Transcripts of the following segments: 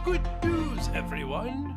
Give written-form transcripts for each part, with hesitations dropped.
Good news, everyone.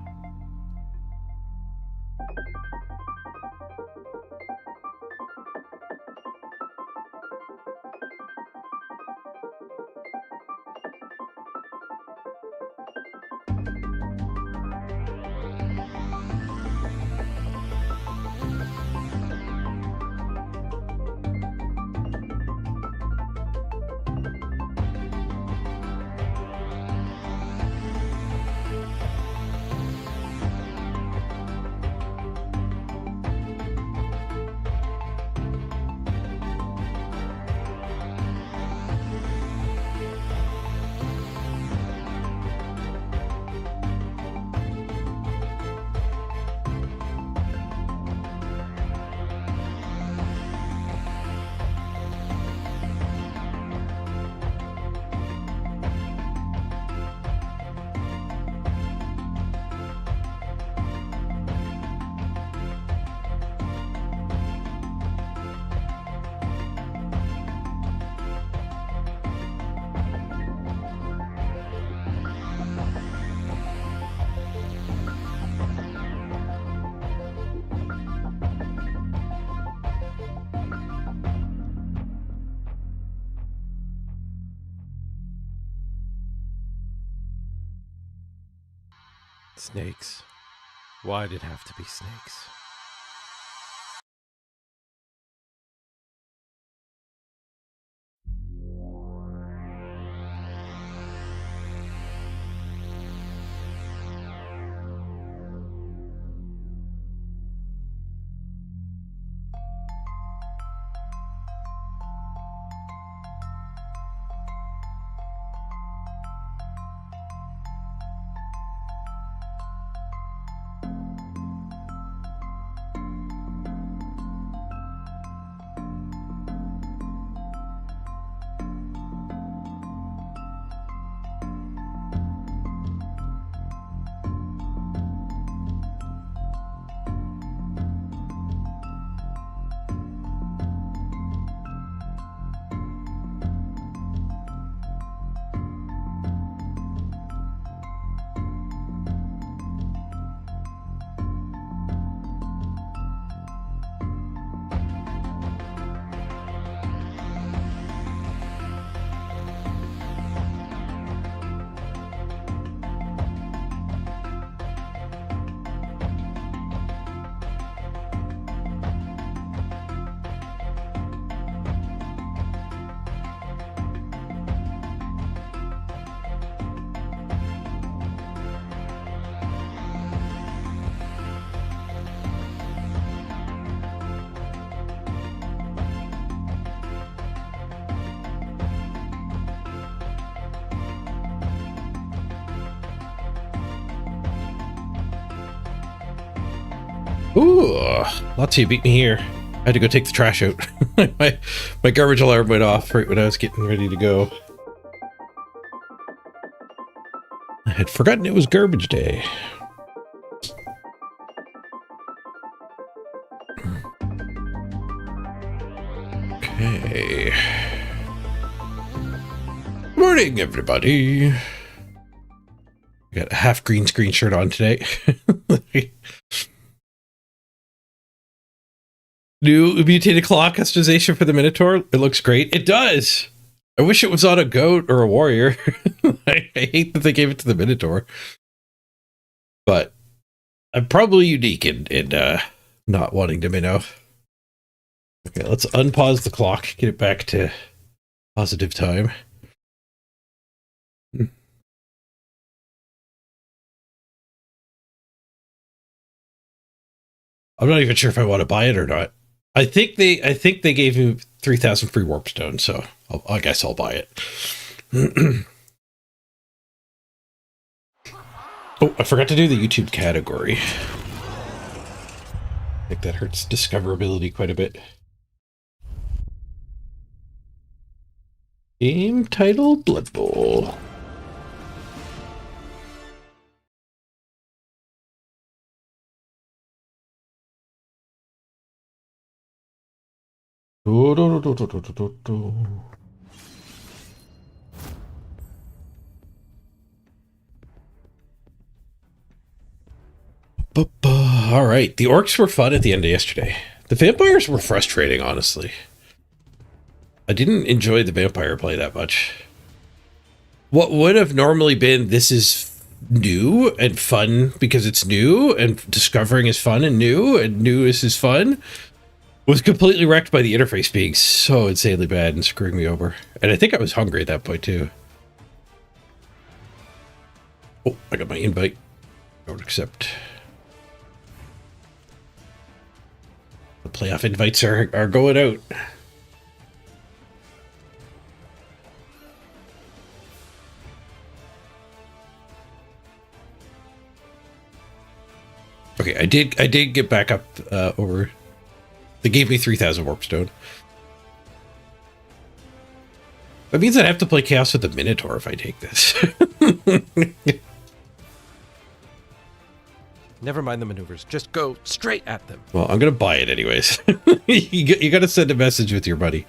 Snakes. Why did it have to be snakes? Ooh, Lazio beat me here. I had to go take the trash out. my garbage alarm went off right when I was getting ready to go. I had forgotten it was garbage day. Okay. Morning, everybody. Got a half green screen shirt on today. New mutated claw customization for the Minotaur. It looks great. It does. I wish it was on a goat or a warrior. I hate that they gave it to the Minotaur. But I'm probably unique in not wanting to minnow. Okay, let's unpause the clock. Get it back to positive time. I'm not even sure if I want to buy it or not. I think they gave you 3,000 free warp stones, so I guess I'll buy it. Oh, I forgot to do the YouTube category. I think that hurts discoverability quite a bit. Game title, Blood Bowl. All right. The orcs were fun at the end of yesterday. The vampires were frustrating, honestly. I didn't enjoy the vampire play that much. What would have normally been, this is new and fun because it's new, and discovering is fun and new is fun, was completely wrecked by the interface being so insanely bad and screwing me over. And I think I was hungry at that point too. Oh, I got my invite. Don't accept. The playoff invites are going out. Okay, I did get back up over. They gave me 3,000 warpstone. That means I'd have to play Chaos with the Minotaur if I take this. Never mind the maneuvers. Just go straight at them. Well, I'm going to buy it anyways. you got to send a message with your money.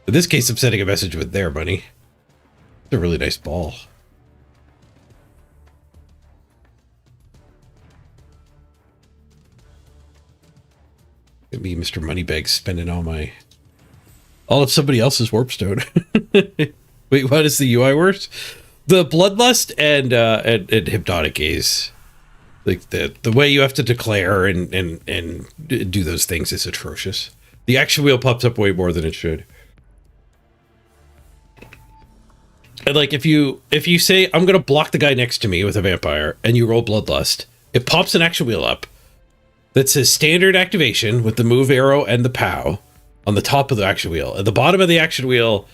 In this case, I'm sending a message with their money. It's a really nice ball. It'd be Mr. Moneybags spending all of somebody else's warpstone. Wait, what is the UI worse? The Bloodlust and Hypnotic Gaze. Like the way you have to declare and do those things is atrocious. The action wheel pops up way more than it should. And like if you say I'm gonna block the guy next to me with a vampire and you roll Bloodlust, it pops an action wheel up that says standard activation with the move arrow and the POW on the top of the action wheel. At the bottom of the action wheel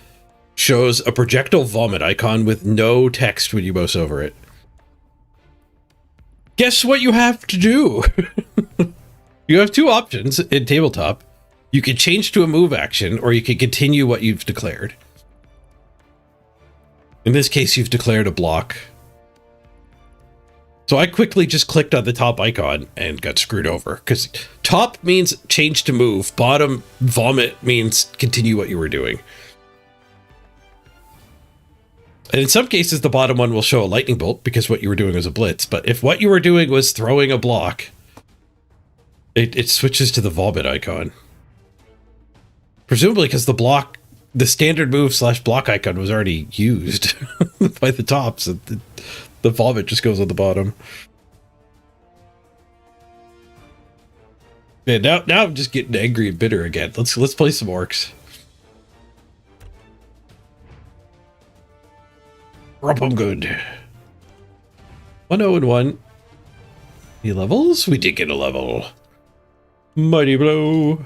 shows a projectile vomit icon with no text when you mouse over it. Guess what you have to do? You have two options in tabletop. You can change to a move action, or you can continue what you've declared. In this case, you've declared a block. So I quickly just clicked on the top icon and got screwed over, because top means change to move, bottom vomit means continue what you were doing. And in some cases, the bottom one will show a lightning bolt because what you were doing was a blitz. But if what you were doing was throwing a block, it switches to the vomit icon. Presumably because the standard move / block icon was already used by the top, so the vomit just goes on the bottom. Man, now I'm just getting angry and bitter again. Let's play some orcs. Rump 'em good. 1-0-1. Any levels? We did get a level. Mighty blow.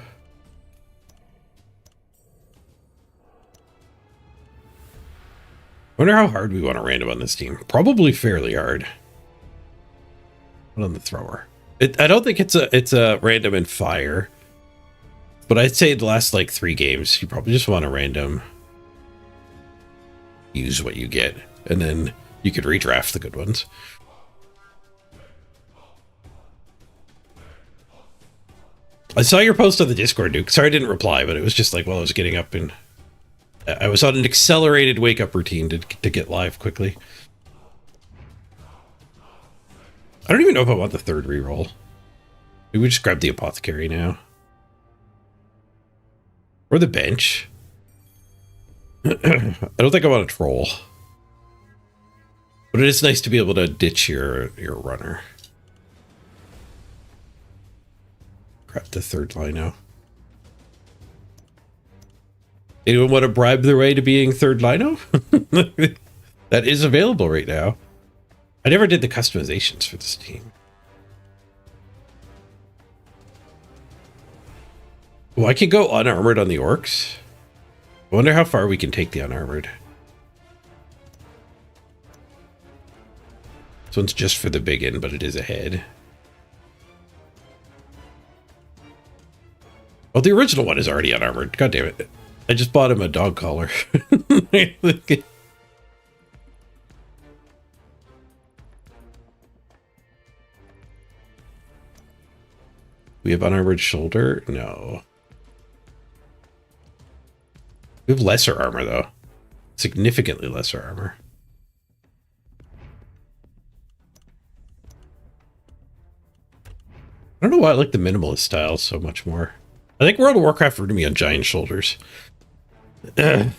I wonder how hard we want to random on this team. Probably fairly hard. What on the thrower? I don't think it's a random in fire, but I'd say the last like 3 games, you probably just want to random use what you get, and then you could redraft the good ones. I saw your post on the Discord, Duke. Sorry I didn't reply, but it was just like while I was getting up, and I was on an accelerated wake-up routine to get live quickly. I don't even know if I want the 3rd reroll. Maybe we just grab the apothecary now. Or the bench. I don't think I want a troll. But it is nice to be able to ditch your runner. Grab the 3rd line now. Anyone want to bribe their way to being 3rd lino? That is available right now. I never did the customizations for this team. Oh, I can go unarmored on the orcs. I wonder how far we can take the unarmored. This one's just for the big end, but it is ahead. Oh, the original one is already unarmored. God damn it. I just bought him a dog collar. We have unarmored shoulder? No. We have lesser armor, though. Significantly lesser armor. I don't know why I like the minimalist style so much more. I think World of Warcraft would be on giant shoulders. Yeah,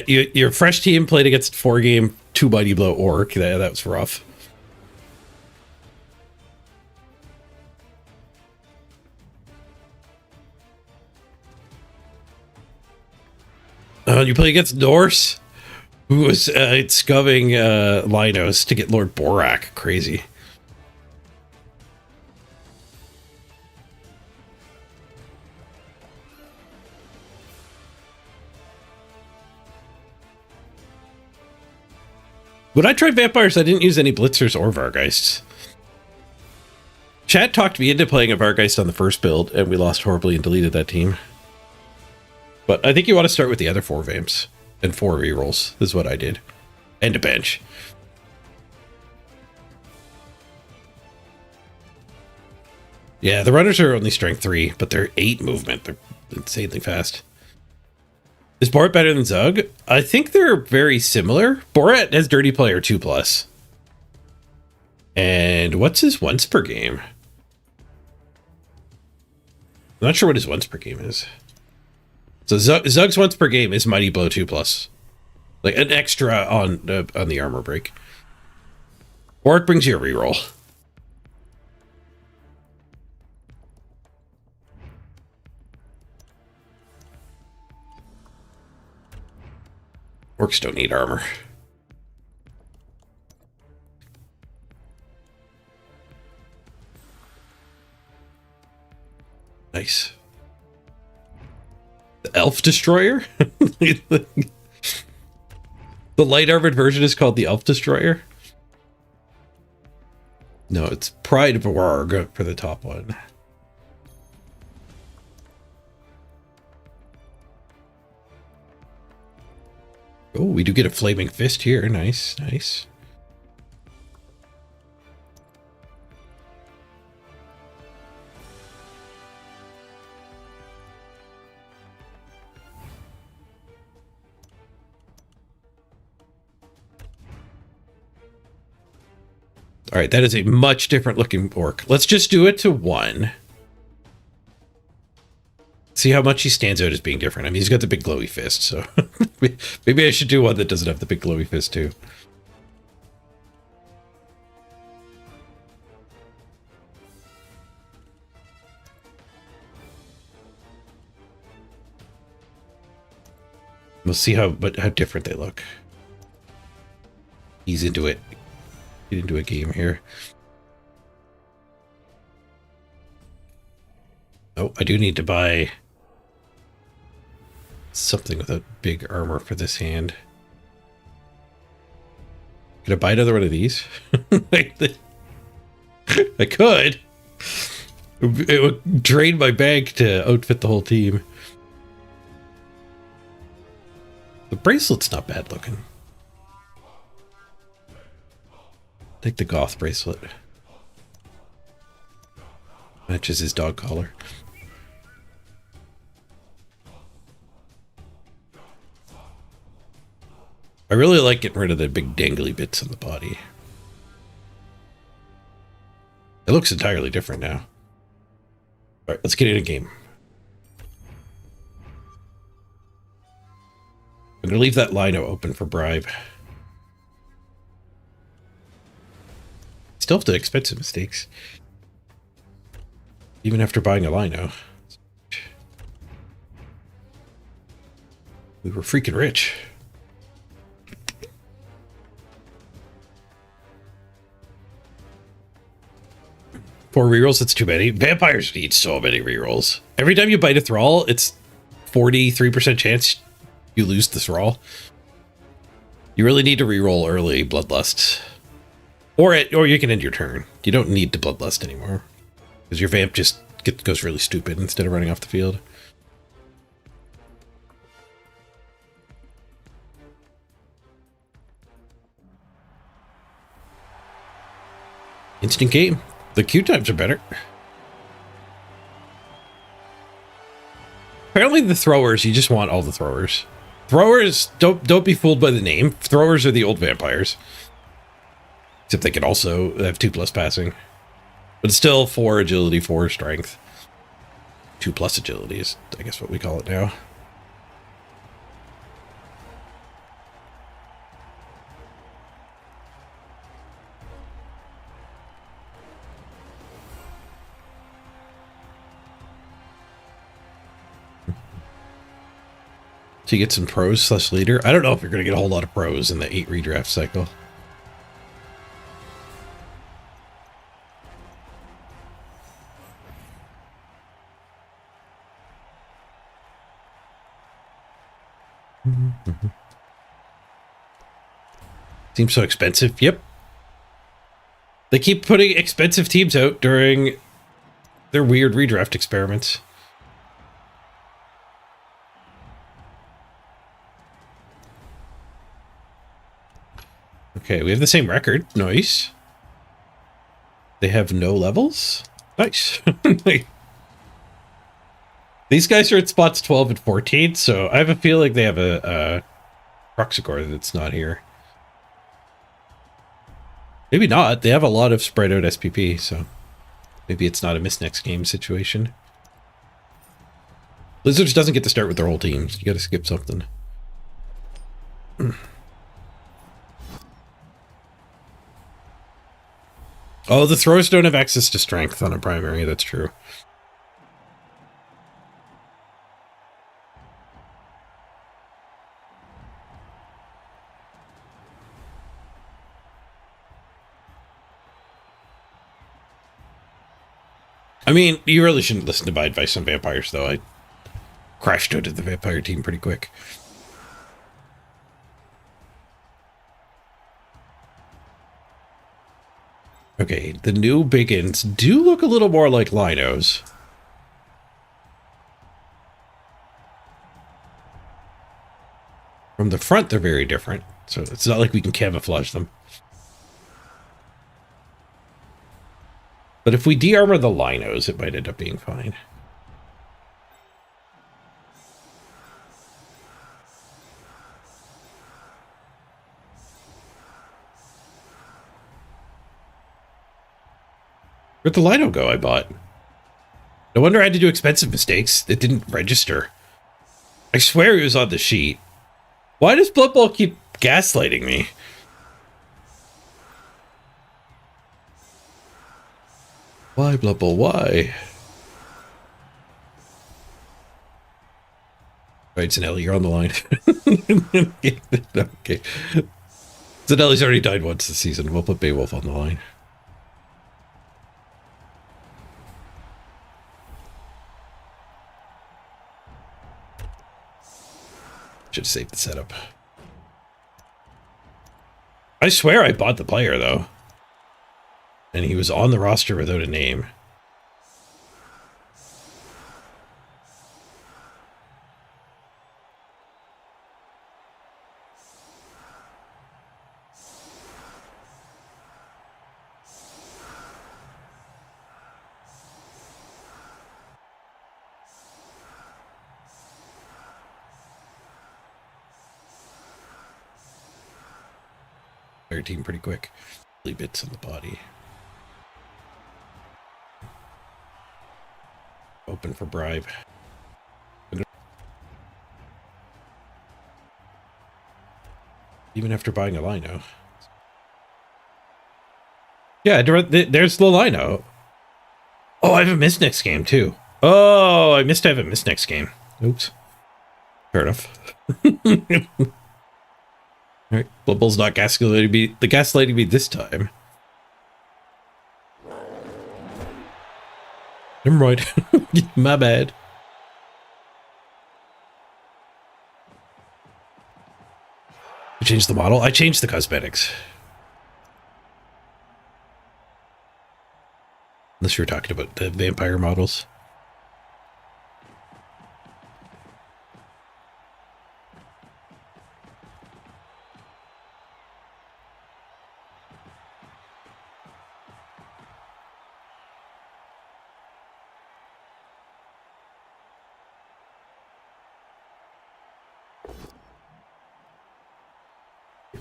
your fresh team played against 4-game 2 Mighty Blow Orc. That was rough. You play against Norse, who was scumming Linos to get Lord Borak. Crazy. When I tried vampires, I didn't use any blitzers or Vargeists. Chat talked me into playing a Vargeist on the first build, and we lost horribly and deleted that team. But I think you want to start with the other 4 vamps and 4 rerolls. This is what I did. And a bench. Yeah, the runners are only strength 3, but they're 8 movement. They're insanely fast. Is Borat better than Zug? I think they're very similar. Borat has Dirty Player 2+. And what's his once per game? I'm not sure what his once per game is. So Zug's once per game is Mighty Blow 2+. Like an extra on the armor break. Or it brings you a reroll. Orcs don't need armor. Nice. The Elf Destroyer? The light armored version is called the Elf Destroyer? No, it's Pride of Warg for the top one. Oh, we do get a flaming fist here. Nice, nice. All right, that is a much different looking orc. Let's just do it to 1. See how much he stands out as being different. I mean, he's got the big glowy fist, so maybe I should do one that doesn't have the big glowy fist too. We'll see how different they look. He's into it. Get into a game here. Oh, I do need to buy something with a big armor for this hand. Could I buy another one of these? I could. It would drain my bank to outfit the whole team. The bracelet's not bad looking. Take the goth bracelet. Matches his dog collar. I really like getting rid of the big dangly bits on the body. It looks entirely different now. All right, let's get in a game. I'm going to leave that Lino open for bribe. Still have the expensive mistakes. Even after buying a Lino. We were freaking rich. Four rerolls, that's too many. Vampires need so many rerolls. Every time you bite a thrall, it's 43% chance you lose the thrall. You really need to reroll early Bloodlust. Or you can end your turn. You don't need to Bloodlust anymore. Because your vamp just goes really stupid instead of running off the field. Instant game. The queue times are better. Apparently the throwers, you just want all the throwers. Throwers, don't be fooled by the name. Throwers are the old vampires. Except they can also have 2+ passing. But it's still 4 agility, 4 strength. 2+ agility is, I guess, what we call it now. So you get some pros / leader. I don't know if you're going to get a whole lot of pros in the 8 redraft cycle. Seems so expensive. Yep. They keep putting expensive teams out during their weird redraft experiments. Okay, we have the same record. Nice. They have no levels? Nice. These guys are at spots 12 and 14, so I have a feeling they have a Proxicor that's not here. Maybe not. They have a lot of spread out SPP, so maybe it's not a miss next game situation. Blizzards doesn't get to start with their whole teams. You gotta skip something. Oh, the throws don't have access to strength on a primary. That's true. I mean, you really shouldn't listen to my advice on vampires, though. I crashed out of the vampire team pretty quick. Okay, the new Biggins do look a little more like Linos. From the front, they're very different, so it's not like we can camouflage them. But if we de-armor the Linos, it might end up being fine. Where'd the Lino go I bought? No wonder I had to do expensive mistakes. It didn't register. I swear he was on the sheet. Why does Blood Bowl keep gaslighting me? Why, Blood Bowl, why? Right, Zanelli, you're on the line. Okay. Zanelli's already died once this season. We'll put Beowulf on the line. Should have saved the setup. I swear I bought the player, though. And he was on the roster without a name. Player team pretty quick. Bits on the body. Open for bribe. Even after buying a Lino. Yeah, there's the Lino. Oh, I have a miss next game, too. Oh, I missed I have a miss next game. Oops. Fair enough. Alright, Blood Bowl's not gaslighting me this time. Never mind. My bad. You changed the model? I changed the cosmetics. Unless you're talking about the vampire models.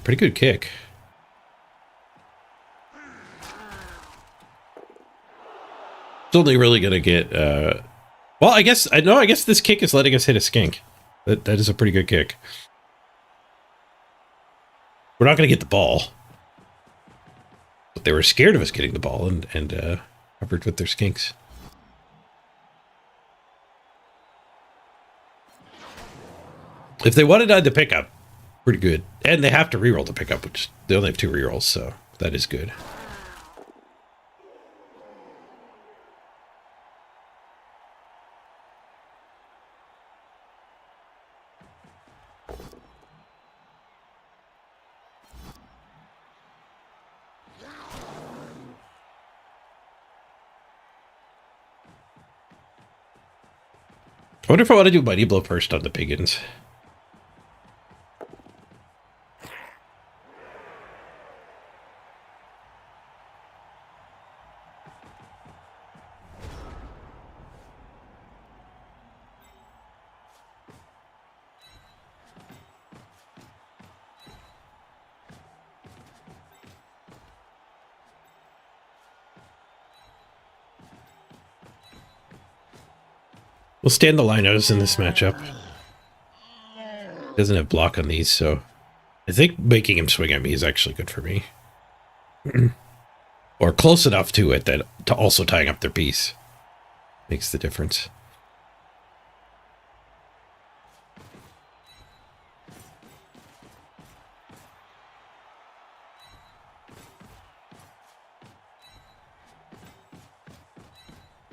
Pretty good kick. It's only really gonna get well, I guess this kick is letting us hit a skink. That is a pretty good kick. We're not gonna get the ball. But they were scared of us getting the ball and covered with their skinks. If they wanted to pick up, pretty good. And they have to reroll the pickup, which they only have 2 rerolls, so that is good. I wonder if I want to do Mighty Blow first on the Piggins. We'll stand the Linos in this matchup. Doesn't have block on these, so I think making him swing at me is actually good for me. Or close enough to it that to also tying up their piece makes the difference.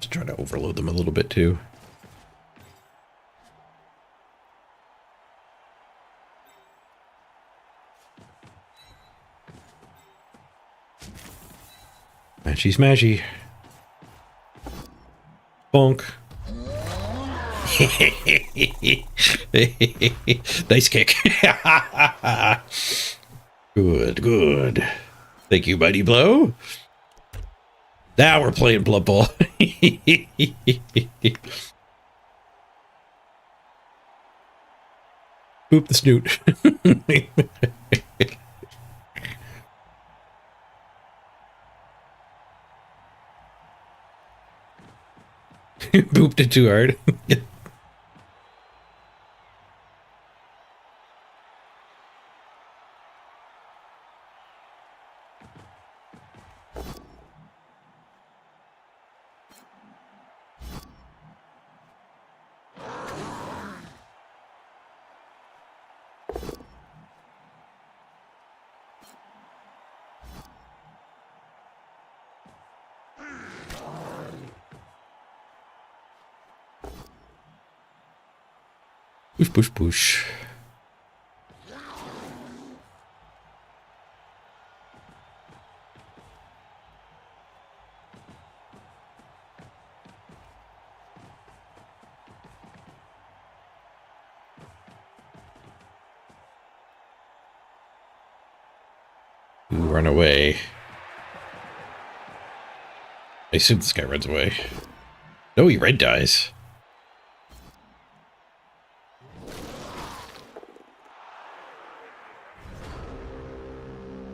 Just trying to overload them a little bit too. Smashy smashy. Bonk. Nice kick. Good, good. Thank you, Mighty Blow. Now we're playing Blood Bowl. Boop the snoot. Booped it too hard. Push, push, push. Ooh, run away. I assume this guy runs away. No, he red dies.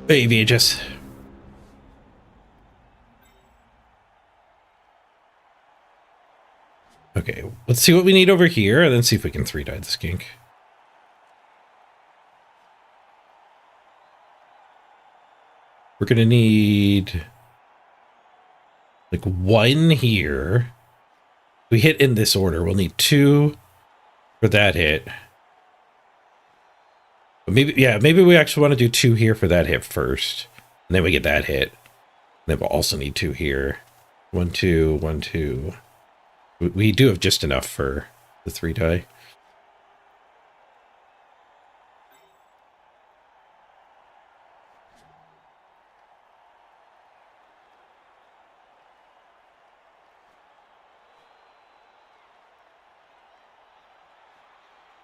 Hey, VHS. Okay, let's see what we need over here, and then see if we can 3-die the skink. We're gonna need like 1 here. We hit in this order. We'll need 2 for that hit. But maybe, yeah, maybe we actually want to do 2 here for that hit first. And then we get that hit. And then we'll also need 2 here. 1, 2, 1, 2. We do have just enough for the 3-die.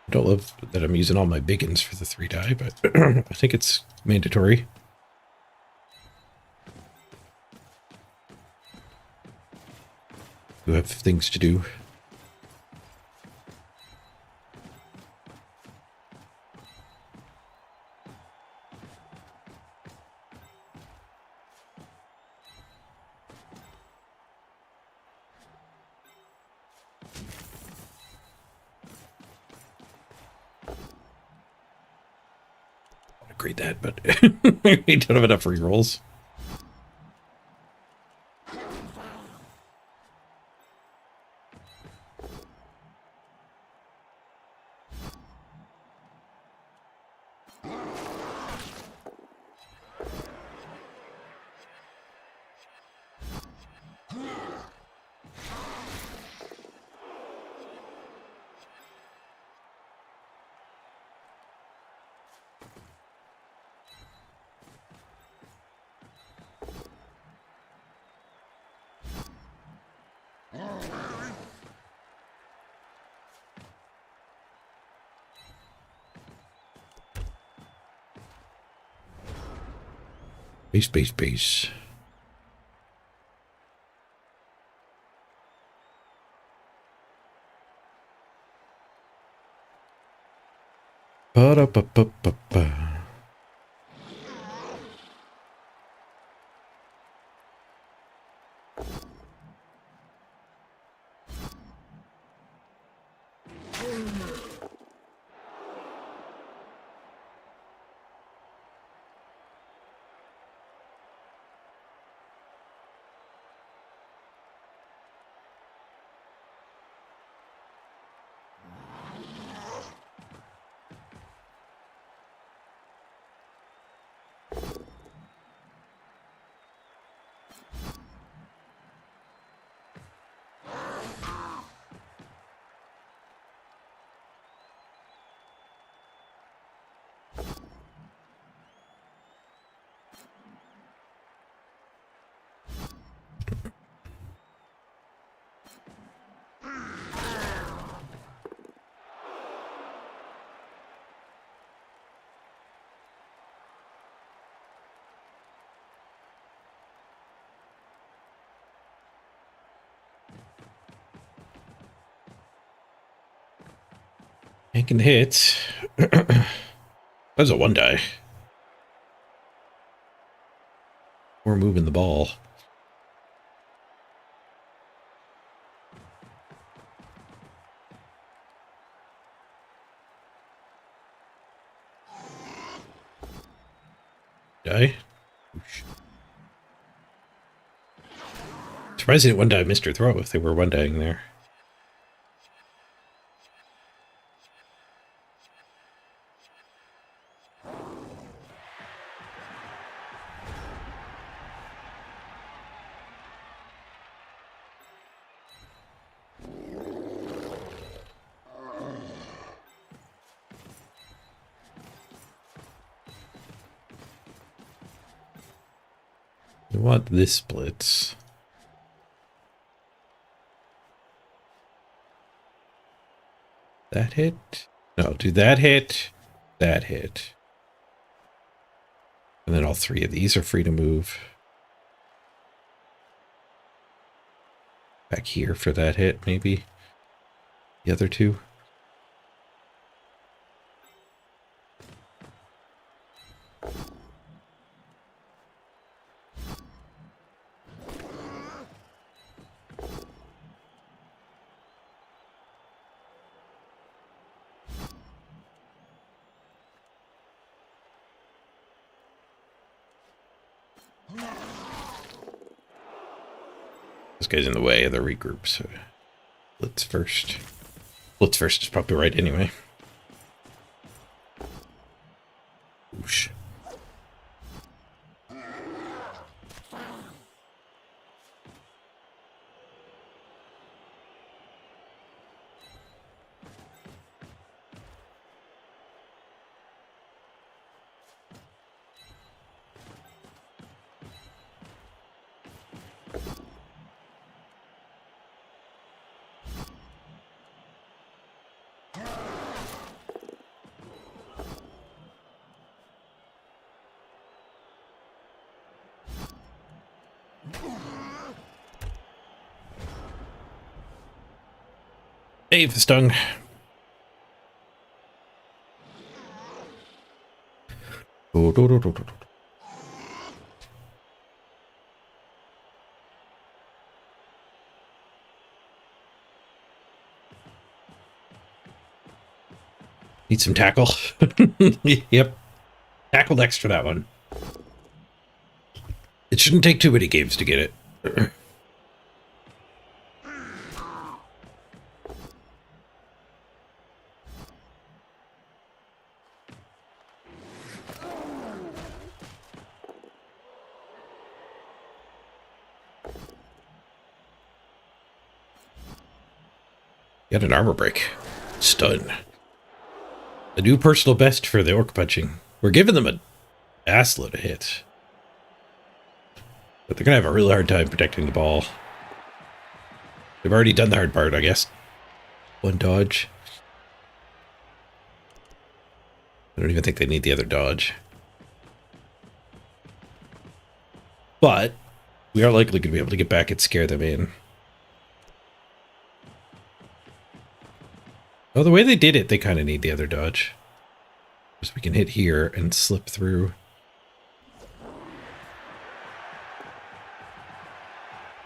I don't love that I'm using all my biggins for the 3-die, but I think it's mandatory. We have things to do. agree that, but we don't have enough rerolls. Base. Ba-da-ba-ba-ba-ba. Making hits. That's a 1-die. We're moving the ball. Die. Surprised they didn't 1-die Mr. Throw if they were 1-dying there. We want this splits. That hit? No, do that hit, that hit. And then all 3 of these are free to move. Back here for that hit, maybe. The other 2. This guy's in the way of the regroup, so Blitz first. Blitz first is probably right anyway. Whoosh. Dave the stung. Need some tackle. Yep. Tackle next for that one. It shouldn't take too many games to get it. Got an armor break. Stun. A new personal best for the orc punching. We're giving them an assload of hits. But they're going to have a really hard time protecting the ball. They've already done the hard part, I guess. One dodge. I don't even think they need the other dodge. But we are likely going to be able to get back and scare them in. Oh, the way they did it, they kind of need the other dodge. So we can hit here and slip through.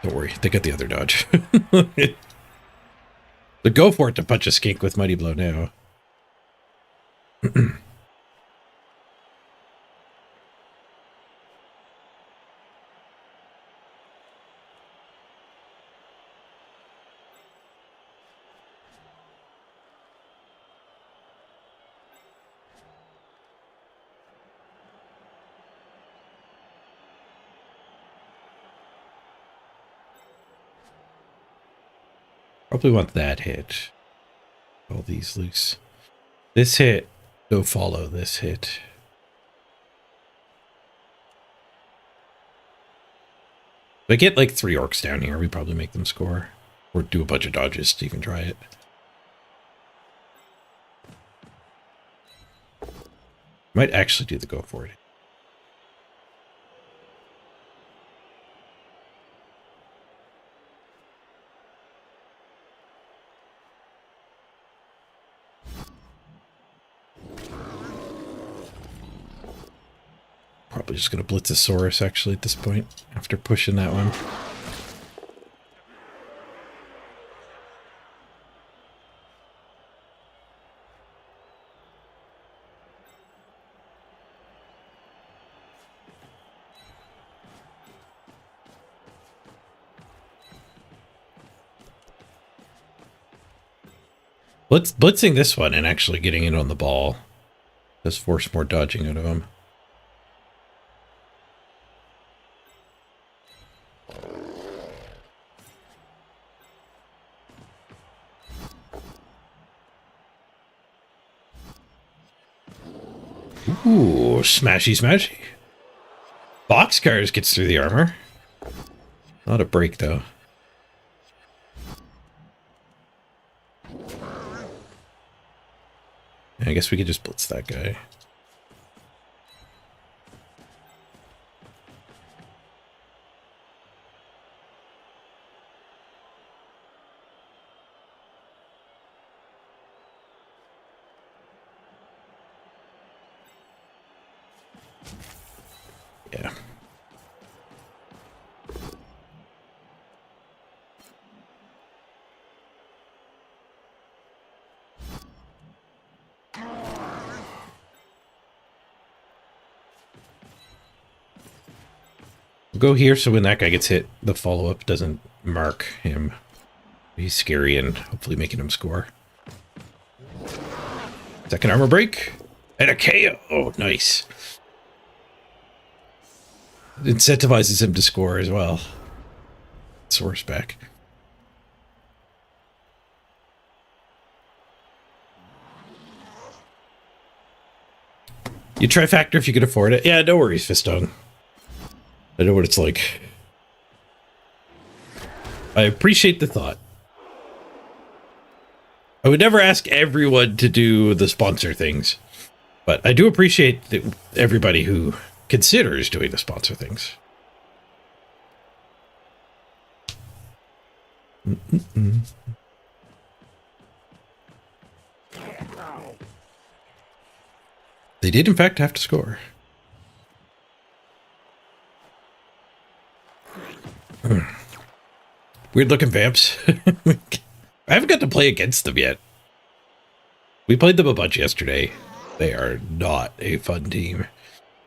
Don't worry, they got the other dodge. But go for it to punch a skink with Mighty Blow now. Probably want that hit. All these loose. This hit, go follow this hit. If I get like 3 orcs down here, we probably make them score. Or do a bunch of dodges to even try it. Might actually do the go for it. Probably just going to Blitzosaurus actually at this point, after pushing that one. Blitzing this one and actually getting it on the ball does force more dodging out of him. Ooh, smashy smashy. Boxcars gets through the armor. Not a break though. I guess we could just blitz that guy. Yeah. Go here so when that guy gets hit, the follow-up doesn't mark him. He's scary and hopefully making him score. Second armor break. And a KO. Oh, nice. Incentivizes him to score as well. Source back. You trifactor if you can afford it. Yeah, no worries, Fistone. I know what it's like. I appreciate the thought. I would never ask everyone to do the sponsor things, but I do appreciate everybody who considers doing the sponsor things. They did, in fact, have to score. Weird looking vamps. I haven't got to play against them yet. We played them a bunch yesterday. They are not a fun team.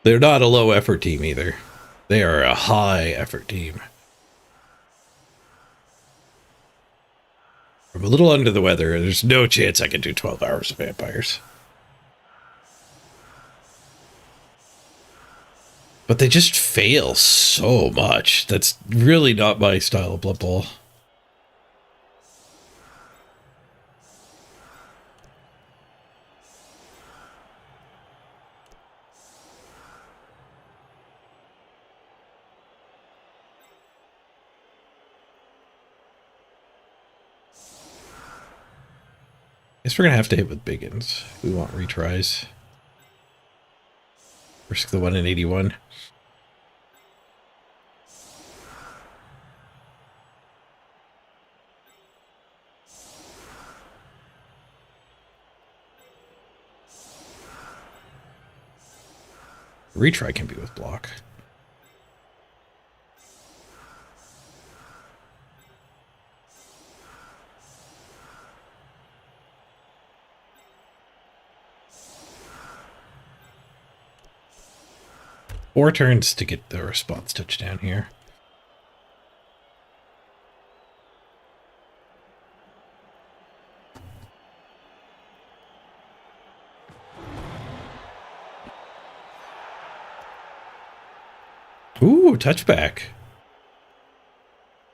They're not a low effort team either. They are a high effort team. I'm a little under the weather. There's no chance I can do 12 hours of vampires. But they just fail so much. That's really not my style of Blood Bowl. Guess we're gonna have to hit with Biggins. We want retries. Risk the 1 in 81. Retry can be with block. Four turns to get the response touchdown here. Ooh, touchback.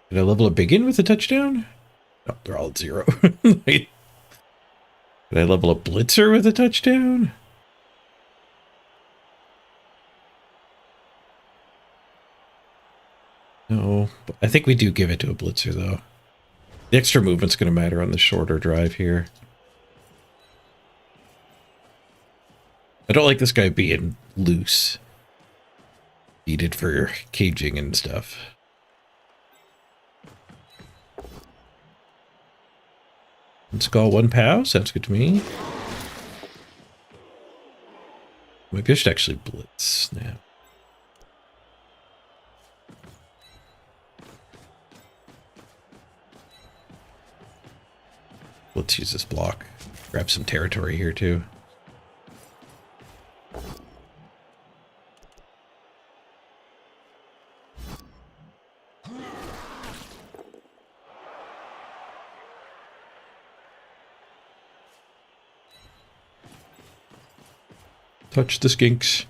Did I level a Biggin with a touchdown? No, they're all at 0. Did I level a Blitzer with a touchdown? No, but I think we do give it to a Blitzer, though. The extra movement's going to matter on the shorter drive here. I don't like this guy being loose. Needed for caging and stuff. Let's call 1 POW. Sounds good to me. Maybe I should actually blitz now. Let's use this block. Grab some territory here too. Touch the skinks.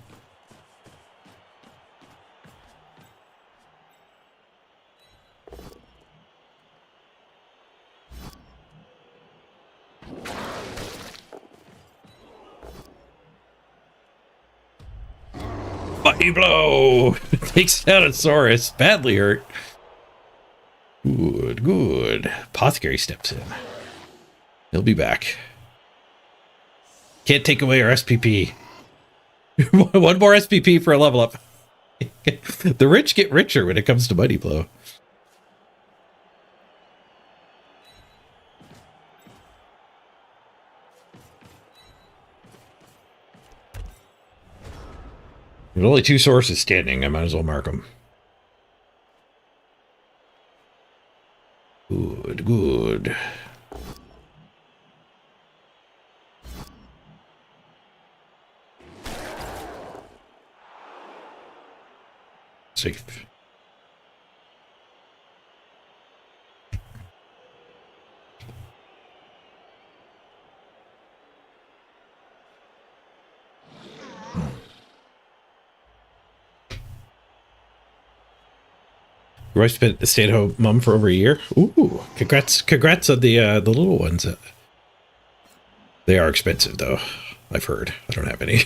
Body blow! Takes out a Saurus. Badly hurt. Good, good. Apothecary steps in. He'll be back. Can't take away our SPP. One more SPP for a level up. The rich get richer when it comes to Mighty Blow. There's only 2 sources standing. I might as well mark them. Good, good. Safe. Your wife's been a stay-at-home mom for over a year. Ooh, congrats on the little ones. They are expensive though. I've heard. I don't have any.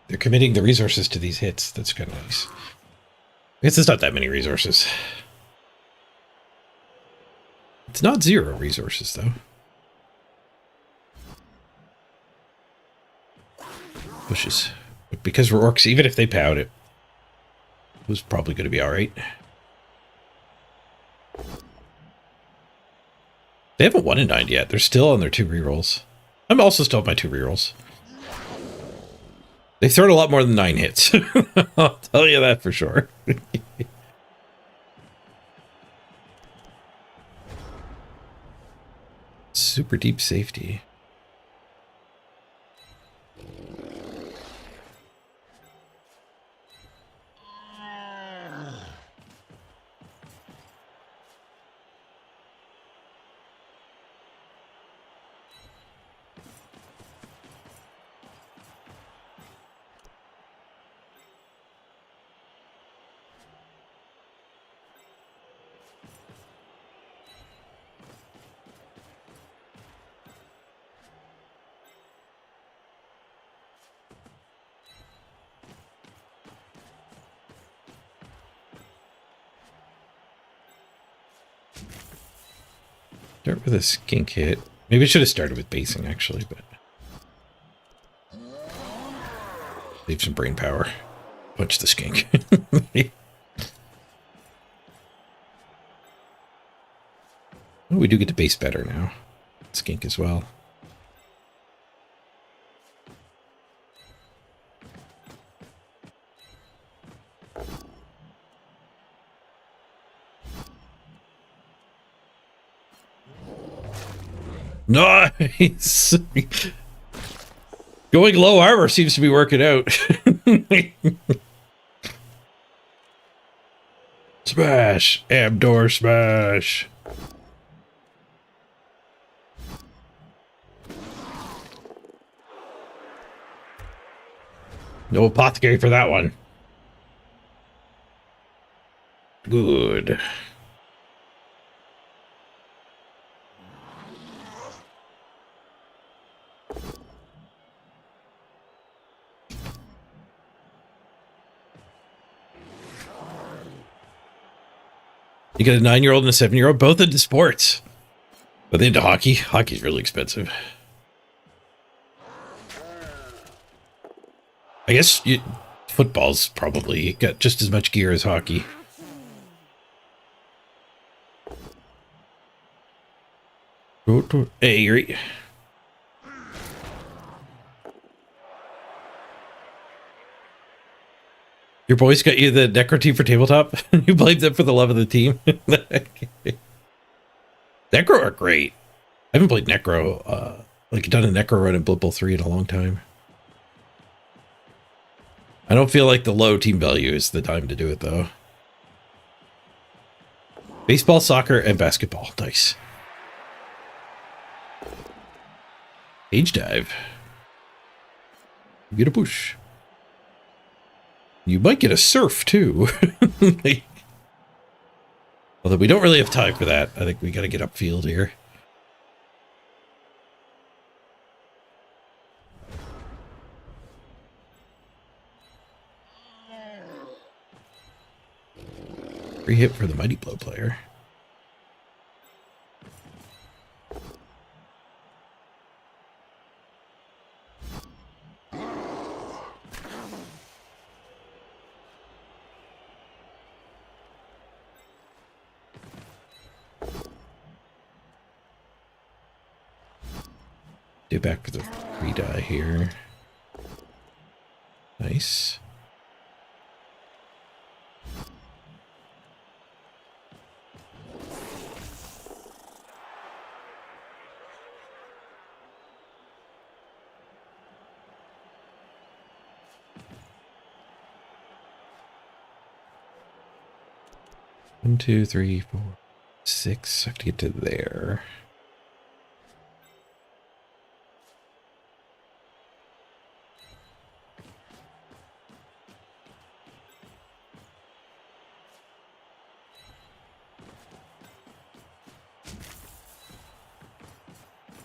They're committing the resources to these hits. That's kind of nice. I guess it's not that many resources. It's not 0 resources, though. Bushes. Because we're orcs, even if they pout, it was probably going to be all right. They haven't won in 9 yet. They're still on their 2 rerolls. I'm also still on my 2 rerolls. They've thrown a lot more than 9 hits. I'll tell you that for sure. Super deep safety. Start with a skink hit. Maybe I should have started with basing, actually, but... leave some brain power. Punch the skink. Oh, we do get to base better now. Skink as well. Nice! Going low armor seems to be working out. Smash! Abdor smash! No apothecary for that one. Good. You got a 9-year-old and a 7-year-old, both into sports. But they into hockey. Hockey's really expensive. I guess football's probably got just as much gear as hockey. Hey, Yuri. Your boys got you the Necro team for tabletop? You blamed them for the love of the team? Necro are great. I haven't played Necro, like done a Necro run in Blood Bowl 3 in a long time. I don't feel like the low team value is the time to do it, though. Baseball, soccer, and basketball. Nice. Age dive. Get a push. You might get a surf, too. Although we don't really have time for that. I think we got to get upfield here. Free hit for the Mighty Blow player. Do back for the 3 die here. Nice. One, 2, 3, 4, 6. I have to get to there.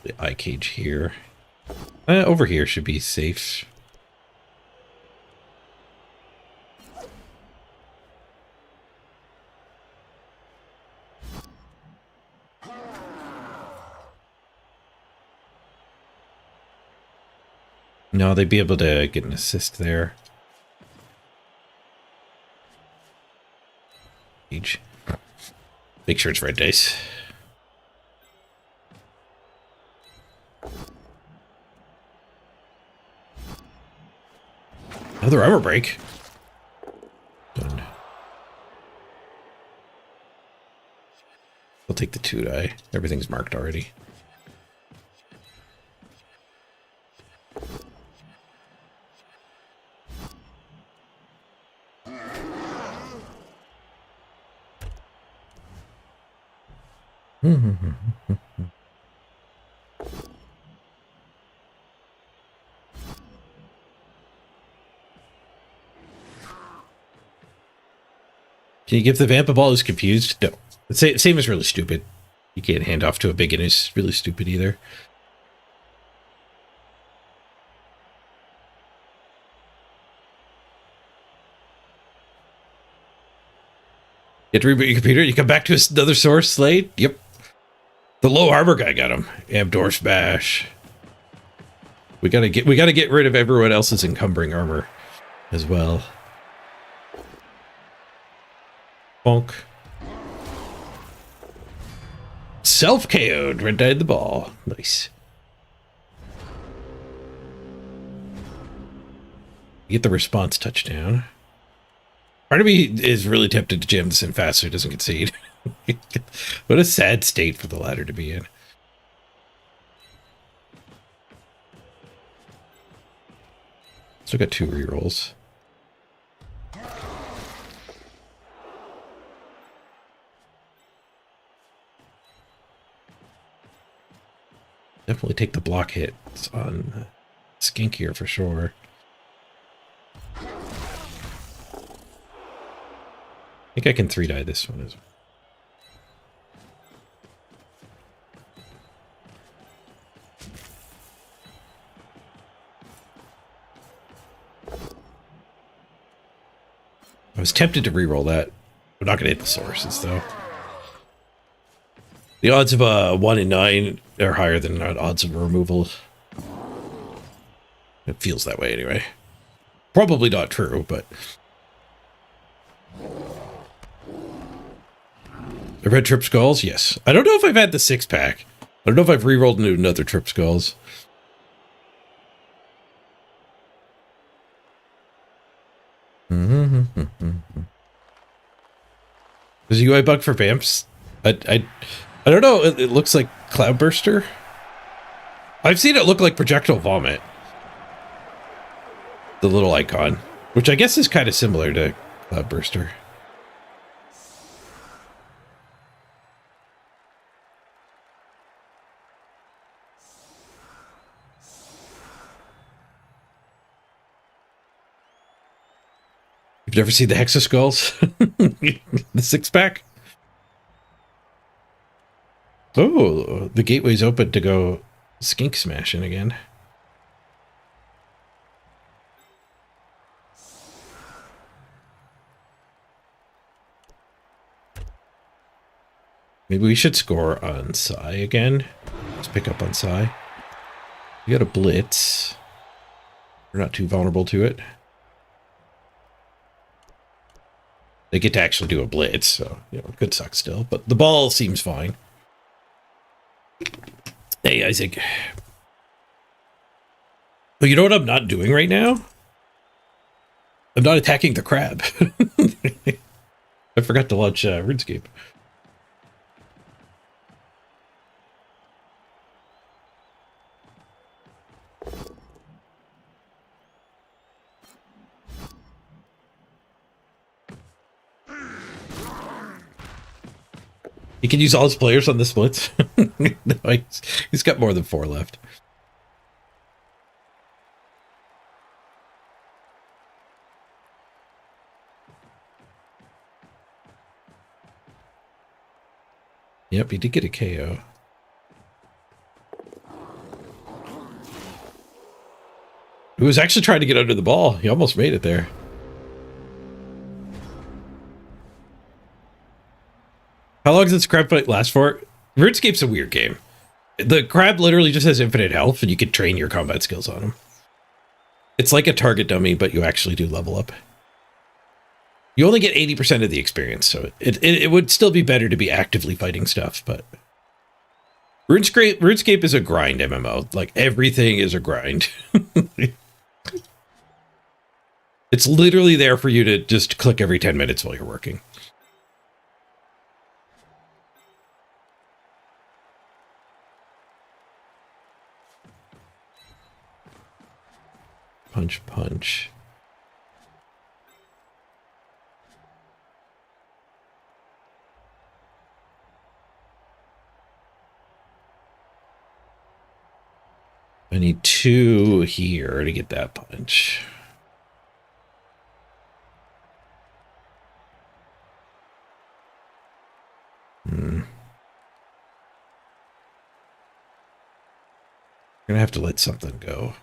The eye cage here. Over here should be safe. No, they'd be able to get an assist there. Each. Make sure it's red dice. Another armor break. Done. I'll take the 2 die. Everything's marked already. Can you give the vamp a ball who's confused? No. The same is really stupid. You can't hand off to a bigot who's really stupid either. You have to reboot your computer. You come back to another source, Slade. Yep. The low armor guy got him. Abdor Smash. We gotta get rid of everyone else's encumbering armor as well. Bonk. Self KO'd. Red died the ball. Nice. You get the response touchdown. Part of me is really tempted to jam this in fast so he doesn't concede. What a sad state for the ladder to be in. Still got 2 rerolls. Definitely take the block hits on Skink here for sure. I think I can 3-die this one as well. I was tempted to reroll that. I'm not going to hit the sources though. The odds of a 1 in 9 are higher than odds of removal. It feels that way anyway. Probably not true, but... The red Trip Skulls? Yes. I don't know if I've had the 6-pack. I don't know if I've rerolled into another Trip Skulls. There's a UI bug for vamps. I don't know. It looks like Cloudburster. I've seen it look like Projectile Vomit. The little icon, which I guess is kind of similar to Cloudburster. You've never seen the Hexaskulls? The 6-pack? Oh, the gateway's open to go skink smashing again. Maybe we should score on Psy again. Let's pick up on Psy. We got a blitz. We're not too vulnerable to it. They get to actually do a blitz, so, you know, it could suck still. But the ball seems fine. Hey, Isaac. But you know what I'm not doing right now? I'm not attacking the crab. I forgot to launch RuneScape. He can use all his players on the splits. No, he's got more than 4 left. Yep, he did get a KO. He was actually trying to get under the ball. He almost made it there. How long does this crab fight last for? RuneScape's a weird game. The crab literally just has infinite health, and you can train your combat skills on him. It's like a target dummy, but you actually do level up. You only get 80% of the experience, so it would still be better to be actively fighting stuff, but RuneScape is a grind MMO. Like, everything is a grind. It's literally there for you to just click every 10 minutes while you're working. Punch, punch. I need 2 here to get that punch. I'm gonna have to let something go.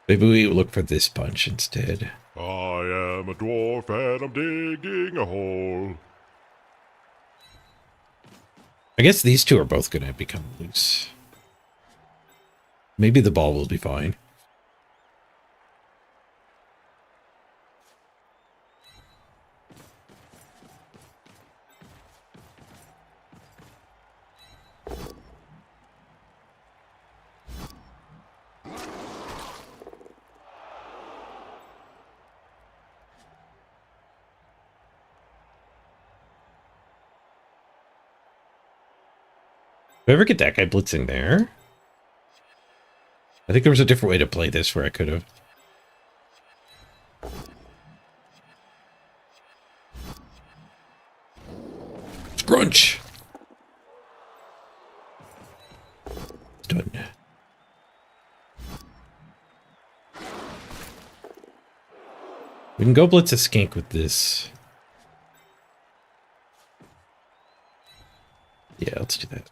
Maybe we look for this punch instead. I am a dwarf and I'm digging a hole. I guess these 2 are both gonna become loose. Maybe the ball will be fine. If I ever get that guy blitzing there, I think there was a different way to play this where I could have. Scrunch! It's done. We can go blitz a skink with this. Yeah, let's do that.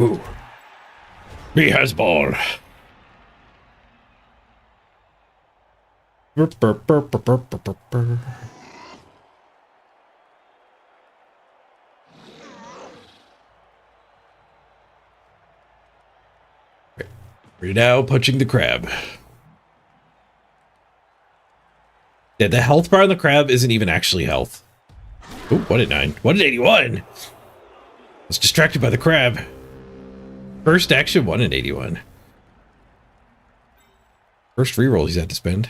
Ooh. He has ball. Burp, burp, burp, burp, burp, burp, burp, burp. We're now punching the crab. Yeah, the health bar on the crab isn't even actually health. Oh, 1 at 9. 1 at 81. I was distracted by the crab. First action, 1 at 81. First reroll he's had to spend.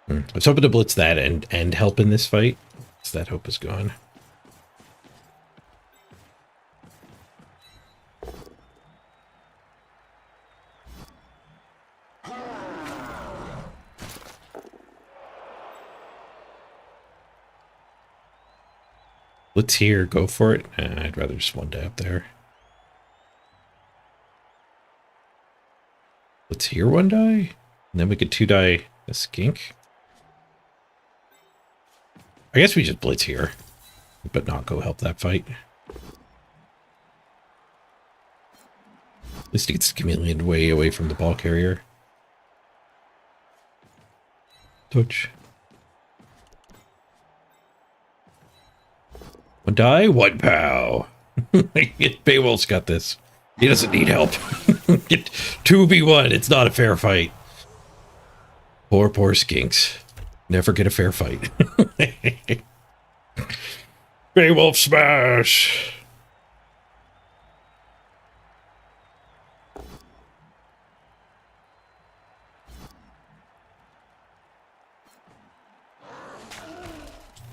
I was hoping to blitz that and help in this fight. So that hope is gone. Blitz here, go for it. I'd rather just 1 die up there. Blitz here, 1 die. And then we could 2 die a skink. I guess we just blitz here, but not go help that fight. At least it gets the chameleon way away from the ball carrier. Touch. 1 die, 1 pow. Beowulf's got this. He doesn't need help. 2v1, it's not a fair fight. Poor skinks. Never get a fair fight. Beowulf smash!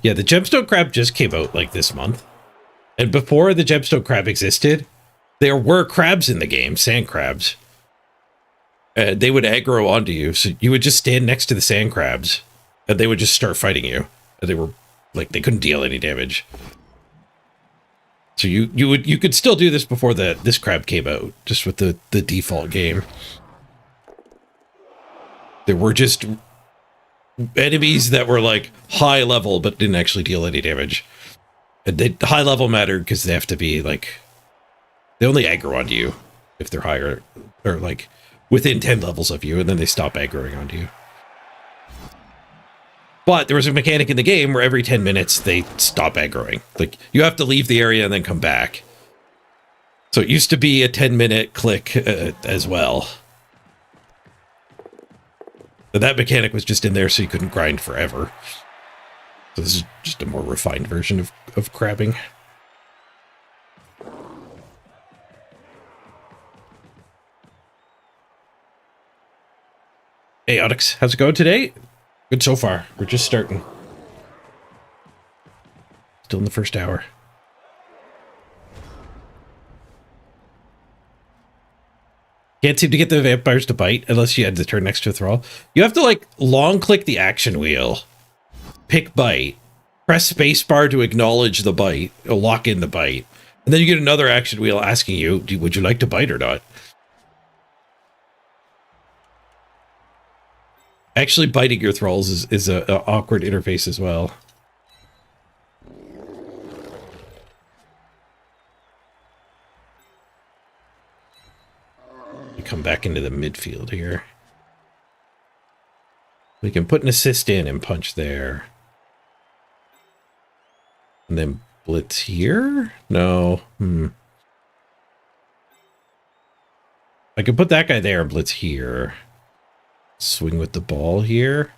Yeah, the gemstone crab just came out like this month. And before the gemstone crab existed, there were crabs in the game, sand crabs. They would aggro onto you, so you would just stand next to the sand crabs, and they would just start fighting you. And they were like, they couldn't deal any damage. So you could still do this before this crab came out, just with the default game. There were just enemies that were like high level but didn't actually deal any damage. And high level mattered because they have to be like, they only aggro onto you if they're higher or like within 10 levels of you, and then they stop aggroing onto you. But there was a mechanic in the game where every 10 minutes they stop aggroing. Like, you have to leave the area and then come back. So it used to be a 10-minute click as well. But that mechanic was just in there so you couldn't grind forever. So this is just a more refined version of crabbing. Hey, Onyx, how's it going today? Good so far. We're just starting. Still in the first hour. Can't seem to get the vampires to bite unless you had to turn next to a thrall. You have to like long click the action wheel, pick bite, press spacebar to acknowledge the bite, or lock in the bite, and then you get another action wheel asking you, would you like to bite or not? Actually, biting your thralls is a awkward interface as well. We come back into the midfield here. We can put an assist in and punch there. And then blitz here? No. I could put that guy there and blitz here. Swing with the ball here.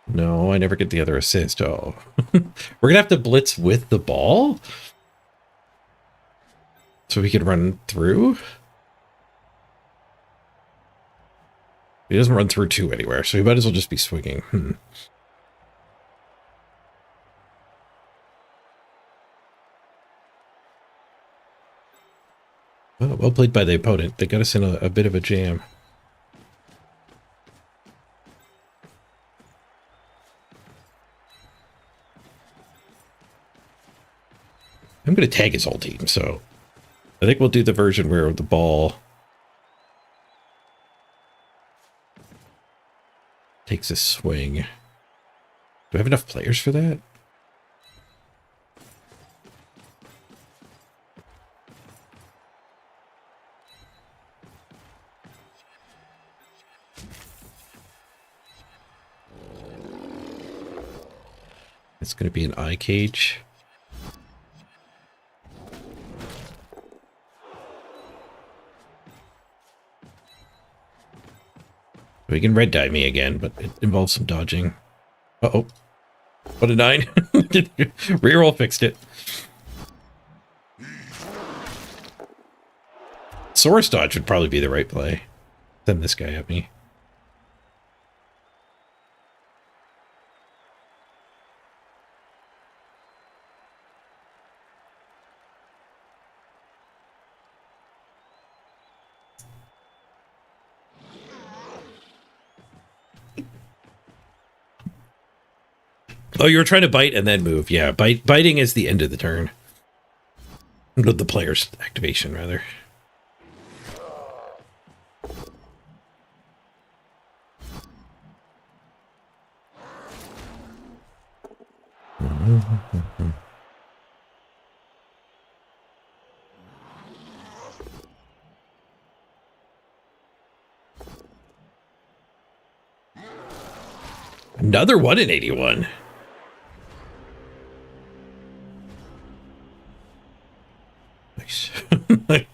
No, I never get the other assist. Oh. We're going to have to blitz with the ball? So we could run through? He doesn't run through two anywhere, so he might as well just be swinging. Well played by the opponent. They got us in a bit of a jam. I'm going to tag his whole team, so I think we'll do the version where the ball takes a swing. Do I have enough players for that? It's going to be an eye cage. We can red dye me again, but it involves some dodging. Uh-oh. What a 9. Reroll fixed it. Source dodge would probably be the right play. Send this guy at me. Oh, you were trying to bite and then move. Yeah, biting is the end of the turn. The player's activation, rather. Another 1 in 81. Nice. I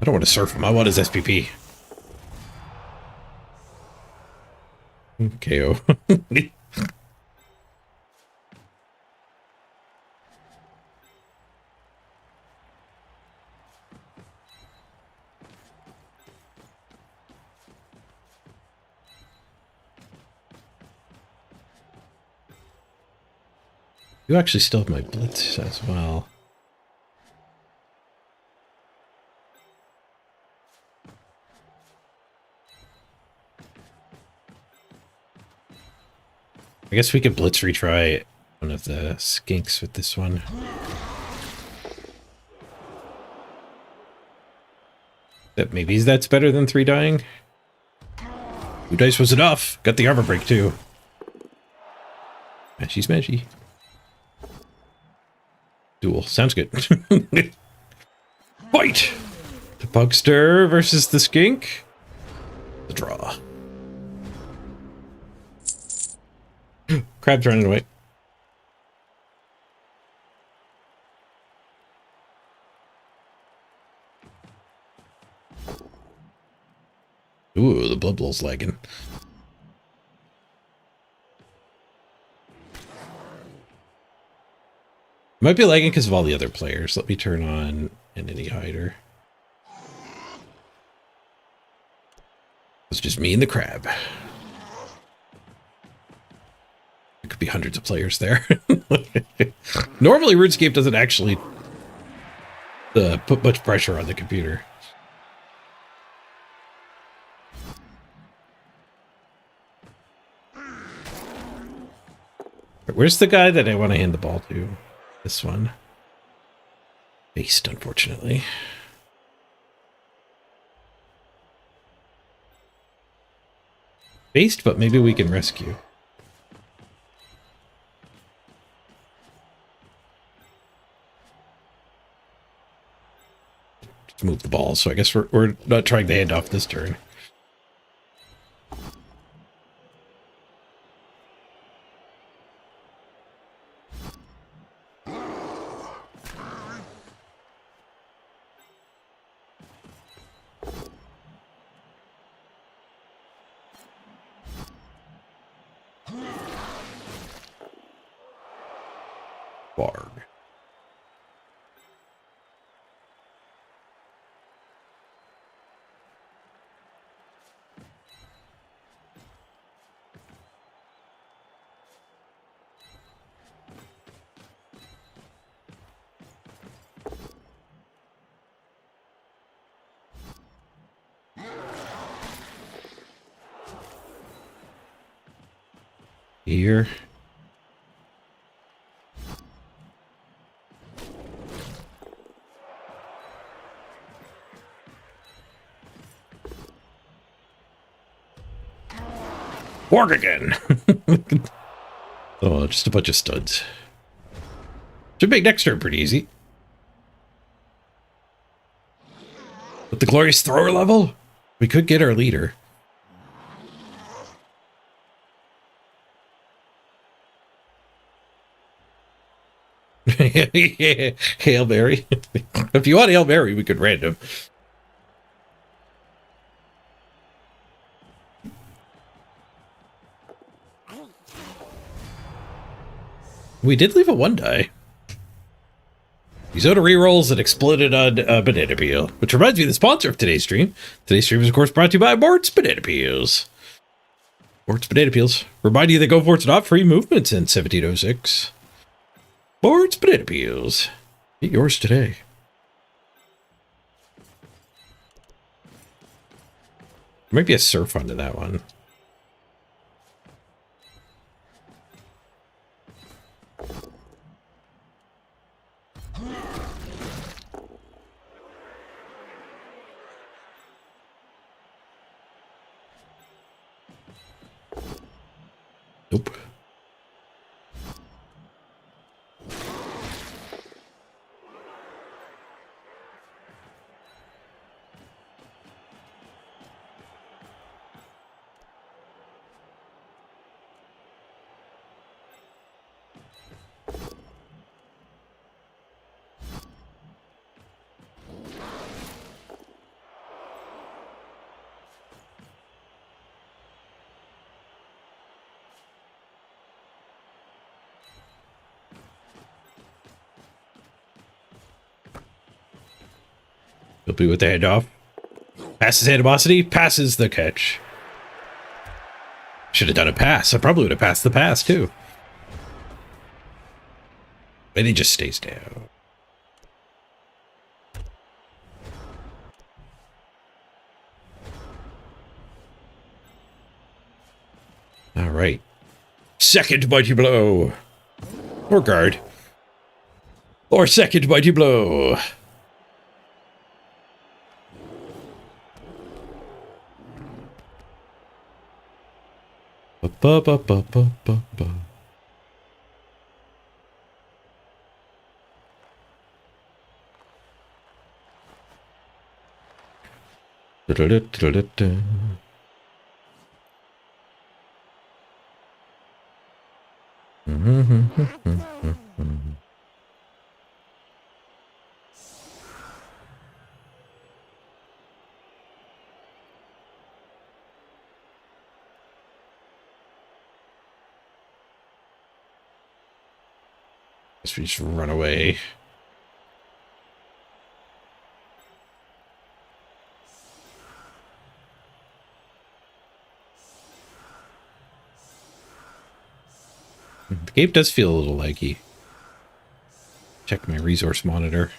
don't want to surf him. I want his SPP. KO. You actually still have my blitz as well. I guess we could blitz retry one of the skinks with this one. That maybe that's better than 3 dying. 2 dice was enough. Got the armor break too. Smashy smashy. Duel. Sounds good. Fight! The Bugster versus the Skink. The draw. Crab's running away. Ooh, the blood bowl's lagging. Might be lagging because of all the other players. Let me turn on Entity Hider. It's just me and the crab. There could be hundreds of players there. Normally, RuneScape doesn't actually put much pressure on the computer. Where's the guy that I want to hand the ball to? This one. Based, unfortunately. Based, but maybe we can rescue. Just move the ball, so I guess we're not trying to hand off this turn. Barg. Here. Borg again. Oh, just a bunch of studs. Should make next turn pretty easy. With the glorious thrower level, we could get our leader. Hail Mary. If you want Hail Mary, we could random. We did leave a 1 die. Isoda rerolls and exploded on Banana Peel. Which reminds me of the sponsor of today's stream. Today's stream is, of course, brought to you by Mort's Banana Peels. Mort's Banana Peels. Remind you that Go Fort's not free movements in 1706. Mort's Banana Peels. Get yours today. There might be a surf onto that one. Nope. He'll be with the handoff. Passes animosity, passes the catch. Should have done a pass. I probably would have passed the pass too. But he just stays down. All right. Second mighty blow. Or guard. Or second mighty blow. Ba, ba, ba, ba, ba, ba. Da-da-da-da-da-da. Guess we just run away. The game does feel a little laggy. Check my resource monitor.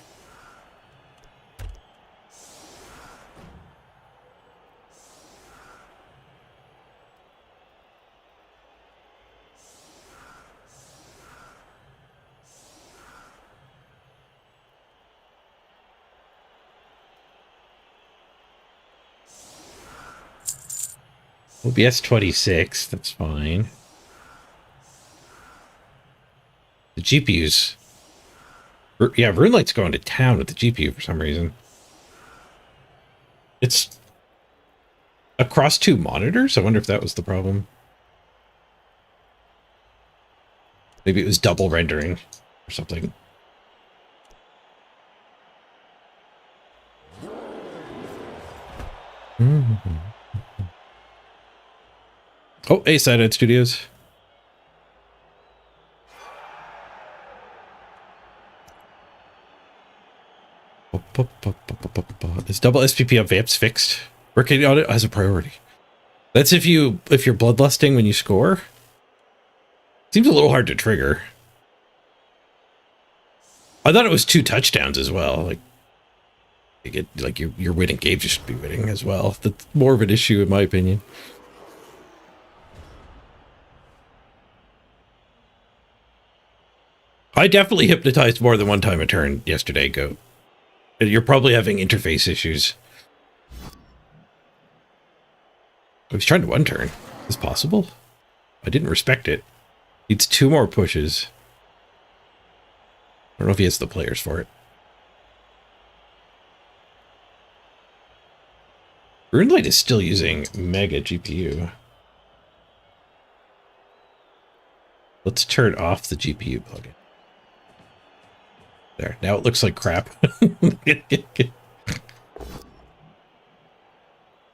OBS 26, that's fine. The GPU's... Yeah, RuneLight's going to town with the GPU for some reason. It's across two monitors? I wonder if that was the problem. Maybe it was double rendering or something. Oh, hey, Sidehead Studios. Is double SPP on Vamps fixed? Working on it as a priority. That's if you're bloodlusting when you score. Seems a little hard to trigger. I thought it was 2 touchdowns as well. Like you get like your winning games, you should be winning as well. That's more of an issue in my opinion. I definitely hypnotized more than one time a turn yesterday, Goat. You're probably having interface issues. I was trying to one turn. Is this possible? I didn't respect it. Needs 2 more pushes. I don't know if he has the players for it. RuneLight is still using Mega GPU. Let's turn off the GPU plugin. There, now it looks like crap.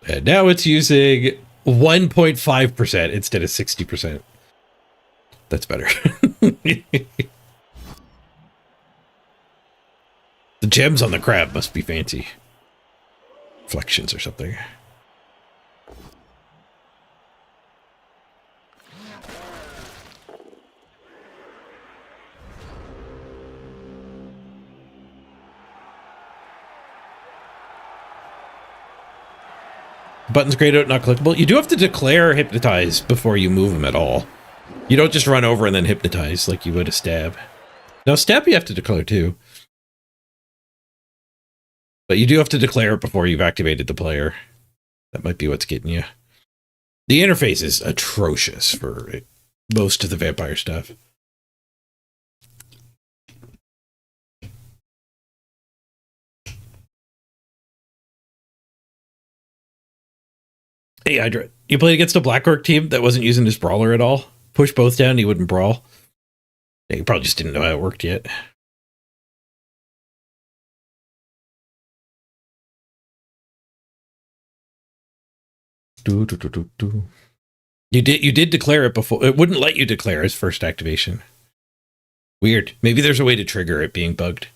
And now it's using 1.5% instead of 60%. That's better. The gems on the crab must be fancy. Reflections or something. Button's grayed out, not clickable. You do have to declare hypnotize before you move them at all. You don't just run over and then hypnotize like you would a stab. Now, stab you have to declare too. But you do have to declare it before you've activated the player. That might be what's getting you. The interface is atrocious for most of the vampire stuff. Hey, Hydra, you played against a Black Orc team that wasn't using his brawler at all? Push both down, he wouldn't brawl. Yeah, you probably just didn't know how it worked yet. You did declare it before. It wouldn't let you declare his first activation. Weird. Maybe there's a way to trigger it being bugged.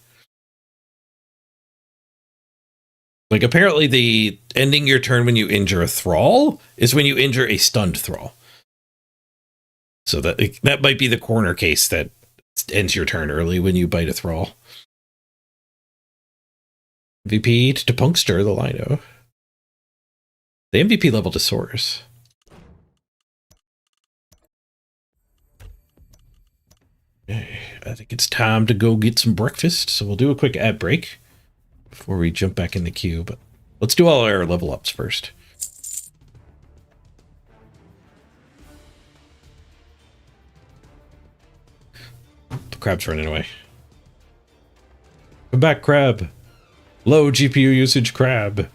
Like, apparently the ending your turn when you injure a thrall is when you injure a stunned thrall. So that might be the corner case that ends your turn early when you bite a thrall. MVP to Punkster the Lino. The MVP level to Source. I think it's time to go get some breakfast, so we'll do a quick ad break before we jump back in the queue, but let's do all our level ups first. The crab's running away. Come back, crab. Low GPU usage crab.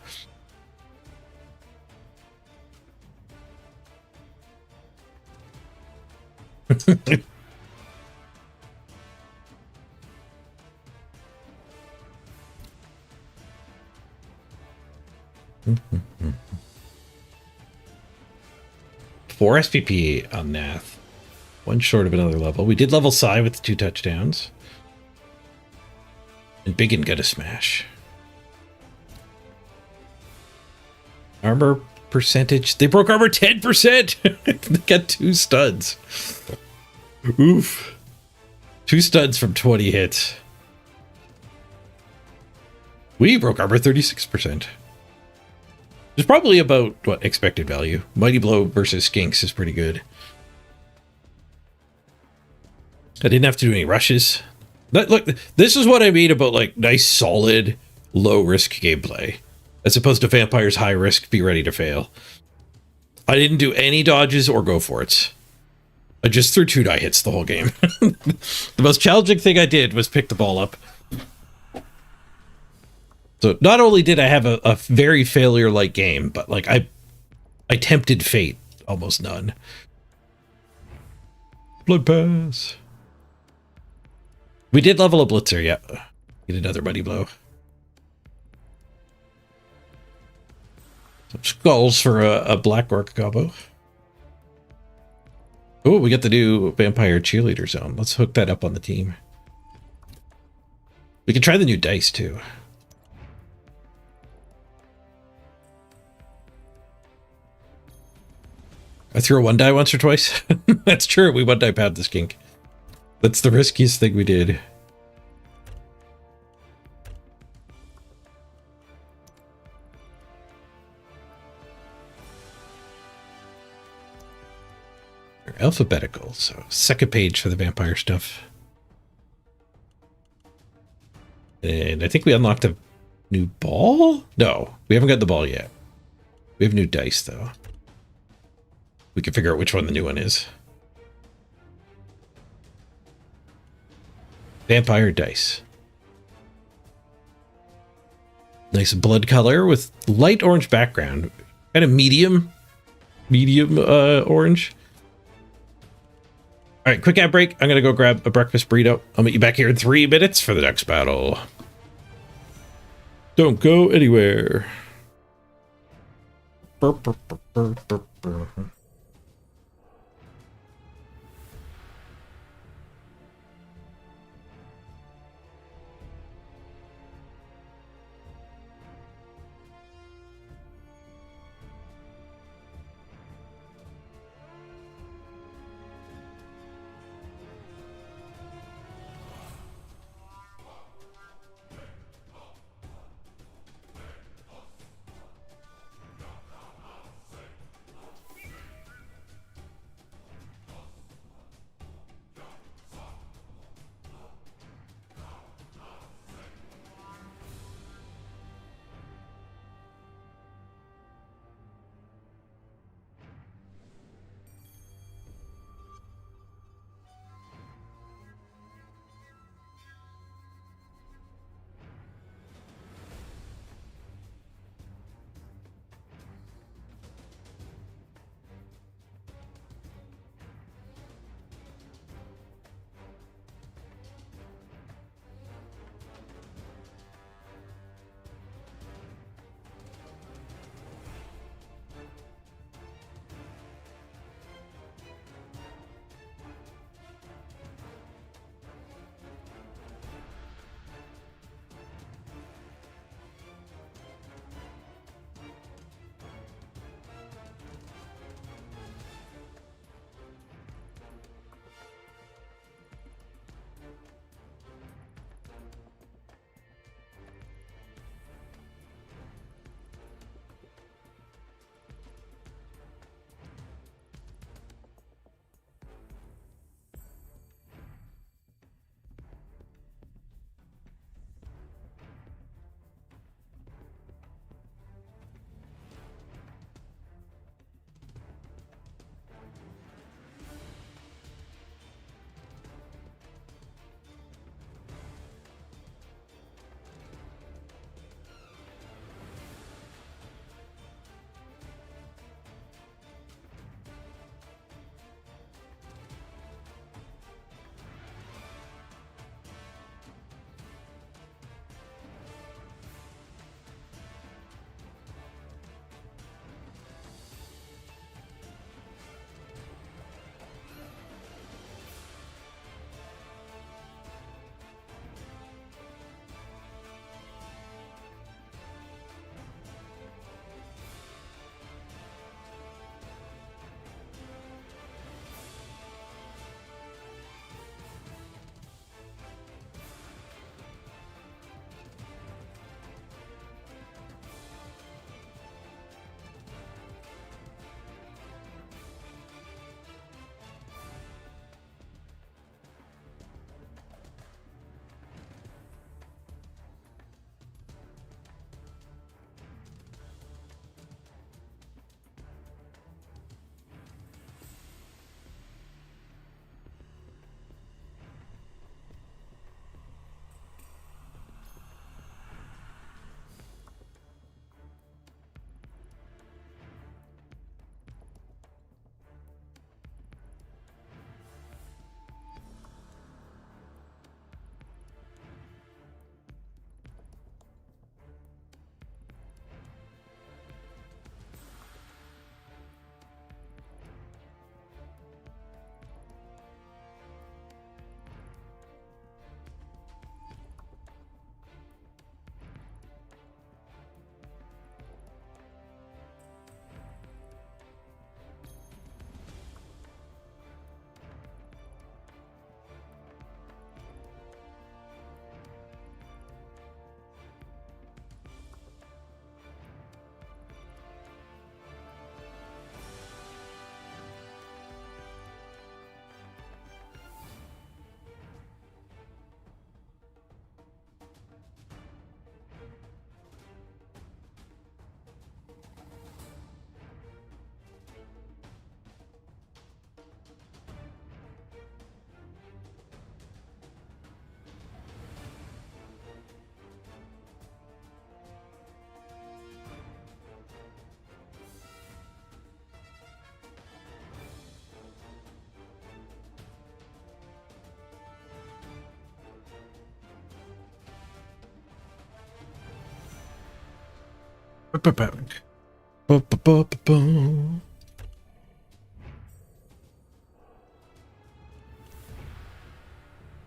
Four SPP on Nath. One short of another level. We did level Psy with 2 touchdowns. And Biggin got a smash. Armor percentage. They broke armor 10%. They got 2 studs. Oof. 2 studs from 20 hits. We broke armor 36%. It's probably about what expected value. Mighty Blow versus Skinks is pretty good. I didn't have to do any rushes. Look, this is what I mean about like nice, solid, low risk gameplay, as opposed to Vampire's high risk, be ready to fail. I didn't do any dodges or go for it. I just threw 2 die hits the whole game. The most challenging thing I did was pick the ball up. So not only did I have a very failure-like game, but like I tempted fate almost none. Blood pass. We did level a Blitzer, yeah. Get another Mighty Blow. Some skulls for a Black Orc combo. Oh, we got the new Vampire Cheerleader Zone. Let's hook that up on the team. We can try the new dice, too. I threw a 1-die once or twice. That's true. We 1-die pound the skink. That's the riskiest thing we did. Alphabetical, so second page for the vampire stuff. And I think we unlocked a new ball? No, we haven't got the ball yet. We have new dice, though. We can figure out which one the new one is. Vampire dice. Nice blood color with light orange background. Kind of medium orange. All right, quick ad break. I'm going to go grab a breakfast burrito. I'll meet you back here in 3 minutes for the next battle. Don't go anywhere. Burp, burp, burp, burp, burp, burp.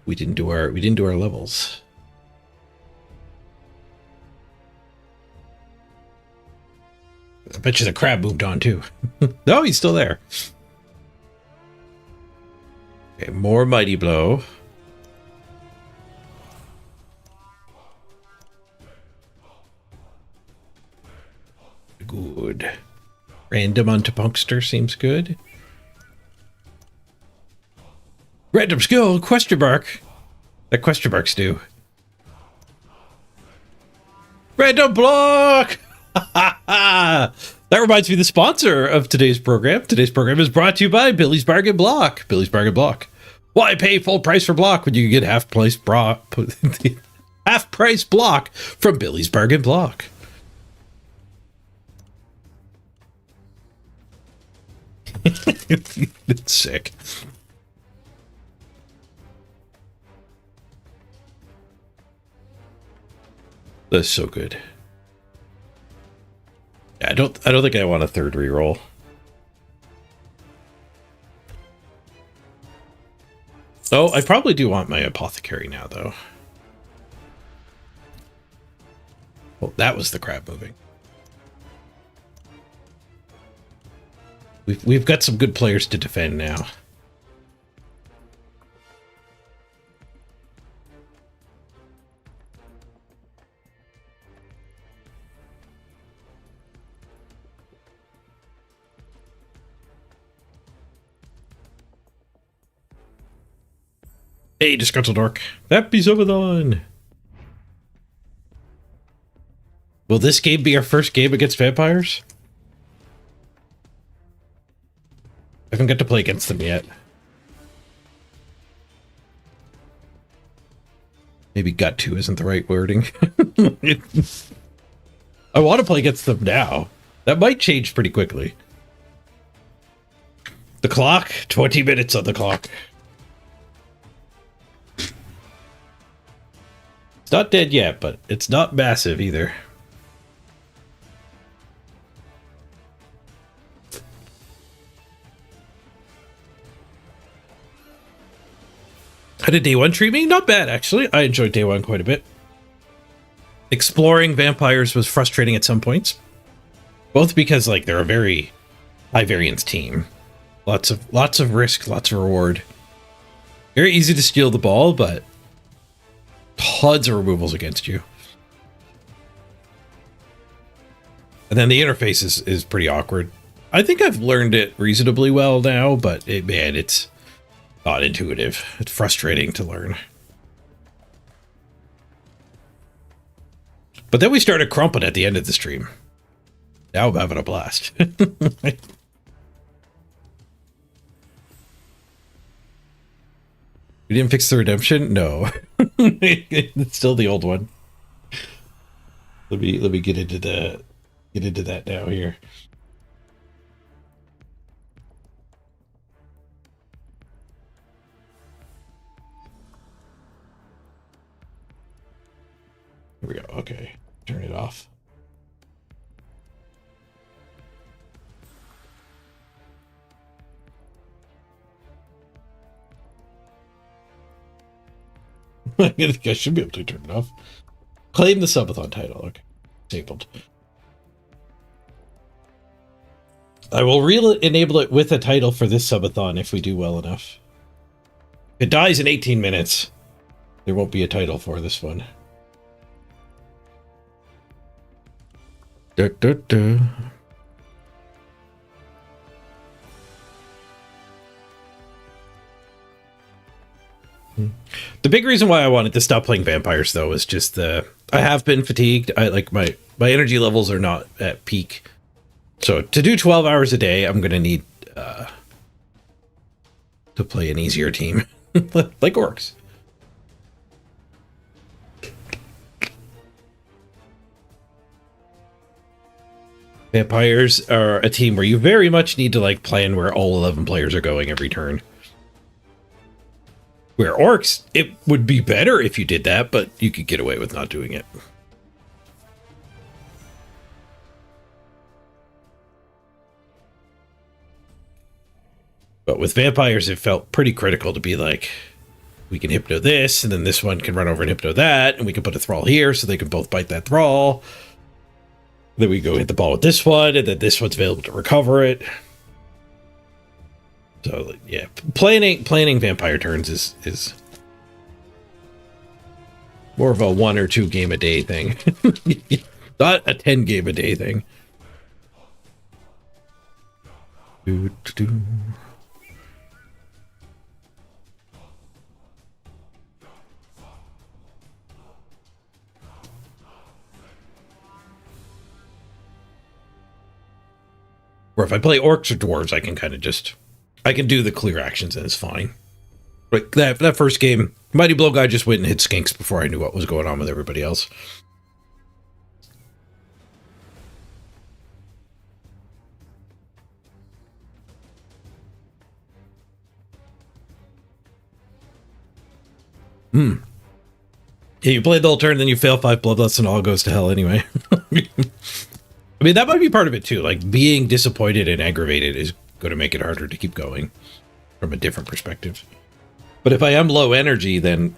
We didn't do our levels. I bet you the crab moved on too. No, he's still there. Okay, more mighty blow. Good. Random onto Punkster seems good. Random skill, question mark. That question marks do. Random block! That reminds me of the sponsor of today's program. Today's program is brought to you by Billy's Bargain Block. Billy's Bargain Block. Why pay full price for block when you can get half price block from Billy's Bargain Block? It's sick. That's so good. Yeah, I don't think I want a third reroll. Oh, I probably do want my apothecary now, though. Well, that was the crab moving. We've got some good players to defend now. Hey, disgruntled orc. Happy SUBATHON! Will this game be our first game against vampires? I haven't got to play against them yet. Maybe got to isn't the right wording. I want to play against them now. That might change pretty quickly. The clock? 20 minutes on the clock. It's not dead yet, but it's not massive either. How did day one treat me? Not bad, actually. I enjoyed day one quite a bit. Exploring vampires was frustrating at some points. Both because, like, they're a very high variance team. Lots of risk, lots of reward. Very easy to steal the ball, but tons of removals against you. And then the interface is pretty awkward. I think I've learned it reasonably well now, but it's not intuitive. It's frustrating to learn. But then we started crumping at the end of the stream. Now I'm having a blast. We didn't fix the redemption? No. It's still the old one. Let me get into that now here. Here we go. Okay. Turn it off. I think I should be able to turn it off. Claim the subathon title. Okay. Disabled. I will re-enable it with a title for this subathon if we do well enough. If it dies in 18 minutes, there won't be a title for this one. The big reason why I wanted to stop playing vampires, though, is just I have been fatigued. I like my energy levels are not at peak. So to do 12 hours a day, I'm going to need to play an easier team like orcs. Vampires are a team where you very much need to like plan where all 11 players are going every turn. Where orcs, it would be better if you did that, but you could get away with not doing it. But with vampires, it felt pretty critical to be like, we can hypno this, and then this one can run over and hypno that, and we can put a thrall here so they can both bite that thrall. Then we go hit the ball with this one, and then this one's available to recover it. So yeah, planning vampire turns is more of a 1 or 2 game a day thing, not a 10 game a day thing. Or if I play orcs or dwarves, I can kind of I can do the clear actions and it's fine. Like that first game, Mighty Blow guy just went and hit skinks before I knew what was going on with everybody else. Yeah, you play the whole turn, then you fail 5 bloodlusts and all goes to hell anyway. I mean, that might be part of it too. Like, being disappointed and aggravated is going to make it harder to keep going from a different perspective. But if I am low energy, then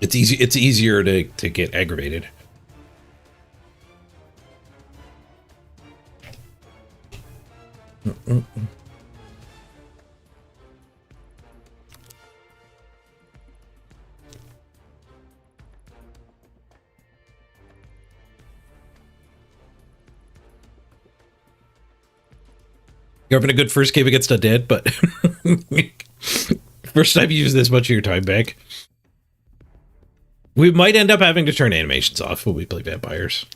it's easier to get aggravated. You're having a good first game against Undead, but first time you use this much of your time back. We might end up having to turn animations off when we play vampires.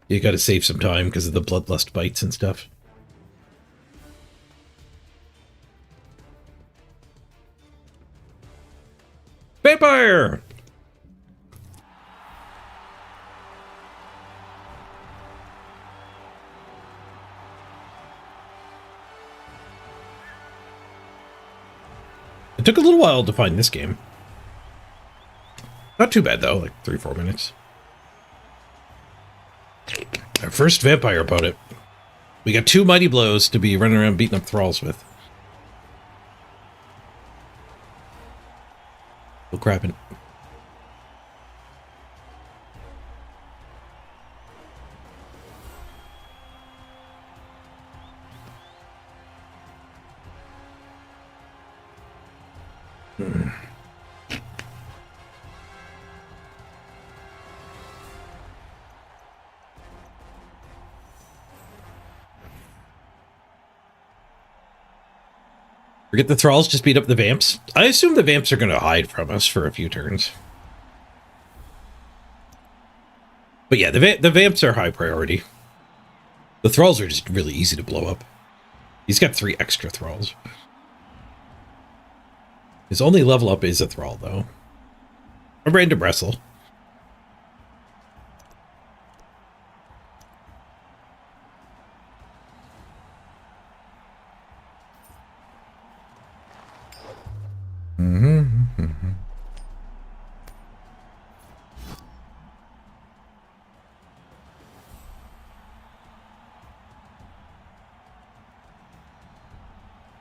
You gotta save some time because of the bloodlust bites and stuff. Vampire! It took a little while to find this game. Not too bad though, like 3-4 minutes. Our first vampire opponent. We got 2 mighty blows to be running around beating up thralls with. Still crapping. Forget the thralls, just beat up the vamps. I assume the vamps are going to hide from us for a few turns. But yeah, the vamps are high priority. The thralls are just really easy to blow up. He's got 3 extra thralls. His only level up is a thrall, though. A random wrestle.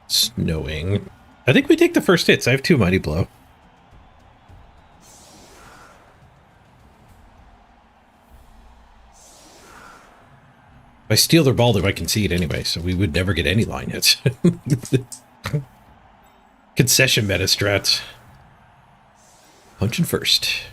Snowing. I think we take the first hits. I have 2 mighty blow. If I steal their ball, they might concede anyway, so we would never get any line hits. Concession meta strats. Punching first.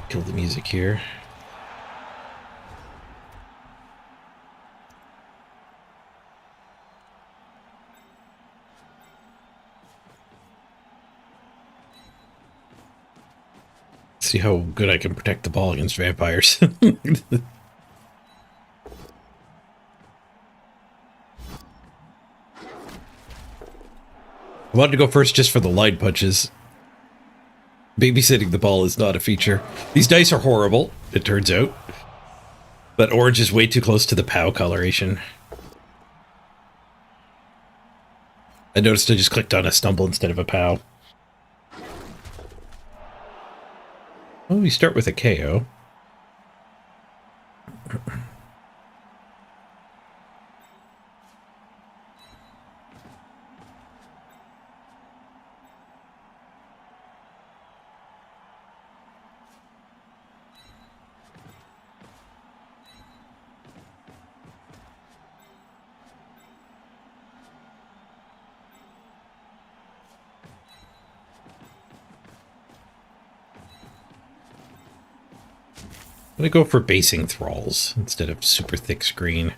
Kill the music here. See how good I can protect the ball against vampires. I wanted to go first just for the line punches. Babysitting the ball is not a feature. These dice are horrible, it turns out. But orange is way too close to the POW coloration. I noticed I just clicked on a stumble instead of a POW. Oh, we start with a KO. I'm gonna go for basing thralls instead of super thick screen.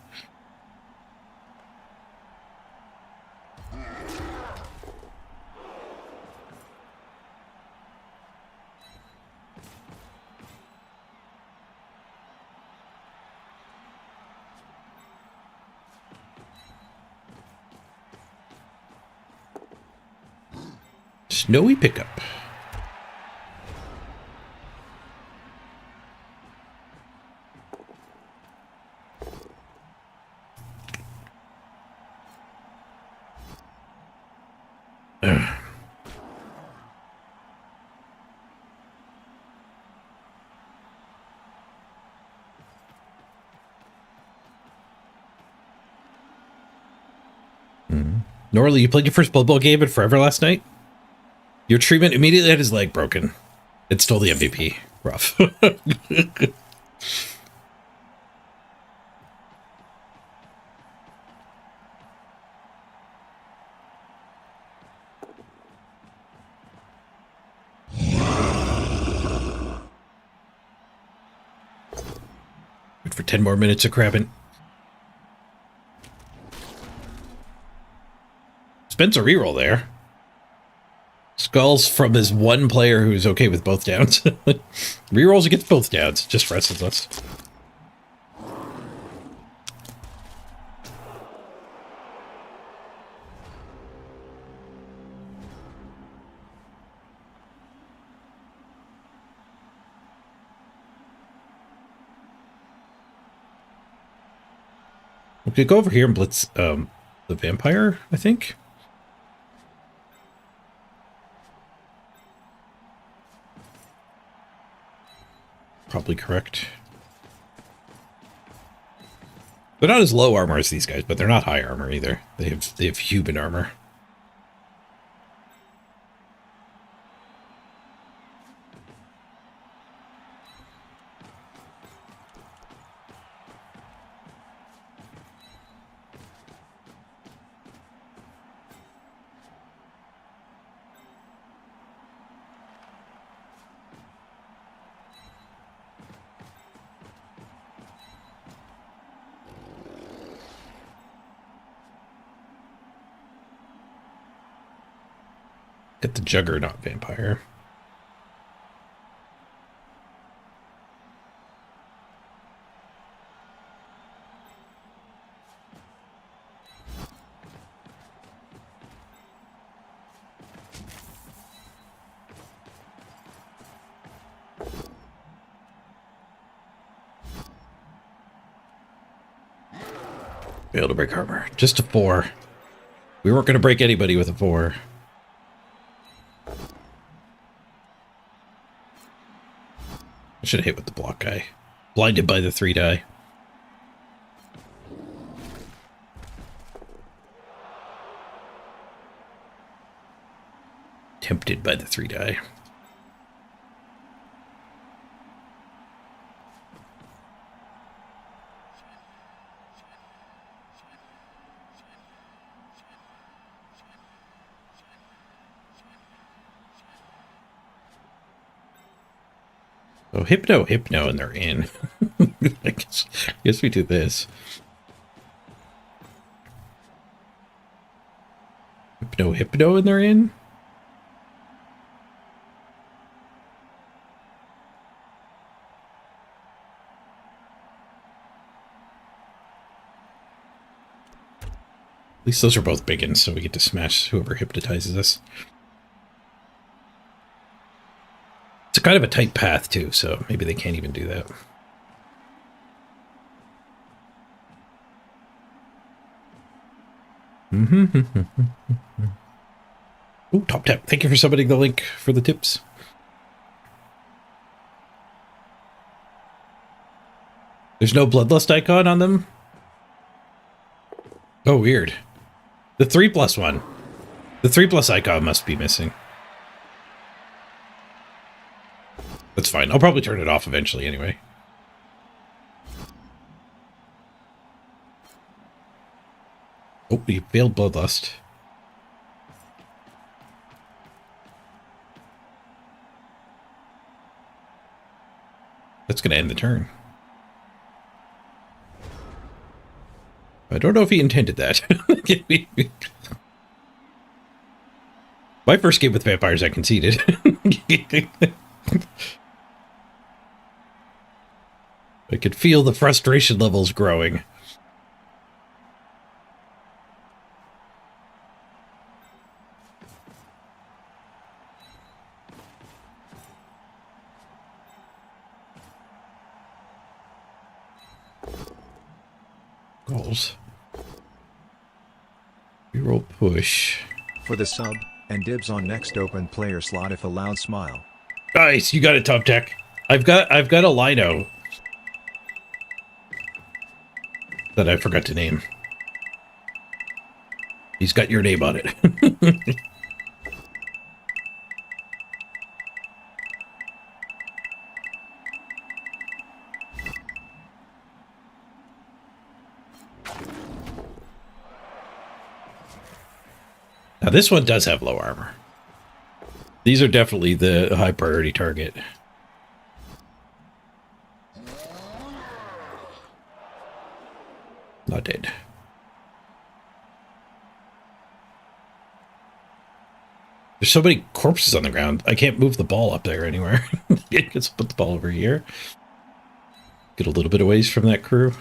Snowy pickup. Norley, you played your first Blood Bowl game in forever last night? Your treatment immediately had his leg broken. It stole the MVP. Rough. Good for 10 more minutes of crabbing. Spence a reroll there. Skulls from his one player who's okay with both downs. Rerolls against both downs. Just wrestles us. We could go over here and blitz the vampire, I think. Probably correct. They're not as low armor as these guys, but they're not high armor either. They have human armor. Get the Juggernaut vampire. Be able to break armor. Just a 4. We weren't going to break anybody with a 4. I should have hit with the block guy. Blinded by the 3 die. Tempted by the 3 die. Oh, hypno, and they're in. I guess we do this. Hypno, and they're in? At least those are both big ones, so we get to smash whoever hypnotizes us. It's kind of a tight path, too, so maybe they can't even do that. Ooh, top tap. Thank you for submitting the link for the tips. There's no bloodlust icon on them? Oh, weird. The 3+ one. The 3+ icon must be missing. That's fine. I'll probably turn it off eventually anyway. Oh, we failed bloodlust. That's going to end the turn. I don't know if he intended that. My first game with vampires, I conceded. I could feel the frustration levels growing. Goals. Reroll push. For the sub, and dibs on next open player slot if allowed, smile. Nice, you got it, Top Tech. I've got a Lino that I forgot to name. He's got your name on it. Now this one does have low armor. These are definitely the high priority target. Not dead. There's so many corpses on the ground. I can't move the ball up there anywhere. Let's put the ball over here. Get a little bit away from that crew.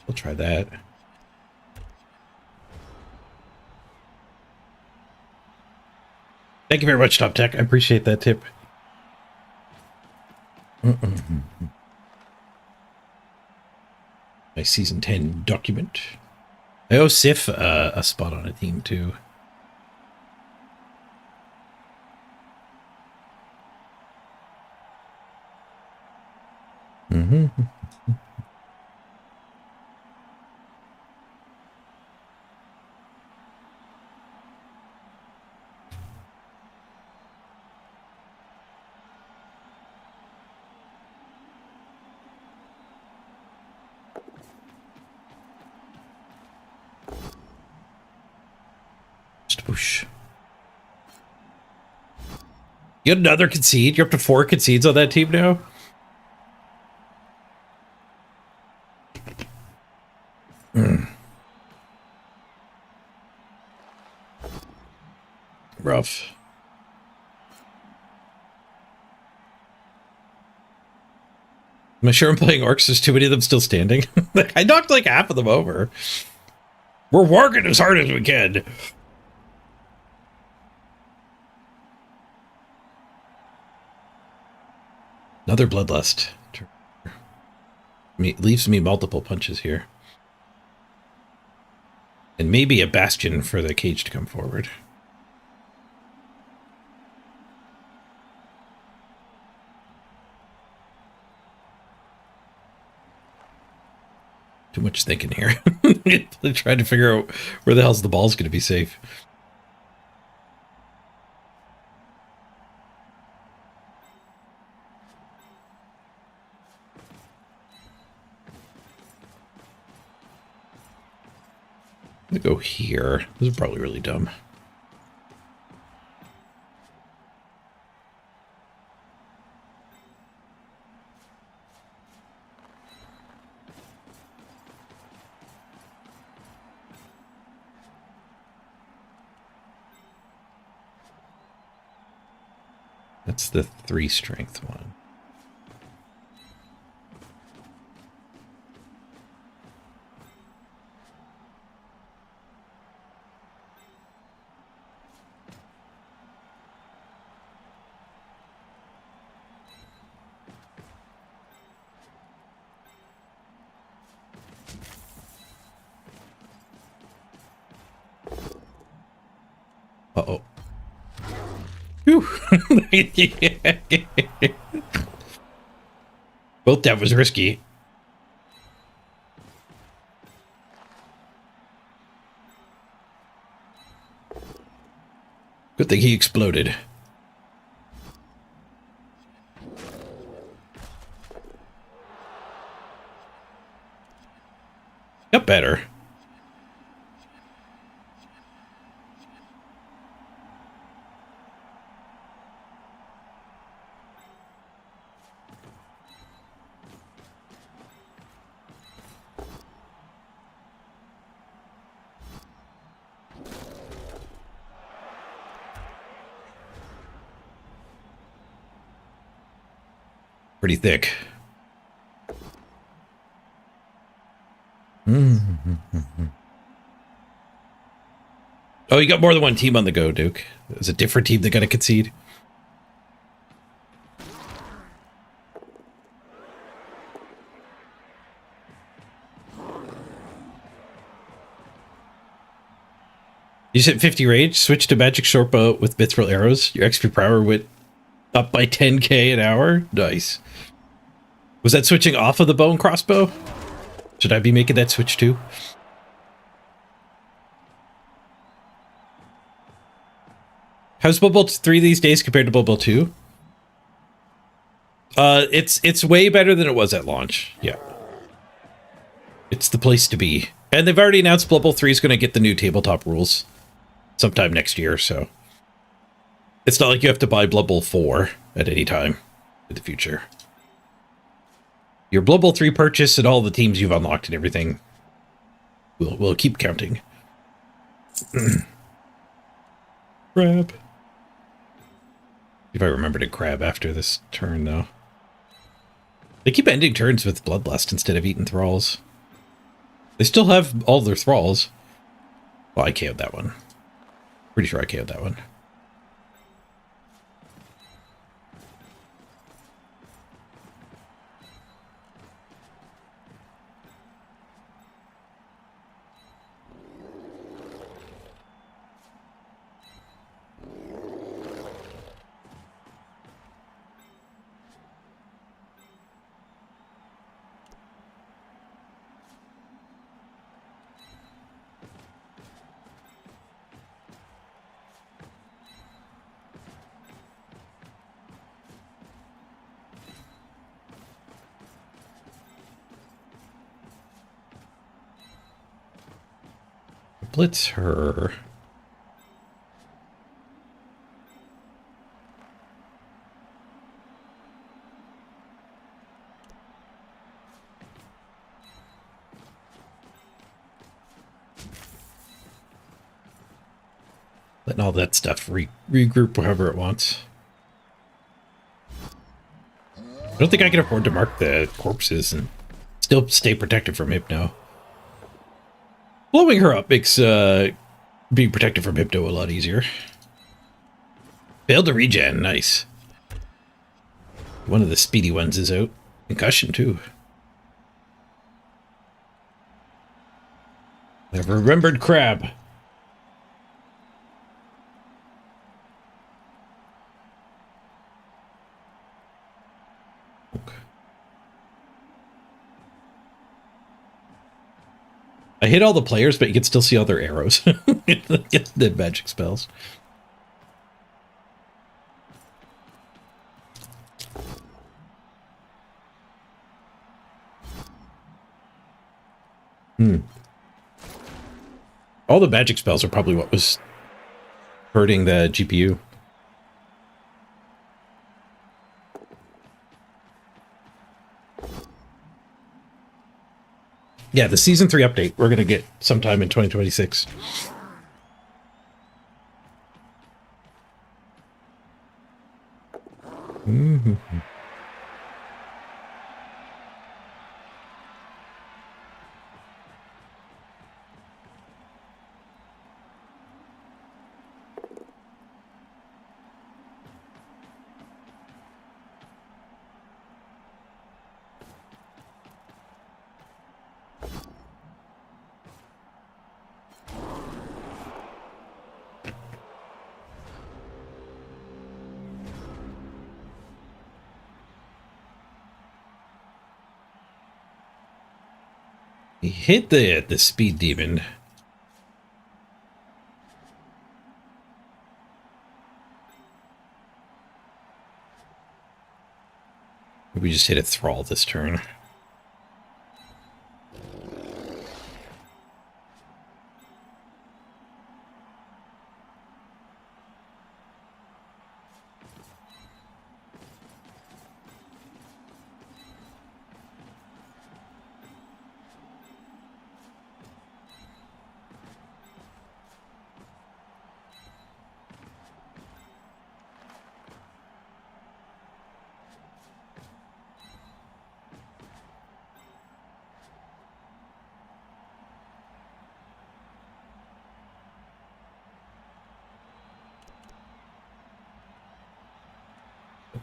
We'll try that. Thank you very much, Top Tech. I appreciate that tip. My Season 10 document. I owe Sif a spot on a team, too. Whoosh. You had another concede? You're up to 4 concedes on that team now? Rough. Am I sure I'm playing orcs? There's too many of them still standing. I knocked like half of them over. We're working as hard as we can. Another bloodlust. Leaves me multiple punches here. And maybe a bastion for the cage to come forward. Too much thinking here. Trying to figure out where the hell's the ball's going to be safe. I'm gonna go here. This is probably really dumb. That's the 3 strength one. Uh-oh. Whew. Both that was risky. Good thing he exploded. Got better. Pretty thick. Oh, you got more than one team on the go, Duke. There's a different team that got to concede. You said 50 rage, switch to magic short bow with mithril arrows. Your XP power went up by 10k an hour. Nice. Was that switching off of the bow and crossbow? Should I be making that switch too? How's Blood Bowl 3 these days compared to Blood Bowl 2? It's way better than it was at launch. Yeah. It's the place to be. And they've already announced Blood Bowl 3 is going to get the new tabletop rules sometime next year, so it's not like you have to buy Blood Bowl 4 at any time in the future. Your Blood Bowl 3 purchase and all the teams you've unlocked and everything will keep counting. Crab. If I remember to grab after this turn, though. They keep ending turns with Bloodlust instead of eating thralls. They still have all their thralls. Well, I KO'd that one. Pretty sure I KO'd that one. Blitz her. Letting all that stuff regroup however it wants. I don't think I can afford to mark the corpses and still stay protected from Hypno. Blowing her up makes being protected from Hypno a lot easier. Failed to regen, nice. One of the speedy ones is out. Concussion, too. I've remembered Crab. Okay. I hit all the players, but you can still see all their arrows. The magic spells. All the magic spells are probably what was hurting the GPU. Yeah, the Season 3 update we're going to get sometime in 2026. Mhm. He hit the speed demon. We just hit a thrall this turn.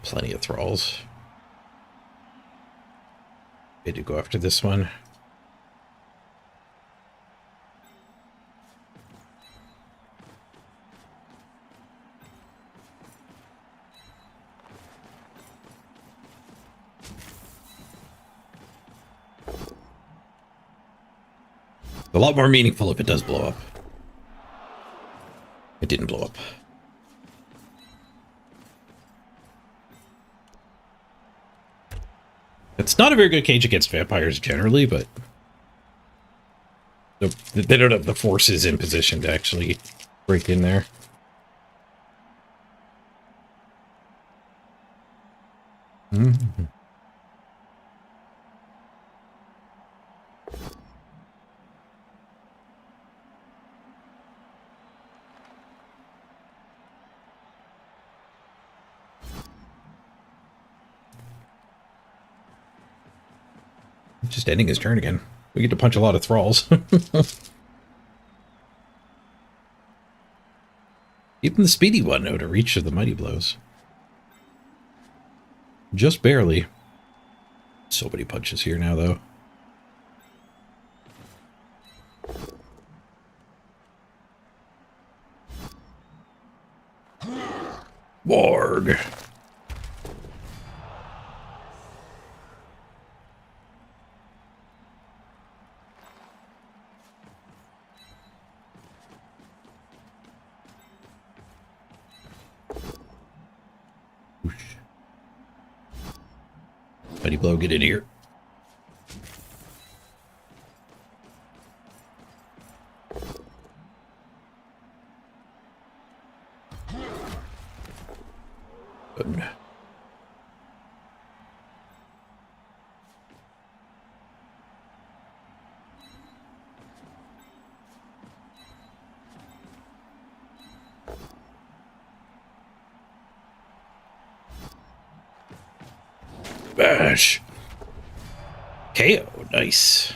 Plenty of thralls. They do go after this one. A lot more meaningful if it does blow up. It didn't blow up. It's not a very good cage against vampires generally, but they don't have the forces in position to actually break in there. Mm-hmm. Just ending his turn again. We get to punch a lot of thralls. Even the speedy one out of reach of the mighty blows. Just barely. So many punches here now, though. Warg. Mighty blow, get in here. Good. Bash. KO. Nice.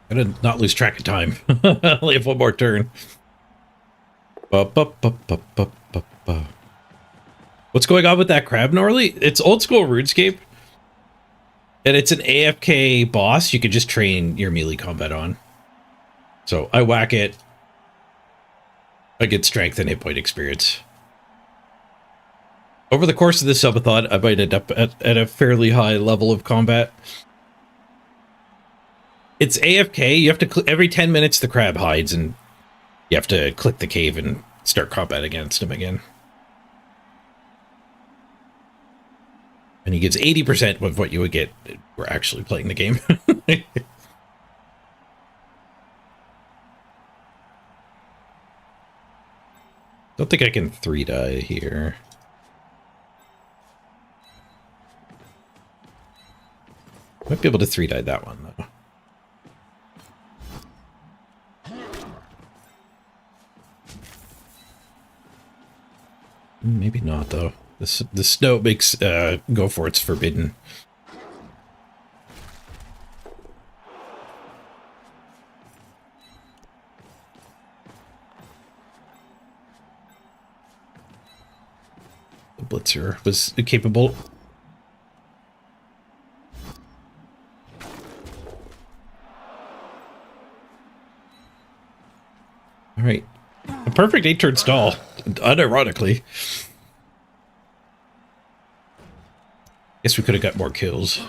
Gotta not lose track of time. I only have one more turn. What's going on with that crab, Norley? It's old school RuneScape. And it's an AFK boss you could just train your melee combat on. So I whack it. I get strength and hit point experience. Over the course of this subathon, I might end up at a fairly high level of combat. It's AFK. You have to every 10 minutes the crab hides, and you have to click the cave and start combat against him again. And he gives 80% of what you would get if we're actually playing the game. Don't think I can 3-die here. Might be able to 3-die that one, though. Maybe not, though. The snow makes go for it's forbidden. The Blitzer was capable. All right. A perfect 8-turn stall, unironically. Guess we could have got more kills.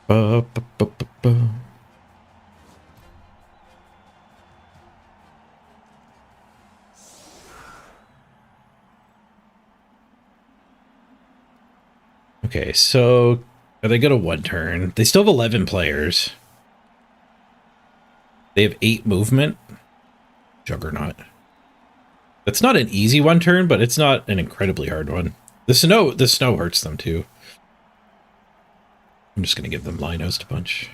Ba, ba, ba, ba, ba. Okay, so are they going to 1-turn? They still have 11 players. They have 8 movement. Juggernaut. That's not an easy 1-turn, but it's not an incredibly hard one. The snow hurts them too. I'm just going to give them Linos to punch.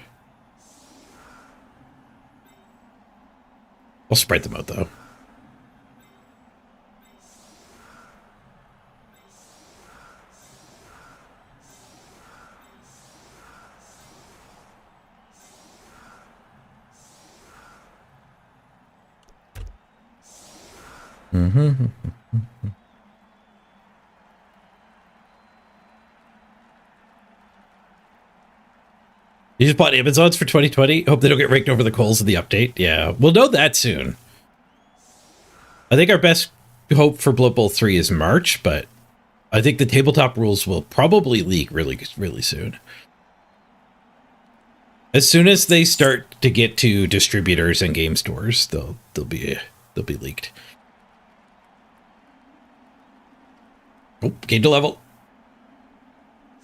I'll spread them out though. Mm-hmm. You just bought Amazons for 2020? Hope they don't get raked over the coals of the update. Yeah, we'll know that soon. I think our best hope for Blood Bowl 3 is March, but I think the tabletop rules will probably leak really, really soon. As soon as they start to get to distributors and game stores, they'll be leaked. Oh, gained a level.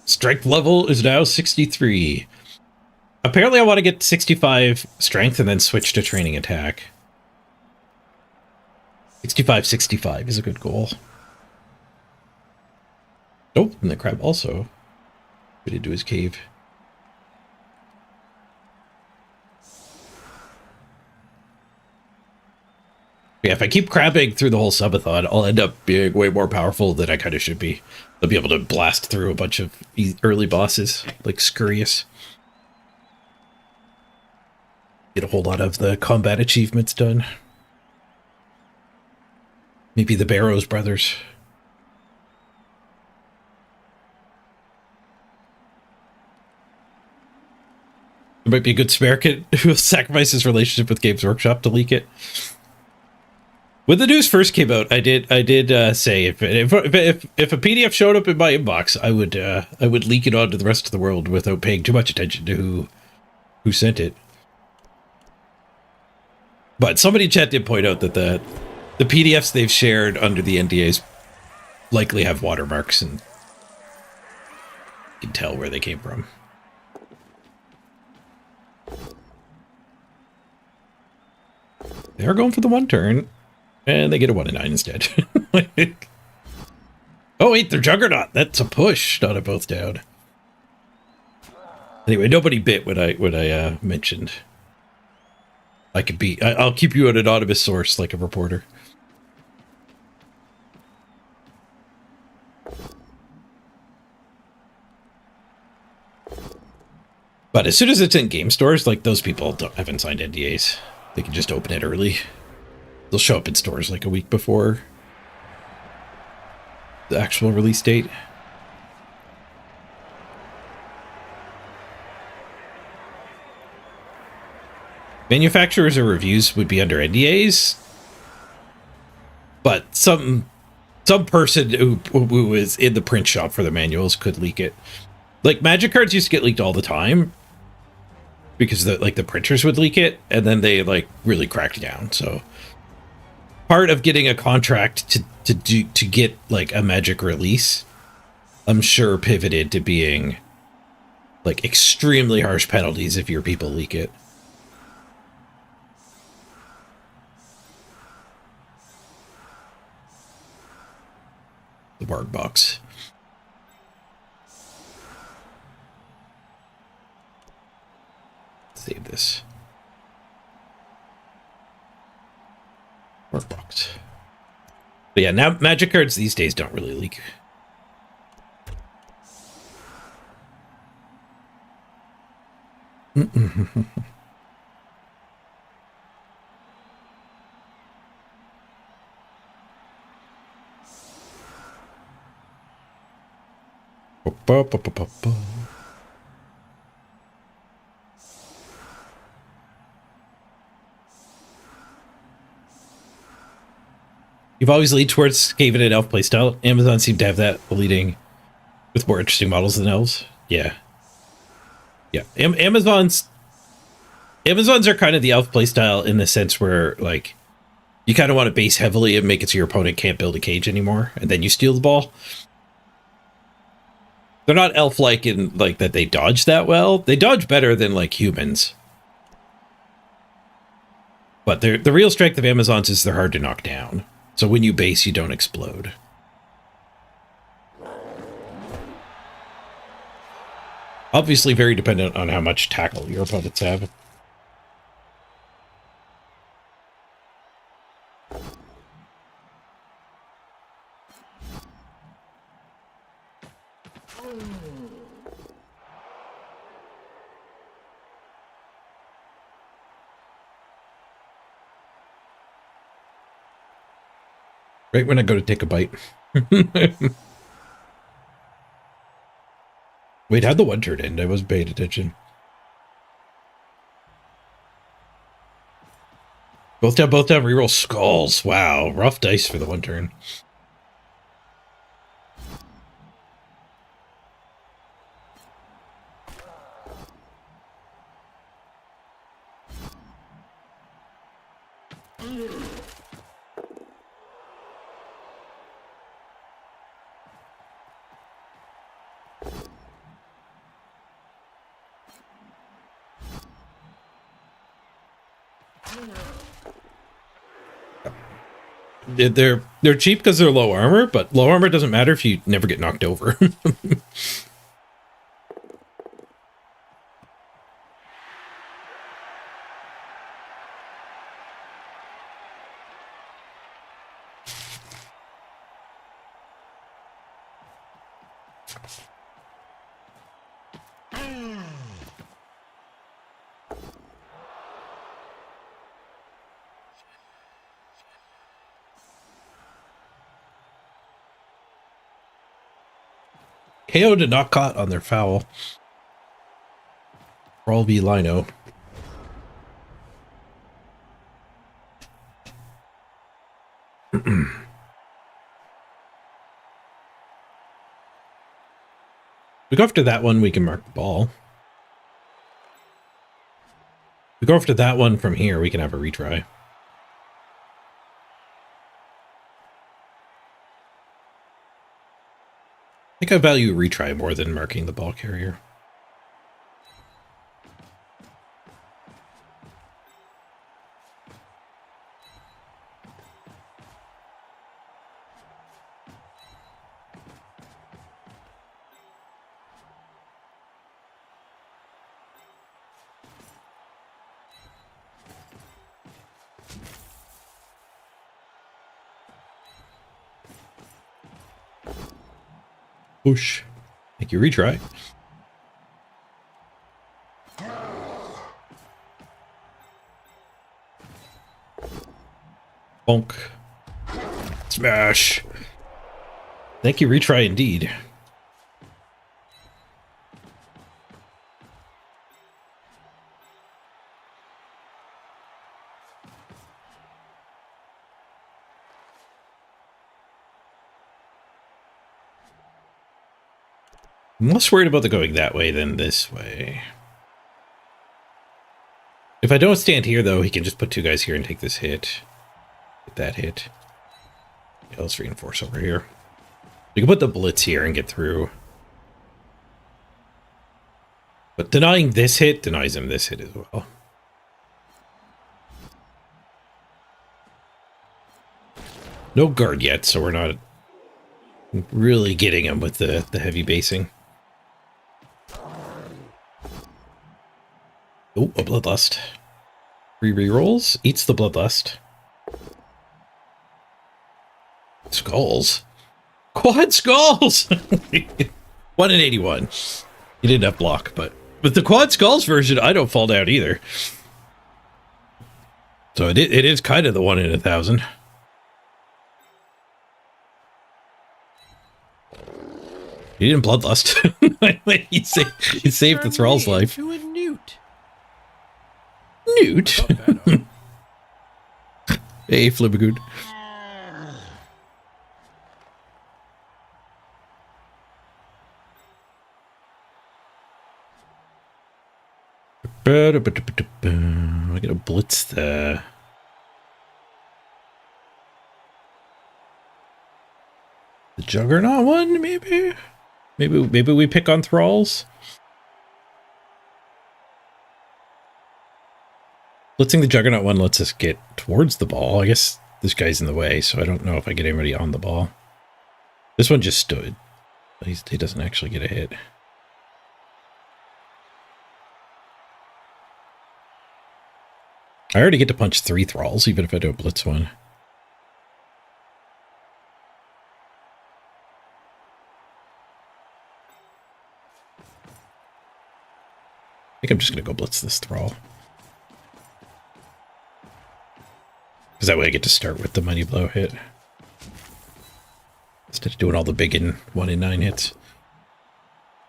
Strength level is now 63. Apparently I want to get 65 strength and then switch to training attack. 65 is a good goal. Oh, and the crab also put into his cave. Yeah, if I keep crabbing through the whole subathon, I'll end up being way more powerful than I kind of should be. I'll be able to blast through a bunch of early bosses, like Scurious. Get a whole lot of the combat achievements done. Maybe the Barrows brothers. There might be a good Samaritan who will sacrifice his relationship with Games Workshop to leak it. When the news first came out, I did say if a PDF showed up in my inbox, I would leak it on to the rest of the world without paying too much attention to who sent it. But somebody in chat did point out that the PDFs they've shared under the NDAs likely have watermarks, and you can tell where they came from. They are going for the 1-turn, and they get a 1 and 9 instead. Oh wait, they're Juggernaut. That's a push, not a both down. Anyway, nobody bit when I mentioned I could be. I'll keep you an anonymous source like a reporter. But as soon as it's in game stores, like those people haven't signed NDAs. They can just open it early. They'll show up in stores like a week before the actual release date. Manufacturers or reviews would be under NDAs, but some person who is in the print shop for the manuals could leak it. Like Magic cards used to get leaked all the time because the printers would leak it, and then they like really cracked down. So part of getting a contract to get like a Magic release, I'm sure pivoted to being like extremely harsh penalties if your people leak it. The bark box. Save this. Workbox. But yeah, now magic cards these days don't really leak. You've always leaned towards Skaven and elf playstyle. Amazon seemed to have that leading with more interesting models than elves. Yeah. Yeah. Amazons are kind of the elf playstyle in the sense where, like, you kind of want to base heavily and make it so your opponent can't build a cage anymore, and then you steal the ball. They're not elf-like in, like, that they dodge that well. They dodge better than, like, humans. But the real strength of Amazons is they're hard to knock down. So when you base, you don't explode. Obviously very dependent on how much tackle your opponents have. Right when I go to take a bite. Wait, how'd the one turn end? I wasn't paying attention. Both down, reroll skulls. Wow, rough dice for the one turn. They're cheap because they're low armor, but low armor doesn't matter if you never get knocked over. KO'd and not caught on their foul. Brawl v Lino. We go after that one, we can mark the ball. We go after that one from here, we can have a retry. I think I value retry more than marking the ball carrier. Whoosh. Thank you, retry. Bonk. Smash. Thank you, retry indeed. I'm less worried about the going that way than this way. If I don't stand here, though, he can just put two guys here and take this hit. Get that hit. Yeah, let's reinforce over here. We can put the blitz here and get through. But denying this hit denies him this hit as well. No guard yet, so we're not really getting him with the heavy basing. Oh, a bloodlust. 3 rerolls. Eats the bloodlust. Skulls. Quad skulls! 1 in 81. You didn't have block, but with the quad skulls version, I don't fall down either. So it is kind of the 1 in 1,000. He didn't bloodlust. he saved the thrall's life. To a newt. Newt? Hey, Flibbagoon. I gotta blitz the Juggernaut one, maybe? Maybe we pick on thralls? Blitzing the Juggernaut one lets us get towards the ball. I guess this guy's in the way, so I don't know if I get anybody on the ball. This one just stood. He doesn't actually get a hit. I already get to punch 3 thralls, even if I don't blitz one. I think I'm just going to go blitz this thrall. Because that way I get to start with the Mighty Blow hit. Instead of doing all the big 1 in 9 hits.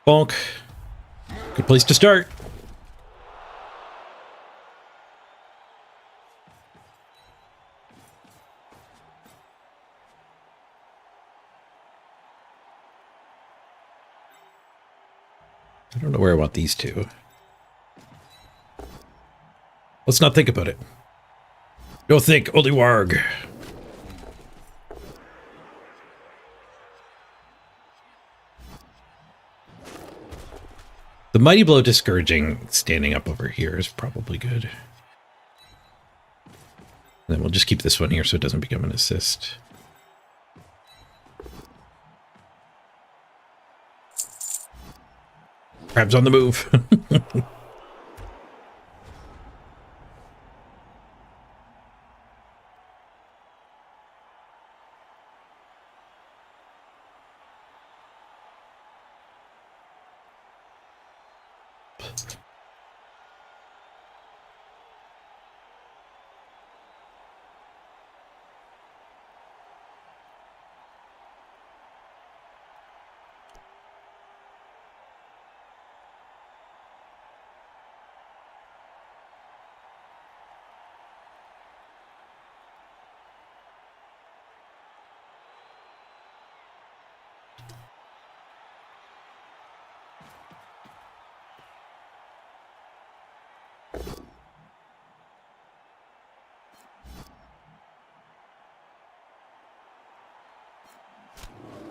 Bonk. Good place to start. I don't know where I want these two. Let's not think about it. Don't think, only warg. The Mighty Blow discouraging standing up over here is probably good. And then we'll just keep this one here so it doesn't become an assist. Crab's on the move.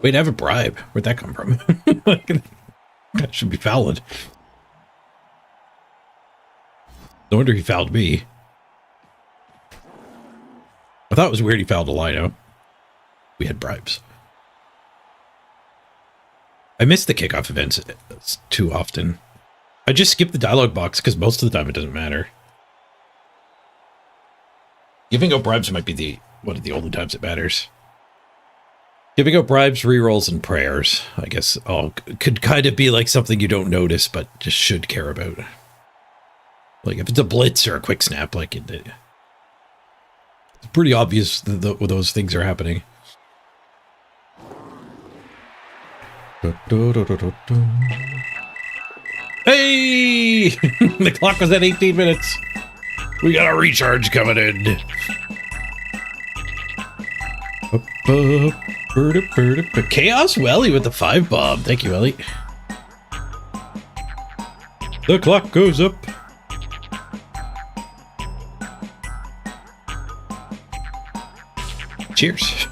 Wait, I have a bribe. Where'd that come from? That should be fouled. No wonder he fouled me. I thought it was weird he fouled a Lino. We had bribes. I miss the kickoff events too often. I just skip the dialogue box because most of the time it doesn't matter. Giving out bribes might be one of the only times it matters. Giving out bribes, rerolls, and prayers, I guess, all could kind of be like something you don't notice, but just should care about. Like if it's a blitz or a quick snap, like it's pretty obvious that those things are happening. Hey! The clock was at 18 minutes. We got a recharge coming in. Chaos Welly with the 5 bomb. Thank you, Ellie. The clock goes up. Cheers.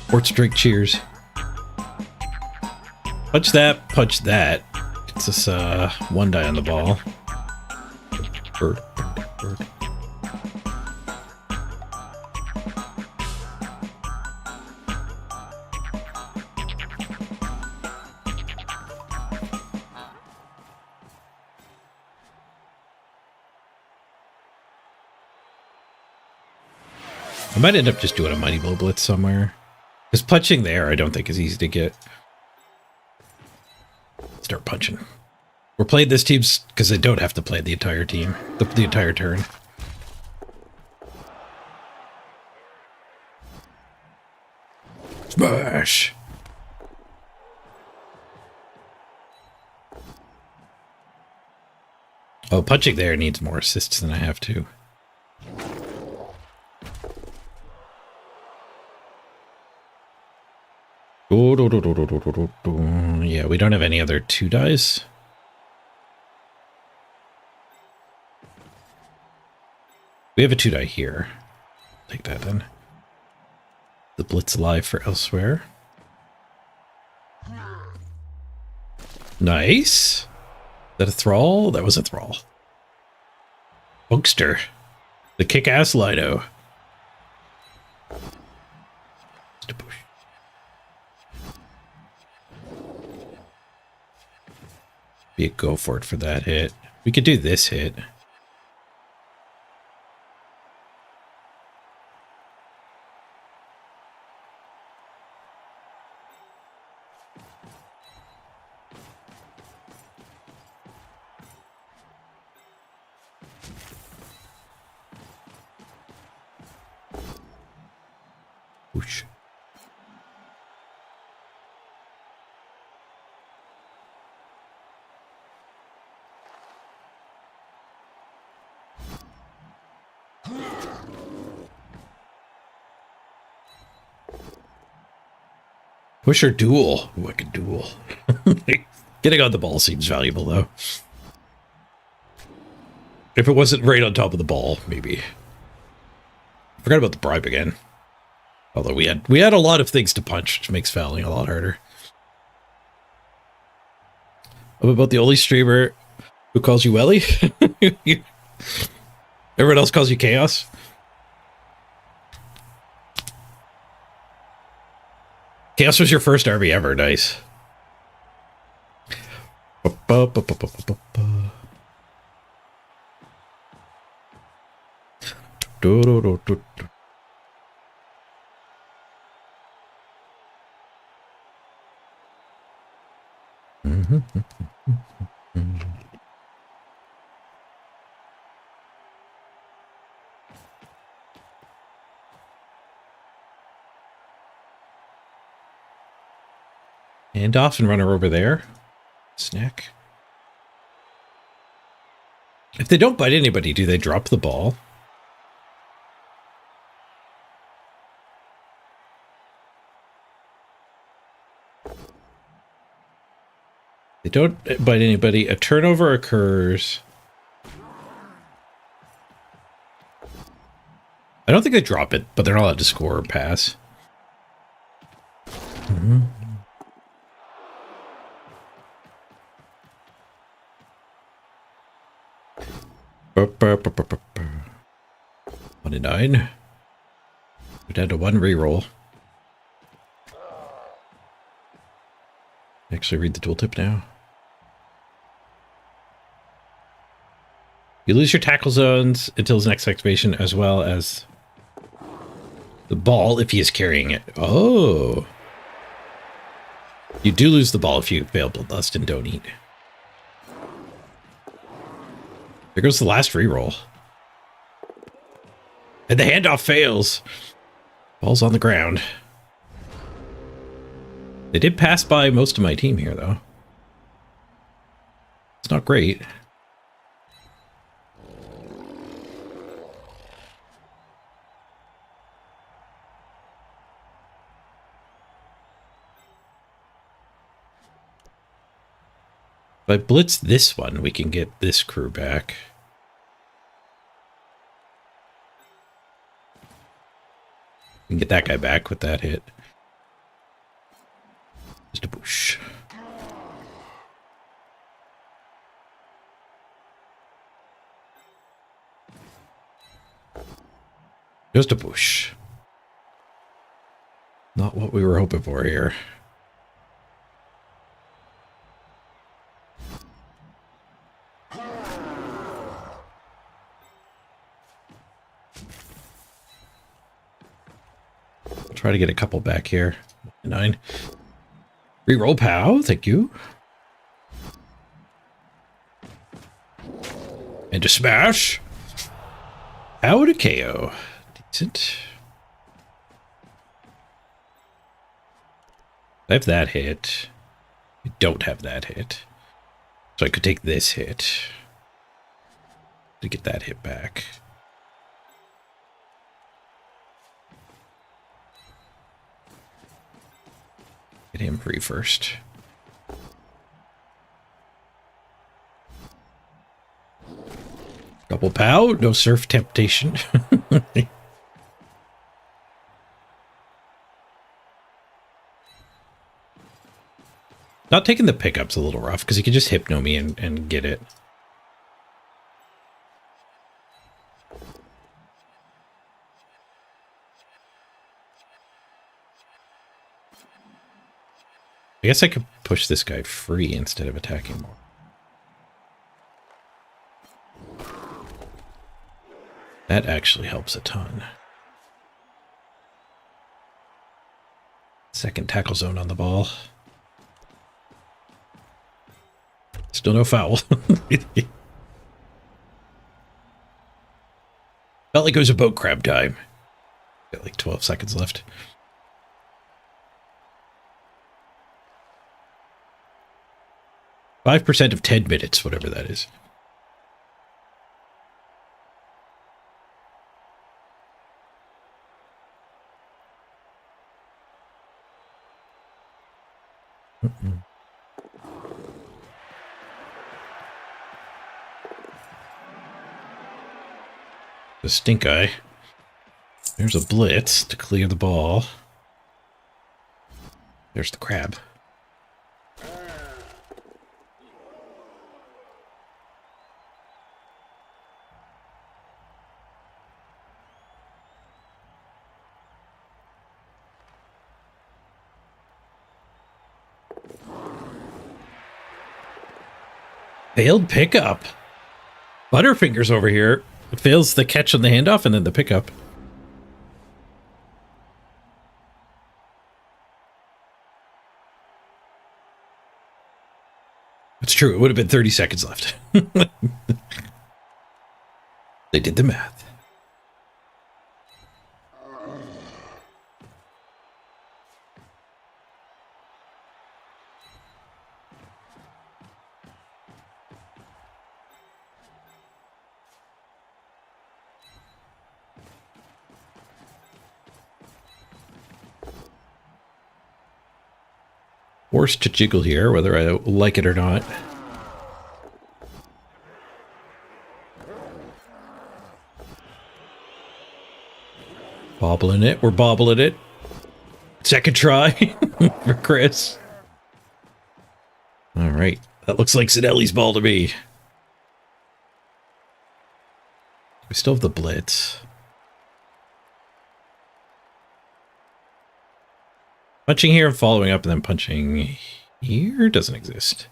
Ports drink cheers. Punch that, punch that. Gets us 1 die on the ball. Bird. I might end up just doing a Mighty Blow Blitz somewhere. Because punching there I don't think is easy to get. Start punching. We're playing this team because they don't have to play the entire team. The entire turn. Smash! Oh, punching there needs more assists than I have to. Yeah, we don't have any other 2 dice. We have a 2 die here. Take that then. The Blitz alive for elsewhere. Nice. Is that a Thrall? That was a Thrall. Punkster. The kick-ass Lido. Just a push. Be a go for it for that hit. We could do this hit. Whoosh. Push or duel? Ooh, I could duel. Getting on the ball seems valuable, though. If it wasn't right on top of the ball, maybe. Forgot about the bribe again. Although we had a lot of things to punch, which makes fouling a lot harder. I'm about the only streamer who calls you Welly. Everyone else calls you Chaos. Chaos was your first army ever. Nice. Hand off and run her over there. Snack. If they don't bite anybody, do they drop the ball? They don't bite anybody. A turnover occurs. I don't think they drop it, but they're not allowed to score or pass. Mm-hmm. One and 9. We're down to 1 reroll. Actually, read the tooltip now. You lose your tackle zones until his next activation, as well as the ball if he is carrying it. Oh. You do lose the ball if you fail Bloodlust and don't eat. There goes the last reroll. And the handoff fails. Ball's on the ground. They did pass by most of my team here, though. It's not great. If I blitz this one, we can get this crew back. We can get that guy back with that hit. Just a push. Just a push. Not what we were hoping for here. try to get a couple back here. 9. Reroll pow, thank you. And a smash. Pow to KO. Decent. I have that hit. I don't have that hit. So I could take this hit to get that hit back. Get him free first. Double pow, no surf temptation. Not taking the pickup's a little rough because he can just hypno me and get it. I guess I could push this guy free instead of attacking more. That actually helps a ton. Second tackle zone on the ball. Still no foul. Felt like it was a boat crab time. Got like 12 seconds left. %5 of 10 minutes, whatever that is. The stink eye. There's a blitz to clear the ball. There's the crab. Failed pickup. Butterfingers over here. Fails the catch on the handoff and then the pickup. It's true. It would have been 30 seconds left. They did the math. Forced to jiggle here, whether I like it or not. Bobbling it. We're bobbling it. Second try for Chris. All right. That looks like Sinelli's ball to me. We still have the blitz. Punching here and following up and then punching here doesn't exist.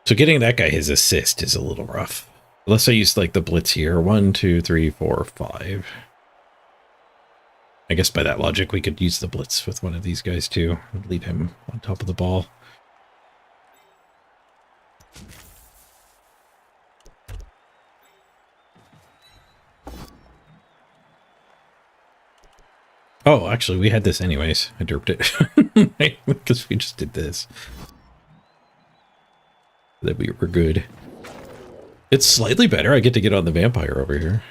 So getting that guy his assist is a little rough. Unless I use like the blitz here. 1, 2, 3, 4, 5. I guess by that logic we could use the blitz with one of these guys too. And leave him on top of the ball. Oh, actually, we had this anyways. I derped it. Because we just did this. That we were good. It's slightly better. I get to get on the vampire over here.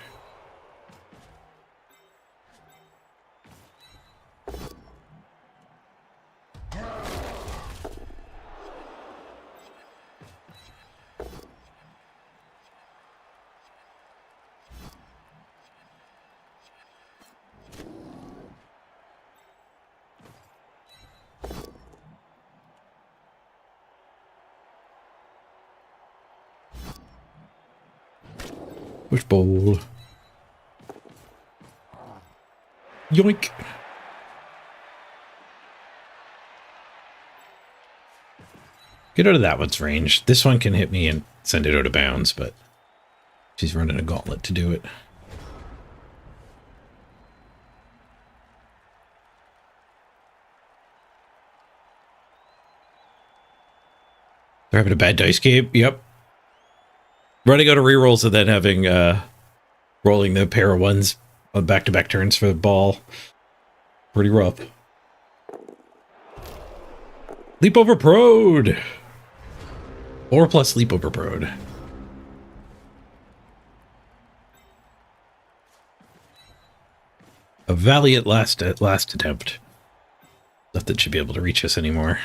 Push ball. Yoink. Get out of that one's range. This one can hit me and send it out of bounds, but she's running a gauntlet to do it. They're having a bad dice game. Yep. Running out of rerolls and then having rolling the pair of ones on back-to-back turns for the ball. Pretty rough. Leap over prode. 4+ leap over prode. A valiant last attempt. Nothing should be able to reach us anymore.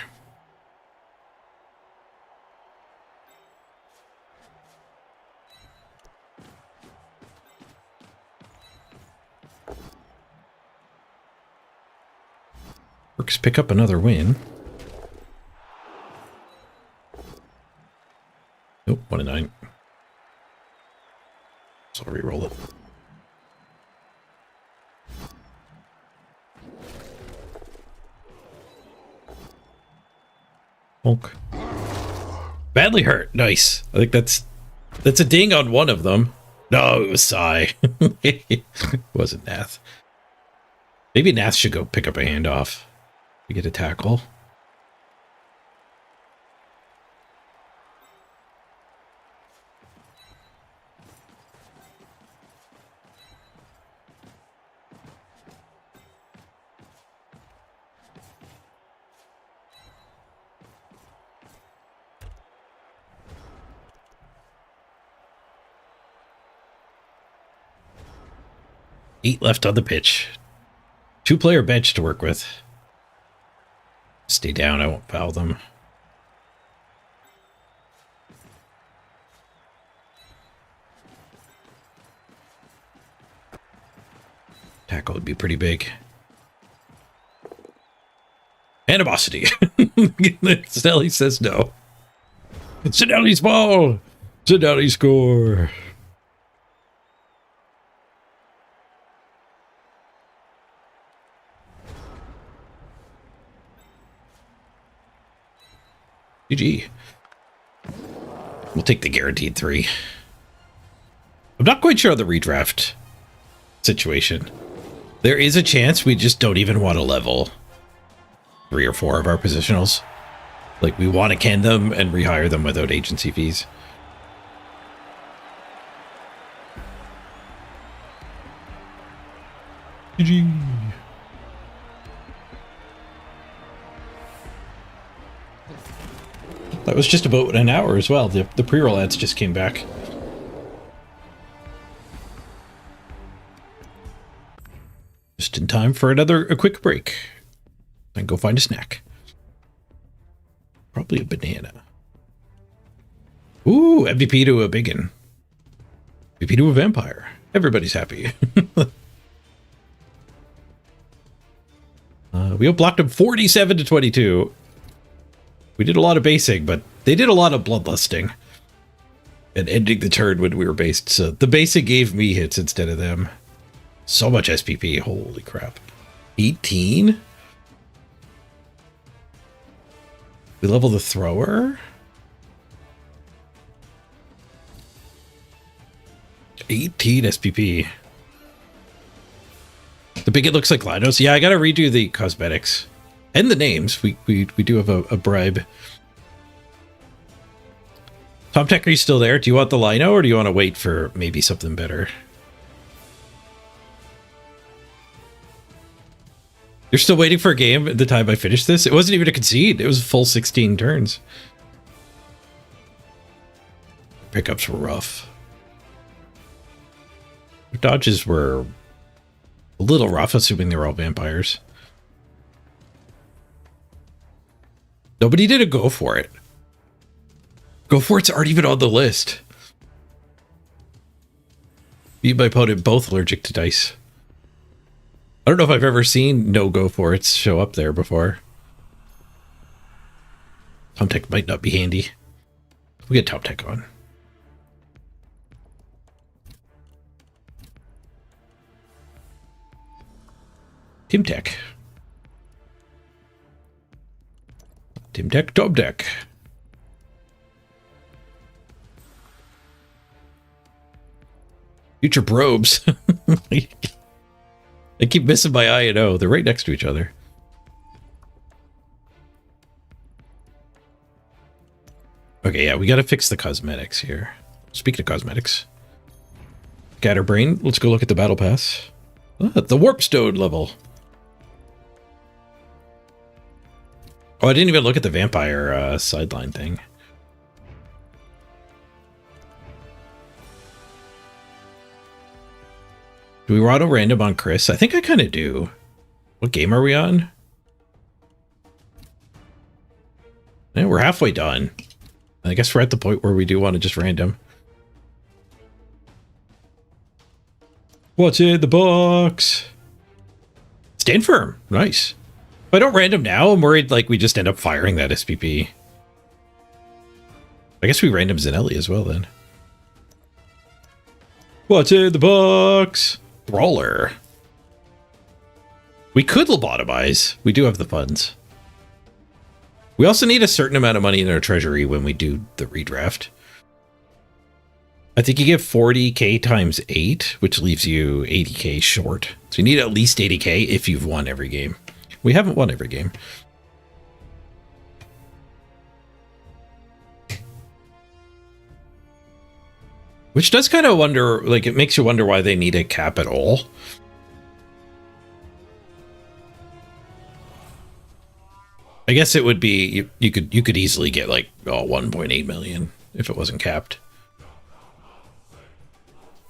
Works pick up another win. Nope, 1 and 9. So I'll re-roll it. Honk. Badly hurt. Nice. I think that's a ding on one of them. No, it was Sai. It wasn't Nath. Maybe Nath should go pick up a handoff. We get a tackle. Eight left on the pitch. 2-player bench to work with. Stay down, I won't foul them. Tackle would be pretty big. Animosity. Snelly says no. Sinelli's ball. Sinelli score. GG. We'll take the guaranteed 3. I'm not quite sure on the redraft situation. There is a chance we just don't even want to level 3 or 4 of our positionals. Like, we want to can them and rehire them without agency fees. GG. That was just about an hour as well. The pre-roll ads just came back. Just in time for a quick break. And go find a snack. Probably a banana. Ooh, MVP to a biggin. MVP to a vampire. Everybody's happy. We outblocked him 47-22. We did a lot of basing, but they did a lot of bloodlusting. And ending the turn when we were based. So the basing gave me hits instead of them. So much SPP. Holy crap. 18? We level the thrower? 18 SPP. The bigot looks like Linos. Yeah, I gotta redo the cosmetics. And the names. We do have a bribe. Tom Tech, are you still there? Do you want the Lino or do you want to wait for maybe something better? You're still waiting for a game at the time I finished this? It wasn't even a concede. It was a full 16 turns. Pickups were rough. Dodges were a little rough, assuming they were all vampires. Nobody did a go for it. Go for it's aren't even on the list. Me and my opponent both allergic to dice. I don't know if I've ever seen no go for it's show up there before. Tom Tech might not be handy. We get Tom Tech on. Tim Tech. Tim Tech, Tom Tech. Future probes. I keep missing my I and O. They're right next to each other. Okay, yeah, we got to fix the cosmetics here. Speaking of cosmetics. Scatterbrain, let's go look at the battle pass. Ah, the Warpstone level. Oh, I didn't even look at the vampire sideline thing. Do we auto random on Chris? I think I kind of do. What game are we on? Yeah, we're halfway done. I guess we're at the point where we do want to just random. What's in the box? Stand firm. Nice. If I don't random now, I'm worried like we just end up firing that SPP. I guess we random Zanelli as well then. What's in the box? Brawler. We could lobotomize. We do have the funds. We also need a certain amount of money in our treasury when we do the redraft. I think you give 40k times 8, which leaves you 80k short. So you need at least 80k if you've won every game. We haven't won every game. Which does kind of wonder, like, it makes you wonder why they need a cap at all. I guess it would be, you could easily get like 1.8 million if it wasn't capped.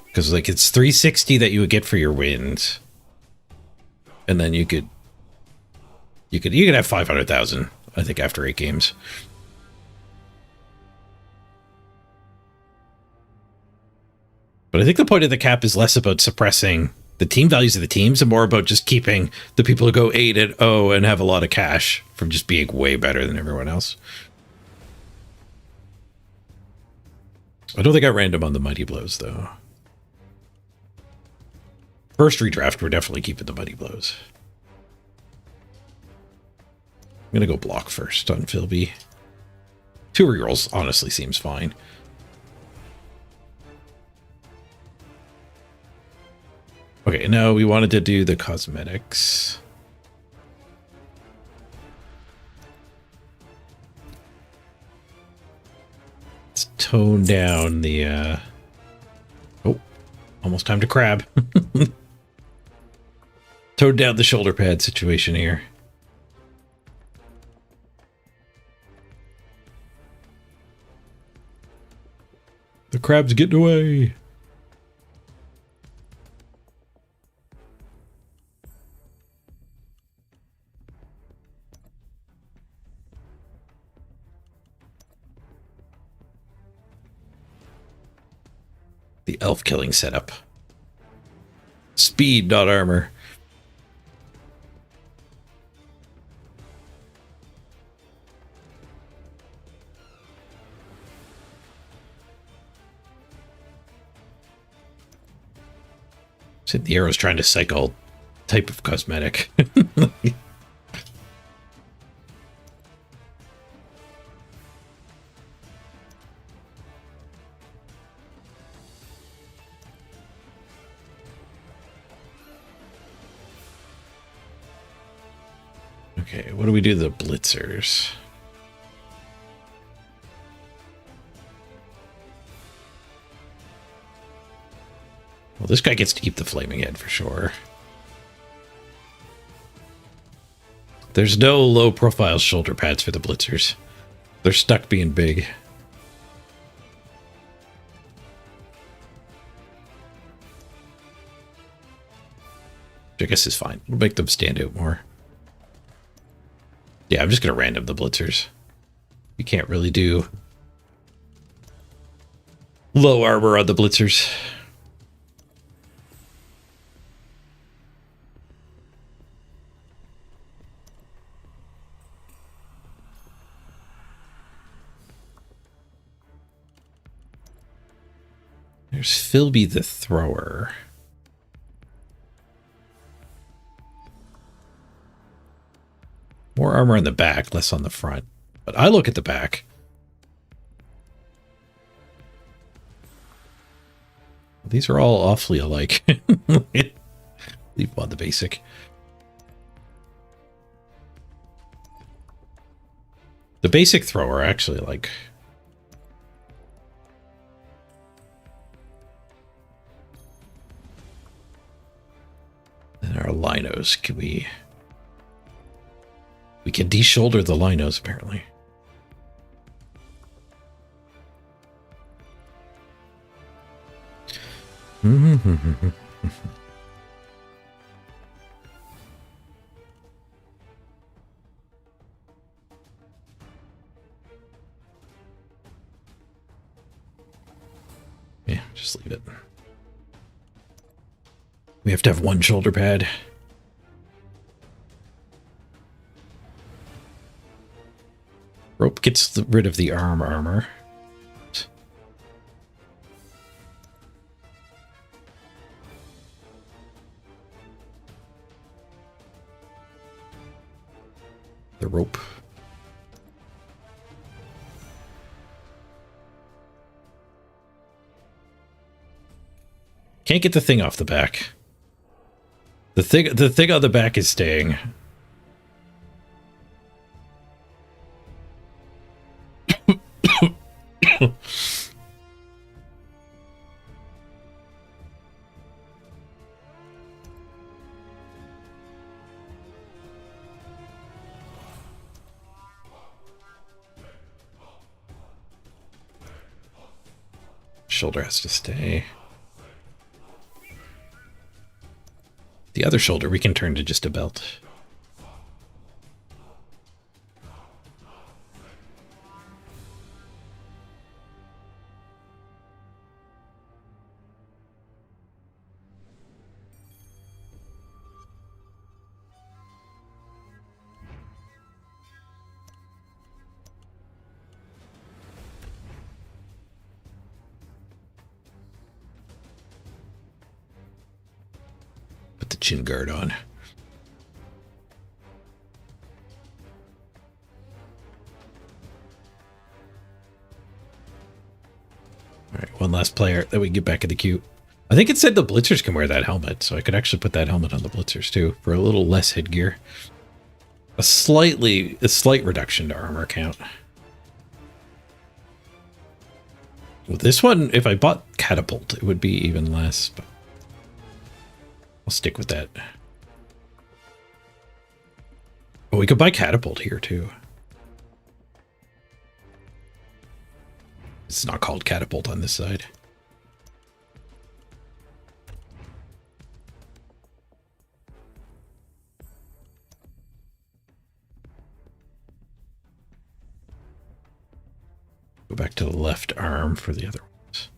Because like it's 360 that you would get for your wins. And then you could have 500,000, I think, after 8 games. But I think the point of the cap is less about suppressing the team values of the teams and more about just keeping the people who go 8-0 and have a lot of cash from just being way better than everyone else. I don't think I random on the Mighty Blows, though. First redraft, we're definitely keeping the Mighty Blows. I'm going to go block first on Philby. 2 rerolls honestly seems fine. Okay, no, we wanted to do the cosmetics. Let's tone down the, oh, almost time to crab. Tone down the shoulder pad situation here. The crab's getting away. The elf killing setup. Speed, not armor. So the arrow's trying to cycle type of cosmetic. Okay, what do we do to the blitzers? Well, this guy gets to keep the flaming head for sure. There's no low profile shoulder pads for the blitzers. They're stuck being big. Which I guess is fine. It'll make them stand out more. Yeah, I'm just going to random the blitzers. You can't really do low armor on the blitzers. There's Philby the thrower. More armor on the back, less on the front. But I look at the back. These are all awfully alike. Leave on the basic. The basic thrower, actually, like, Our linos, can we can de-shoulder the linos apparently. Yeah, just leave it. We have to have one shoulder pad. Rope gets rid of the armor. The rope. Can't get the thing off the back. The thing on the back is staying. Shoulder has to stay. The other shoulder we can turn to just a belt. Put the chin guard on. All right, one last player that we can get back in the queue. I think it said the blitzers can wear that helmet, so I could actually put that helmet on the blitzers too for a little less headgear. A slight reduction to armor count. With this one, if I bought catapult, it would be even less, but I'll stick with that. Oh, we could buy catapult here too. It's not called catapult on this side. Go back to the left arm for the other ones.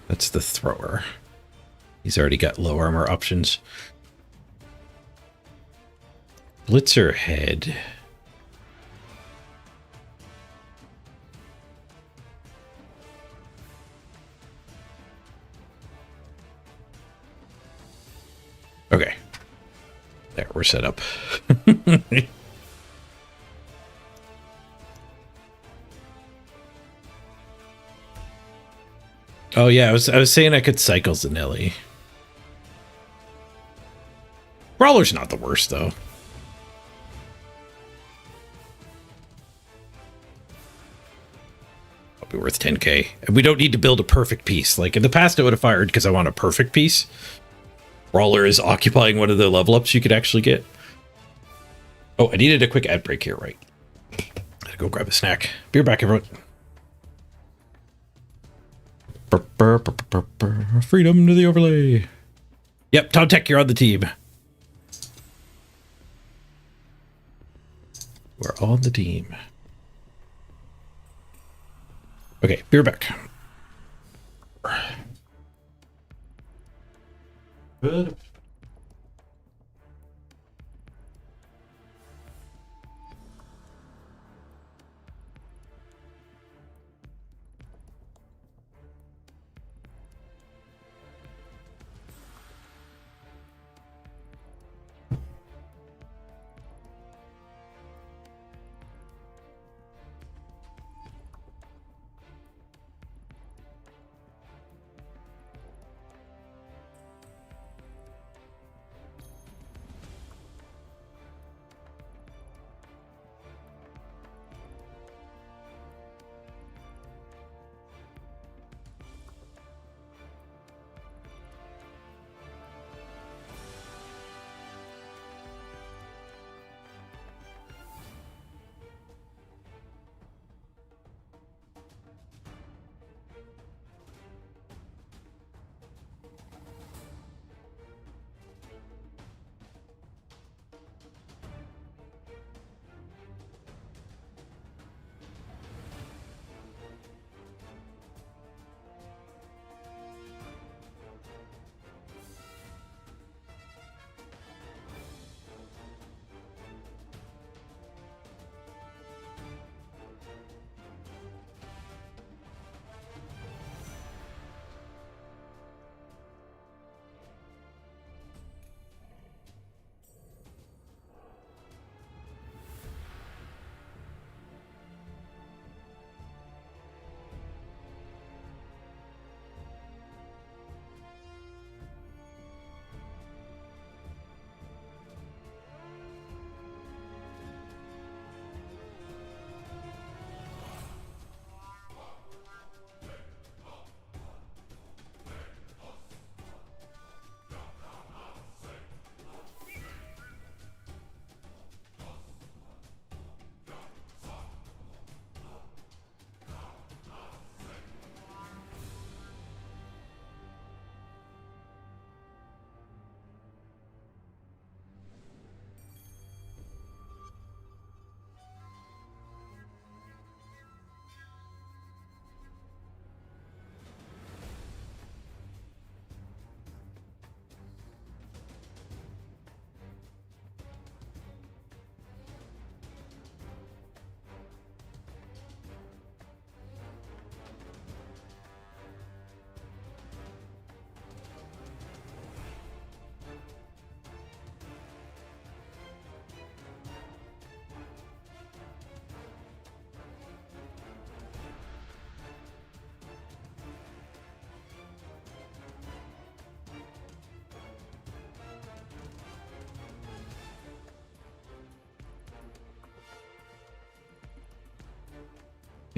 That's the thrower. He's already got low armor options. Blitzer head. Okay. There, we're set up. Oh yeah, I was saying I could cycle Zanelli. Brawler's not the worst though. I'll be worth 10k. And we don't need to build a perfect piece. Like in the past I would have fired because I want a perfect piece. Brawler is occupying one of the level ups you could actually get. Oh, I needed a quick ad break here, right? Gotta go grab a snack. Be right back, everyone. Freedom to the overlay. Yep, Tom Tech, you're on the team. We're on the team. Okay, be right back. Good.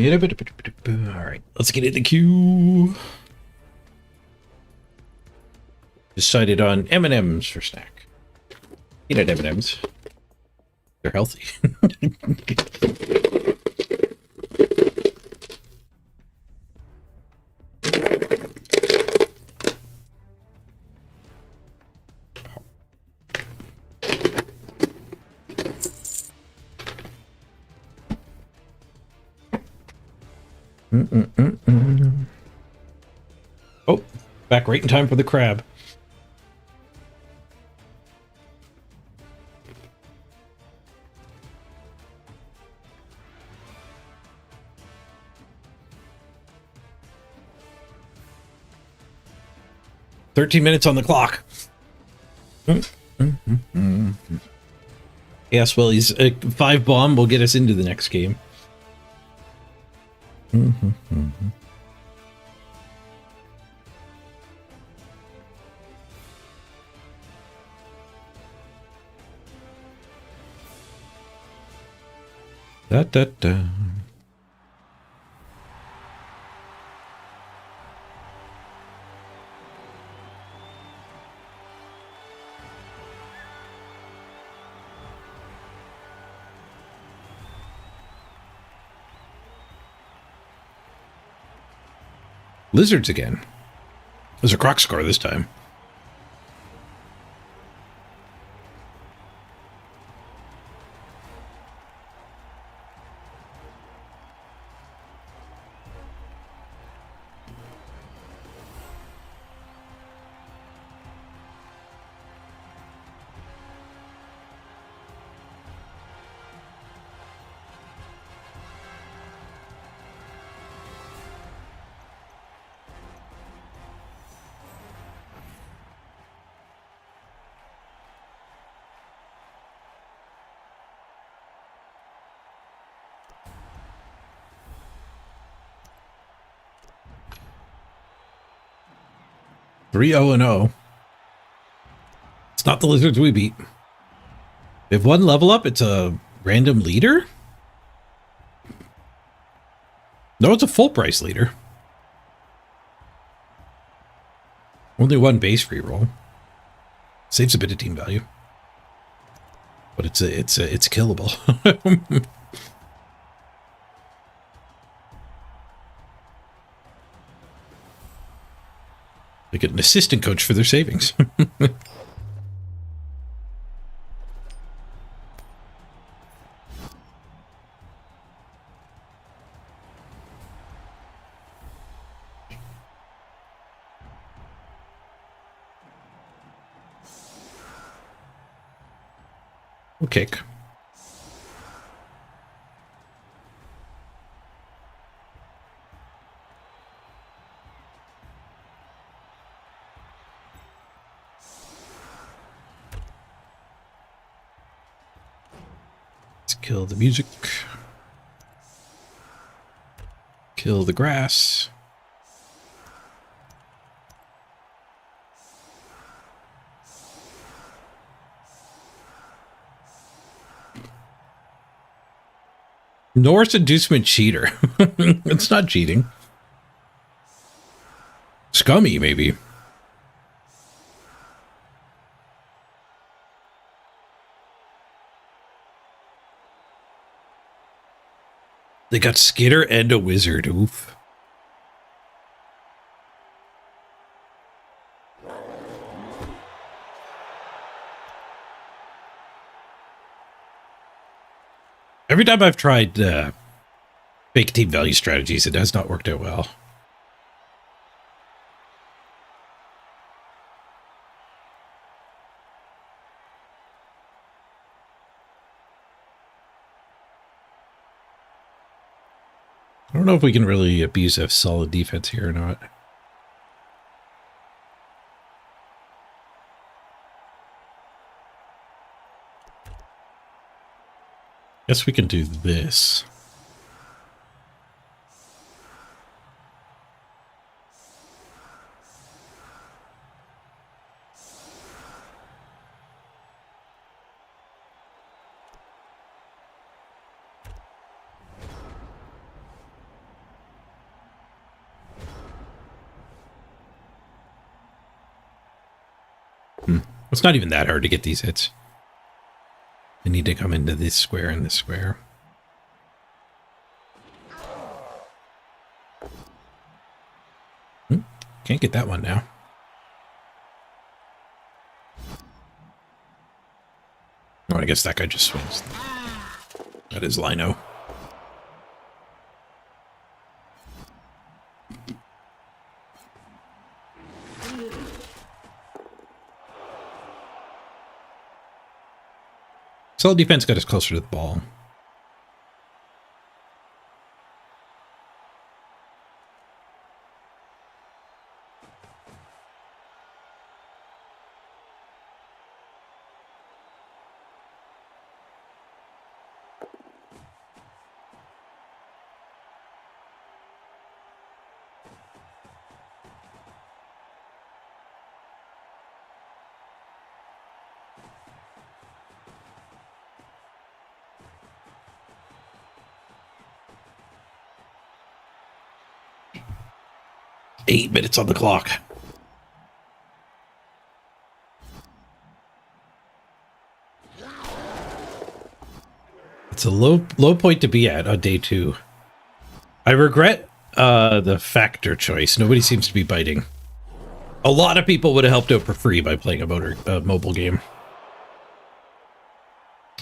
Alright, let's get in the queue. Decided on M&M's for snack. Peanut M&M's. They're healthy. Oh, back right in time for the crab. "13 minutes on the clock." Yes, well, he's 5 bomb will get us into the next game. Da da da. Lizards again. There's a croc score this time. Three 0-0. It's not the lizards we beat. They have 1 level up. It's a random leader? No, it's a full price leader. Only 1 base reroll. Saves a bit of team value. But it's killable. They get an assistant coach for their savings. We'll kick. Kill the music. Kill the grass. Norse inducement cheater. It's not cheating. Scummy, maybe. They got Skitter and a wizard. Oof. Every time I've tried fake team value strategies, it has not worked out well. I don't know if we can really abuse a solid defense here or not. Guess we can do this. It's not even that hard to get these hits. I need to come into this square and this square. Can't get that one now. Oh, I guess that guy just swings. That is Lino. Solid defense got us closer to the ball. Eight minutes on the clock. It's a low point to be at on day 2. I regret the factor choice. Nobody seems to be biting. A lot of people would have helped out for free by playing a mobile game.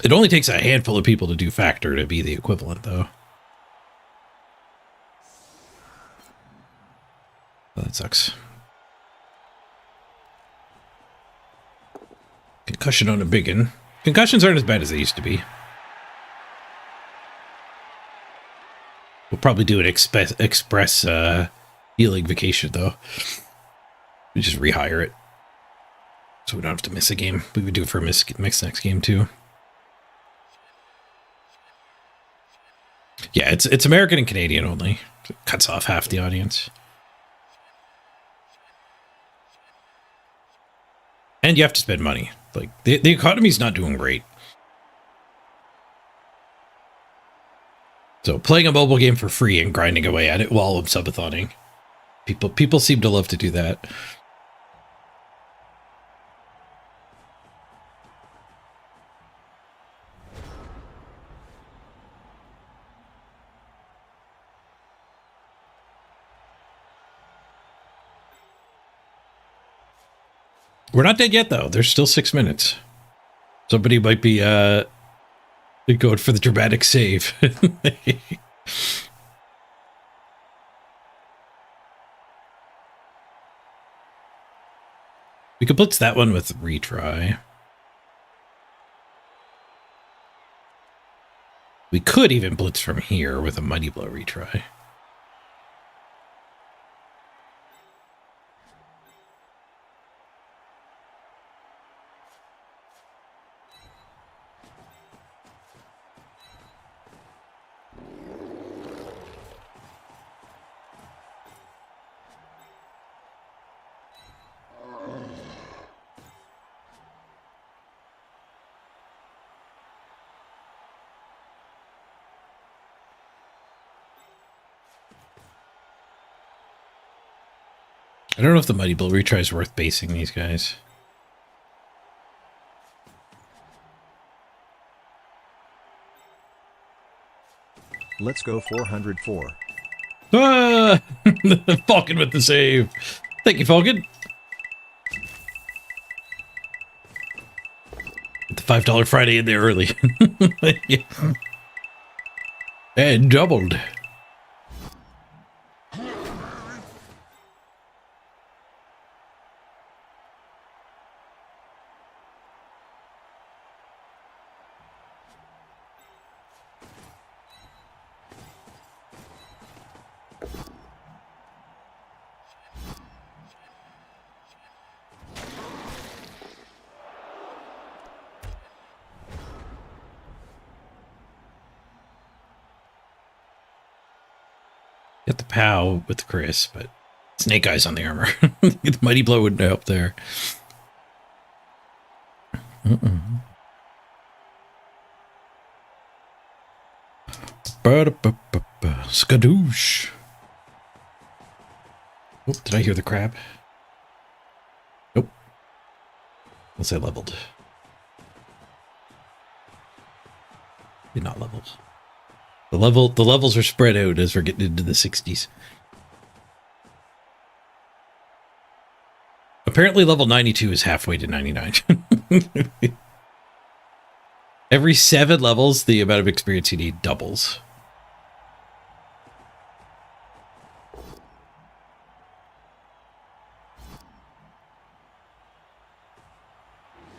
It only takes a handful of people to do factor to be the equivalent, though. Well, that sucks. Concussion on a biggin. Concussions aren't as bad as they used to be. We'll probably do an express healing vacation, though. We just rehire it. So we don't have to miss a game. We would do it for a miss next game, too. Yeah, it's American and Canadian only. It cuts off half the audience. And you have to spend money. Like, the economy's not doing great. So playing a mobile game for free and grinding away at it while I'm subatoning. People seem to love to do that. We're not dead yet, though. There's still 6 minutes. Somebody might be going for the dramatic save. We could blitz that one with retry. We could even blitz from here with a Mighty Blow retry. I don't know if the Mighty Blow retry is worth basing these guys. Let's go 404. Ah! Falcon with the save. Thank you, Falcon. Get the $5 Friday in there early. Yeah. And doubled. Got the POW with Chris, but Snake Eyes on the armor. The Mighty Blow wouldn't help there. Skadoosh. Oh, did I hear the crab? Nope. Unless I leveled. Maybe not leveled. The levels are spread out as we're getting into the 60s. Apparently level 92 is halfway to 99. Every 7 levels, the amount of experience you need doubles.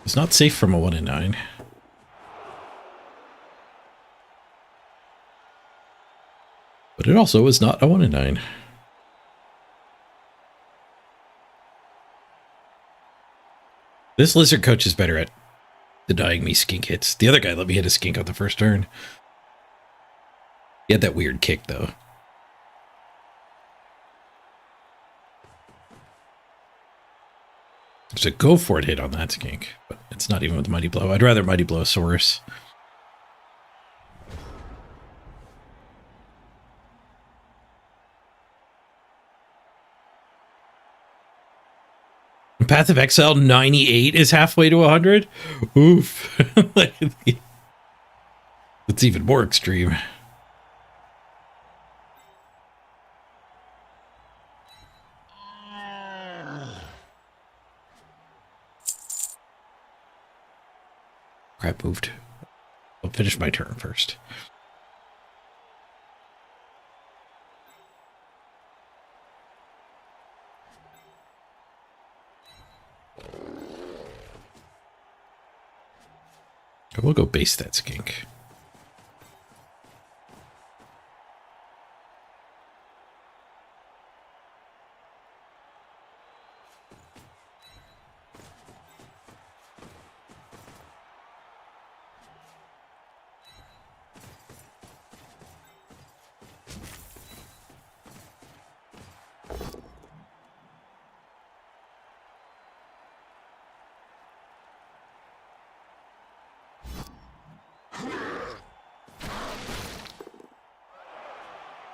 It's not safe from a 1 in 9. But it also is not a 1 in 9. This lizard coach is better at denying me skink hits. The other guy let me hit a skink on the first turn. He had that weird kick, though. There's a go for it hit on that skink, but it's not even with Mighty Blow. I'd rather Mighty Blow Saurus. Path of Exile 98 is halfway to 100? Oof. It's even more extreme. Crap moved. I'll finish my turn first. I will go base that skink.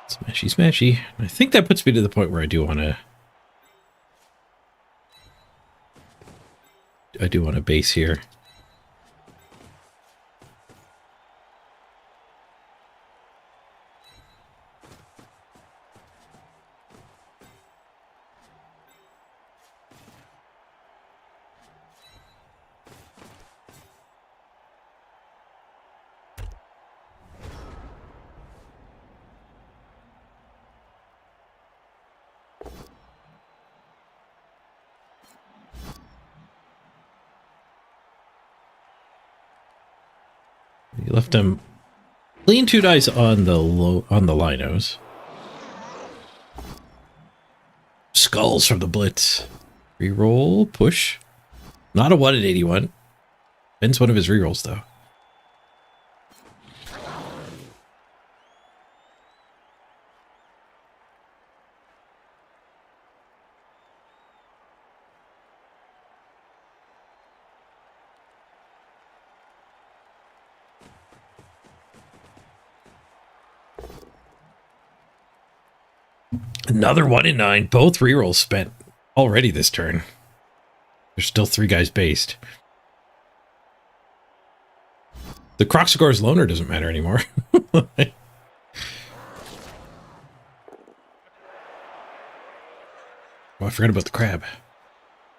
Smashy, smashy. I think that puts me to the point where I do want to base here. You left him lean 2 dice on the linos. Skulls from the blitz. Reroll, push. Not a 1 in 81. Ben's one of his rerolls though. Another 1 in 9. Both rerolls spent already this turn. There's still 3 guys based. The Croxagor's loner doesn't matter anymore. Oh, I forgot about the crab.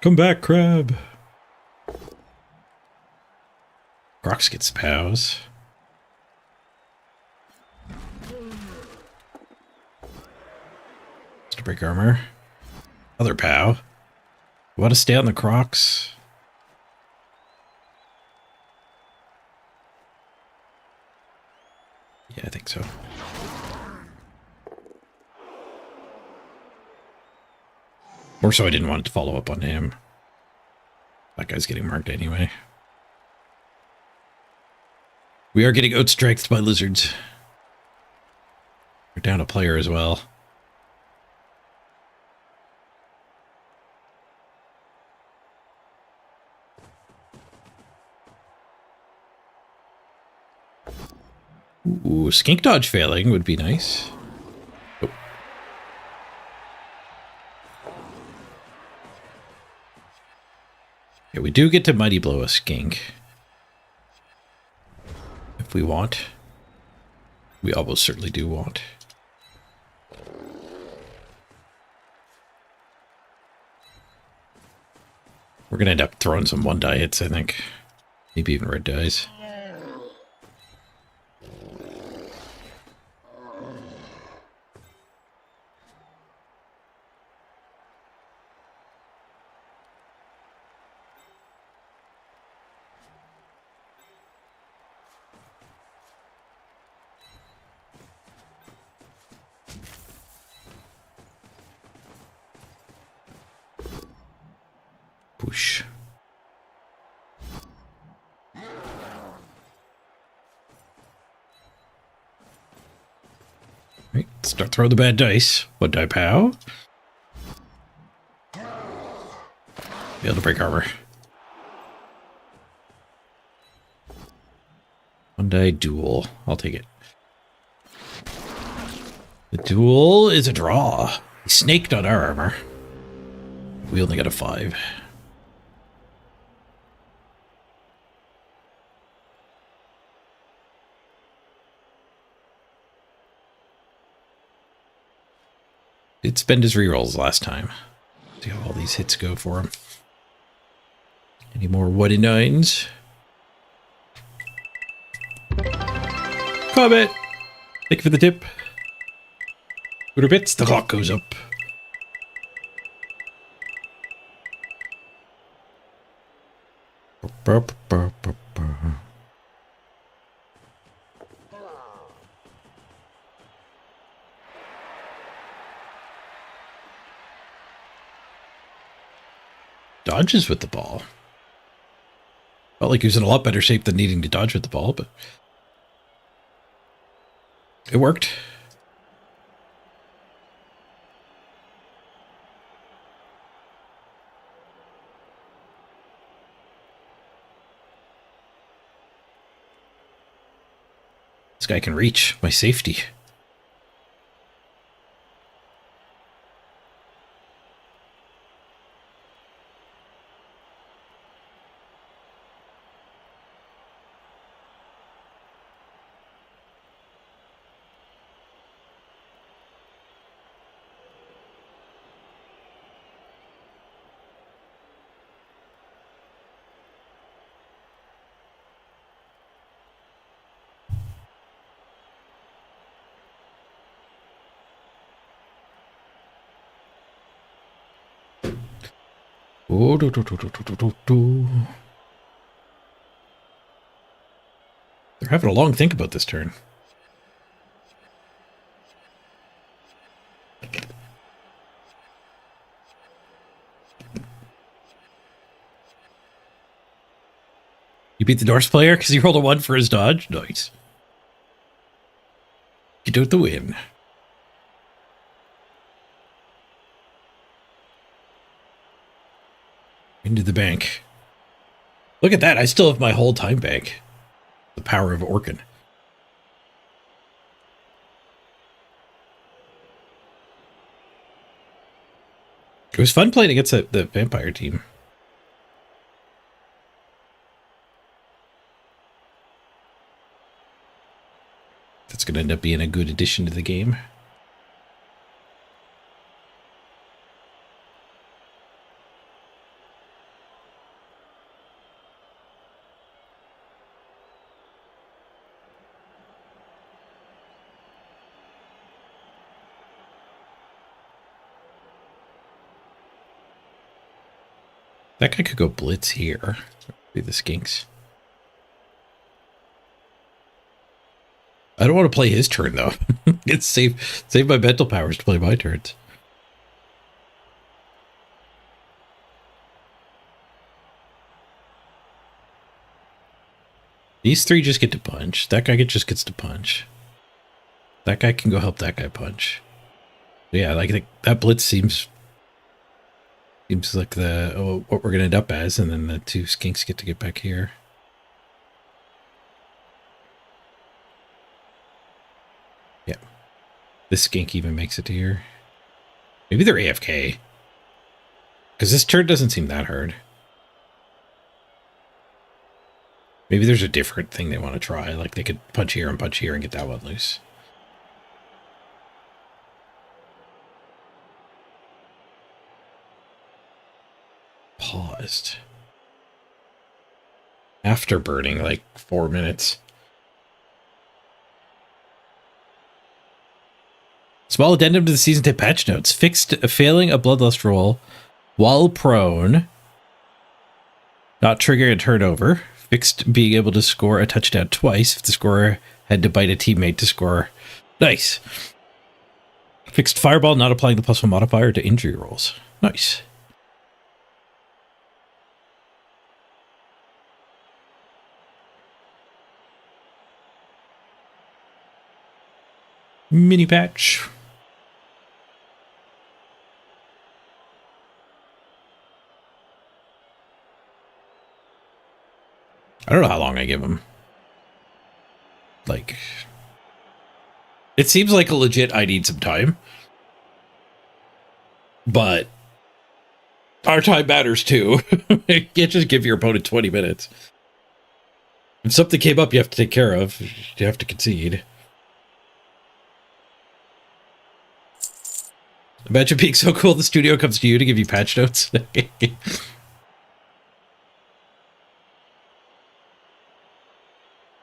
Come back, crab. Crox gets pows. Break armor. Other pow. Want to stay on the Crocs? Yeah, I think so. More so I didn't want to follow up on him. That guy's getting marked anyway. We are getting outstriked by lizards. We're down a player as well. Ooh, skink dodge failing would be nice. Oh. Yeah, we do get to Mighty Blow a skink. If we want. We almost certainly do want. We're going to end up throwing some 1-die hits, I think. Maybe even red dice. Push. Right, start throw the bad dice. 1-die pow. Be able to break armor. 1-die duel. I'll take it. The duel is a draw. He snaked on our armor. We only got a 5. Did spend his rerolls last time. See how all these hits go for him. Any more 1-9s? Comment! Thank you for the tip. Booter bits, the clock goes up. Dodges with the ball. Felt like he was in a lot better shape than needing to dodge with the ball, but it worked. This guy can reach my safety. Oh, they're having a long think about this turn. You beat the Norse player because he rolled a 1 for his dodge? Nice. You do it the win. Into the bank. Look at that. I still have my whole time bank. The power of Orkin. It was fun playing against the vampire team. That's going to end up being a good addition to the game. That guy could go blitz here. Be the skinks. I don't want to play his turn though. It's save my mental powers to play my turns. These three just get to punch. That guy just gets to punch. That guy can go help that guy punch. Yeah, like that blitz seems like what we're gonna end up as, and then the 2 skinks get to get back here. Yeah, this skink even makes it to here. Maybe they're AFK, because this turn doesn't seem that hard. Maybe there's a different thing they want to try. Like they could punch here and get that one loose. Paused. After burning like 4 minutes. Small addendum to the season 10 patch notes. Fixed failing a bloodlust roll while prone. Not triggering a turnover. Fixed being able to score a touchdown twice if the scorer had to bite a teammate to score. Nice. Fixed fireball, not applying the +1 modifier to injury rolls. Nice. Mini patch. I don't know how long I give them. Like, it seems like a legit I need some time. But our time matters too. You can't just give your opponent 20 minutes. If something came up you have to take care of, you have to concede. Imagine being so cool the studio comes to you to give you patch notes.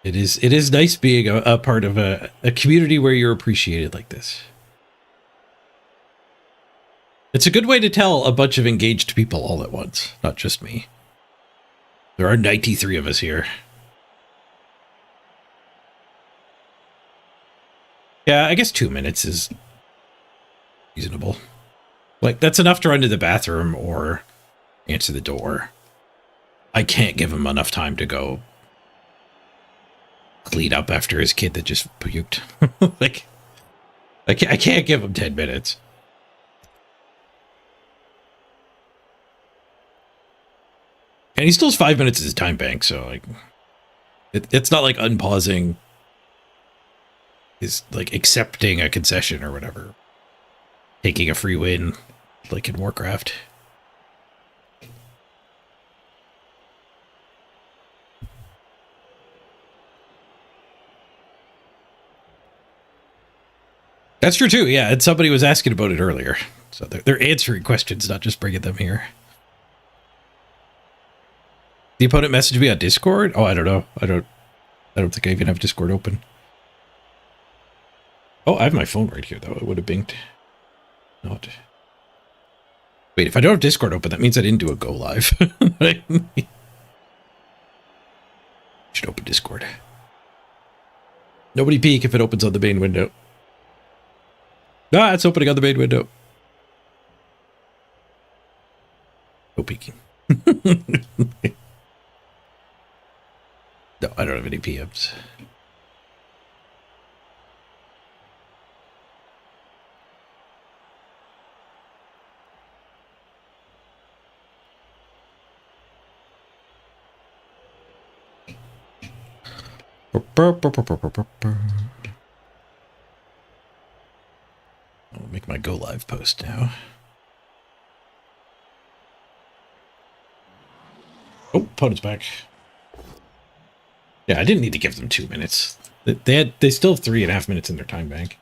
It is nice being a part of a community where you're appreciated like this. It's a good way to tell a bunch of engaged people all at once, not just me. There are 93 of us here. Yeah, I guess 2 minutes is reasonable. Like, that's enough to run to the bathroom or answer the door. I can't give him enough time to go clean up after his kid that just puked. Like, I can't give him 10 minutes. And he still has 5 minutes as his time bank, so like, it's not like unpausing is like accepting a concession or whatever. Taking a free win, like in Warcraft. That's true too, yeah. And somebody was asking about it earlier. So they're answering questions, not just bringing them here. The opponent messaged me on Discord? Oh, I don't know. I don't think I even have Discord open. Oh, I have my phone right here, though. It would have binged. Not. Wait, if I don't have Discord open, that means I didn't do a go live. Should open Discord. Nobody peek if it opens on the main window. Ah, it's opening on the main window. No peeking. No, I don't have any PMs. I'll make my go live post now. Oh, opponent's back. Yeah, I didn't need to give them 2 minutes. They still have 3.5 minutes in their time bank.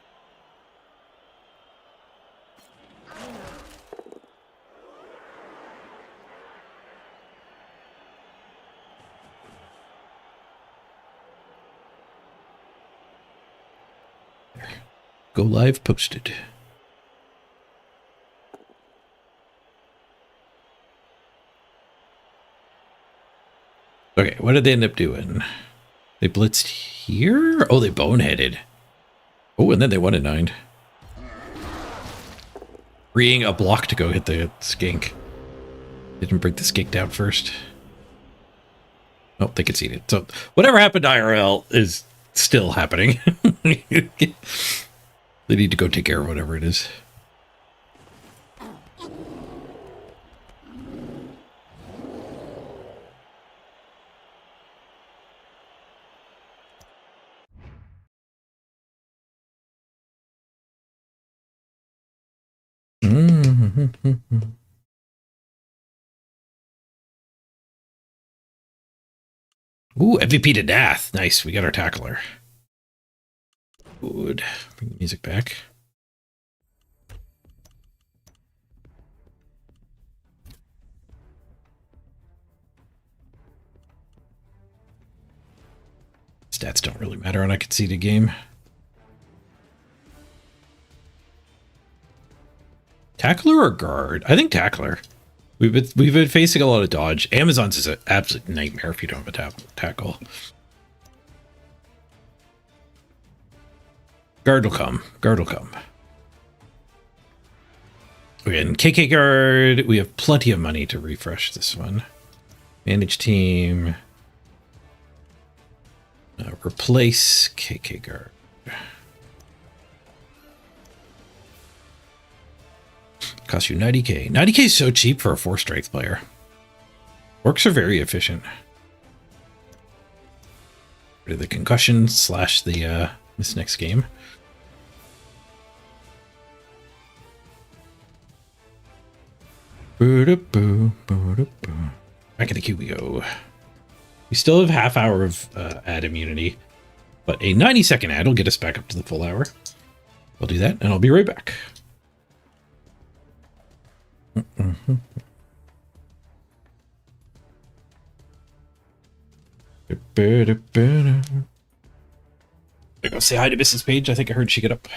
There. Go live posted. Okay, what did they end up doing? They blitzed here? Oh, they boneheaded. Oh, and then they 1-9. Freeing a block to go hit the skink. Didn't break the skink down first. Oh, they conceded. So whatever happened to IRL is still happening. They need to go take care of whatever it is. Ooh, MVP to Nath. Nice. We got our tackler. Good. Bring the music back. Stats don't really matter on a conceded game. Tackler or guard? I think tackler. We've been facing a lot of dodge. Amazon's is an absolute nightmare if you don't have a tackle. Guard will come. Guard will come. Okay, and KK guard. We have plenty of money to refresh this one. Manage team. Replace KK guard. Cost you 90k. 90k is so cheap for a 4 strength player. Orcs are very efficient. Rid of the concussion slash the this next game. Back in the queue we go. We still have half hour of ad immunity, but a 90-second ad will get us back up to the full hour. I'll do that, and I'll be right back. Go say hi to Mrs. Page. I think I heard she get up.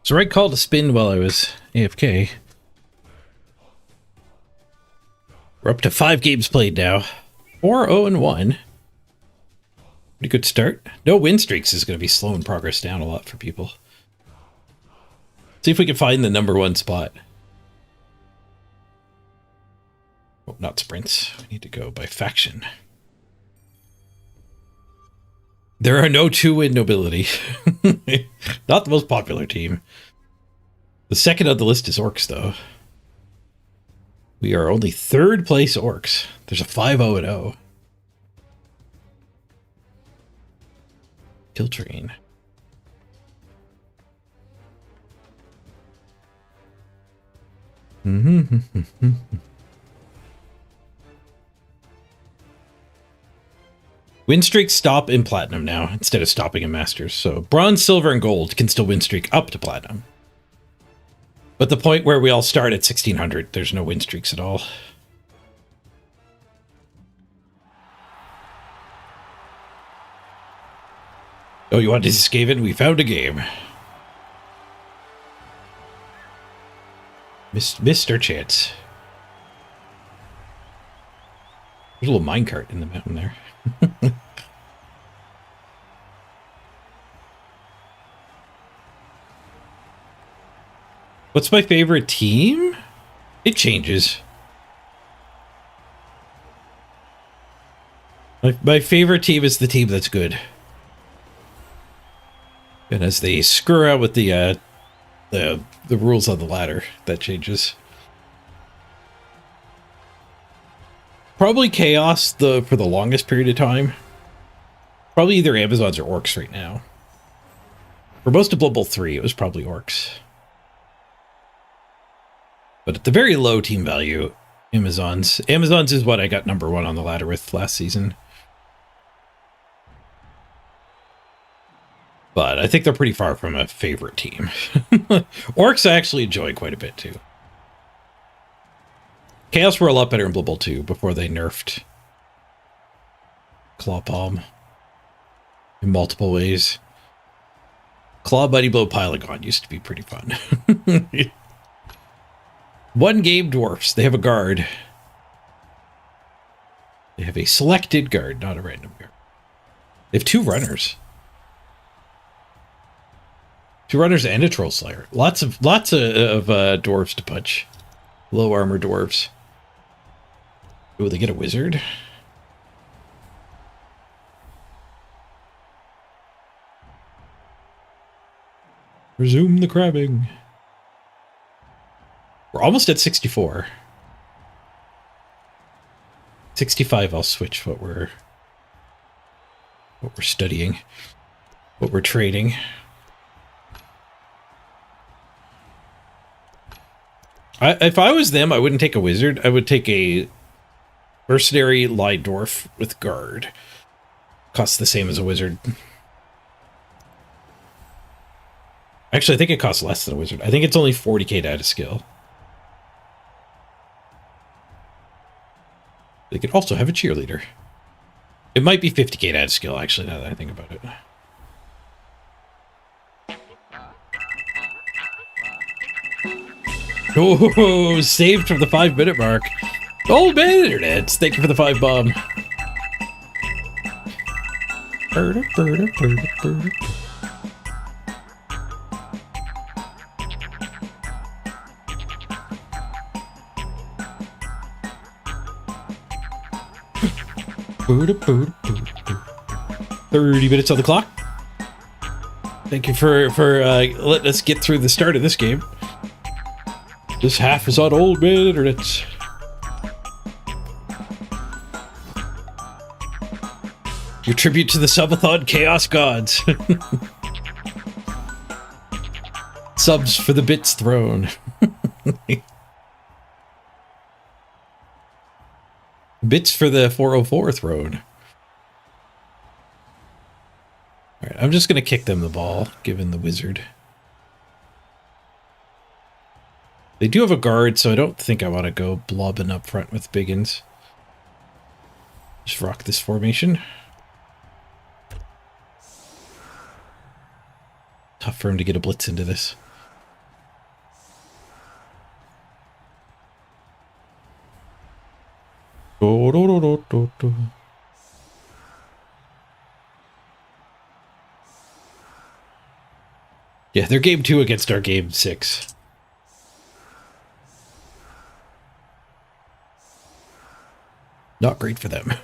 It's the right call to spin while I was AFK. We're up to 5 games played now. 4-0-1. Pretty good start. No win streaks is going to be slowing progress down a lot for people. See if we can find the #1 spot. Oh, not sprints. We need to go by faction. There are no 2-win nobility. Not the most popular team. The second on the list is Orcs, though. We are only 3rd place Orcs. There's a 5-0-0. Kill train. Win streaks stop in Platinum now, instead of stopping in Masters. So Bronze, Silver, and Gold can still win streak up to Platinum. But the point where we all start at 1600, there's no win streaks at all. Oh, you want to Skaven? We found a game. Missed our chance. There's a little minecart in the mountain there. What's my favorite team? It changes. My favorite team is the team that's good. And as they screw out with the rules on the ladder, that changes. Probably Chaos for the longest period of time. Probably either Amazons or Orcs right now. For most of Blood Bowl 3, it was probably Orcs. But at the very low team value, Amazons. Amazons is what I got number 1 on the ladder with last season. But I think they're pretty far from a favorite team. Orcs I actually enjoy quite a bit too. Chaos were a lot better in Blood Bowl 2 before they nerfed Claw Palm in multiple ways. Claw Mighty Blow Polygon used to be pretty fun. One game dwarfs. They have a guard. They have a selected guard, not a random guard. They have 2 runners. 2 runners and a Troll Slayer. Lots of dwarves to punch. Low armor dwarves. Oh, they get a wizard. Resume the crabbing. We're almost at 64. 65, I'll switch what we're studying, what we're trading. If I was them, I wouldn't take a wizard. I would take a mercenary light dwarf with guard. Costs the same as a wizard. Actually, I think it costs less than a wizard. I think it's only 40k to add a skill. They could also have a cheerleader. It might be 50k to add a skill, actually, now that I think about it. Oh, saved from the 5-minute mark. Old man internet, thank you for the 5 bomb. Booda. 30 minutes on the clock. Thank you for letting us get through the start of this game. This half is on old man internet. Your tribute to the Subathon Chaos Gods. Subs for the bits thrown. Bits for the 404 throne. Alright, I'm just going to kick them the ball, given the wizard. They do have a guard, so I don't think I want to go blobbing up front with biggins. Just rock this formation. Tough for him to get a blitz into this. Yeah, they're game 2 against our game 6. Not great for them.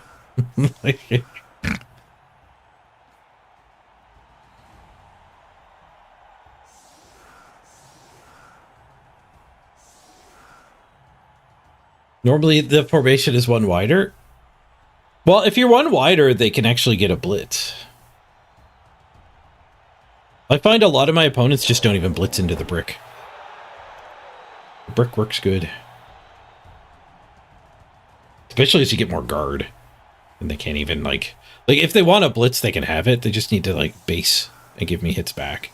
Normally the formation is one wider. Well, if you're one wider, they can actually get a blitz. I find a lot of my opponents just don't even blitz into the brick. The brick works good. Especially as you get more guard. And they can't even, like if they want a blitz, they can have it. They just need to, like, base and give me hits back.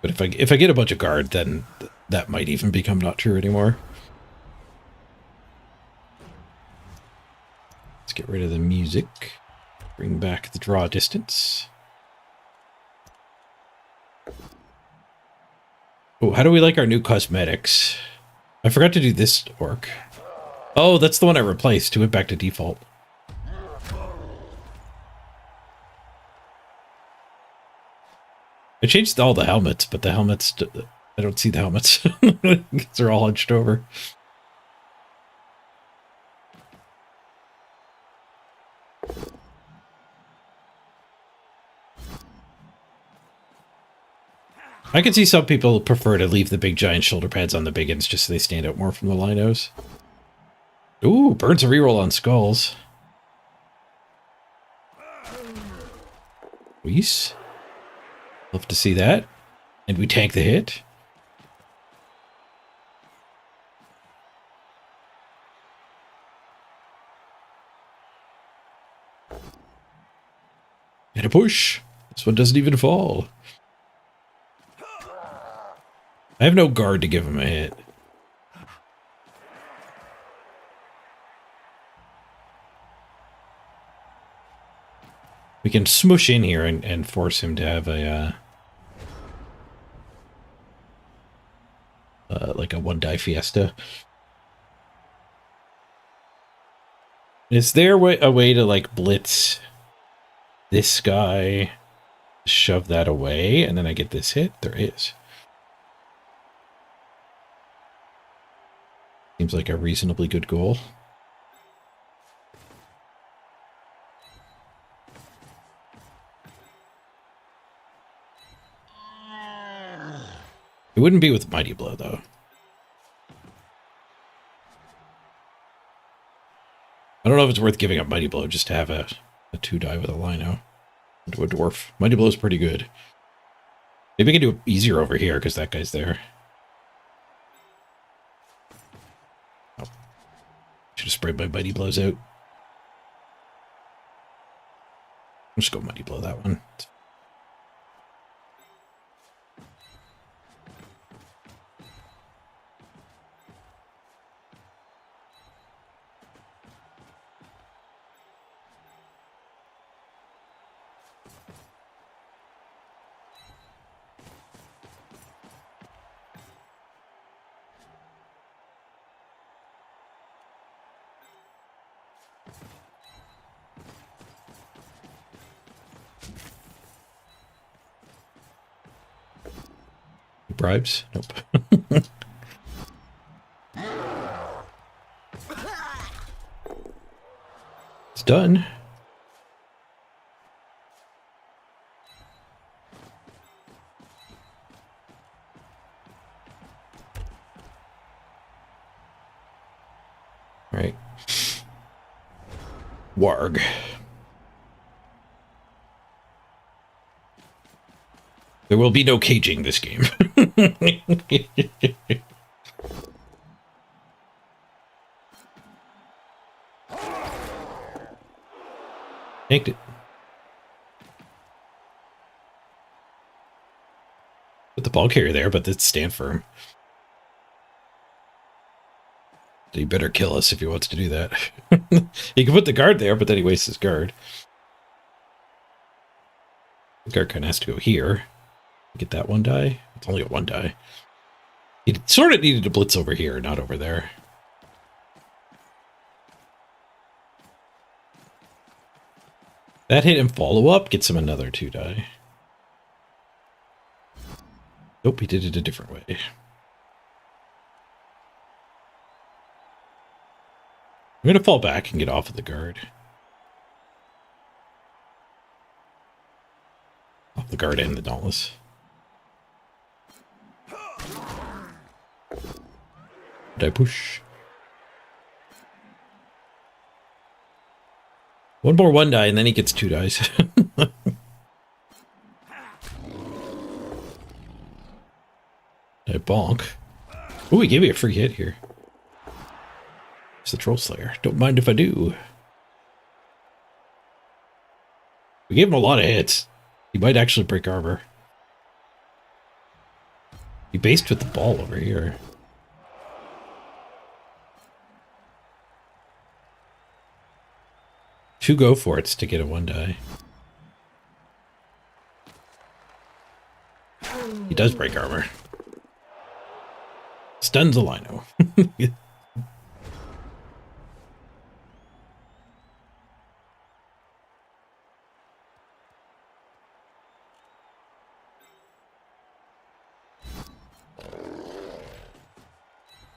But if I get a bunch of guard, then that might even become not true anymore. Let's get rid of the music. Bring back the draw distance. Oh, how do we like our new cosmetics? I forgot to do this orc. Oh, that's the one I replaced. It went back to default. I changed all the helmets, but the helmets, I don't see the helmets. They're all hunched over. I can see some people prefer to leave the big giant shoulder pads on the big ends just so they stand out more from the linos. Ooh, burns a reroll on skulls. Wees. Love to see that. And we tank the hit. And a push. This one doesn't even fall. I have no guard to give him a hit. We can smush in here and force him to have a like a one die fiesta. Is there a way to like blitz this guy, shove that away, and then I get this hit? There is. Seems like a reasonably good goal. It wouldn't be with Mighty Blow, though. I don't know if it's worth giving up Mighty Blow just to have a 2-die with a Lino into a Dwarf. Mighty Blow is pretty good. Maybe I can do it easier over here because that guy's there. Oh. Should have sprayed my Mighty Blows out. I'll just go Mighty Blow that one. Bribes? Nope. It's done. All right. Warg. There will be no caging this game. Tanked it. Put the ball carrier there, but let's stand firm. So he better kill us if he wants to do that. He can put the guard there, but then he wastes his guard. The guard kind of has to go here. Get that 1-die. It's only a 1-die. He sort of needed to blitz over here, not over there. That hit and follow up gets him another 2-die. Nope, he did it a different way. I'm going to fall back and get off of the guard. Off the guard and the Dauntless. Die push. One more 1-die and then he gets 2 dies. Die bonk. Oh, he gave me a free hit here. It's the Troll Slayer. Don't mind if I do. We gave him a lot of hits. He might actually break armor. He based with the ball over here. Two go for it to get a 1-die. He does break armor. stuns a lino.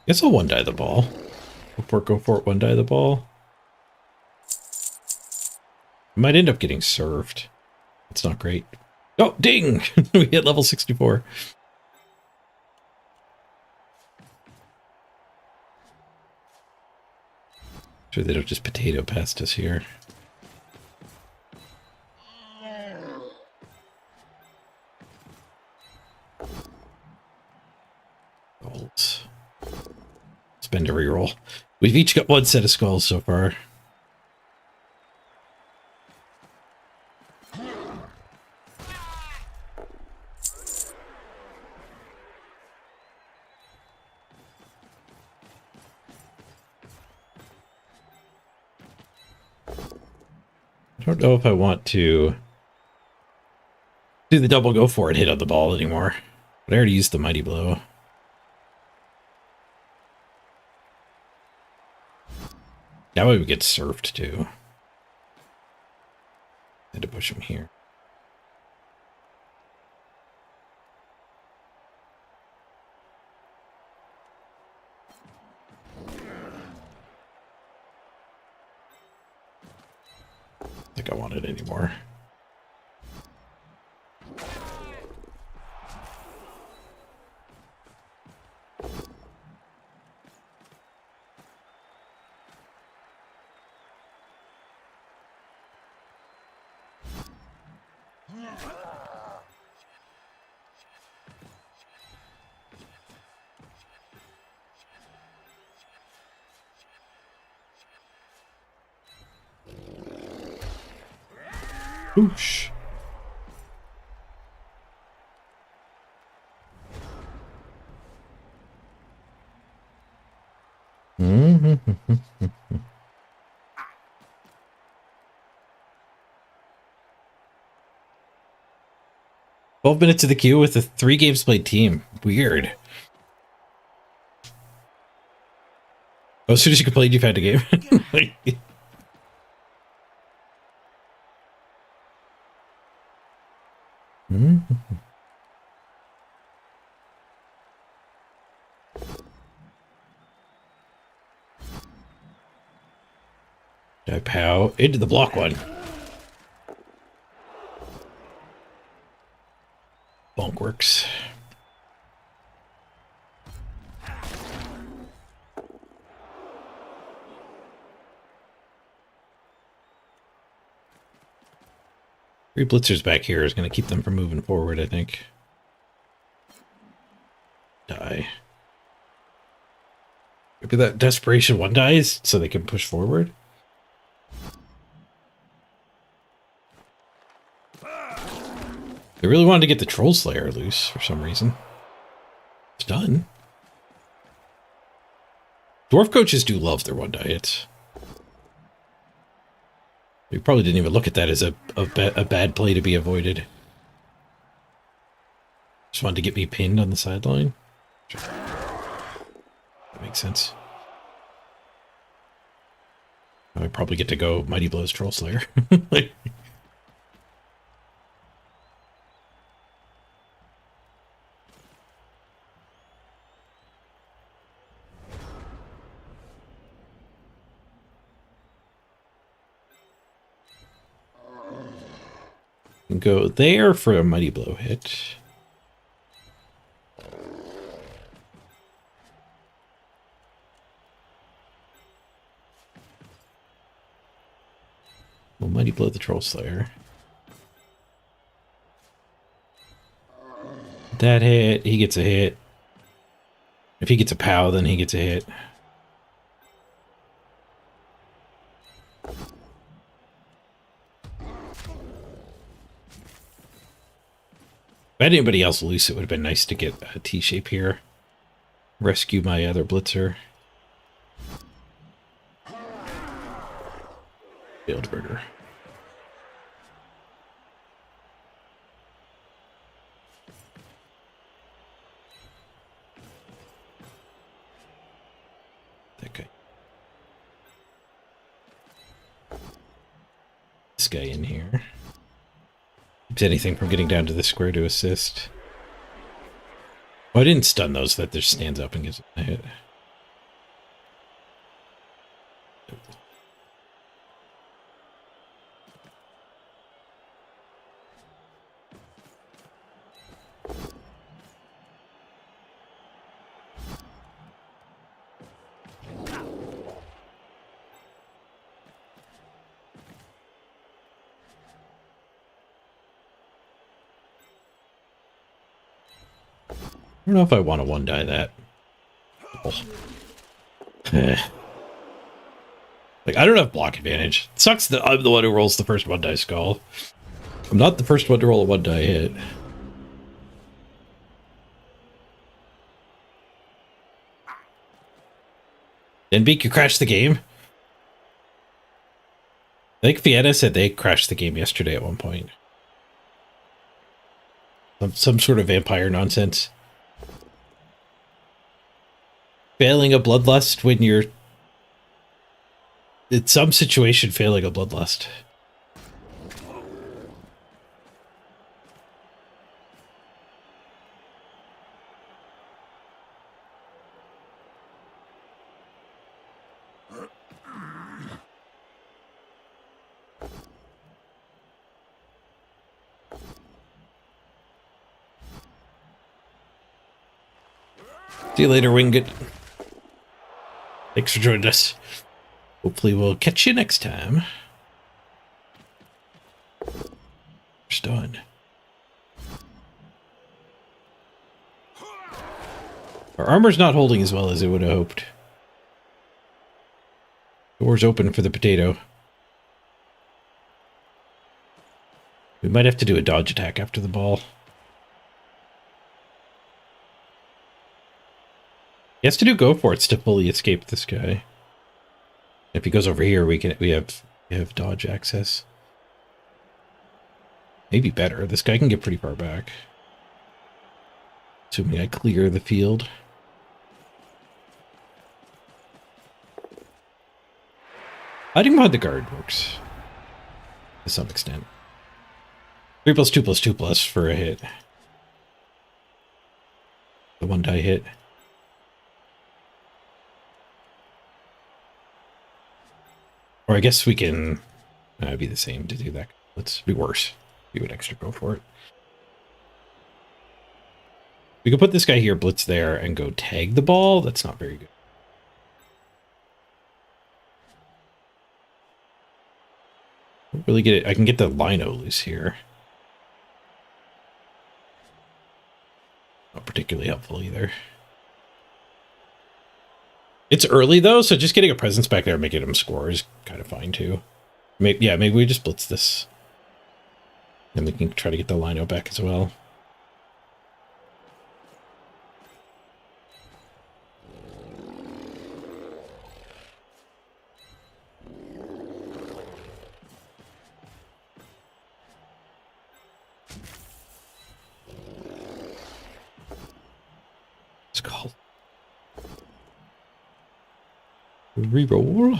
Guess I'll one die the ball. Go for it, one die the ball. I might end up getting served. It's not great. Oh, ding! We hit level 64. Sure they don't just potato past us here. Golds. Spend a reroll. We've each got one set of skulls so far. I don't know if I want to do the double go for it hit on the ball anymore. But I already used the mighty blow. That way we get surfed too. Had to push him here. I think I want it anymore. Oosh. Mm-hmm. 12 minutes of the queue with a 3 games played team. Weird. Oh, as soon as you complained, you've had a game. I pow into the block one. Bonk works. Three blitzers back here is going to keep them from moving forward, I think. Die. Maybe that desperation one dies so they can push forward. They really wanted to get the Troll Slayer loose for some reason. It's done. Dwarf coaches do love their one diets. We probably didn't even look at that as a bad play to be avoided. Just wanted to get me pinned on the sideline. Sure. That makes sense. I probably get to go Mighty Blows Troll Slayer. Like, go there for a Mighty Blow hit. We'll Mighty Blow the Troll Slayer. That hit, he gets a hit. If he gets a POW, then he gets a hit. If I had anybody else loose, it would have been nice to get a T-shape here. Rescue my other blitzer. Failed burger. Okay. This guy in here. Keeps anything from getting down to the square to assist. Oh, I didn't stun those so that just stands up and gives it a hit. I don't know if I want to one-die that. Oh. Like, I don't have block advantage. It sucks that I'm the one who rolls the first one-die skull. I'm not the first one to roll a one-die hit. Denbeak, you crashed the game? I think Vienna said they crashed the game yesterday at one point. Some sort of vampire nonsense. Failing a bloodlust when you're... It's some situation failing a bloodlust. See you later, Winged. Thanks for joining us. Hopefully we'll catch you next time. We're done. Our armor's not holding as well as it would have hoped. Door's open for the potato. We might have to do a dodge attack after the ball. He has to do go for it to fully escape this guy. If he goes over here, we have dodge access. Maybe better. This guy can get pretty far back. Assuming I clear the field. Hiding behind the guard works. To some extent. 3+2+2+ for a hit. The one die hit. Or I guess we can be the same to do that. Let's be worse. Do an extra go for it. We could put this guy here, blitz there, and go tag the ball. That's not very good. Don't really get it. I can get the lino loose here. Not particularly helpful either. It's early though, so just getting a presence back there and making him score is kind of fine too. Maybe we just blitz this. And we can try to get the lino back as well. It's called reroll.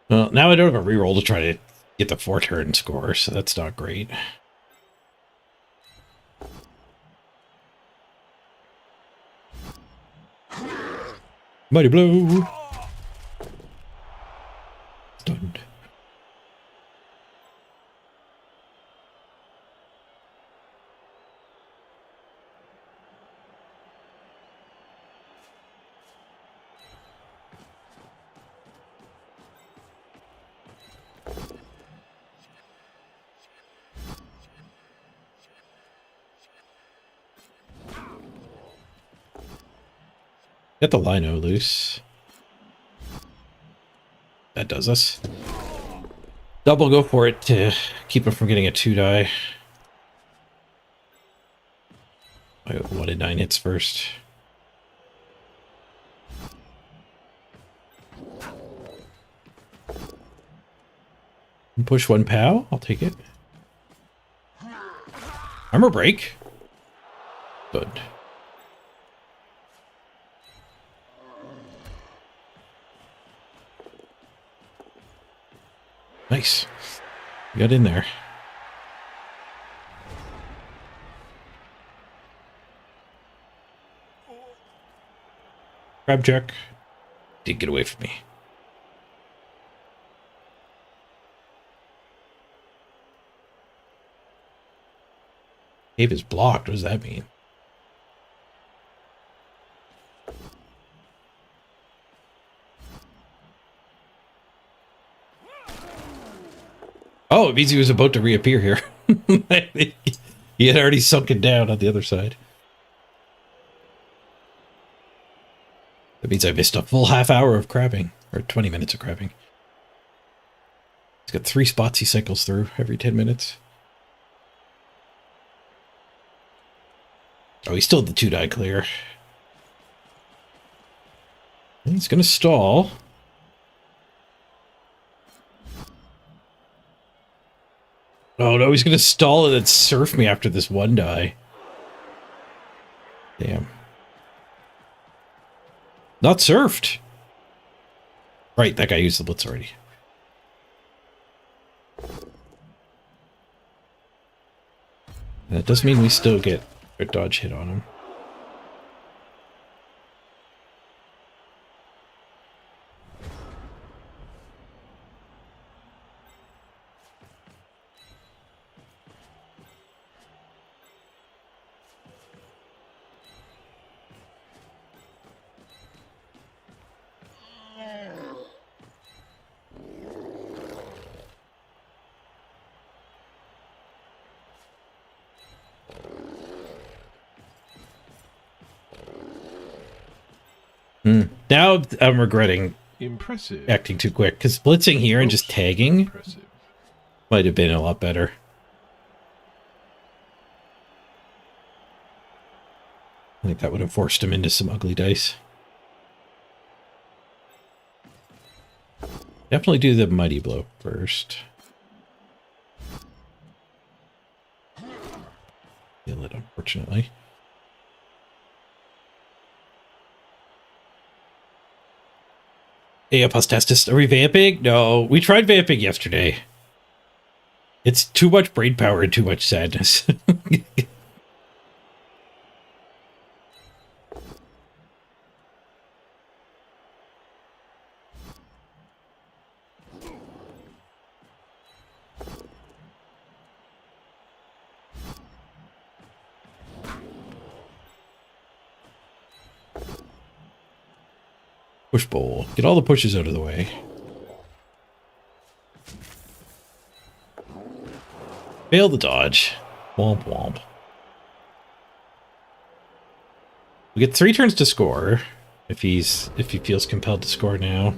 Well, now I don't have a reroll to try to get the 4-turn score, so that's not great. Mighty blow. Stunned. Get the lino loose. That does us. Double go for it to keep him from getting a 2-die. I got 1 in 9 hits first. Push 1 POW. I'll take it. Armor break. Good. Nice. You got in there. Grab check. Did get away from me. Cave is blocked. What does that mean? Oh, it means he was about to reappear here. He had already sunken down on the other side. That means I missed a full half hour of crabbing. Or 20 minutes of crabbing. He's got 3 spots he cycles through every 10 minutes. Oh, he's still the 2-die clear. He's going to stall. Oh no, he's going to stall and then surf me after this 1-die. Damn. Not surfed. Right, that guy used the blitz already. That does mean we still get a dodge hit on him. Now I'm regretting Impressive. acting too quick, because blitzing here and just tagging Impressive. might have been a lot better. I think that would have forced him into some ugly dice. Definitely do the mighty blow first. Kill it, unfortunately. Hey, Apostestis, are we vamping? No, we tried vamping yesterday. It's too much brain power and too much sadness. Push bowl. Get all the pushes out of the way. Fail the dodge. Womp womp. We get 3 turns to score if he feels compelled to score now.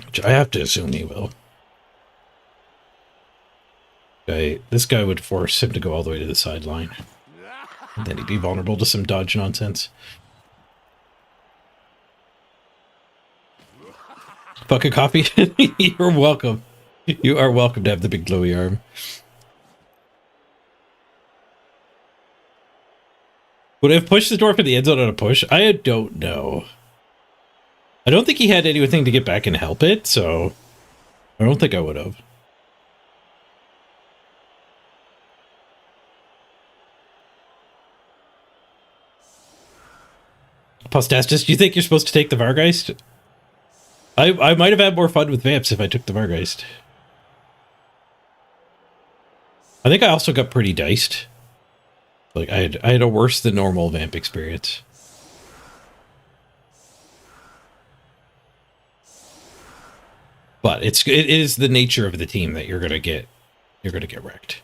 Which I have to assume he will. This guy would force him to go all the way to the sideline. And then he'd be vulnerable to some dodge nonsense. Bucket coffee? You're welcome. You are welcome to have the big glowy arm. Would I have pushed the door for the end zone on a push? I don't know. I don't think he had anything to get back and help it, so I don't think I would have. Postastis, do you think you're supposed to take the Vargeist? I might have had more fun with Vamps if I took the Vargeist. I think I also got pretty diced. Like, I had a worse than normal Vamp experience. But it is the nature of the team that you're gonna get wrecked.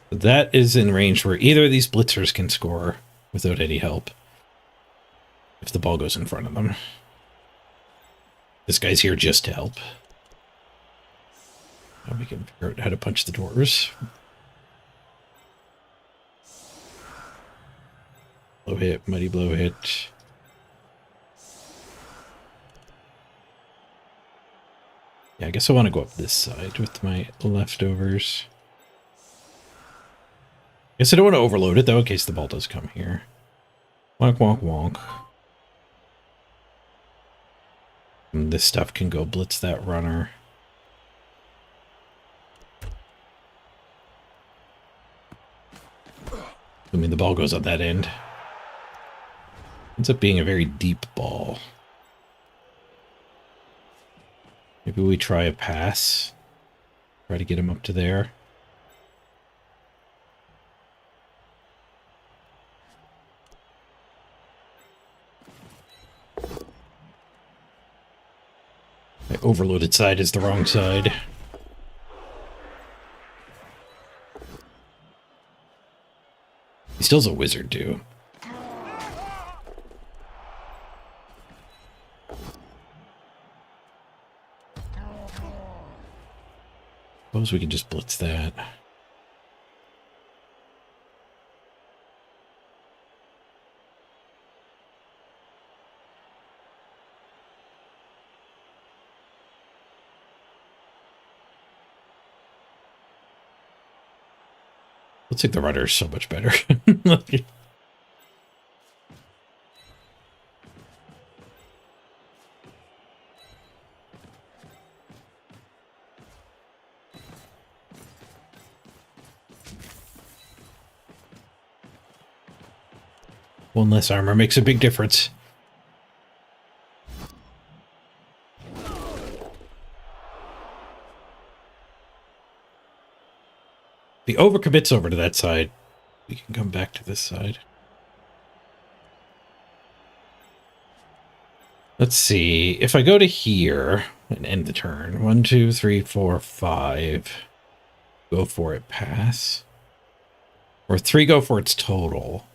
That is in range where either of these blitzers can score without any help if the ball goes in front of them. This guy's here just to help. Oh. we can figure out how to punch the doors. Blow hit, mighty blow hit. Yeah, I guess I want to go up this side with my leftovers. Guess I don't want to overload it though, in case the ball does come here. Wonk, wonk, wonk. And this stuff can go blitz that runner. I mean, the ball goes on that end. Ends up being a very deep ball. Maybe we try a pass. Try to get him up to there. My overloaded side is the wrong side. He still's a wizard, too. Suppose we can just blitz that. Looks like the rudder is so much better. One less armor makes a big difference. If he overcommits over to that side, we can come back to this side. Let's see. If I go to here and end the turn. 1, 2, 3, 4, 5. Go for it, pass. Or 3 go for its total.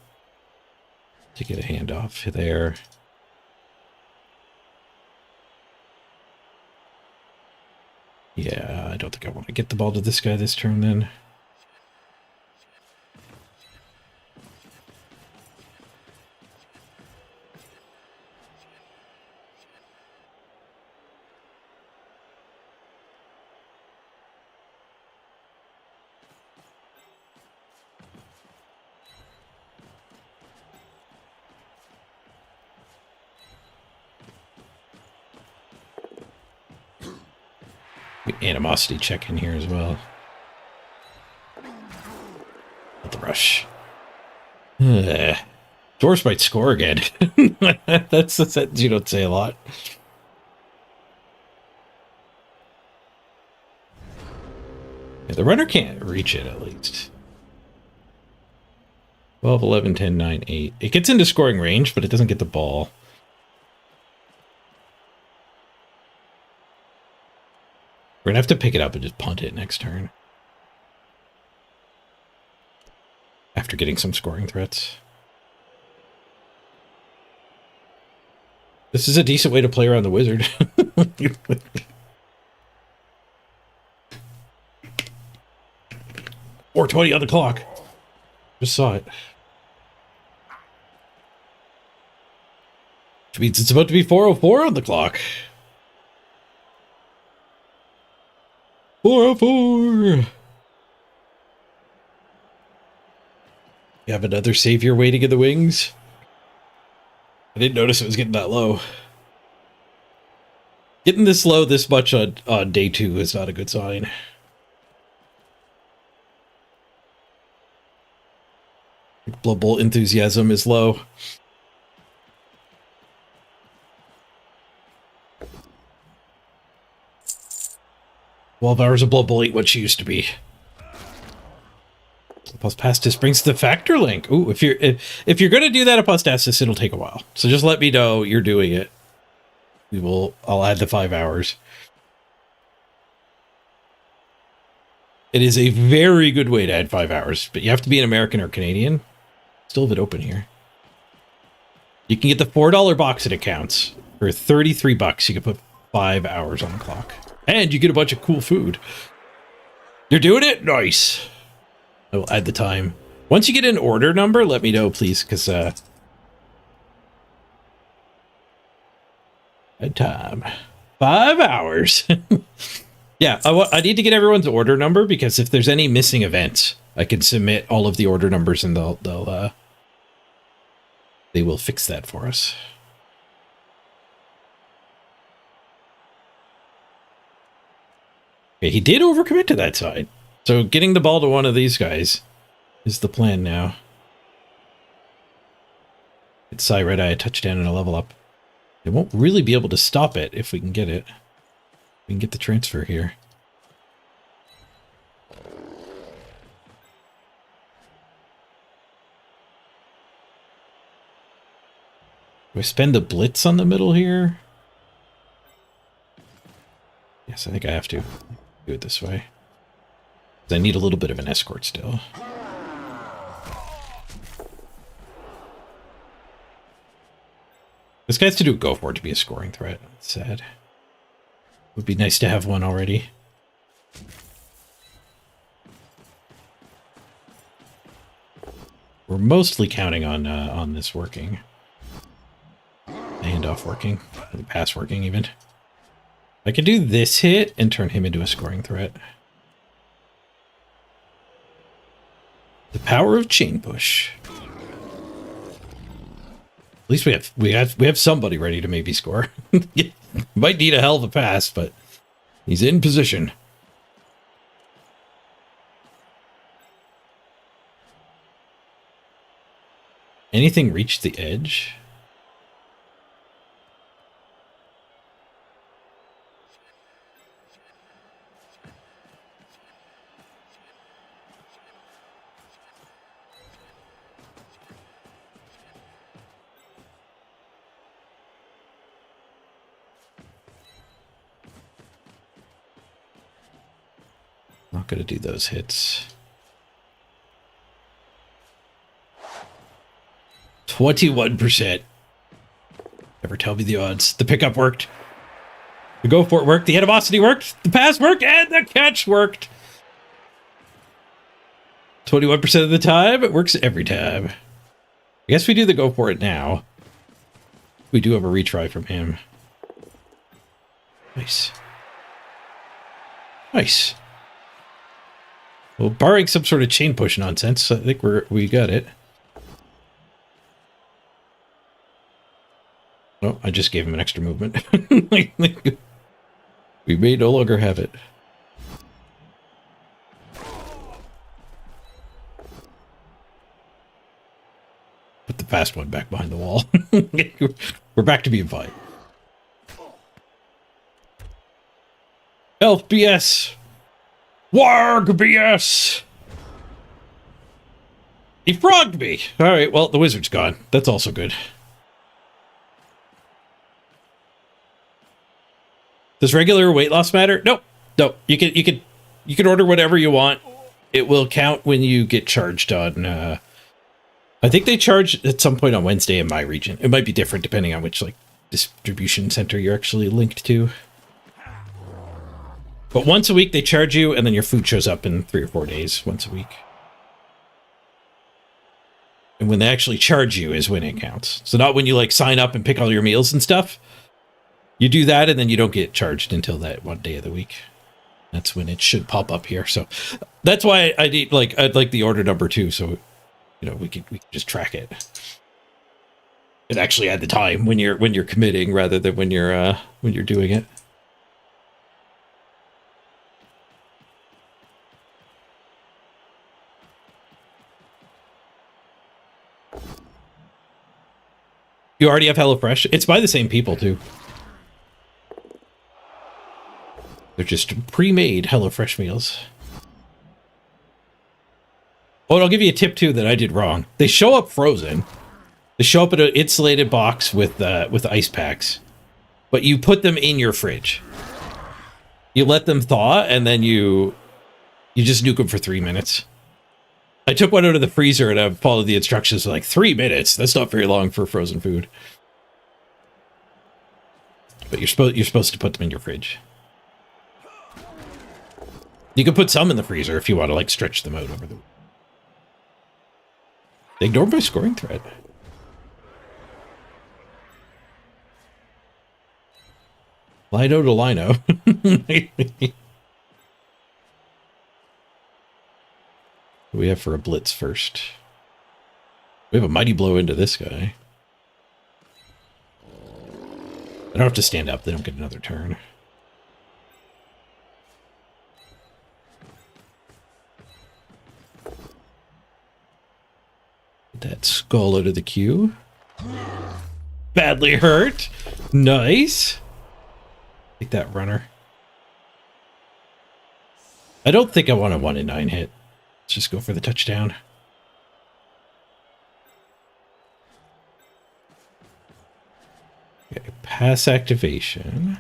To get a handoff there. Yeah, I don't think I want to get the ball to this guy this turn then. Animosity check in here as well. Not the rush. Dwarves might score again. That's a sentence you don't say a lot. Yeah, the runner can't reach it at least. 12, 11, 10, 9, 8. It gets into scoring range, but it doesn't get the ball. We're going to have to pick it up and just punt it next turn. After getting some scoring threats. This is a decent way to play around the wizard. 4:20 on the clock. Just saw it. Which means it's about to be 4:04 on the clock. 4:04. You have another savior waiting in the wings. I didn't notice it was getting that low. Getting this low this much on day 2 is not a good sign. Blood Bolt enthusiasm is low. 12 hours of Blood Bowl ain't what she used to be. Apostastis brings the factor link. Ooh, if you're gonna do that Apostastis, it'll take a while. So just let me know you're doing it. I'll add the 5 hours. It is a very good way to add 5 hours, but you have to be an American or Canadian. Still have it open here. You can get the $4 box it accounts for $33. You can put 5 hours on the clock. And you get a bunch of cool food. You're doing it? Nice. I will add the time. Once you get an order number, let me know, please, because add time. 5 hours. Yeah, I need to get everyone's order number, because if there's any missing events, I can submit all of the order numbers and they will fix that for us. Okay, he did overcommit to that side. So getting the ball to one of these guys is the plan now. It's Red Eye, a touchdown and a level up. They won't really be able to stop it if we can get it. We can get the transfer here. Do I spend the blitz on the middle here? Yes, I think I have to do it this way. I need a little bit of an escort still. This guy's to do a go for it to be a scoring threat. It's sad. Would be nice to have one already. We're mostly counting on this working. The handoff working. The pass working even. I could do this hit and turn him into a scoring threat. The power of chain push. At least we have somebody ready to maybe score. Might need a hell of a pass, but he's in position. Anything reach the edge? Not going to do those hits. 21%. Never tell me the odds. The pickup worked. The go for it worked. The animosity worked. The pass worked. And the catch worked. 21% of the time. It works every time. I guess we do the go for it now. We do have a retry from him. Nice. Nice. Well, barring some sort of chain push nonsense, I think we got it. Oh, I just gave him an extra movement. We may no longer have it. Put the fast one back behind the wall. We're back to being fine. Health BS. Warg BS. He frogged me. All right, well, the wizard's gone. That's also good. Does regular weight loss matter? Nope. Nope. You can order whatever you want. It will count when you get charged on. I think they charge at some point on Wednesday in my region. It might be different depending on which distribution center you're actually linked to. But once a week they charge you, and then your food shows up in 3 or 4 days. Once a week. And when they actually charge you is when it counts. So not when you sign up and pick all your meals and stuff. You do that, and then you don't get charged until that one day of the week. That's when it should pop up here. So that's why I need I'd like the order number too, so we can just track it. And actually add the time when you're committing rather than when you're doing it. You already have HelloFresh? It's by the same people too. They're just pre-made HelloFresh meals. Oh, and I'll give you a tip too that I did wrong. They show up frozen. They show up in an insulated box with ice packs, but you put them in your fridge. You let them thaw, and then you just nuke them for 3 minutes. I took one out of the freezer and I followed the instructions for 3 minutes. That's not very long for frozen food. But you're supposed to put them in your fridge. You could put some in the freezer if you want to like stretch them out over the. They ignored my scoring threat. Lino to Lino. What do we have for a blitz first? We have a mighty blow into this guy. I don't have to stand up. They don't get another turn. Get that skull out of the queue. Badly hurt. Nice. Take that runner. I don't think I want a 1 in 9 hit. Let's just go for the touchdown. Okay, pass activation.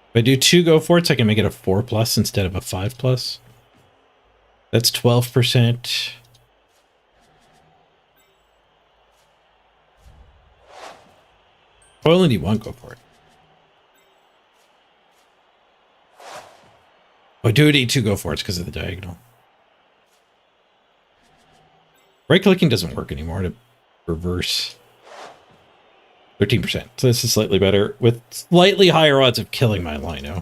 If I do 2 go for it, I can make it a 4+ instead of a 5+. That's 12%. I only need 1 go for it. I do need 2 go for it because of the diagonal. Right clicking doesn't work anymore to reverse. 13%. So this is slightly better with slightly higher odds of killing my Lino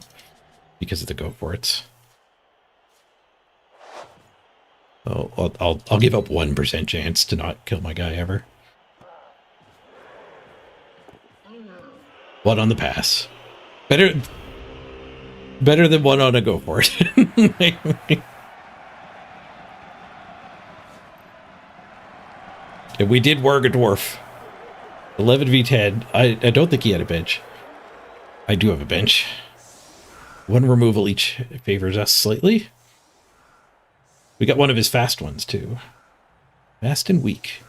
because of the go for it. So I'll give up 1% chance to not kill my guy ever. 1 on the pass. Better than 1 on a go for it. And we did work a dwarf. 11v10. I don't think he had a bench. I do have a bench. 1 removal each favors us slightly. We got one of his fast ones too. Fast and weak.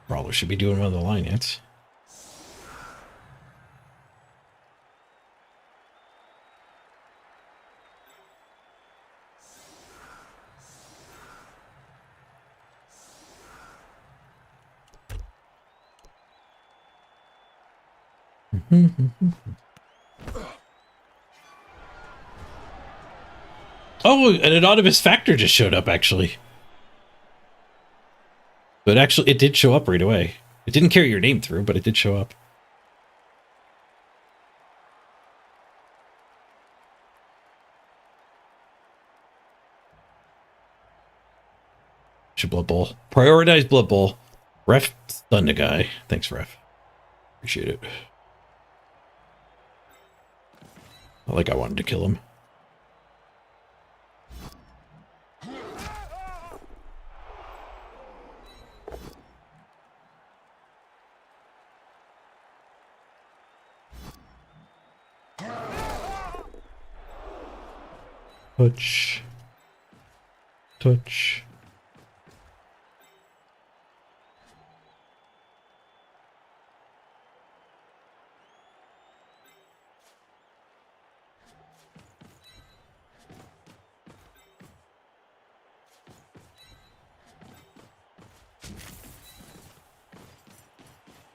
Brawler should be doing one of the line hits. Oh, an anonymous factor just showed up, actually. But actually, it did show up right away. It didn't carry your name through, but it did show up. Should Blood Bowl. Prioritize Blood Bowl. Ref stunned a guy. Thanks, Ref. Appreciate it. Not like I wanted to kill him. Touch. Touch.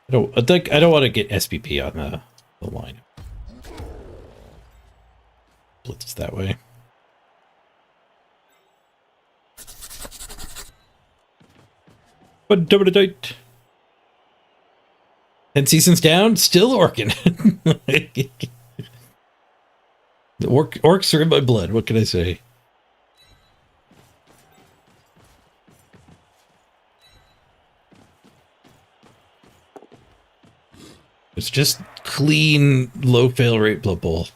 I don't want to get SPP on the line. Blitz that way. But double date. 10 seasons down, still orking. The orcs are in my blood. What can I say? It's just clean, low fail rate Blood Bowl.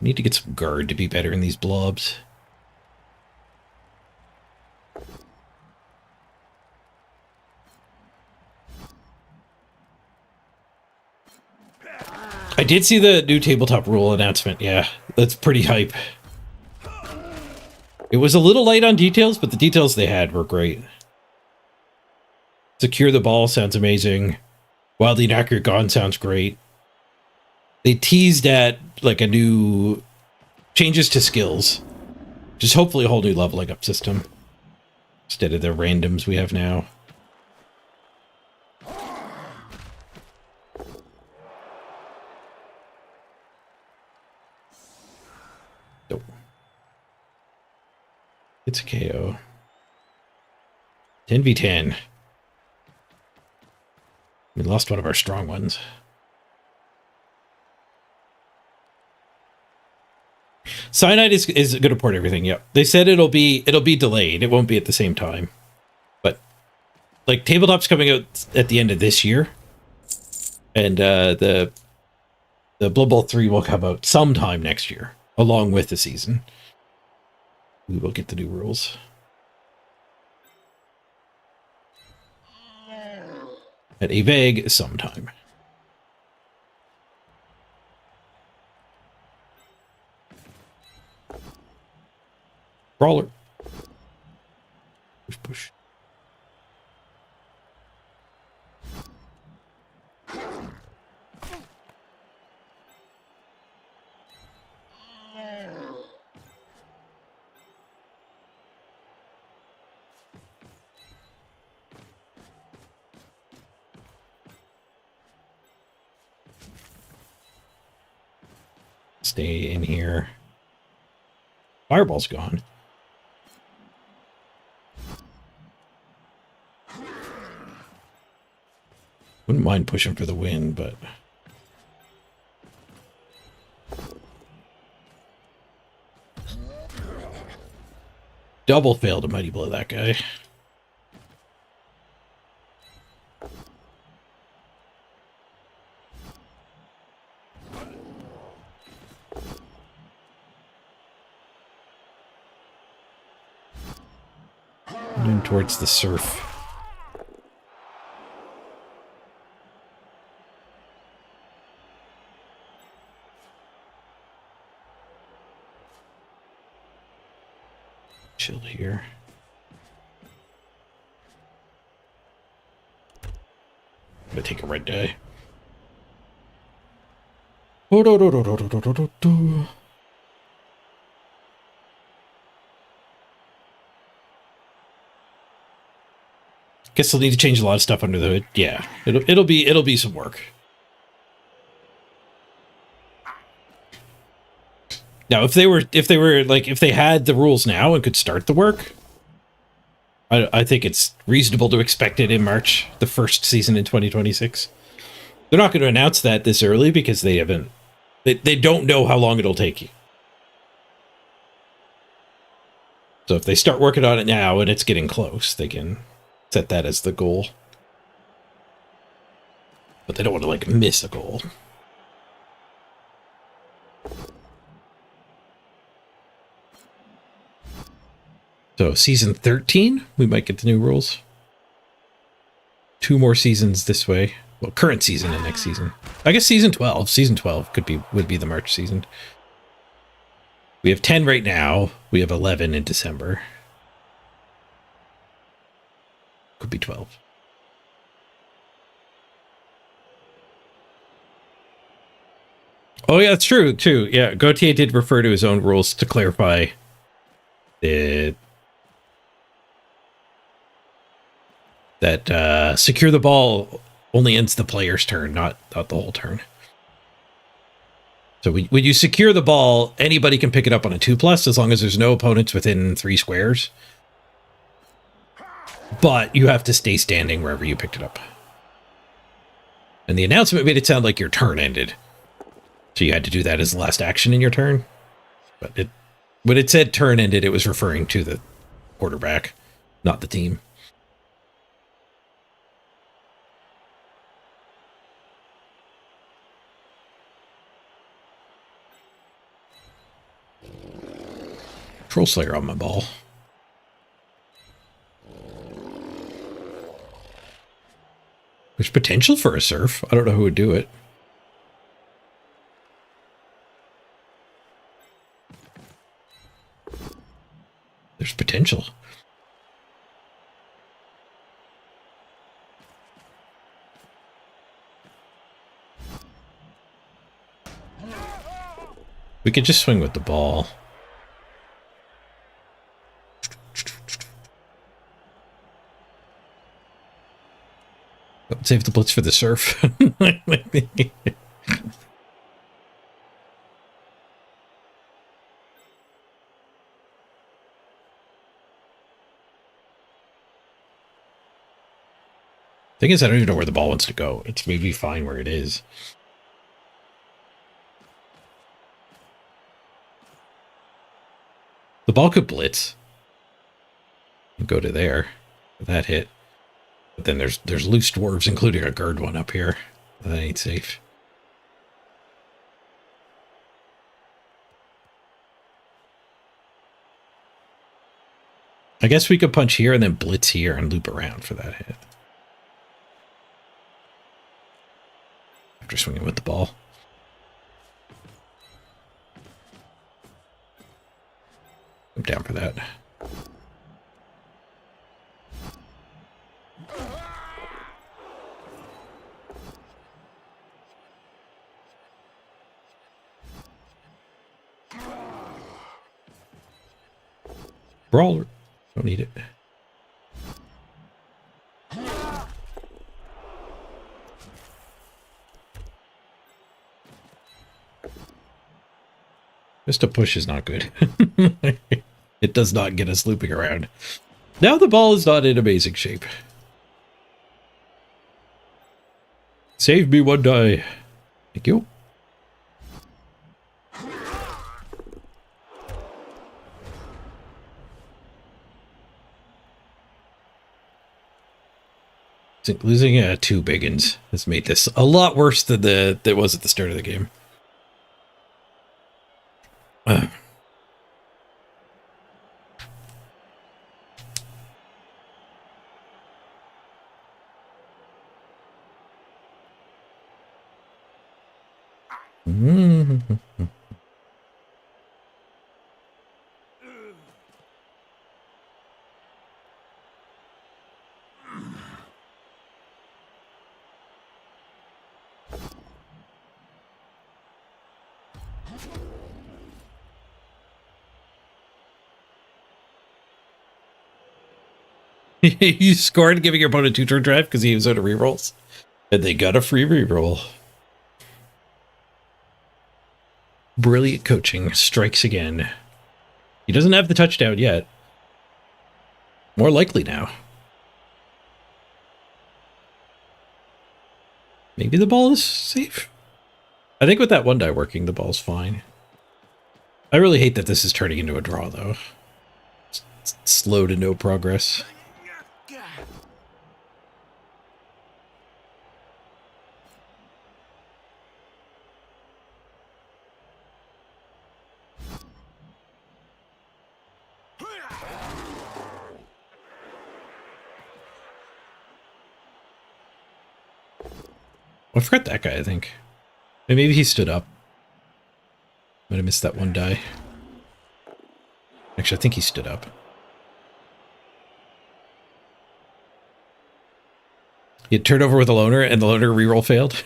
Need to get some guard to be better in these blobs. I did see the new tabletop rule announcement. Yeah, that's pretty hype. It was a little light on details, but the details they had were great. Secure the ball sounds amazing. Wildly inaccurate gone sounds great. They teased at like a new changes to skills. Just hopefully a whole new leveling up system. Instead of the randoms we have now. Nope. It's a KO. 10v10. We lost one of our strong ones. Cyanide is going to port everything. Yep. They said it'll be delayed. It won't be at the same time. But like tabletop's coming out at the end of this year. And the Blood Bowl 3 will come out sometime next year along with the season. We will get the new rules. At a vague sometime. Brawler. Push, push. Stay in here. Fireball's gone. Wouldn't mind pushing for the win, but... Double failed a mighty blow that guy. And towards the surf. Chill here. I'm gonna take a red die. Guess they'll need to change a lot of stuff under the hood. Yeah, it'll be some work. Now, if they had the rules now and could start the work, I think it's reasonable to expect it in March, the first season in 2026. They're not going to announce that this early because they don't know how long it'll take you. So if they start working on it now and it's getting close, they can set that as the goal. But they don't want to like miss a goal. So season 13, we might get the new rules. 2 more seasons this way. Well, current season and next season. I guess season 12. Season 12 would be the March season. We have 10 right now. We have 11 in December. Could be 12. Oh yeah, that's true too. Yeah, Gautier did refer to his own rules to clarify that secure the ball only ends the player's turn, not the whole turn. So when you secure the ball, anybody can pick it up on a 2+ as long as there's no opponents within 3 squares. But you have to stay standing wherever you picked it up. And the announcement made it sound like your turn ended. So you had to do that as the last action in your turn. But when it said turn ended, it was referring to the quarterback, not the team. Troll Slayer on my ball. There's potential for a surf. I don't know who would do it. There's potential. We could just swing with the ball. Save the blitz for the surf. Thing is, I don't even know where the ball wants to go. It's maybe fine where it is. The ball could blitz and go to there. That hit. But then there's loose dwarves, including a guard one up here. That ain't safe. I guess we could punch here and then blitz here and loop around for that hit. After swinging with the ball. I'm down for that. Brawler. Don't need it. Just a push is not good. It does not get us looping around. Now the ball is not in amazing shape. Save me one die. Thank you. Losing two big uns has made this a lot worse than it was at the start of the game. You scored giving your opponent 2-turn drive because he was out of rerolls. And they got a free reroll. Brilliant coaching strikes again. He doesn't have the touchdown yet. More likely now. Maybe the ball is safe. I think with that one die working, the ball's fine. I really hate that this is turning into a draw, though. It's slow to no progress. I forgot that guy, I think. Maybe he stood up. Might have missed that one die. Actually, I think he stood up. He had turned over with a loner, and the loner reroll failed.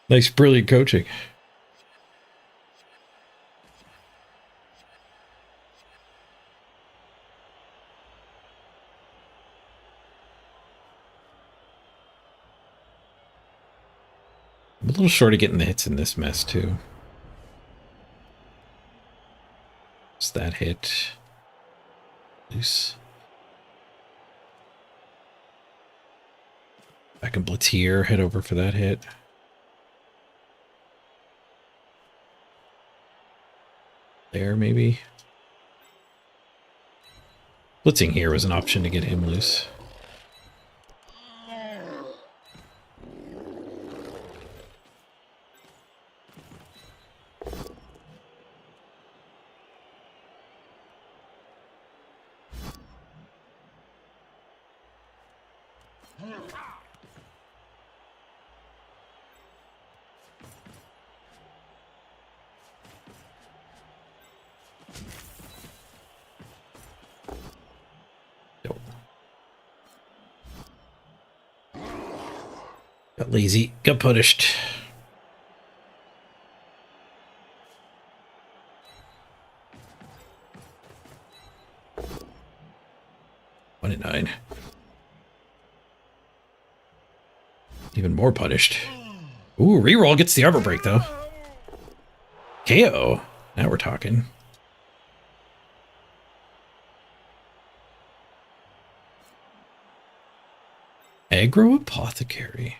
Nice, brilliant coaching. I'm a little short of getting the hits in this mess, too. What's that hit? Loose. I can blitz here, head over for that hit. There, maybe. Blitzing here was an option to get him loose. Nope. Got lazy. Got punished. One and 9. Even more punished. Ooh, reroll gets the armor break though. KO. Now we're talking. Aggro Apothecary.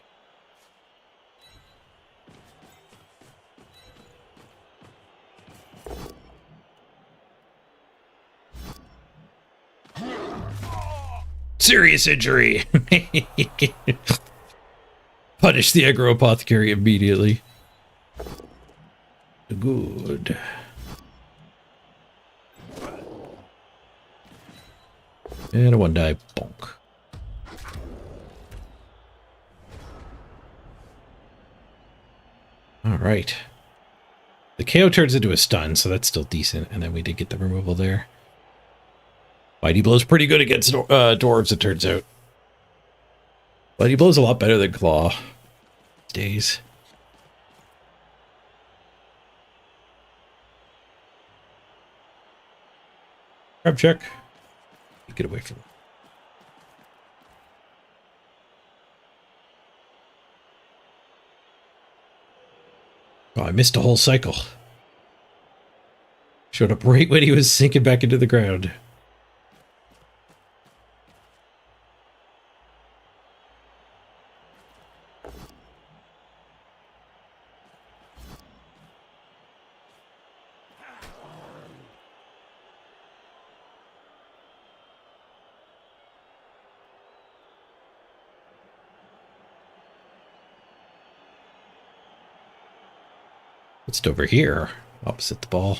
Serious injury. Punish the Aggro Apothecary immediately. Good. And a 1-die bonk. All right. The KO turns into a stun, so that's still decent. And then we did get the removal there. Mighty Blow's pretty good against dwarves, it turns out. Mighty Blow's a lot better than Claw. Days. Grab check. Get away from him. Oh, I missed a whole cycle. Showed up right when he was sinking back into the ground. What's over here? Opposite the ball.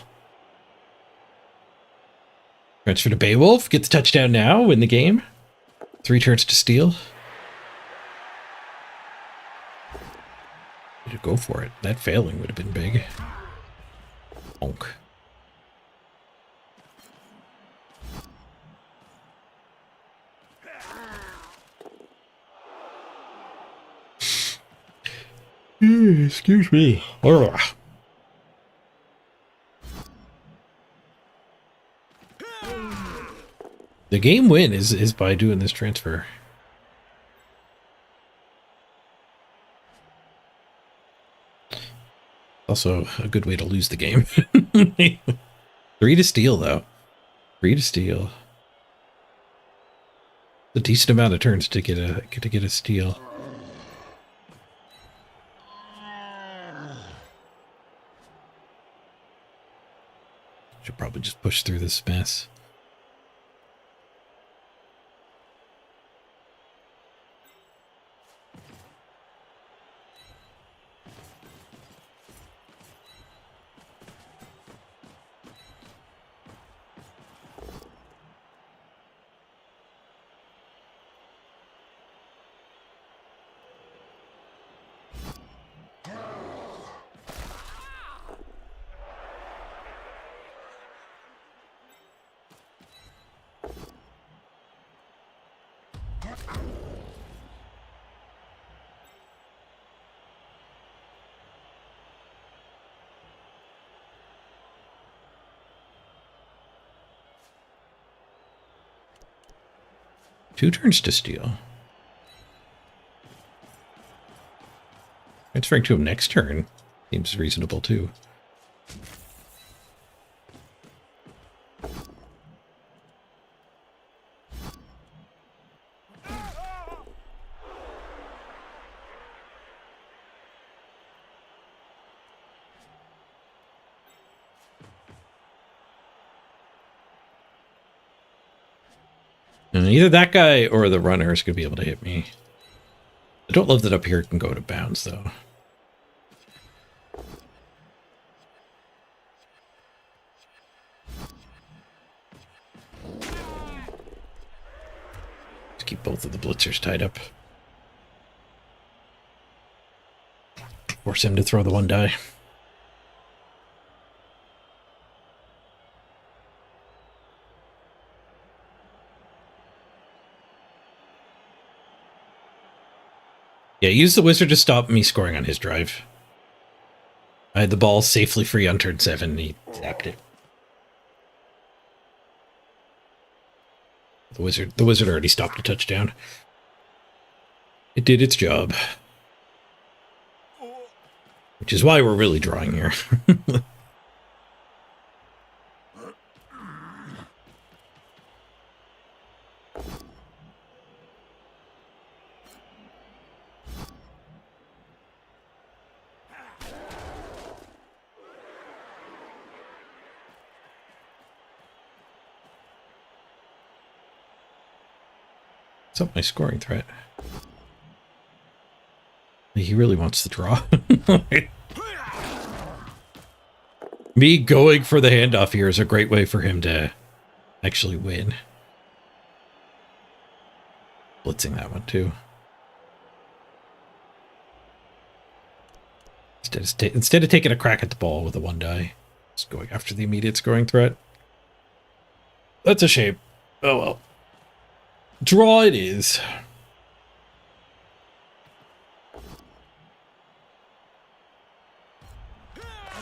Transfer to Beowulf. Get the touchdown now. Win the game. 3 turns to steal. Need to go for it. That failing would have been big. Bonk. Excuse me. Ugh. The game win is by doing this transfer. Also a good way to lose the game. 3 to steal though. 3 to steal. A decent amount of turns to get a steal. Should probably just push through this mess. Two turns to steal. Transferring to him next turn seems reasonable too. And either that guy or the runner is going to be able to hit me. I don't love that up here it can go to bounds, though. Let's keep both of the blitzers tied up. Force him to throw the one die. Yeah, use the wizard to stop me scoring on his drive. I had the ball safely free on turn 7, and he zapped it. The wizard already stopped a touchdown. It did its job. Which is why we're really drawing here. What's up my scoring threat? He really wants to draw. Me going for the handoff here is a great way for him to actually win. Blitzing that one too. Instead of taking a crack at the ball with a one die, just going after the immediate scoring threat. That's a shame. Oh well. Draw it is.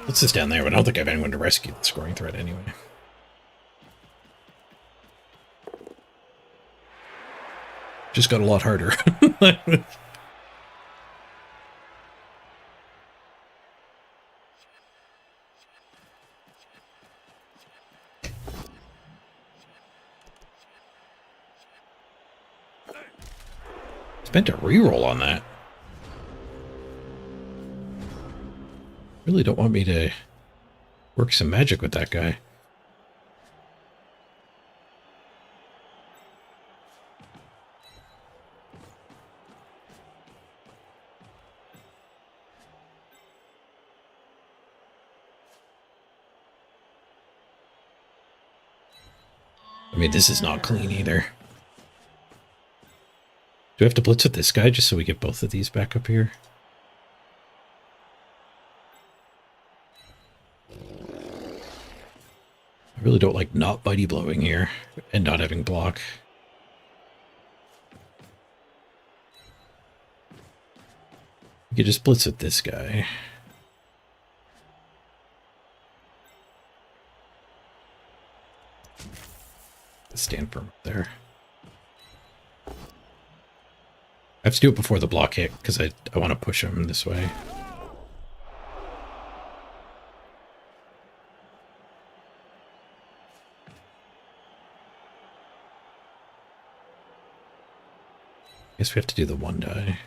What's this down there? But I don't think I have anyone to rescue the scoring threat anyway. Just got a lot harder. Spent a reroll on that. Really don't want me to work some magic with that guy. I mean, this is not clean either. Do we have to blitz with this guy just so we get both of these back up here? I really don't like not mighty blowing here and not having block. You could just blitz with this guy. Stand firm there. I have to do it before the block hit because I want to push him this way. Guess we have to do the one die.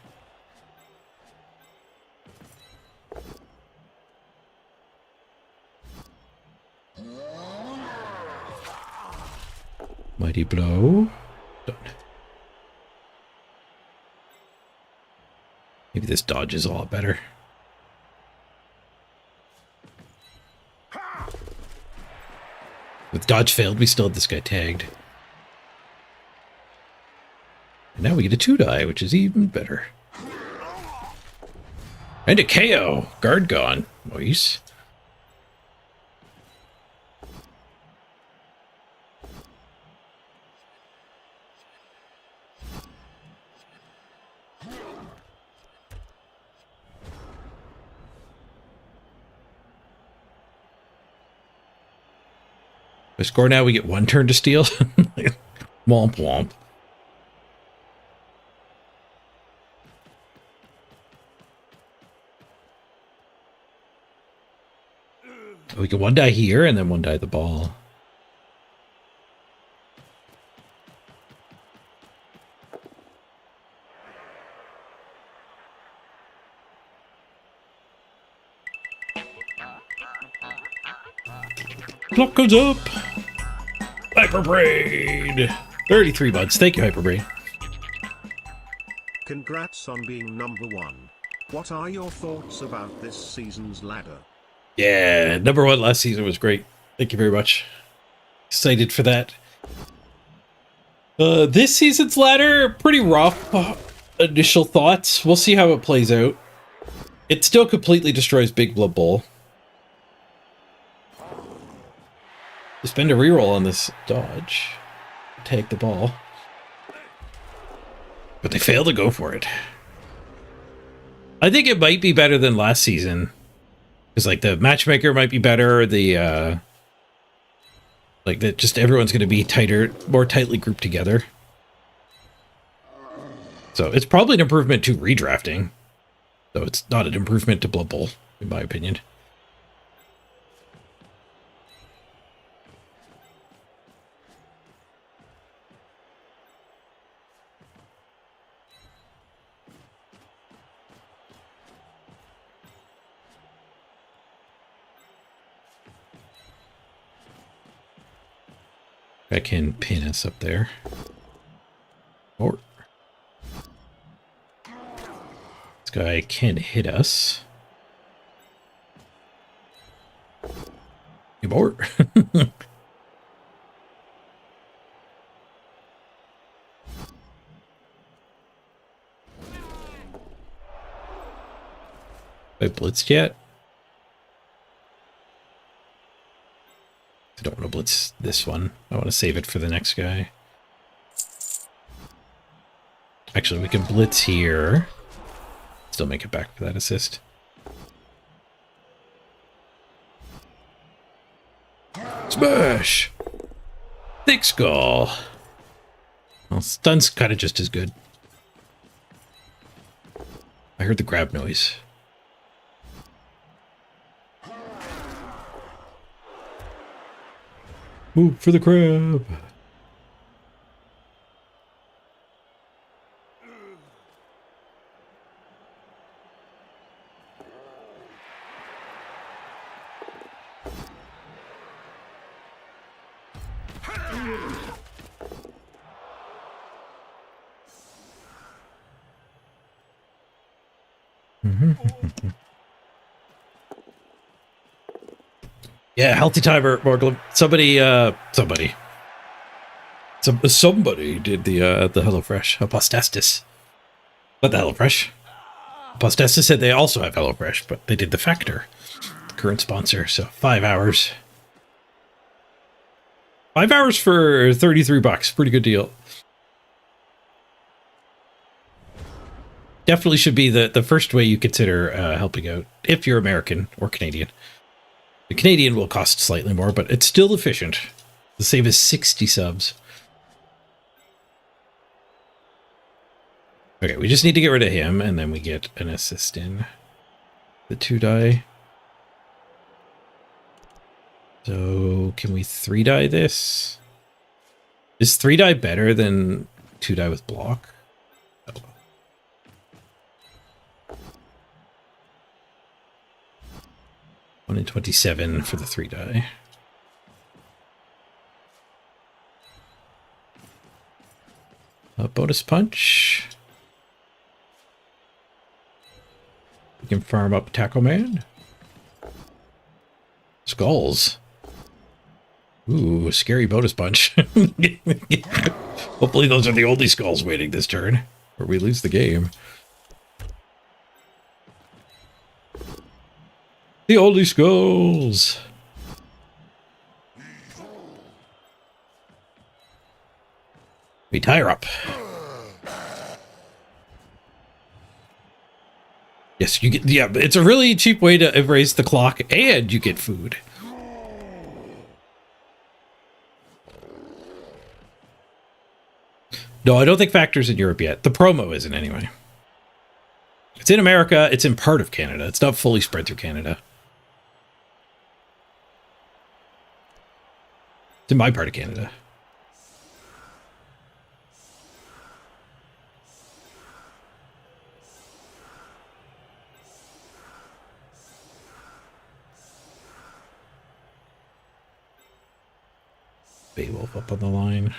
Mighty blow. Done. Maybe this dodge is a lot better. With dodge failed, we still had this guy tagged. And now we get a 2-die, which is even better. And a KO! Guard gone. Nice. We score now, we get one turn to steal. Womp womp. We get one die here and then one die the ball. Clock goes up. Hyperbrain. 33 months. Thank you, Hyperbrain. Congrats on being #1. What are your thoughts about this season's ladder? Yeah, #1 last season was great. Thank you very much. Excited for that. This season's ladder, pretty rough. Initial thoughts. We'll see how it plays out. It still completely destroys Big Blood Bowl. Spend a reroll on this dodge. Take the ball. But they fail to go for it. I think it might be better than last season. Because, like, the matchmaker might be better. The, like, that just everyone's going to be tighter, more tightly grouped together. So it's probably an improvement to redrafting. So it's not an improvement to Blood Bowl, in my opinion. I can pin us up there. Or this guy can hit us. Abort. I blitzed yet? I don't want to blitz this one. I want to save it for the next guy. Actually, we can blitz here. Still make it back for that assist. Smash! Thick skull. Well, stun's kind of just as good. I heard the grab noise. Move for the crab. Yeah, healthy timer, Morglim. Somebody did the HelloFresh. Apostastis. Not the HelloFresh. Apostastis said they also have HelloFresh, but they did the Factor, the current sponsor. So 5 hours. 5 hours for $33. Pretty good deal. Definitely should be the first way you consider helping out if you're American or Canadian. The Canadian will cost slightly more, but it's still efficient. The save is 60 subs. Okay, we just need to get rid of him, and then we get an assist in. The 2-die. So, can we 3-die this? Is 3-die better than 2-die with block? Oh. 1 in 27 for the 3-die. A bonus punch. We can farm up Tackle Man. Skulls. Ooh, scary bonus punch. Hopefully those are the only skulls waiting this turn, or we lose the game. The only skulls. We tie her up. Yes, you get, yeah, it's a really cheap way to erase the clock, and you get food. No, I don't think Factor's in Europe yet. The promo isn't anyway. It's in America, it's in part of Canada. It's not fully spread through Canada. It's in my part of Canada. Beowulf up on the line.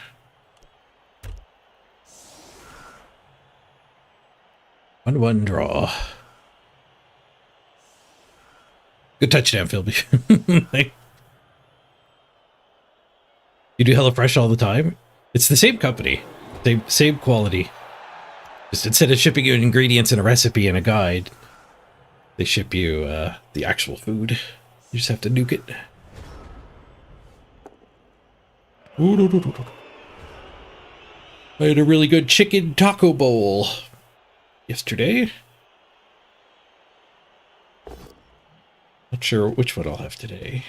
One draw. Good touchdown, Philby. You do HelloFresh all the time? It's the same company. Same quality. Just instead of shipping you ingredients and a recipe and a guide, They ship you the actual food. You just have to nuke it. I had a really good chicken taco bowl yesterday. Not sure which one I'll have today.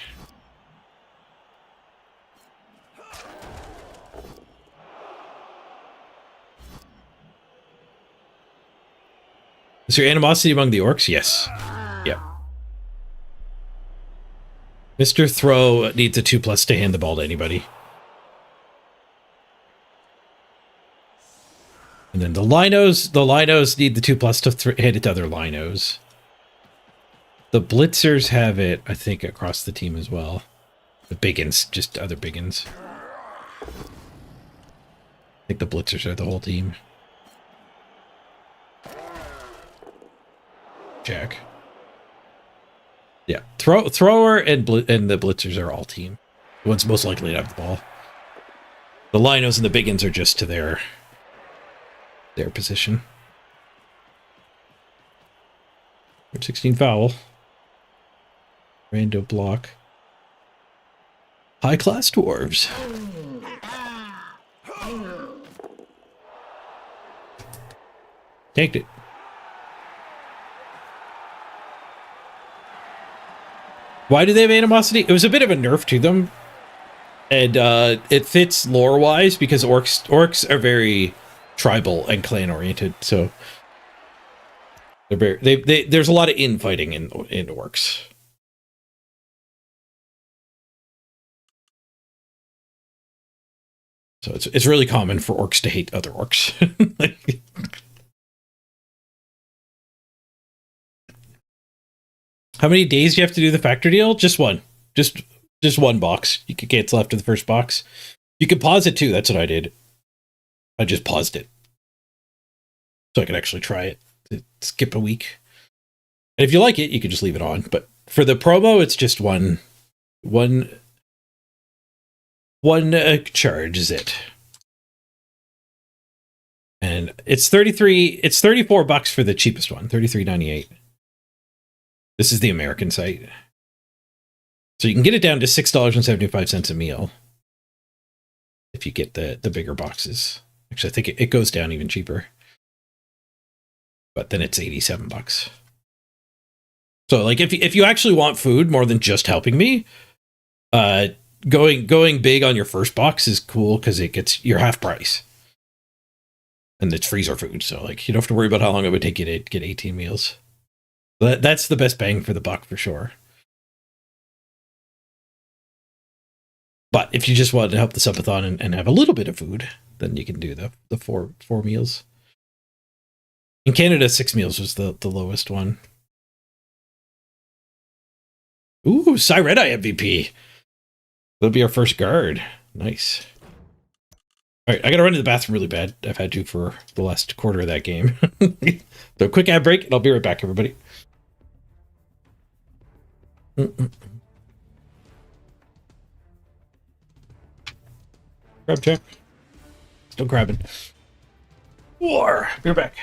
Is there animosity among the orcs? Yes. Yep. Mr. Throw needs a 2+ to hand the ball to anybody. And then the Linos need the 2+ to hand it to other Linos. The Blitzers have it, I think, across the team as well. The Biggins, just other Biggins. I think the Blitzers are the whole team. Jack. Yeah, thrower and the Blitzers are all team. The ones most likely to have the ball. The Linos and the Biggins are just to their position. 16 foul. Rando block. High class dwarves. Tanked it. Why do they have animosity? It was a bit of a nerf to them. And it fits lore-wise because orcs are very tribal and clan-oriented, so they're very there's a lot of infighting in orcs. So it's really common for orcs to hate other orcs. How many days do you have to do the factor deal? Just one. Just one box. You can cancel after the first box. You can pause it too. That's what I did. I just paused it. So I could actually try it. Skip a week. And if you like it, you can just leave it on. But for the promo, it's just one charge is it. And it's $34 for the cheapest one, $33.98. This is the American site. So you can get it down to $6.75 a meal if you get the bigger boxes. Actually, I think it goes down even cheaper. But then it's $87. So like if you actually want food more than just helping me, going big on your first box is cool because it gets your half price. And it's freezer food, so like you don't have to worry about how long it would take you to get 18 meals. That's the best bang for the buck for sure. But if you just want to help the subathon and have a little bit of food, then you can do the four meals. In Canada, 6 meals was the lowest one. Ooh, Cyredi MVP. That'll be our first guard. Nice. All right, I gotta run to the bathroom really bad. I've had to for the last quarter of that game. So quick ad break, and I'll be right back, everybody. Grab check. Still grabbing. War. Be right back.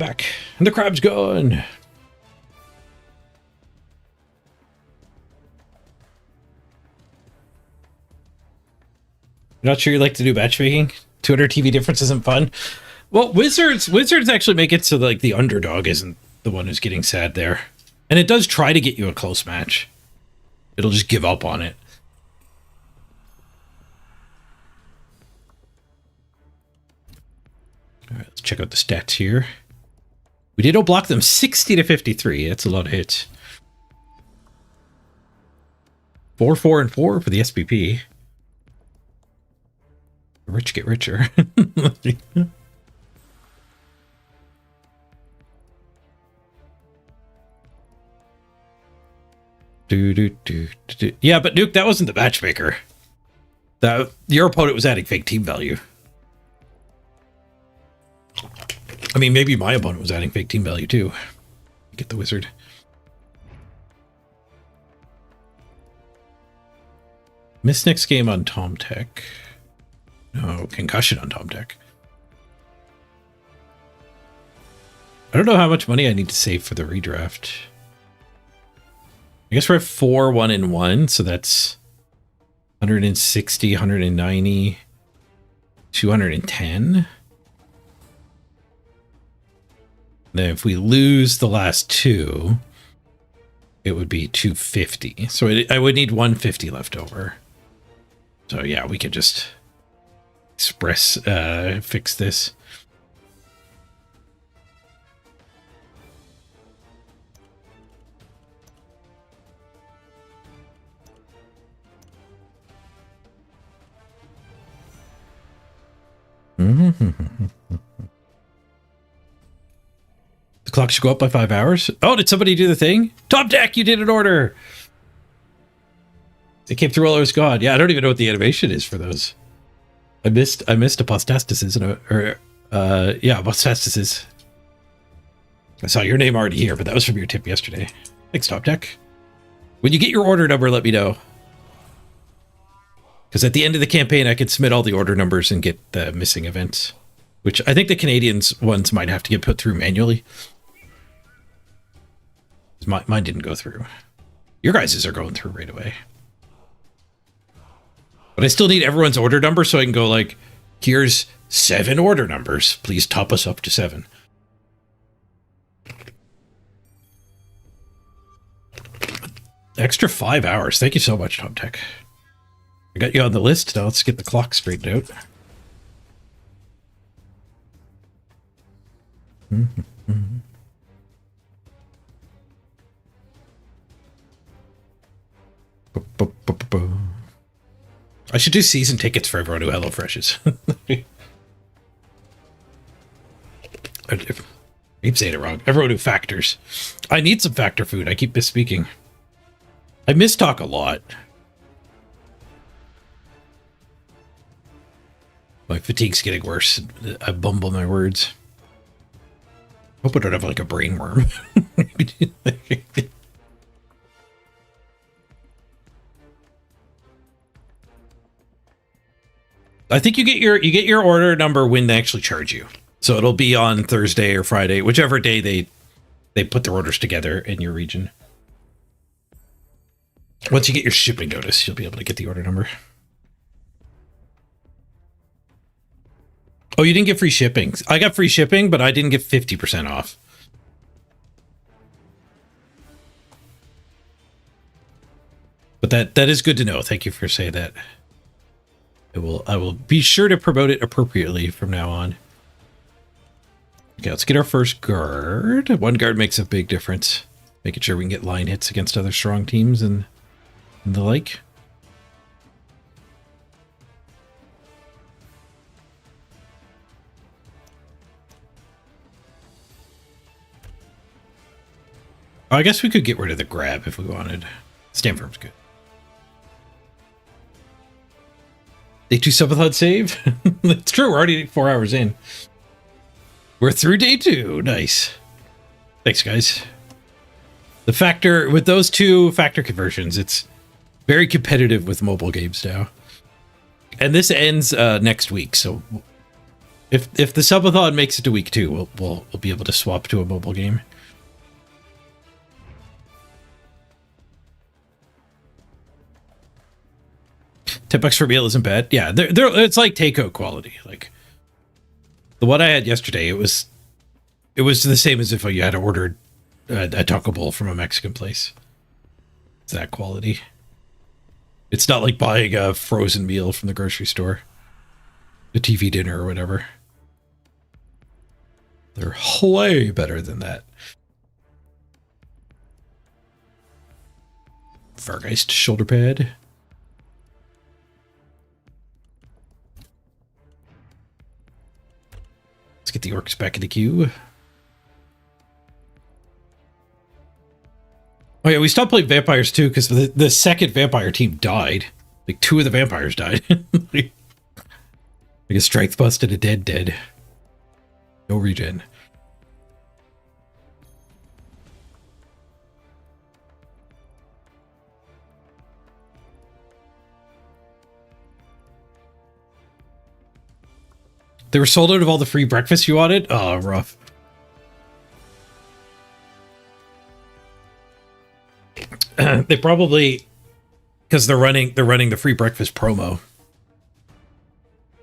I'm back. And the crab's gone. Not sure you like to do matchmaking? 200 TV difference isn't fun. Well, Wizards actually make it so like the underdog isn't the one who's getting sad there. And it does try to get you a close match. It'll just give up on it. All right, let's check out the stats here. We did block them 60 to 53. That's a lot of hits. 4, 4, and 4 for the SPP. The rich get richer. Yeah, but Nuke, that wasn't the matchmaker. Your opponent was adding fake team value. I mean, maybe my opponent was adding fake team value too. Get the wizard. Miss next game on Tom Tech. No, concussion on Tom Tech. I don't know how much money I need to save for the redraft. I guess we're at 4, 1, and 1, so that's 160, 190, 210. Then if we lose the last two, it would be 250. So I would need 150 left over. So yeah, we could just fix this. The clock should go up by 5 hours. Oh, did somebody do the thing? Top Deck, you did an order. It came through while I was gone. Yeah, I don't even know what the animation is for those. I missed Apostasis yeah, Apostasis. I saw your name already here, but that was from your tip yesterday. Thanks, Top Deck. When you get your order number, let me know. Because at the end of the campaign, I could submit all the order numbers and get the missing events, which I think the Canadians ones might have to get put through manually. Mine didn't go through. Your guys's are going through right away. But I still need everyone's order number so I can go like, here's 7 order numbers. Please top us up to 7. Extra 5 hours. Thank you so much, Tom Tech. I got you on the list. Now let's get the clock straightened out. I should do season tickets for everyone who HelloFreshes. I keep saying it wrong. Everyone who factors. I need some factor food. I keep misspeaking. I mistalk a lot. My fatigue's getting worse. I bumble my words. Hope I don't have like a brain worm. I think you get your order number when they actually charge you. So it'll be on Thursday or Friday, whichever day they put their orders together in your region. Once you get your shipping notice, you'll be able to get the order number. Oh, you didn't get free shipping. I got free shipping, but I didn't get 50% off. But that is good to know. Thank you for saying that. I will be sure to promote it appropriately from now on. Okay, let's get our first guard. One guard makes a big difference. Making sure we can get line hits against other strong teams and the like. I guess we could get rid of the grab if we wanted. Stand firm's good. Day 2 subathon save? That's true, we're already 4 hours in. We're through day 2. Nice. Thanks, guys. The factor, with those 2 factor conversions, it's very competitive with mobile games now. And this ends next week, so If the subathon makes it to week 2, we'll be able to swap to a mobile game. $10 for meal isn't bad. Yeah, it's like takeout quality. Like the one I had yesterday, it was the same as if you had ordered a taco bowl from a Mexican place. It's that quality. It's not like buying a frozen meal from the grocery store, a TV dinner or whatever. They're way better than that. Fargeist shoulder pad. Let's get the orcs back in the queue. Oh yeah, we stopped playing vampires too because the second vampire team died. Like 2 of the vampires died. Like a strength bust and a dead. No regen. They were sold out of all the free breakfast you wanted? Oh, rough. They probably, because they're running the free breakfast promo.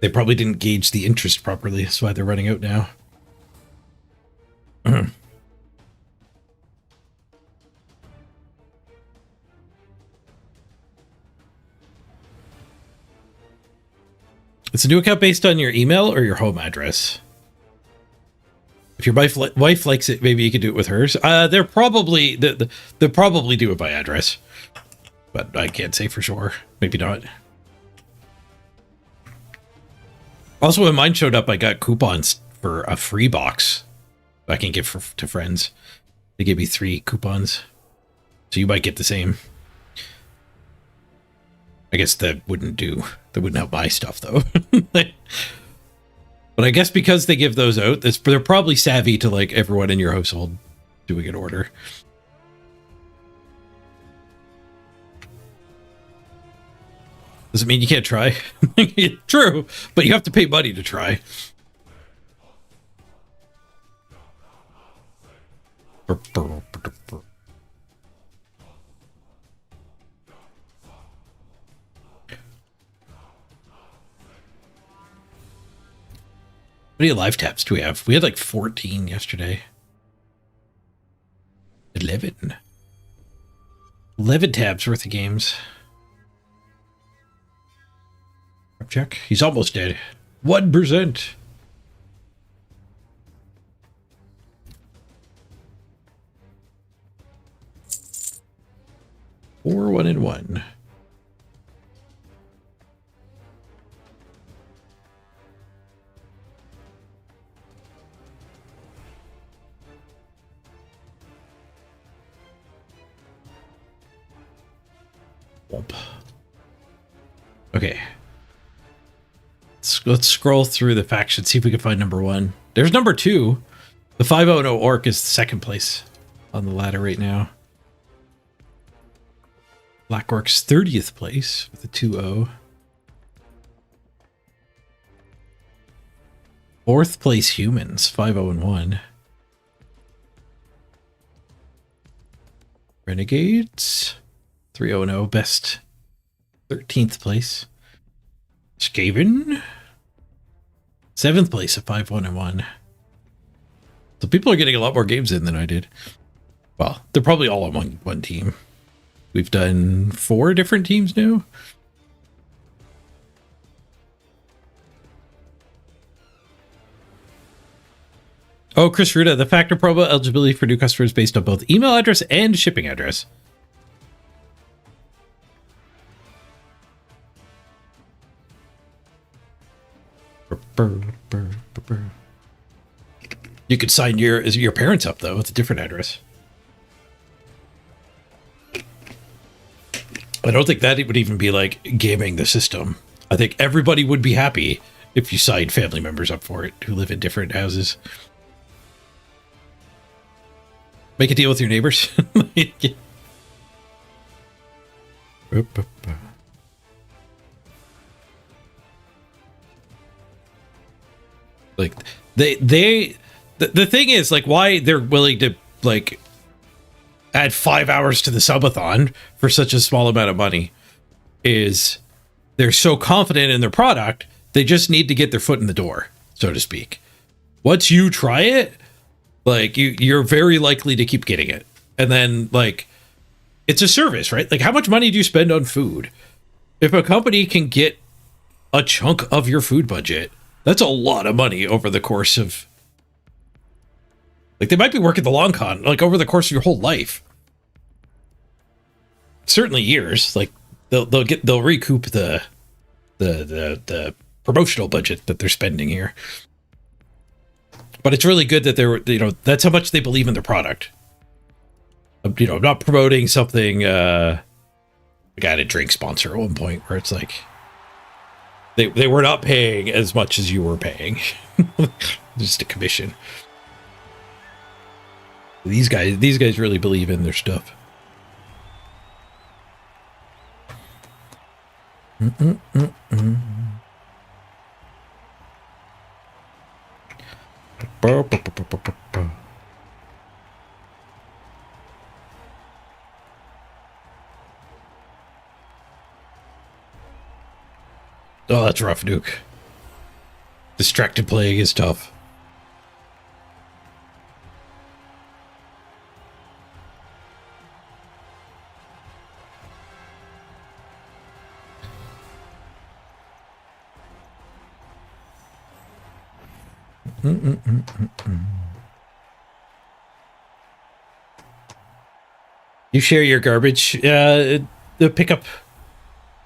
They probably didn't gauge the interest properly. That's why they're running out now. It's a new account based on your email or your home address. If your wife likes it, maybe you could do it with hers. They'll probably do it by address, but I can't say for sure. Maybe not. Also, when mine showed up, I got coupons for a free box I can give to friends. They gave me 3 coupons, so you might get the same. I guess that wouldn't help my stuff though. But I guess because they give those out, they're probably savvy to like everyone in your household doing an order. Does it mean you can't try? True, but you have to pay money to try. How many live taps do we have? We had like 14 yesterday. 11 tabs worth of games. Check. He's almost dead. 1%. Or 1 and 1. Okay. Let's scroll through the factions, see if we can find number 1. There's number 2. The 500 Orc is second place on the ladder right now. Black Orc's 30th place with a 2-0. 4th place Humans, 5-0-1. Renegades, 3-0-0, best 13th place. Skaven, 7th place at 5-1-1. So people are getting a lot more games in than I did. Well, they're probably all on one team. We've done 4 different teams now. Oh, Chris Ruda, the Factor promo eligibility for new customers based on both email address and shipping address. You could sign your parents up though with a different address. I don't think that would even be like gaming the system. I think everybody would be happy if you signed family members up for it who live in different houses. Make a deal with your neighbors. Like the thing is, like, why they're willing to like add 5 hours to the subathon for such a small amount of money is they're so confident in their product, they just need to get their foot in the door, so to speak. Once you try it, like you're very likely to keep getting it. And then like it's a service, right? Like how much money do you spend on food? If a company can get a chunk of your food budget, that's a lot of money over the course of, like, they might be working the long con, like over the course of your whole life. Certainly years. Like they'll recoup the promotional budget that they're spending here. But it's really good that they're, you know, that's how much they believe in their product. You know, I'm not promoting something, like I had a drink sponsor at one point where it's like, they were not paying as much as you were paying. Just a commission. These guys really believe in their stuff. Oh, that's rough, Nuke. Distracted playing is tough. You share your garbage, the pickup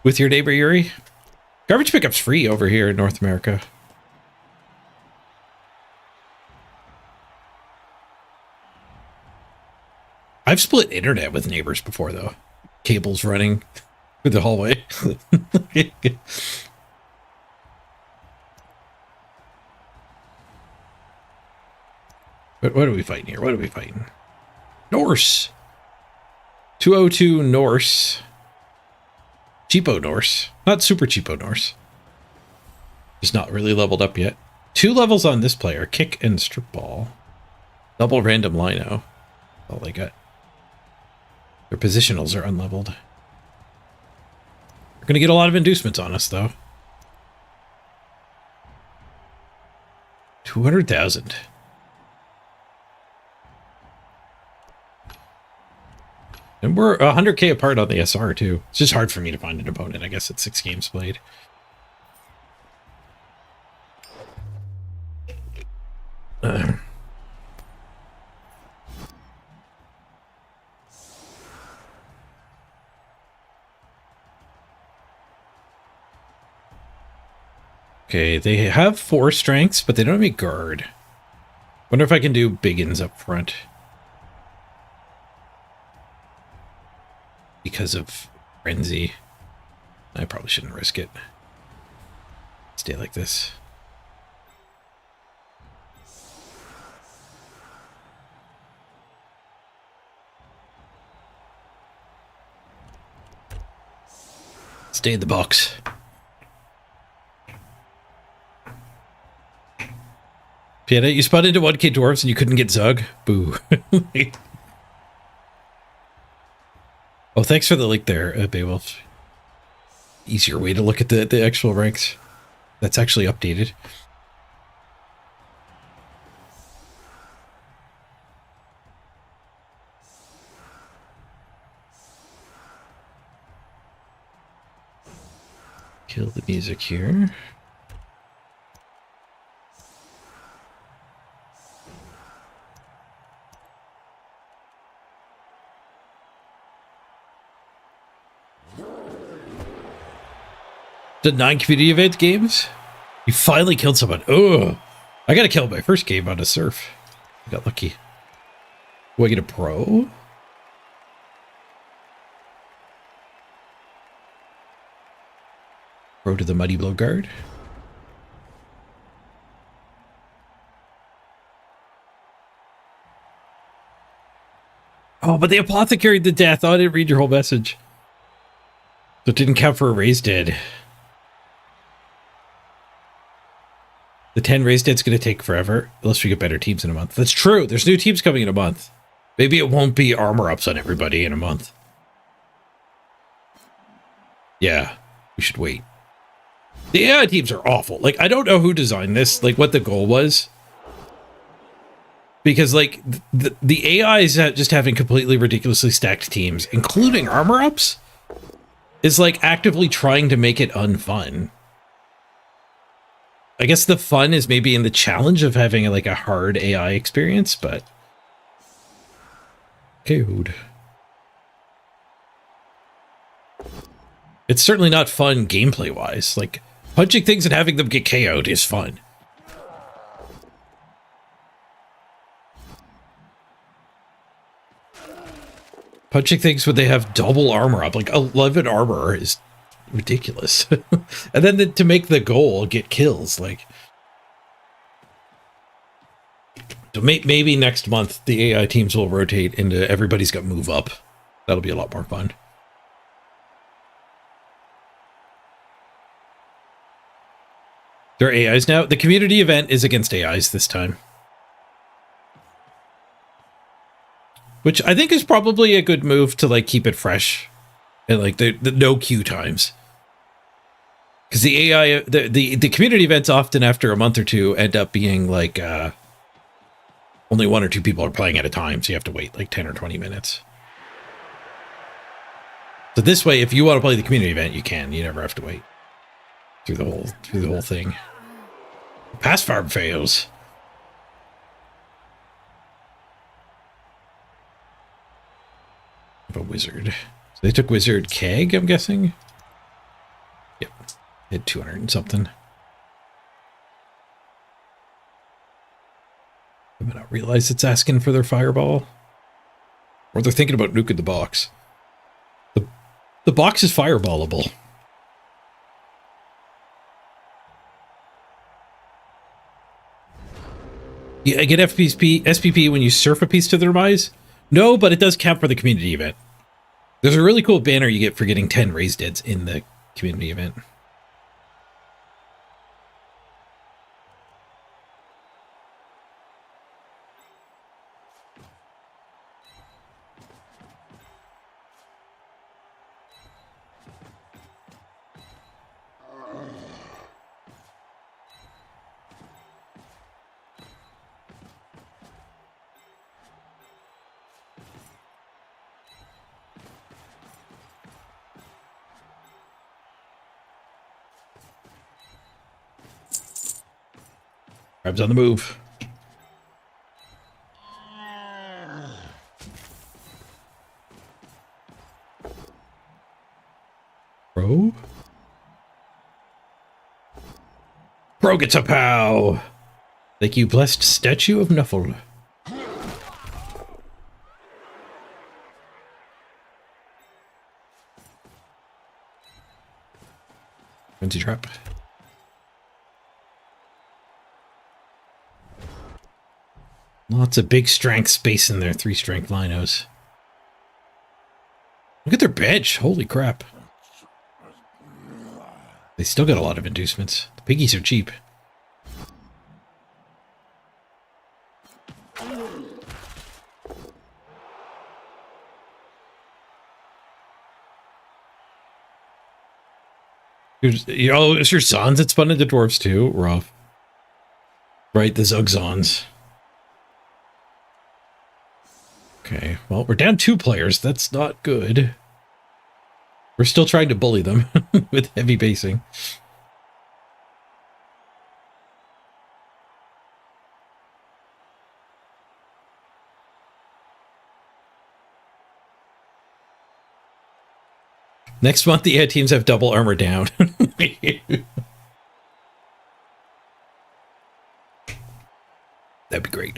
with your neighbor, Yuri? Garbage pickup's free over here in North America. I've split internet with neighbors before, though. Cables running through the hallway. What are we fighting here? What are we fighting? Norse. 202 Norse. Cheapo Norse. Not super cheapo Norse. Just not really leveled up yet. 2 levels on this player. Kick and strip ball. Double random lino. All they got. Their positionals are unleveled. We're going to get a lot of inducements on us, though. 200,000. And we're 100k apart on the SR, too. It's just hard for me to find an opponent. I guess it's 6 games played. Okay, they have 4 strengths, but they don't have any guard. Wonder if I can do biggins up front. Because of frenzy. I probably shouldn't risk it. Stay like this. Stay in the box. Pieta, you spun into 1k dwarves and you couldn't get Zug? Boo. Oh, thanks for the link there, Beowulf. Easier way to look at the actual ranks. That's actually updated. Kill the music here. The 9 community event games? You finally killed someone. Oh, I got to kill my first game on a surf. I got lucky. Do I get a pro? Pro to the Muddy Blow Guard. Oh, but the apothecary did death. Oh, I didn't read your whole message. So it didn't count for a raised dead. The 10 raised dead's going to take forever, unless we get better teams in a month. That's true. There's new teams coming in a month. Maybe it won't be armor ups on everybody in a month. Yeah, we should wait. The AI teams are awful. Like, I don't know who designed this, like what the goal was. Because, like, the AI is just having completely ridiculously stacked teams, including armor ups, is like actively trying to make it unfun. I guess the fun is maybe in the challenge of having like a hard AI experience, but dude, it's certainly not fun gameplay wise. Like punching things and having them get KO'd is fun. Punching things when they have double armor up, like 11 armor, is ridiculous. And then to make the goal get kills, like, so maybe next month the AI teams will rotate into everybody's got move up. That'll be a lot more fun. There are AIs now. The community event is against AIs this time, which I think is probably a good move to like keep it fresh and like the no queue times. Because the AI, the community events often after a month or two end up being like only 1 or 2 people are playing at a time, so you have to wait like 10 or 20 minutes. So this way, if you want to play the community event, you can. You never have to wait through the whole thing. Pass farm fails. A wizard. So they took wizard keg, I'm guessing. Yep. Hit 200 and something. I might not realize it's asking for their fireball. Or they're thinking about nuking the box. The box is fireballable. You get SPP when you surf a piece to their demise? No, but it does count for the community event. There's a really cool banner you get for getting 10 raised deads in the community event. Crab's on the move. Bro gets a pow. Thank you, blessed statue of Nuffle. Frenzy trap. Lots of big strength space in there. 3 strength linos. Look at their bench. Holy crap. They still got a lot of inducements. The piggies are cheap. Oh, it's your Zons that spun into dwarves too? Rough. Right, the Zugzons. Okay, well, we're down 2 players. That's not good. We're still trying to bully them with heavy basing. Next month, the AI teams have double armor down. That'd be great.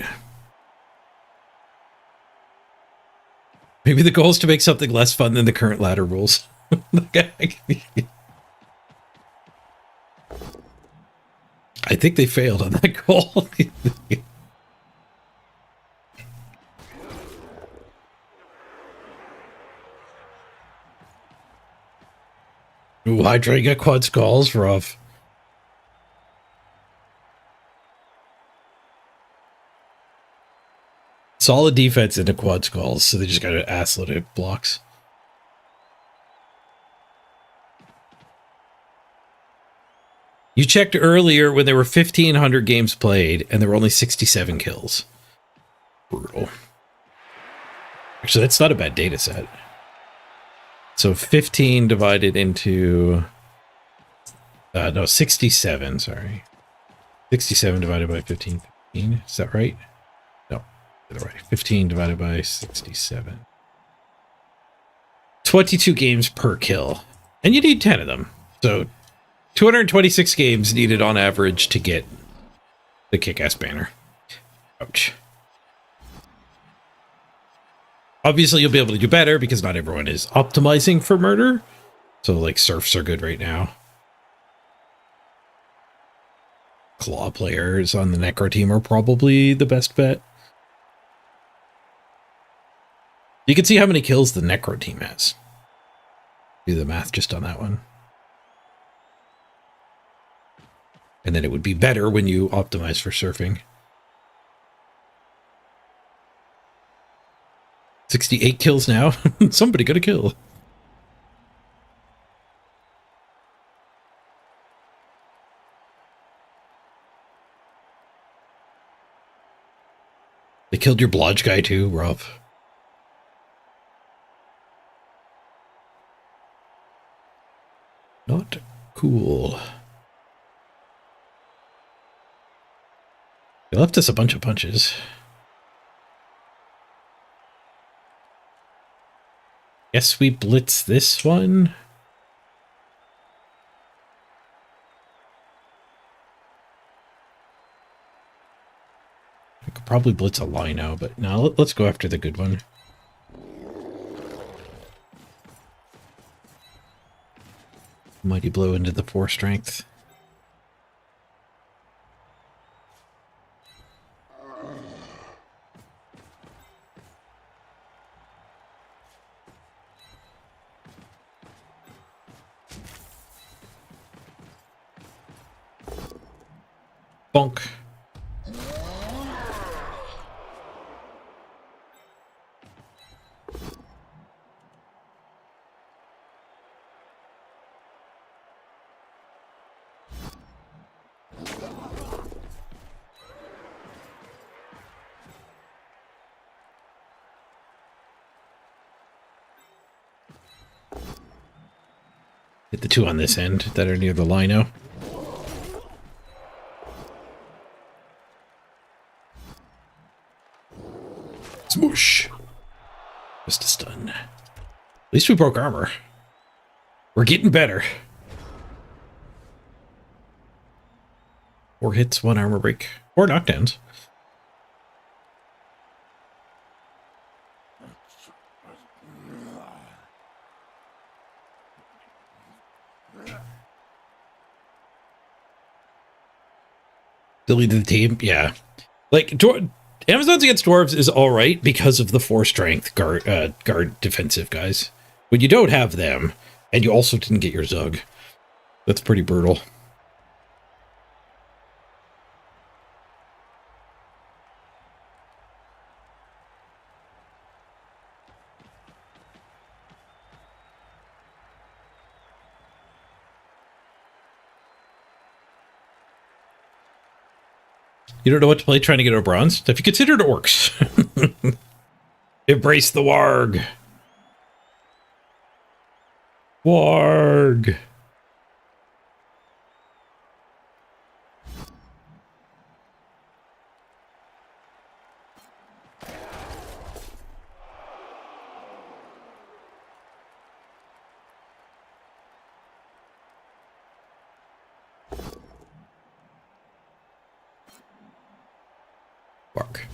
Maybe the goal is to make something less fun than the current ladder rules. I think they failed on that goal. Ooh, Hydra got quad skulls, rough. solid defense into quad skulls, so they just got an ass load of blocks. You checked earlier when there were 1,500 games played, and there were only 67 kills. Brutal. Actually, that's not a bad data set. So 15 divided into... no, 67, sorry. 67 divided by 15. Is that right? No, the right. 15 divided by 67. 22 games per kill. And you need 10 of them. So 226 games needed on average to get the kick-ass banner. Ouch. Obviously, you'll be able to do better because not everyone is optimizing for murder. So, like, serfs are good right now. Claw players on the Necro team are probably the best bet. You can see how many kills the Necro team has. Do the math just on that one. And then it would be better when you optimize for surfing. 68 kills now. Somebody got a kill. They killed your blodge guy too, Rob. Not cool. They left us a bunch of punches. Guess we blitz this one. I could probably blitz a Lino, but no, let's go after the good one. Mighty blow into the 4 strength. Bonk. Hit the 2 on this end that are near the lino. Smoosh. Just a stun. At least we broke armor. We're getting better. 4 hits, 1 armor break. 4 knockdowns. Deleted the team? Yeah. Like, Amazons against dwarves is alright because of the 4 strength guard defensive guys. When you don't have them, and you also didn't get your Zug, that's pretty brutal. You don't know what to play trying to get a bronze? Have you considered orcs? Embrace the warg. Warg. Bark.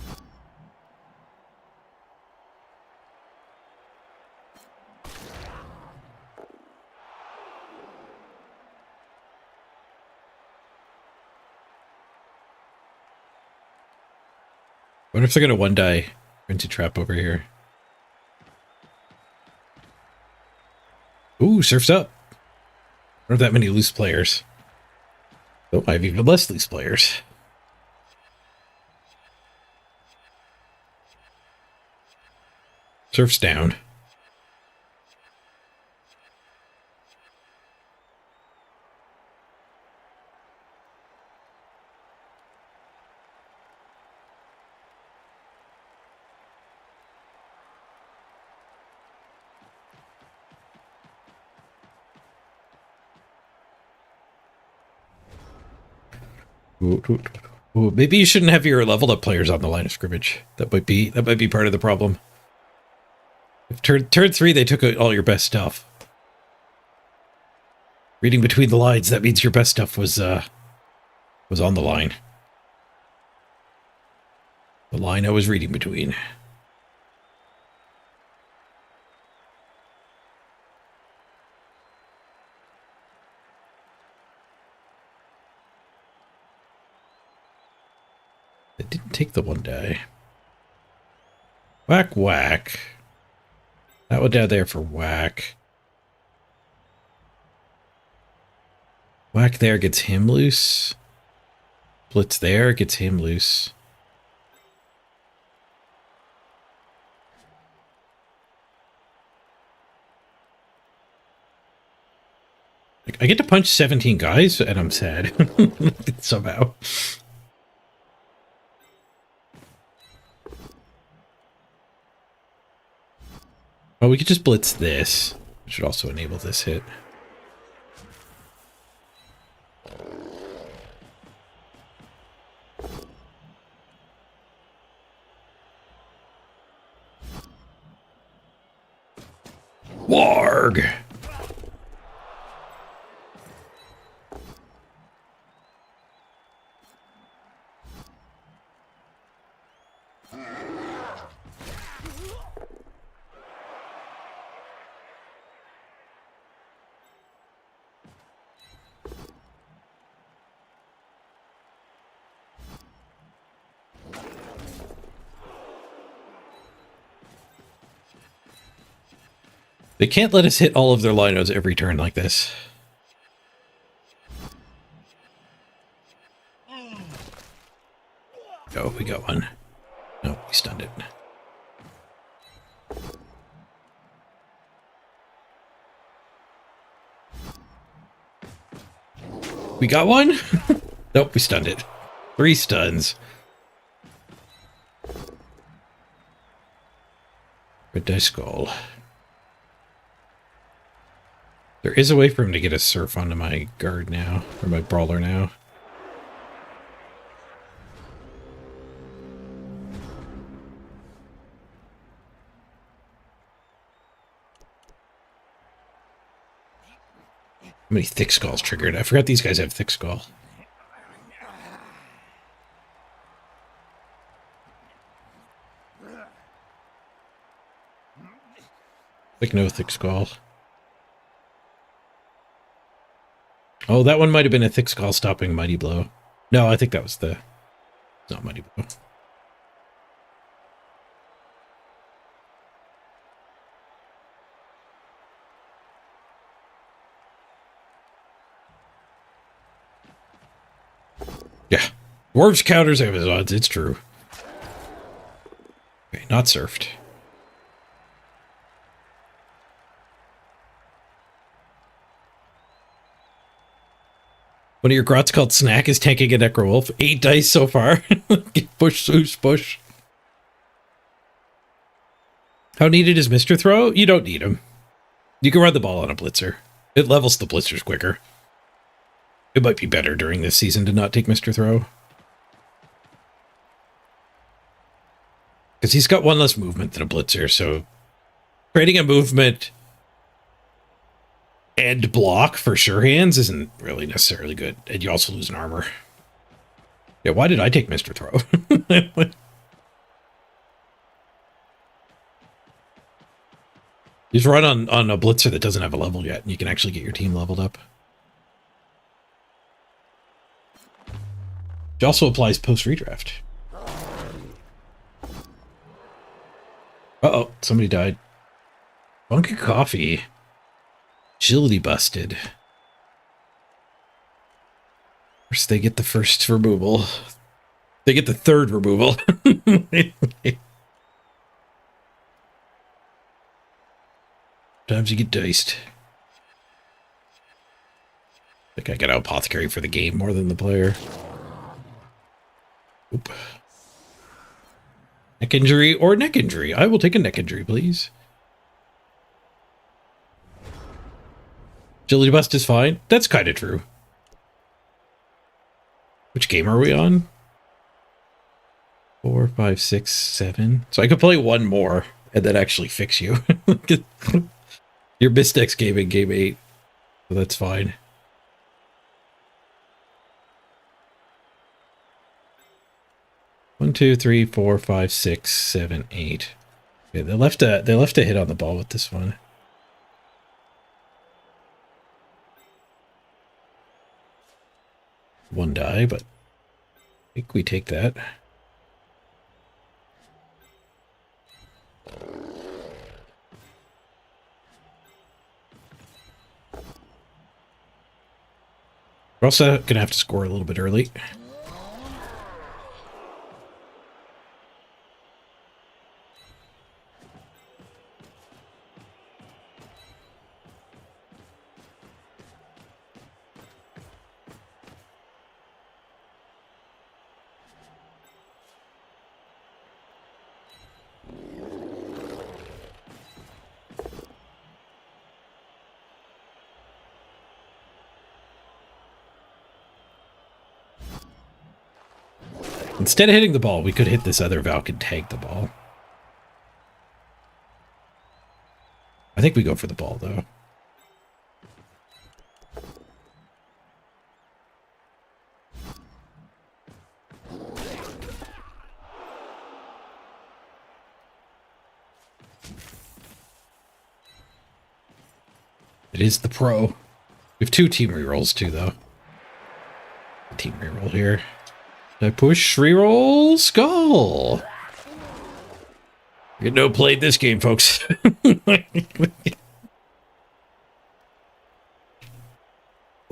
What if they're gonna 1-die into trap over here? Ooh, surf's up. I don't have that many loose players. Oh, I have even less loose players. Surf's down. Ooh, maybe you shouldn't have your leveled up players on the line of scrimmage. That might be part of the problem. If turn 3, they took all your best stuff. Reading between the lines, that means your best stuff was on the line. The line I was reading between. It didn't take the one die. Whack, whack. That one down there for whack. Whack there gets him loose. Blitz there gets him loose. I get to punch 17 guys and I'm sad. Somehow. Oh, we could just blitz this. It should also enable this hit. Warg! They can't let us hit all of their linos every turn like this. Oh, we got one. No, we stunned it. We got one? Nope, we stunned it. 3 stuns. Red dice skull. There is a way for him to get a surf onto my guard now, or my brawler now. How many thick skulls triggered? I forgot these guys have thick skull. Like no thick skull. Oh, that one might have been a thick skull stopping Mighty Blow. No, I think that was the... It's not Mighty Blow. Yeah. Dwarves counters have his odds, it's true. Okay, not surfed. One of your grots called Snack is tanking a Necrowolf. 8 dice so far. Push, swoosh, push. How needed is Mr. Throw? You don't need him. You can run the ball on a blitzer. It levels the blitzers quicker. It might be better during this season to not take Mr. Throw. Because he's got 1 less movement than a blitzer, so trading a movement and block for sure hands isn't really necessarily good. And you also lose an armor. Yeah, why did I take Mr. Throw? Just run on a blitzer that doesn't have a level yet, and you can actually get your team leveled up. It also applies post-redraft. Uh-oh, somebody died. Bunker Coffee. Agility busted. First, they get the first removal. They get the 3rd removal. Sometimes you get diced. I think I got apothecary for the game more than the player. Oop. Neck injury or neck injury? I will take a neck injury, please. Agility bust is fine. That's kind of true. Which game are we on? 4, 5, 6, 7. So I could play one more and then actually fix you. Your misdex game in game 8. So that's fine. One, 2, 3, 4, 5, 6, 7, 8. Okay, they left a hit on the ball with this one. One die, but I think we take that. We're also gonna have to score a little bit early. Instead of hitting the ball, we could hit this other Valk and tag the ball. I think we go for the ball, though. It is the pro. We have 2 team rerolls, too, though. Team reroll here. I push reroll skull. You know, played this game, folks. We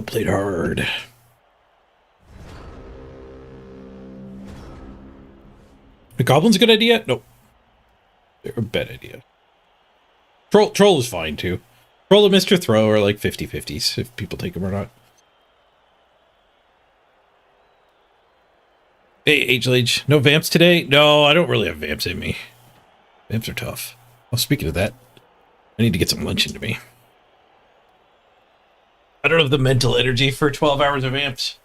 played hard. The goblin's a good idea? Nope. They're a bad idea. Troll is fine, too. Troll and Mr. Throw are like 50-50s if people take them or not. Hey, H-Lage. No vamps today? No, I don't really have vamps in me. Vamps are tough. Oh, speaking of that, I need to get some lunch into me. I don't have the mental energy for 12 hours of vamps.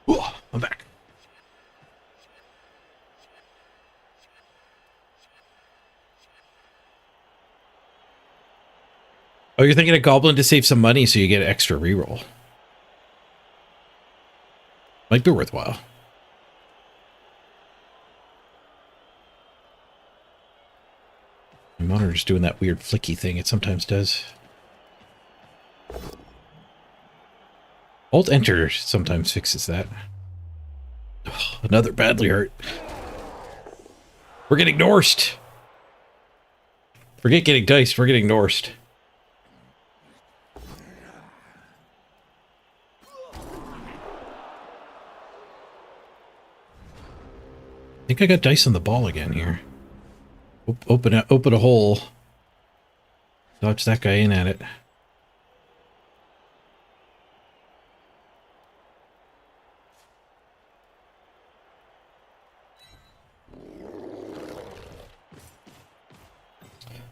Ooh, I'm back. Oh, you're thinking of Goblin to save some money so you get an extra reroll. Might be worthwhile. My monitor's doing that weird flicky thing it sometimes does. Alt-Enter sometimes fixes that. Oh, another badly hurt. We're getting Norsed. Forget getting diced, we're getting Norsed. I think I got dice on the ball again here. Open a hole. Dodge that guy in at it.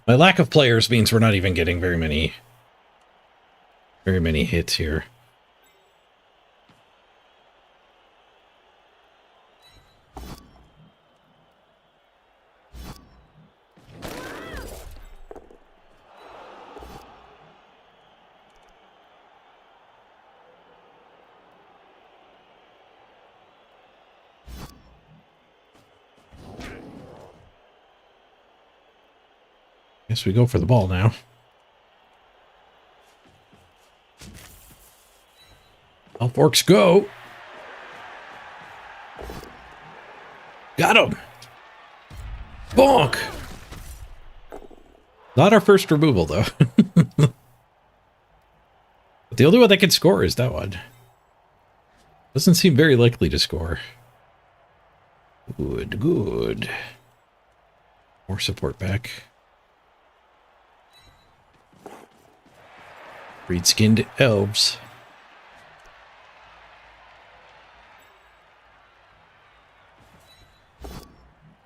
My lack of players means we're not even getting very many hits here. Guess we go for the ball now. All forks go. Got him. Bonk. Not our first removal, though. But the only one that can score is that one. Doesn't seem very likely to score. Good, good. More support back. Breed-skinned elves.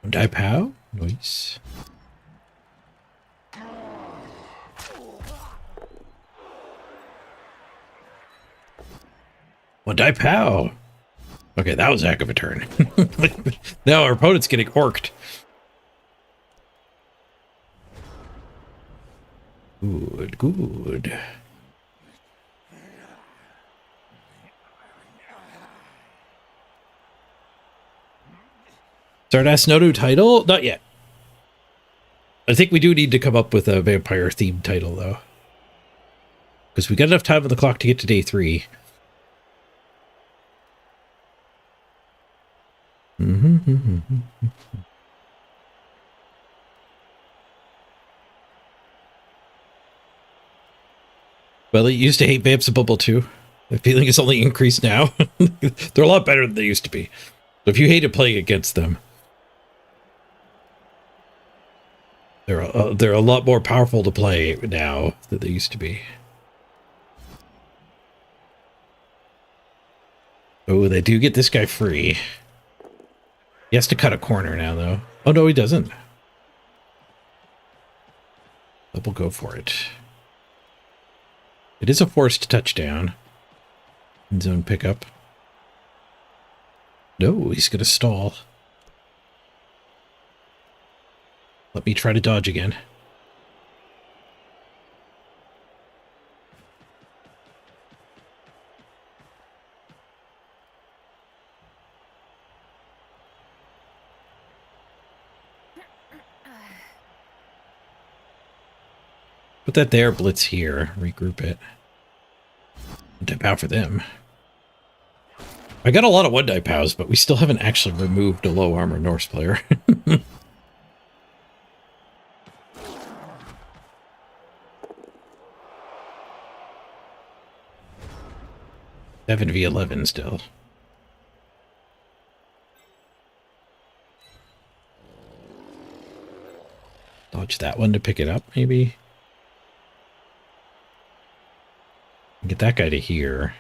Die pow? Nice. One die pow. Okay, that was a heck of a turn. Now our opponent's getting orked. Good, good. Stardust no new title? Not yet. I think we do need to come up with a vampire-themed title, though. Because we got enough time on the clock to get to day 3. Well, I used to hate Vamps of Bubble too. The feeling is only increased now. They're a lot better than they used to be. So if you hated playing against them, they're a lot more powerful to play now than they used to be. Oh, they do get this guy free. He has to cut a corner now, though. Oh, no, he doesn't. But we'll go for it. It is a forced touchdown. End zone pickup. No, he's going to stall. Let me try to dodge again. Put that there, blitz here, regroup it. Die pow for them. I got a lot of one-die pows, but we still haven't actually removed a low armor Norse player. 7v11 still. Dodge that one to pick it up, maybe. Get that guy to here.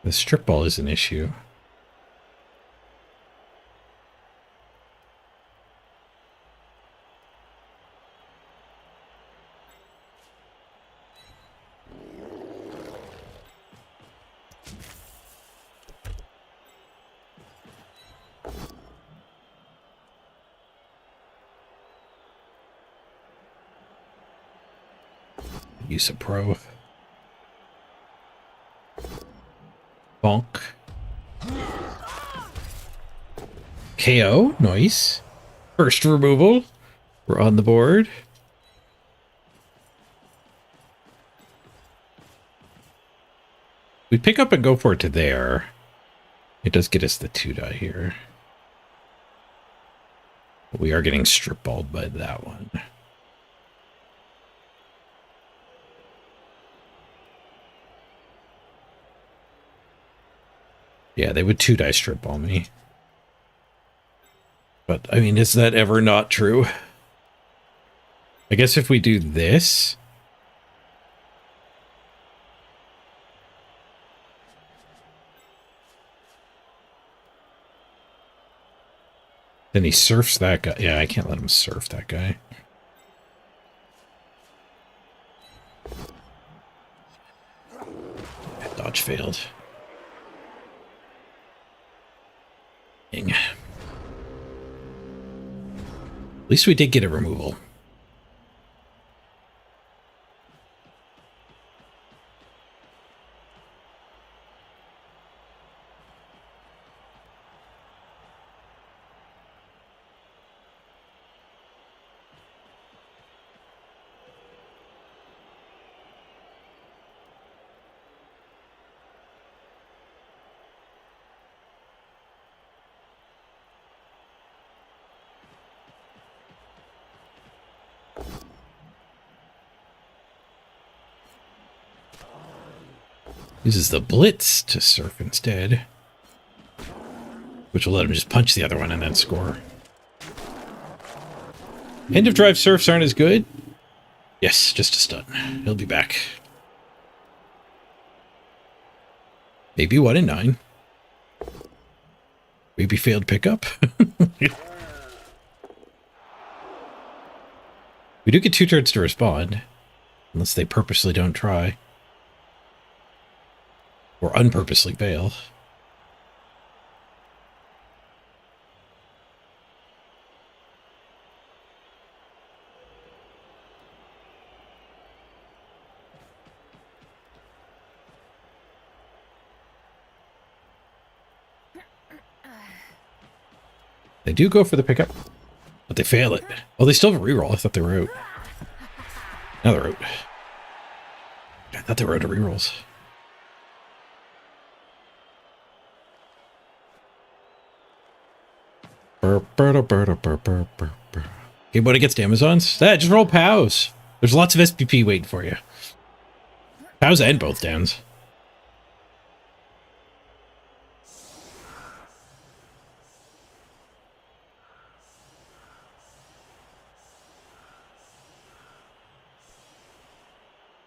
The strip ball is an issue. Use a pro. Bonk. KO. Nice. First removal. We're on the board. We pick up and go for it to there. It does get us the 2-die here. But we are getting strip balled by that one. Yeah, they would 2 dice strip ball me. But, I mean, is that ever not true? I guess if we do this... Then he surfs that guy. Yeah, I can't let him surf that guy. Dodge failed. Dang. At least we did get a removal. Uses the blitz to surf instead, which will let him just punch the other one and then score. End of drive surfs aren't as good. Yes, just a stun. He'll be back. Maybe 1 in 9. Maybe failed pickup. We do get 2 turns to respond, unless they purposely don't try. Or unpurposely fail. They do go for the pickup, but they fail it. Oh, they still have a reroll. I thought they were out. Now they're out. I thought they were out of rerolls. Okay, but it gets to Amazons. Just roll POWs. There's lots of SPP waiting for you. POWs and both downs.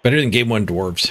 Better than game 1 dwarves.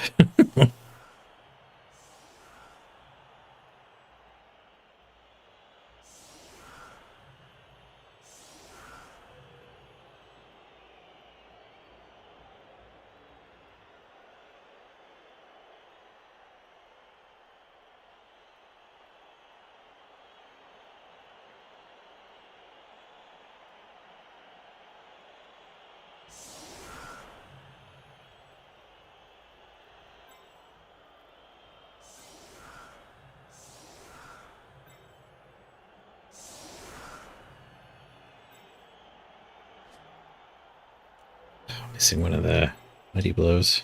Missing one of the mighty blows.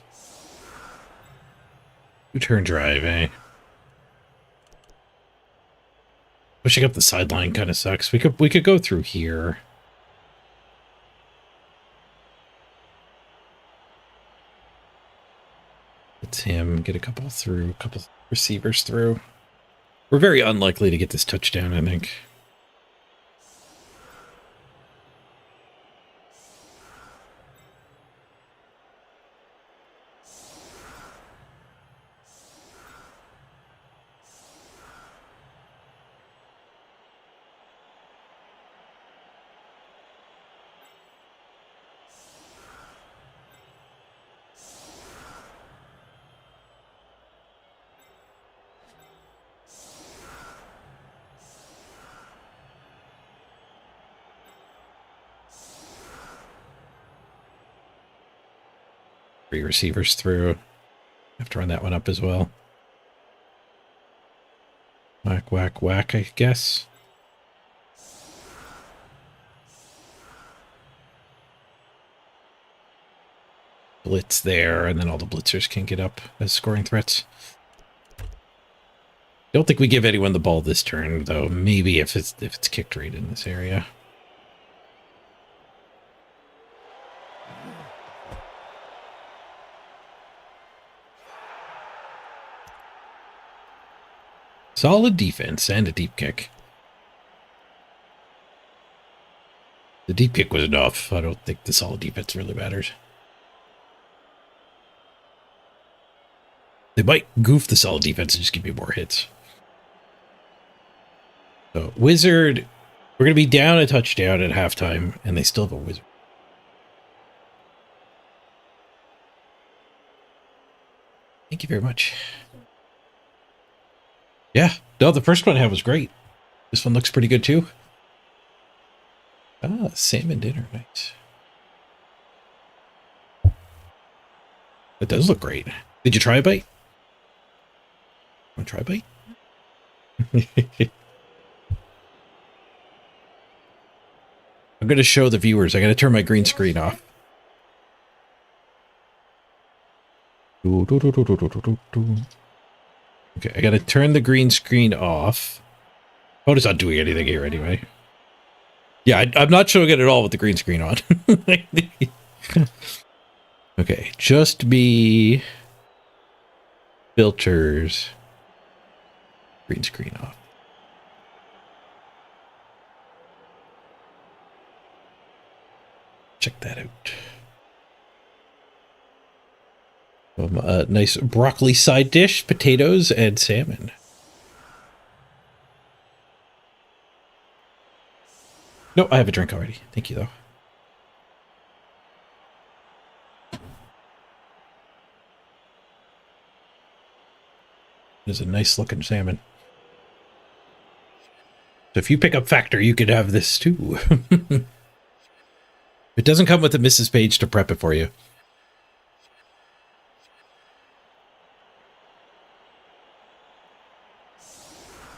2-turn drive, eh? Pushing up the sideline kind of sucks. We could go through here. It's him. Get a couple receivers through. We're very unlikely to get this touchdown, I think. Three receivers through. Have to run that one up as well. Whack, whack, whack, I guess. Blitz there, and then all the blitzers can get up as scoring threats. Don't think we give anyone the ball this turn, though. Maybe if it's kicked right in this area. Solid defense and a deep kick. The deep kick was enough. I don't think the solid defense really matters. They might goof the solid defense and just give you more hits. So, Wizard, we're going to be down a touchdown at halftime, and they still have a Wizard. Thank you very much. Yeah, no, the first one I had was great. This one looks pretty good too. Ah, salmon dinner, nice. It does look great. Did you try a bite? Want to try a bite? I'm going to show the viewers. I got to turn my green screen off. Okay, I got to turn the green screen off. Oh, it's not doing anything here anyway. Yeah, I'm not showing it at all with the green screen on. Okay, just be filters, green screen off. Check that out. A nice broccoli side dish, potatoes, and salmon. No, I have a drink already. Thank you, though. It's a nice looking salmon. So if you pick up Factor, you could have this too. It doesn't come with a Mrs. Page to prep it for you.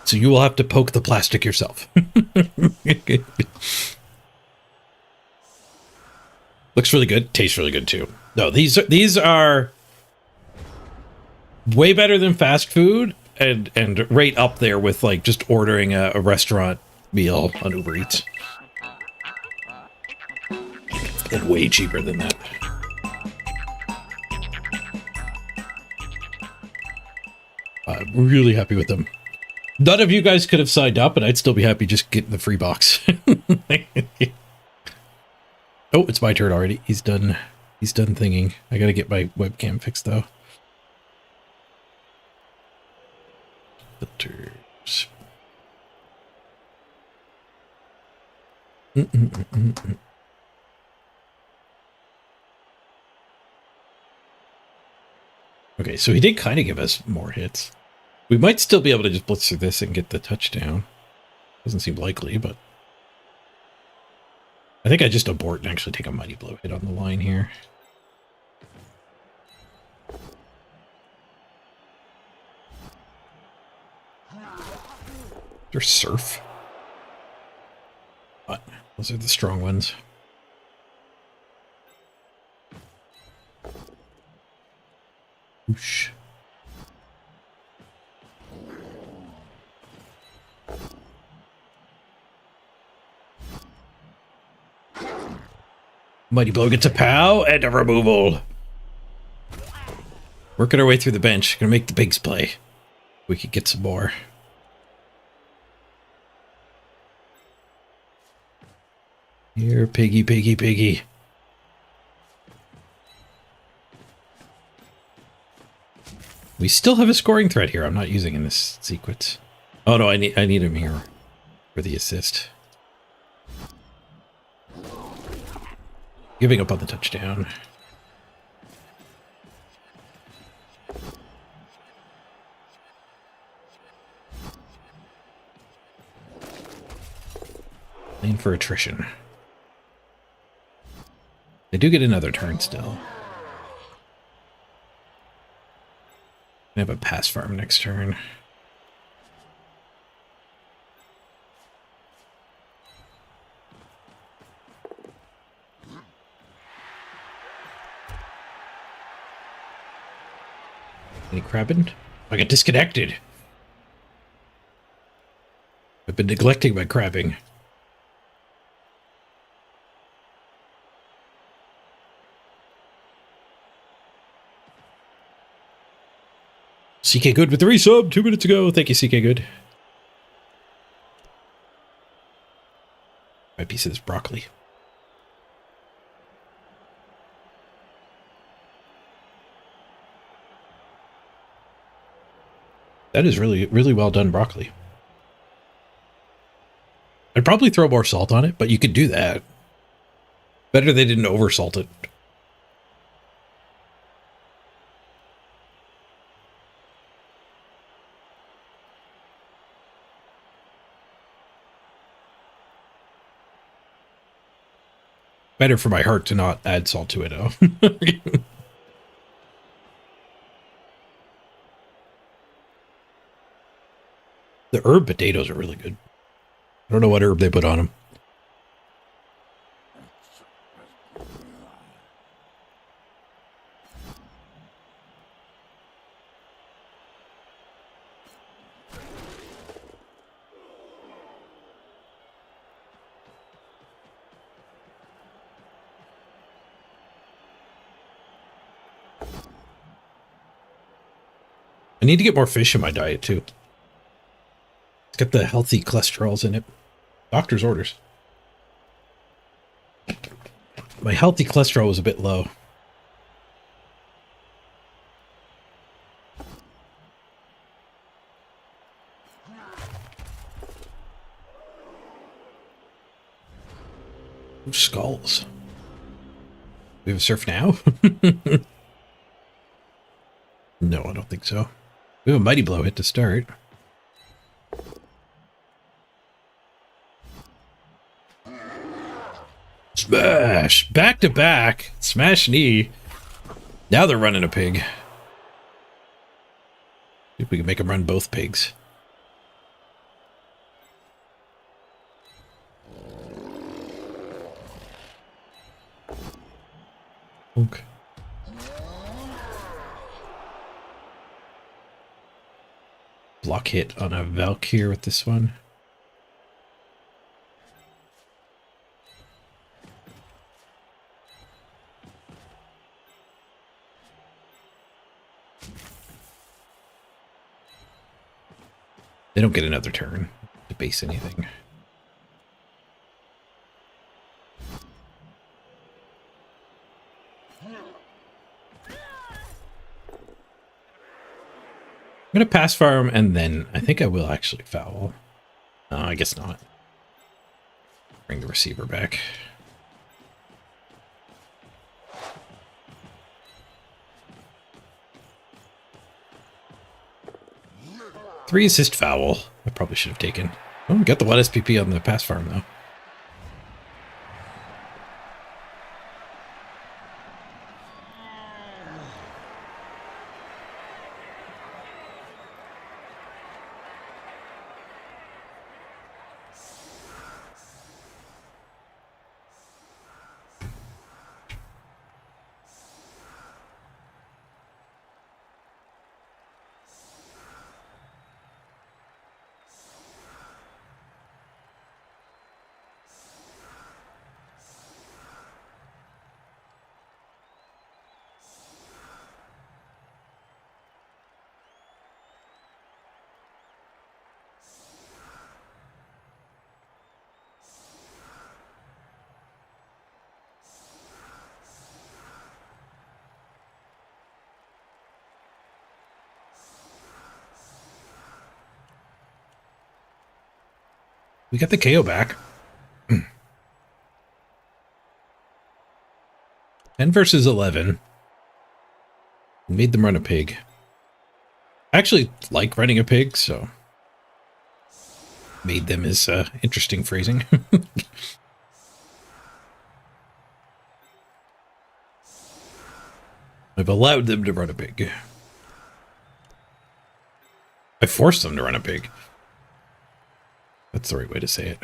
So you will have to poke the plastic yourself. Looks really good. Tastes really good too. No, these are way better than fast food and right up there with like just ordering a restaurant meal on Uber Eats. And way cheaper than that. I'm really happy with them. None of you guys could have signed up, and I'd still be happy just getting the free box. Oh, it's my turn already. He's done thinking. I gotta get my webcam fixed though. Filters. Okay, so he did kind of give us more hits. We might still be able to just blitz through this and get the touchdown. Doesn't seem likely, but I think I just abort and actually take a mighty blow hit on the line here. There's surf. What? Those are the strong ones. Whoosh. Mighty blow gets a pow and a removal. Working our way through the bench. Gonna make the pigs play. We could get some more. Here, piggy, piggy, piggy. We still have a scoring threat here. I'm not using in this sequence. Oh no, I need him here for the assist. Giving up on the touchdown. Playing for attrition. They do get another turn still. I have a pass farm next turn. Any crabbing? I got disconnected. I've been neglecting my crabbing. CK Good with the resub 2 minutes ago. Thank you, CK Good. My piece of this broccoli. That is really, really well done broccoli. I'd probably throw more salt on it, but you could do that. Better they didn't oversalt it. Better for my heart to not add salt to it, though. The herb potatoes are really good. I don't know what herb they put on them. I need to get more fish in my diet, too. It's got the healthy cholesterols in it. Doctor's orders. My healthy cholesterol was a bit low. Ooh, skulls. We have a surf now? No, I don't think so. We have a mighty blow hit to start. Smash! Back to back. Smash knee. Now they're running a pig. See if we can make them run both pigs. Okay. Block hit on a Valkyr with this one. They don't get another turn to base anything. I'm going to pass farm, and then I think I will actually foul. I guess not. Bring the receiver back. Three assist foul. I probably should have taken. Oh, we got the 1 SPP on the pass farm, though. We got the KO back. 10 versus 11. Made them run a pig. I actually like running a pig, so made them is interesting phrasing. I've allowed them to run a pig. I forced them to run a pig. That's the right way to say it.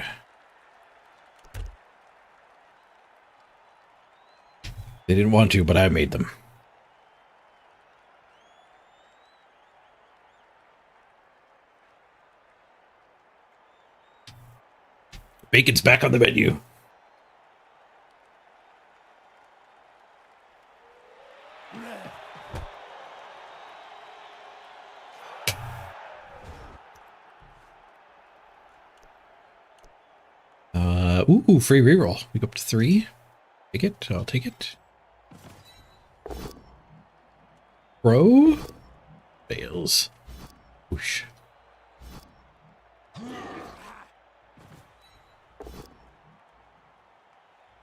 They didn't want to, but I made them. Bacon's back on the menu. Ooh, free reroll. We go up to 3. Take it. I'll take it. Pro. Fails. Whoosh.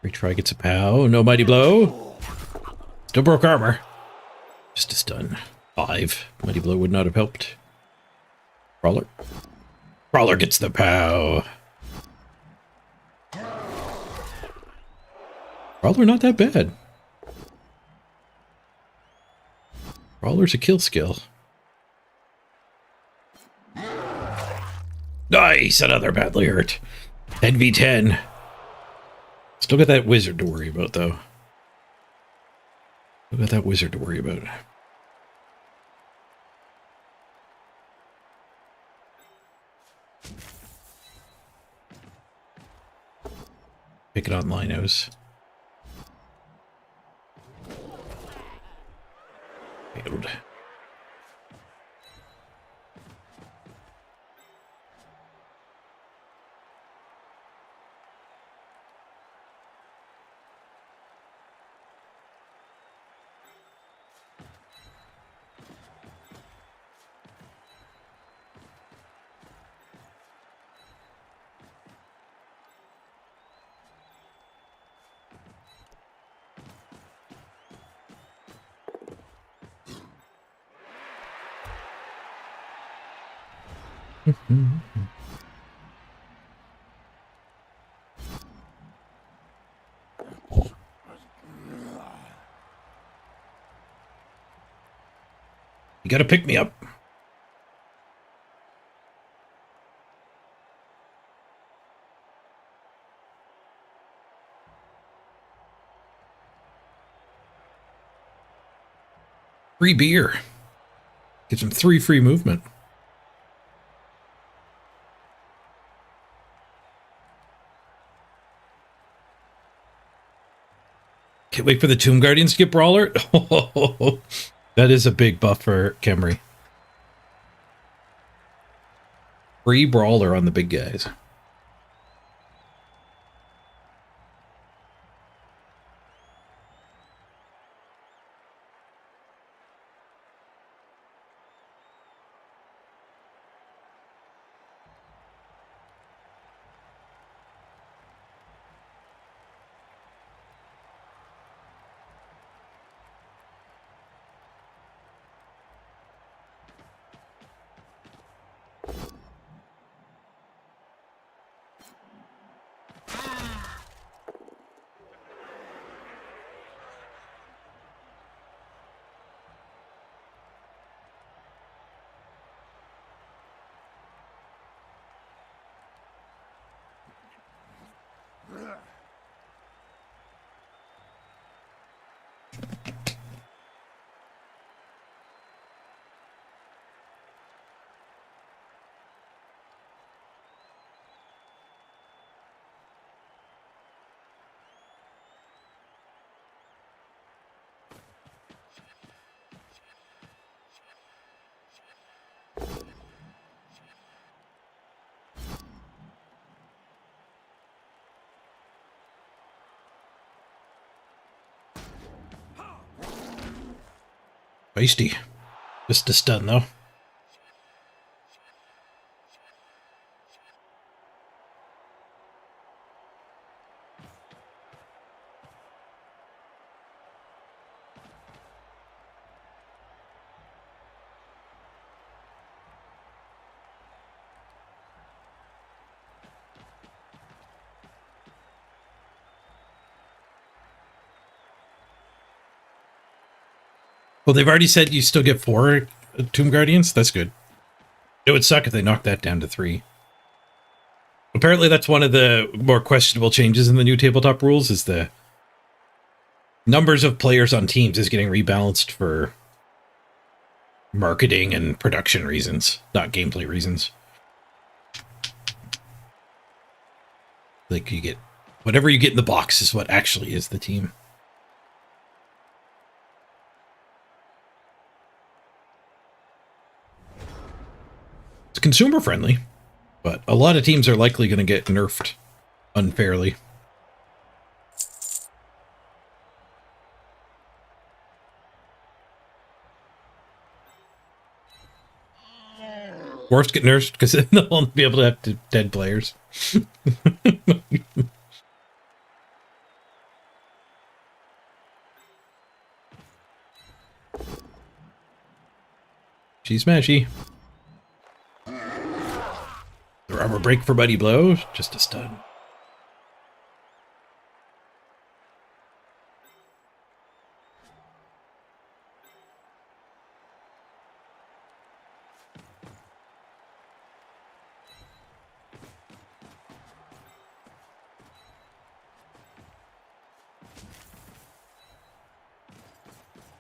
Retry gets a pow. No mighty blow. Still broke armor. Just a stun. 5. Mighty blow would not have helped. Crawler. Crawler gets the pow. Crawler not that bad. Crawler's a kill skill. Nice! Another badly hurt. 10v10. Still got that wizard to worry about, though. Still got that wizard to worry about. Pick it on Linos. Failed. You gotta pick me up. Free beer. Gives him 3 free movement. Can't wait for the Tomb Guardians to get Brawler. That is a big buff for Khemri. Free Brawler on the big guys. Feisty. Just a stun, though. Well, they've already said you still get 4 Tomb Guardians. That's good. It would suck if they knocked that down to 3. Apparently, that's one of the more questionable changes in the new tabletop rules, is the numbers of players on teams is getting rebalanced for marketing and production reasons, not gameplay reasons. Like, you get whatever you get in the box is what actually is the team. It's consumer friendly, but a lot of teams are likely going to get nerfed unfairly. Dwarfs get nerfed because then they'll only be able to have dead players. She's smashy. The armor break for Buddy Blow, just a stun.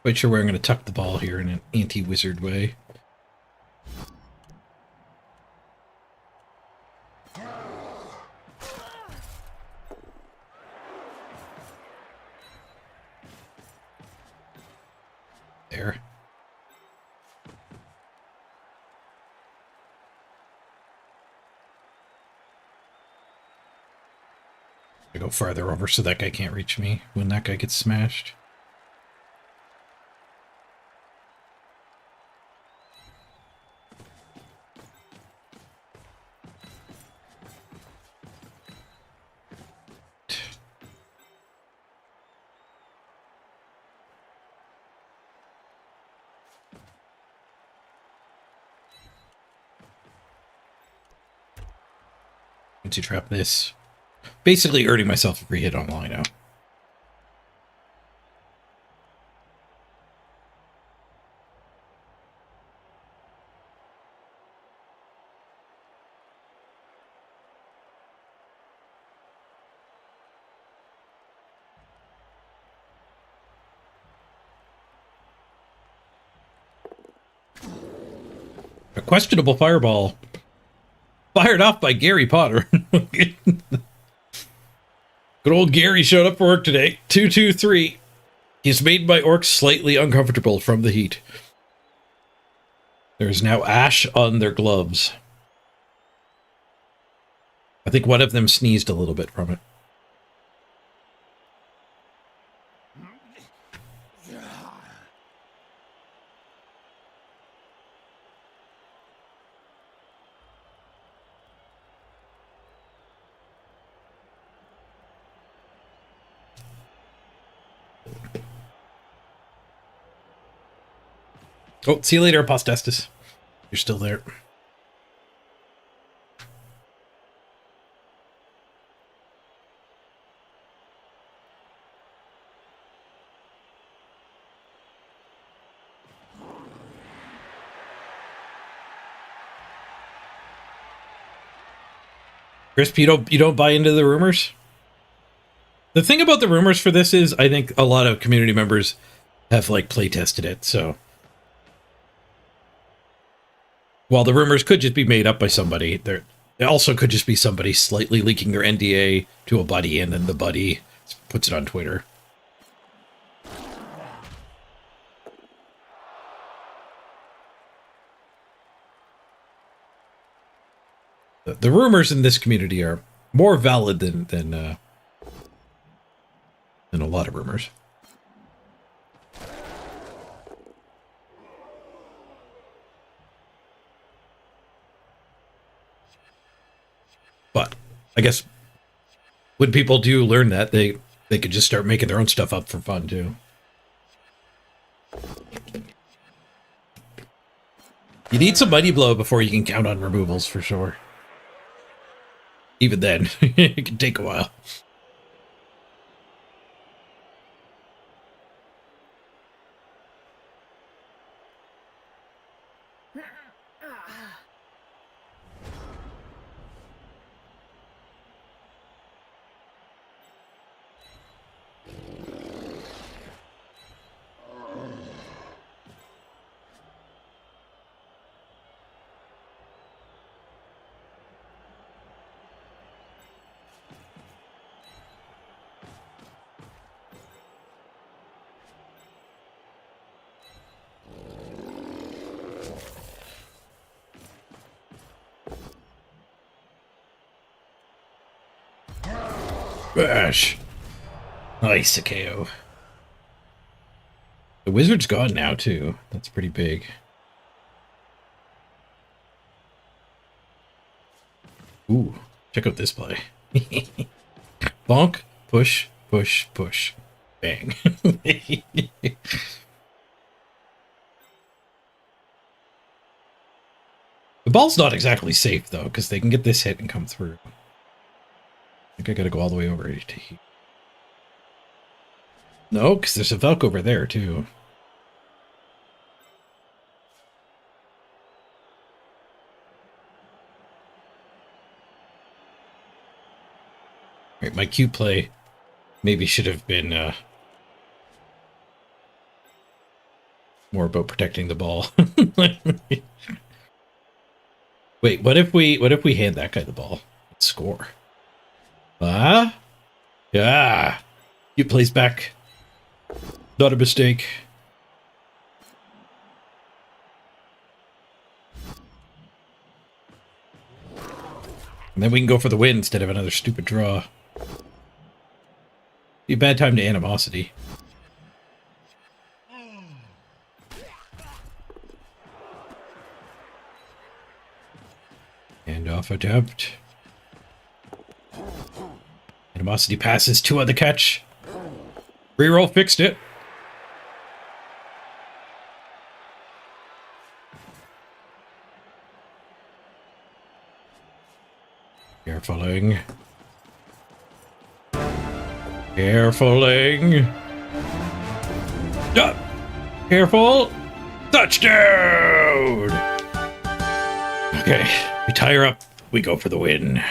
Quite sure where I'm going to tuck the ball here in an anti-wizard way. There. I go farther over so that guy can't reach me when that guy gets smashed. Once you trap this, basically earning myself a free hit on Lino. A questionable fireball. Fired off by Gary Potter. Good old Gary showed up for work today. 223. He's made my orcs slightly uncomfortable from the heat. There is now ash on their gloves. I think one of them sneezed a little bit from it. Oh, see you later, Apostestus. You're still there. Crisp, you don't buy into the rumors? The thing about the rumors for this is I think a lot of community members have like play tested it, so while the rumors could just be made up by somebody, it also could just be somebody slightly leaking their NDA to a buddy, and then the buddy puts it on Twitter. The rumors in this community are more valid than a lot of rumors. But I guess when people do learn that, they could just start making their own stuff up for fun too. You need some Mighty Blow before you can count on removals for sure. Even then, it can take a while. Bash. Nice, a KO. The wizard's gone now, too. That's pretty big. Ooh, check out this play. Bonk, push, push, push. Bang. The ball's not exactly safe, though, because they can get this hit and come through. I think I gotta go all the way over to here. No, because there's a Velk over there, too. Right, my cute play maybe should have been more about protecting the ball. Wait, what if we hand that guy the ball and score? Ah? Yeah. Cute plays back. Not a mistake. And then we can go for the win instead of another stupid draw. Be a bad time to animosity. Handoff attempt. Animosity passes, 2 on the catch. Reroll fixed it. Carefuling. Carefuling. Careful. Touchdown! Okay, we tie her up. We go for the win.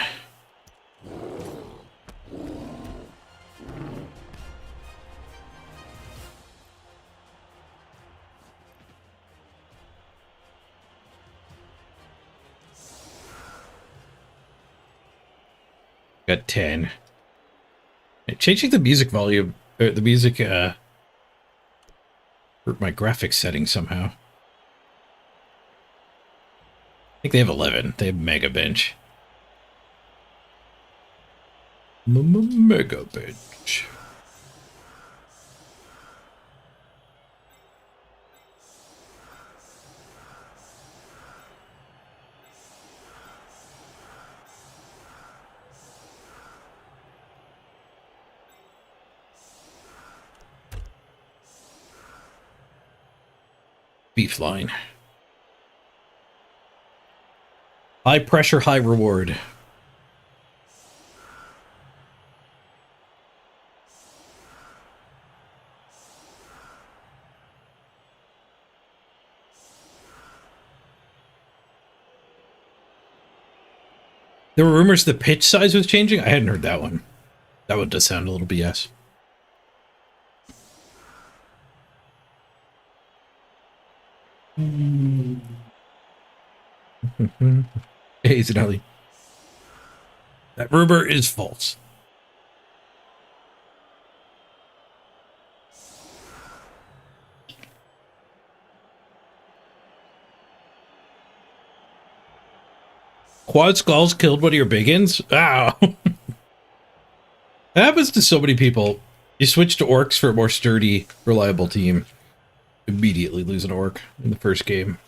Got 10. Changing the music volume, or the music, hurt my graphics settings somehow. I think they have 11. They have Mega Bench. Mega Bench. Beef line. High pressure, high reward. There were rumors the pitch size was changing. I hadn't heard that one. That one does sound a little BS. Hey, Zanelli. That rumor is false. Quad Skulls killed one of your biggins? Ow. That happens to so many people. You switch to orcs for a more sturdy, reliable team. Immediately lose an orc in the first game.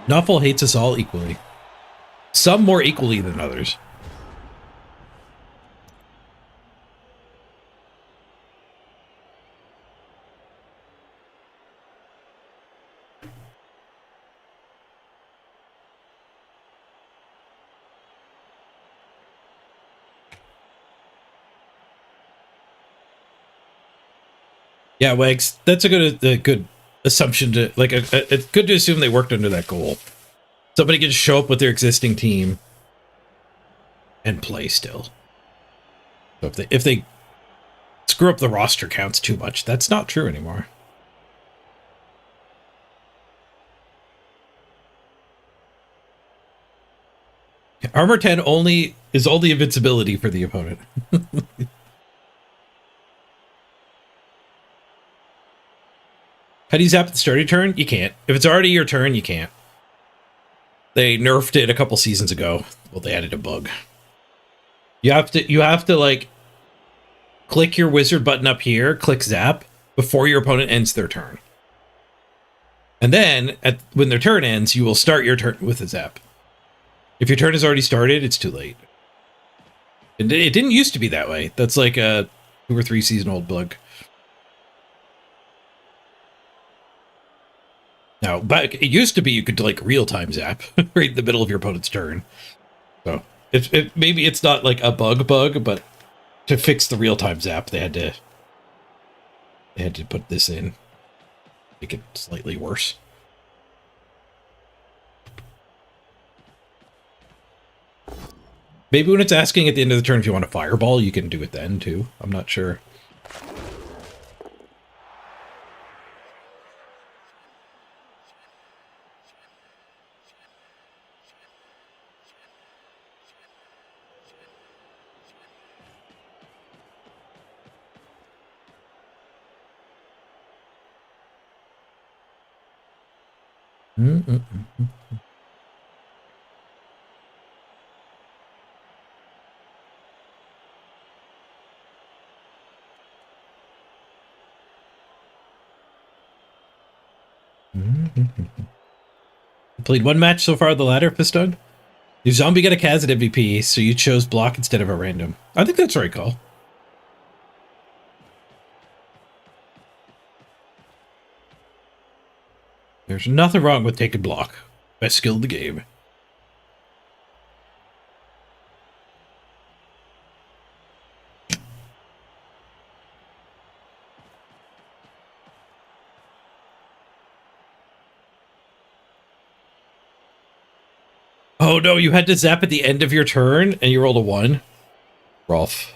Nuffle hates us all equally. Some more equally than others. Yeah, Wags, that's a good assumption to, like, it's good to assume they worked under that goal. Somebody can show up with their existing team and play still. So if they screw up the roster counts too much, that's not true anymore. Armor 10 is only invincibility for the opponent. How do you zap at the start of your turn? You can't. If it's already your turn, you can't. They nerfed it a couple seasons ago. Well, they added a bug. You have to like click your wizard button up here, click zap before your opponent ends their turn. And then when their turn ends, you will start your turn with a zap. If your turn has already started, it's too late. It didn't used to be that way. That's like a 2 or 3 season old bug. Now, back it used to be you could like real-time zap right in the middle of your opponent's turn. So maybe it's not like a bug, but to fix the real-time zap, they had to put this in, make it slightly worse. Maybe when it's asking at the end of the turn if you want a fireball, you can do it then too. I'm not sure. Played 1 match so far on the ladder, Piston. Your zombie got a Kaz at MVP, so you chose block instead of a random. I think that's the right call. There's nothing wrong with taking block. Best skill in the game. Oh no, you had to zap at the end of your turn and you rolled a 1. Rolf.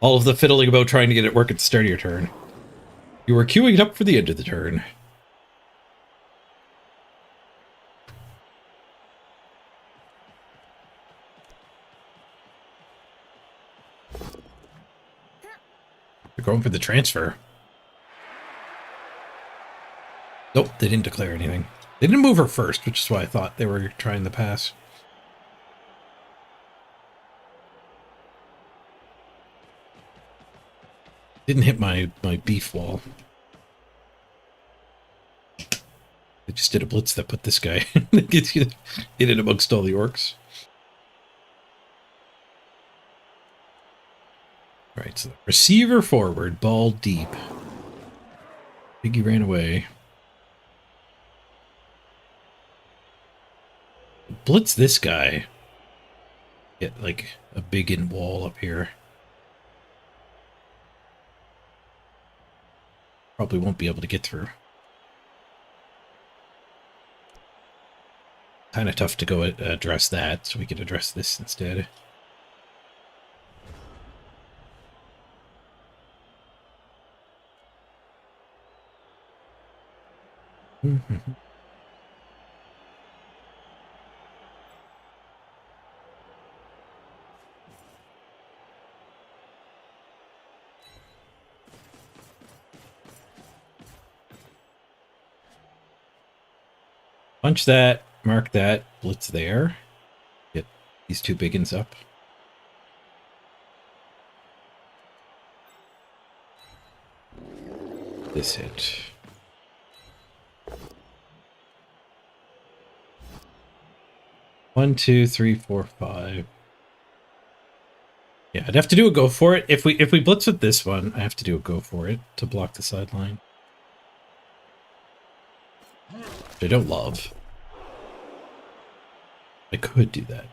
All of the fiddling about trying to get it work at the start of your turn. You were queuing it up for the end of the turn. They're going for the transfer. Nope, they didn't declare anything. They didn't move her first, which is why I thought they were trying the pass. Didn't hit my beef wall. They just did a blitz that put this guy in it amongst all the orcs. All right, so receiver forward, ball deep. Biggie ran away. Blitz this guy. Get like a big in wall up here. Probably won't be able to get through. Kind of tough to go address that, so we could address this instead. Punch that, mark that, blitz there. Get these 2 big uns up. This hit. One, 2, 3, 4, 5. Yeah, I'd have to do a go for it. If we blitz with this one, I have to do a go for it to block the sideline. Which I don't love. I could do that.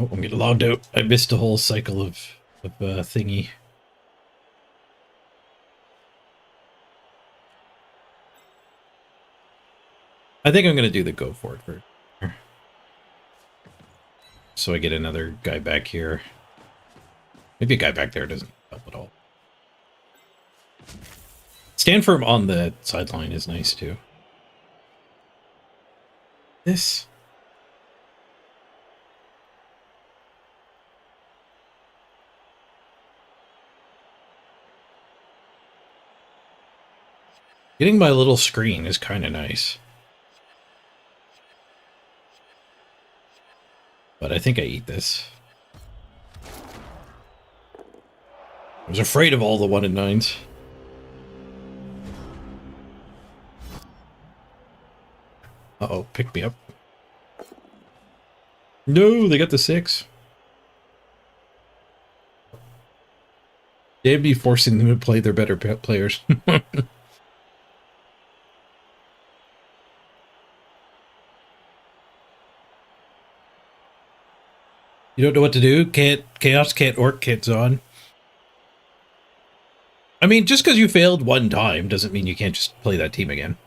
Oh, I'm getting logged out. I missed a whole cycle of thingy. I think I'm going to do the go for it for so I get another guy back here. Maybe a guy back there doesn't help at all. Stand firm on the sideline is nice too. This. Getting my little screen is kind of nice. But I think I eat this. I was afraid of all the 1 and 9s. Uh-oh, pick me up. No, they got the 6. They'd be forcing them to play their better players. You don't know what to do? Can't Chaos, can't Orc, can't Zon. I mean, just because you failed one time doesn't mean you can't just play that team again.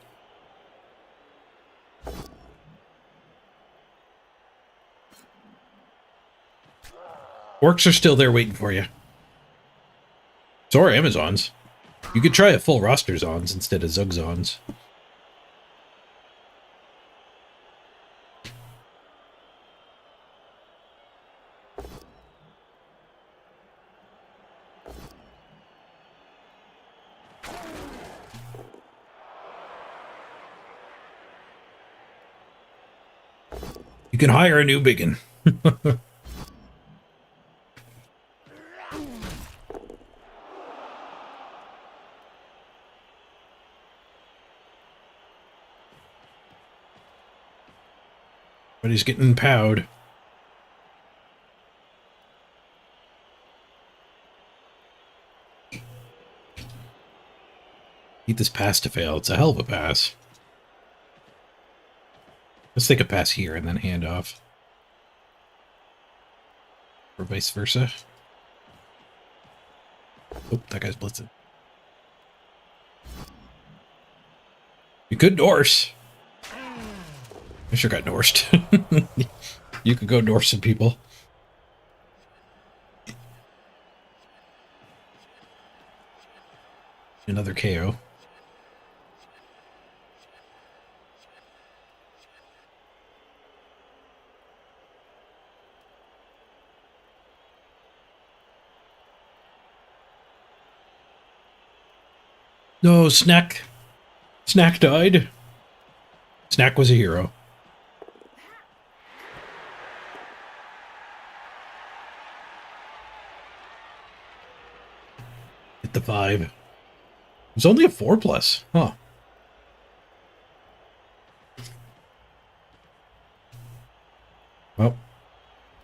Orcs are still there waiting for you. So are Amazons. You could try a full roster Zons instead of Zug Zons. You can hire a new biggin. But he's getting powed. Need this pass to fail. It's a hell of a pass. Let's take a pass here and then hand off. Or vice versa. Oh, that guy's blitzing. You could Norse. I sure got Norsed. You could go Norse some people. Another KO. No, Snack. Snack died. Snack was a hero. Hit the 5. It was only a 4+. Huh. Well,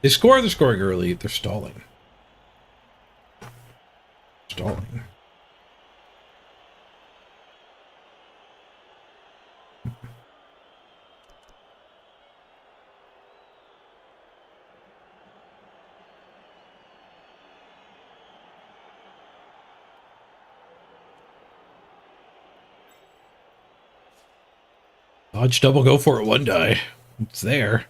they score. They're scoring early. They're stalling. Stalling. Dodge double, go for it, 1 die. It's there.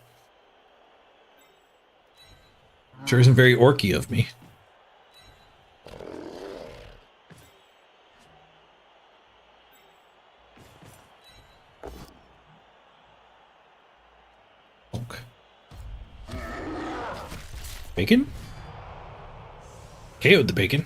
Sure isn't very orky of me. Bonk. Bacon? KO'd the bacon.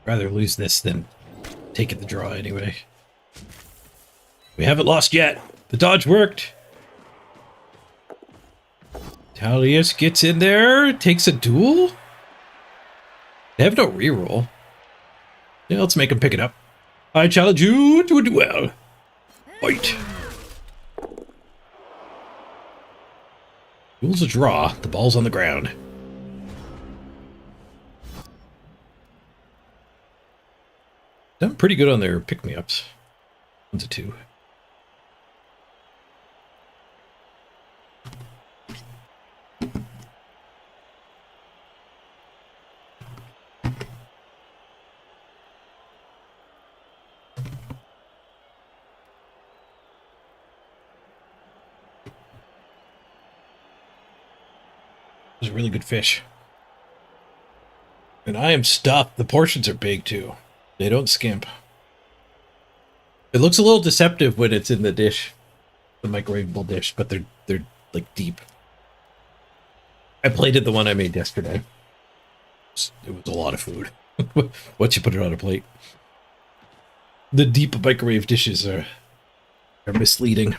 Rather lose this than take it the draw anyway. We haven't lost yet. The dodge worked. Talius gets in there, takes a duel. They have no reroll. Yeah, let's make him pick it up. I challenge you to a duel. Fight. Duel's a draw. The ball's on the ground. Done pretty good on their pick-me-ups. 1 to 2. It was a really good fish. And I am stuffed. The portions are big too. They don't skimp. It looks a little deceptive when it's in the dish, the microwavable dish, but they're like deep. I plated the one I made yesterday. It was a lot of food. Once you put it on a plate. The deep microwave dishes are misleading.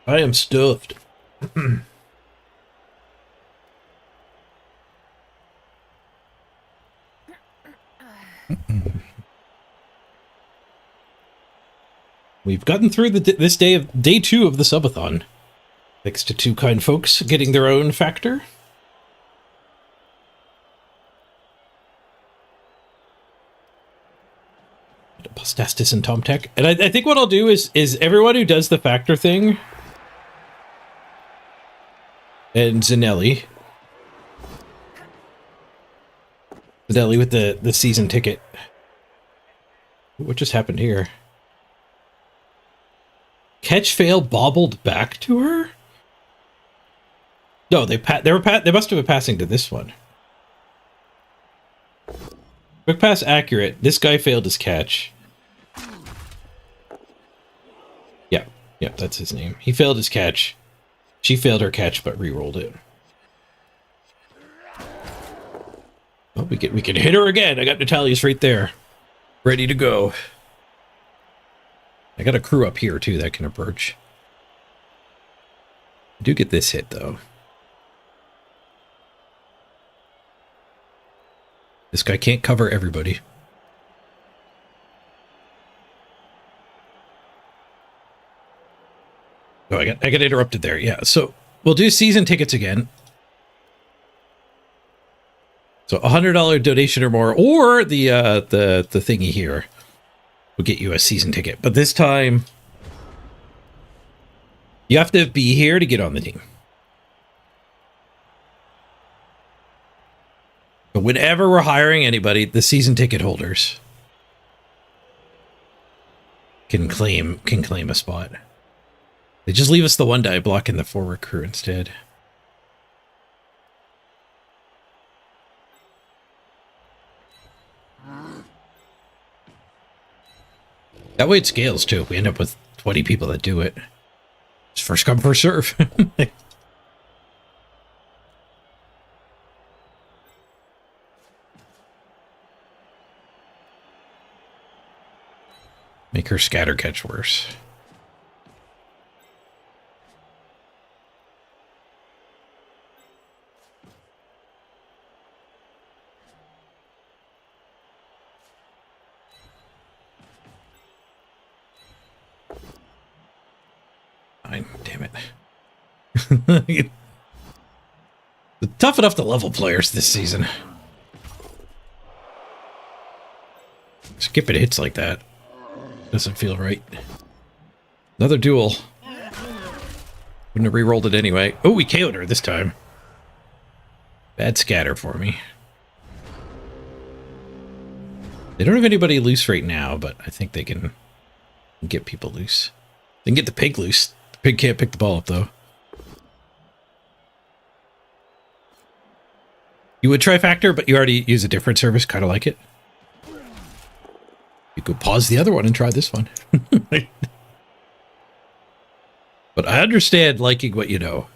I am stuffed. We've gotten through this day 2 of the subathon. Thanks to 2 kind folks getting their own factor. Postastis and Tomtech. And I think what I'll do is everyone who does the factor thing and Zanelli with the season ticket. What just happened here? Catch fail bobbled back to her? No, they must have been passing to this one. Quick pass accurate. This guy failed his catch. Yeah, that's his name. He failed his catch. She failed her catch, but re-rolled it. Oh, we can hit her again. I got Natalia's right there, ready to go. I got a crew up here too that can approach. I do get this hit though. This guy can't cover everybody. Oh, I got interrupted there. Yeah, so we'll do season tickets again. So $100 donation or more, or the thingy here will get you a season ticket. But this time, you have to be here to get on the team. But whenever we're hiring anybody, the season ticket holders can claim a spot. They just leave us the 1 die block in the forward crew instead. That way it scales too. We end up with 20 people that do it. It's first come, first serve. Make her scatter catch worse. Fine, damn it. It's tough enough to level players this season. Skipping hits like that doesn't feel right. Another duel. Wouldn't have re-rolled it anyway. Oh, we KO'd her this time. Bad scatter for me. They don't have anybody loose right now, but I think they can get people loose. They can get the pig loose. The pig can't pick the ball up, though. You would try Factor, but you already use a different service. Kind of like it. You could pause the other one and try this one. But I understand liking what you know.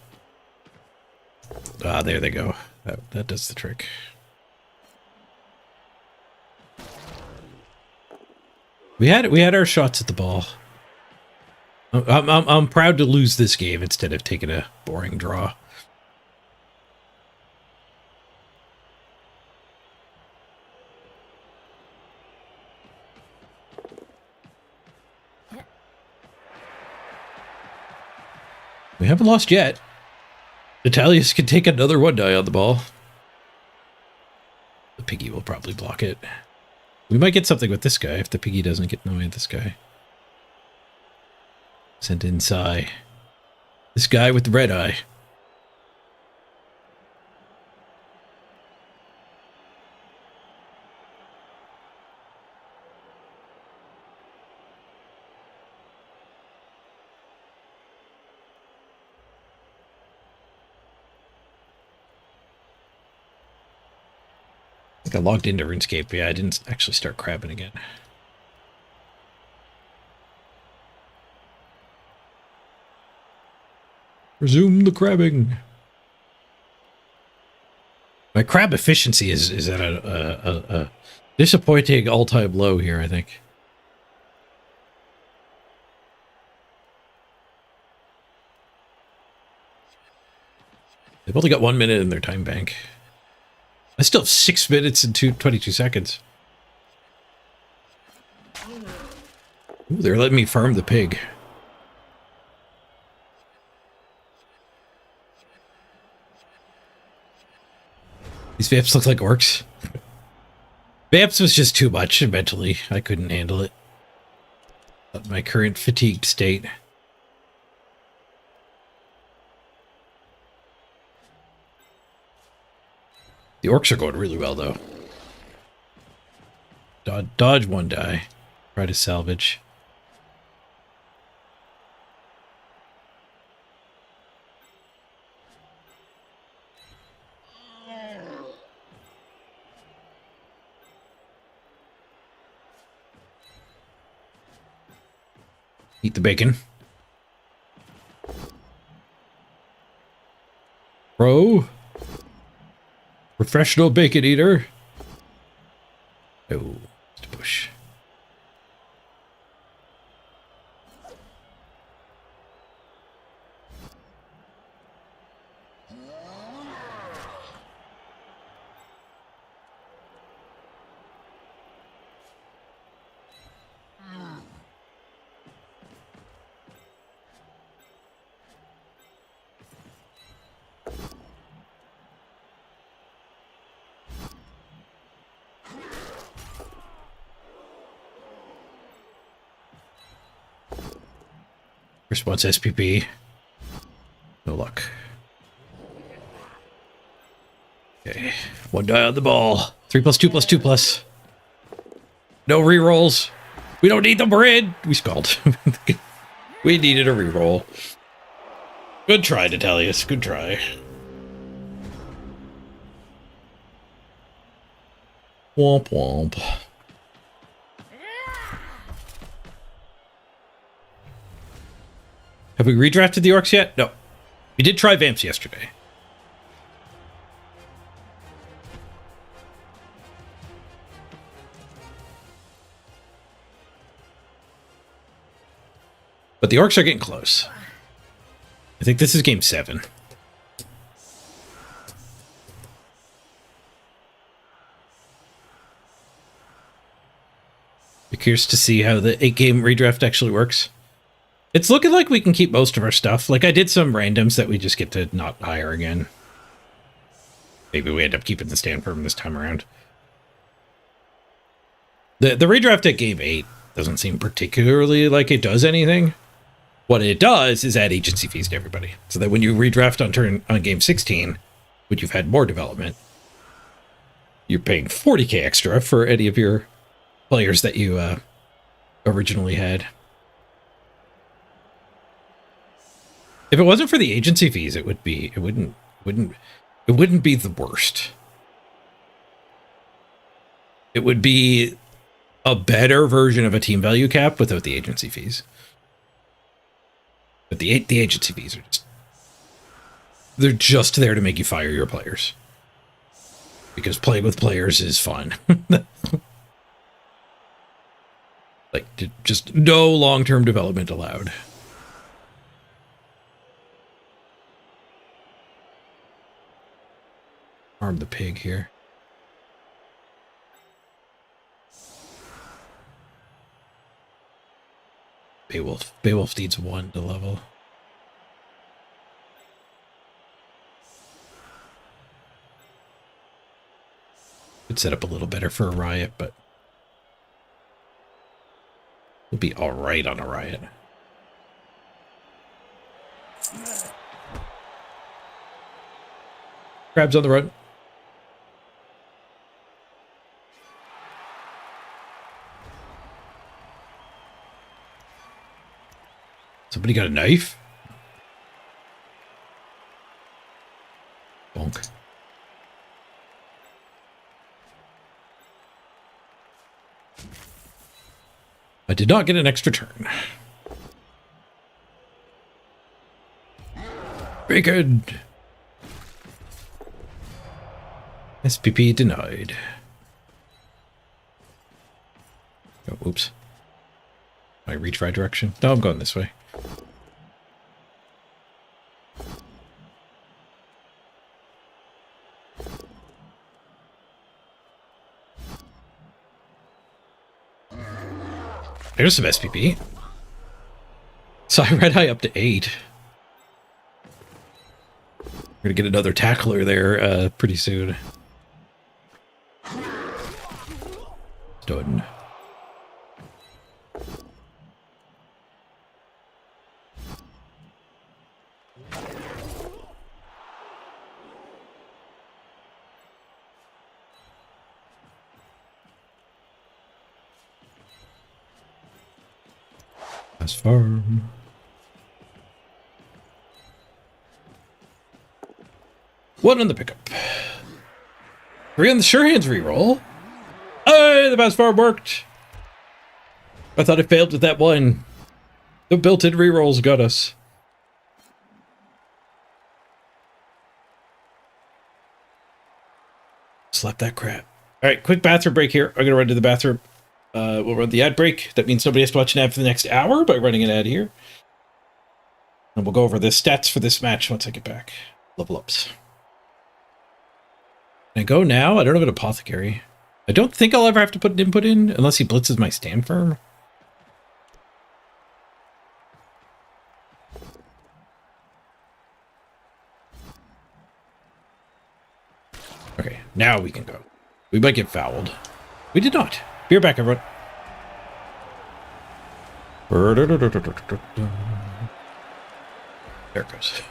Ah, there they go. That does the trick. We had our shots at the ball. I'm proud to lose this game instead of taking a boring draw. We haven't lost yet. Natalius can take another 1 die on the ball. The piggy will probably block it. We might get something with this guy if the piggy doesn't get in the way of this guy. Send in Sai. This guy with the red eye. I logged into RuneScape. Yeah, I didn't actually start crabbing again. Resume the crabbing. My crab efficiency is at a disappointing all-time low here, I think. They've only got 1 minute in their time bank. I still have 6 minutes and 22 seconds. Ooh, they're letting me farm the pig. These vamps look like orcs. Vamps was just too much mentally. I couldn't handle it. Not my current fatigued state. The orcs are going really well, though. Dodge one die. Try to salvage. Eat the bacon. Bro. Professional bacon eater. Oh, just a push. Response SPP. No luck. Okay. One die on the ball. 3+2+2+. No rerolls. We don't need them. We're in. We scald. We needed a reroll. Good try, Natalius. Good try. Womp womp. Have we redrafted the orcs yet? No. We did try vamps yesterday. But the orcs are getting close. I think this is game 7. Be curious to see how the 8-game redraft actually works. It's looking like we can keep most of our stuff. Like, I did some randoms that we just get to not hire again. Maybe we end up keeping the stand firm this time around. The redraft at game 8 doesn't seem particularly like it does anything. What it does is add agency fees to everybody. So that when you redraft on game 16, when you've had more development, you're paying 40k extra for any of your players that you originally had. If it wasn't for the agency fees, it wouldn't be the worst. It would be a better version of a team value cap without the agency fees. But the agency fees are they're just there to make you fire your players. Because playing with players is fun. Like, just no long-term development allowed. Arm the pig here. Beowulf needs 1 to level. Could set up a little better for a riot, but we'll be all right on a riot. Crabs on the run. Somebody got a knife? Bonk. I did not get an extra turn. Very good. SPP denied. Oh, oops. I reach right direction? No, I'm going this way. There's some SPP. So I red eye up to 8. We're gonna get another tackler there pretty soon. Done. That's farm. One on the pickup. 3 on the sure hands reroll. Hey, the pass farm worked. I thought it failed with that one. The built-in rerolls got us. Slap that crap. All right, quick bathroom break here. I'm gonna run to the bathroom. We'll run the ad break. That means somebody has to watch an ad for the next hour by running an ad here. And we'll go over the stats for this match once I get back. Level ups. Can I go now? I don't have an apothecary. I don't think I'll ever have to put an input in unless he blitzes my stand firm. Okay, now we can go. We might get fouled. We did not. Be right back, everyone. There it goes.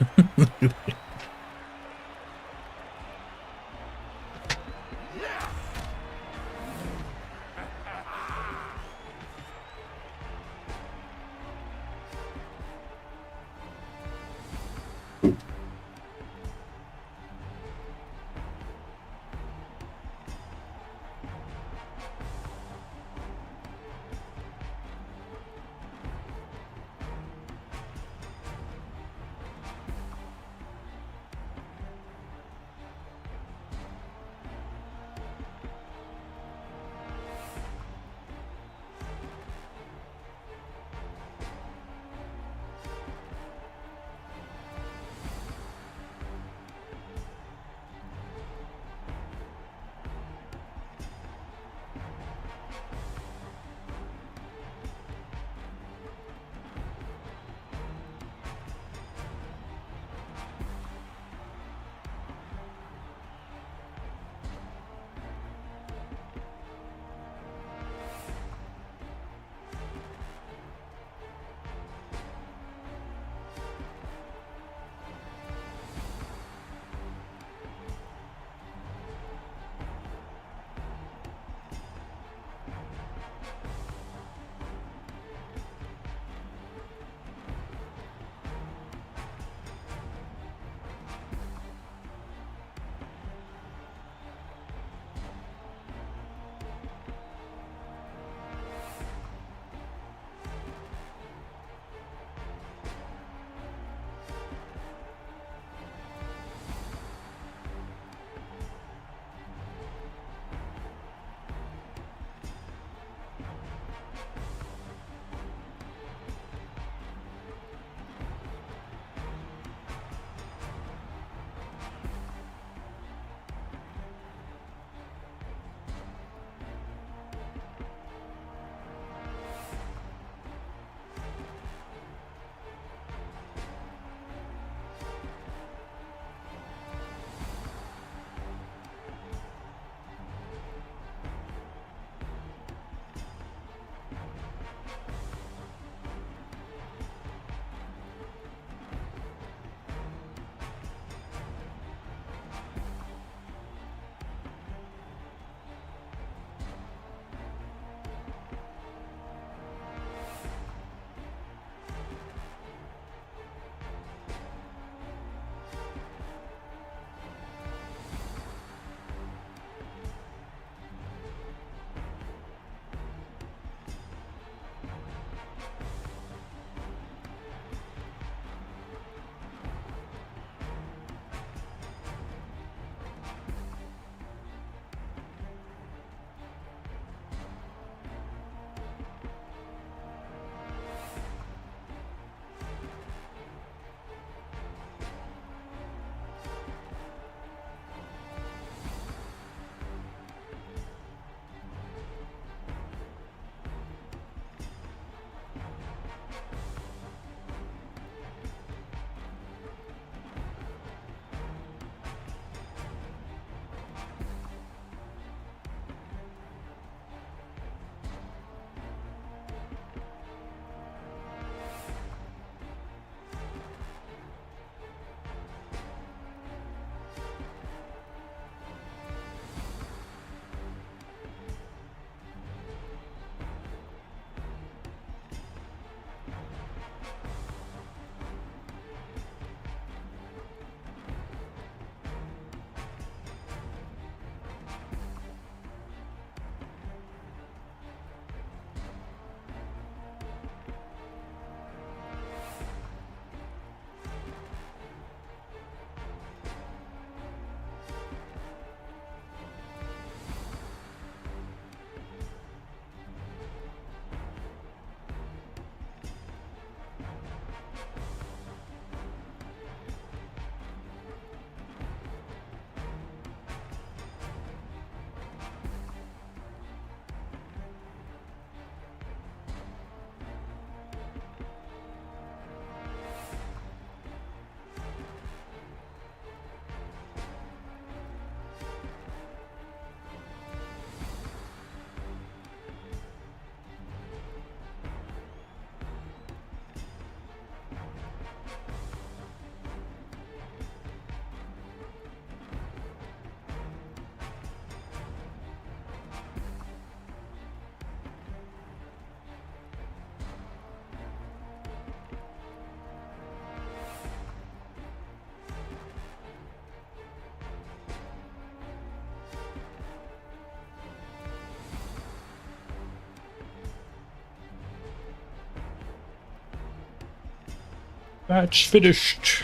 Match finished.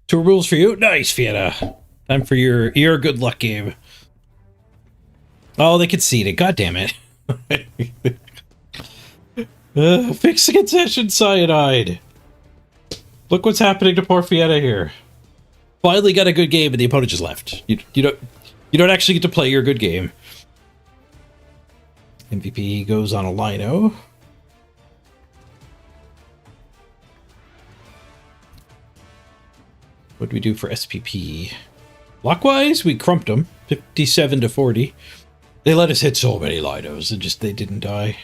Two rules for you. Nice, Fiona. Time for your good luck game. Oh, they conceded. God damn it. Fix the concession, cyanide. Look what's happening to poor Fiona here. Finally got a good game, and the opponent just left. You don't actually get to play your good game. MVP goes on a lino. What do we do for SPP? Blockwise, we crumped them 57 to 40. They let us hit so many linos and just they didn't die.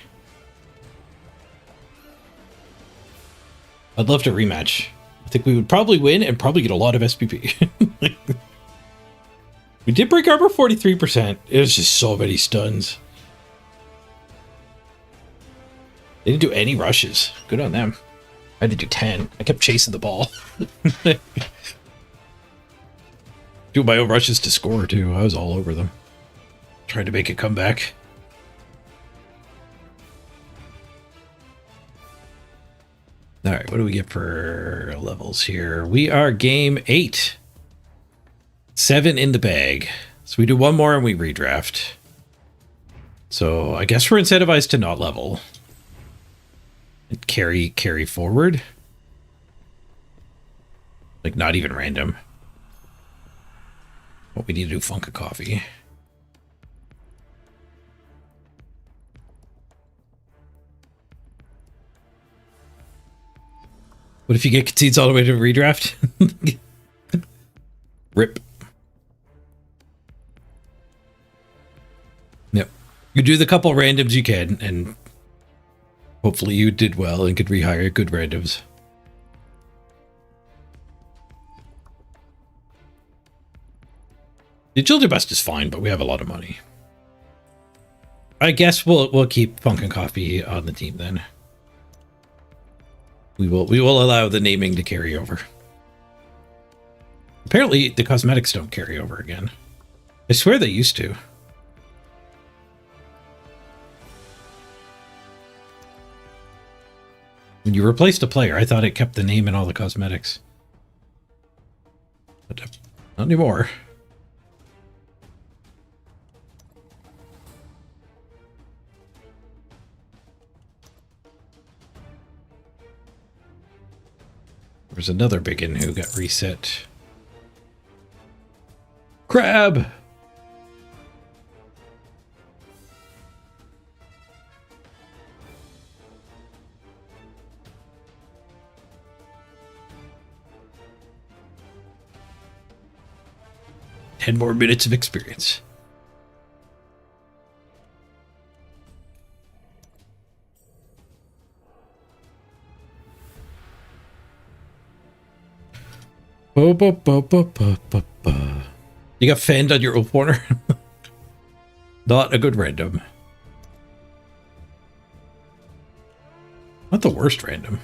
I'd love to rematch. I think we would probably win and probably get a lot of SPP. We did break armor 43%. It was just so many stuns. They didn't do any rushes. Good on them. I had to do 10. I kept chasing the ball. Doing my own rushes to score, too. I was all over them. Trying to make a comeback. Alright, what do we get for levels here? We are game 8. 7 in the bag. So we do one more and we redraft. So I guess we're incentivized to not level. And carry forward. Like not even random. What we need to do, Funka Coffee. What if you get concedes all the way to redraft? Rip. Yep. You do the couple randoms you can, and hopefully you did well and could rehire good randoms. The agility bust is fine, but we have a lot of money. I guess we'll keep Funk and Coffee on the team then. We will allow the naming to carry over. Apparently the cosmetics don't carry over again. I swear they used to. When you replaced a player, I thought it kept the name and all the cosmetics. But not anymore. There's another biggin who got reset. Crab! Ten more minutes of experience. You got fanned on your old corner? Not a good random. Not the worst random.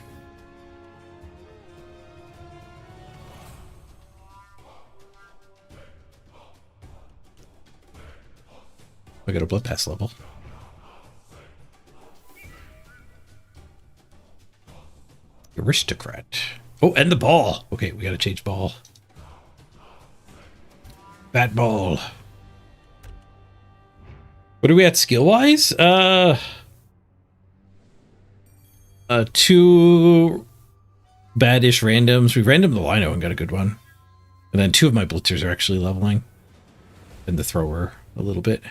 I got a blood pass level. Aristocrat. Oh, and the ball. Okay, we gotta change ball. Bat ball. What are we at skill-wise? 2 bad-ish randoms. We randomed the Lino and got a good one. And then 2 of my blitzers are actually leveling. And the thrower a little bit.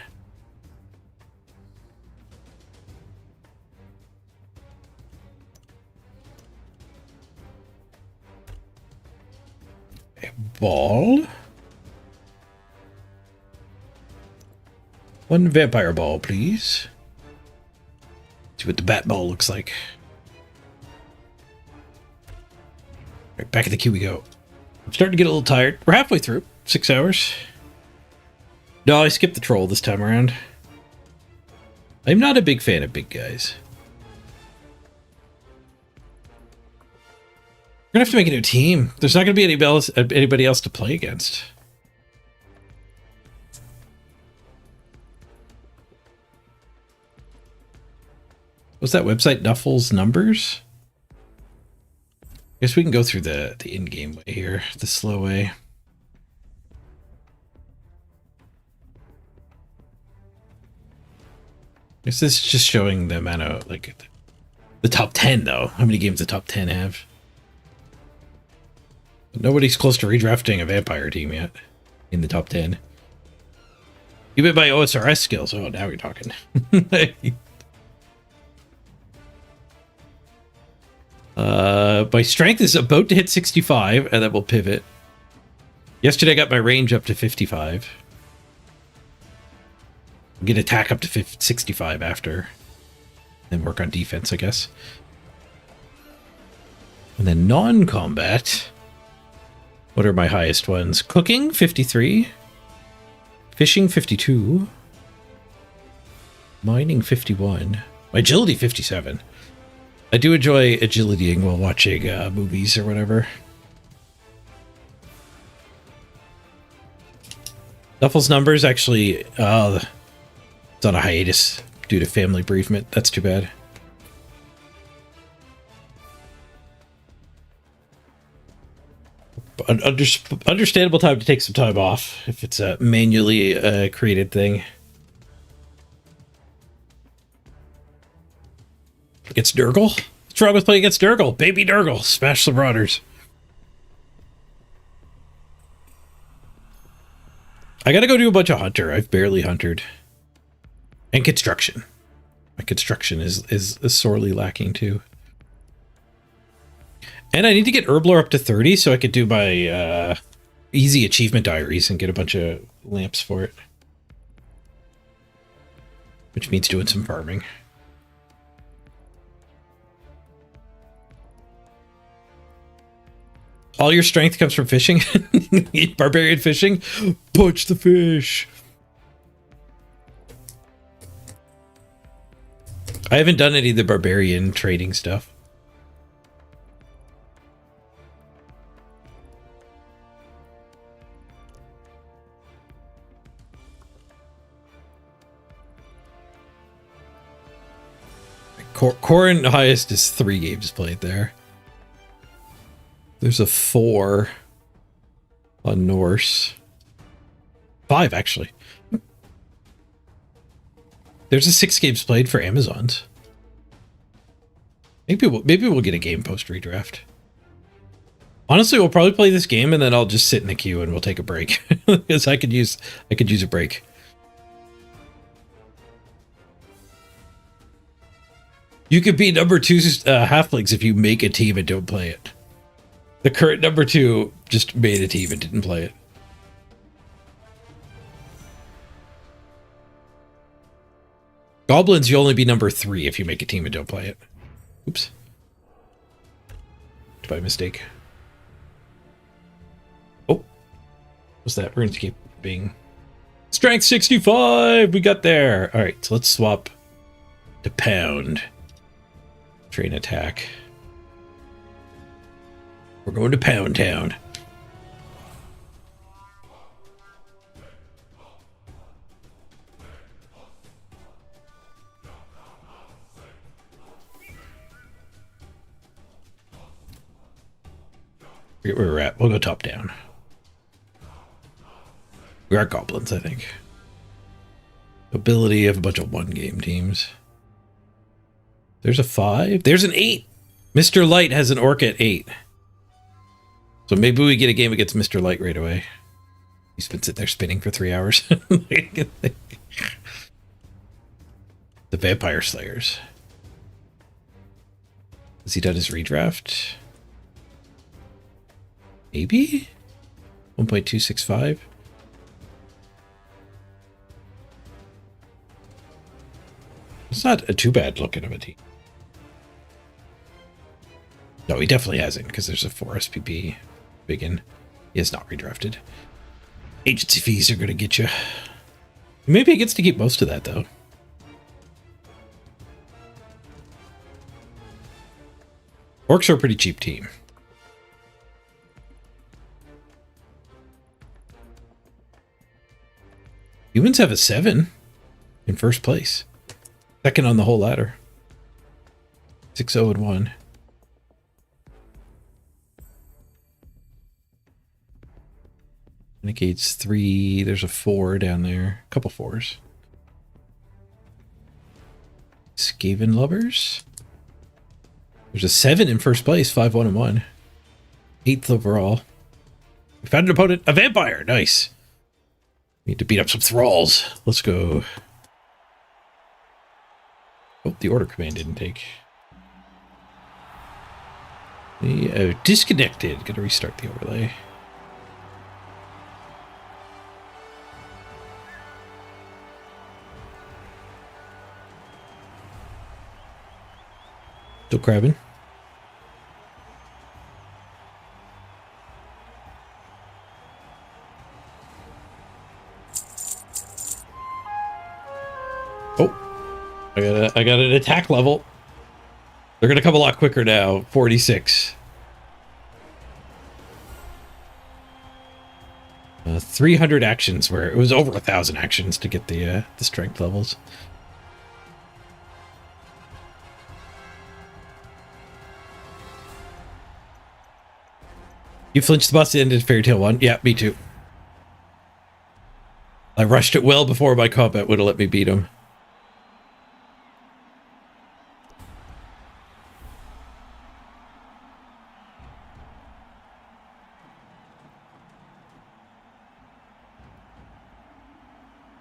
Ball. 1 vampire ball, please. See what the bat ball looks like. Right, back in the queue we go. I'm starting to get a little tired. We're halfway through. 6 hours. No, I skipped the troll this time around. I'm not a big fan of big guys. We're gonna have to make a new team. There's not gonna be anybody else to play against. What's that website? Duffels Numbers? Guess we can go through the in-game way here, the slow way. Guess this is just showing the amount of, like, the top 10, though. How many games the top 10 have? Nobody's close to redrafting a vampire team yet in the top 10. You bet by OSRS skills. Oh, now we're talking. My strength is about to hit 65, and then we'll pivot. Yesterday I got my range up to 55. I'll get attack up to 65 after. Then work on defense, I guess. And then non-combat. What are my highest ones? Cooking, 53. Fishing, 52. Mining, 51. Agility, 57. I do enjoy agilitying while watching movies or whatever. Duffel's numbers actually, it's on a hiatus due to family bereavement. That's too bad. Understandable time to take some time off if it's a manually created thing. Against Nurgle? What's wrong with playing against Nurgle? Baby Nurgle! Smash the Marauders. I gotta go do a bunch of Hunter. I've barely huntered. And Construction. My Construction is sorely lacking too. And I need to get Herblore up to 30 so I could do my easy achievement diaries and get a bunch of lamps for it. Which means doing some farming. All your strength comes from fishing? Barbarian fishing? Punch the fish! I haven't done any of the barbarian trading stuff. Corin highest is 3 games played there. There's a 4 on Norse. 5, actually. There's a 6 games played for Amazons. Maybe we'll get a game post redraft. Honestly, we'll probably play this game and then I'll just sit in the queue and we'll take a break because I could use a break. You could be number 2 halflings if you make a team and don't play it. The current number 2 just made a team and didn't play it. Goblins, you only be number 3 if you make a team and don't play it. Oops. By mistake. Oh. What's that? We're going to keep being... Strength 65! We got there! Alright, so let's swap to Pound. Train attack. We're going to Pound Town. Forget where we're at. We'll go top down. We are goblins, I think. Ability of a bunch of 1-game teams. There's a 5. There's an 8. Mr. Light has an orc at 8. So maybe we get a game against Mr. Light right away. He's been sitting there spinning for 3 hours. The Vampire Slayers. Has he done his redraft? Maybe? 1.265? It's not a too bad looking of a team. No, he definitely hasn't, because there's a 4 SPP biggin. He has not redrafted. Agency fees are going to get you. Maybe he gets to keep most of that, though. Orcs are a pretty cheap team. Humans have a 7 in first place. Second on the whole ladder. 6-0-1. Negates 3. There's a 4 down there. A couple 4s. Skaven Lovers. There's a 7 in first place. 5-1-1. 8th overall. We found an opponent. A vampire. Nice. Need to beat up some thralls. Let's go. Oh, the order command didn't take. Disconnected. Gotta restart the overlay. Still crabbing. Oh, I got an attack level. They're gonna come a lot quicker now. 46. 300 actions, where it was over 1,000 actions to get the strength levels. You flinched the boss at the end of Fairy Tale 1? Yeah, me too. I rushed it well before my combat would have let me beat him.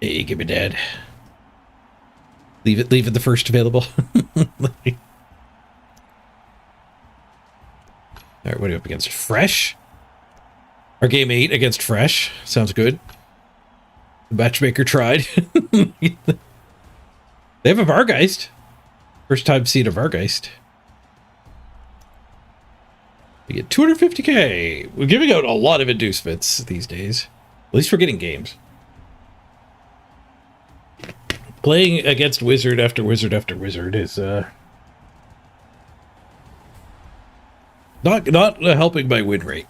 Hey, give me dad. Leave it the first available. Alright, what are you up against? Fresh? Our game 8 against Fresh. Sounds good. The matchmaker tried. They have a Vargeist. First time seeing a Vargeist. We get 250k. We're giving out a lot of inducements these days. At least we're getting games. Playing against wizard after wizard after wizard is not helping my win rate.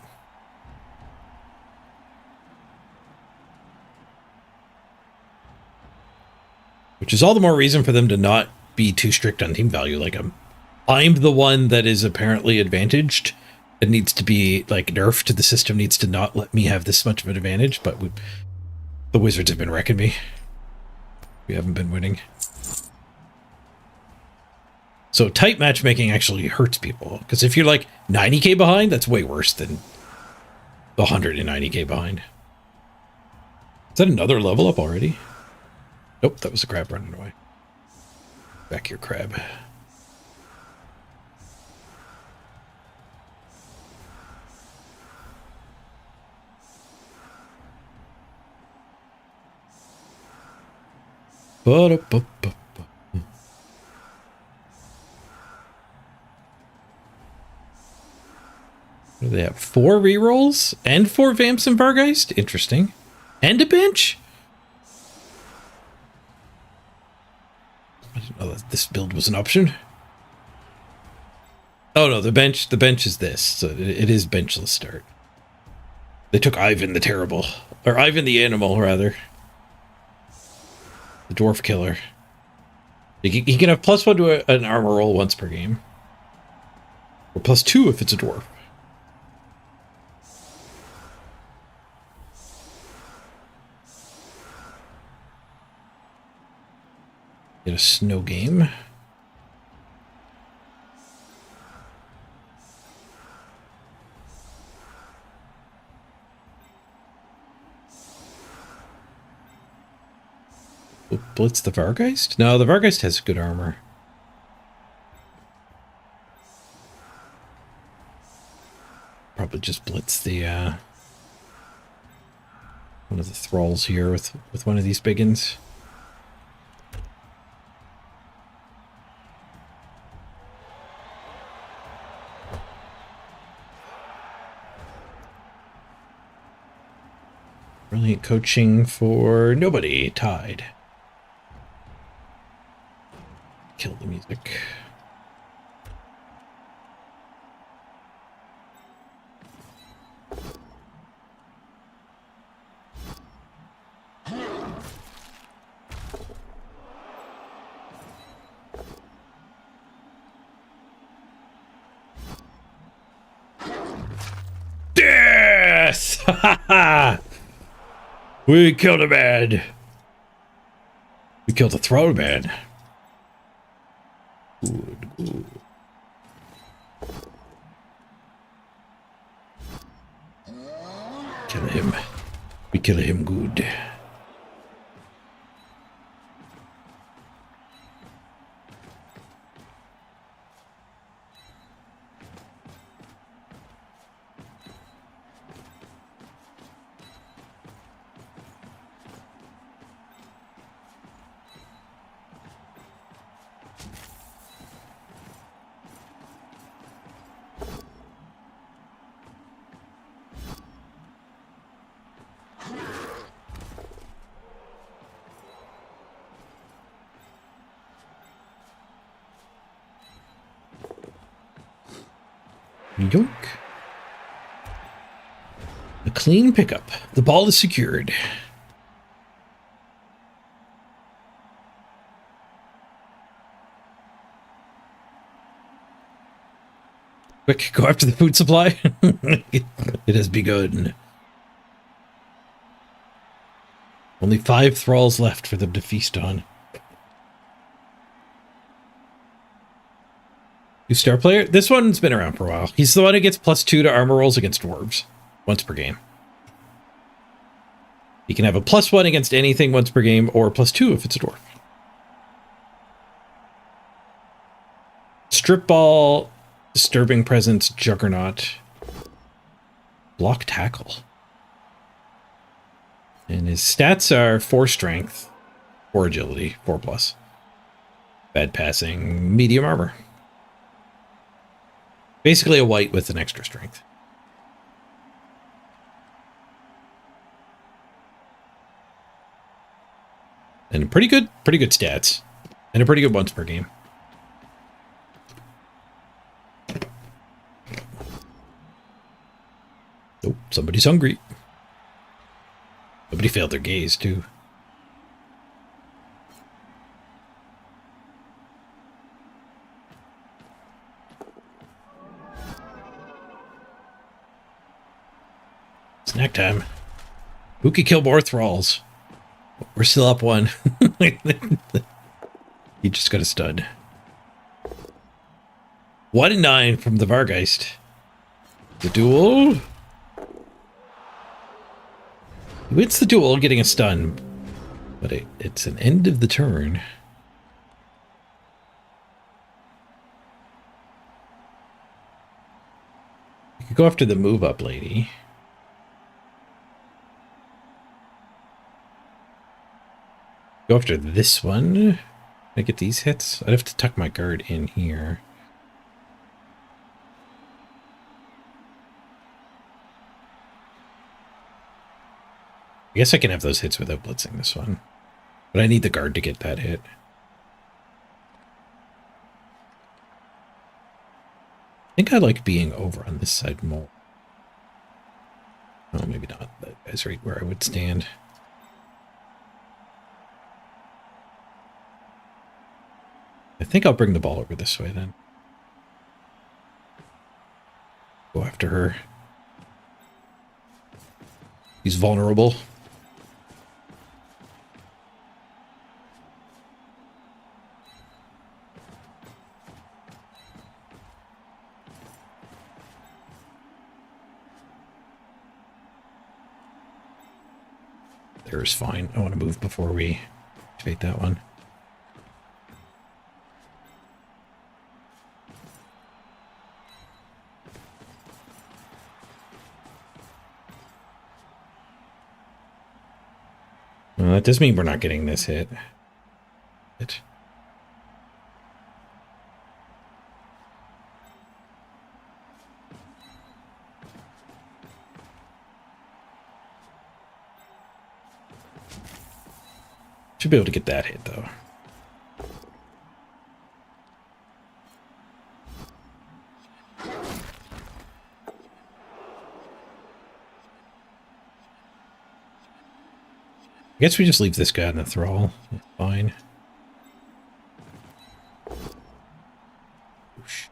Which is all the more reason for them to not be too strict on team value. Like I'm the one that is apparently advantaged. It needs to be like nerfed. The system needs to not let me have this much of an advantage, but the wizards have been wrecking me. We haven't been winning. So tight matchmaking actually hurts people. Because if you're like 90k behind, that's way worse than 190k behind. Is that another level up already? Nope, that was a crab running away. Back here, crab. Ba-da-ba-ba-ba. What do they have? 4 rerolls and 4 Vamps and Vargeist? Interesting. And a bench? I didn't know that this build was an option. Oh no, the bench is this. So it is benchless start. They took Ivan the Terrible. Or Ivan the Animal, rather. The Dwarf Killer. He can have +1 to an armor roll once per game. Or +2 if it's a dwarf. Get a snow game. Blitz the Vargeist? No, the Vargeist has good armor. Probably just blitz the one of the thralls here with one of these biggins. Brilliant coaching for nobody. Tied. Kill the music. Ha ha! We killed a man. We killed a throne man. Good, good. Kill him. We kill him good. Yoink. A clean pickup. The ball is secured. Quick, go after the food supply. It has begun. Only 5 thralls left for them to feast on. 2-star player? This one's been around for a while. He's the one who gets +2 to armor rolls against dwarves. Once per game. He can have a +1 against anything once per game, or +2 if it's a dwarf. Strip ball, disturbing presence, juggernaut, block tackle. And his stats are 4 strength, 4 agility, 4+. Bad passing, medium armor. Basically a white with an extra strength. And pretty good stats. And a pretty good once per game. Oh, somebody's hungry. Somebody failed their gaze, too. Snack time. Who could kill more thralls? We're still up 1. He just got a stud. 1-9 from the Vargeist. The duel. He wins the duel, getting a stun. But it's an end of the turn. You could go after the move up lady. Go after this one. Can I get these hits? I'd have to tuck my guard in here. I guess I can have those hits without blitzing this one. But I need the guard to get that hit. I think I like being over on this side more. Oh, maybe not. That guy's right where I would stand. I think I'll bring the ball over this way then. Go after her. He's vulnerable. There's fine. I want to move before we activate that one. Well, that does mean we're not getting this hit. Should be able to get that hit, though. I guess we just leave this guy in the thrall. Fine. Oosh.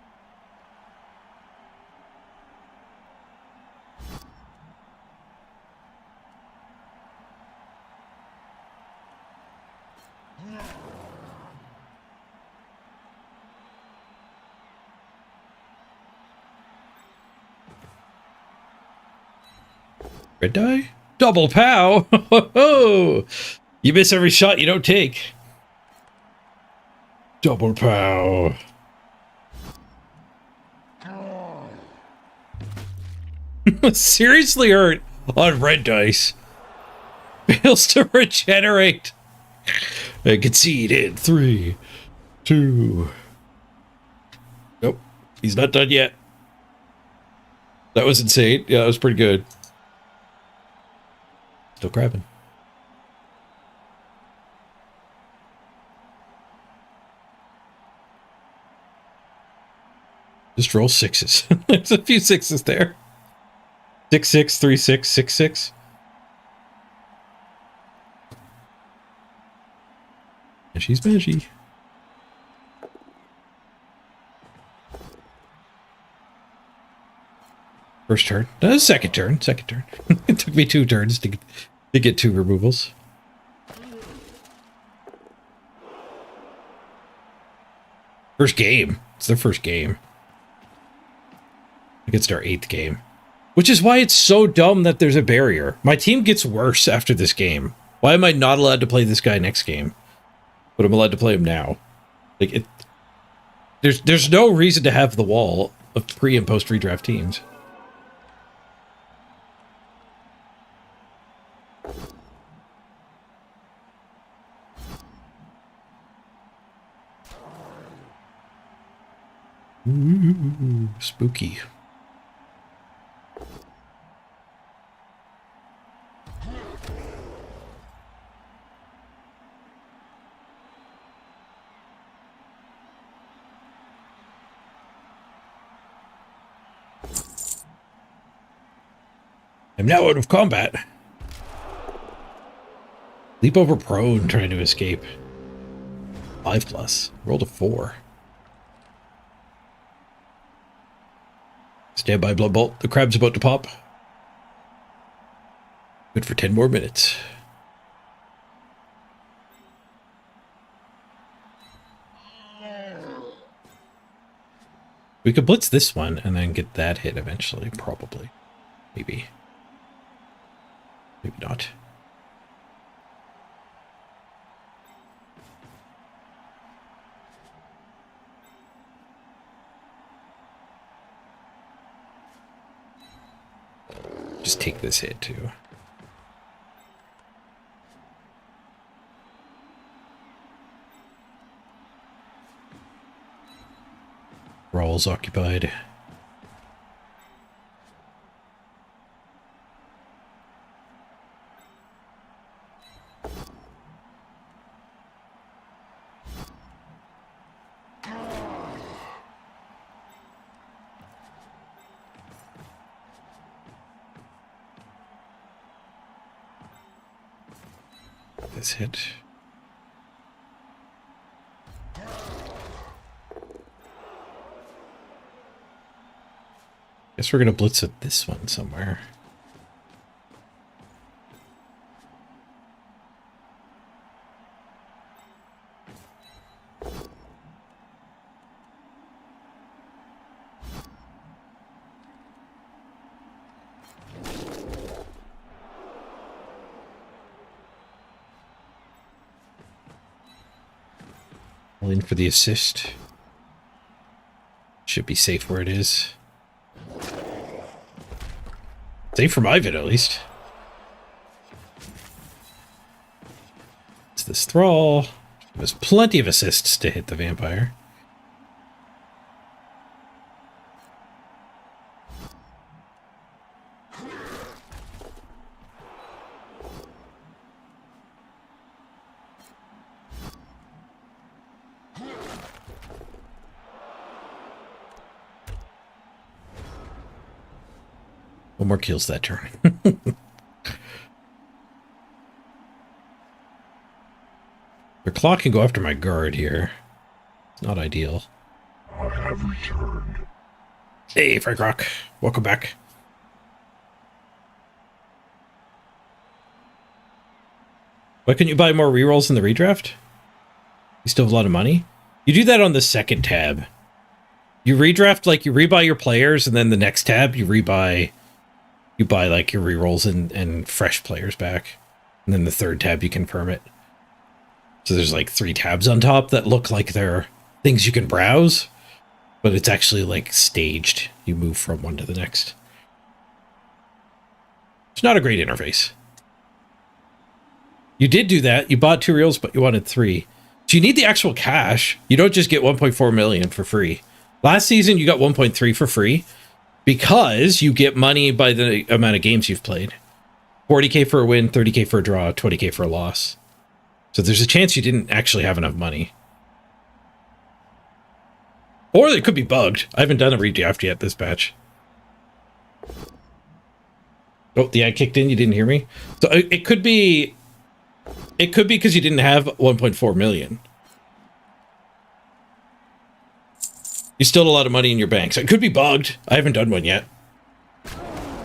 Red die? Double pow! You miss every shot you don't take. Double pow. Seriously hurt on red dice. Fails to regenerate. I concede in 3, 2. Nope. He's not done yet. That was insane. Yeah, that was pretty good. Still grabbing. Just roll 6s. There's a few 6s there. 6, 6, 3, 6, 6, 6. And she's magic. First turn. Second turn. Second turn. It took me 2 turns to get 2 removals. First game. It's their first game. Against our 8th game. Which is why it's so dumb that there's a barrier. My team gets worse after this game. Why am I not allowed to play this guy next game? But I'm allowed to play him now. Like there's no reason to have the wall of pre and post redraft teams. Ooh, spooky. I'm now out of combat. Leap over prone, trying to escape. 5+. Rolled a 4. Stand by, Blood Bolt. The crab's about to pop. Good for 10 more minutes. We could blitz this one and then get that hit eventually, probably. Maybe. Maybe not. Just take this hit too. Rawls occupied. This hit. Guess we're gonna blitz at this one somewhere. In for the assist. Should be safe where it is. Safe from Ivan, at least. It's this thrall. There's plenty of assists to hit the vampire. One more kills that turn. Their claw can go after my guard here. It's not ideal. I have returned. Hey, Frank Rock. Welcome back. Why couldn't you buy more rerolls in the redraft? You still have a lot of money? You do that on the second tab. You redraft, like you rebuy your players, and then the next tab you rebuy, you buy like your rerolls and fresh players back. And then the third tab you confirm it. So there's like 3 tabs on top that look like they're things you can browse, but it's actually like staged. You move from one to the next. It's not a great interface. You did do that. You bought 2 reels, but you wanted 3. So you need the actual cash. You don't just get 1.4 million for free. Last season, you got 1.3 for free because you get money by the amount of games you've played. 40K for a win, 30K for a draw, 20K for a loss. So there's a chance you didn't actually have enough money. Or it could be bugged. I haven't done a redraft yet this batch. Oh, the ad kicked in. You didn't hear me? So it could be... It could be because you didn't have 1.4 million. You still have a lot of money in your bank. So it could be bugged. I haven't done one yet.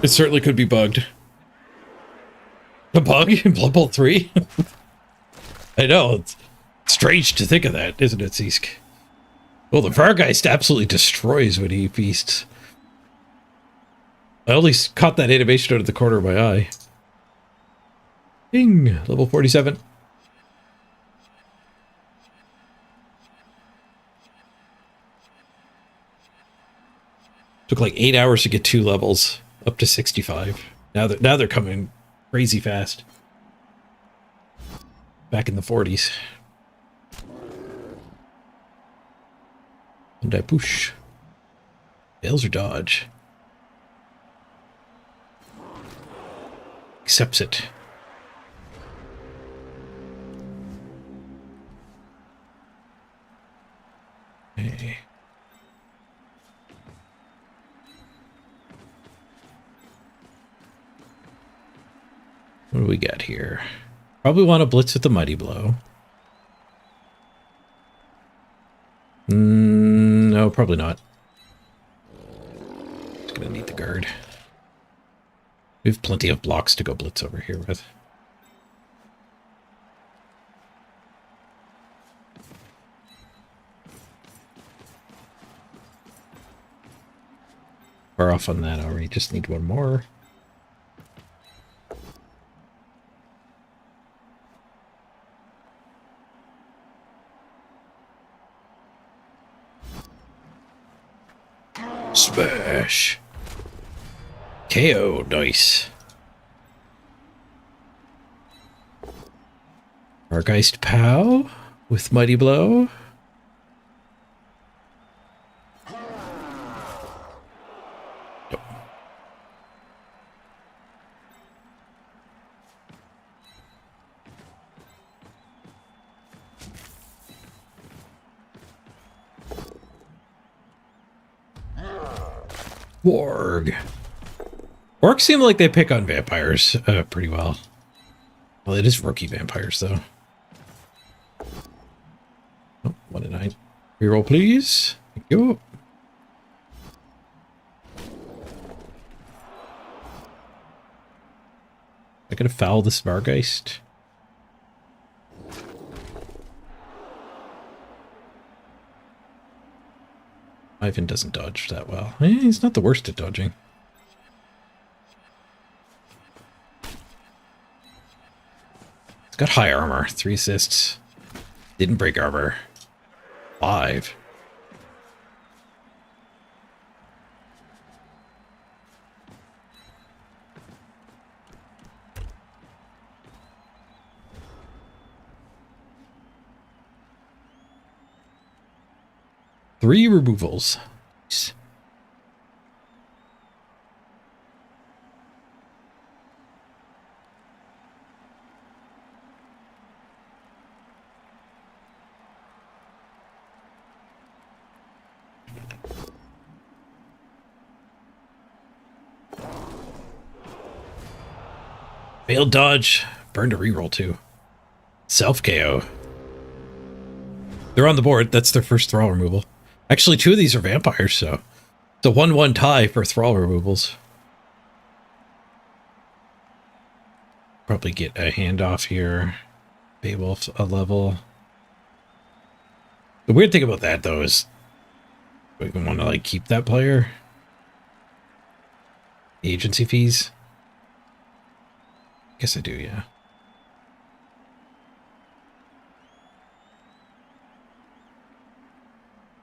It certainly could be bugged. A bug in Blood Bowl 3? I know. It's strange to think of that, isn't it, Zeesk? Well, the Vargeist absolutely destroys when he feasts. I only caught that animation out of the corner of my eye. Ding! Level 47. Took like 8 hours to get 2 levels, up to 65. Now they're coming crazy fast. Back in the 40s. And I push. Fails or dodge. Accepts it. Okay. What do we got here? Probably want to blitz with the Mighty Blow. No, probably not. Just gonna need the guard. We have plenty of blocks to go blitz over here with. Far off on that already. Just need one more. Smash. KO. Nice. Vargeist Pow with Mighty Blow. Nope. Warg. Orcs seem like they pick on vampires pretty well. Well, it is rookie vampires, though. Oh, 1 and 9. Reroll, please. Thank you. I gonna foul this Vargeist? Ivan doesn't dodge that well. He's not the worst at dodging. He's got high armor. 3 assists. Didn't break armor. 5. Three removals. Nice. Failed dodge. Burned a reroll too. Self KO. They're on the board. That's their first thrall removal. Actually, 2 of these are vampires, so it's a 1-1 tie for thrall removals. Probably get a handoff here. Beowulf a level. The weird thing about that, though, is we want to, like, keep that player. The agency fees. Guess I do, yeah.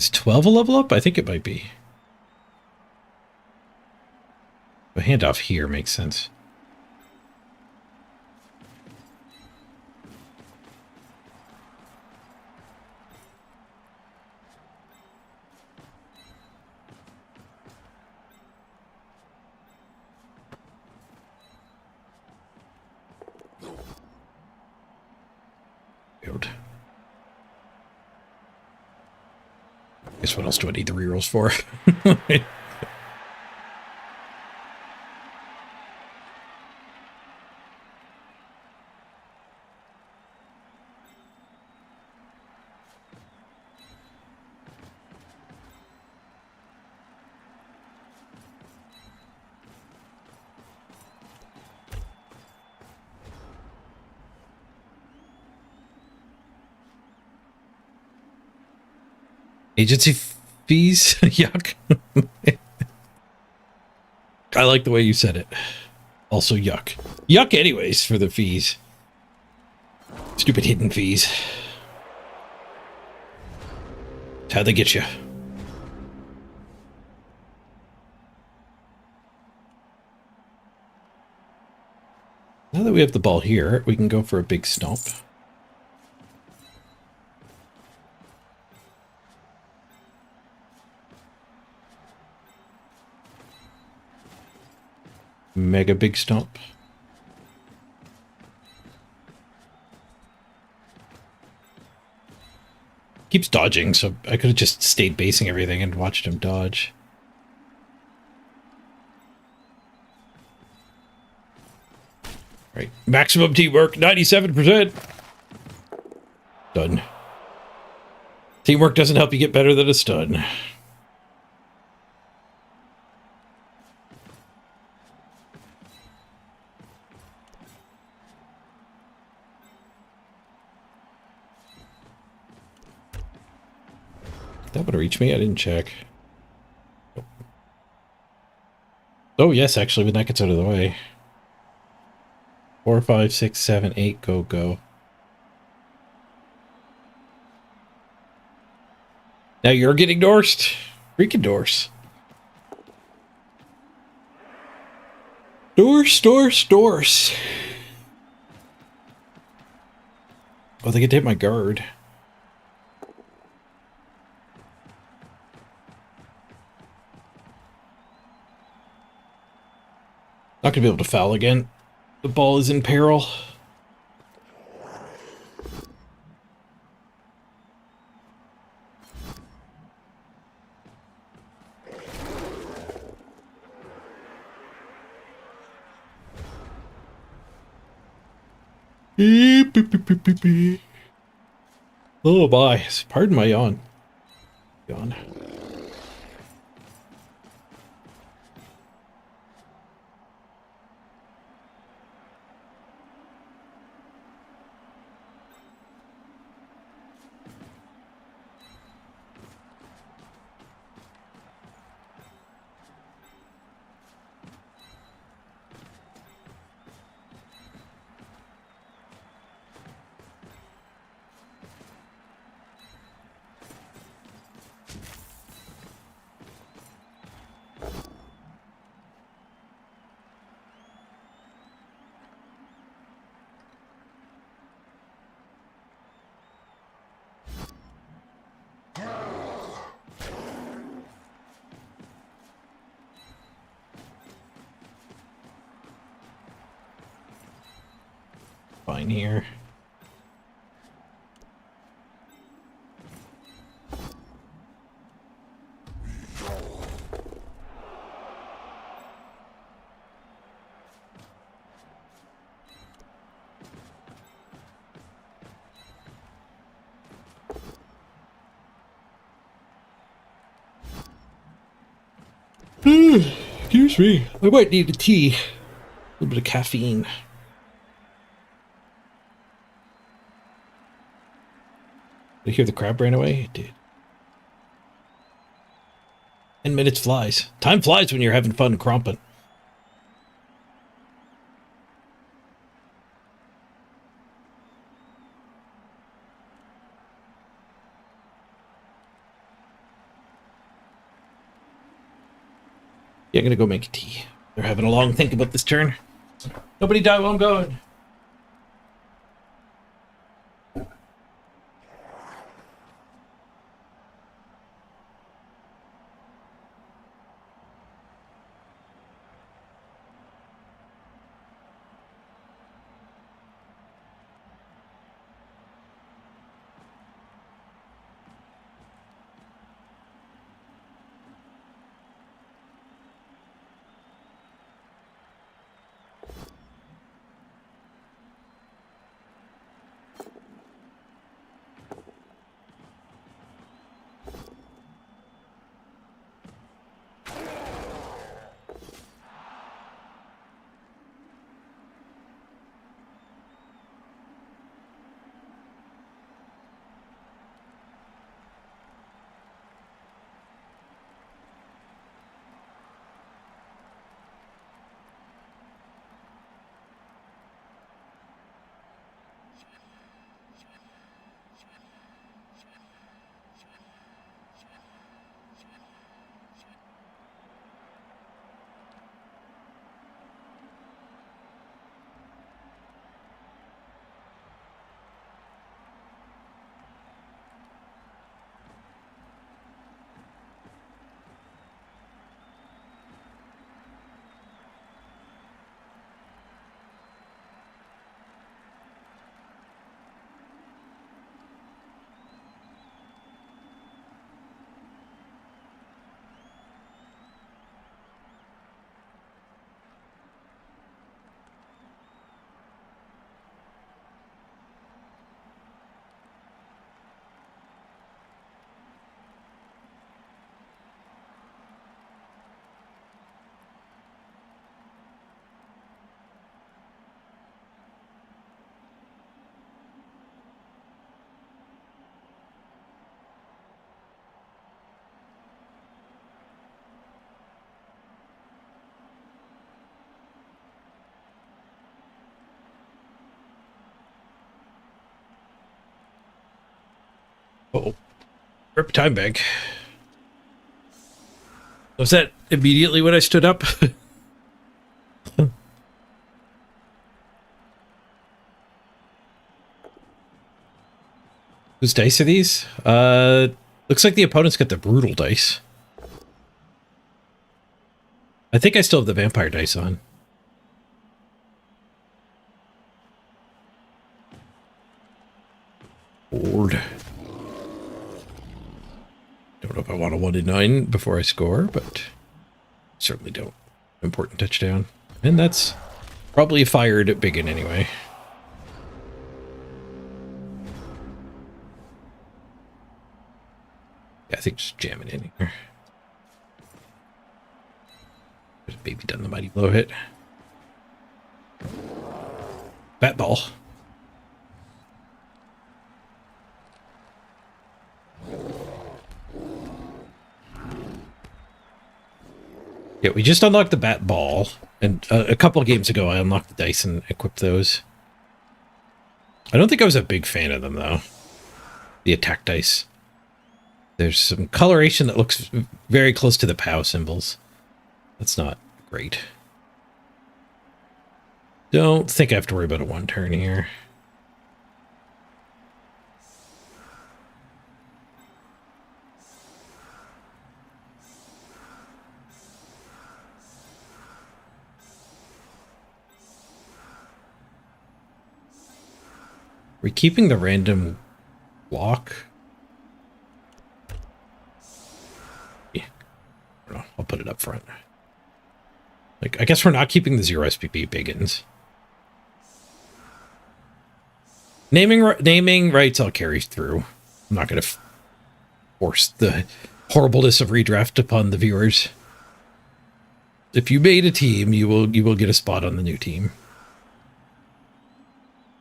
Is 12 a level up? I think it might be. The handoff here makes sense. Good. Guess what else do I need the rerolls for? Agency fees? Yuck. I like the way you said it. Also yuck. Yuck anyways for the fees. Stupid hidden fees. That's how they get you. Now that we have the ball here, we can go for a big stomp. Mega big stomp. Keeps dodging, so I could have just stayed basing everything and watched him dodge. Right, maximum teamwork, 97%. Done. Teamwork doesn't help you get better than a stun. That would reach me. I didn't check. Oh, yes, actually, when that gets out of the way. 4, 5, 6, 7, 8, go, go. Now you're getting dorsed. Freaking dorse. Dorse, dorse, dorse. Oh, they get to hit my guard. Not gonna be able to foul again. The ball is in peril. Oh my, pardon my yawn. Yawn. Fine here. Excuse me. I might need a tea. A little bit of caffeine. Did you hear the crab ran away? It did. 10 minutes flies. Time flies when you're having fun cromping. Yeah, I'm gonna go make a tea. They're having a long think about this turn. Nobody die while I'm going. Uh-oh. Rip time bag. Was that immediately when I stood up? Whose dice are these? Looks like the opponent's got the brutal dice. I think I still have the vampire dice on. Bored. Don't know if I want a 1 in 9 before I score, but certainly don't. Important touchdown. And that's probably fired at Biggin anyway. Yeah, I think just jam it in here. There's baby done the mighty blow hit. Bat ball. Yeah, we just unlocked the bat ball, and a couple of games ago I unlocked the dice and equipped those. I don't think I was a big fan of them, though. The attack dice. There's some coloration that looks very close to the POW symbols. That's not great. Don't think I have to worry about a 1 turn here. We're keeping the random block. Yeah. I don't know. I'll put it up front. Like, I guess we're not keeping the 0 SPP Biggins. Naming rights I'll carry through. I'm not going to force the horribleness of redraft upon the viewers. If you made a team, you will get a spot on the new team.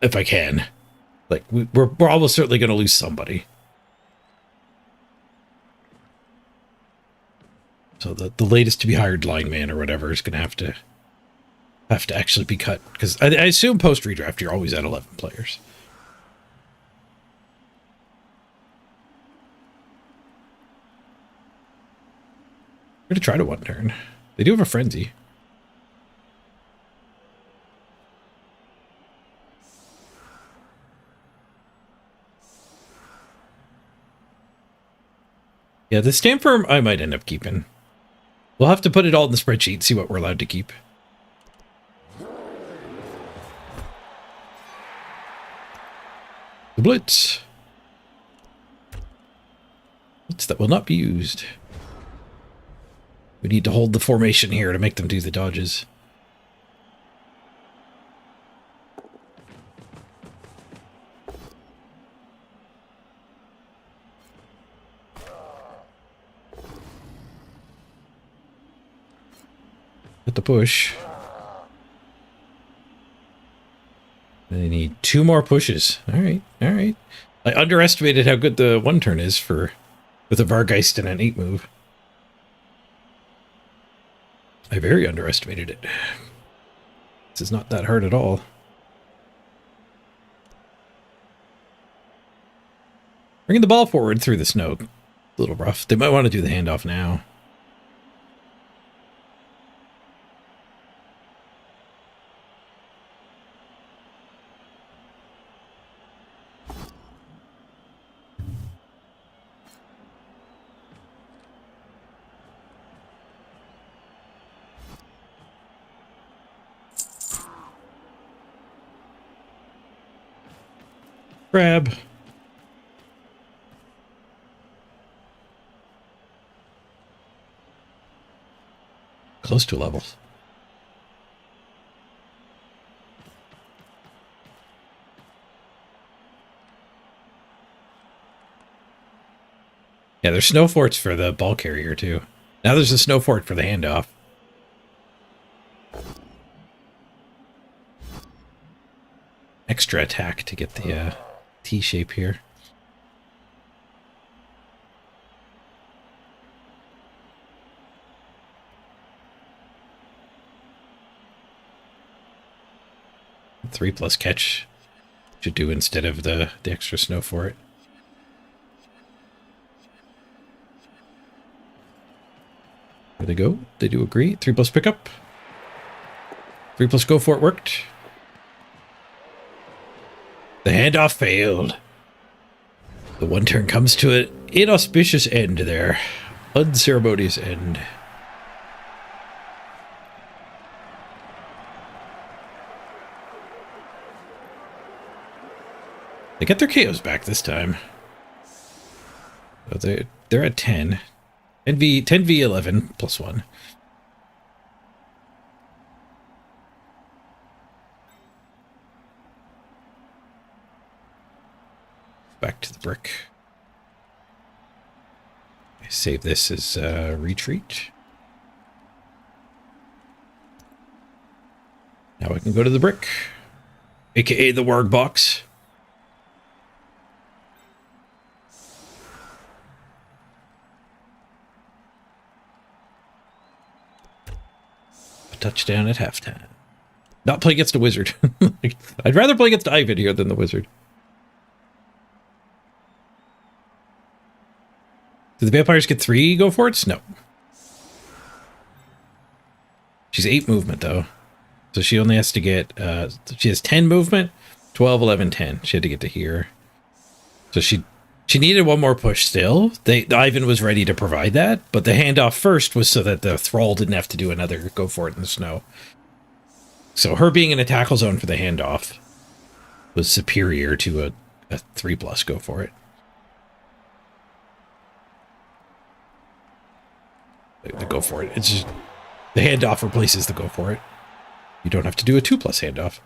If I can. Like, we're almost certainly going to lose somebody. So the latest to be hired line man or whatever is going to have to actually be cut, because I assume post redraft you're always at 11 players. We're going to try to one turn. They do have a frenzy. Yeah, the stamp firm I might end up keeping. We'll have to put it all in the spreadsheet, see what we're allowed to keep. The blitz. Blitz that will not be used. We need to hold the formation here to make them do the dodges. Hit the push. They need 2 more pushes. All right, all right. I underestimated how good the one turn is with a Vargeist and an 8 move. I very underestimated it. This is not that hard at all. Bringing the ball forward through the snow. A little rough. They might want to do the handoff now. Grab. Close to levels. Yeah, there's snow forts for the ball carrier too. Now there's a snow fort for the handoff. Extra attack to get the T shape here. Three plus catch should do instead of the extra snow for it. There they go. They do agree. 3 plus pickup. 3 plus go for it worked. The handoff failed. The one turn comes to an inauspicious end there. Unceremonious end. They get their KOs back this time. So they're at 10. 10v11 plus 1. Back to the brick. Save this as retreat. Now I can go to the brick, aka the warg box. A touchdown at halftime. Not play against a wizard. I'd rather play against Ivan here than the wizard. Do the vampires get 3 go for it? No. She's 8 movement though. So she only has to get, she has 10 movement, 12, 11, 10. She had to get to here. So she needed 1 more push still. Ivan was ready to provide that, but the handoff first was so that the thrall didn't have to do another go for it in the snow. So her being in a tackle zone for the handoff was superior to a 3 plus go for it. The go for it. It's just the handoff replaces the go for it. You don't have to do a 2 plus handoff.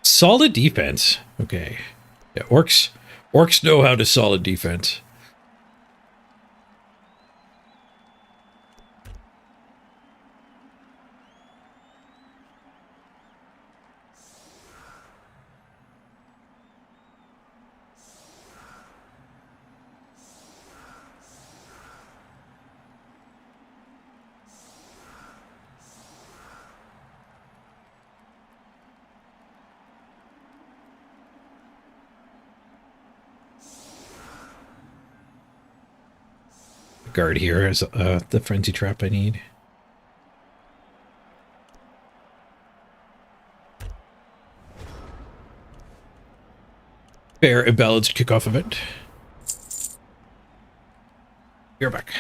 Solid defense. Okay. Yeah, orcs know how to solid defense. guard here as the frenzy trap I need. Fair and balanced kickoff event. You're back.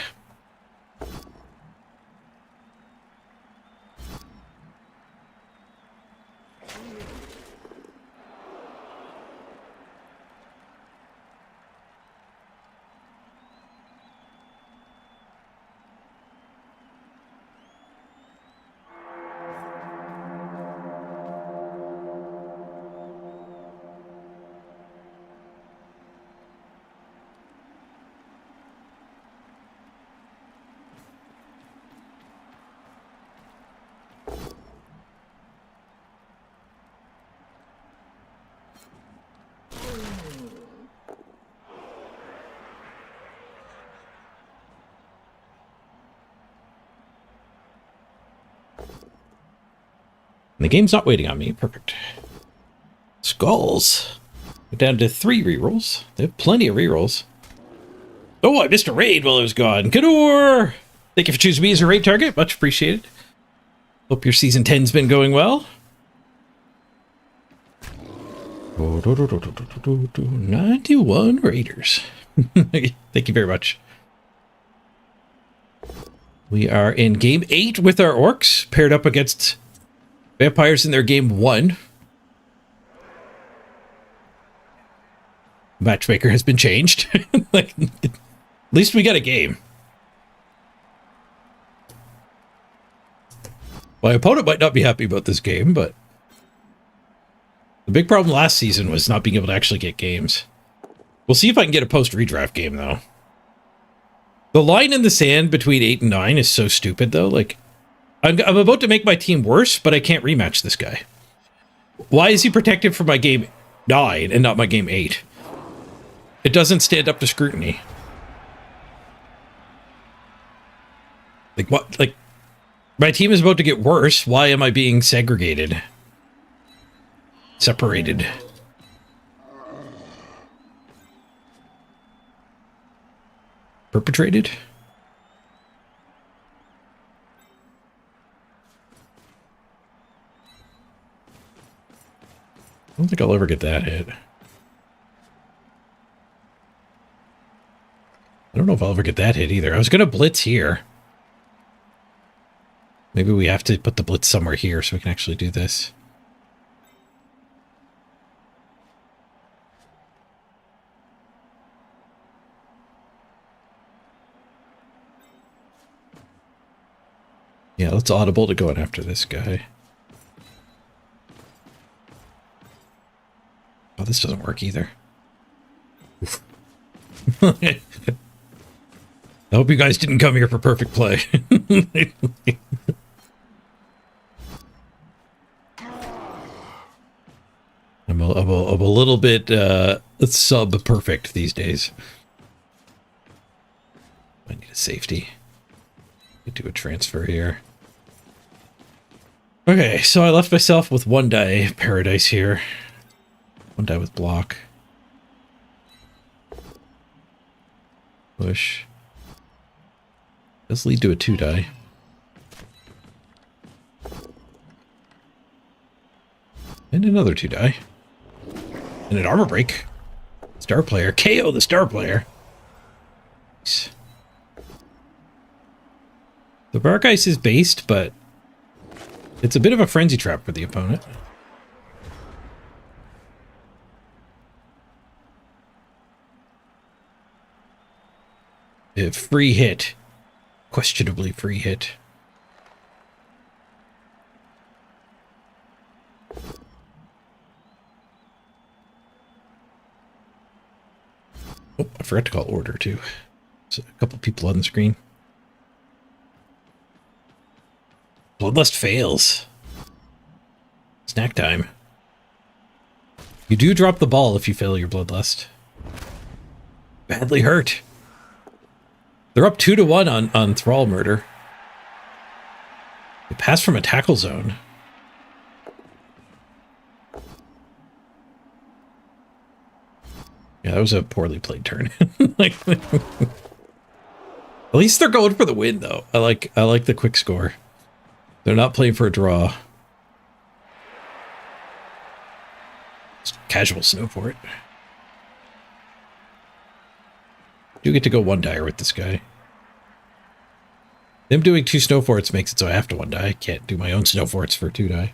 The game's not waiting on me. Perfect. Skulls. We're down to 3 rerolls. They have plenty of rerolls. Oh, I missed a raid while I was gone. Kador! Thank you for choosing me as a raid target. Much appreciated. Hope your season 10's been going well. 91 raiders. Thank you very much. We are in game 8 with our orcs, paired up against vampires in their game 1. Matchmaker has been changed. Like, at least we got a game. My opponent might not be happy about this game, but the big problem last season was not being able to actually get games. We'll see if I can get a post-redraft game, though. The line in the sand between 8 and 9 is so stupid, though. Like, I'm about to make my team worse, but I can't rematch this guy. Why is he protected from my game 9 and not my game 8? It doesn't stand up to scrutiny. Like, what? Like, my team is about to get worse. Why am I being segregated? Separated. Perpetrated? I don't think I'll ever get that hit. I don't know if I'll ever get that hit either. I was going to blitz here. Maybe we have to put the blitz somewhere here so we can actually do this. Yeah, let's audible to going after this guy. Oh, this doesn't work either. I hope you guys didn't come here for perfect play. I'm a little bit sub-perfect these days. I need a safety. Do a transfer here. Okay, so I left myself with 1 die paradise here. 1 die with block. Push. Does lead to a 2 die. And another 2 die. And an armor break. Star player. KO the star player. Nice. The Bark Ice is based, but it's a bit of a frenzy trap for the opponent. A free hit. Questionably free hit. Oh, I forgot to call order too. There's a couple people on the screen. Bloodlust fails. Snack time. You do drop the ball if you fail your Bloodlust. Badly hurt. They're up 2-1 on Thrall Murder. They pass from a tackle zone. Yeah, that was a poorly played turn. Like, At least they're going for the win, though. I like the quick score. They're not playing for a draw. Just casual snow for it. Do get to go one dyer with this guy. Them doing 2 snow forts makes it so I have to one die. I can't do my own snow forts for 2 die.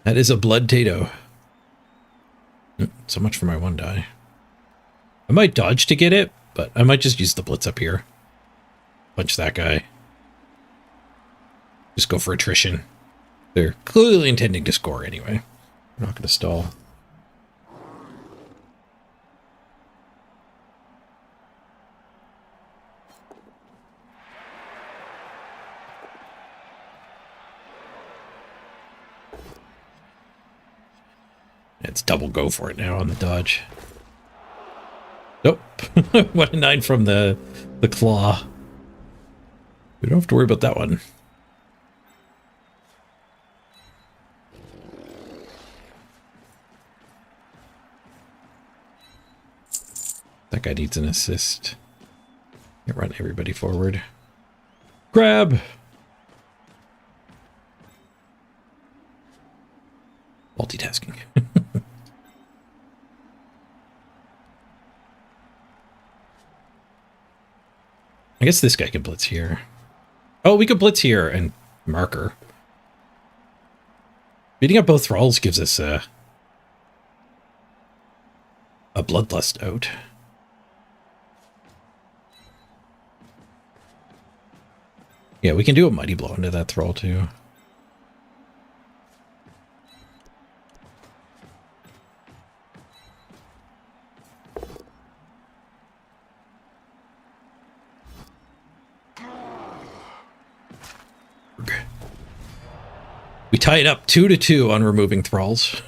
That is a blood tato. So much for my 1 die. I might dodge to get it, but I might just use the blitz up here. Punch that guy. Just go for attrition. They're clearly intending to score anyway. We're not going to stall. It's double go for it now on the dodge. Nope. What a 9 from the claw. We don't have to worry about that one. That guy needs an assist. Can't run everybody forward. Grab! Multitasking. I guess this guy can blitz here. Oh, we could blitz here and marker. Beating up both thralls gives us a bloodlust out. Yeah, we can do a mighty blow into that thrall too. We tie it up 2-2 on removing thralls.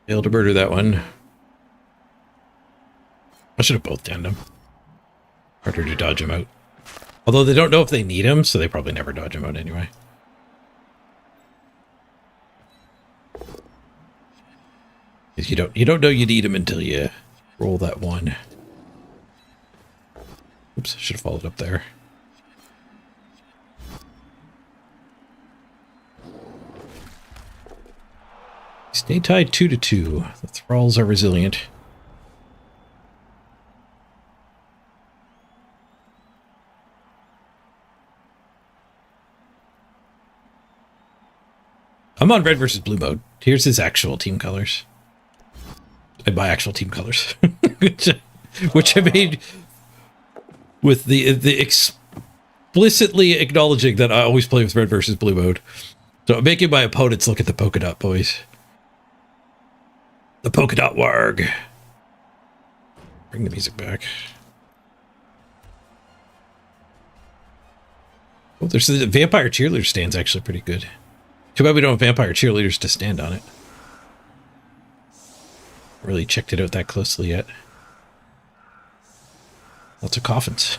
Failed to murder that one. I should have both downed him. Harder to dodge him out. Although they don't know if they need him, so they probably never dodge him out anyway. You don't know you need him until you roll that 1. Oops, I should have followed up there. Stay tied 2-2. The thralls are resilient. I'm on red versus blue mode. Here's his actual team colors. And my actual team colors. which I made with the explicitly acknowledging that I always play with red versus blue mode. So I'm making my opponents look at the polka dot boys. The polka dot warg. Bring the music back. Oh, there's the vampire cheerleader stand's actually pretty good. Too bad we don't have vampire cheerleaders to stand on it. Really checked it out that closely yet. Lots of coffins.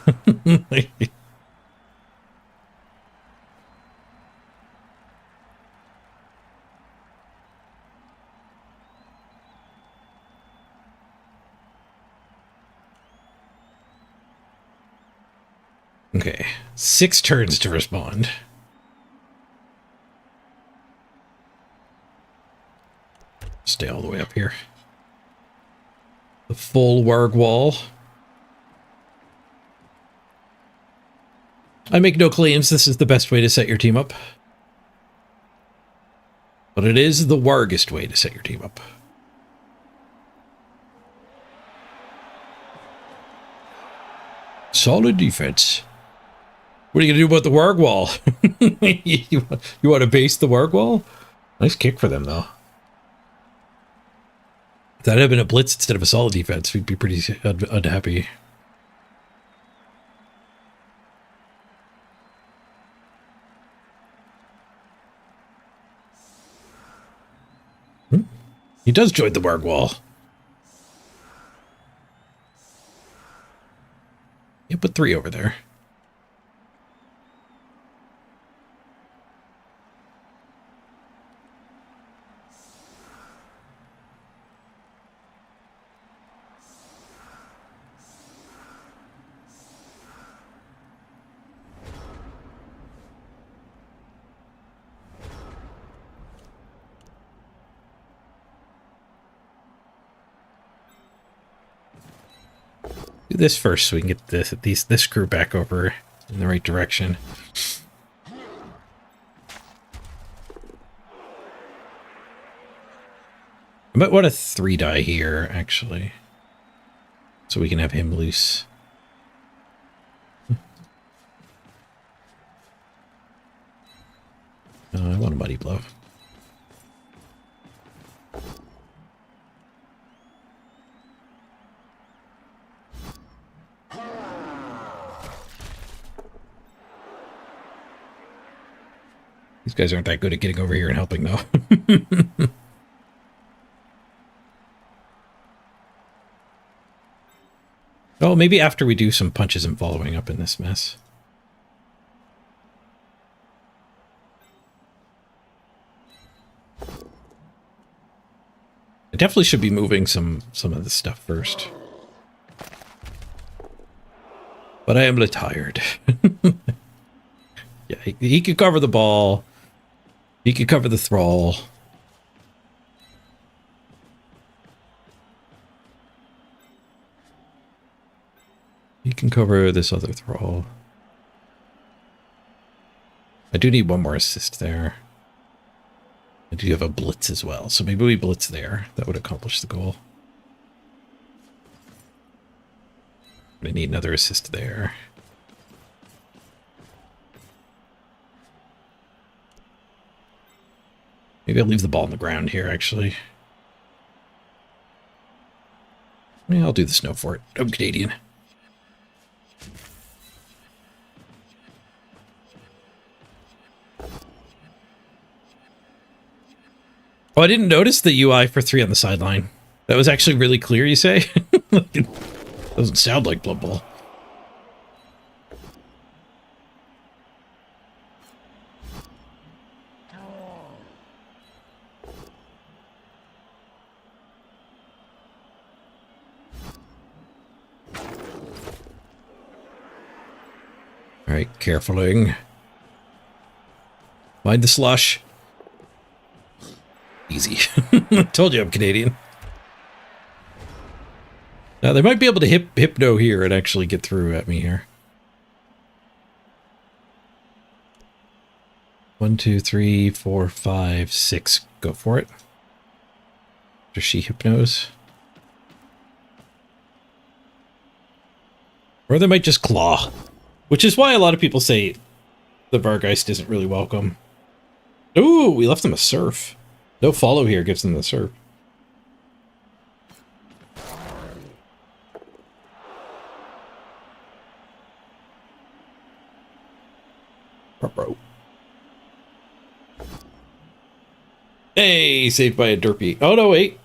Okay, 6 turns to respond. Stay all the way up here. The full warg wall. I make no claims this is the best way to set your team up. But it is the wargest way to set your team up. Solid defense. What are you going to do about the warg wall? you want to base the warg wall? Nice kick for them, though. that had been a blitz instead of a solid defense, we'd be pretty unhappy. He does join the Warg wall. Yeah, put 3 over there. Do this first so we can get this crew back over in the right direction. I might want a 3-die here, actually. So we can have him loose. I want a muddy blow. These guys aren't that good at getting over here and helping, though. Oh, maybe after we do some punches and following up in this mess. I definitely should be moving some of this stuff first. But I am a little tired. Yeah, he could cover the ball. He could cover the thrall. He can cover this other thrall. I do need one more assist there. I do have a blitz as well, so maybe we blitz there. That would accomplish the goal. I need another assist there. Maybe I'll leave the ball on the ground here, actually. Yeah, I'll do the snow fort. I'm Canadian. Oh, I didn't notice the UI for 3 on the sideline. That was actually really clear, you say? It doesn't sound like Blood Bowl. Alright, carefuling. Mind the slush. Easy. Told you I'm Canadian. Now they might be able to hypno here and actually get through at me here. 1, 2, 3, 4, 5, 6. Go for it. Does she hypnose? Or they might just claw. Which is why a lot of people say the Vargeist isn't really welcome. Ooh, we left them a surf. No follow here gives them the surf. Bro. Hey, saved by a derpy. Oh, no, wait.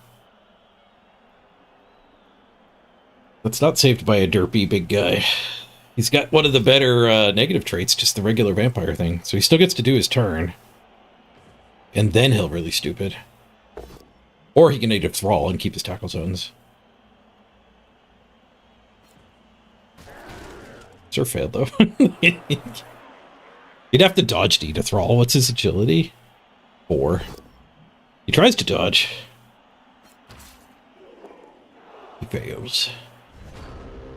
That's not saved by a derpy big guy. He's got one of the better negative traits, just the regular vampire thing. So he still gets to do his turn. And then he'll really stupid. Or he can native thrall and keep his tackle zones. Surf failed, though. You'd have to dodge D to thrall. What's his agility? 4. He tries to dodge. He fails.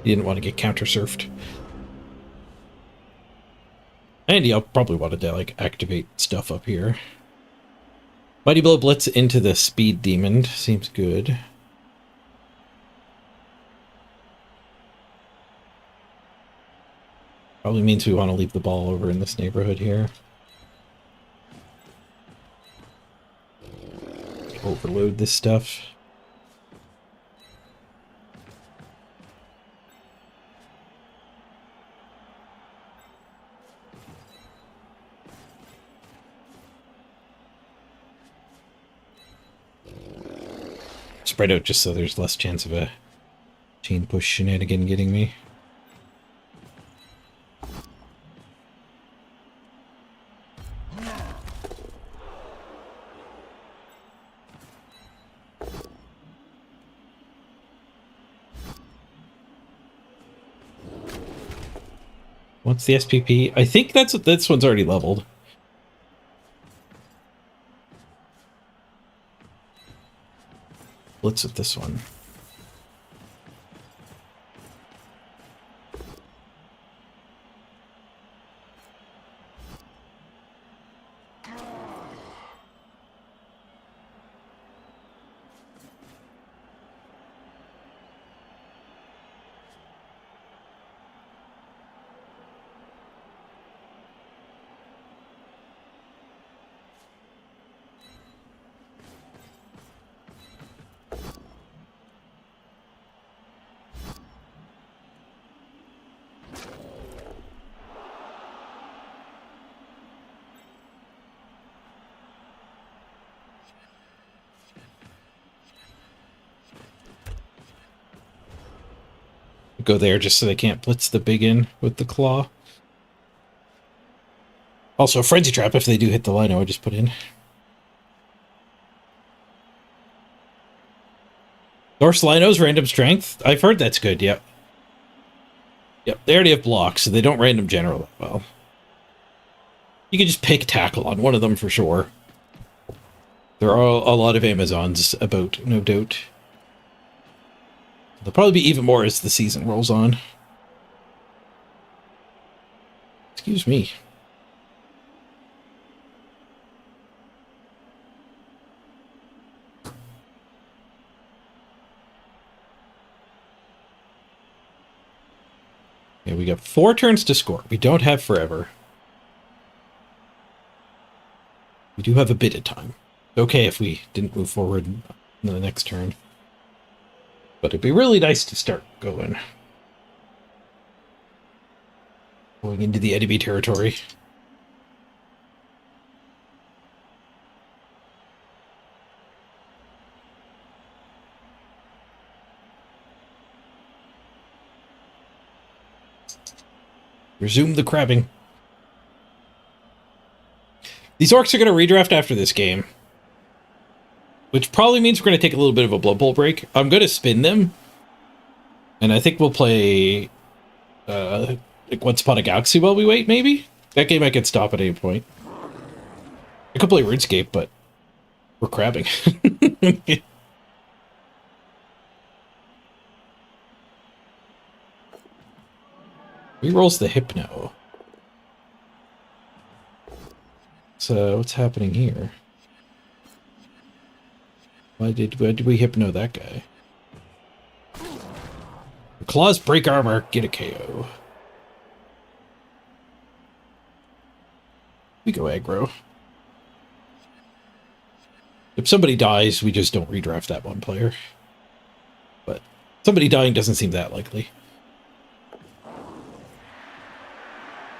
He didn't want to get counter-surfed. And he'll probably want to, like, activate stuff up here. Mighty Blow Blitz into the Speed Demon. Seems good. Probably means we want to leave the ball over in this neighborhood here. Overload this stuff. Spread out just so there's less chance of a chain push shenanigan getting me. What's the SPP? I think that's what this one's already leveled. Blitz with this one. Go there just so they can't blitz the big in with the claw. Also, a frenzy trap if they do hit the lino I just put in. Norse linos, random strength. I've heard that's good, yep. Yep, they already have blocks, so they don't random general that well. You can just pick tackle on one of them for sure. There are a lot of Amazons about, no doubt. There'll probably be even more as the season rolls on. Excuse me. Yeah, we got 4 turns to score. We don't have forever. We do have a bit of time. Okay if we didn't move forward in the next turn. But it'd be really nice to start going into the enemy territory. Resume the crabbing. These orcs are going to redraft after this game. Which probably means we're going to take a little bit of a Blood Bowl break. I'm going to spin them. And I think we'll play like Once Upon a Galaxy while we wait, maybe? That game I could stop at any point. I could play RuneScape, but we're crabbing. Rerolls the Hypno. So what's happening here? Why did we Hypno that guy? Claws break armor, get a KO. We go aggro. If somebody dies, we just don't redraft that one player. But somebody dying doesn't seem that likely.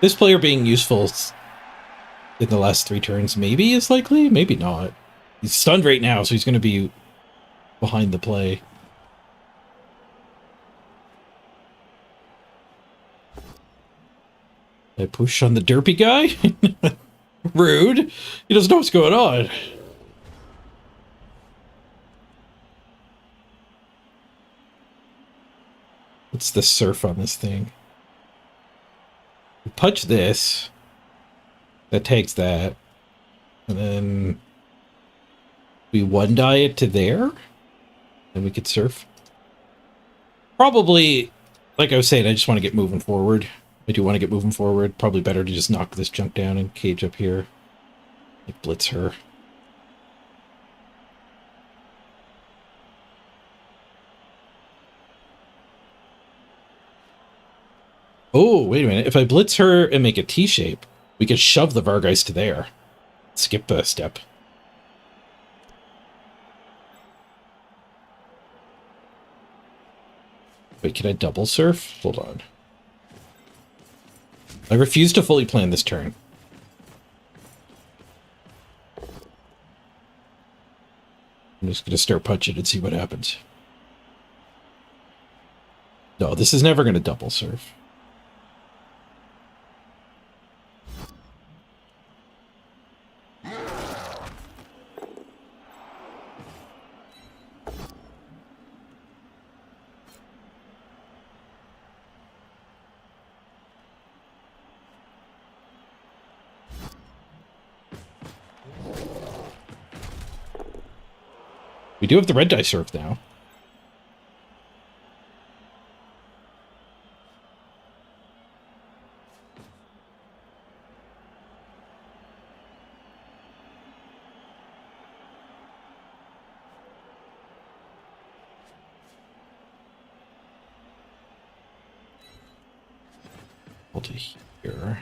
This player being useful in the last 3 turns maybe is likely, maybe not. He's stunned right now, so he's going to be behind the play. I push on the derpy guy? Rude. He doesn't know what's going on. What's the surf on this thing? We punch this. That takes that. And then we 1-die it to there. And we could surf. Probably, like I was saying, I just want to get moving forward. I do want to get moving forward. Probably better to just knock this junk down and cage up here. Like blitz her. Oh, wait a minute. If I blitz her and make a T-shape, we could shove the Vargeist to there. Skip the step. Wait, can I double surf? Hold on. I refuse to fully plan this turn. I'm just gonna start punching and see what happens. No, this is never gonna double surf. We do have the red die surf now. Hold it here.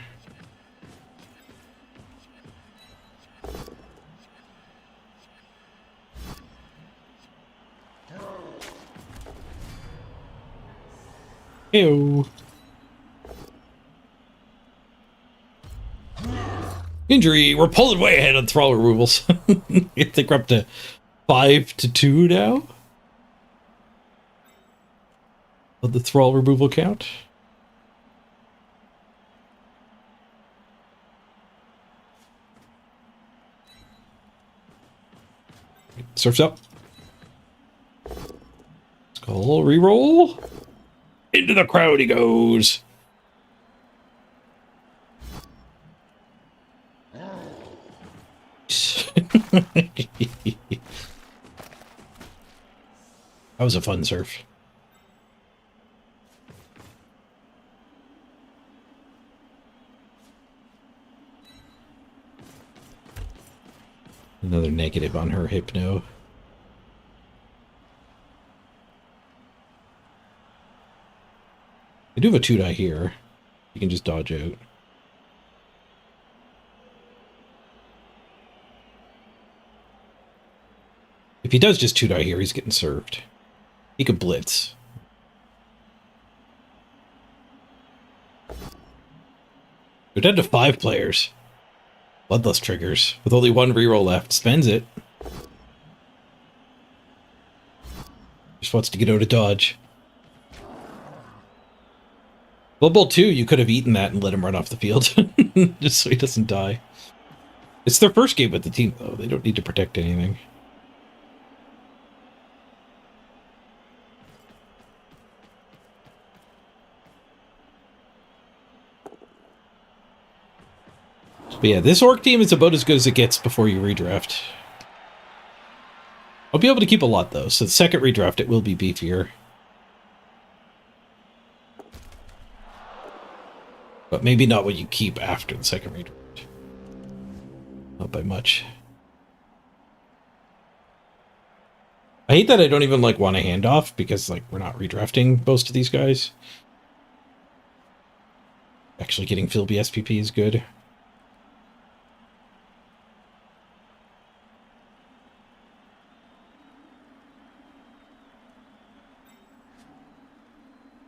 Ew. Injury. We're pulling way ahead on thrall removals. I think we're up to 5-2 now. On the thrall removal count. Surf's up. Skull reroll. Into the crowd he goes. That was a fun surf. Another negative on her hypno. I do have a 2-die here. You can just dodge out. If he does just 2-die here, he's getting served. He could blitz. We're down to 5 players. Bloodlust triggers. With only 1 reroll left. Spends it. Just wants to get out of dodge. Blood Bowl 2, you could have eaten that and let him run off the field. Just so he doesn't die. It's their first game with the team, though. They don't need to protect anything. But yeah, this orc team is about as good as it gets before you redraft. I'll be able to keep a lot, though. So the second redraft, it will be beefier. But maybe not what you keep after the second redraft. Not by much. I hate that I don't even like want a handoff because like we're not redrafting most of these guys. Actually getting Philby SPP is good.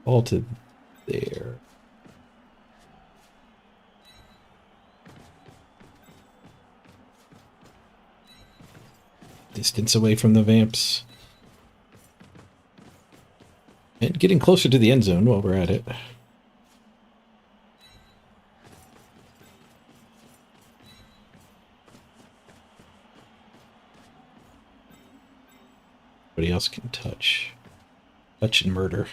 All to there. Distance away from the vamps. And getting closer to the end zone while we're at it. Nobody else can touch. Touch and murder.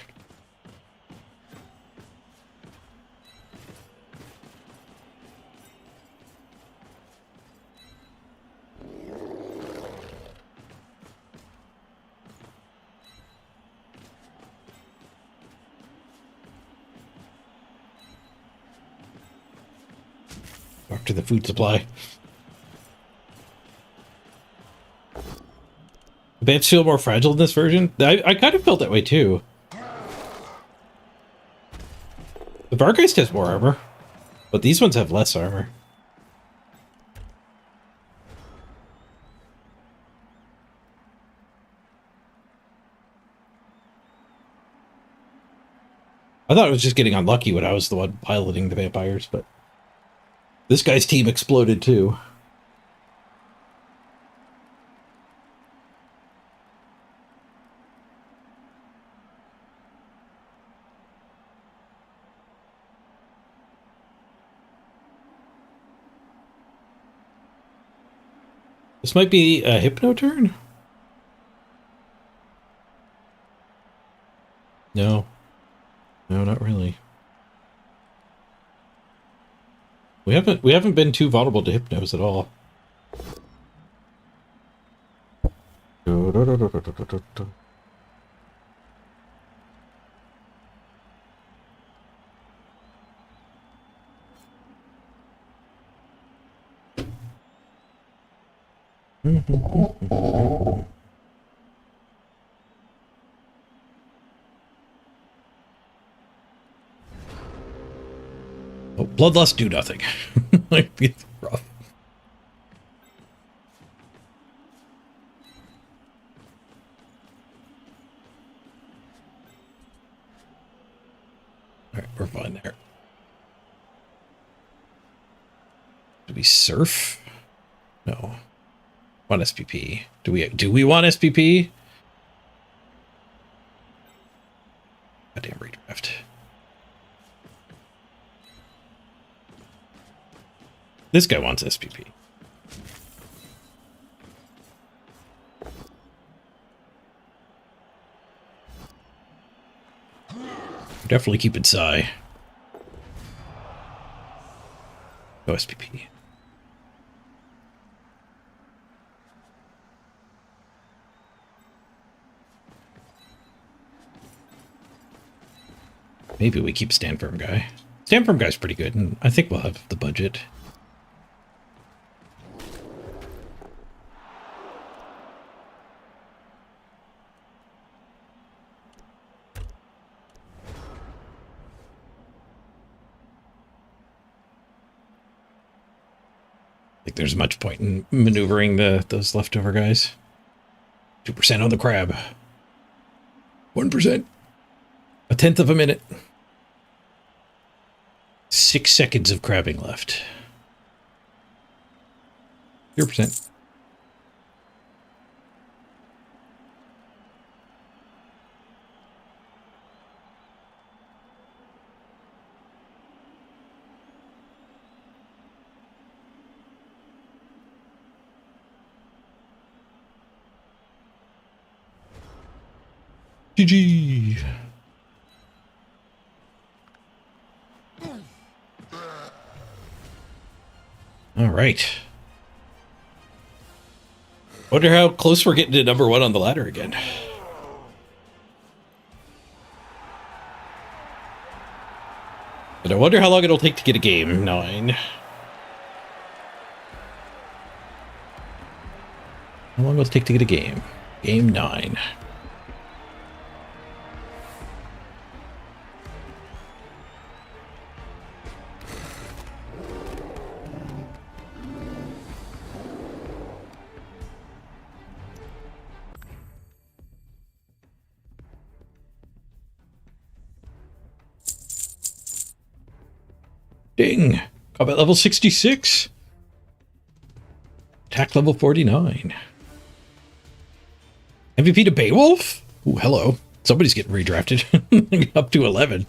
Back to the food supply. The bats feel more fragile in this version. I kind of felt that way too. The Vargeist has more armor, but these ones have less armor. I thought I was just getting unlucky when I was the one piloting the vampires, but this guy's team exploded too. This might be a hypno turn? No. No, not really. We haven't been too vulnerable to hypnos at all. Oh, bloodlust do nothing. It's rough. Alright, we're fine there. Do we surf? No. Want SPP. Do we want SPP? Goddamn redraft. This guy wants SPP. Definitely keep it Psy. No SPP. Maybe we keep Stand Firm Guy. Stand Firm Guy's pretty good, and I think we'll have the budget. I think there's much point in maneuvering those leftover guys. 2% on the crab. 1%. A tenth of a minute. 6 seconds of crabbing left. 0%. GG. All right. Wonder how close we're getting to number 1 on the ladder again. And I wonder how long it'll take to get a game 9. How long will it take to get a game? Game 9. Ding! Combat level 66. Attack level 49. MVP to Beowulf? Ooh, hello. Somebody's getting redrafted. Up to 11.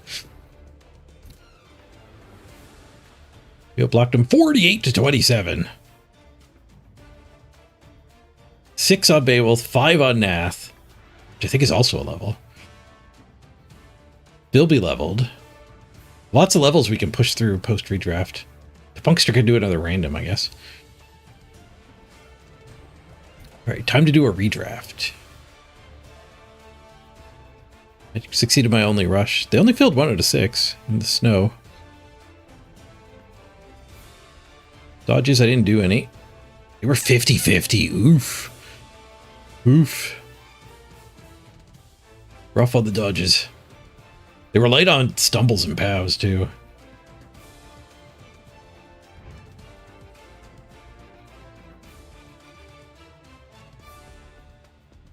You blocked him 48 to 27. 6 on Beowulf, 5 on Nath, which I think is also a level. Bill be leveled. Lots of levels we can push through post redraft. The Punkster can do another random, I guess. All right, time to do a redraft. I succeeded my only rush. They only filled 1 out of 6 in the snow. Dodges, I didn't do any. They were 50-50. Oof. Oof. Rough on the dodges. They were light on stumbles and pows, too.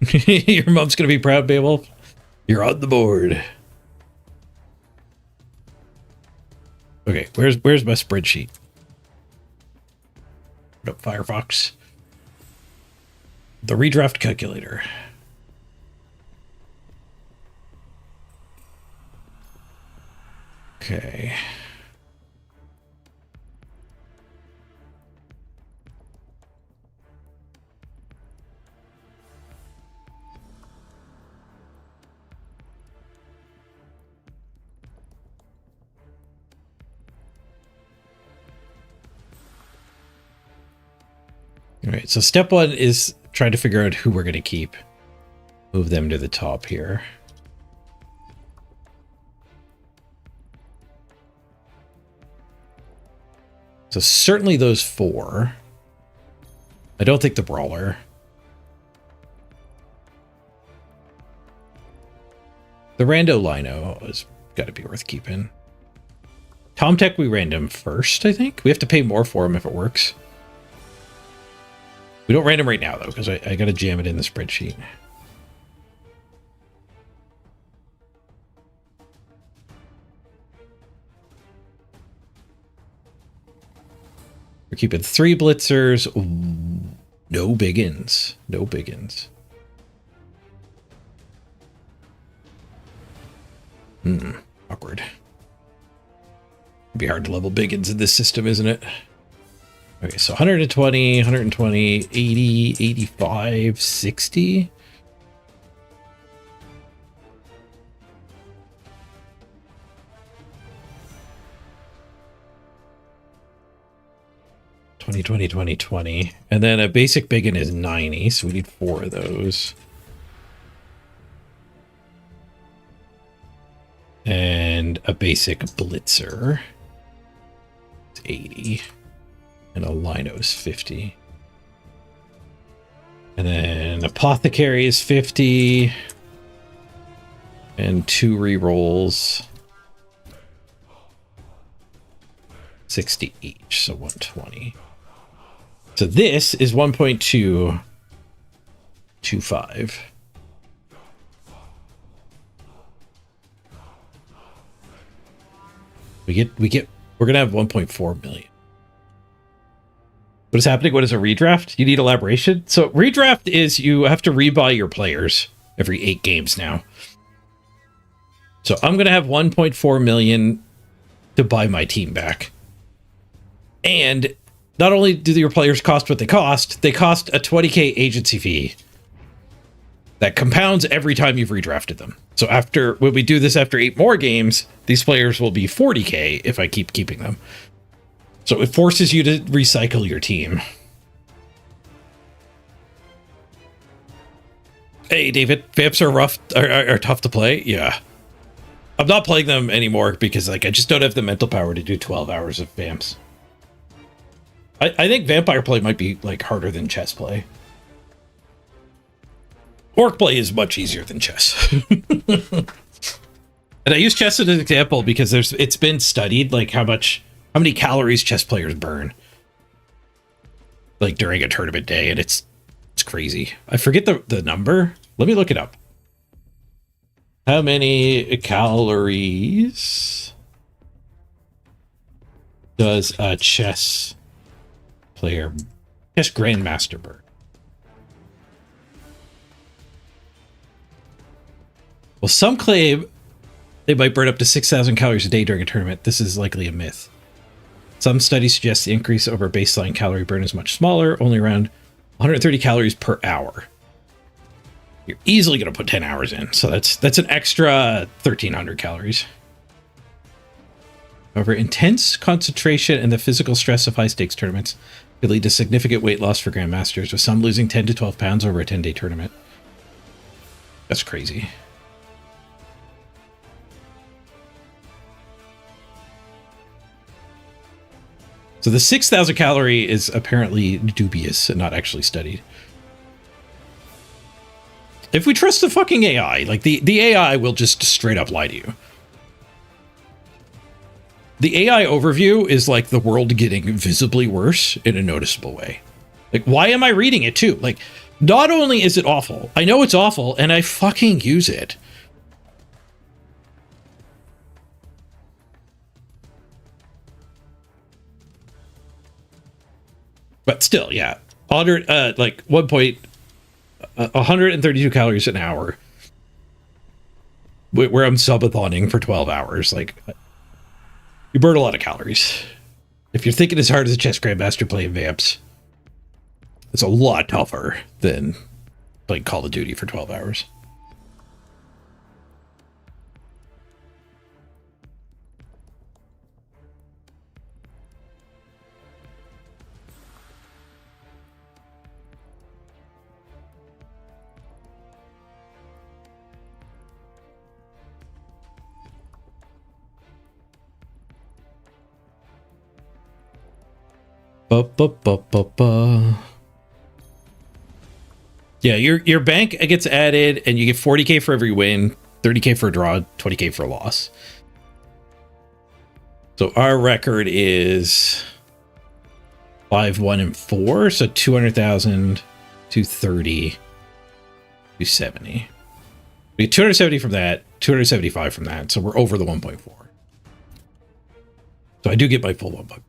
Your mom's gonna be proud, Beowulf. You're on the board. Okay, where's my spreadsheet? Put up Firefox. The redraft calculator. Okay. All right, so step one is trying to figure out who we're going to keep. Move them to the top here. So certainly those 4. I don't think the Brawler. The Rando Lino has got to be worth keeping. Tom Tech, we random first, I think. We have to pay more for him if it works. We don't random right now, though, because I got to jam it in the spreadsheet. We're keeping 3 blitzers. Ooh, no biggins. No biggins. Awkward. It'd be hard to level biggins in this system, isn't it? Okay, so 120, 120, 80, 85, 60. $20, and then a basic biggin is 90, so we need 4 of those. And a basic blitzer is 80, and a lino is 50. And then apothecary is 50, and 2 rerolls, 60 each, so 120. So this is 1.225. We're gonna have 1.4 million. What is happening? What is a redraft? You need elaboration. So redraft is you have to rebuy your players every 8 games now. So I'm gonna have 1.4 million to buy my team back. And not only do your players cost what they cost a 20k agency fee that compounds every time you've redrafted them. So when we do this after 8 more games, these players will be 40k if I keep keeping them. So it forces you to recycle your team. Hey, David, vamps are rough, are tough to play. Yeah. I'm not playing them anymore because I just don't have the mental power to do 12 hours of vamps. I think vampire play might be harder than chess play. Orc play is much easier than chess. And I use chess as an example because it's been studied how many calories chess players burn during a tournament day, and it's crazy. I forget the number. Let me look it up. How many calories does a chess grandmaster burn? Well, some claim they might burn up to 6,000 calories a day during a tournament. This is likely a myth. Some studies suggest the increase over baseline calorie burn is much smaller, only around 130 calories per hour. You're easily going to put 10 hours in, so that's an extra 1,300 calories. However, intense concentration and the physical stress of high-stakes tournaments could lead to significant weight loss for grandmasters, with some losing 10 to 12 pounds over a 10-day tournament. That's crazy. So the 6,000 calorie is apparently dubious and not actually studied. If we trust the fucking AI, the AI will just straight up lie to you. The AI overview is the world getting visibly worse in a noticeable way. Why am I reading it too? Not only is it awful, I know it's awful, and I fucking use it. But still, yeah, 132 calories an hour, where I'm subathoning for 12 hours. You burn a lot of calories. If you're thinking as hard as a chess grandmaster playing vamps, it's a lot tougher than playing Call of Duty for 12 hours. Ba, ba, ba, ba, ba. Yeah, your bank gets added, and you get 40k for every win, 30k for a draw, 20k for a loss. So our record is 5-1-4, so 200,000, 230, 270. We get 270 from that, 275 from that, so we're over the 1.4. So I do get my full 1.4.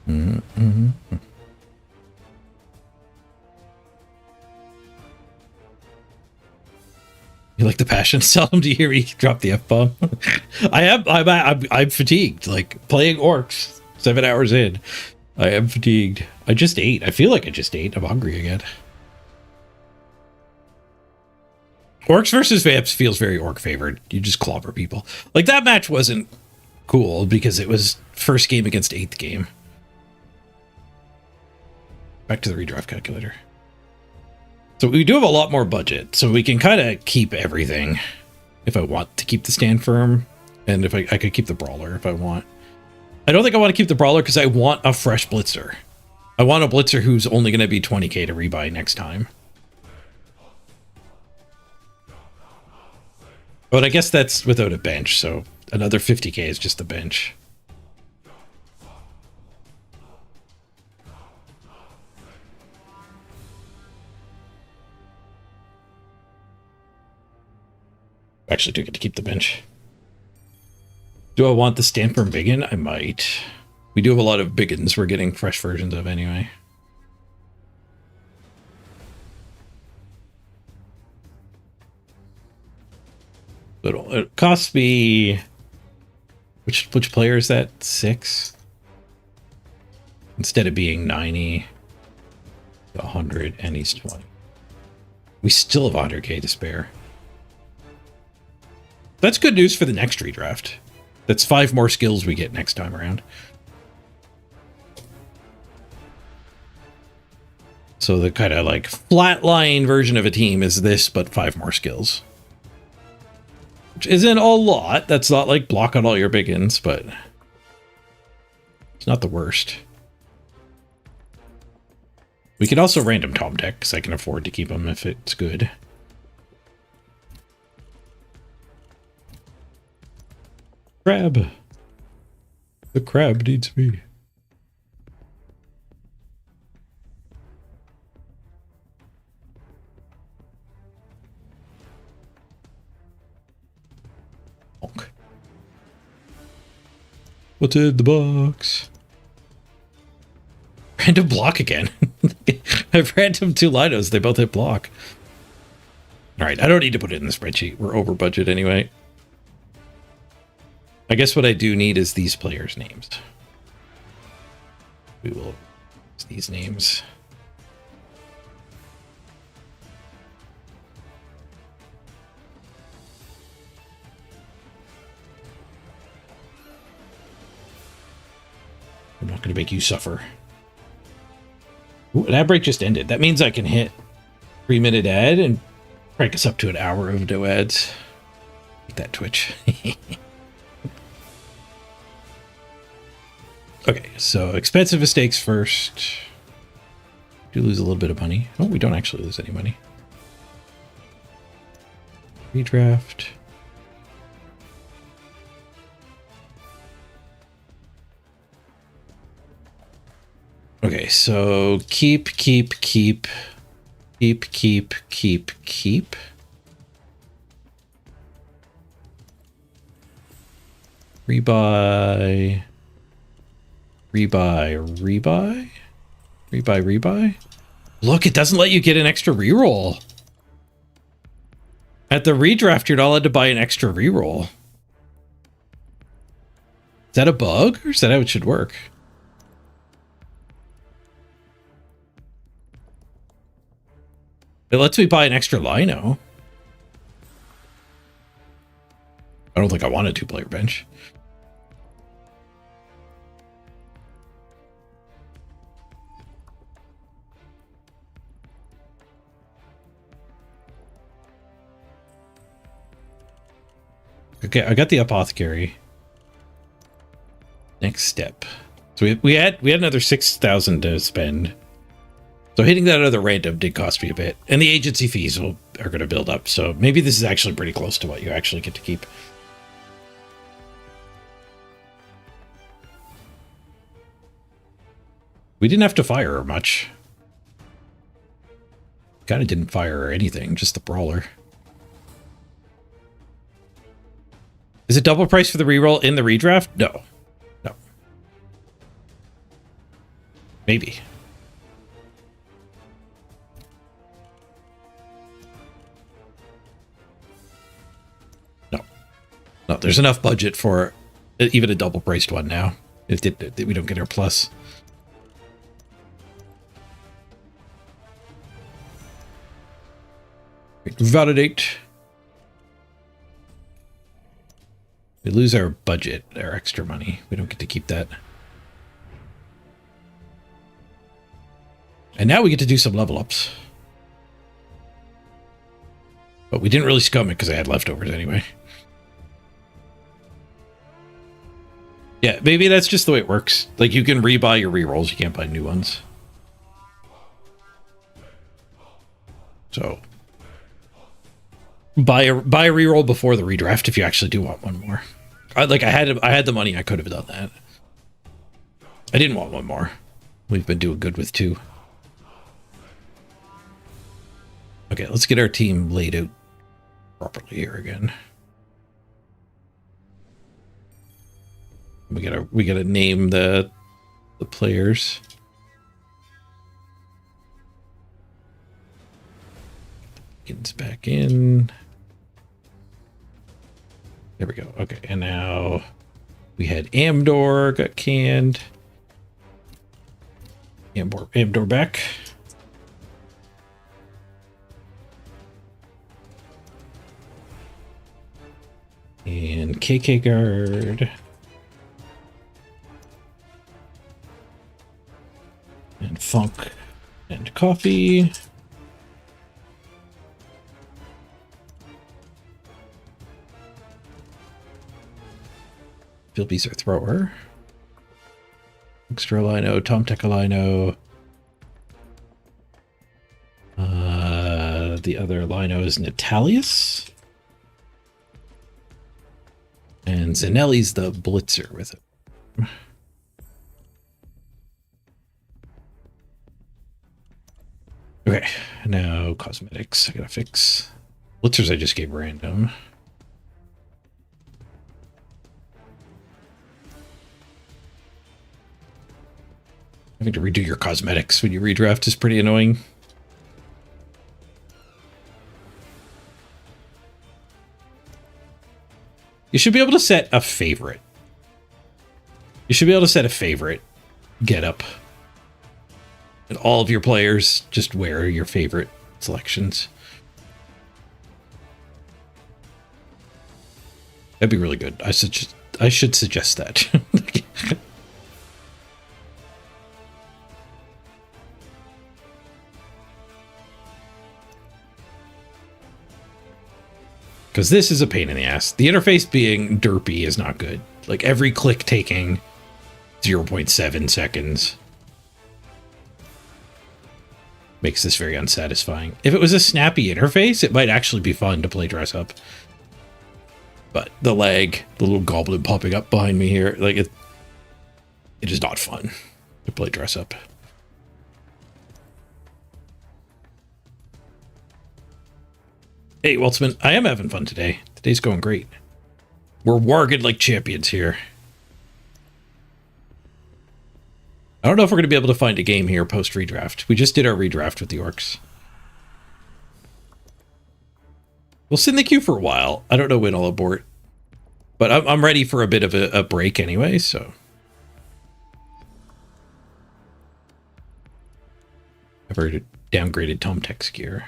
Mm-hmm. You like the passion? Seldom do you hear me drop the F-bomb. I'm fatigued. Like playing orcs 7 hours in. I am fatigued. I just ate. I feel like I just ate. I'm hungry again. Orcs versus Vamps feels very orc favored. You just clobber people. Like that match wasn't cool because it was first game against 8th game. Back to the redraft calculator. So we do have a lot more budget, so we can kind of keep everything if I want to keep the stand firm, and if I could keep the brawler if I want. I don't think I want to keep the brawler because I want a fresh blitzer. I want a blitzer who's only going to be 20k to rebuy next time. But I guess that's without a bench, so another 50k is just the bench. Actually do get to keep the bench. Do I want the stand firm biggin? I might. We do have a lot of biggins we're getting fresh versions of anyway. It costs me... Which player is that? 6? Instead of being 90, 100, and he's 20. We still have 100k to spare. That's good news for the next redraft. That's 5 more skills we get next time around. So the kind of like flatline version of a team is this, but 5 more skills. Which isn't a lot. That's not like block on all your biggins, but it's not the worst. We can also random Tom deck because I can afford to keep them if it's good. Crab. The crab needs me. Honk. What's in the box? Random block again. I've random 2 Linos. They both hit block. All right, I don't need to put it in the spreadsheet. We're over budget anyway. I guess what I do need is these players' names. We will use these names. I'm not going to make you suffer. Ooh, an ad break just ended. That means I can hit 3-minute ad and crank us up to an hour of no ads. Take that, Twitch. Okay, so expensive mistakes first. Do lose a little bit of money. Oh, we don't actually lose any money. Redraft. Okay, so keep. Rebuy. Rebuy. Look, it doesn't let you get an extra reroll. At the redraft, you're not allowed to buy an extra reroll. Is that a bug, or is that how it should work? It lets me buy an extra Lino. I don't think I want a 2-player bench. Okay, I got the apothecary. Next step. So we had another 6,000 to spend. So hitting that other random did cost me a bit. And the agency fees are going to build up. So maybe this is actually pretty close to what you actually get to keep. We didn't have to fire her much. Kind of didn't fire her anything, just the brawler. Is it double price for the reroll in the redraft? No. No. Maybe. No. No, there's enough budget for even a double priced one now. If we don't get our plus. Validate. We lose our budget, our extra money. We don't get to keep that. And now we get to do some level ups. But we didn't really scum it because I had leftovers anyway. Yeah, maybe that's just the way it works. Like, you can rebuy your rerolls, you can't buy new ones. So buy a reroll before the redraft if you actually do want one more. I had the money, I could have done that. I didn't want one more. We've been doing good with 2. Okay, let's get our team laid out properly here again. We gotta name the players. Gets back in. There we go. Okay, and now we had Amdor got canned. Amdor back. And KK guard. And funk and coffee. Philby's our thrower. Extra Lino, Tom Tecalino. The other Lino is Natalius. And Zanelli's the blitzer with it. Okay, now cosmetics. I gotta fix. Blitzers I just gave random. Having to redo your cosmetics when you redraft is pretty annoying. You should be able to set a favorite. You should be able to set a favorite getup. And all of your players just wear your favorite selections. That'd be really good. I should suggest that. Because this is a pain in the ass. The interface being derpy is not good. Like, every click taking 0.7 seconds makes this very unsatisfying. If it was a snappy interface, it might actually be fun to play dress up. But the lag, the little goblin popping up behind me here, like, it is not fun to play dress up. Hey, Waltzman, I am having fun today. Today's going great. We're warging like champions here. I don't know if we're going to be able to find a game here post-redraft. We just did our redraft with the orcs. We'll sit in the queue for a while. I don't know when I'll abort. But I'm ready for a bit of a break anyway, so. I've already downgraded Tom Tech's gear.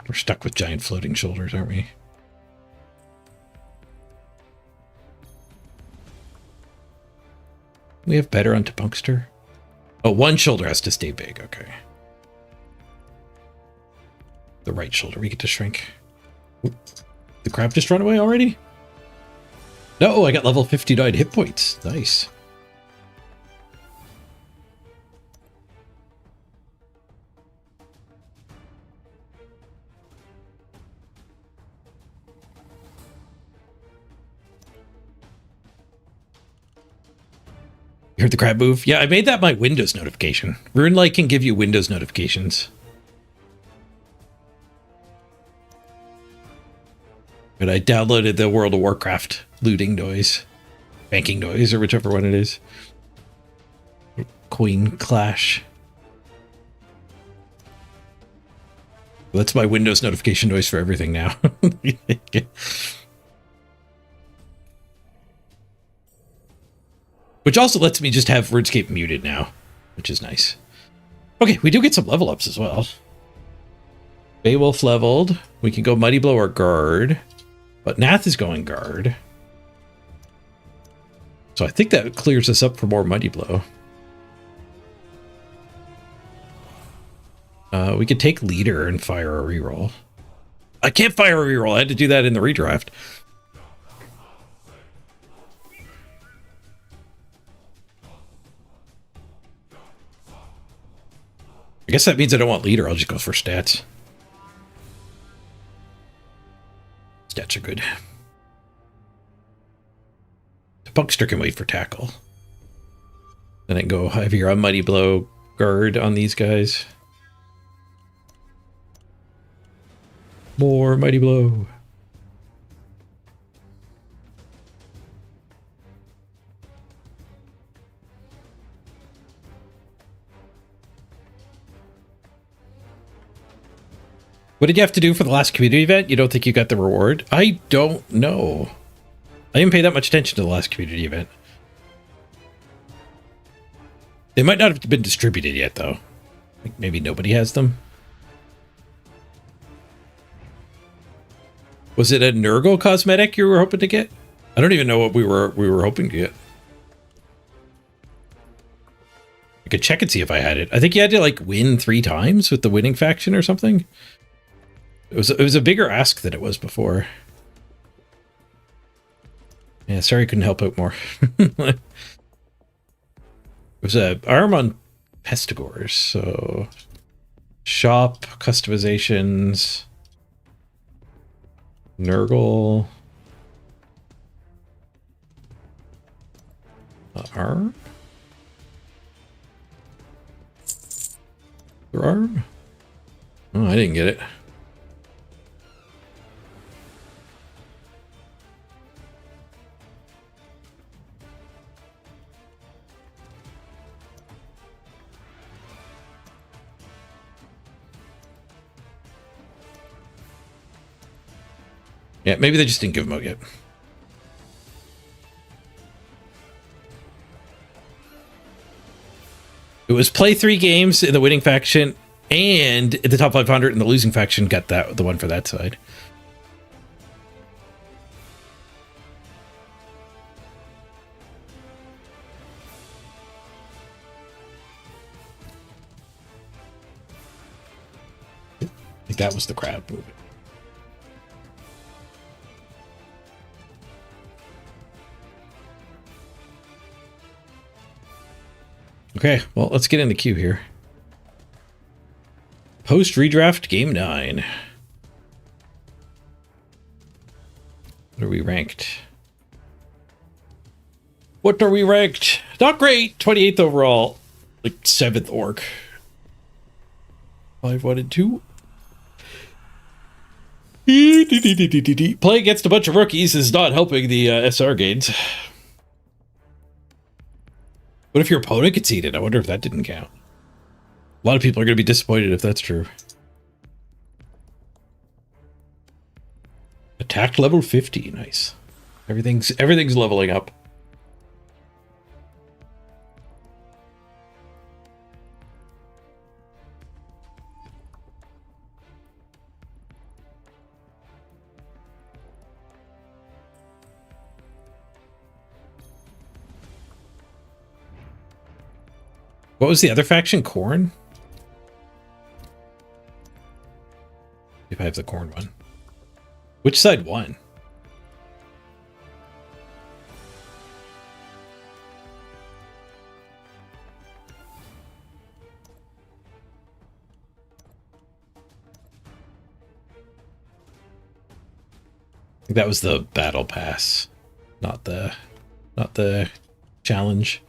We're stuck with giant floating shoulders, aren't we? We have better on Punkster. Oh, one shoulder has to stay big. Okay. The right shoulder we get to shrink. Oop. The crab just run away already? No, I got level 59 hit points. Nice. You heard the crab move? Yeah, I made that my Windows notification. RuneLight can give you Windows notifications. But I downloaded the World of Warcraft looting noise. Banking noise, or whichever one it is. Coin Clash. That's my Windows notification noise for everything now. Which also lets me just have RuneScape muted now, which is nice. Okay, we do get some level ups as well. Beowulf leveled. We can go Mighty Blow or Guard. But Nath is going Guard. So I think that clears us up for more Mighty Blow. We could take Leader and fire a reroll. I can't fire a reroll. I had to do that in the redraft. I guess that means I don't want Leader. I'll just go for stats. Stats are good. The Punkster can wait for tackle. Then I can go heavier on Mighty Blow, Guard on these guys. More Mighty Blow. What did you have to do for the last community event? You don't think you got the reward? I don't know. I didn't pay that much attention to the last community event. They might not have been distributed yet, though. Like maybe nobody has them. Was it a Nurgle cosmetic you were hoping to get? I don't even know what we were hoping to get. I could check and see if I had it. I think you had to like win 3 times with the winning faction or something. It was a bigger ask than it was before. Yeah, sorry I couldn't help out more. It was a arm on Pestigors, so shop customizations, Nurgle, arm, their arm. Oh, I didn't get it. Yeah, maybe they just didn't give them out yet. It was play 3 games in the winning faction and in the top 500 in the losing faction got the one for that side. I think that was the crab moving. Okay, well, let's get in the queue here. Post redraft game 9. What are we ranked? What are we ranked? Not great. 28th overall. Like 7th orc. 5, 1, and 2. Play against a bunch of rookies is not helping the SR gains. What if your opponent conceded? I wonder if that didn't count. A lot of people are going to be disappointed if that's true. Attack level 50. Nice. Everything's leveling up. What was the other faction? Corn? If I have the corn one. Which side won? I think that was the battle pass, not the challenge.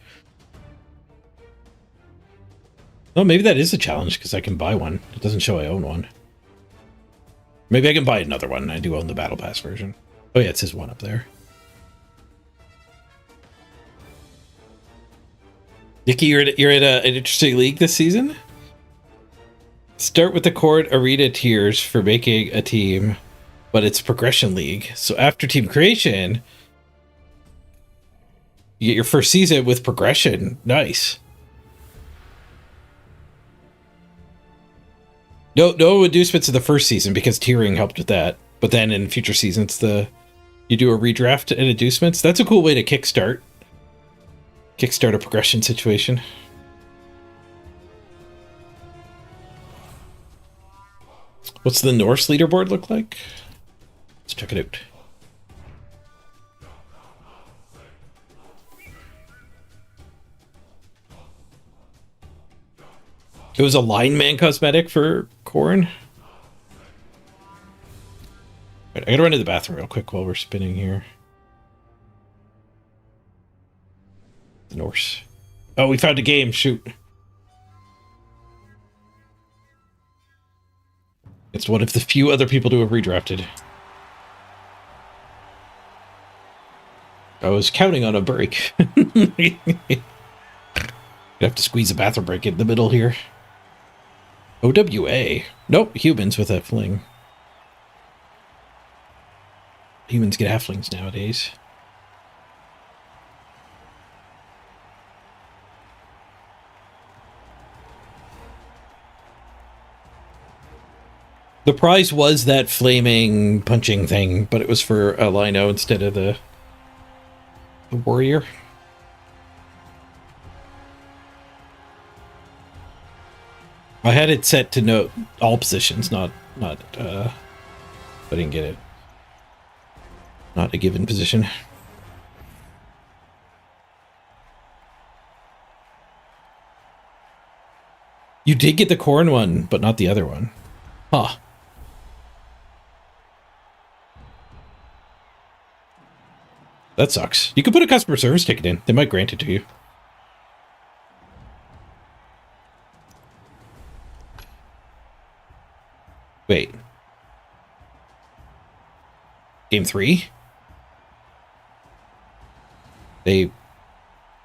Oh, maybe that is a challenge because I can buy one. It doesn't show I own one. Maybe I can buy another one. I do own the battle pass version. Oh yeah, it says one up there. Nikki, you're at an interesting league this season. Start with the court arena tiers for making a team, but it's progression league. So after team creation, you get your first season with progression. Nice. No inducements in the first season because tiering helped with that. But then in future seasons, you do a redraft and inducements. That's a cool way to kickstart a progression situation. What's the Norse leaderboard look like? Let's check it out. It was a lineman cosmetic for Corn. Right, I gotta run to the bathroom real quick while we're spinning here. The Norse. Oh, we found a game. Shoot. It's one of the few other people to have redrafted. I was counting on a break. You have to squeeze a bathroom break in the middle here. OWA. Nope, humans with a fling. Humans get halflings nowadays. The prize was that flaming punching thing, but it was for a Lino instead of the warrior. I had it set to note all positions, not I didn't get it. Not a given position. You did get the corn one, but not the other one. Huh. That sucks. You could put a customer service ticket in. They might grant it to you. Wait. Game 3? They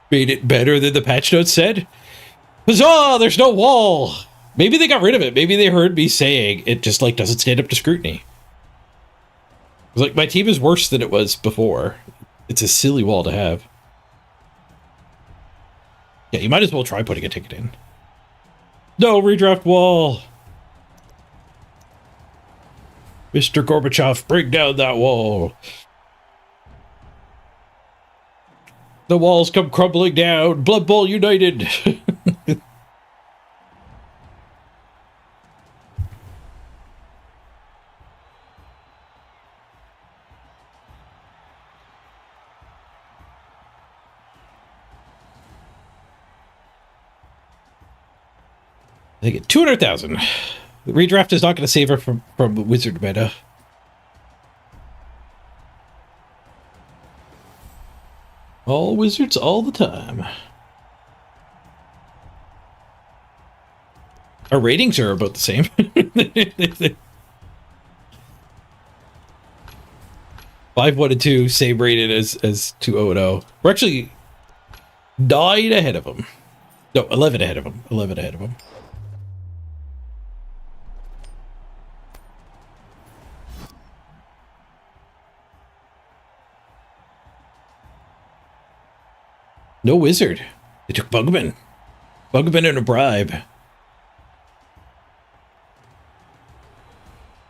made it better than the patch notes said? Huzzah! There's no wall! Maybe they got rid of it. Maybe they heard me saying it just, like, doesn't stand up to scrutiny. Like, my team is worse than it was before. It's a silly wall to have. Yeah, you might as well try putting a ticket in. No redraft wall! Mr. Gorbachev, break down that wall! The walls come crumbling down! Blood Bowl United! They get 200,000. The redraft is not going to save her from wizard meta. All wizards all the time. Our ratings are about the same. 5-1-2, same rated as 2-0-0. We're actually 9 ahead of them. No, 11 ahead of them. 11 ahead of them. No wizard. They took Bugman. Bugman and a bribe.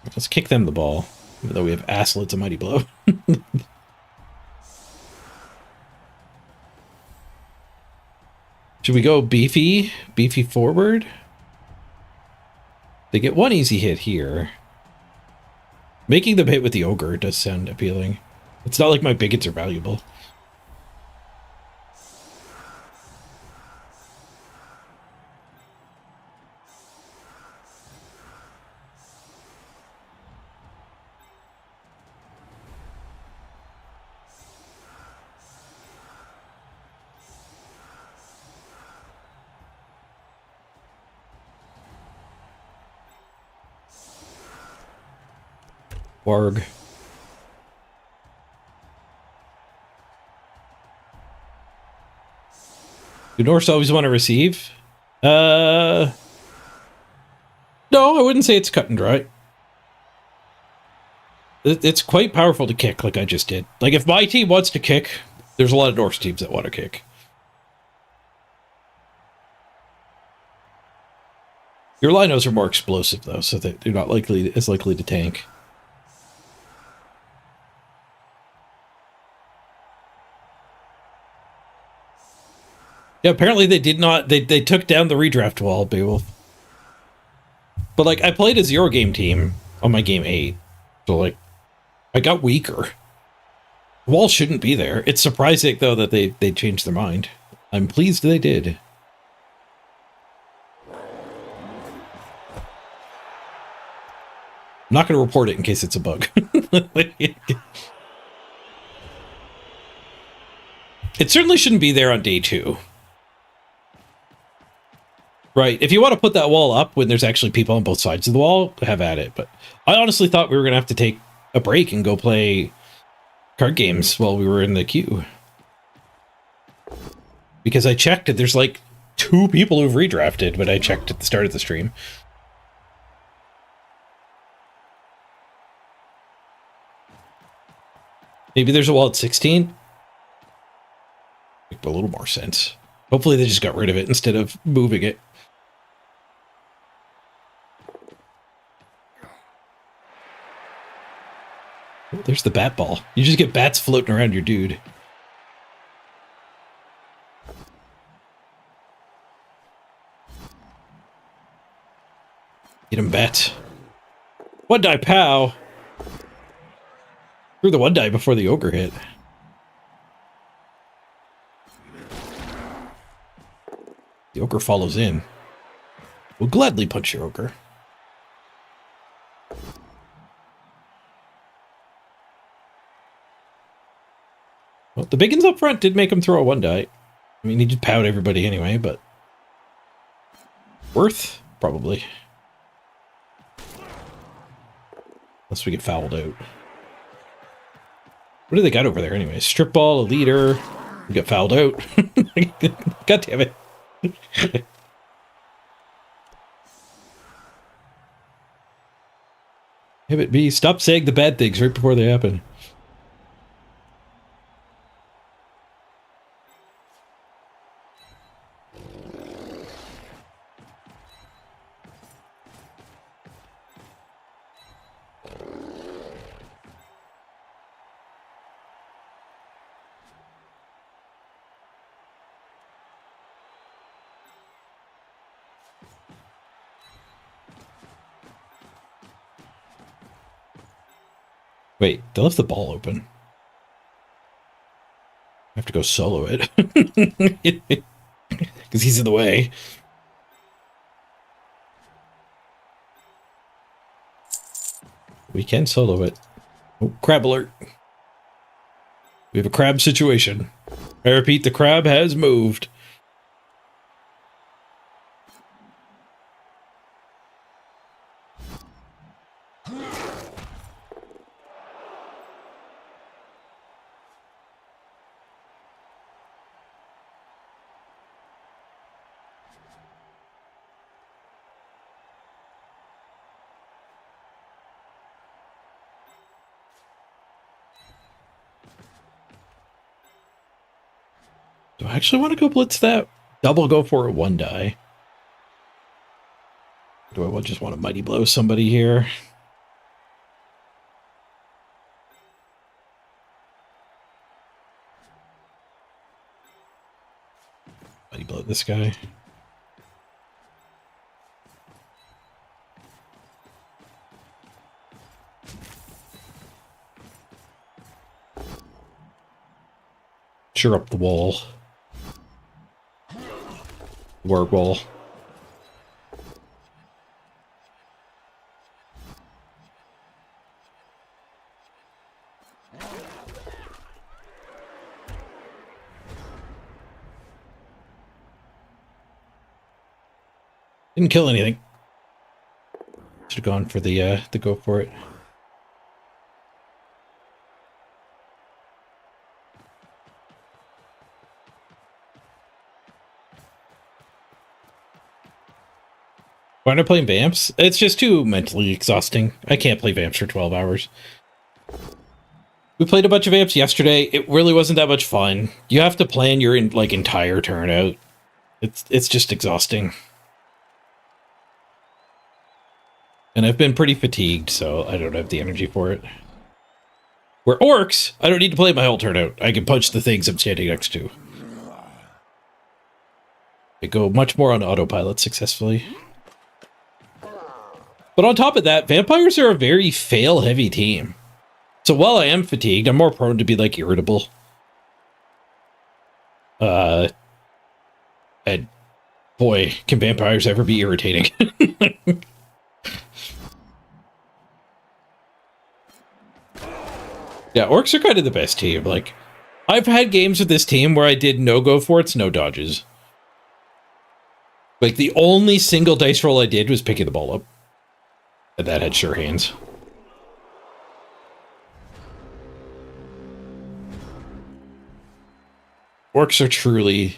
Let's kick them the ball. Even though we have Aslet's a mighty blow. Should we go beefy? Beefy forward? They get one easy hit here. Making them hit with the ogre does sound appealing. It's not like my bigots are valuable. Warg. Do Norse always want to receive? No, I wouldn't say it's cut and dry. It's quite powerful to kick like I just did. Like if my team wants to kick, there's a lot of Norse teams that want to kick. Your Linos are more explosive though, so that they're not as likely to tank. Yeah, apparently they did not. They took down the redraft wall, Beowulf. But like, I played as your game team on my game 8, so like, I got weaker. The wall shouldn't be there. It's surprising though that they changed their mind. I'm pleased they did. I'm not going to report it in case it's a bug. It certainly shouldn't be there on day 2. Right, if you want to put that wall up when there's actually people on both sides of the wall, have at it. But I honestly thought we were going to have to take a break and go play card games while we were in the queue. Because I checked it, there's like 2 people who've redrafted, but I checked at the start of the stream. Maybe there's a wall at 16? Make a little more sense. Hopefully they just got rid of it instead of moving it. Oh, there's the bat ball. You just get bats floating around your dude. Get him, bat. One die, pow. Threw the one die before the ogre hit. The ogre follows in. We'll gladly punch your ogre. Well, the big ones up front did make him throw a one die. I mean, he just powed everybody anyway, but... worth? Probably. Unless we get fouled out. What do they got over there anyway? Strip ball, a leader. We get fouled out. God damn it. Hit B, stop saying the bad things right before they happen. Wait, they left the ball open. I have to go solo it. Because he's in the way. We can solo it. Oh, crab alert. We have a crab situation. I repeat, the crab has moved. Do I actually want to go blitz that? Double go for a one die. Do I just want to mighty blow somebody here? Mighty blow split this guy. Cheer up the wall. Word wall. Didn't kill anything. Should have gone for the go for it. Why am I playing Vamps? It's just too mentally exhausting. I can't play Vamps for 12 hours. We played a bunch of Vamps yesterday. It really wasn't that much fun. You have to plan your entire turn out. It's just exhausting. And I've been pretty fatigued, so I don't have the energy for it. Where Orcs, I don't need to play my whole turn out. I can punch the things I'm standing next to. I go much more on autopilot successfully. But on top of that, vampires are a very fail-heavy team. So while I am fatigued, I'm more prone to be, like, irritable. And boy, can vampires ever be irritating. Yeah, orcs are kind of the best team. Like, I've had games with this team where I did no go for it's no dodges. Like, the only single dice roll I did was picking the ball up. And that had sure hands. Orcs are truly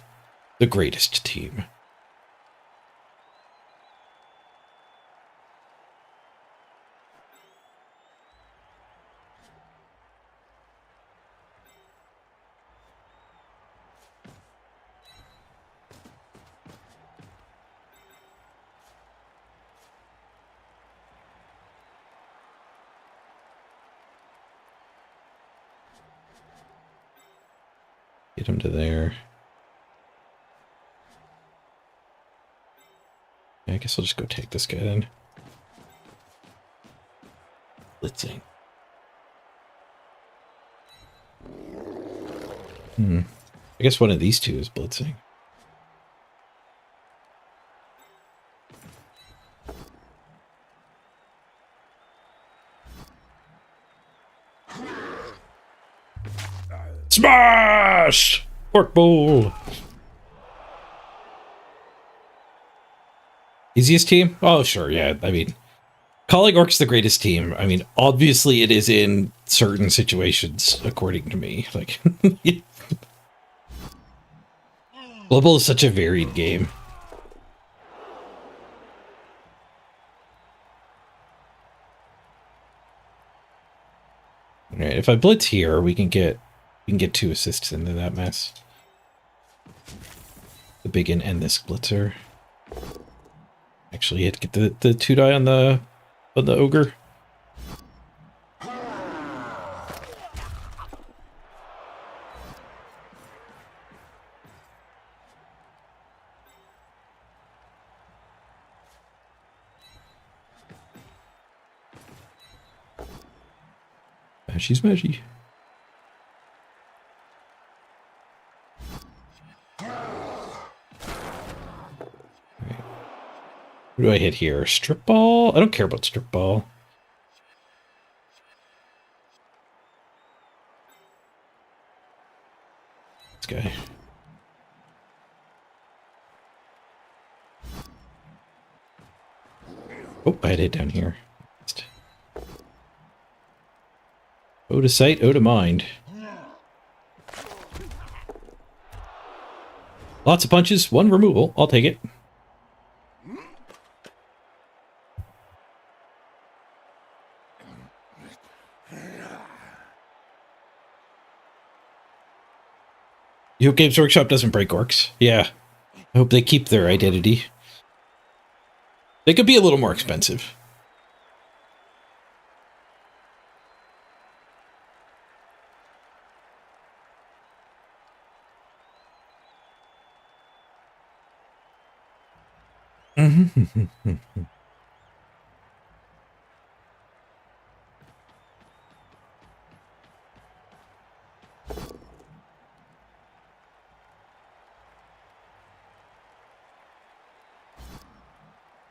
the greatest team. Get him to there. Yeah, I guess I'll just go take this guy then. Blitzing. I guess one of these two is blitzing. Smash! Pork bowl. Easiest team? Oh, sure, yeah. I mean, calling orcs the greatest team. I mean, obviously it is in certain situations, according to me. Like, Global is such a varied game. All right, if I blitz here, we can get 2 assists into that mess. The big and this blitzer. Actually, you had to get the 2 die on the ogre. She's magic. What do I hit here? Strip ball? I don't care about strip ball. This guy. Oh, I had it down here. O to sight, O to mind. Lots of punches, 1 removal. I'll take it. You hope Games Workshop doesn't break orcs. Yeah. I hope they keep their identity. They could be a little more expensive.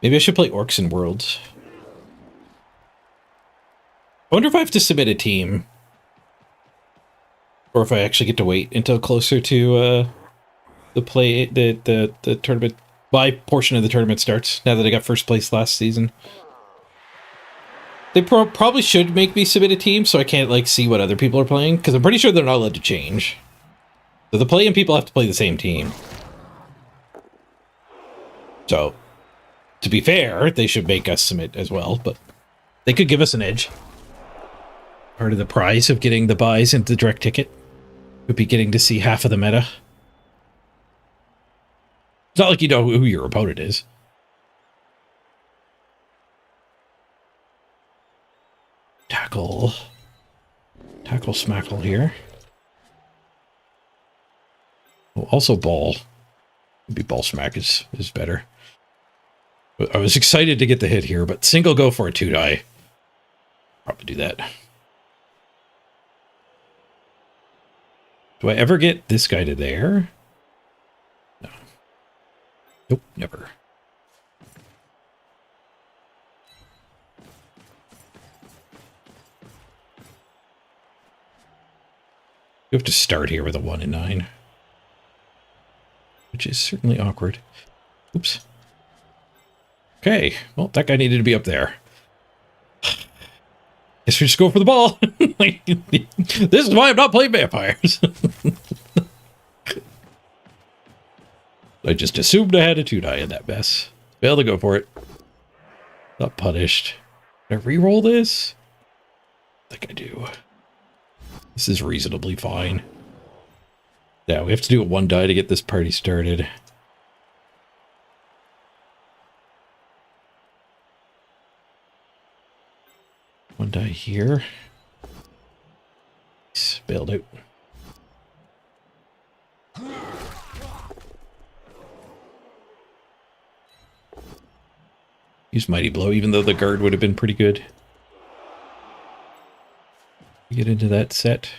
Maybe I should play Orcs and Worlds. I wonder if I have to submit a team. Or if I actually get to wait until closer to the tournament. My portion of the tournament starts, now that I got first place last season. They probably should make me submit a team so I can't, like, see what other people are playing, because I'm pretty sure they're not allowed to change. So the playing people have to play the same team. So, to be fair, they should make us submit as well, but they could give us an edge. Part of the prize of getting the buys into the direct ticket would be getting to see half of the meta. It's not like you know who your opponent is. Tackle smackle here. Oh, also ball. Maybe ball smack is better. I was excited to get the hit here, but single go for a 2-die. Probably do that. Do I ever get this guy to there? No. Nope, never. You have to start here with a 1 and 9. Which is certainly awkward. Oops. Okay, well, that guy needed to be up there. Guess we just go for the ball. This is why I'm not playing vampires. I just assumed I had a 2-die in that mess. Failed to go for it. Not punished. Can I re-roll this? I think I do. This is reasonably fine. Yeah, we have to do a 1-die to get this party started. One die here. Bailed out. Use Mighty Blow, even though the guard would have been pretty good. Get into that set.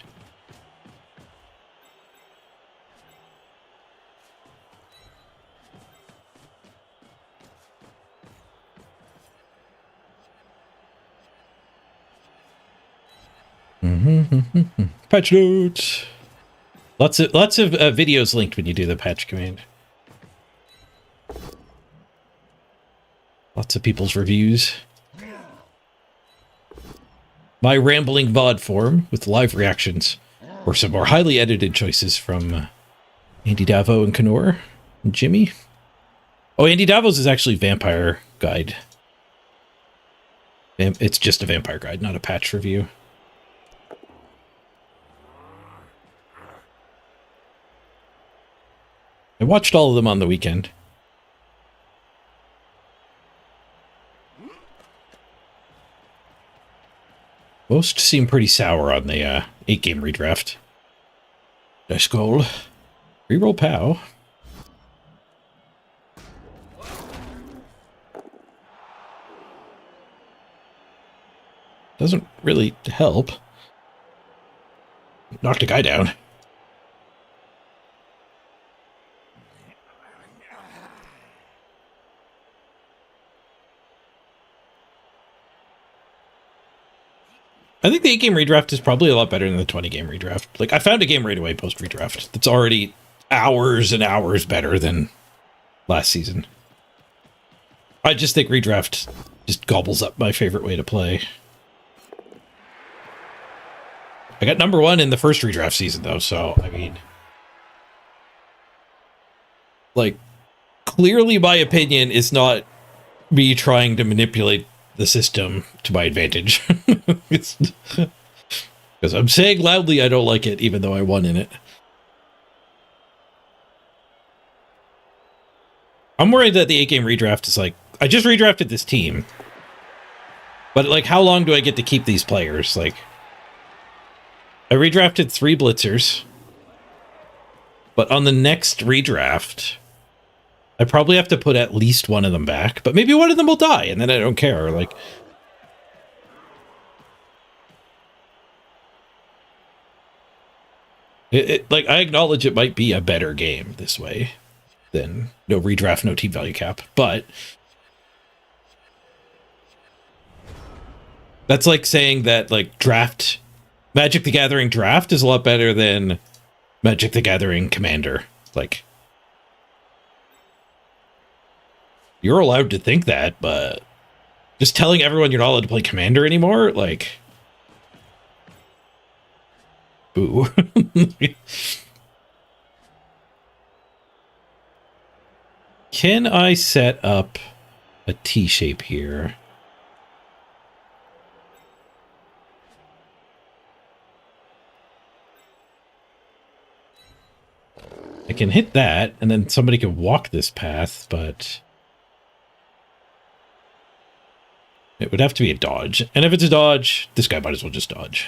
Patch notes. Lots of videos linked when you do the patch command. Lots of people's reviews. My rambling VOD form with live reactions, or some more highly edited choices from Andy Davo and Kenor and Jimmy. Oh, Andy Davo's is actually Vampire Guide. It's just a Vampire Guide, not a patch review. I watched all of them on the weekend. Most seem pretty sour on the 8-game redraft. Dice goal. Reroll POW. Doesn't really help. Knocked a guy down. I think the 8-game redraft is probably a lot better than the 20-game redraft. Like, I found a game right away post-redraft that's already hours and hours better than last season. I just think redraft just gobbles up my favorite way to play. I got number 1 in the first redraft season, though, so, I mean... Like, clearly my opinion is not me trying to manipulate the system to my advantage. Because I'm saying loudly I don't like it, even though I won in it. I'm worried that the 8-game redraft is like, I just redrafted this team. But, like, how long do I get to keep these players? Like, I redrafted 3 blitzers. But on the next redraft, I probably have to put at least one of them back, but maybe one of them will die, and then I don't care. Like, like I acknowledge it might be a better game this way than no redraft, no team value cap, but that's like saying that like Magic the Gathering draft is a lot better than Magic the Gathering Commander. Like, you're allowed to think that, but just telling everyone you're not allowed to play Commander anymore, like, boo. Can I set up a T-shape here? I can hit that, and then somebody can walk this path, but it would have to be a dodge. And if it's a dodge, this guy might as well just dodge.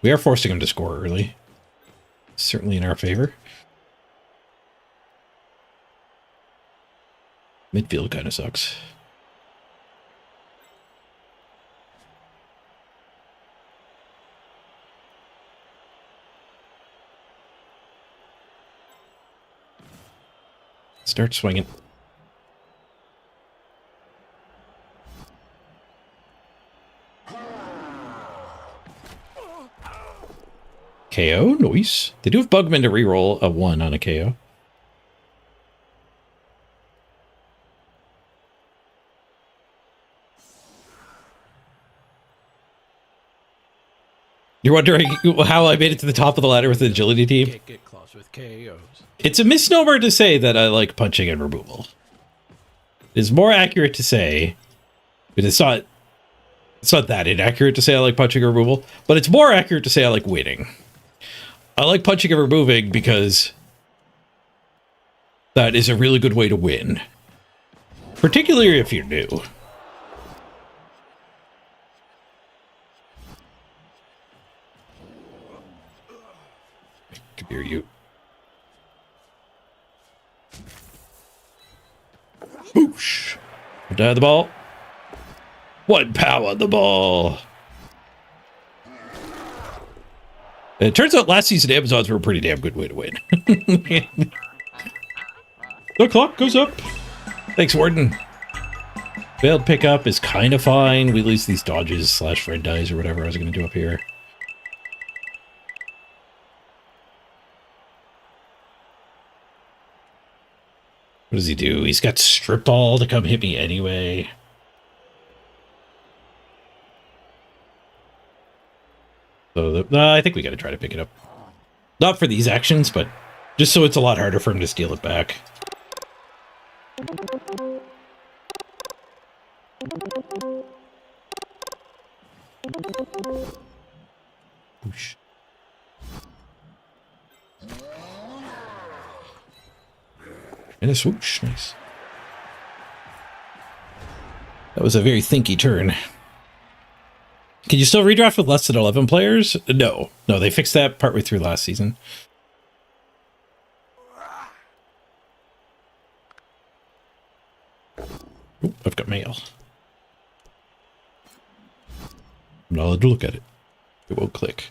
We are forcing him to score early. Certainly in our favor. Midfield kind of sucks. Start swinging. KO, nice. They do have Bugman to reroll a 1 on a KO. You're wondering how I made it to the top of the ladder with the agility team? Can't get close with KOs. It's a misnomer to say that I like punching and removal. It's more accurate to say, but it's not that inaccurate to say I like punching and removal, but it's more accurate to say I like winning. I like punching and removing because that is a really good way to win. Particularly if you're new. Come here, you. Whoosh. Down the ball. 1 pow on the ball. It turns out last season Amazons were a pretty damn good way to win. The clock goes up. Thanks, Warden. Failed pickup is kind of fine. We lose these dodges / red dice or whatever I was going to do up here. What does he do? He's got strip ball to come hit me anyway. So I think we got to try to pick it up. Not for these actions, but just so it's a lot harder for him to steal it back. Whoosh. And a swoosh. Nice. That was a very thinky turn. Can you still redraft with less than 11 players? No. No, they fixed that partway through last season. Ooh, I've got mail. I'm not allowed to look at it. It won't click.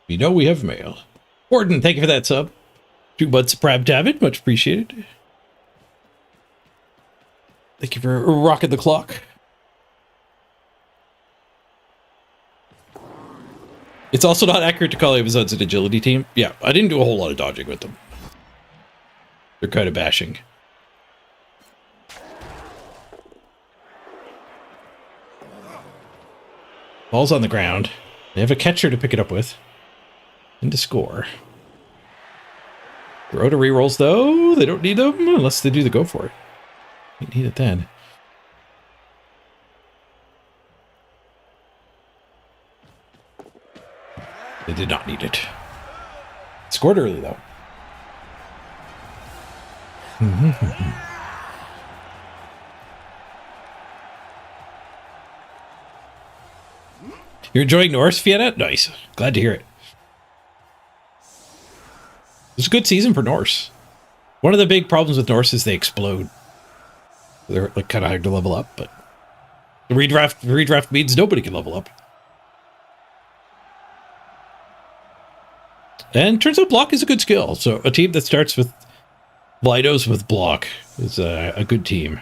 We know we have mail. Warden, thank you for that sub. 2 months of Prab David, much appreciated. Thank you for rocking the clock. It's also not accurate to call Amazons an agility team. Yeah, I didn't do a whole lot of dodging with them. They're kind of bashing. Ball's on the ground. They have a catcher to pick it up with. And to score. Throw to rerolls, though. They don't need them unless they do the go for it. They need it then. They did not need it. Scored early, though. You're enjoying Norse, Fietta? Nice. Glad to hear it. It's a good season for Norse. One of the big problems with Norse is they explode. They're like kind of hard to level up, but the redraft means nobody can level up. And turns out block is a good skill. So a team that starts with Lidos with block is a good team.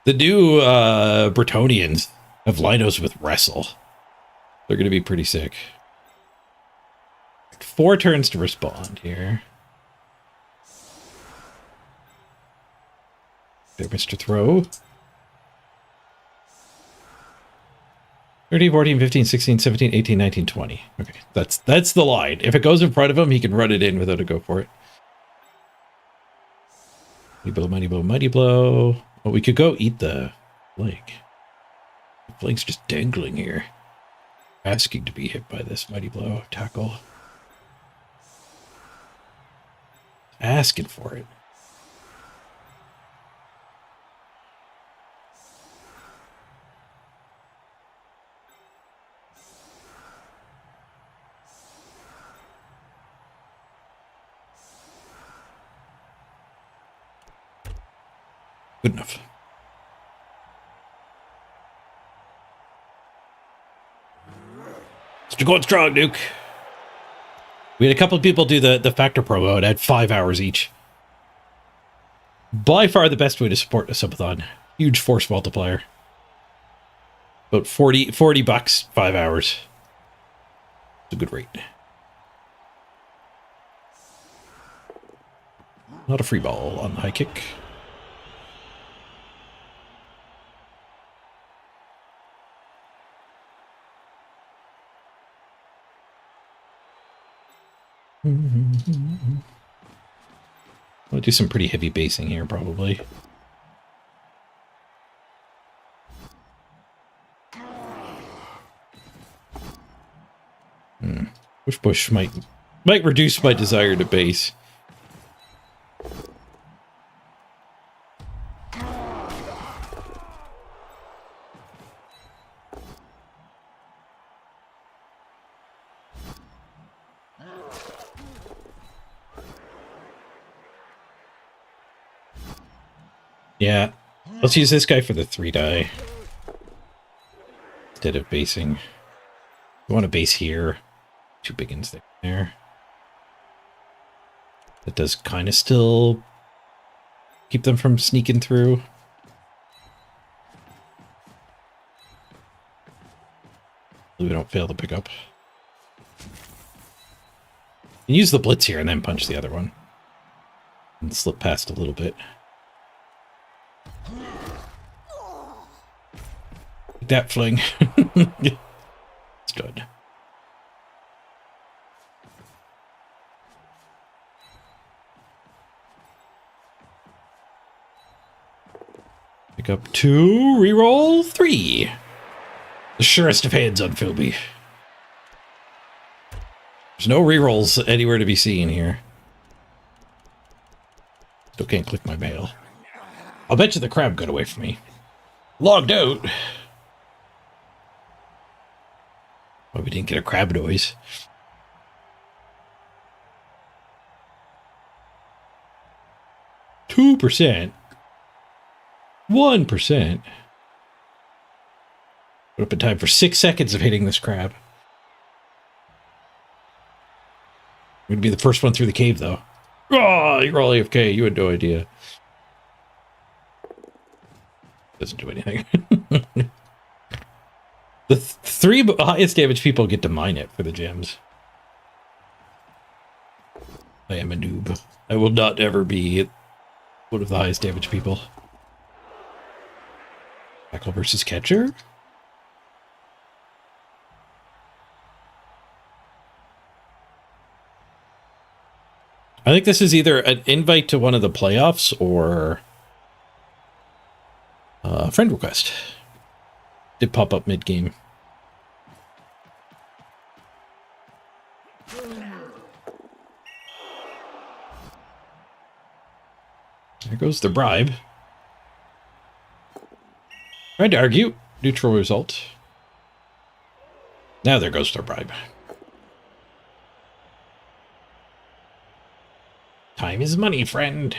The new Bretonians have Linos with wrestle. They're going to be pretty sick. 4 turns to respond here. There, Mr. Throw. 13, 14, 15, 16, 17, 18, 19, 20. Okay, that's the line. If it goes in front of him, he can run it in without a go for it. Mighty blow, mighty blow, mighty blow. Oh, we could go eat the flank. The flank's just dangling here. Asking to be hit by this mighty blow. Tackle. Asking for it. Good enough. Still going strong, Duke. We had a couple of people do the Factor promo and had 5 hours each. By far the best way to support a subathon. Huge force multiplier. About 40 bucks, 5 hours. It's a good rate. Not a free ball on the high kick. I'll do some pretty heavy basing here, probably. Push might reduce my desire to base. Yeah, let's use this guy for the 3 die instead of basing. You want to base here. 2 big ins there. That does kind of still keep them from sneaking through. We don't fail to pick up. You use the blitz here and then punch the other one. And slip past a little bit. That fling. It's good. Pick up 2, reroll 3. The surest of hands on Philby. There's no rerolls anywhere to be seen here. Still can't click my mail. I'll bet you the crab got away from me. Logged out. Well, we didn't get a crab noise. %. 1%. Put up in time for 6 seconds of hitting this crab. I'm gonna be the first one through the cave, though. Oh, you're all AFK. You had no idea. Doesn't do anything. The 3 highest damage people get to mine it for the gems. I am a noob. I will not ever be one of the highest damage people. Tackle versus catcher? I think this is either an invite to one of the playoffs or a friend request. Did pop up mid-game. There goes the bribe. Tried to argue. Neutral result. Now there goes the bribe. Time is money, friend.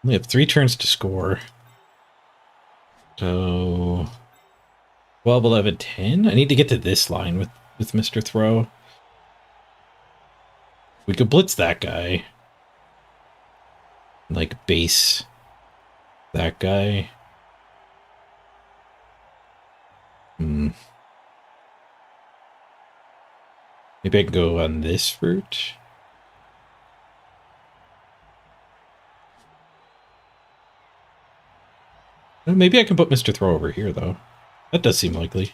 We have 3 turns to score. So 12, 11, 10. I need to get to this line with Mr. Throw. We could blitz that guy. Like base that guy. Maybe I can go on this route. Maybe I can put Mr. Throw over here, though. That does seem likely.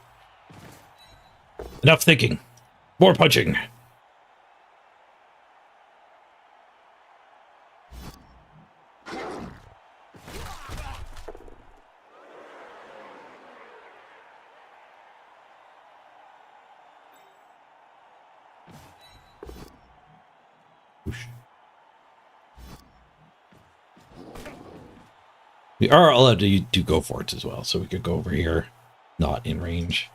Enough thinking. More punching. Whoosh. We are allowed to do go for it as well, so we could go over here, not in range.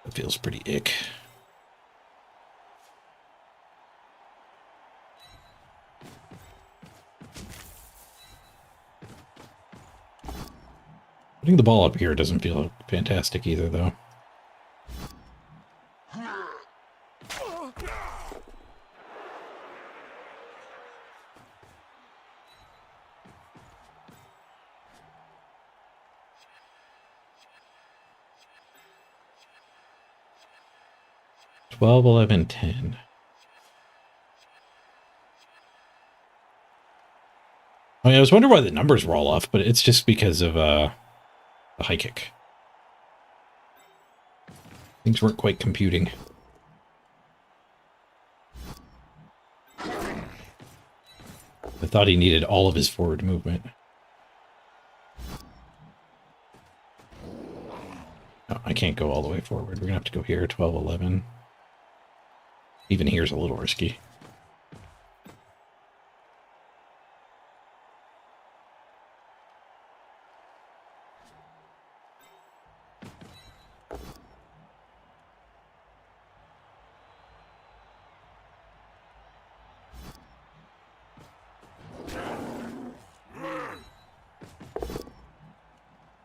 That feels pretty ick. Putting the ball up here doesn't feel fantastic either, though. Twelve, 11, 10. I mean, I was wondering why the numbers were all off, but it's just because of the high kick. Things weren't quite computing. I thought he needed all of his forward movement. No, I can't go all the way forward. We're gonna have to go here, 12, 11. Even here's a little risky.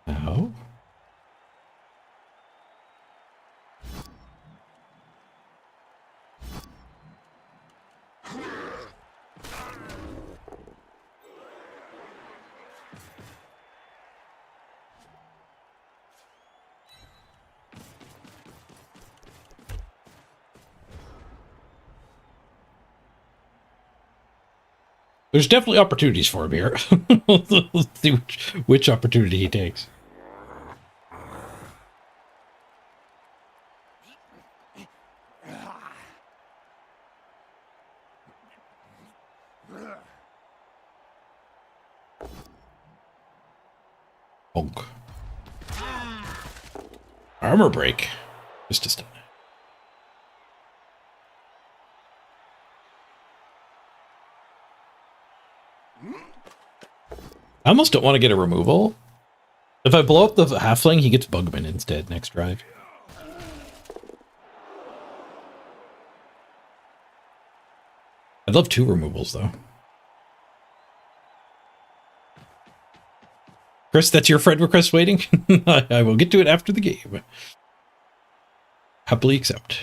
Ow. There's definitely opportunities for him here. Let's see which opportunity he takes. Bonk. Armor break. Just a stun. I almost don't want to get a removal. If I blow up the halfling, he gets Bugman instead next drive. I'd love 2 removals, though. Chris, that's your friend request waiting? I will get to it after the game. Happily accept.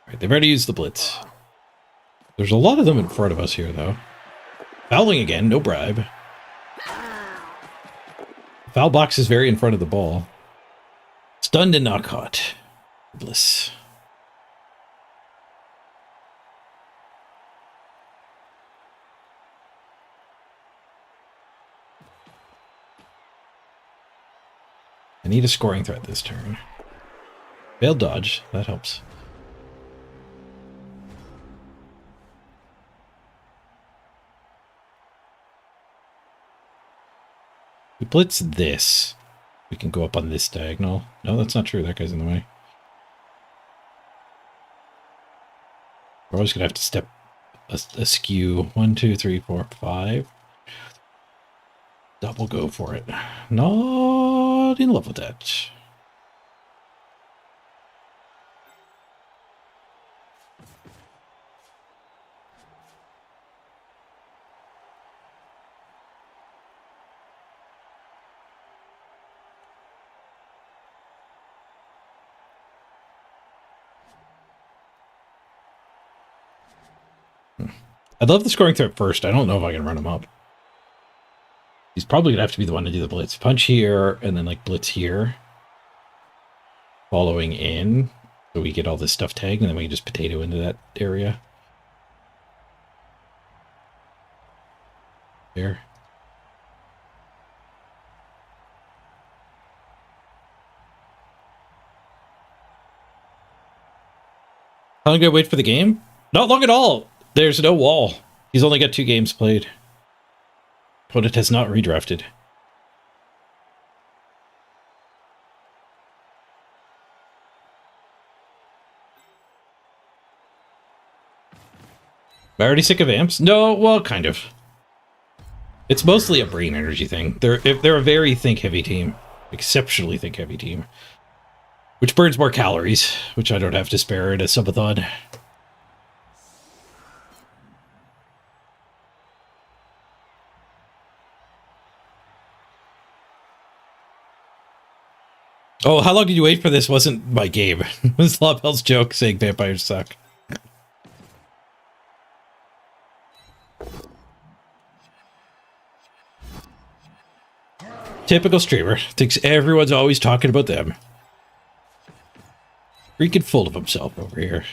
All right, they've already used the blitz. There's a lot of them in front of us here, though. Fouling again, no bribe. Foul box is very in front of the ball. Stunned and not caught. Bliss. need a scoring threat this turn. Failed dodge. That helps. We blitz this. We can go up on this diagonal. No, that's not true. That guy's in the way. We're always going to have to step askew. 1, 2, 3, 4, 5. Double go for it. Not in love with that. I'd love the scoring threat first. I don't know if I can run him up. He's probably going to have to be the one to do the blitz. Punch here, and then like blitz here. Following in. So we get all this stuff tagged, and then we can just potato into that area. There. How long do I wait for the game? Not long at all. There's no wall. He's only got 2 games played. Opponent has not redrafted. Am I already sick of amps? No, well, kind of. It's mostly a brain energy thing. They're a very think-heavy team. Exceptionally think-heavy team. Which burns more calories, which I don't have to spare at a subathon. Oh, how long did you wait for this? Wasn't my game. It was Lobel's joke saying vampires suck. Typical streamer. Thinks everyone's always talking about them. Freaking full of himself over here.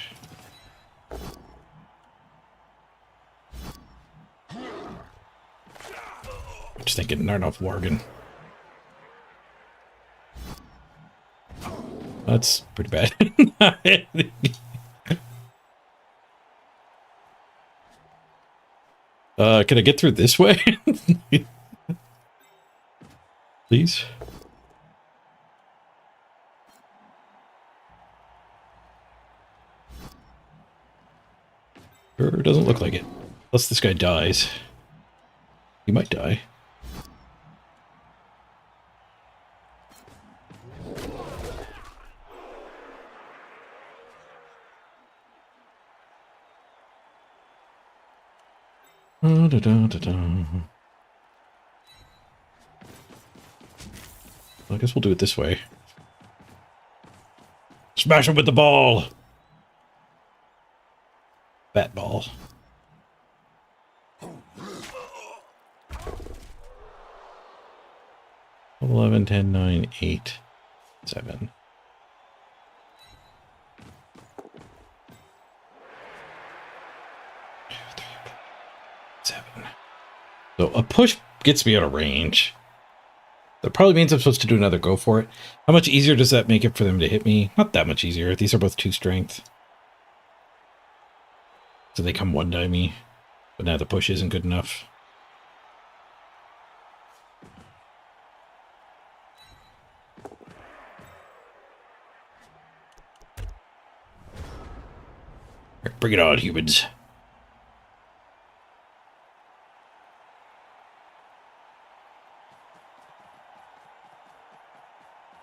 Just thinking Narnoff Worgen. That's pretty bad. Can I get through this way? Please? Sure, doesn't look like it. Unless this guy dies. He might die. I guess we'll do it this way. Smash him with the ball! Bat ball. $11, $10, $9, $8, $7. So a push gets me out of range. That probably means I'm supposed to do another go for it. How much easier does that make it for them to hit me? Not that much easier. These are both 2 strength. So they come 1-die me. But now the push isn't good enough. Bring it on, humans.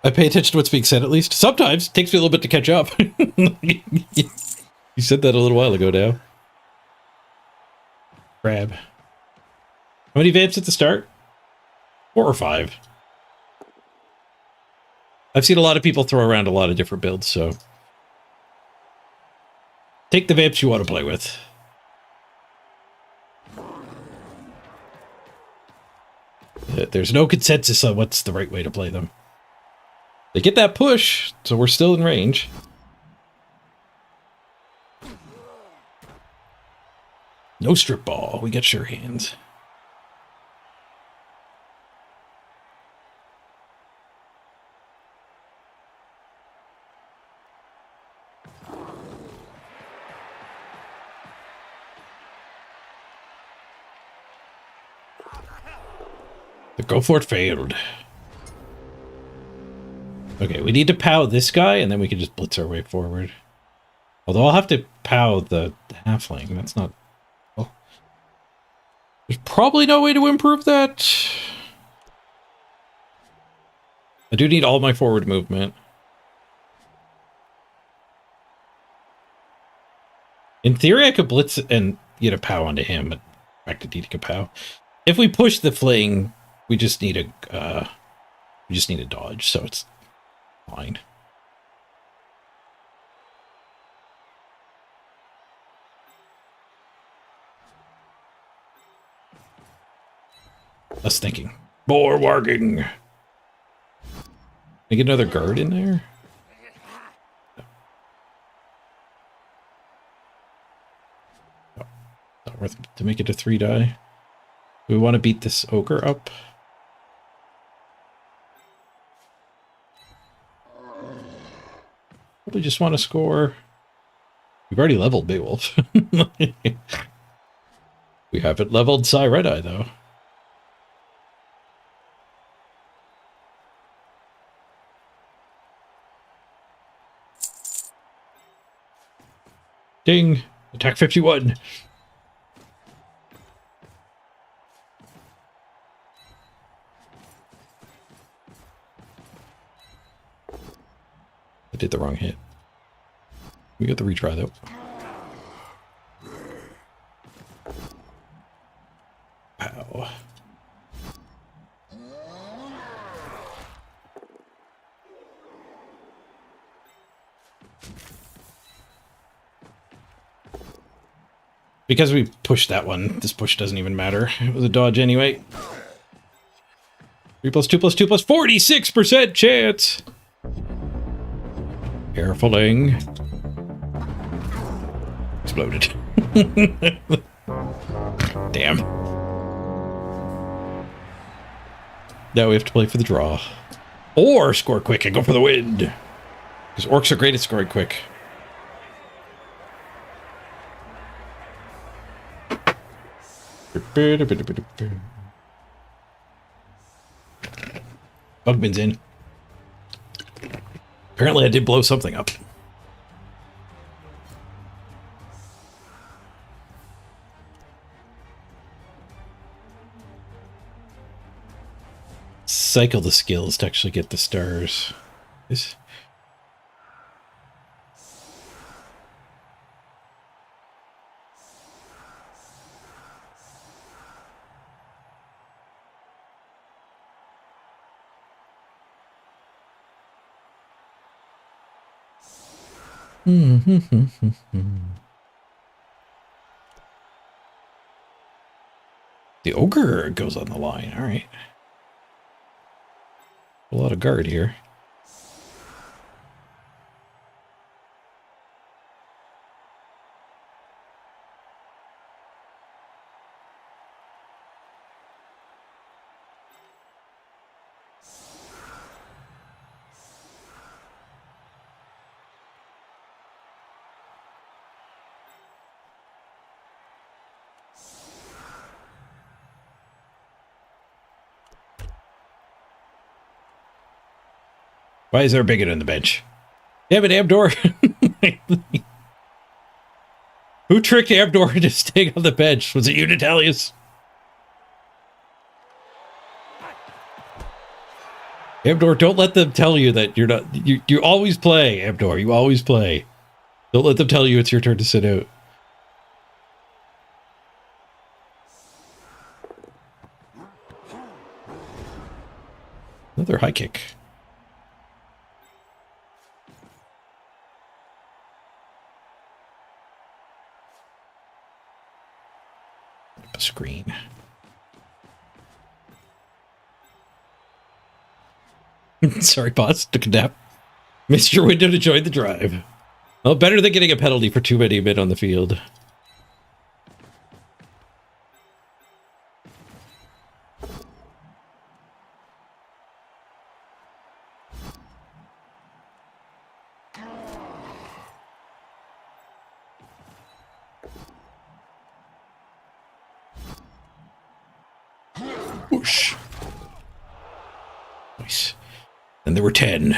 I pay attention to what's being said, at least. Sometimes. It takes me a little bit to catch up. You said that a little while ago now. Crab. How many vamps at the start? 4 or 5. I've seen a lot of people throw around a lot of different builds, so... take the vamps you want to play with. There's no consensus on what's the right way to play them. They get that push, so we're still in range. No strip ball. We get sure hands. The go for it failed. Okay, we need to POW this guy, and then we can just blitz our way forward. Although I'll have to POW the halfling. That's not... Well, there's probably no way to improve that. I do need all my forward movement. In theory, I could blitz and get a POW onto him, but back to DD POW. If we push the fling, we just need a dodge, so it's fine. I was thinking. More warging. Can I get another guard in there? No. Not worth it to make it a 3-die. Do we want to beat this ogre up? Probably just want to score. We've already leveled Beowulf. We haven't leveled Psy Red-Eye, though. Ding! Attack 51! I did the wrong hit. We got the retry, though. Ow. Because we pushed that one, this push doesn't even matter. It was a dodge anyway. 3 + 2 + 2 + 46% chance! Carefuling. Exploded. Damn. Now we have to play for the draw. Or score quick and go for the win. Because orcs are great at scoring quick. Bugman's in. Apparently I did blow something up. Cycle the skills to actually get the stars. This... The ogre goes on the line. All right. A lot of guard here. Why is there a bigot on the bench? Damn it, Abdor! Who tricked Abdor into staying on the bench? Was it you, Natalius? Abdor, don't let them tell you that you're not... You always play, Abdor. You always play. Don't let them tell you it's your turn to sit out. Another high kick. A screen. Sorry, boss. Took a nap. Missed your window to join the drive. Well, better than getting a penalty for too many men on the field. Whoosh. Nice. And there were 10.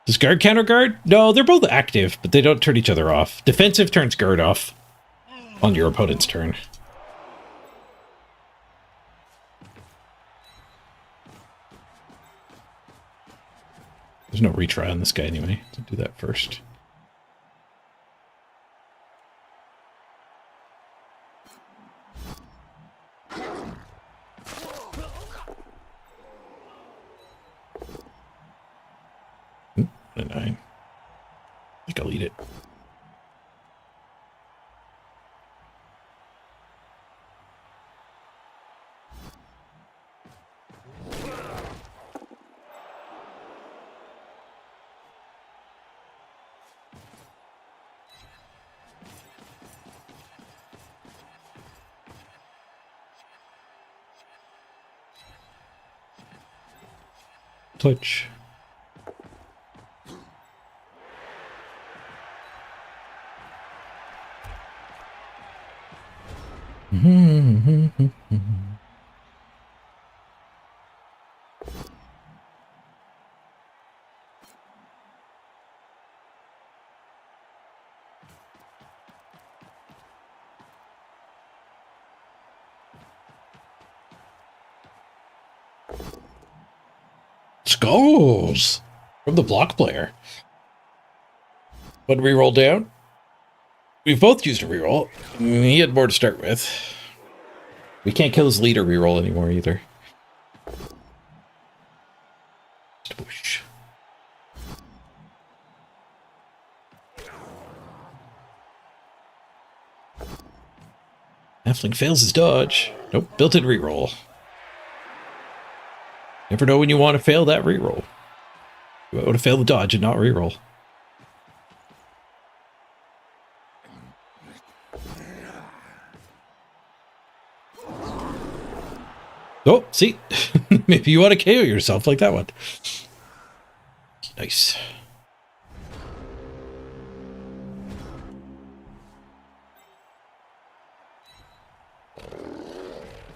Does guard counter guard? No, they're both active, but they don't turn each other off. Defensive turns guard off on your opponent's turn. There's no retry on this guy anyway. So do that first. A 9. I think I'll eat it. Touch. Skulls from the block player. One reroll down. We've both used a reroll. He had more to start with. We can't kill his leader reroll anymore either. Whoosh. Halfling fails his dodge. Nope, built-in reroll. Never know when you want to fail that reroll. You want to fail the dodge and not reroll. Oh, see? Maybe you want to KO yourself like that one. Nice.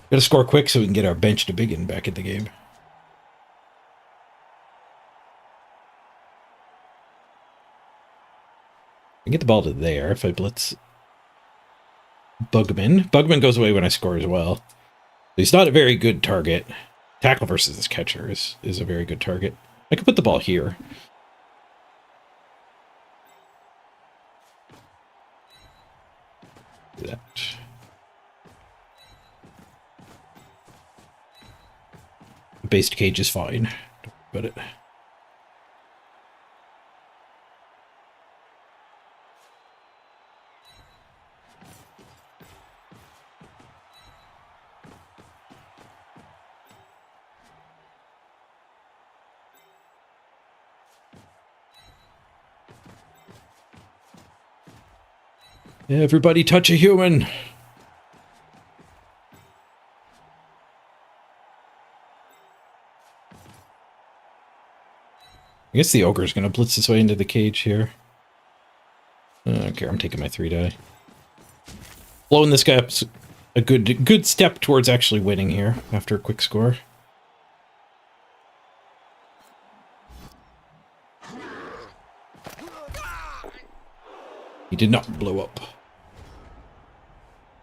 Gotta score quick so we can get our bench to Biggin back in the game. I get the ball to there if I blitz Bugman. Bugman goes away when I score as well. He's not a very good target. Tackle versus this catcher is a very good target. I could put the ball here. Do that. Based cage is fine. Don't worry about it. Everybody touch a human. I guess the ogre's going to blitz his way into the cage here. I don't care. I'm taking my 3 die. Blowing this guy up's a good step towards actually winning here after a quick score. He did not blow up.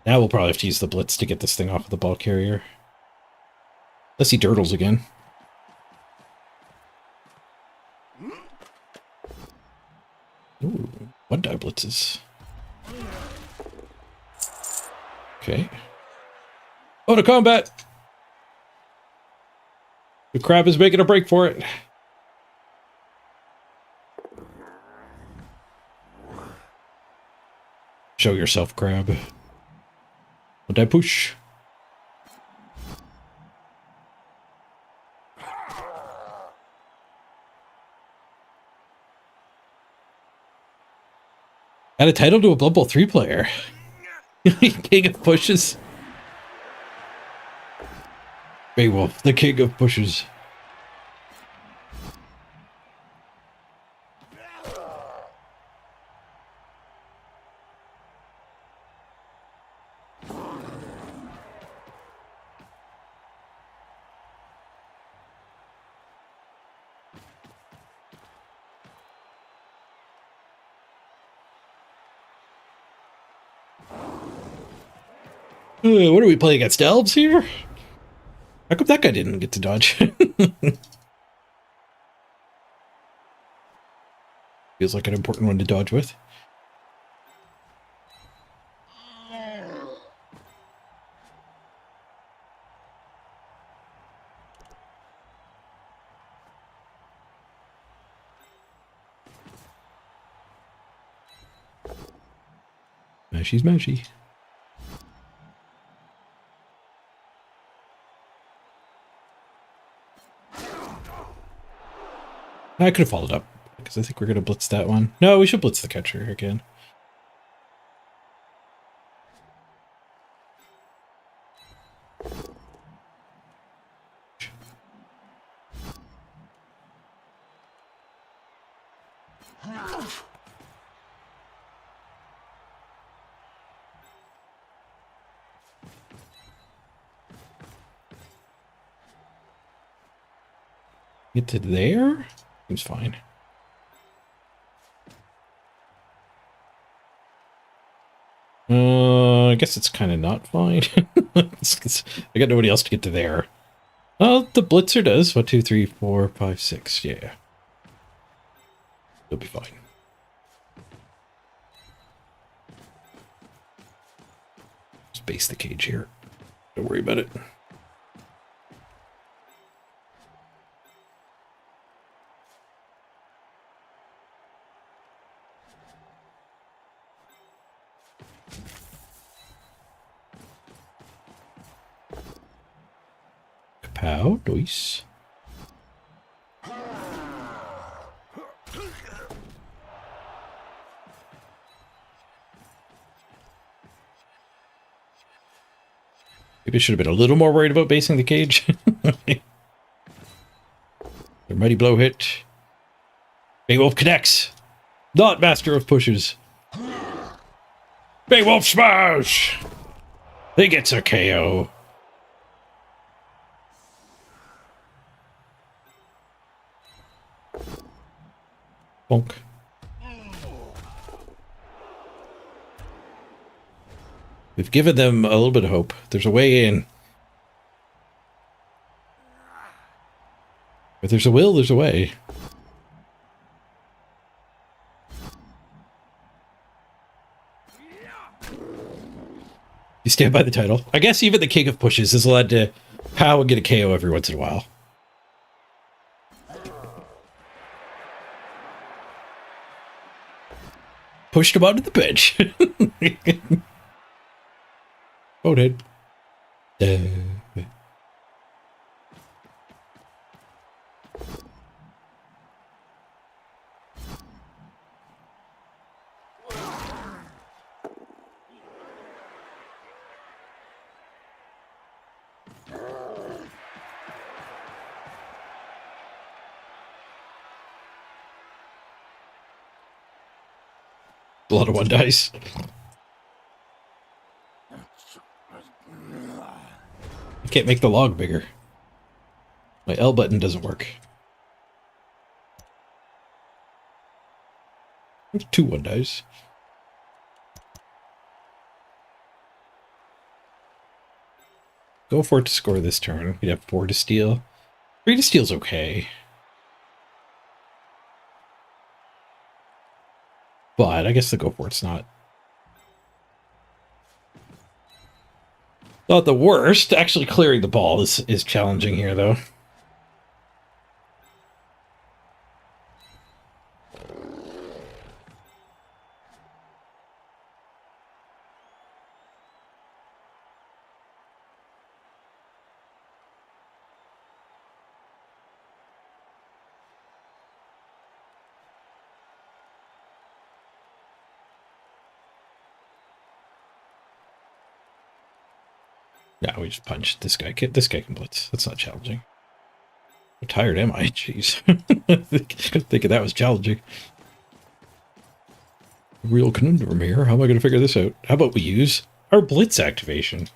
Now we'll probably have to use the blitz to get this thing off of the ball carrier. Unless he dirtles again. Ooh, 1 die blitzes. Okay. Oh, to combat! The crab is making a break for it. Show yourself, crab. 1 die push. Add a title to a Blood Bowl 3 player. King of pushes. Beowulf, the king of pushes. What are we playing against elves here? How come that guy didn't get to dodge? Feels like an important one to dodge with. Mashy's mashy. I could have followed up because I think we're going to blitz that one. No, we should blitz the catcher again. Get to there? Seems fine. I guess it's kind of not fine. I got nobody else to get to there. Oh, the blitzer does. 1, 2, 3, 4, 5, 6. Yeah. It'll be fine. Just base the cage here. Don't worry about it. Kapow, nice. Maybe I should have been a little more worried about basing the cage. Their mighty blow hit. Beowulf connects. Not master of pushes. Beowulf smash! He gets a KO. Bonk. We've given them a little bit of hope. There's a way in. If there's a will, there's a way. You stand by the title. I guess even the king of pushes is allowed to pow and get a KO every once in a while. Pushed him onto the bench. Oh, dude. A lot of 1 dice. I can't make the log bigger. My L button doesn't work. 2 1 dice. Go for it to score this turn. We'd have 4 to steal. 3 to steal's okay. But I guess the go for it's not the worst. Actually clearing the ball is challenging here, though. Yeah, we just punched this guy. This guy can blitz. That's not challenging. How tired am I? Jeez. Thinking that was challenging. Real conundrum here. How am I going to figure this out? How about we use our blitz activation?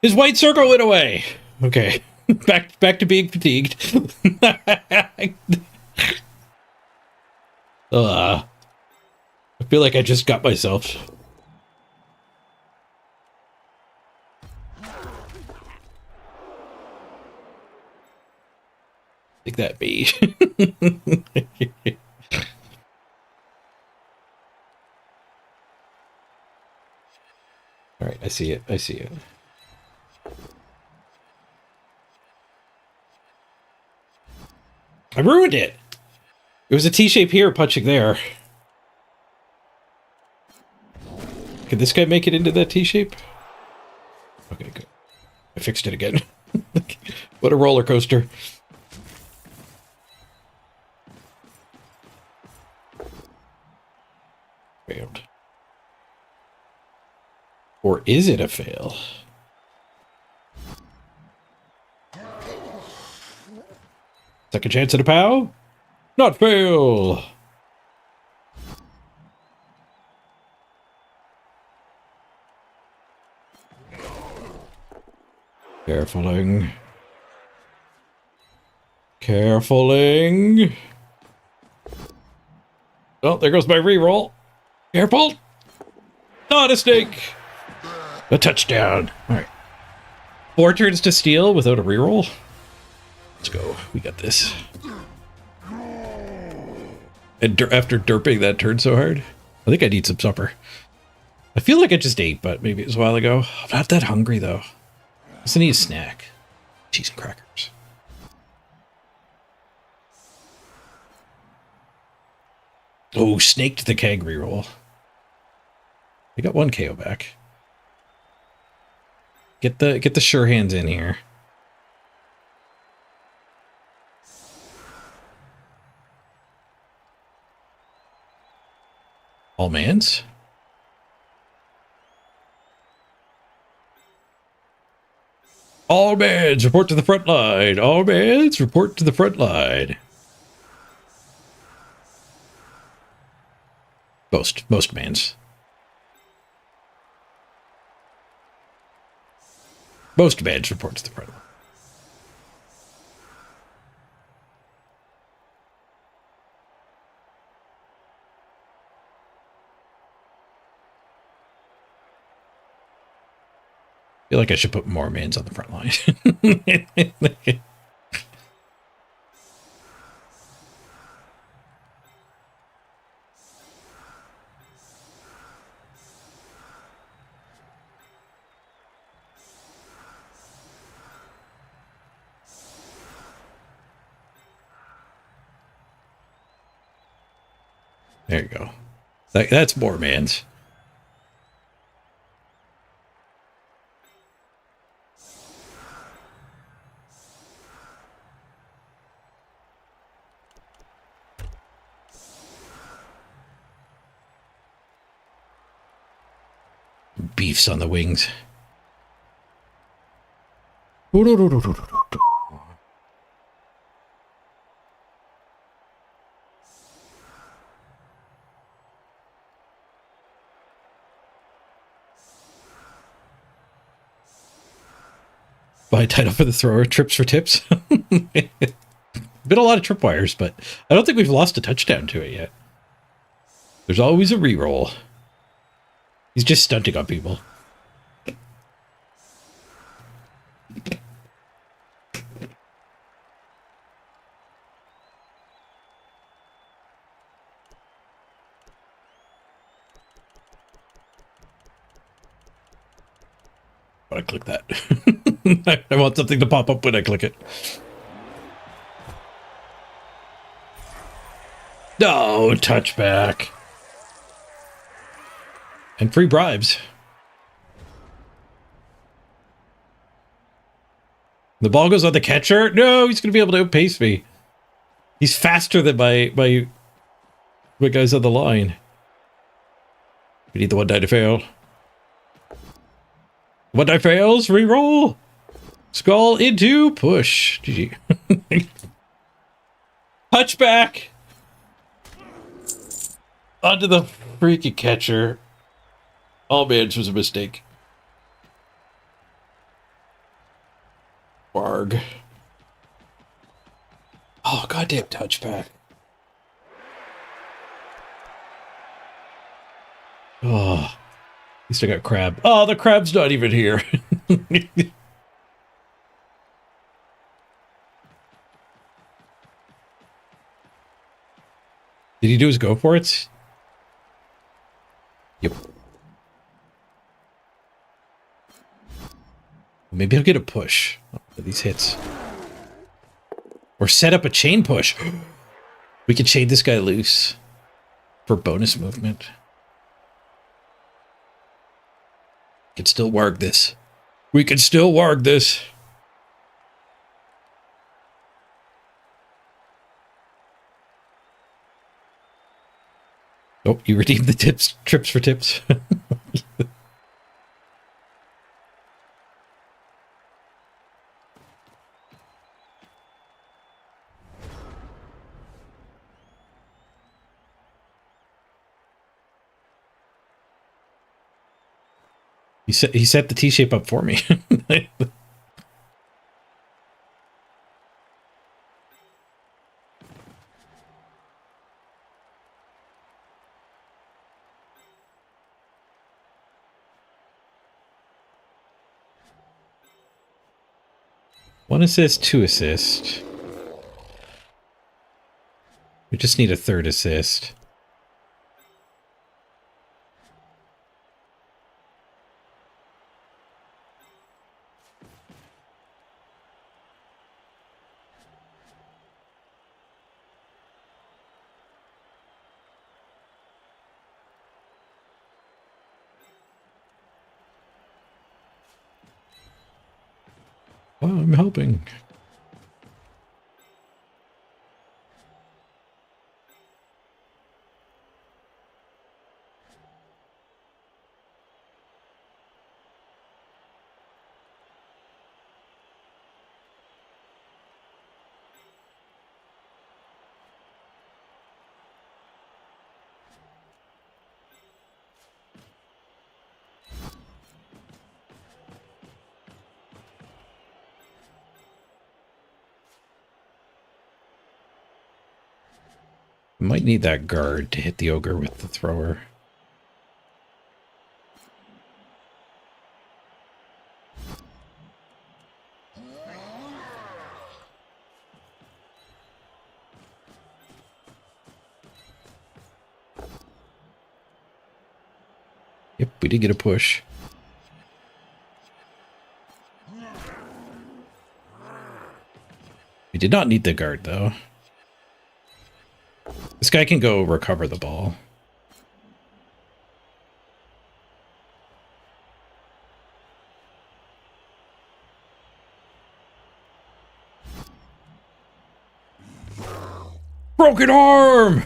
His white circle went away. Okay. Back to being fatigued. I feel like I just got myself. Take that, me. All right, I see it. I see it. I ruined it. It was a T-shape here, punching there. Can this guy make it into that T-shape? Okay, good. I fixed it again. What a roller coaster. Failed. Or is it a fail? Second chance at a POW? Not fail! Carefuling. Carefuling. Oh, there goes my reroll. Careful! Not a snake! A touchdown. Alright. 4 turns to steal without a reroll. Let's go. We got this. And after derping that turn so hard, I think I need some supper. I feel like I just ate, but maybe it was a while ago. I'm not that hungry, though. I just need a snack. Cheese and crackers. Oh, snaked the keg reroll. We got 1 KO back. Get the sure hands in here. All mans? All mans, report to the front line. All mans, report to the front line. Most mans. Most mans report to the front line. I feel like I should put more mans on the front line. There you go. That's more mans. Beefs on the wings. Buy title for the thrower, trips for tips. Been a lot of tripwires, but I don't think we've lost a touchdown to it yet. There's always a reroll. He's just stunting on people. I click that. I want something to pop up when I click it. No, touchback. And free bribes. The ball goes on the catcher. No, he's going to be able to outpace me. He's faster than my guys on the line. We need the one die to fail. One die fails. Reroll. Skull into push. GG. Touchback. Onto the freaking catcher. Oh man, this was a mistake. Barg. Oh, goddamn touchback. Oh, at least I got crab. Oh, the crab's not even here. Did he do his go for it? Yep. Maybe I'll get a push for these hits. Or set up a chain push. We could chain this guy loose for bonus movement. We can still warg this. We can still warg this. Oh, you redeemed the trips for tips. He set the T-shape up for me. One assist, 2 assist. We just need a 3rd assist. Oh, I'm helping. Might need that guard to hit the ogre with the thrower. Yep, we did get a push. We did not need the guard, though. This guy can go recover the ball. Broken arm!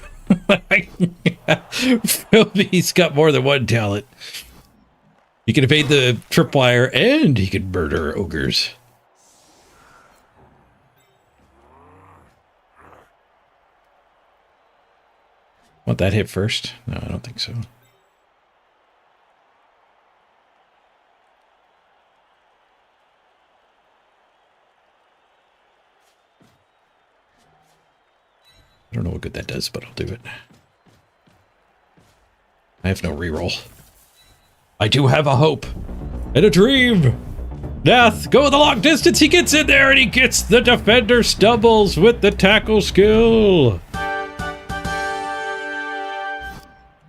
Philby's got more than one talent. He can evade the tripwire and he can murder ogres. Want that hit first? No, I don't think so. I don't know what good that does, but I'll do it. I have no reroll. I do have a hope and a dream. Death, go the long distance. He gets in there and he gets the defender stumbles with the tackle skill.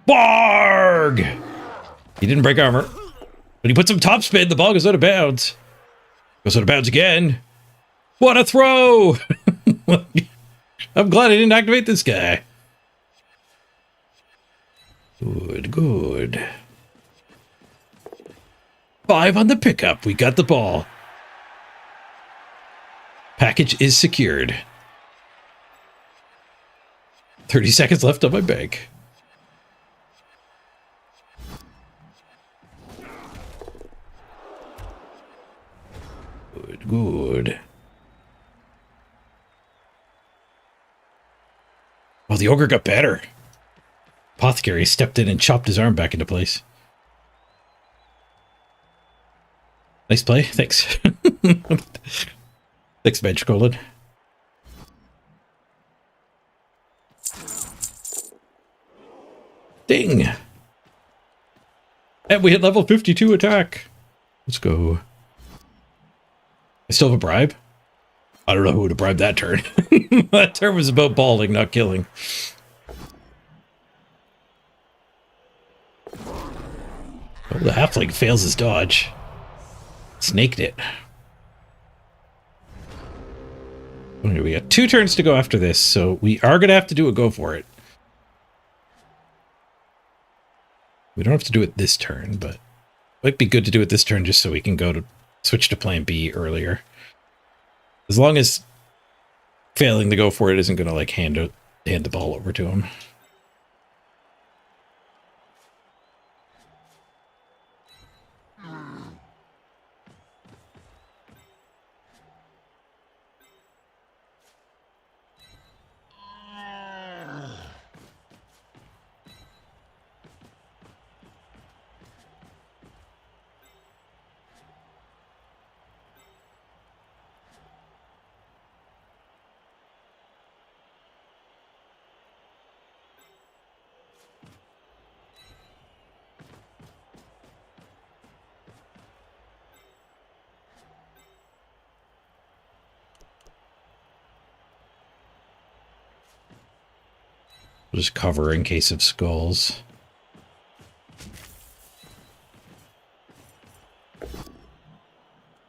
Barg! He didn't break armor, but he put some top spin. The ball goes out of bounds. Goes out of bounds again. What a throw! I'm glad I didn't activate this guy. Good, good. 5 on the pickup. We got the ball. Package is secured. 30 seconds left on my bank. Good, good. Well, the ogre got better. Apothecary stepped in and chopped his arm back into place. Nice play. Thanks. Thanks, Bench Colin. Ding! And we hit level 52 attack. Let's go. I still have a bribe? I don't know who would have bribed that turn. That turn was about balling, not killing. Oh, the halfling fails his dodge. Snaked it. Okay, we got 2 turns to go after this, so we are going to have to do a go for it. We don't have to do it this turn, but it might be good to do it this turn just so we can go to switch to plan B earlier. As long as failing to go for it isn't going to like hand the ball over to him. We'll just cover in case of skulls.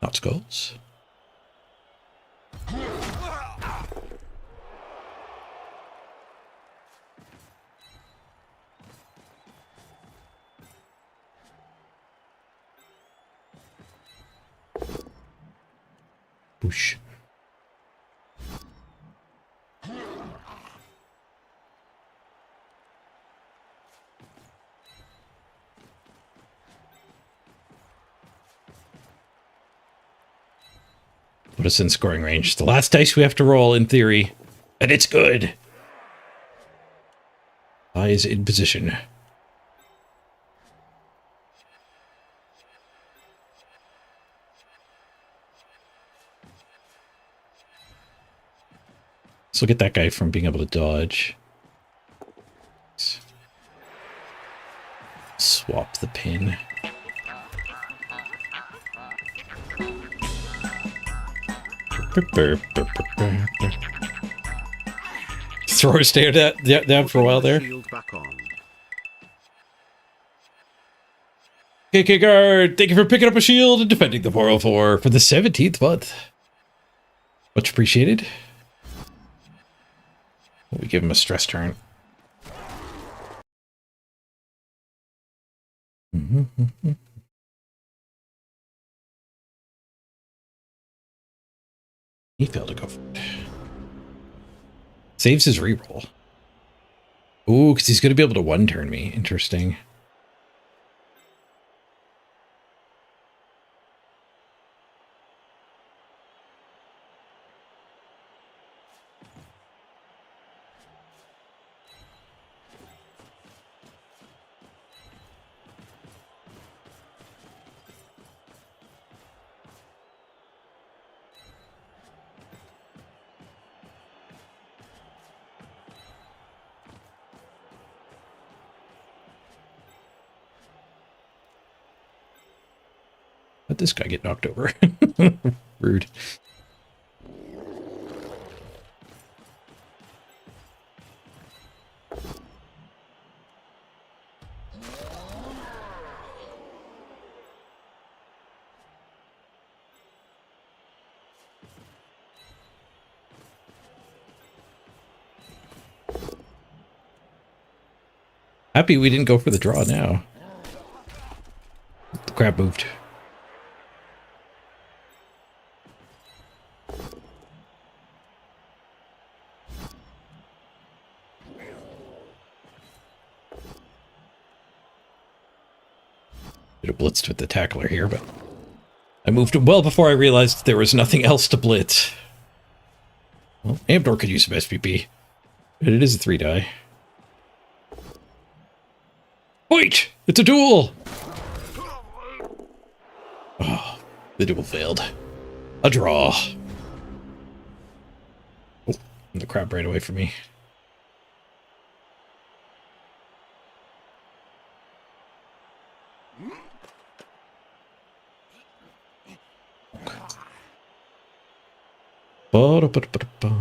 Not skulls. Boosh. Put us in scoring range. The last dice we have to roll, in theory. And it's good. Eyes in position. Let's look at that guy from being able to dodge. Swap the pin. Thrower stayed down for a while there. KK Guard, thank you for picking up a shield and defending the 404 for the 17th month. Much appreciated. We give him a stress turn. He failed to go for it. Saves his reroll. Ooh, because he's going to be able to one-turn me. Interesting. Let this guy get knocked over. Rude. Happy we didn't go for the draw now. The crab moved. Could have blitzed with the tackler here, but I moved him well before I realized there was nothing else to blitz. Well, Amdor could use some SPP, but it is a 3-die. Wait! It's a duel! Oh, the duel failed. A draw. Oh, the crab ran away from me. Ba-da-ba-da-ba-da-ba.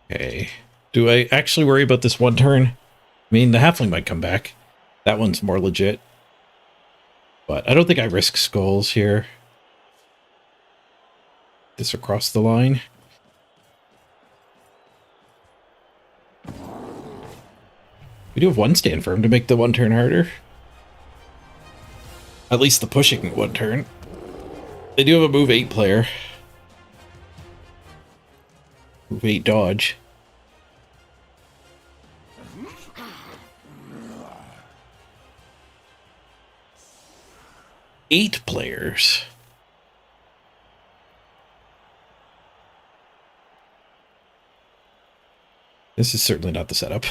Okay. Do I actually worry about this one turn? I mean, the halfling might come back. That one's more legit. But I don't think I risk skulls here. This across the line. We do have one stand firm to make the one turn harder. At least the pushing one turn. They do have a move 8 player. Move 8 dodge. Eight players. This is certainly not the setup.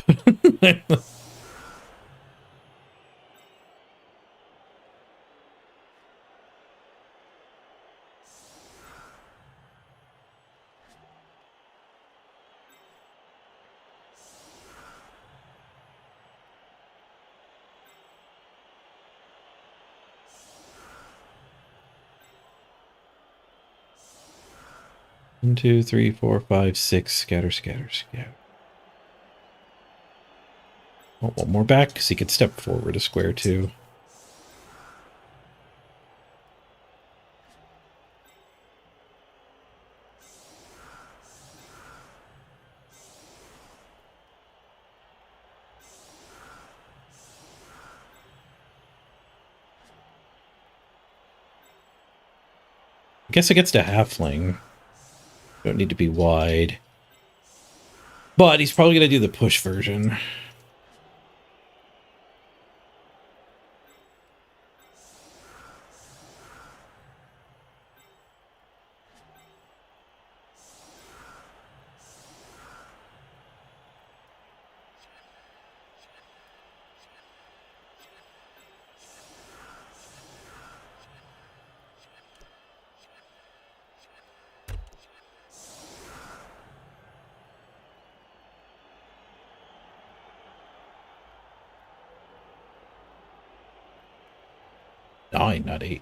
1, 2, 3, 4, 5, 6. Scatter, scatter, scatter. Oh, one more back because he could step forward a square too. I guess it gets to halfling. Don't need to be wide. But he's probably going to do the push version. Nine, not 8.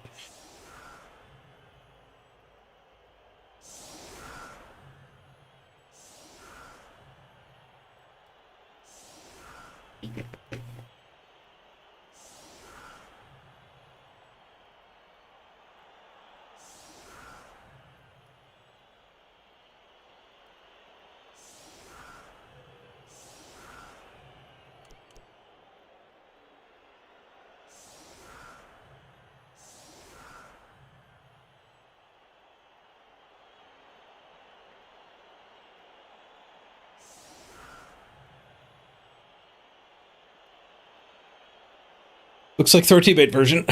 Looks like 13-bit version.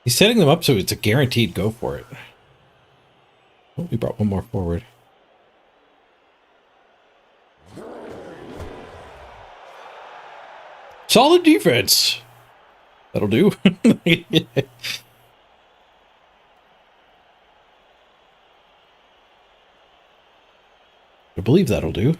He's setting them up so it's a guaranteed go for it. Oh, we brought one more forward. Solid defense. That'll do. I believe that'll do.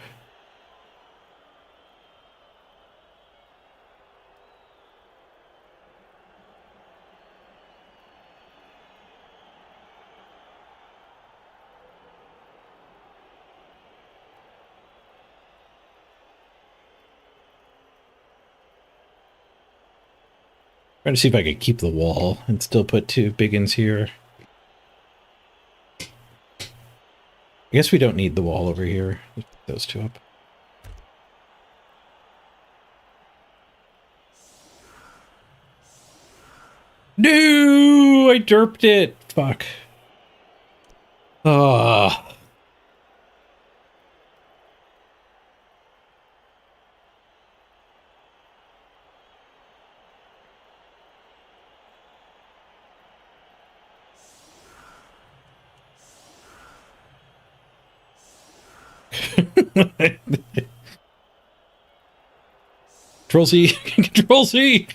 Trying to see if I could keep the wall and still put 2 big uns here. I guess we don't need the wall over here. Let's put those 2 up. No! I derped it! Fuck. Ah. Control C. Control C.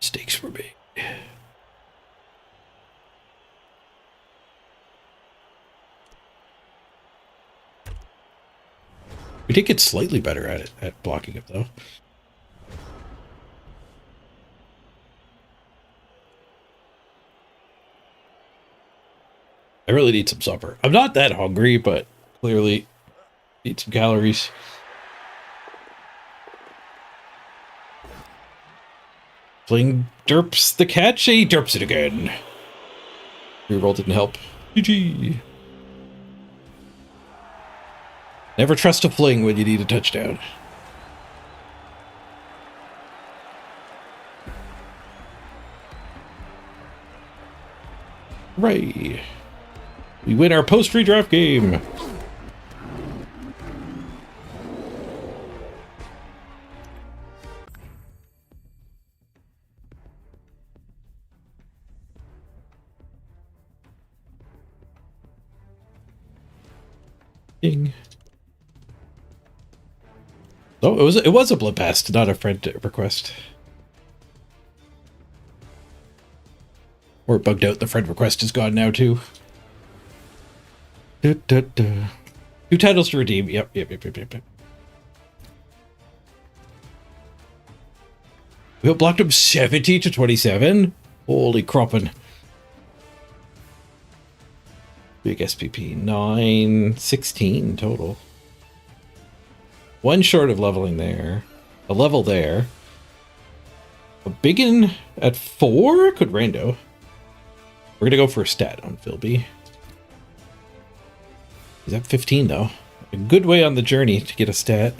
Mistakes were made. We did get slightly better at it, at blocking it, though. I really need some supper. I'm not that hungry, but clearly need some calories. Fling derps the catch. He derps it again. Reroll didn't help. GG. Never trust a fling when you need a touchdown. Hooray. We win our post-redraft game. Ding. Oh, it was a blood pass, not a friend request. Or it bugged out. The friend request is gone now too. 2 titles to redeem. Yep. We outblocked him 70-27. Holy croppin'. Big SPP. 9-16 total. 1 short of leveling there. A level there. A biggin at 4? Could rando. We're gonna go for a stat on Philby. He's at 15 though. A good way on the journey to get a stat.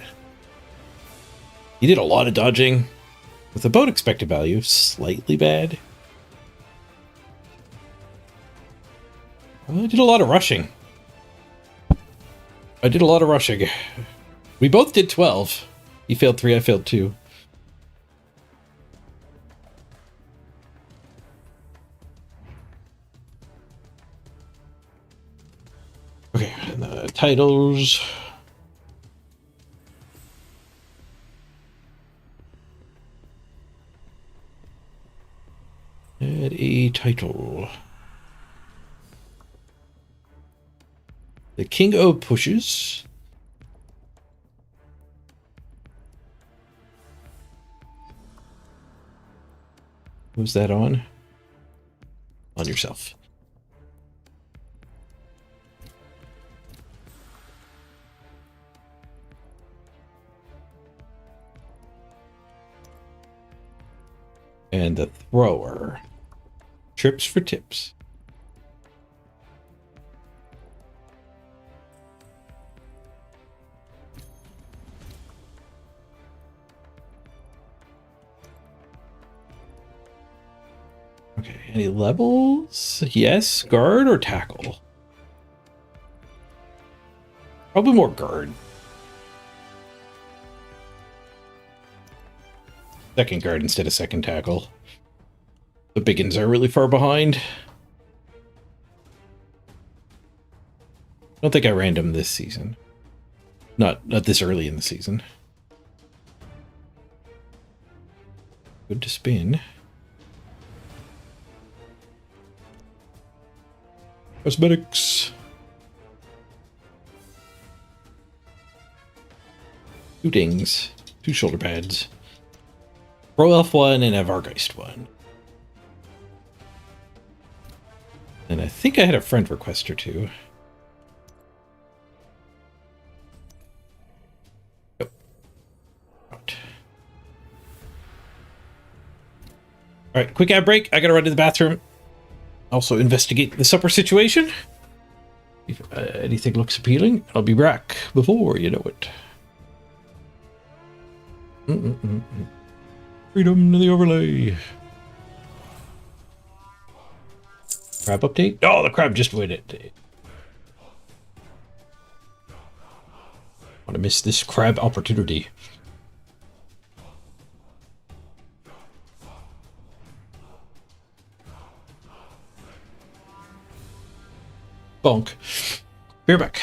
He did a lot of dodging. With about expected value, slightly bad. Well, I did a lot of rushing. We both did 12. He failed 3, I failed 2. Okay, and the titles. Add a title. The King O pushes. Who's that on? On yourself. And the thrower. Trips for tips. Okay, any levels? Yes, guard or tackle? Probably more guard. Second guard instead of second tackle. The big uns are really far behind. I don't think I random this season. Not this early in the season. Good to spin. Cosmetics. 2 dings. 2 shoulder pads. Pro Elf 1 and a Vargeist 1. And I think I had a friend request or two. Yep. Out. All right, quick ad break. I gotta run to the bathroom. Also investigate the supper situation. If anything looks appealing, I'll be back before you know it. Freedom to the overlay. Crab update? Oh, the crab just win it. Want to miss this crab opportunity. Bonk. Beer back.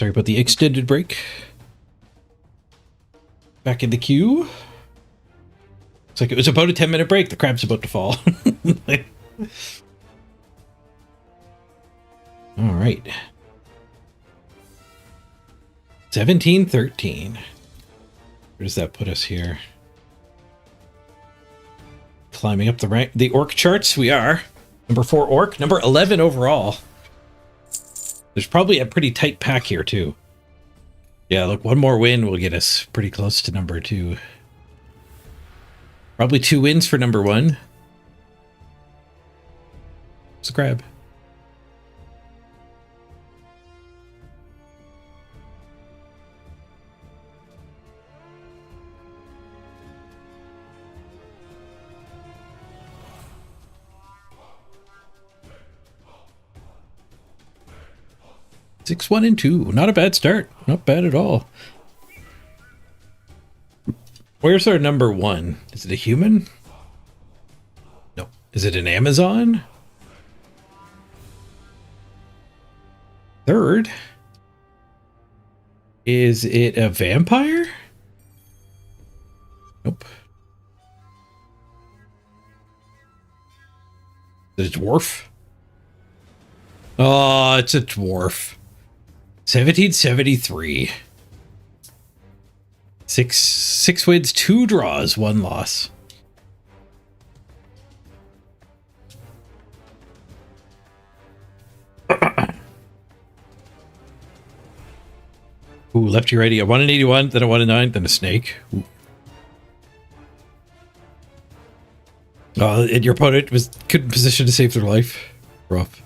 Sorry about the extended break. Back in the queue. Looks like it was about a 10-minute break. The crab's about to fall. All right. 1713. Where does that put us here? Climbing up the orc charts, we are. Number 4 orc, number 11 overall. There's probably a pretty tight pack here too. Yeah, look, one more win will get us pretty close to number 2. Probably 2 wins for number 1. It's a crab. Six, 1, and 2. Not a bad start. Not bad at all. Where's our number 1? Is it a human? No. Is it an Amazon? 3rd? Is it a vampire? Nope. Is it a dwarf? Oh, it's a dwarf. 1773. 6 wins, 2 draws, 1 loss. Ooh, lefty righty. A 1 and 81, then a 1 and 9, then a snake. Ooh. And your opponent was couldn't position to save their life. Rough.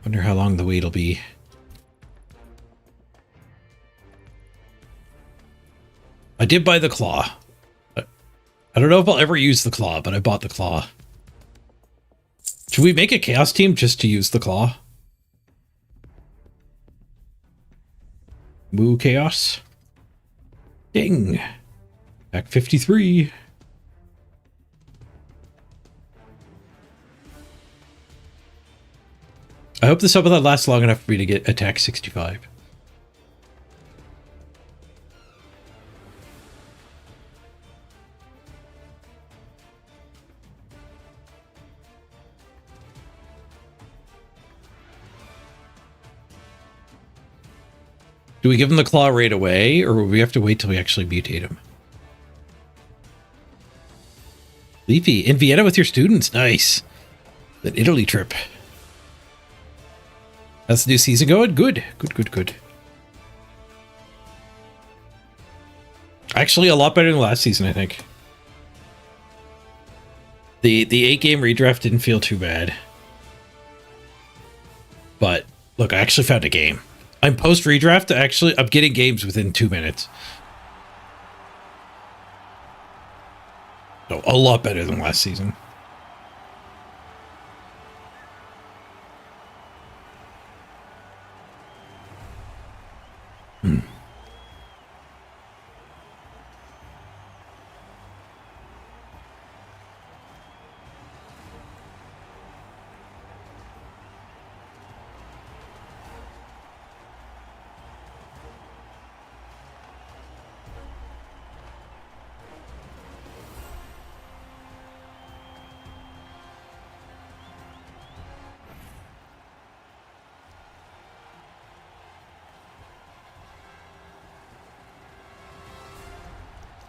Wonder how long the wait'll be. I did buy the claw. I don't know if I'll ever use the claw, but I bought the claw. Should we make a chaos team just to use the claw? Moo chaos. Ding. Back 53. I hope the Subathon lasts long enough for me to get attack 65. Do we give him the claw right away, or will we have to wait till we actually mutate him? Leafy, in Vienna with your students. Nice. That Italy trip. How's the new season going? Good. Good. Actually, a lot better than last season, I think. The 8-game redraft didn't feel too bad. But, look, I actually found a game. I'm post-redraft, I'm getting games within 2 minutes. So, a lot better than last season.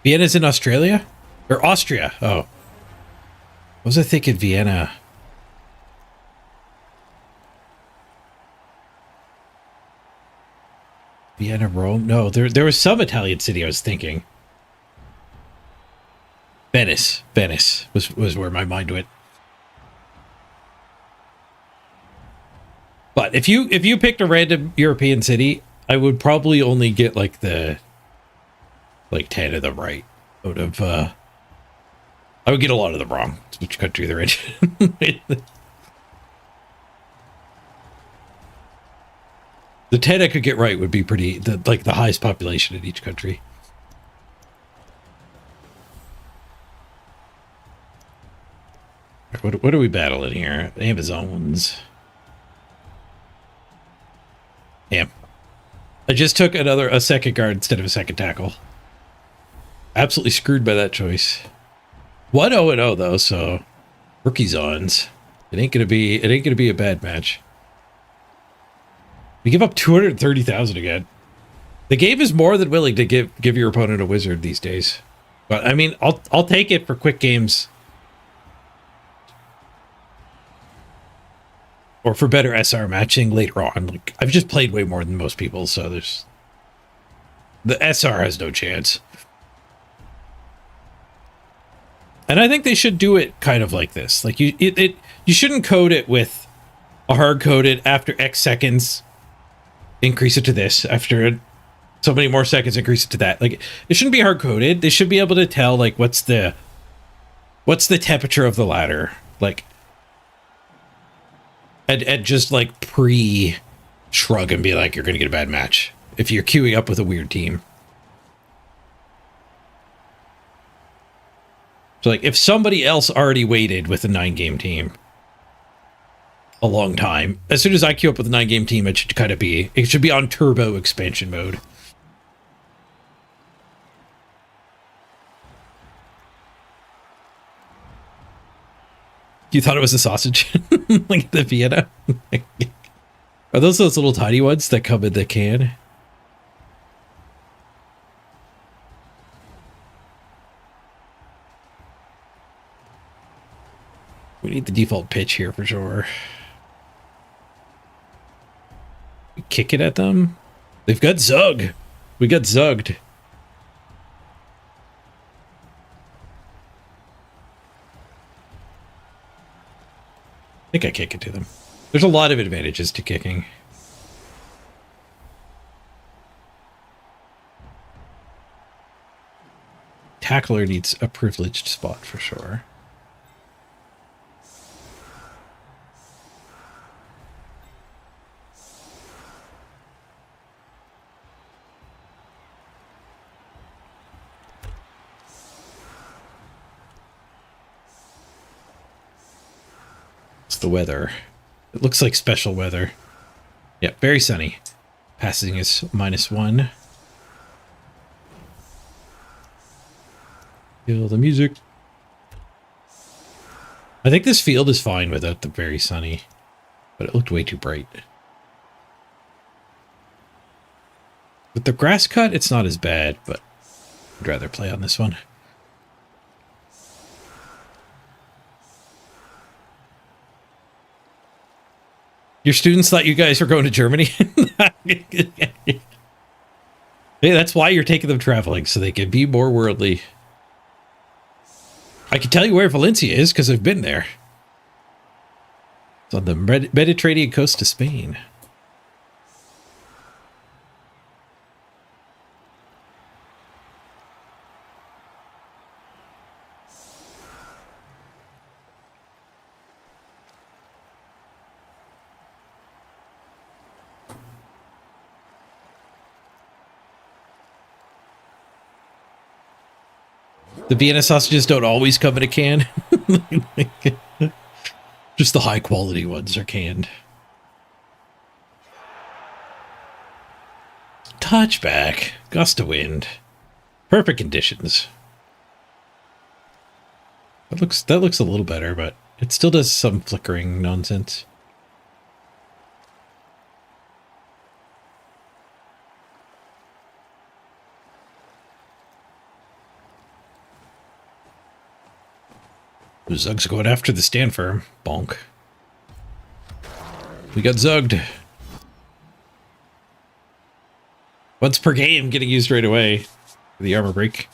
Vienna's in Australia? Or Austria? Oh. What was I thinking? Vienna. Vienna, Rome? No, there was some Italian city I was thinking. Venice. Venice was where my mind went. But if you picked a random European city, I would probably only get like 10 of them right out of I would get a lot of them wrong. It's which country they're in. The 10 I could get right would be pretty the highest population in each country. What are we battling here? Amazons. Damn. I just took a second guard instead of a second tackle. Absolutely screwed by that choice. 1-0-0 though, so rookie zones. It ain't gonna be a bad match. We give up 230,000 again. The game is more than willing to give your opponent a wizard these days. But I mean, I'll take it for quick games. Or for better SR matching later on. Like, I've just played way more than most people, so there's... The SR has no chance. And I think they should do it kind of like this. Like, you shouldn't code it with a hard-coded after X seconds, increase it to this. After so many more seconds, increase it to that. Like, it shouldn't be hard-coded. They should be able to tell, like, what's the temperature of the ladder. Like... And just like pre-shrug and be like, you're going to get a bad match if you're queuing up with a weird team. So like if somebody else already waited with a 9-game team a long time, as soon as I queue up with a 9-game team, it should be on turbo expansion mode. You thought it was a sausage? Like the Vienna? Are those little tiny ones that come in the can? We need the default pitch here for sure. We kick it at them? They've got Zug! We got Zugged. I think I kick it to them. There's a lot of advantages to kicking. Tackler needs a privileged spot for sure. The weather. It looks like special weather. Yeah, very sunny. Passing is -1. Feel the music. I think this field is fine without the very sunny, but it looked way too bright. With the grass cut, it's not as bad, but I'd rather play on this one. Your students thought you guys were going to Germany? Hey, that's why you're taking them traveling, so they can be more worldly. I can tell you where Valencia is, because I've been there. It's on the Mediterranean coast of Spain. The Vienna sausages don't always come in a can. Just the high quality ones are canned. Touchback. Gust of wind. Perfect conditions. That looks a little better, but it still does some flickering nonsense. Zug's going after the stand firm. Bonk. We got Zugged. Once per game getting used right away. For the armor break.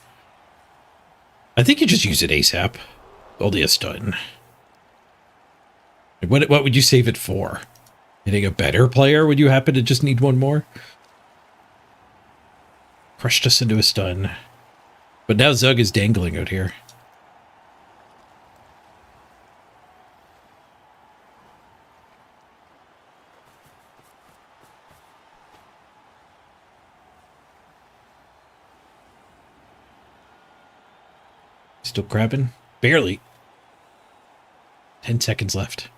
I think you just use it ASAP. Only a stun. What would you save it for? Hitting a better player? Would you happen to just need one more? Crushed us into a stun. But now Zug is dangling out here. Still grabbing? Barely. 10 seconds left.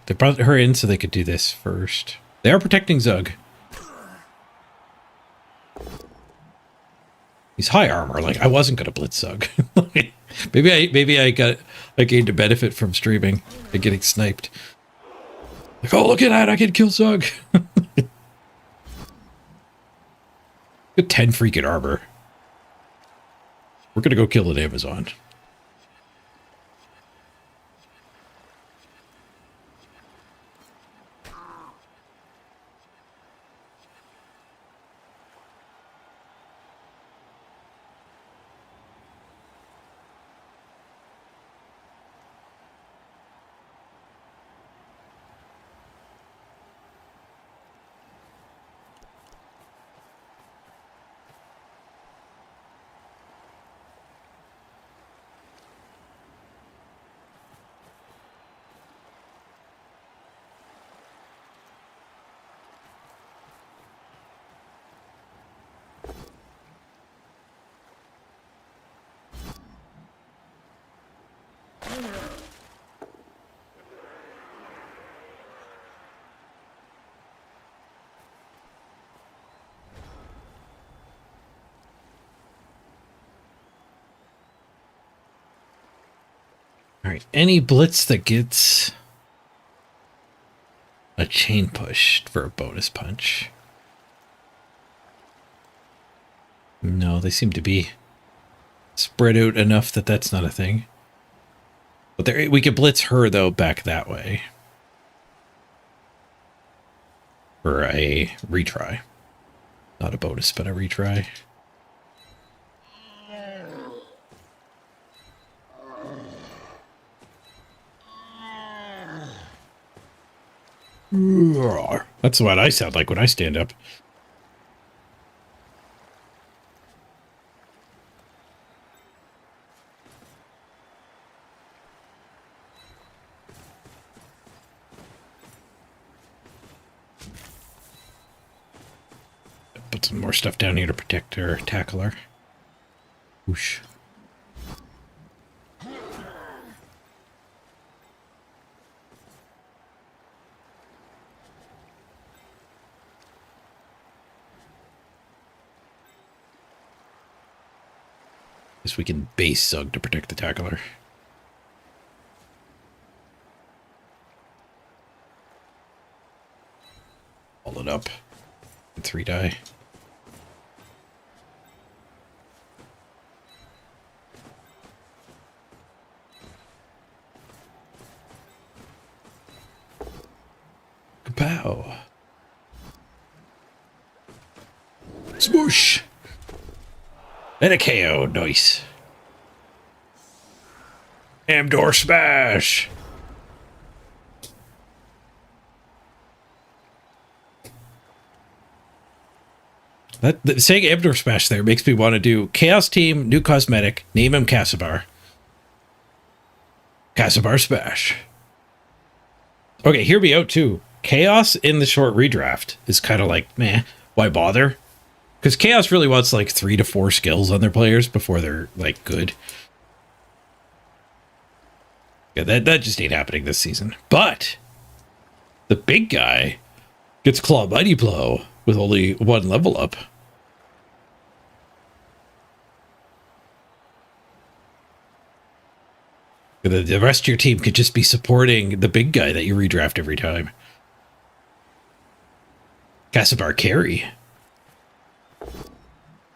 They brought her in so they could do this first. They are protecting Zug. He's high armor. Like, I wasn't gonna blitz Zug. maybe I gained a benefit from streaming and getting sniped. Like, oh, look at that! I can kill Zug. Good 10 freaking armor. We're gonna go kill an Amazon. All right, any blitz that gets a chain push for a bonus punch. No, they seem to be spread out enough that that's not a thing. But there, we could blitz her, though, back that way. For a retry. Not a bonus, but a retry. That's what I sound like when I stand up. Put some more stuff down here to protect her, tackle her. Whoosh. Guess we can base Zug to protect the tackler. Hold it up. 3 die. Kapow. Smoosh. And a KO. Nice. Amdor smash. Saying Amdor smash there makes me want to do Chaos Team, new cosmetic, name him Casibar. Casibar smash. Okay, hear me out too. Chaos in the short redraft is kind of like, meh, why bother? Because Chaos really wants like 3 to 4 skills on their players before they're like good. Yeah, that just ain't happening this season. But the big guy gets Claw Mighty Blow with only 1 level up. The rest of your team could just be supporting the big guy that you redraft every time. Casibar carry.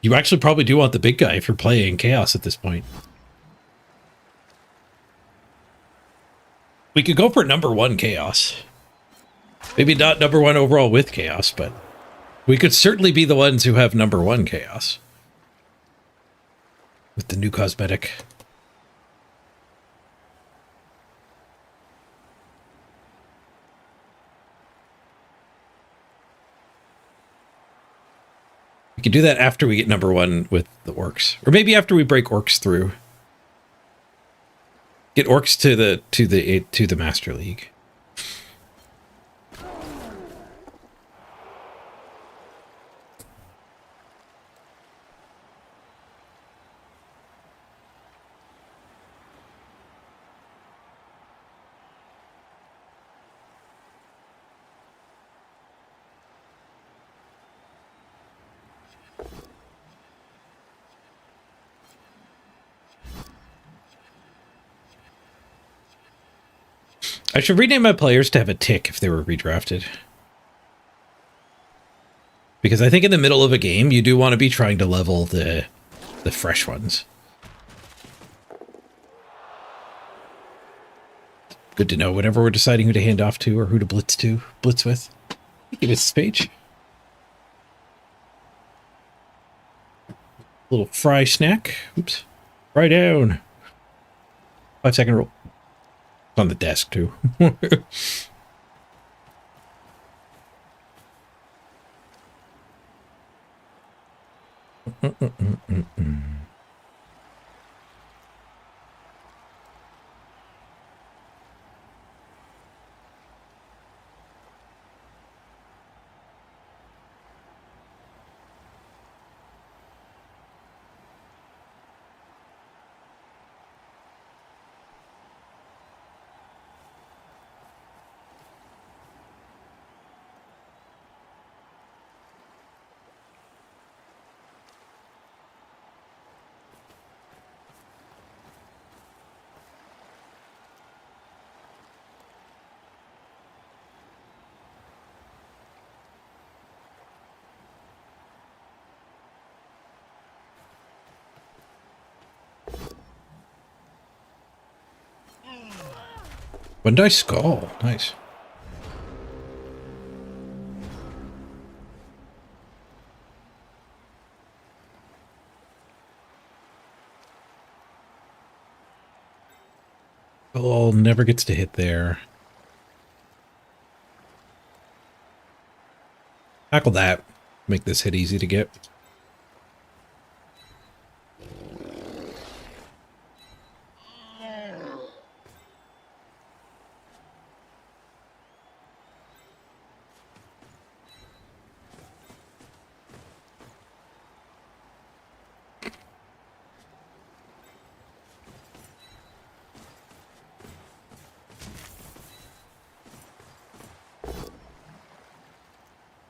You actually probably do want the big guy if you're playing Chaos at this point. We could go for #1 Chaos. Maybe not #1 overall with Chaos, but we could certainly be the ones who have #1 Chaos. With the new cosmetic. We can do that after we get #1 with the orcs. Or maybe after we break orcs through. Get orcs to the Master League. I should rename my players to have a tick if they were redrafted. Because I think in the middle of a game, you do want to be trying to level the fresh ones. Good to know whenever we're deciding who to hand off to or who to blitz with. Thank you, Mrs. Page. Little fry snack. Oops. Fry down. 5-second rule. It's on the desk, too. One dice skull. Nice. Oh, never gets to hit there. Tackle that. Make this hit easy to get.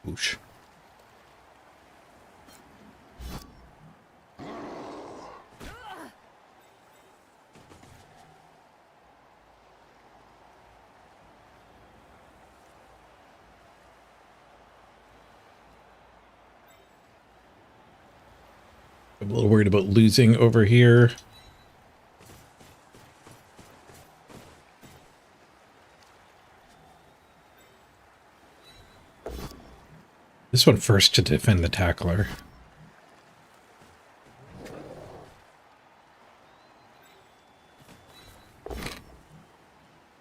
Oosh. I'm a little worried about losing over here. This one first to defend the tackler.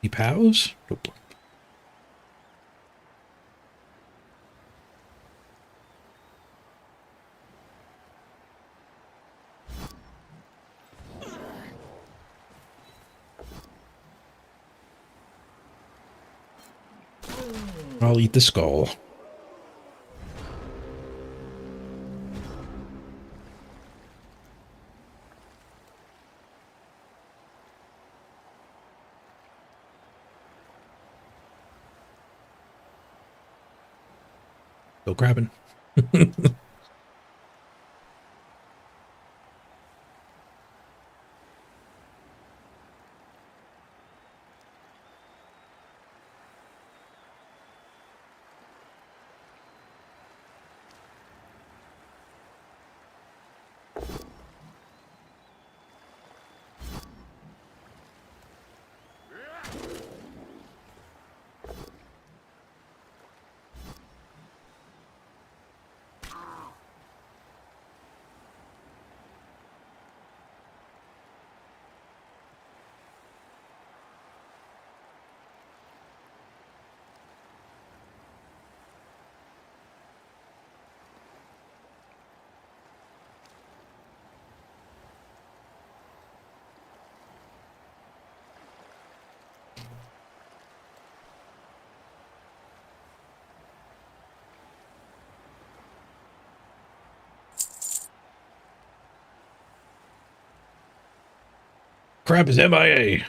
He pows? Nope. I'll eat the skull. Still grabbing. Crab is MIA.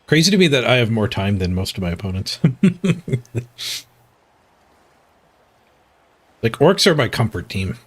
Crazy to me that I have more time than most of my opponents. Like, orcs are my comfort team.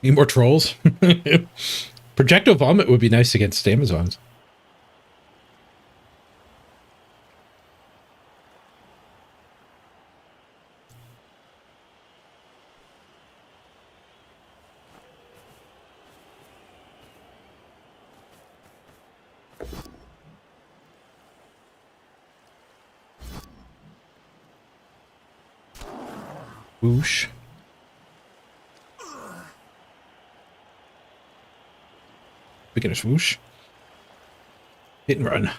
Need more trolls? Projectile vomit would be nice against Amazons. Whoosh. Speaking of swoosh. Hit and run.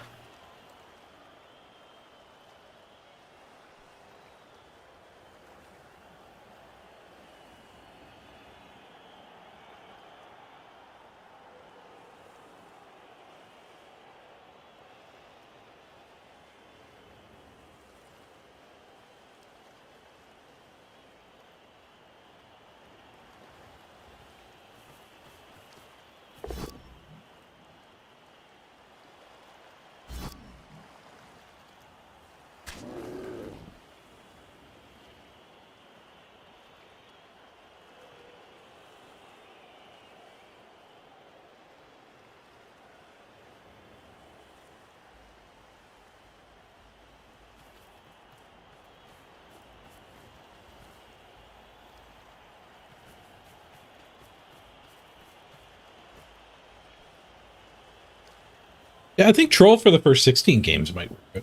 Yeah, I think troll for the first 16 games might work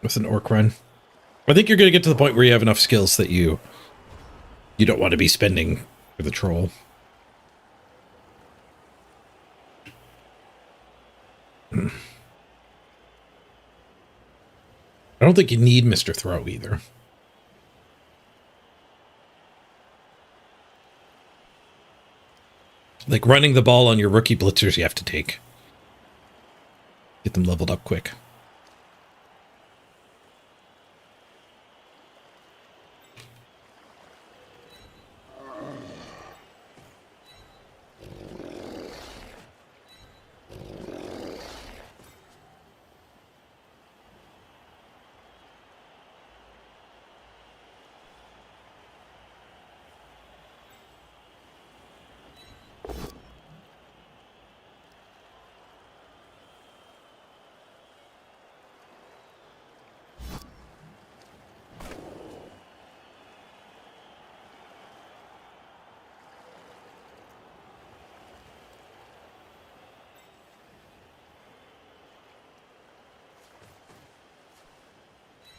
with an orc run. I think you're going to get to the point where you have enough skills that you don't want to be spending for the troll. I don't think you need Mr. Throw either. Like running the ball on your rookie blitzers you have to take. Get them leveled up quick.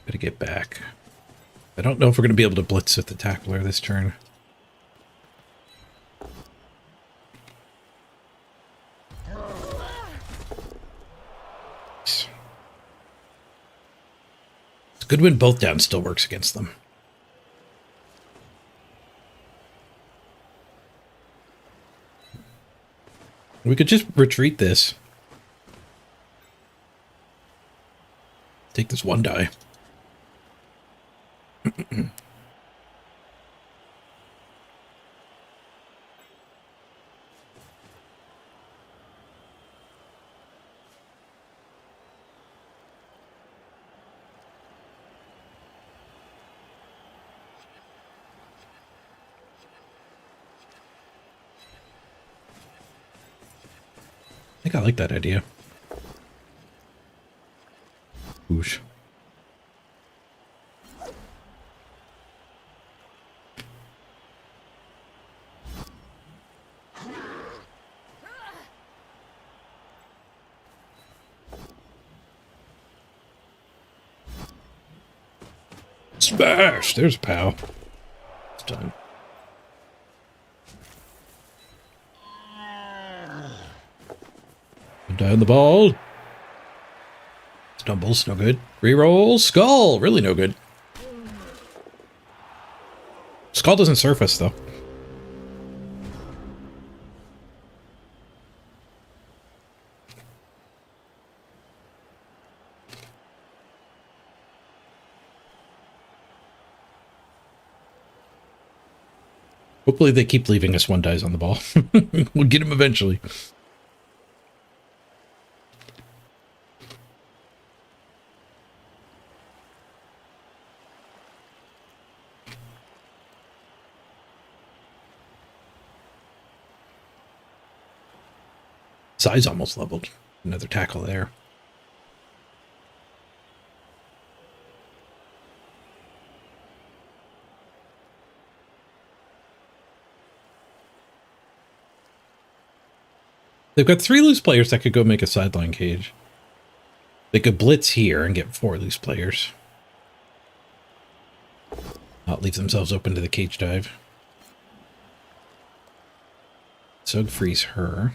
Gotta get back. I don't know if we're going to be able to blitz with the tackler this turn. It's good when both down still works against them. We could just retreat this. Take this one die. think I like that idea. Whoosh. Smash! There's a POW. It's done. Die on the ball. Stumbles, no good. Reroll. Skull, really no good. Skull doesn't surface, though. Hopefully they keep leaving us one dice on the ball. We'll get him eventually. Size almost leveled. Another tackle there. They've got 3 loose players that could go make a sideline cage. They could blitz here and get 4 loose players. Not leave themselves open to the cage dive. Sug frees her.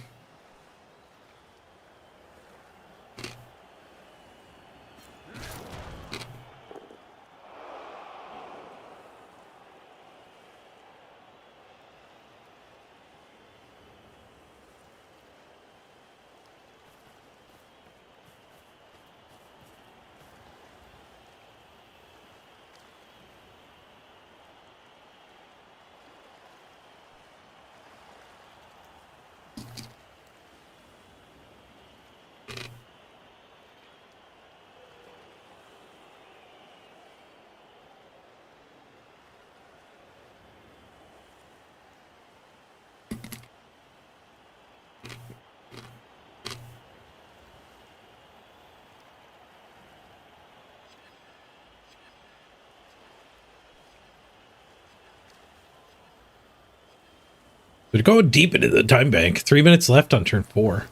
They're going deep into the time bank. 3 minutes left on turn 4.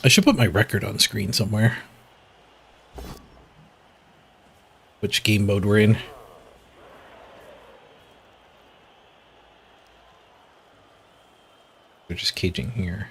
I should put my record on screen somewhere. Which game mode we're in. We're just caging here.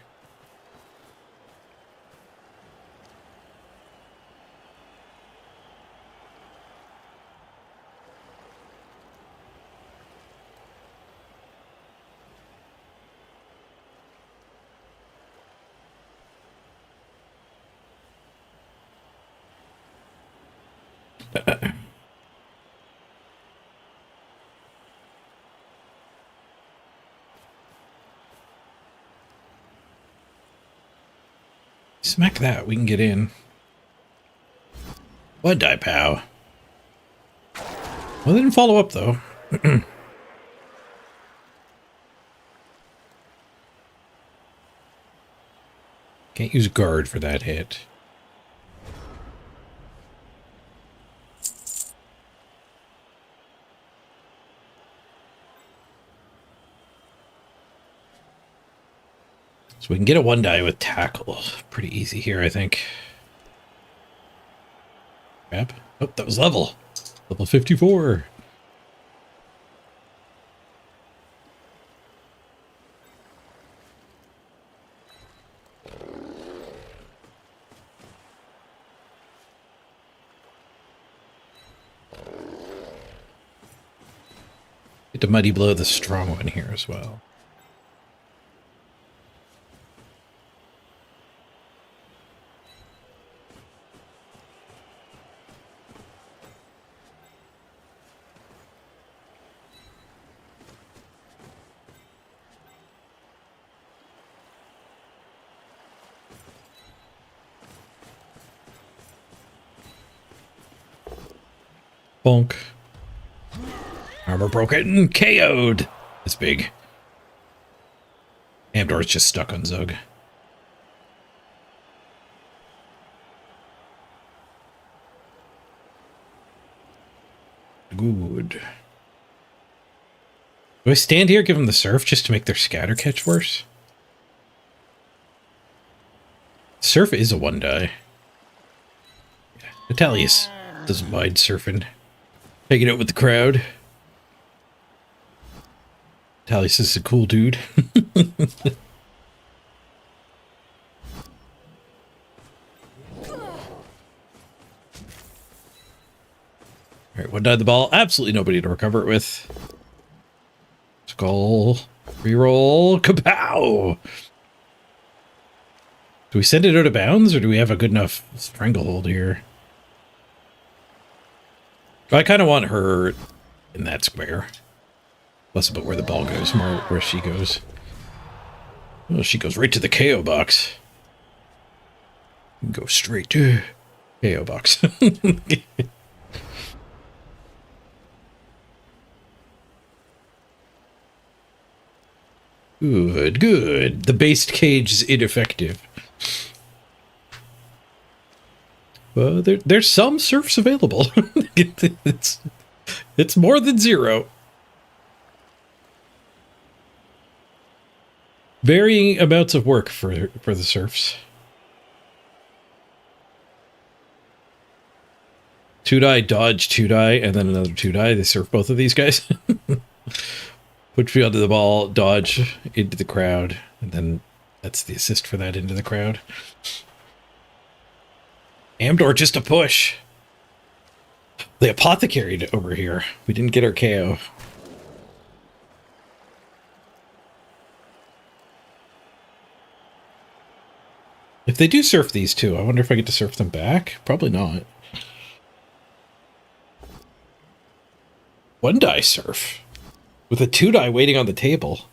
Smack that, we can get in. One die pow. Well, they didn't follow up though. Can't use guard for that hit. So we can get a 1 die with tackle. Pretty easy here, I think. Crap. Oh, that was level. Level 54. Get to Muddy Blow the strong one here as well. Bonk. Armor broken. KO'd. That's big. Amdor's just stuck on Zug. Good. Do I stand here, give them the surf just to make their scatter catch worse? Surf is a 1-die. Yeah. Natalius doesn't mind surfing. Hanging out with the crowd. Natalius is a cool dude. Alright, 1-die the ball. Absolutely nobody to recover it with. Skull. Reroll. Kapow! Do we send it out of bounds, or do we have a good enough stranglehold here? I kind of want her in that square. Less about where the ball goes, more where she goes. Oh, she goes right to the KO box. Go straight to KO box. Good, good. The based cage is ineffective. Well, there's some surfs available. It's more than 0. Varying amounts of work for the surfs. 2-die, dodge, 2-die, and then another 2-die. They surf both of these guys. Put you onto the ball, dodge into the crowd, and then that's the assist for that into the crowd. Amdor just a push. They apothecaried over here. We didn't get our KO. If they do surf these two, I wonder if I get to surf them back? Probably not. 1-die surf. With a 2-die waiting on the table.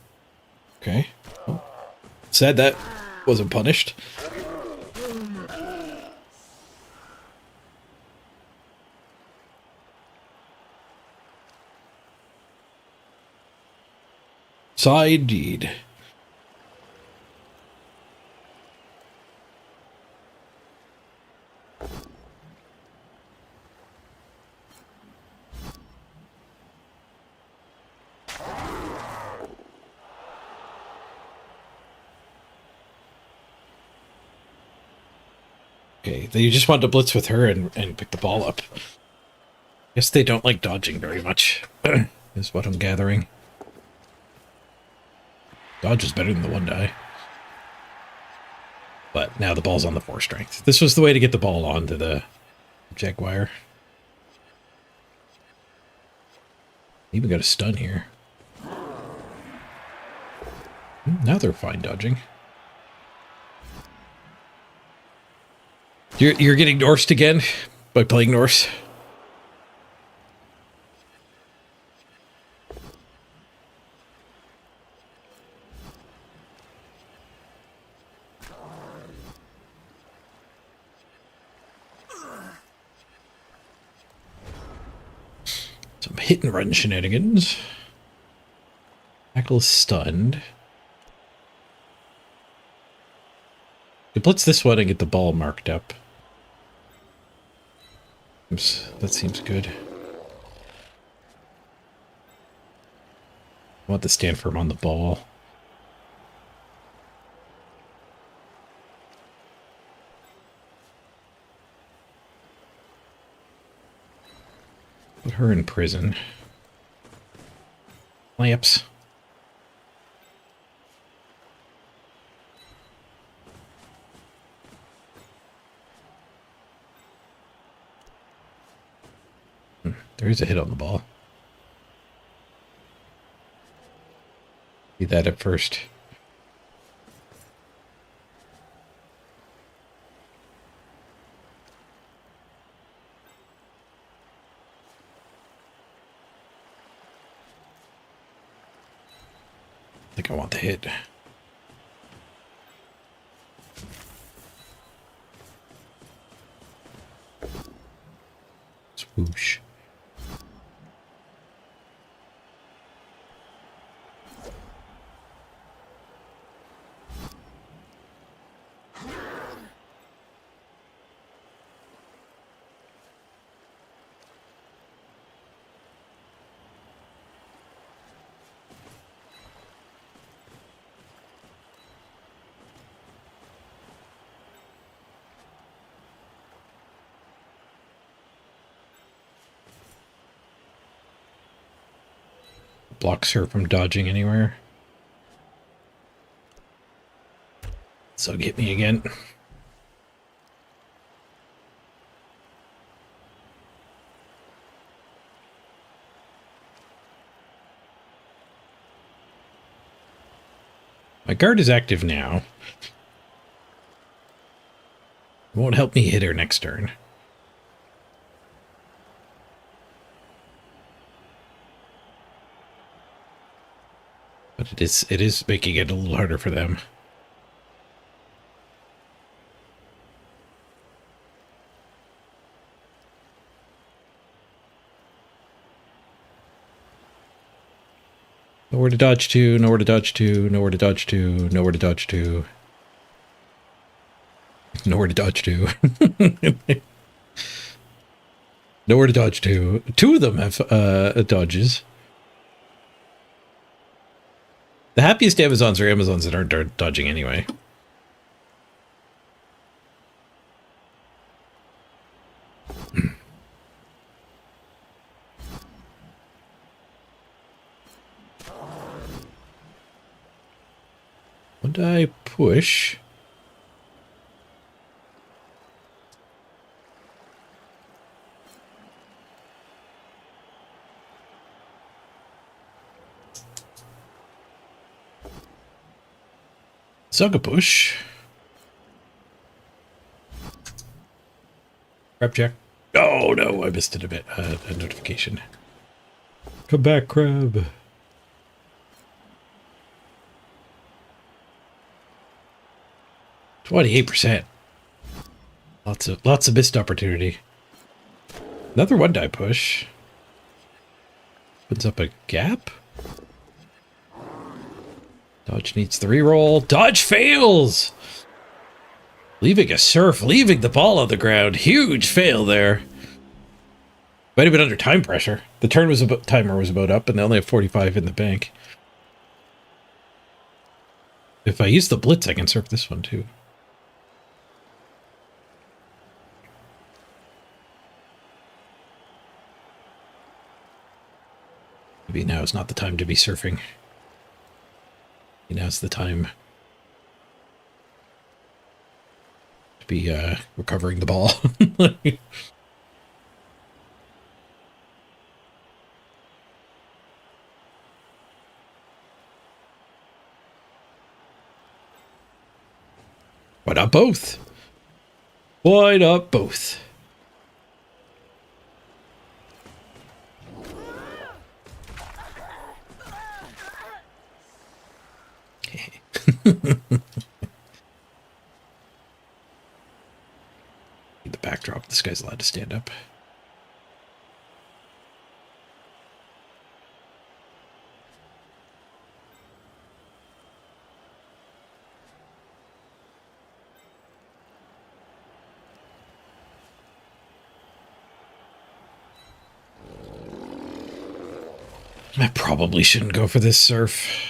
Okay. Well, sad that wasn't punished. Side deed. Okay, they just want to blitz with her and pick the ball up. Guess they don't like dodging very much, is what I'm gathering. Dodge is better than the 1-die. But now the ball's on the 4 strength. This was the way to get the ball onto the Jaguar. Even got a stun here. Now they're fine dodging. You're getting Norsed again by playing Norse. Some hit and run shenanigans. Tackle is stunned. You blitz this one and get the ball marked up. Oops, that seems good. I want to stand firm on the ball. Put her in prison. Lamps. There is a hit on the ball. Do that at first. I think I want the hit. Swoosh. Blocks her from dodging anywhere. So get me again. My guard is active now. It won't help me hit her next turn. But it is making it a little harder for them. Nowhere to dodge to, nowhere to dodge to, nowhere to dodge to, nowhere to dodge to. Nowhere to dodge to. Nowhere to dodge to. Two of them have dodges. The happiest Amazons are Amazons that aren't dodging anyway. Would I push? Sugapush. Crab check. Oh no, I missed it a bit. A notification. Come back, crab. %. Lots of missed opportunity. Another 1-die push. Opens up a gap. Dodge needs the reroll. Dodge fails! Leaving a surf, leaving the ball on the ground. Huge fail there. Might have been under time pressure. The timer was about up, and they only have 45 in the bank. If I use the blitz, I can surf this one too. Maybe now is not the time to be surfing. Now's the time to be recovering the ball. Why not both? Why not both? The backdrop. This guy's allowed to stand up. I probably shouldn't go for this surf.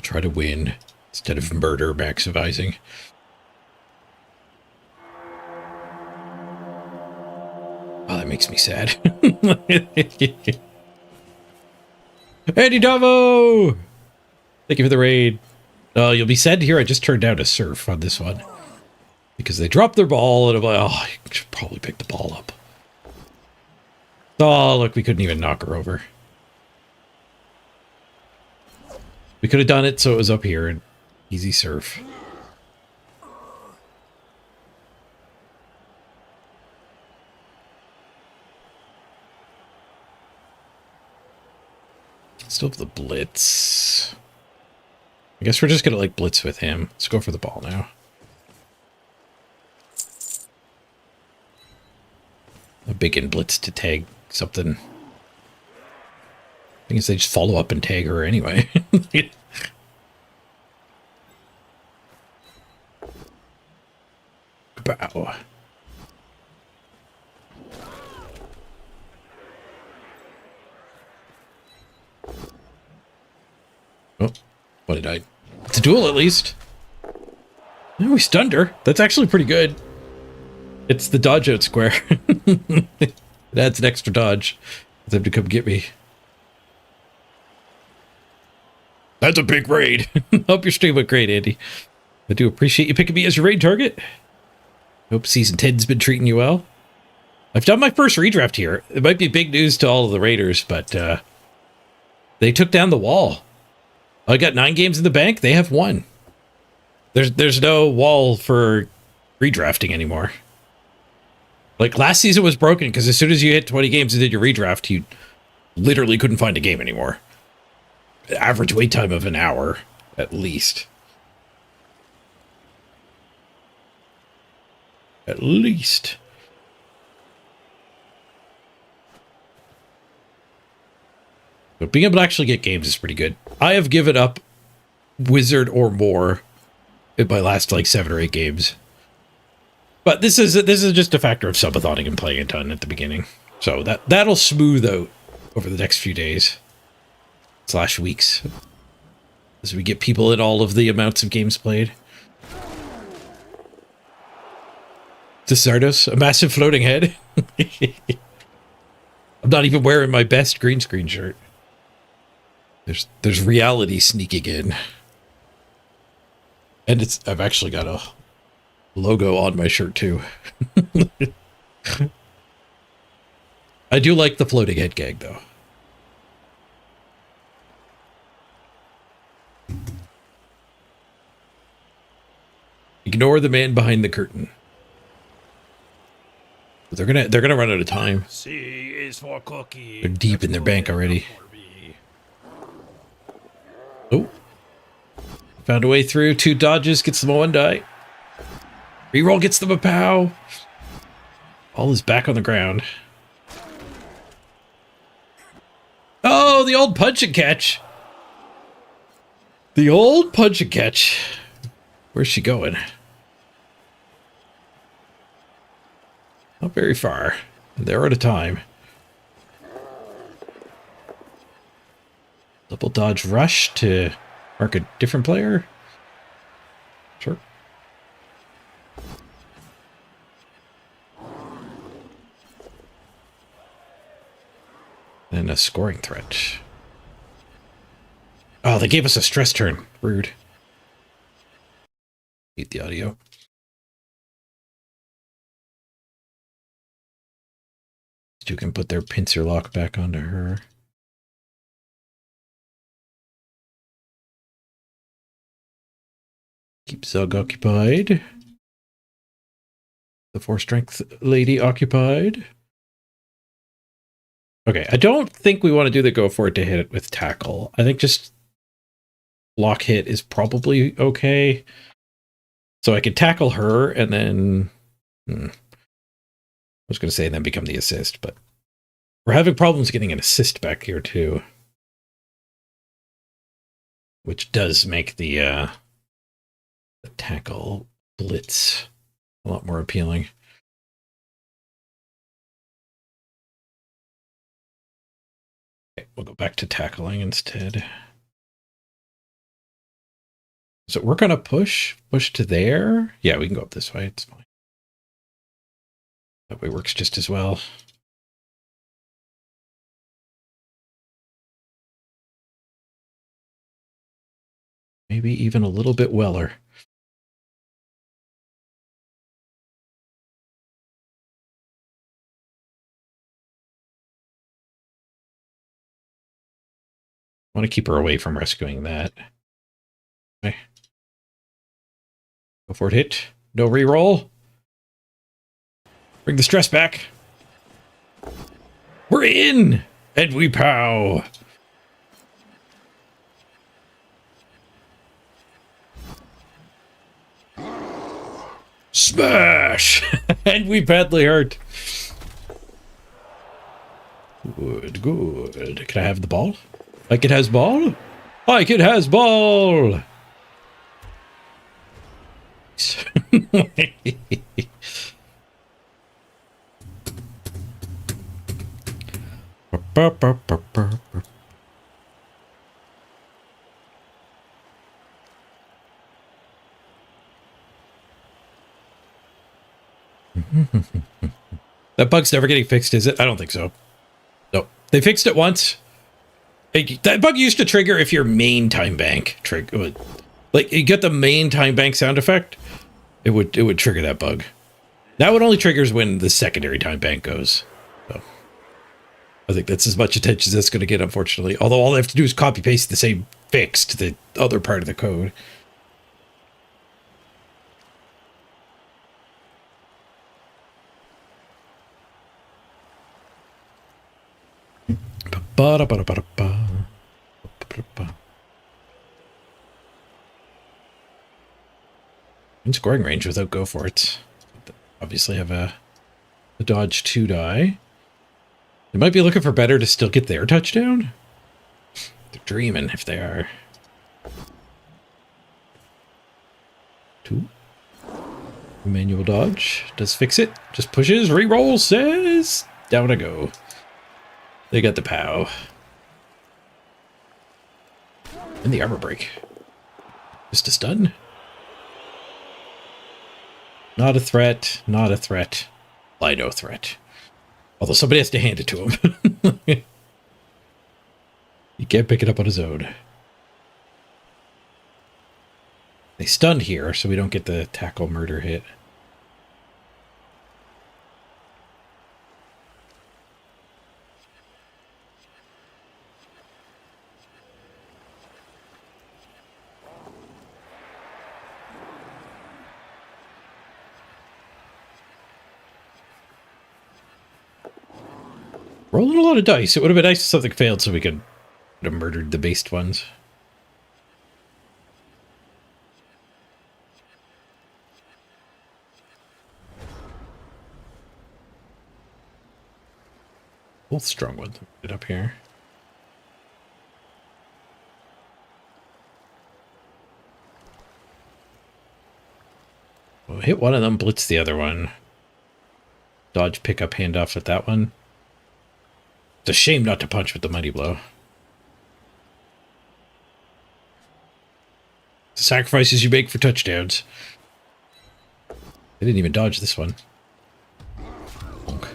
Try to win instead of murder maximizing. Oh, that makes me sad. Andy Davo! Thank you for the raid. Oh, you'll be sad to hear I just turned down a surf on this one. Because they dropped their ball, and I'm like, oh, I should probably pick the ball up. Oh, look, we couldn't even knock her over. We could have done it so it was up here and easy surf. Still have the blitz. I guess we're just gonna like blitz with him. Let's go for the ball now. A big in blitz to tag something. I think they just follow up and tag her anyway. Bow. Oh, what did I? It's a duel at least. No, we stunned her. That's actually pretty good. It's the dodge out square. It adds an extra dodge for them to come get me. That's a big raid. Hope your stream went great, Andy. I do appreciate you picking me as your raid target. Hope Season 10's been treating you well. I've done my first redraft here. It might be big news to all of the raiders, but they took down the wall. I got 9 games in the bank. They have 1. There's no wall for redrafting anymore. Like last season was broken because as soon as you hit 20 games and did your redraft, you literally couldn't find a game anymore. Average wait time of an hour, at least. At least. But being able to actually get games is pretty good. I have given up Wizard or more in my last like 7 or 8 games. But this is just a factor of subatoning and playing a ton at the beginning. So that'll smooth out over the next few days / weeks as we get people in all of the amounts of games played. This Zardos, a massive floating head. I'm not even wearing my best green screen shirt. There's reality sneaking in. And I've actually got a logo on my shirt too. I do like the floating head gag though. Ignore the man behind the curtain. They're gonna run out of time. C is for cookie. They're deep in their bank already. Oh. Found a way through. 2 dodges, gets them a 1 die. Reroll gets them a pow. All is back on the ground. Oh, the old punch and catch. The old punch and catch. Where's she going? Not very far. They're out of time. Double dodge rush to mark a different player. Sure. And a scoring threat. Oh, they gave us a stress turn. Rude. Eat the audio. You can put their pincer lock back onto her. Keep Zug occupied. The 4 strength lady occupied. Okay, I don't think we want to do the go for it to hit it with tackle. I think just lock hit is probably okay. So I could tackle her and then... I was going to say and then become the assist, but we're having problems getting an assist back here too. Which does make the tackle blitz a lot more appealing. Okay, we'll go back to tackling instead. So we're going to push to there. Yeah, we can go up this way. It's fine. That way works just as well. maybe even a little bit weller. I want to keep her away from rescuing that. Okay. Go for it, hit. No reroll. Bring the stress back. We're in! And we pow! Smash! And we badly hurt. Good, good. Can I have the ball? Like it has ball? Like it has ball! That bug's never getting fixed, is it? I don't think so. No. They fixed it once. That bug used to trigger if your main time bank trigger, like you get the main time bank sound effect, it would trigger that bug. Now it only triggers when the secondary time bank goes. So I think that's as much attention as that's going to get, unfortunately. Although all they have to do is copy paste the same fix to the other part of the code. In scoring range without go for it. Obviously have a dodge 2 die. They might be looking for better to still get their touchdown. They're dreaming if they are. 2. Manual dodge. Does fix it. Just pushes. Reroll says. Down I go. They got the POW. And the armor break. Just a stun. Not a threat. Not a threat. Lido threat. Although somebody has to hand it to him. He can't pick it up on his own. They stunned here, so we don't get the tackle murder hit. Rolling a lot of dice. It would have been nice if something failed so we could have murdered the based ones. Both strong ones. Get up here. We'll hit one of them, blitz the other one. Dodge, pick up, handoff with that one. It's a shame not to punch with the mighty blow. The sacrifices you make for touchdowns. They didn't even dodge this one. Bonk.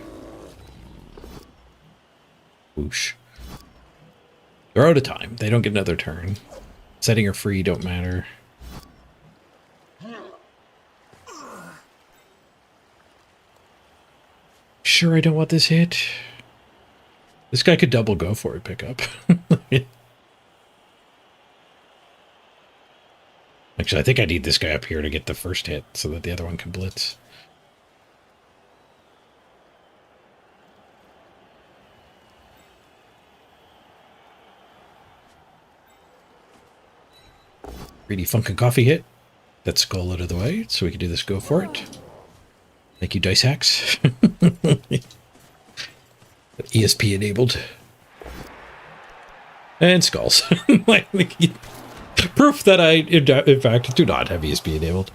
Whoosh. They're out of time. They don't get another turn. Setting her free don't matter. Sure, I don't want this hit. This guy could double go for it, pick up. Actually, I think I need this guy up here to get the first hit so that the other one can blitz. Greedy Funkin' Coffee hit. That skull out of the way, so we can do this go for it. Thank you, Dice Hacks. ESP enabled. And skulls. Proof that I, in fact, do not have ESP enabled.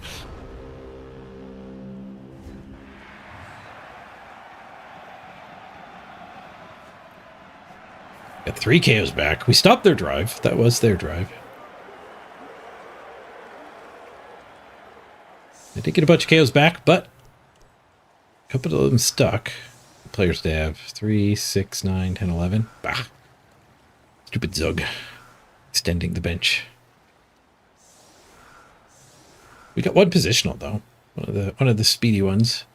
Got 3 KOs back. We stopped their drive. That was their drive. I did get a bunch of KOs back, but a couple of them stuck. Players to have 3, 6, 9, 10, 11. Bah. Stupid Zug. Extending the bench. We got one positional though. One of the speedy ones.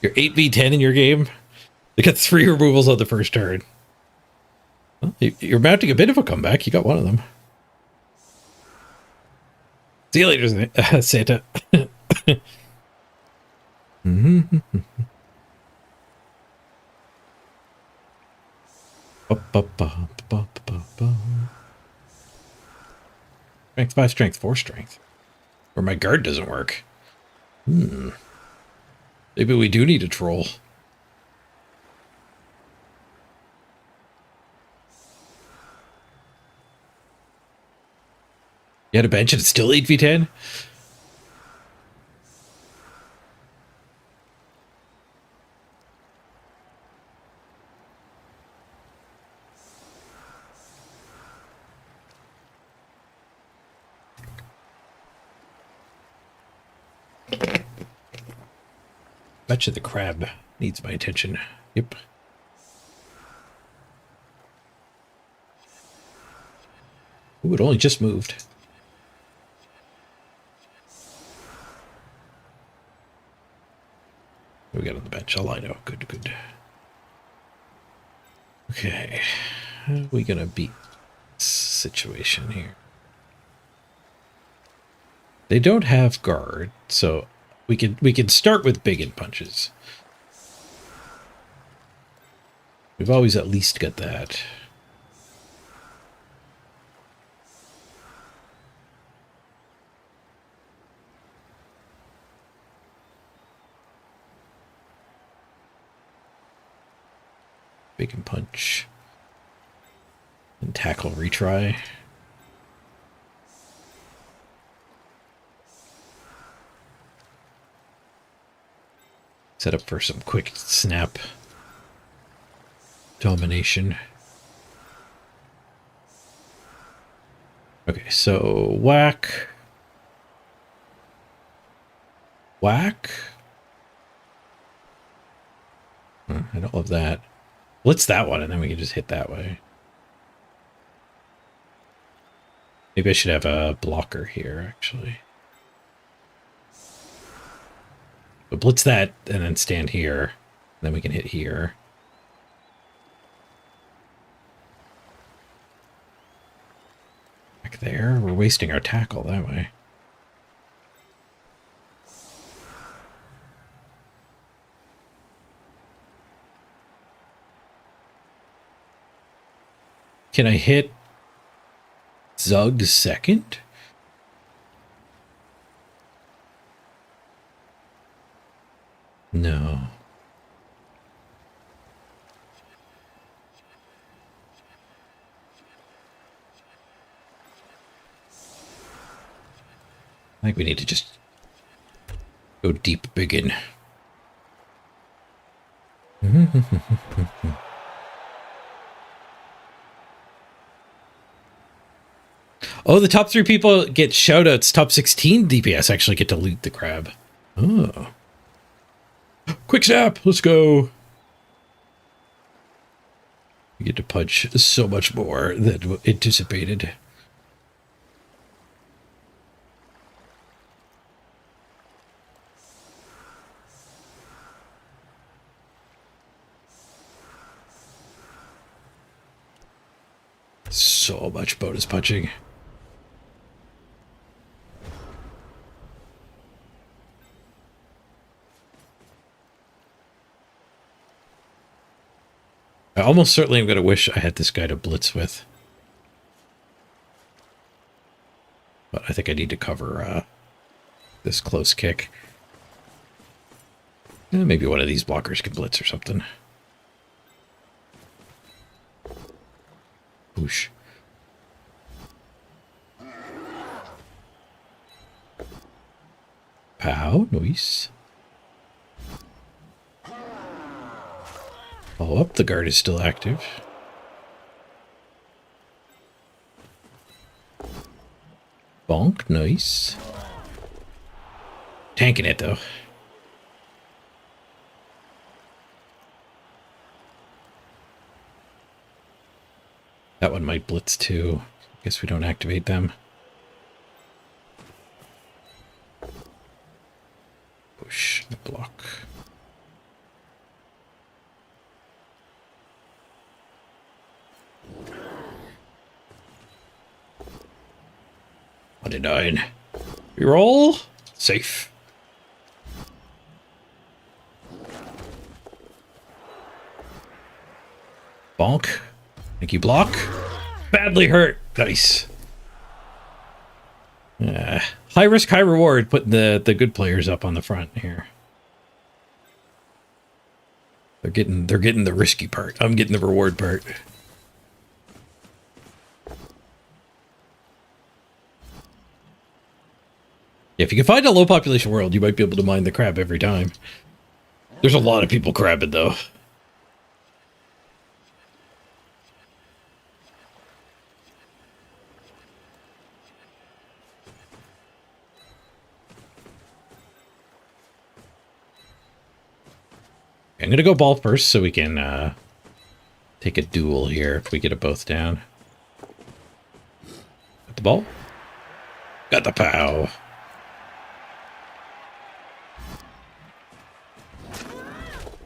You're 8v10 in your game. They got 3 removals on the first turn. Well, you're mounting a bit of a comeback. You got one of them. See you later, Santa. Strength 5, strength 4, strength. Or my guard doesn't work. Maybe we do need a troll. You had a bench and it's still 8v10? Betcha the crab needs my attention. Yep. Ooh, it only just moved. What we got on the bench? Oh, I know. Good, good. Okay. How are we gonna beat this situation here? They don't have guard, so we can start with big in punches. We've always at least got that. Big and punch. And tackle retry. Set up for some quick snap domination. Okay, so whack. Whack. I don't love that. Blitz that one, and then we can just hit that way. Maybe I should have a blocker here, actually. But blitz that, and then stand here. And then we can hit here. Back there. We're wasting our tackle that way. Can I hit Zug second? No. I think we need to just go deep biggin. Oh, the top 3 people get shoutouts. Top 16 DPS actually get to loot the crab. Oh. Quick snap, let's go. We get to punch so much more than anticipated. So much bonus punching. I almost certainly am going to wish I had this guy to blitz with. But I think I need to cover this close kick. Maybe one of these blockers can blitz or something. Whoosh. Pow, nice. Follow up. The guard is still active. Bonk. Nice. Tanking it, though. That one might blitz, too. Guess we don't activate them. Push. Block. What did I? Reroll. Safe. Bonk. Thank you, block. Badly hurt. Nice. High risk, high reward. Putting the good players up on the front here. They're getting the risky part. I'm getting the reward part. If you can find a low population world, you might be able to mine the crab every time. There's a lot of people crabbing, though. I'm going to go ball first so we can take a duel here if we get it both down. Got the ball. Got the pow.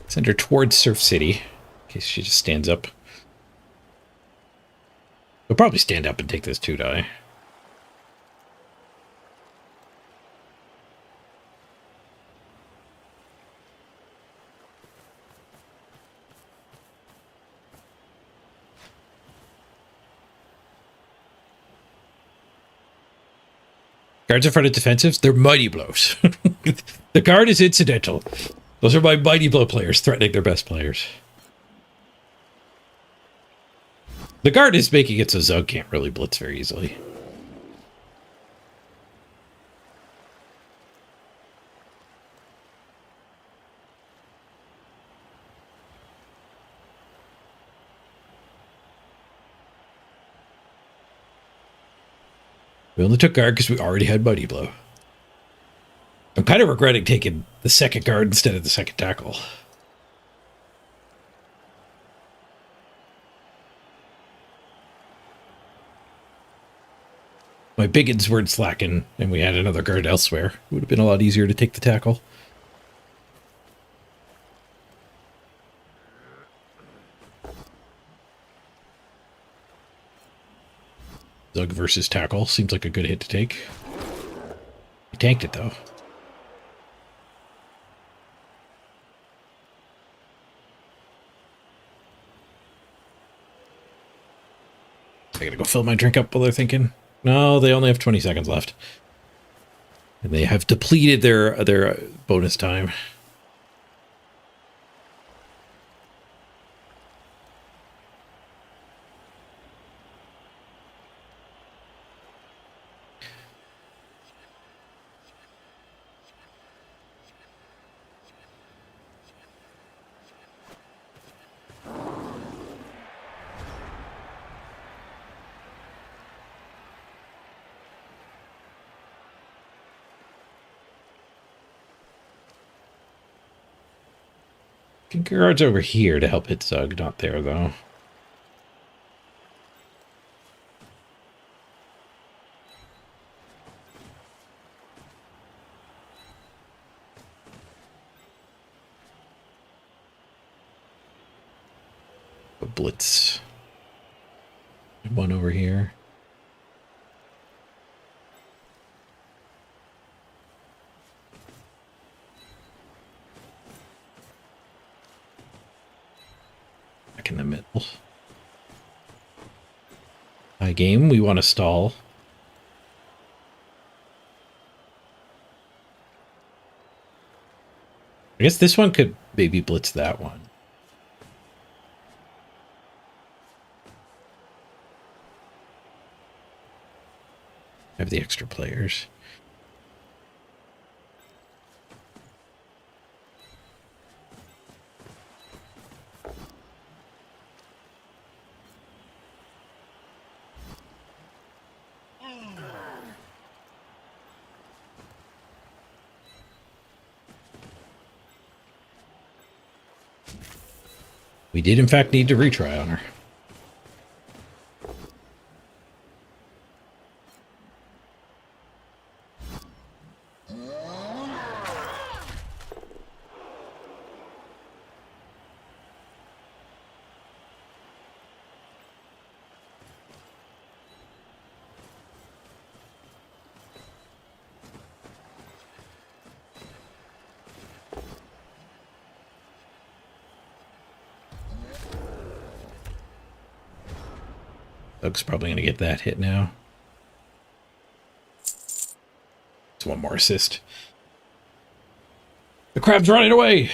Send her towards Surf City, in case she just stands up. We'll probably stand up and take this 2-die. Guards in front of defensives, they're mighty blows. The guard is incidental. Those are my mighty blow players threatening their best players. The guard is making it so Zug can't really blitz very easily. We only took guard because we already had mighty blow. I'm kind of regretting taking the second guard instead of the second tackle. My biggins weren't slacking, and we had another guard elsewhere. It would have been a lot easier to take the tackle. Zug versus tackle seems like a good hit to take. He tanked it, though. I gotta go fill my drink up while they're thinking. No, they only have 20 seconds left. And they have depleted their bonus time. Guard's over here to help hit Zug, not there though. A blitz. One over here. In the middle. High game, we want to stall. I guess this one could maybe blitz that one. Have the extra players. We did, in fact, need to retry on her. Doug's probably going to get that hit now. It's one more assist. The crab's running away!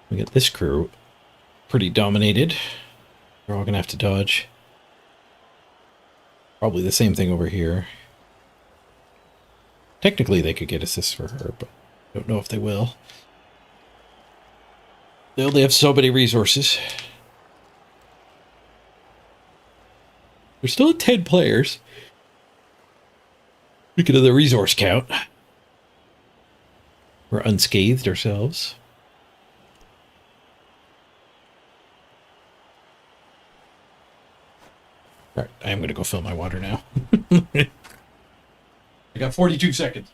We got this crew pretty dominated. They're all gonna have to dodge. Probably the same thing over here. Technically, they could get assists for her, but I don't know if they will. They only have so many resources. There's still 10 players. Speaking of the resource count, we're unscathed ourselves. Alright, I am going to go fill my water now. I got 42 seconds.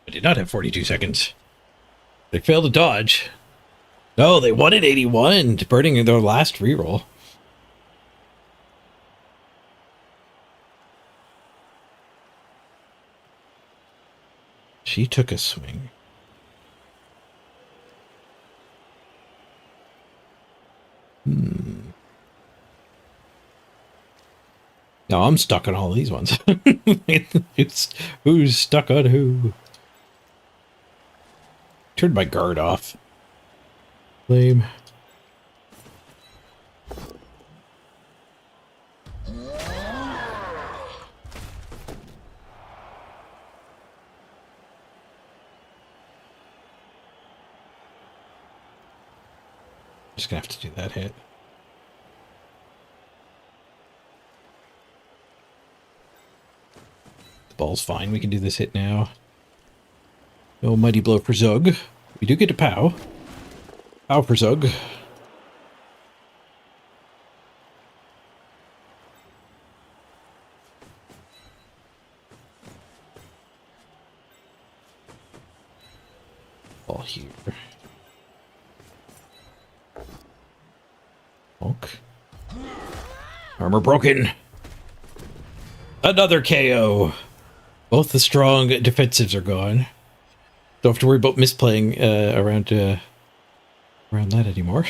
I did not have 42 seconds. They failed to dodge. No, they won at 81, burning their last reroll. She took a swing. No, I'm stuck on all these ones. It's who's stuck on who. Turned my guard off. Lame. Just gonna have to do that hit. The ball's fine. We can do this hit now. No mighty blow for Zug. We do get to pow. Pow for Zug. Ball here. Bonk. Armor broken. Another KO. Both the strong defensives are gone. Don't have to worry about misplaying around that anymore.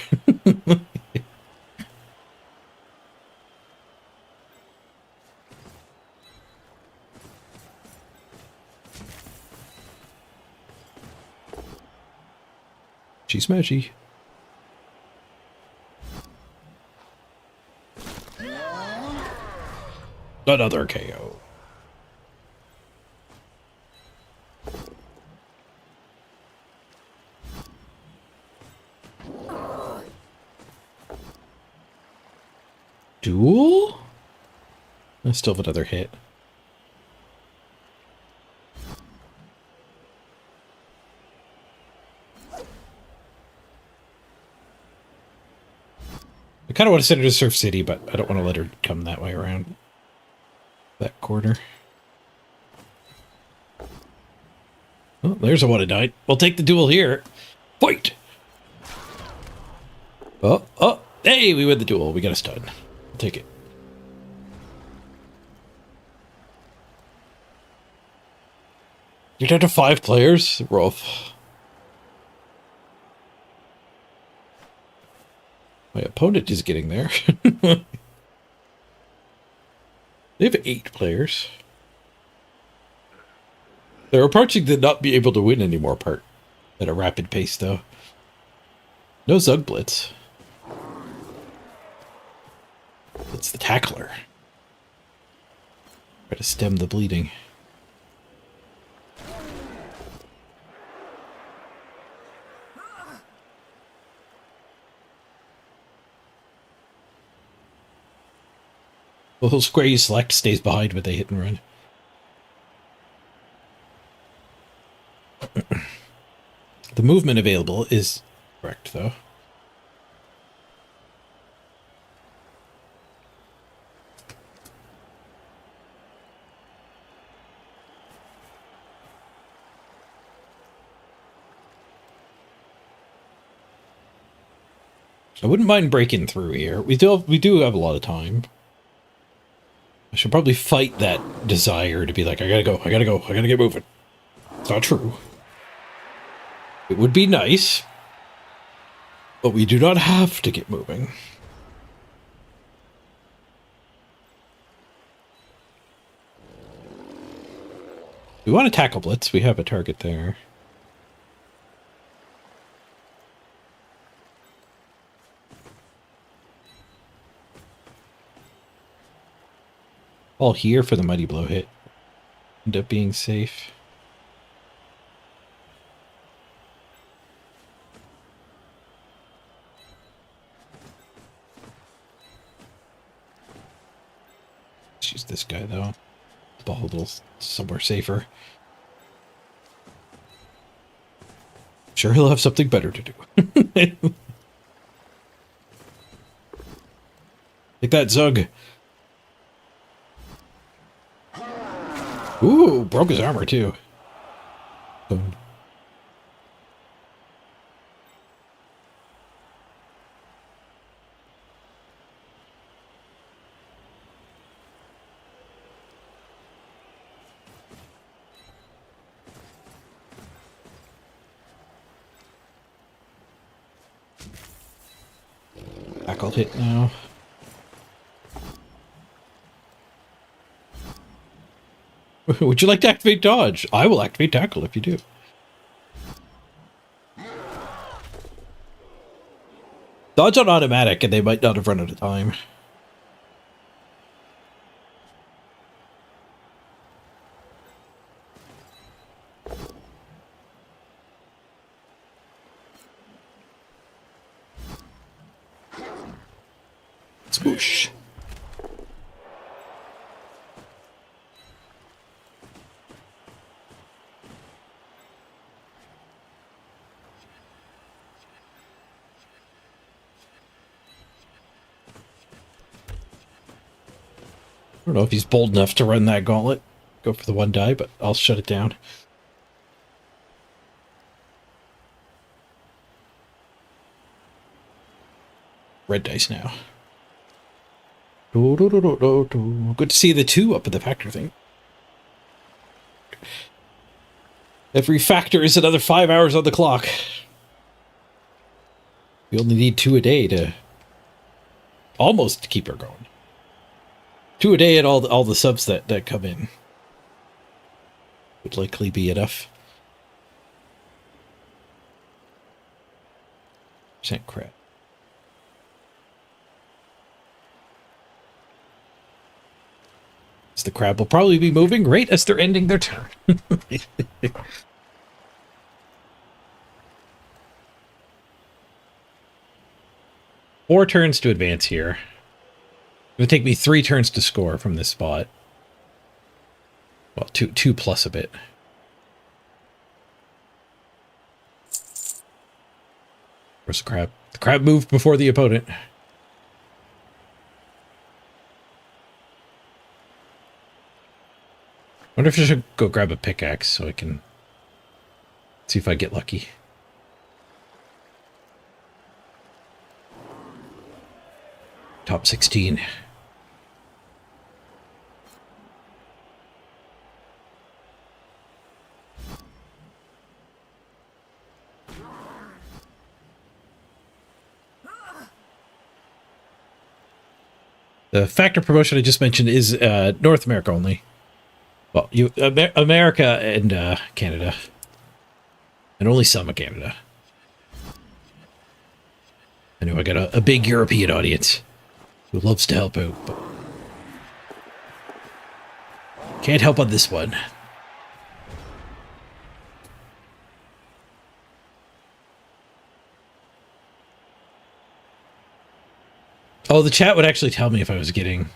She's smashy. Another KO. Duel? I still have another hit. I kind of want to send her to Surf City, but I don't want to let her come that way around that corner. Oh, there's a one that died. We'll take the duel here. Fight! Oh, hey, we win the duel. We got a stun. I'll take it. You're down to 5 players? Rough. My opponent is getting there. They have 8 players. They're approaching the not be able to win anymore part at a rapid pace, though. No Zug Blitz. It's the tackler. Try to stem the bleeding. The little square you select stays behind when they hit and run. The movement available is correct, though. I wouldn't mind breaking through here. We do have a lot of time. I should probably fight that desire to be like, I gotta go, I gotta get moving. It's not true. It would be nice, but we do not have to get moving. We want to tackle Blitz. We have a target there. All here for the Mighty Blow hit. End up being safe. Let's use this guy, though. Ball a little somewhere safer. Sure, he'll have something better to do. Take that, Zug. Ooh, broke his armor, too. Tackled hit now. Would you like to activate dodge? I will activate tackle if you do. Dodge on automatic and they might not have run out of time. Swoosh. I don't know if he's bold enough to run that gauntlet. Go for the 1 die, but I'll shut it down. Red dice now. Good to see the 2 up at the factor thing. Every factor is another 5 hours on the clock. We only need 2 a day to almost keep her going. 2 a day and all the subs that come in would likely be enough. % crap. The crab will probably be moving right as they're ending their turn. 4 turns to advance here. It would take me 3 turns to score from this spot. Well, two plus a bit. Where's the crab? The crab moved before the opponent. wonder if I should go grab a pickaxe so I can see if I get lucky. Top 16. The factor promotion I just mentioned is North America only. Well, America and Canada. And only some of Canada. I know I got a big European audience who loves to help out, but can't help on this one. Oh, the chat would actually tell me if I was getting...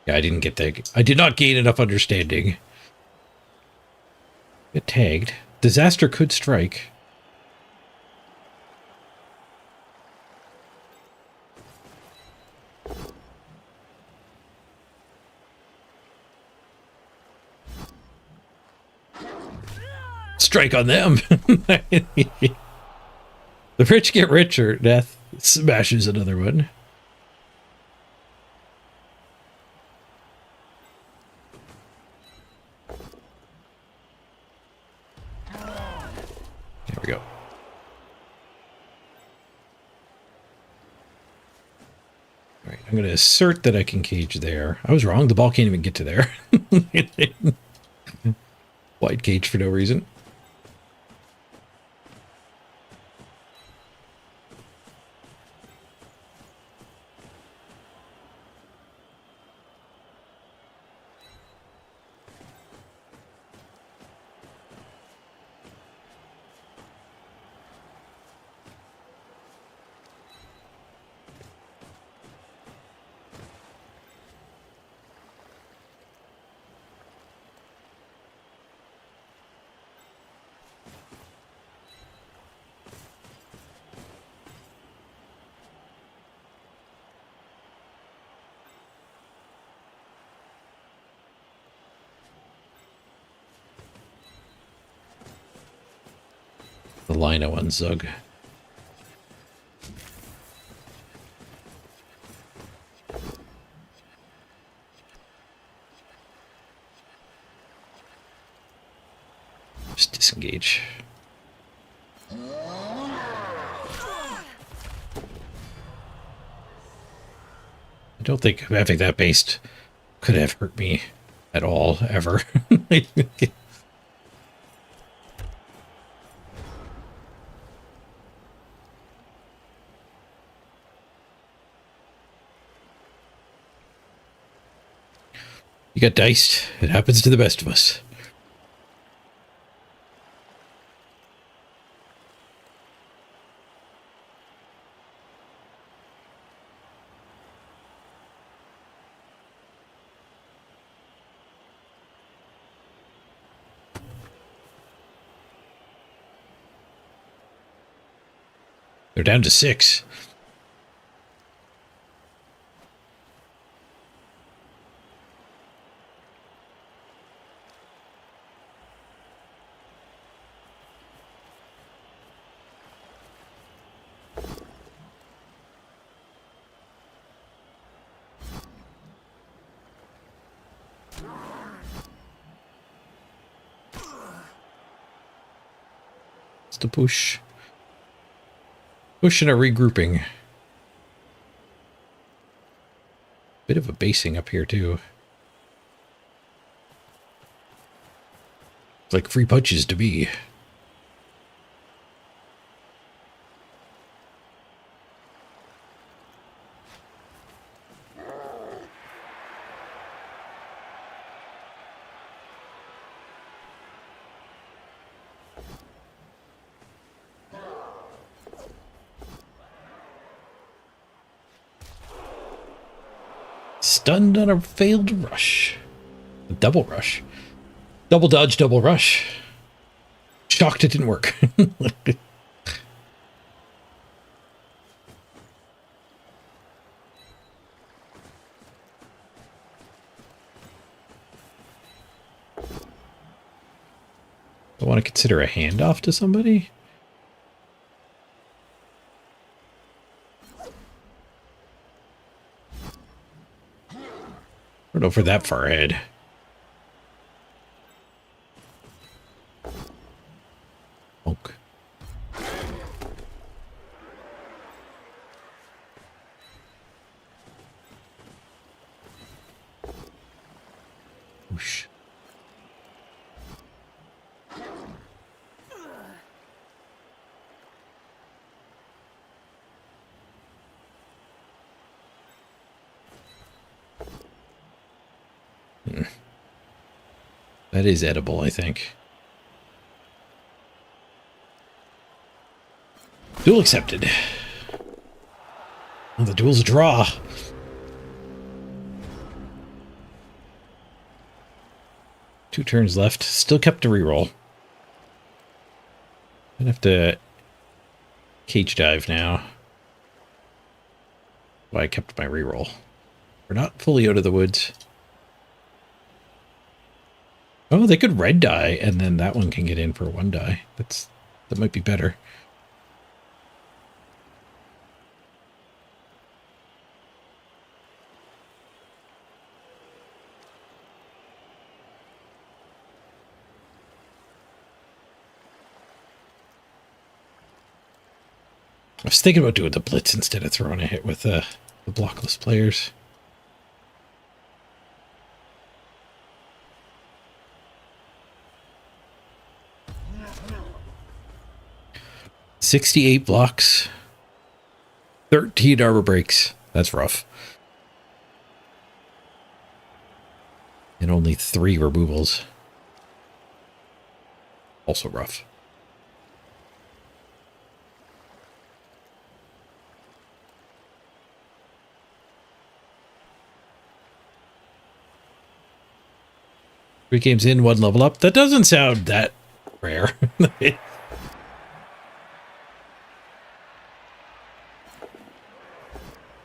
Yeah, I didn't get that. I did not gain enough understanding. Get tagged. Disaster could strike. Strike on them. The rich get richer. Death smashes another one. There we go. All right, I'm going to assert that I can cage there. I was wrong. The ball can't even get to there. Wide cage for no reason. The lino on Zug. Just disengage. I don't think having that based could have hurt me at all, ever. You got diced. It happens to the best of us. They're down to 6. It's the push. Push and a regrouping. Bit of a basing up here, too. It's like free punches to me. Stunned on a failed rush. A double rush. Double dodge, double rush. Shocked it didn't work. want to consider a handoff to somebody? I don't know if we're that far ahead. Bonk. Whoosh. That is edible, I think. Duel accepted. Well, the duel's a draw. Two turns left. Still kept a reroll. Gonna have to cage dive now. Why I kept my reroll. We're not fully out of the woods. Oh, they could red die, and then that one can get in for one die. That might be better. I was thinking about doing the blitz instead of throwing a hit with the blockless players. $68 blocks, 13 armor breaks. That's rough. And only 3 removals. Also rough. Three games in, 1 level up. That doesn't sound that rare.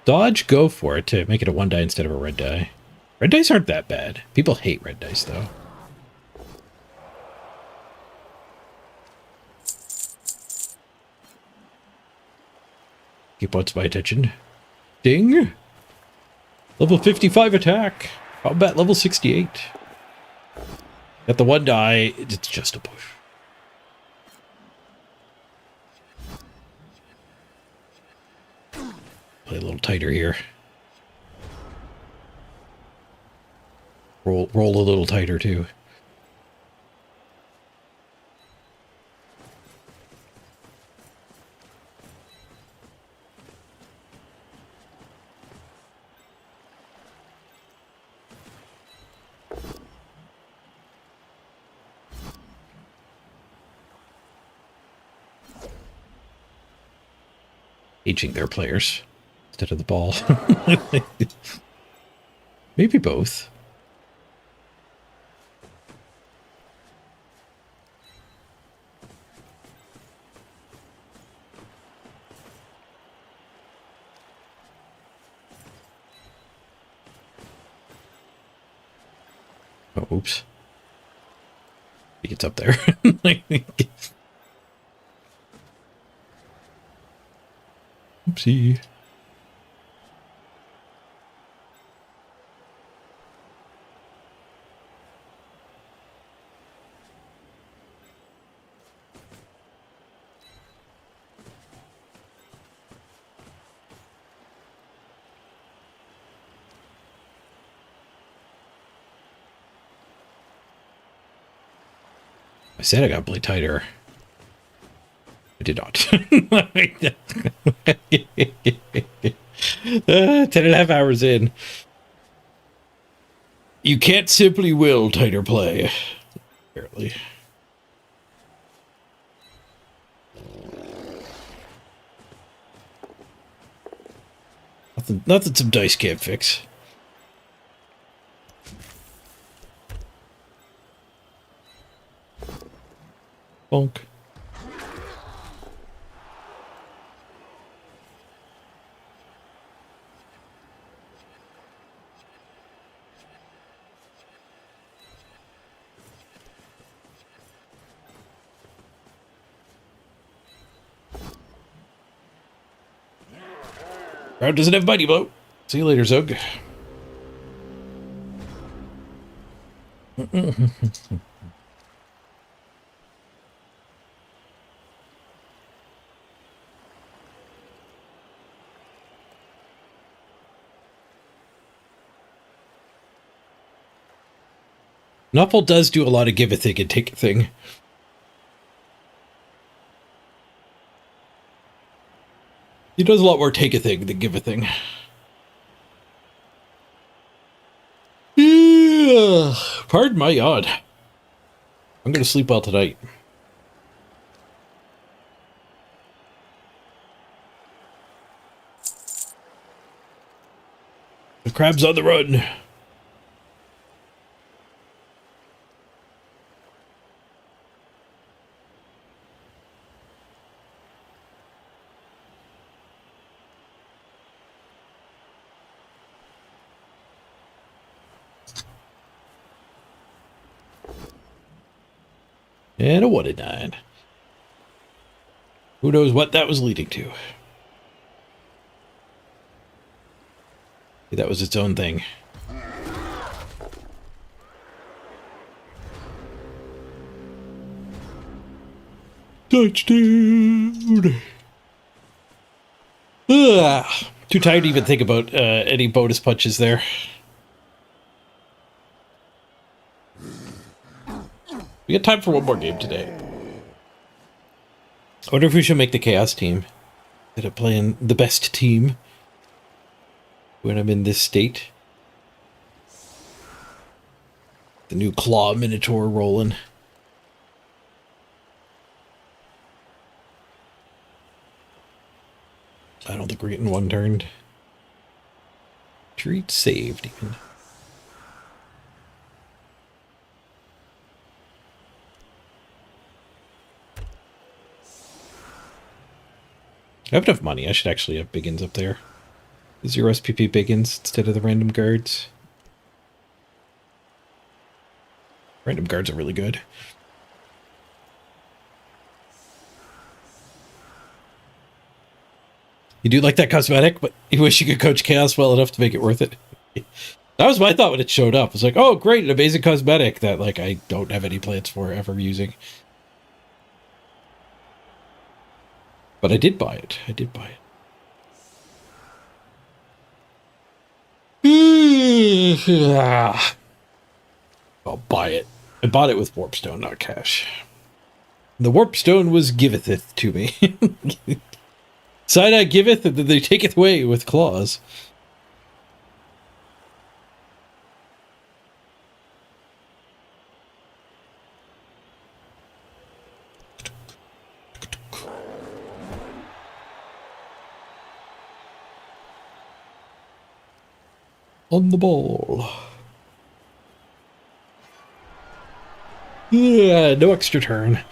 Dodge, go for it to make it a 1 die instead of a red die. Red dice aren't that bad. People hate red dice, though. Keep what's my attention. Ding! Level 55 attack. Combat level 68. At the 1 die, it's just a push. Play a little tighter here. Roll a little tighter too. Aging their players instead of the ball. Maybe both. Oh, oops. He gets up there. Oopsie. I said I gotta play tighter. I did not. 10.5 hours in. You can't simply will tighter play. Apparently. Nothing some dice can't fix. Bonk. Crowd doesn't have mighty blow. See you later, Zug. Nuffle does do a lot of give a thing and take a thing. He does a lot more take a thing than give a thing. Pardon my yawn. I'm going to sleep well tonight. The crab's on the run. And a 1 and 9. Who knows what that was leading to? That was its own thing. Touchdown! Too tired to even think about any bonus punches there. We got time for one more game today. I wonder if we should make the Chaos team instead of playing the best team when I'm in this state. The new Claw Minotaur rolling. I don't think we're getting one turned. Treat saved even. I have enough money. I should actually have Biggins up there. 0 SPP Biggins instead of the random guards. Random guards are really good. You do like that cosmetic, but you wish you could coach Chaos well enough to make it worth it. That was my thought when it showed up. I was like, oh, great, an amazing cosmetic that like I don't have any plans for ever using. But I did buy it. I did buy it. I'll buy it. I bought it with Warpstone, not cash. The Warpstone was giveth it to me. Sinai giveth, and then they taketh away with claws. On the ball. Yeah, no extra turn. In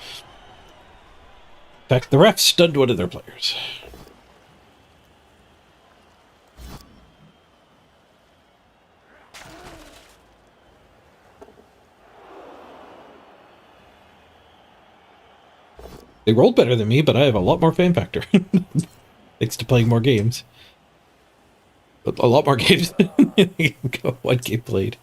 fact, the ref stunned one of their players. They rolled better than me, but I have a lot more fan factor. Thanks to playing more games. A lot more games than one game played.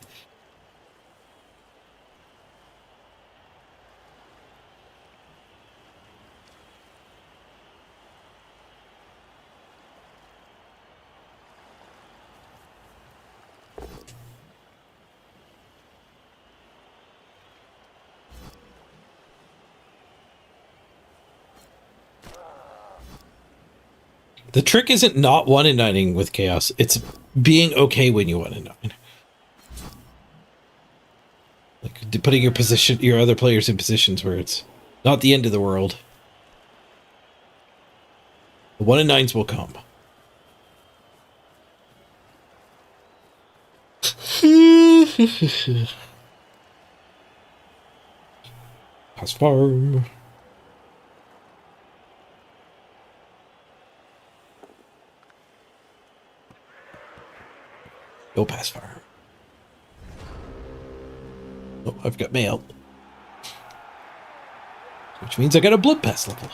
The trick isn't not 1 and 9ing with Chaos. It's being okay when you 1 and 9. Like putting your other players in positions where it's not the end of the world. The 1 and 9s will come. Pass farm. Go pass farm. Oh, I've got mail. Which means I got a blood pass level.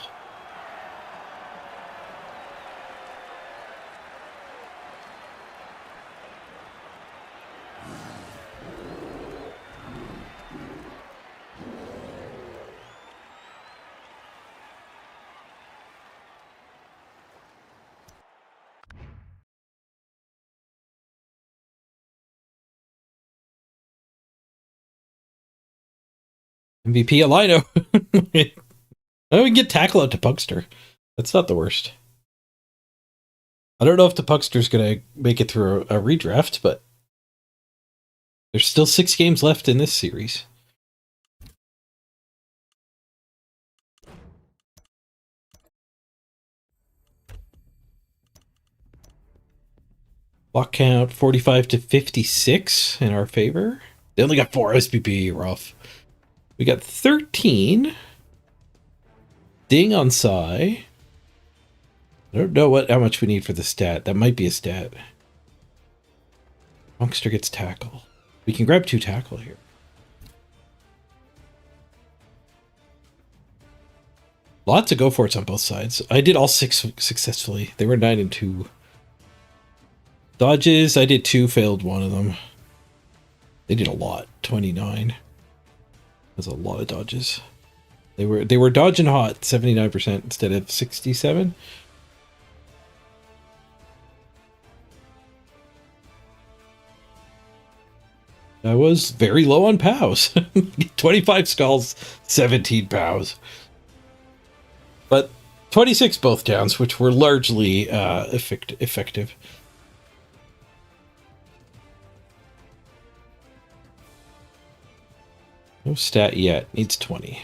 MVP a Lino. Oh, we can get tackle out to Pugster. That's not the worst. I don't know if the Pugster's going to make it through a redraft, but there's still 6 games left in this series. Block count 45 to 56 in our favor. They only got 4 SPP, rough. We got 13. Ding on Psy. I don't know how much we need for the stat. That might be a stat. Monkster gets tackle. We can grab 2 tackle here. Lots of go for it's on both sides. I did all 6 successfully. They were 9 and 2. Dodges, I did 2, failed 1 of them. They did a lot. 29. That's a lot of dodges. They were dodging hot 79% instead of 67. I was very low on POWs. 25 skulls, 17 POWs. But 26 both downs, which were largely effective. No stat yet. Needs 20.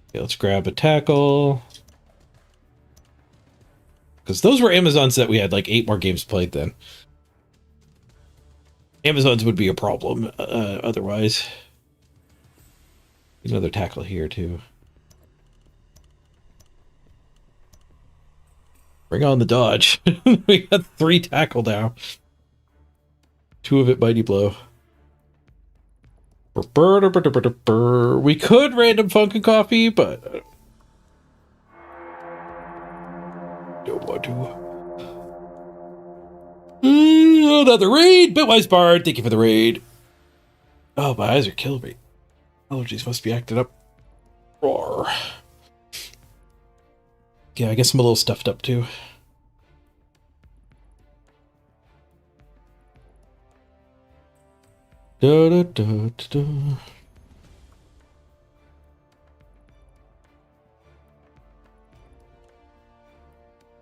Okay, let's grab a tackle. Because those were Amazons that we had like 8 more games played then. Amazons would be a problem otherwise. There's another tackle here too. Bring on the dodge. We got 3 tackle now. 2 of it mighty blow. We could random Funkin' Coffee, but don't want to. Another raid! Bitwise Bard, thank you for the raid. Oh, my eyes are killing me. Allergies must be acting up. Roar. Yeah, I guess I'm a little stuffed up too. Da, da, da, da, da.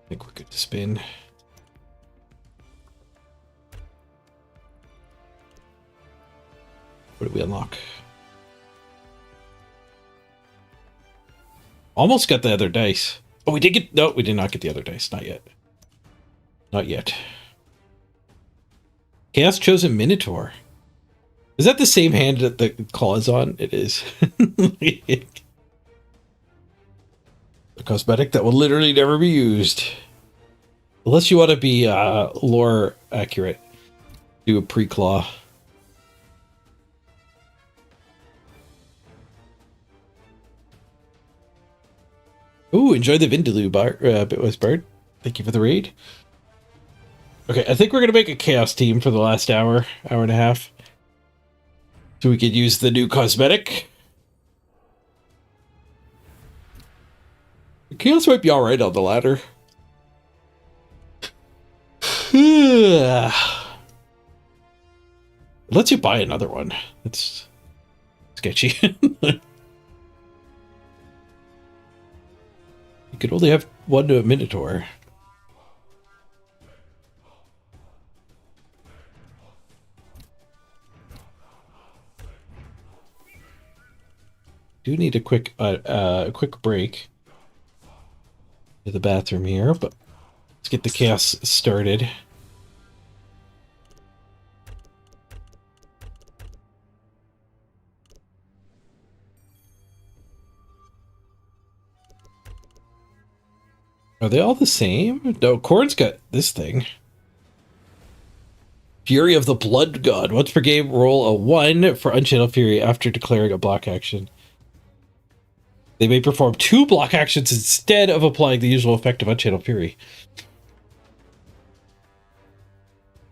I think we're good to spin. What did we unlock? Almost got the other dice. Oh, we did get... No, we did not get the other dice. Not yet. Not yet. Chaos Chosen Minotaur. Is that the same hand that the claw is on? It is. A cosmetic that will literally never be used. Unless you want to be lore accurate. Do a pre-claw. Ooh, enjoy the Vindaloo, Bitwise Bard. Thank you for the raid. Okay, I think we're going to make a Chaos team for the last hour and a half. So we could use the new cosmetic. Chaos might be alright on the ladder. Lets you buy another one. It's sketchy. You could only have one to a Minotaur. Do need a quick break to the bathroom here, but let's get the chaos started. Are they all the same? No, Korn's got this thing. Fury of the Blood God. Once per game, roll a 1 for Unchanneled Fury after declaring a block action. They may perform 2 block actions instead of applying the usual effect of Unchanneled Fury.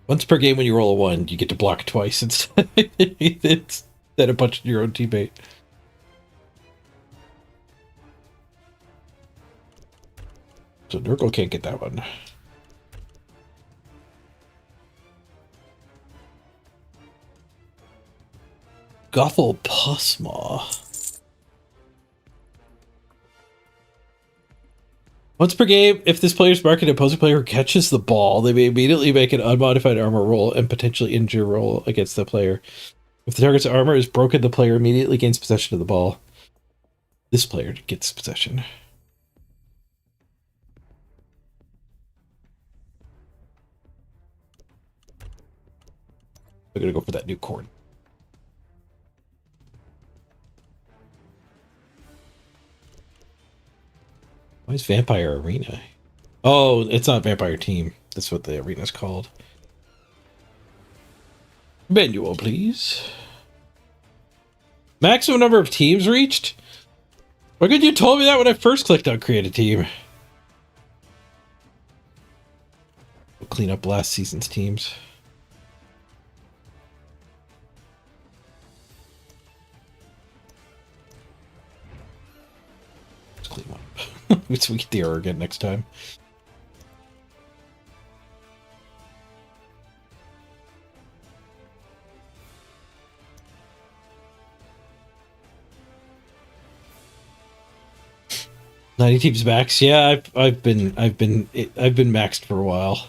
Once per game when you roll a 1, you get to block twice instead of punching your own teammate. So Nurgle can't get that one. Gothel Pusmaw. Once per game, if this player's marked an opposing player who catches the ball, they may immediately make an unmodified armor roll and potentially injure roll against the player. If the target's armor is broken, the player immediately gains possession of the ball. This player gets possession. I'm gonna go for that new cord. Why is Vampire Arena? Oh, it's not Vampire Team. That's what the arena's called. Manual, please. Maximum number of teams reached? Why couldn't you told me that when I first clicked on Create a Team? We'll clean up last season's teams. Let's clean up. So we get the error again next time. $90 teams max. Yeah, I've been maxed for a while.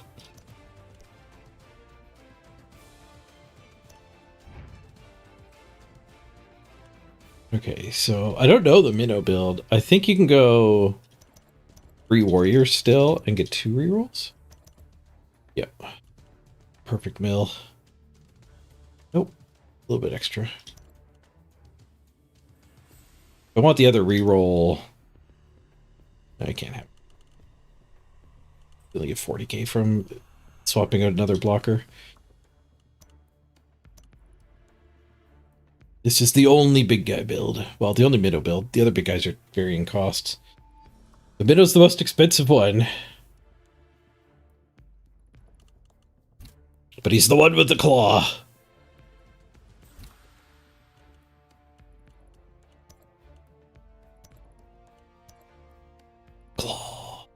Okay, so I don't know the minnow build. I think you can go 3 warriors still and get 2 rerolls. Yep. Perfect mill. Nope. A little bit extra. I want the other reroll. I can't have. Really get 40k from swapping out another blocker. This is the only big guy build. Well, the only minnow build. The other big guys are varying costs. The minnow's the most expensive one. But he's the one with the claw. Claw.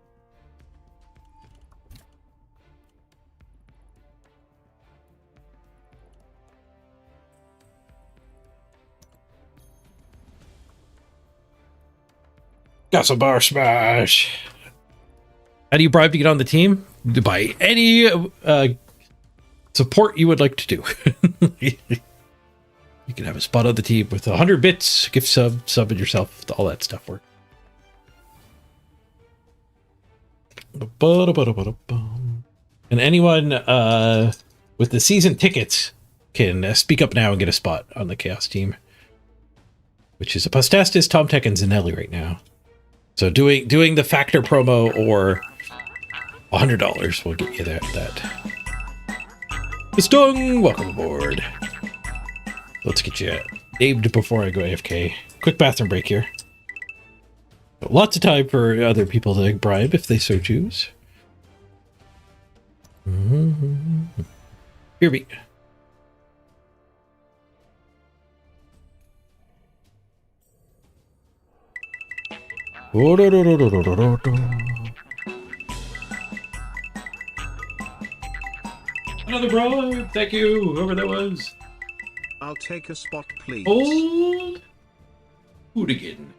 Got some bar smash. How do you bribe to get on the team? By any support you would like to do. You can have a spot on the team with 100 bits, gift sub it yourself, all that stuff work. And anyone with the season tickets can speak up now and get a spot on the Chaos team, which is Apostastis, Tom Tek, and Zanelli right now. So doing the factor promo or $100 will get you that. Stung, welcome aboard. Let's get you named before I go AFK. Quick bathroom break here. Lots of time for other people to bribe if they so choose. Here we go. Another bribe, thank you, whoever that was. I'll take a spot, please. Old Hooligan.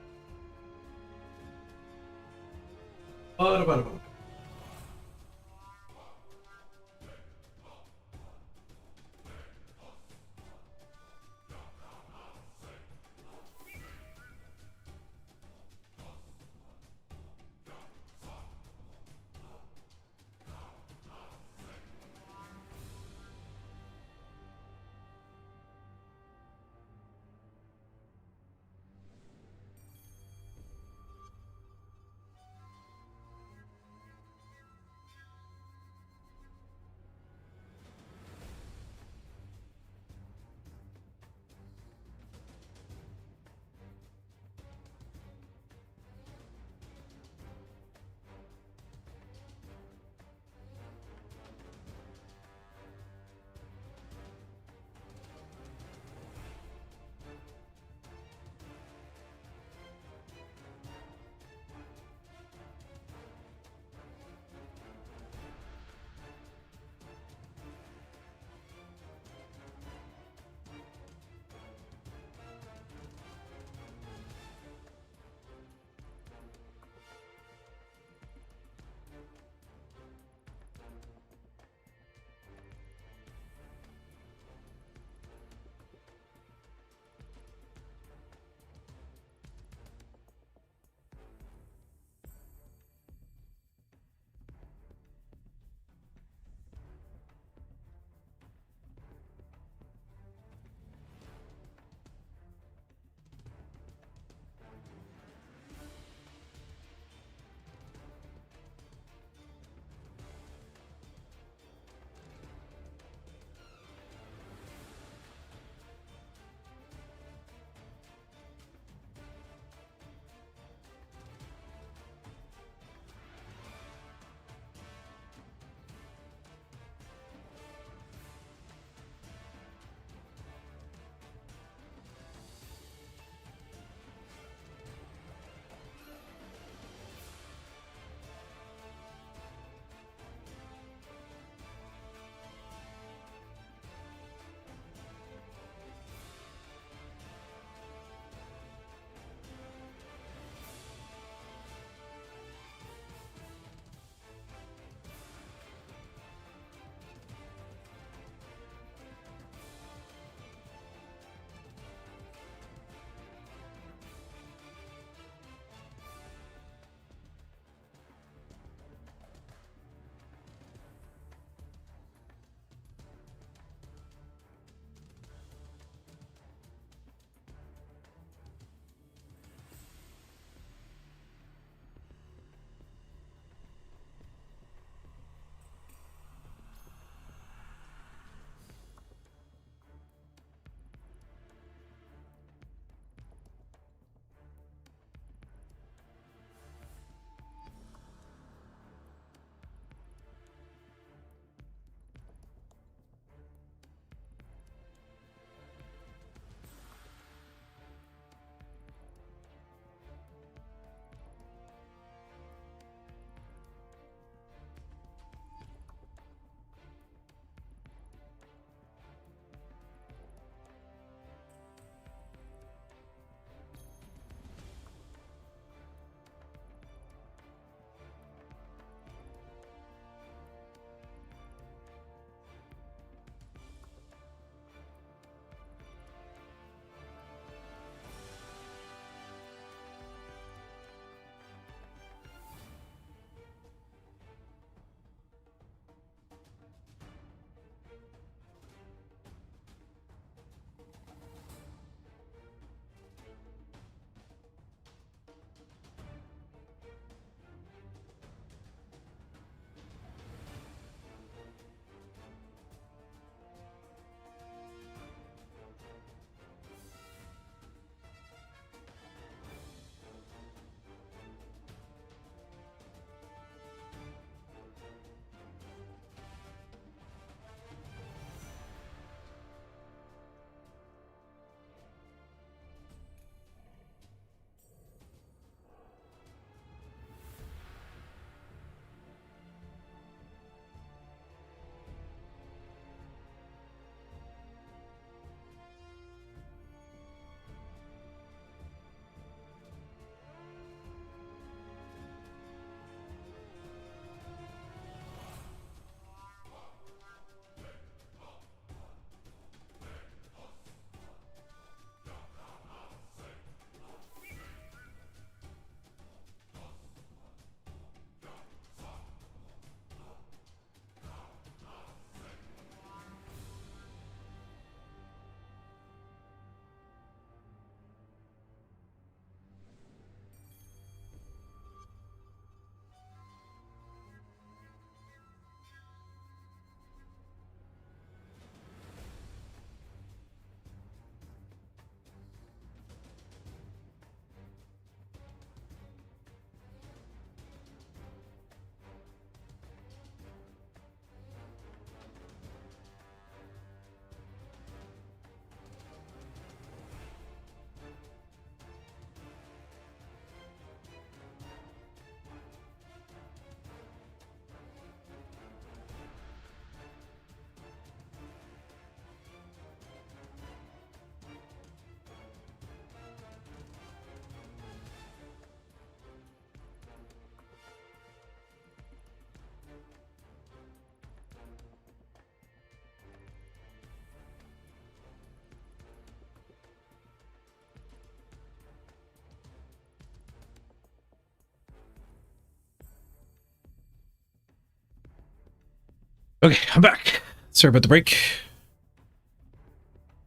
Okay, I'm back. Sorry about the break.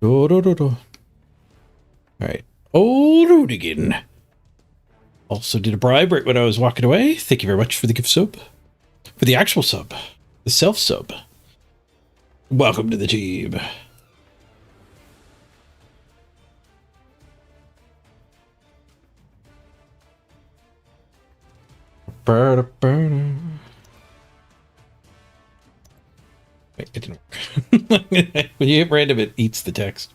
All right. Old Hoonigan. Also did a bribe right when I was walking away. Thank you very much for the gift sub. For the actual sub. The self sub. Welcome to the team. Wait, it didn't work. When you hit random, it eats the text.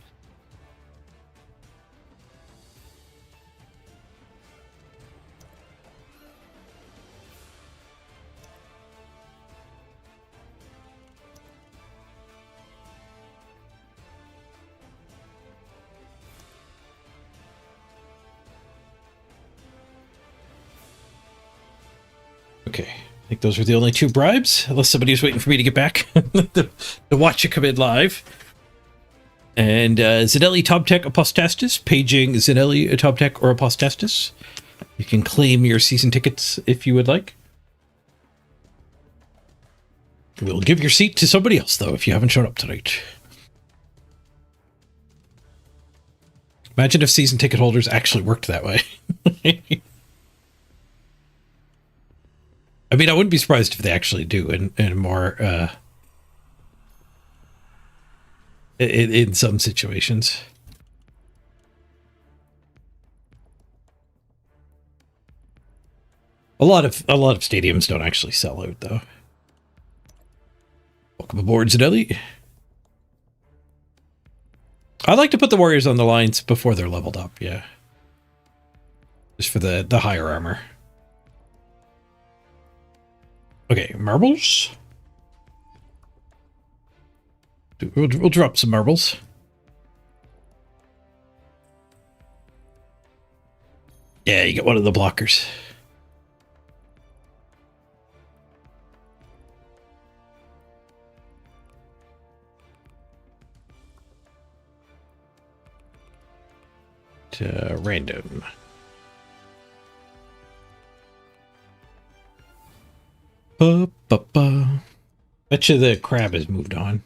Okay, I think those were the only 2 bribes, unless somebody was waiting for me to get back to watch it come in live. And Zanelli Toptech Apostastis, paging Zanelli Toptech or Apostastis. You can claim your season tickets if you would like. We'll give your seat to somebody else, though, if you haven't shown up tonight. Imagine if season ticket holders actually worked that way. I mean, I wouldn't be surprised if they actually do in more in some situations. A lot of stadiums don't actually sell out, though. Welcome aboard, Zanelli. I like to put the warriors on the lines before they're leveled up, yeah. Just for the higher armor. Okay, marbles. We'll drop some marbles. Yeah, you get one of the blockers. Random. Bet you the crab has moved on.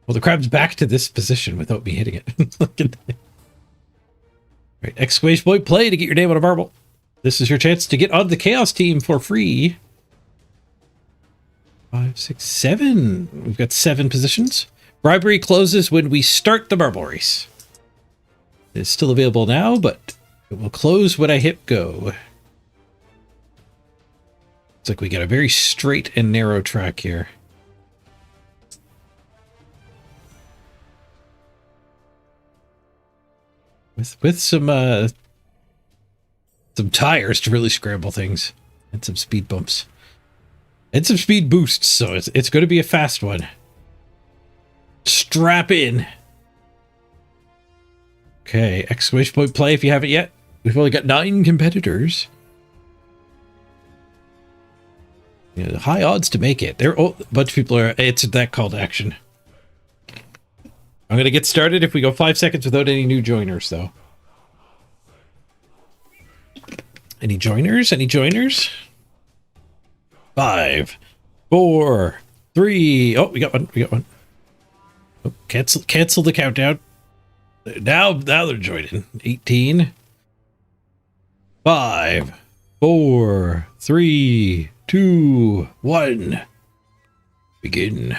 Well, the crab's back to this position without me hitting it. Right, exclamation point play to get your name on a marble. This is your chance to get on the Chaos team for free. 5, 6, 7. We've got 7 positions. Bribery closes when we start the marble race. It's still available now, but it will close when I hit go. It's like we got a very straight and narrow track here. With some tires to really scramble things, and some speed bumps, and some speed boosts. So it's going to be a fast one. Strap in. Okay, exclamation point play if you haven't yet. We've only got 9 competitors. Yeah, high odds to make it. There, a bunch of people are. It's that call to action. I'm going to get started if we go 5 seconds without any new joiners, though. Any joiners? Any joiners? 5, 4, 3. Oh, we got one. We got one. Oh, cancel the countdown. Now they're joining. 18. 5, 4, 3, 2, 1. Begin.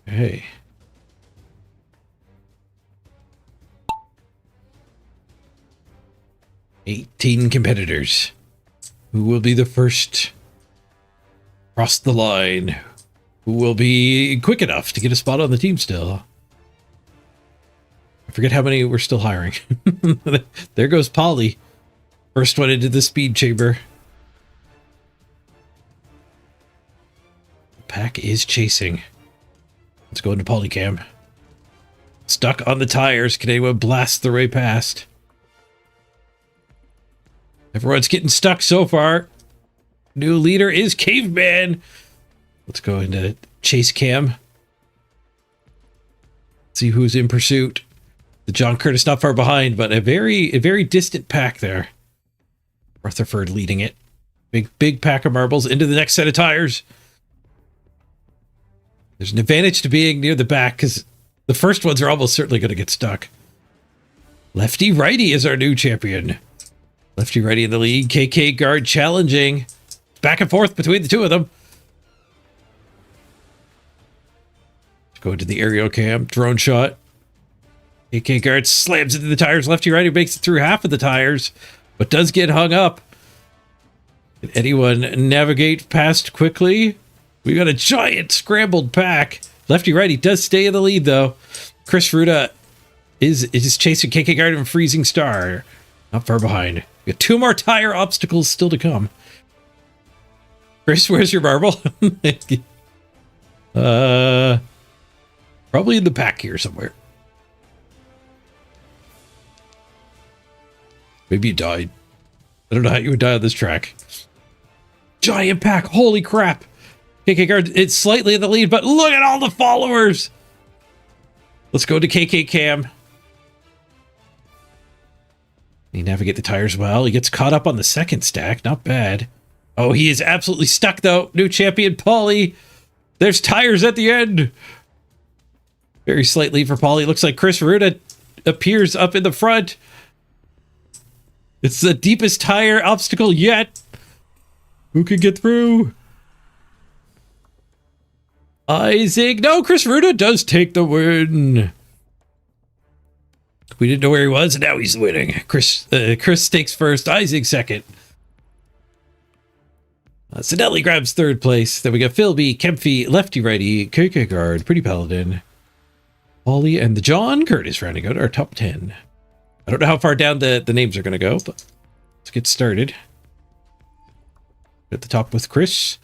Hey. $18 competitors. Who will be the first? Cross the line. Who will be quick enough to get a spot on the team still? I forget how many we're still hiring. There goes Polly. First one into the speed chamber. The pack is chasing. Let's go into Polycam. Stuck on the tires. Can anyone blast their way past? Everyone's getting stuck so far. New leader is Caveman. Let's go into chase cam. See who's in pursuit. The John Curtis not far behind, but a very distant pack there. Rutherford leading it. Big pack of marbles into the next set of tires. There's an advantage to being near the back because the first ones are almost certainly going to get stuck. Lefty righty is our new champion. Lefty righty in the lead. KK guard challenging. Back and forth between the two of them. Let's go into the aerial cam. Drone shot. KK guard slams into the tires. Lefty righty makes it through half of the tires, but does get hung up. Can anyone navigate past quickly? We got a giant scrambled pack. Lefty righty does stay in the lead though. Chris Ruda is chasing KK guard and Freezing Star. Not far behind. We got 2 more tire obstacles still to come. Chris, where's your marble? Probably in the pack here somewhere. Maybe you died. I don't know how you would die on this track. Giant pack. Holy crap. KK guard, it's slightly in the lead, but look at all the followers. Let's go to KK cam. He navigate the tires well. He gets caught up on the second stack. Not bad. Oh, he is absolutely stuck though. New champion, Paulie. There's tires at the end. Very slight lead for Paulie. Looks like Chris Ruda appears up in the front. It's the deepest tire obstacle yet. Who can get through? Isaac. No, Chris Ruda does take the win. We didn't know where he was, and now he's winning. Chris takes first. Isaac second. Sinelli grabs third place. Then we got Philby, Kemphy, Lefty Righty, Kierkegaard, Pretty Paladin, Paulie, and the John Curtis rounding out our top 10. I don't know how far down the names are going to go, but let's get started. At the top with Chris.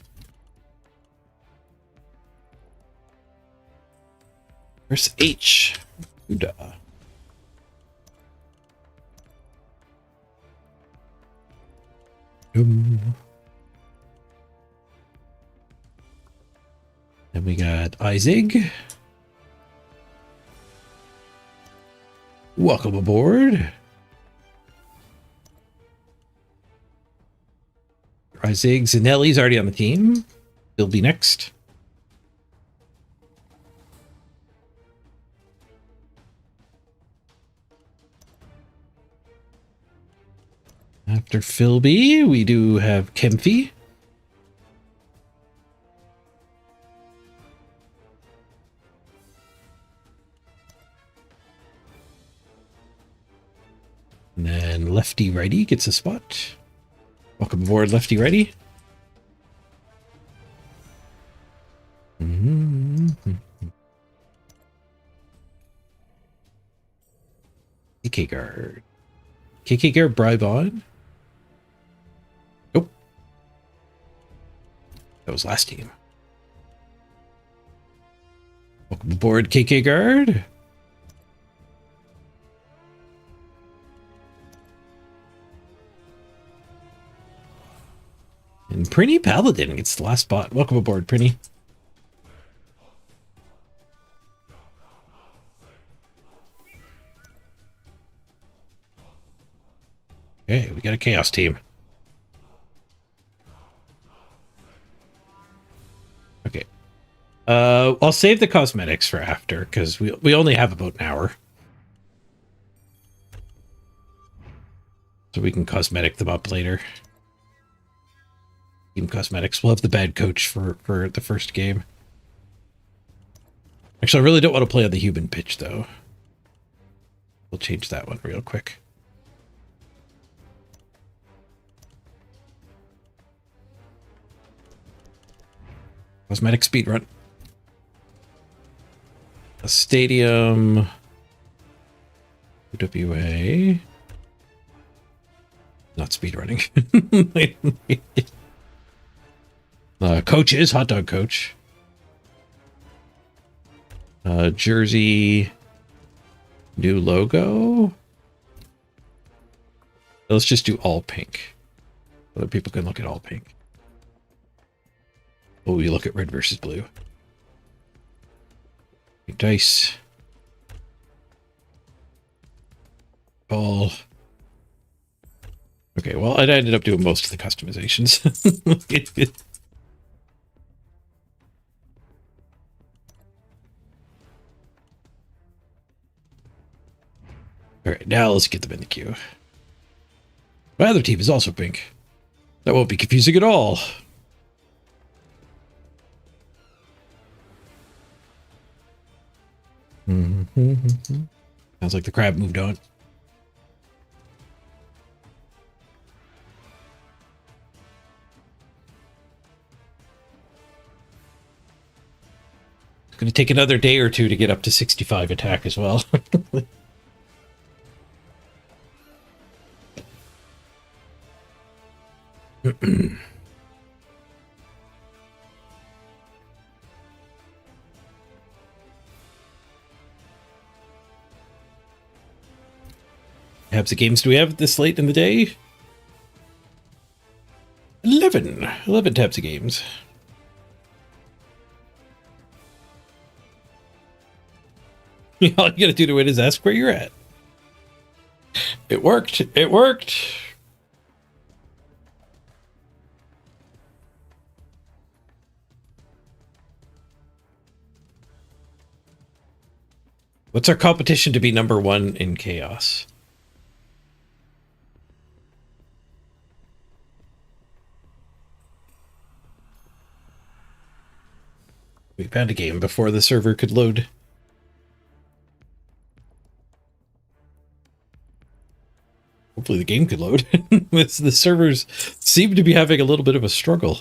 Chris H. Uda. Then we got Isaac. Welcome aboard. Isaac Zanelli's already on the team. He'll be next. After Philby, we do have Kemphy. And then Lefty Righty gets a spot. Welcome aboard, Lefty Righty. KK guard. KK guard bribe on. Nope. That was last team. Welcome aboard, KK guard. And Prinny Paladin gets the last spot. Welcome aboard, Prinny. Okay, we got a chaos team. Okay. I'll save the cosmetics for after, because we only have about an hour. So we can cosmetic them up later. Team cosmetics. We'll have the bad coach for the first game. Actually, I really don't want to play on the human pitch, though. We'll change that one real quick. Cosmetic speedrun. A stadium. UWA. Not speedrunning. Coaches, hot dog coach. Jersey. New logo. Let's just do all pink. Other people can look at all pink. Oh, you look at red versus blue. Dice. Ball. Okay, well, I ended up doing most of the customizations. All right, now let's get them in the queue. My other team is also pink. That won't be confusing at all. Sounds like the crab moved on. It's going to take another day or two to get up to 65 attack as well. Tabs of games do we have this late in the day? 11 tabs of games. All you gotta do to win is ask where you're at. It worked. It worked. What's our competition to be number one in chaos? We found a game before the server could load. Hopefully the game could load. The servers seem to be having a little bit of a struggle.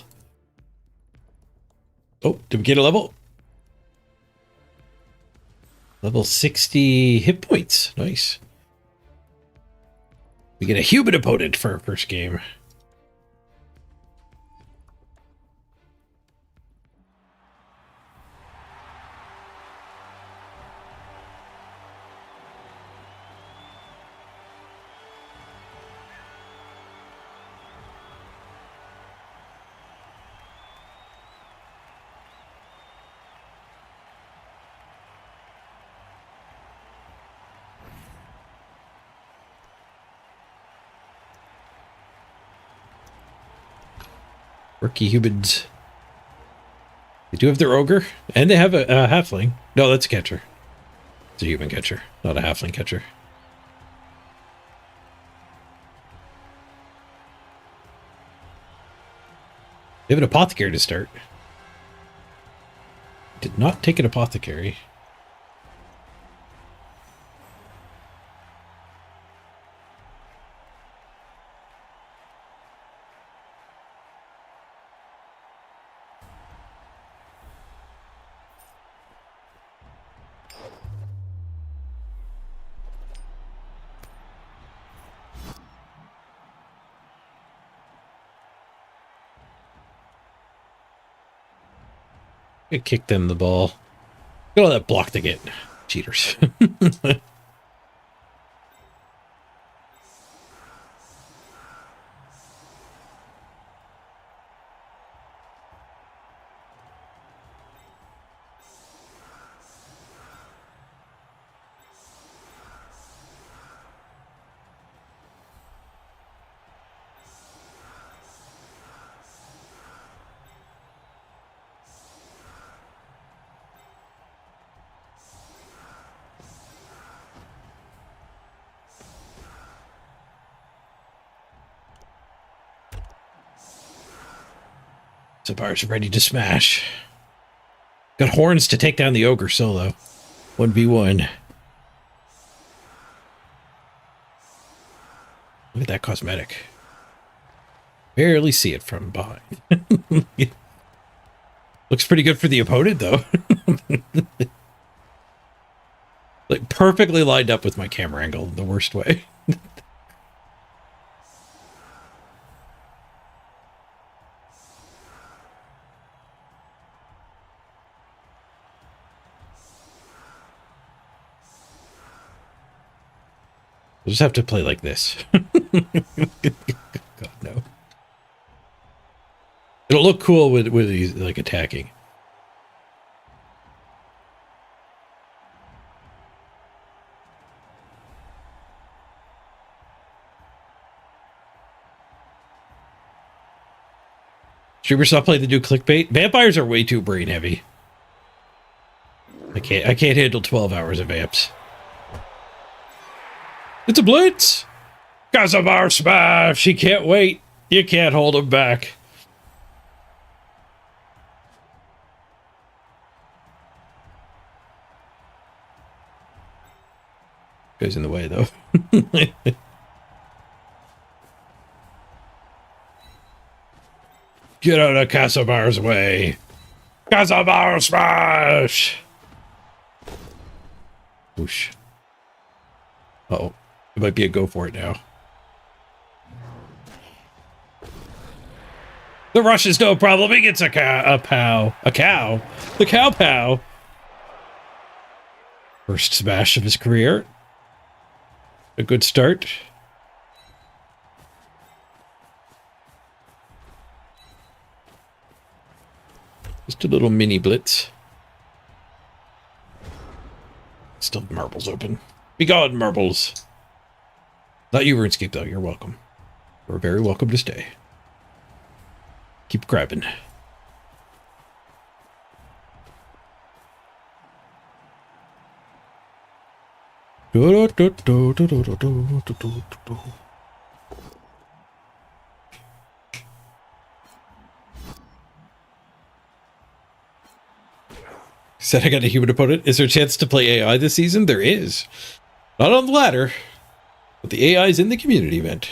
Oh, did we get a level? Level 60 hit points. Nice. We get a human opponent for our first game. Rookie humans. They do have their ogre, and they have a halfling. No, that's a catcher. It's a human catcher, not a halfling catcher. They have an apothecary to start. Did not take an apothecary. It kicked them the ball. Look at all that block they get. Cheaters. Sabar's ready to smash. Got horns to take down the ogre solo. 1v1. Look at that cosmetic. Barely see it from behind. Looks pretty good for the opponent, though. Like, perfectly lined up with my camera angle in the worst way. We'll just have to play like this. God, no. It'll look cool with these, like, attacking. Streamers stop playing the new clickbait. Vampires are way too brain heavy. I can't handle 12 hours of vamps. It's a blitz! Casamar smash! He can't wait. You can't hold him back. Goes in the way, though. Get out of Casamar's way. Casamar smash! Whoosh. Uh-oh. It might be a go for it now. The rush is no problem. He gets a cow. The cow pow. First smash of his career. A good start. Just a little mini blitz. Still marbles open. Be gone, marbles. Not you, RuneScape, though. You're welcome. You're very welcome to stay. Keep grabbing. Said I got a human opponent. Is there a chance to play AI this season? There is. Not on the ladder, but the AI is in the community event.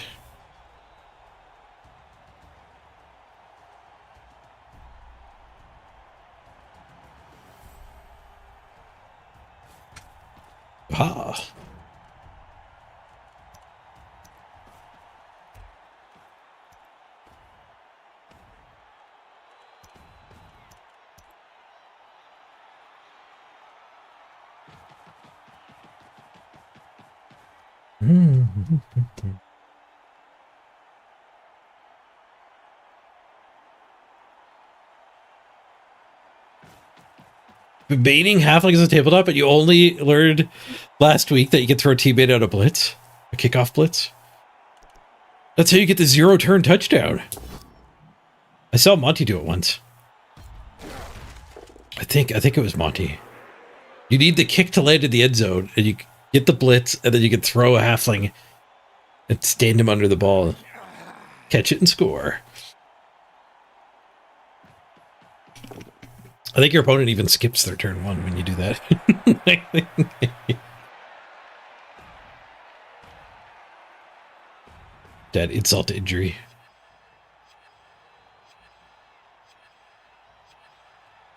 Ah. Baiting halflings as a tabletop, but you only learned last week that you can throw a teammate out a blitz, a kickoff blitz. That's how you get the 0-turn touchdown. I saw Monty do it once. I think it was Monty. You need the kick to land in the end zone, and you get the blitz, and then you can throw a halfling and stand him under the ball, catch it, and score. I think your opponent even skips their turn one when you do that. That insult to injury.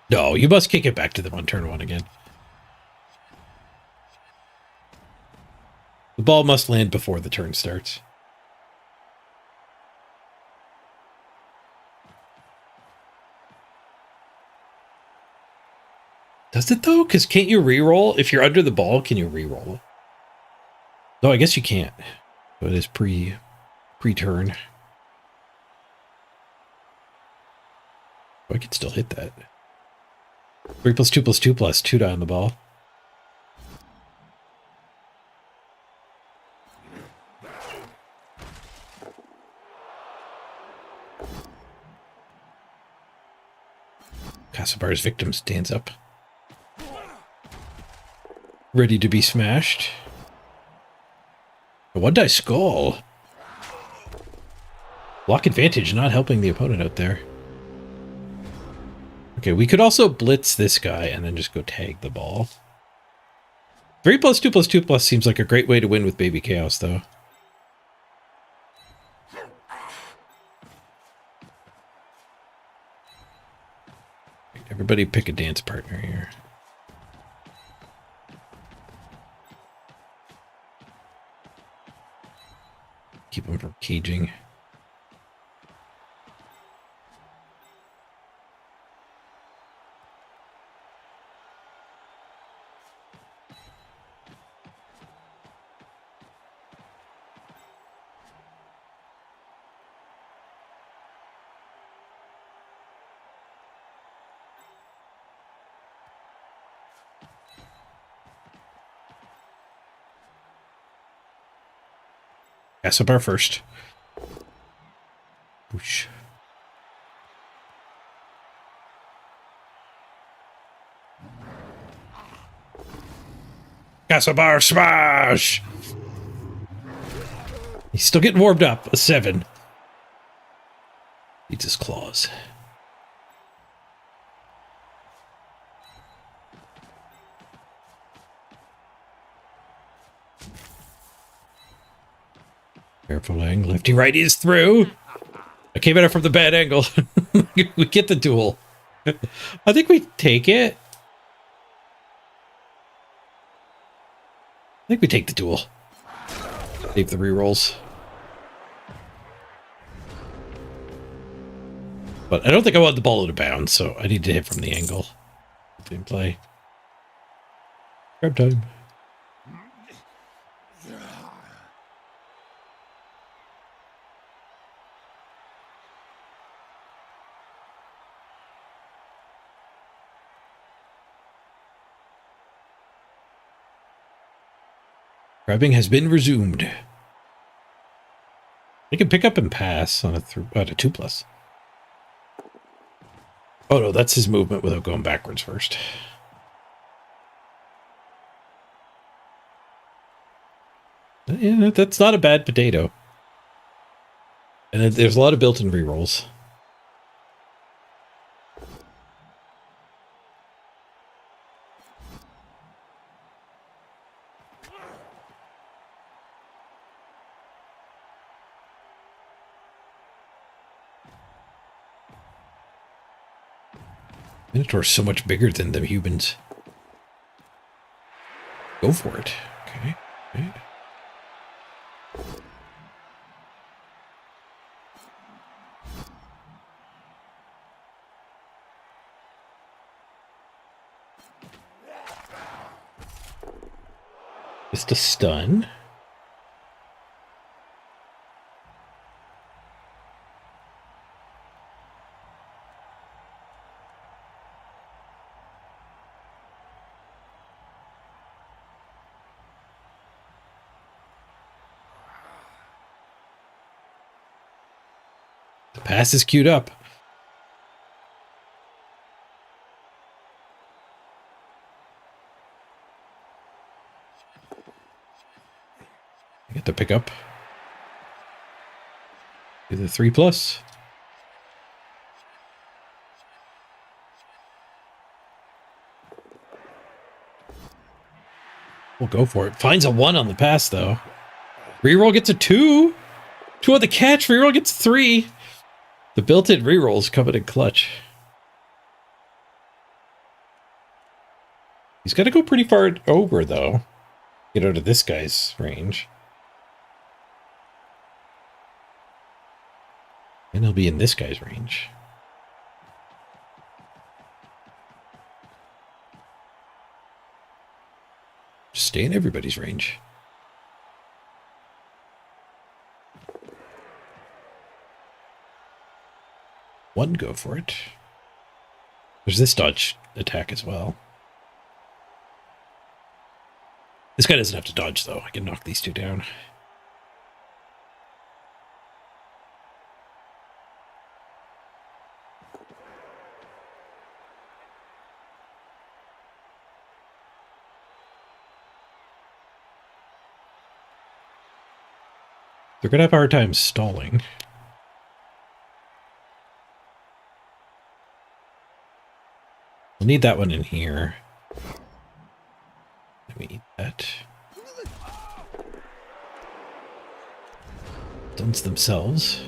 No, you must kick it back to them on turn one again. The ball must land before the turn starts. Does it though? Because can't you re-roll? If you're under the ball, can you re-roll? No, I guess you can't. So it is pre-turn. I can still hit that. 3+2+2+2 die on the ball. Casabar's victim stands up. Ready to be smashed. A 1-die skull. Block advantage not helping the opponent out there. Okay, we could also blitz this guy and then just go tag the ball. 3+2+2+ seems like a great way to win with Baby Chaos, though. Everybody pick a dance partner here. Keep him from caging. Casabar first. Whoosh. Casabar smash! He's still getting warmed up. A 7. Needs his claws. Careful, Lang. Lefty righty is through. I came at it from the bad angle. We get the duel. I think we take it. I think we take the duel. Save the rerolls. But I don't think I want the ball out of bounds, so I need to hit from the angle. Same play. Grab time. Grabbing has been resumed. They can pick up and pass on a 2+. Oh no, that's his movement without going backwards first. Yeah, that's not a bad potato. And there's a lot of built-in rerolls. Minotaur's so much bigger than the humans. Go for it. Okay. Right. Just a stun. The pass is queued up. I get the pickup. Do the 3+. We'll go for it. Finds a 1 on the pass, though. Reroll gets a 2. 2 on the catch. Reroll gets 3. The built-in rerolls coming in clutch. He's got to go pretty far over, though. Get out of this guy's range. And he'll be in this guy's range. Just stay in everybody's range. One, go for it. There's this dodge attack as well. This guy doesn't have to dodge, though. I can knock these two down. They're going to have a hard time stalling. We'll need that one in here. Let me eat that. Stuns themselves.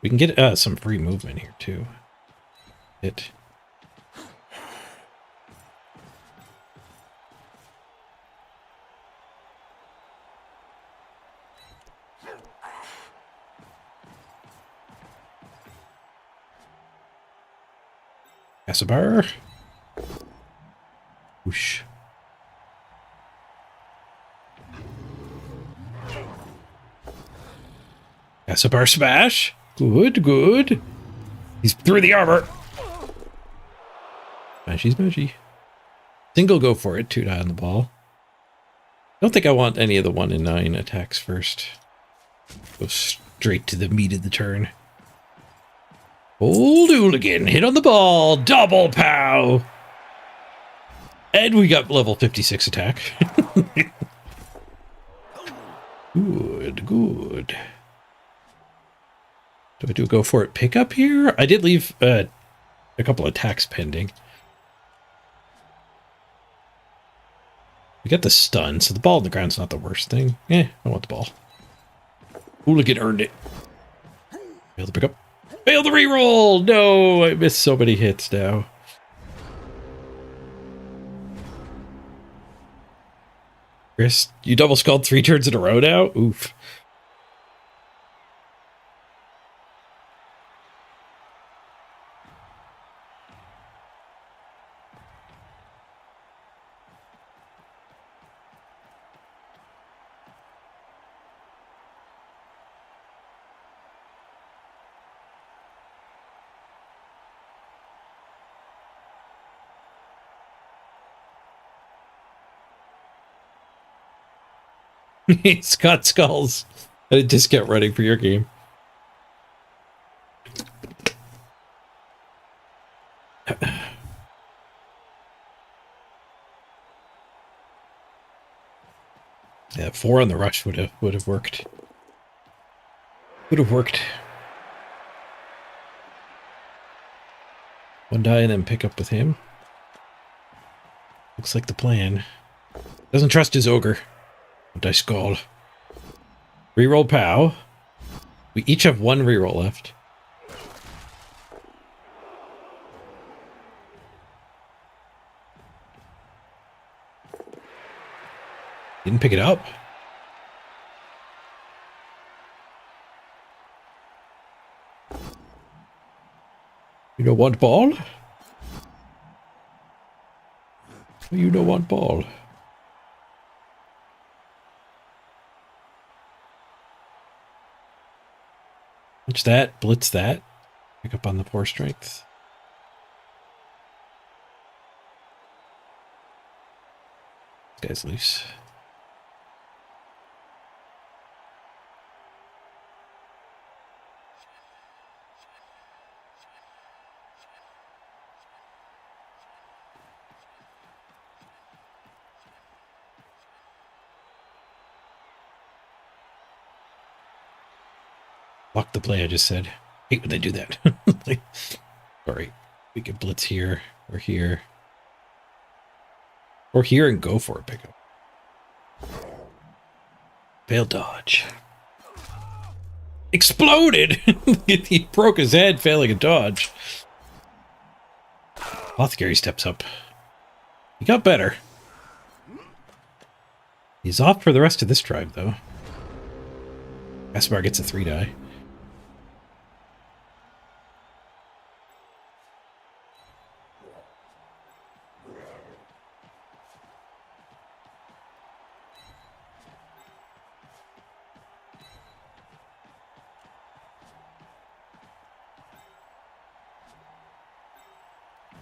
We can get some free movement here too. Hit. Casabar. Whoosh. Casabar smash. Good, good. He's through the armor. Smashy, smashy. Single, go for it. 2 die on the ball. I don't think I want any of the 1 in 9 attacks first. Go straight to the meat of the turn. Old hooligan, hit on the ball, double pow. And we got level 56 attack. Good, good. Do I do a go for it pickup here? I did leave a couple of attacks pending. We got the stun, so the ball on the ground's not the worst thing. I want the ball. Hooligan earned it. Failed the pickup. Failed the reroll! No, I missed so many hits now. Chris, you double skulled 3 turns in a row now? Oof. Scott Skulls. I did discount running for your game. Yeah, 4 on the rush would have worked. Would have worked. 1 die and then pick up with him. Looks like the plan. Doesn't trust his ogre. Dice skull. Reroll pow. We each have 1 reroll left. Didn't pick it up. You don't want ball? You don't want ball. Watch that, blitz that. Pick up on the 4 strength. This guy's loose. Block the play, I just said. Hate when they do that. Alright. We can blitz here or here. Or here and go for a pickup. Failed dodge. Exploded! He broke his head failing a dodge. Apothecary steps up. He got better. He's off for the rest of this drive, though. Gaspar gets a 3 die.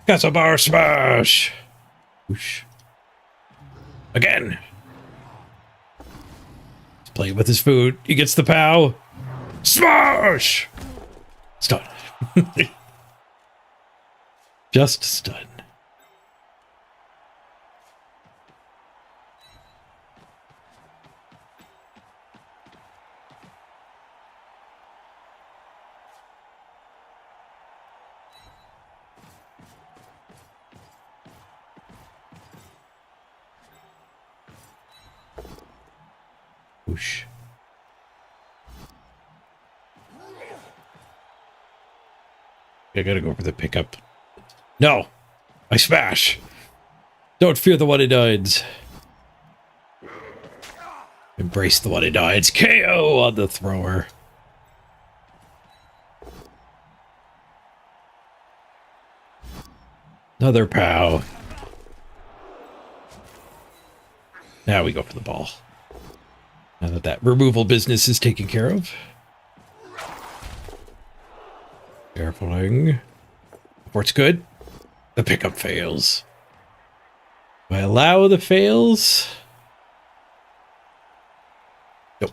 That's a bar smash! Whoosh. Again! He's playing with his food. He gets the pow. Smash! Stun. Just stun. Whoosh. I gotta go for the pickup. No! I smash! Don't fear the one-and-dones. Embrace the one-and-dones. KO on the thrower. Another pow. Now we go for the ball. Now that that removal business is taken care of. Carefuling. Report's good. The pickup fails. Do I allow the fails? Nope.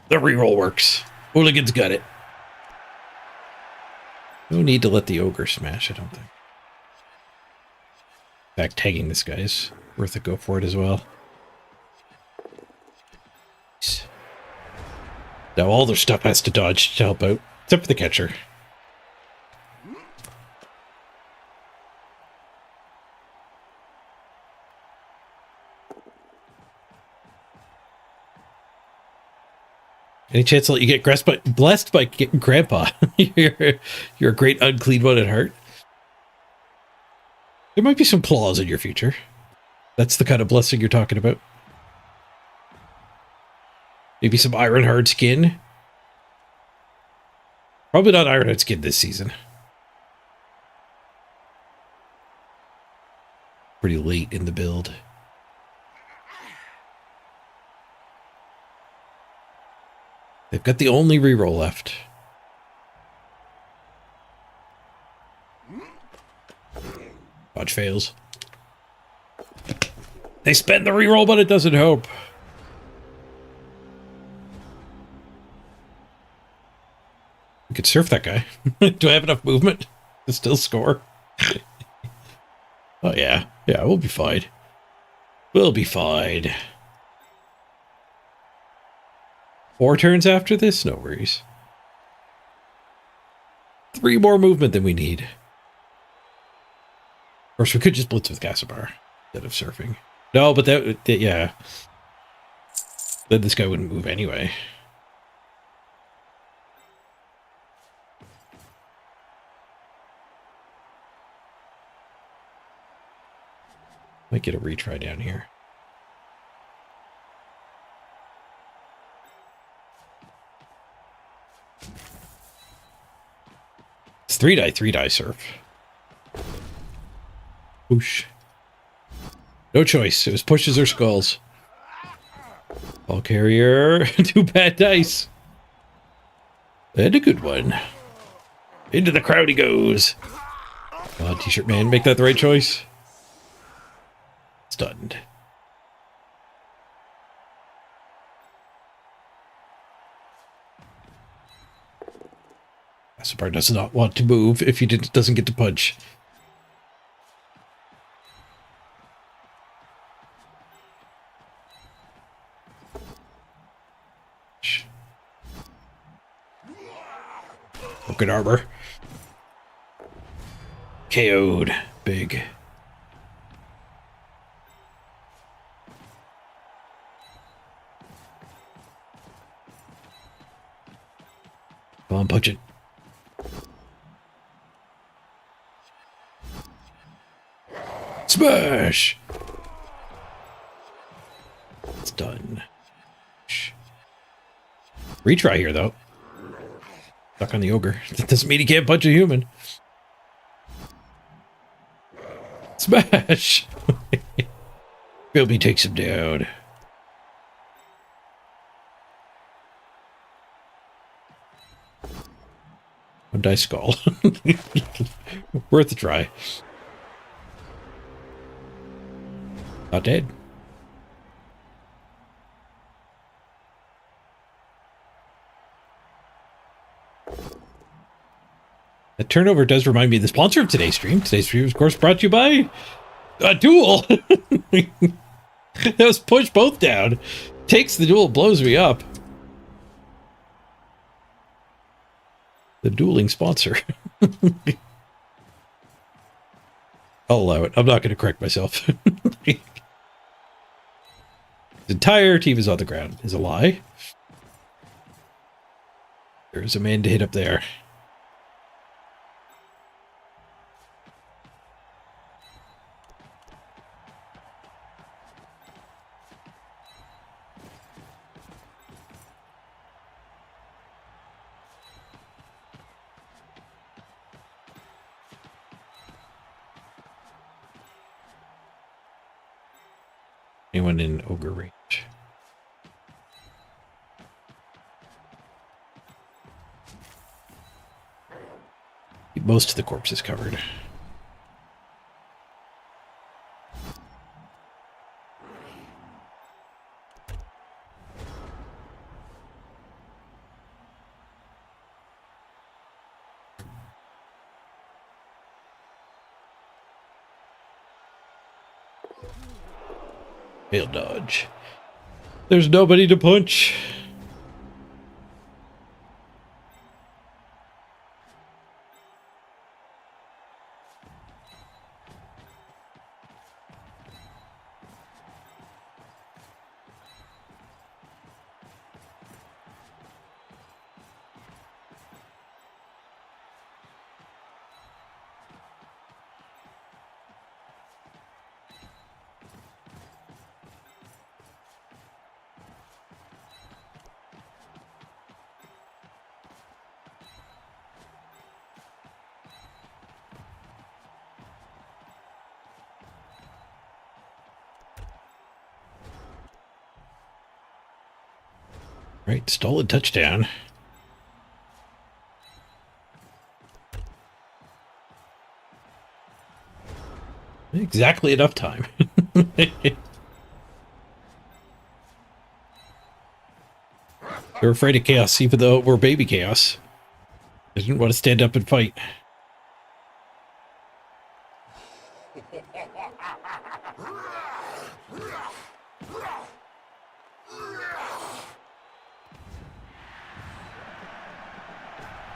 The reroll works. Hooligan's got it. No need to let the ogre smash, I don't think. In fact, tagging this guy is worth a go for it as well. Now all their stuff has to dodge to help out, except for the catcher. Any chance to let you get blessed by Grandpa? you're a great unclean one at heart. There might be some claws in your future. That's the kind of blessing you're talking about. Maybe some iron hard skin. Probably not iron hard skin this season. Pretty late in the build. They've got the only reroll left. Dodge fails. They spend the reroll, but it doesn't help. We could surf that guy. Do I have enough movement to still score? Oh, yeah. Yeah, we'll be fine. We'll be fine. 4 turns after this? No worries. 3 more movement than we need. Of course, we could just blitz with Gasabar instead of surfing. No, but that yeah. Then this guy wouldn't move anyway. Might get a retry down here. It's 3-die surf. Whoosh. No choice. It was pushes or skulls. Ball carrier. 2 bad dice. And a good one. Into the crowd he goes. Come on, T-shirt man. Make that the right choice. Stunned. Gaspar does not want to move if he doesn't get to punch. Broken armor. KO'd. Big. Come on, punch it. Smash! It's done. Retry here, though. Stuck on the ogre. That doesn't mean he can't punch a human. Smash! Philby takes him down. One die skull. Worth a try. Not dead. That turnover does remind me of the sponsor of today's stream. Today's stream, of course, brought to you by a duel. That was push both down. Takes the duel, blows me up. The dueling sponsor. I'll allow it. I'm not going to correct myself. His entire team is on the ground. Is a lie. There's a man to hit up there. Anyone in ogre range? Most of the corpse is covered. Fail dodge. There's nobody to punch. Right, stolen touchdown. Exactly enough time. They're afraid of chaos, even though we're baby chaos. They didn't want to stand up and fight.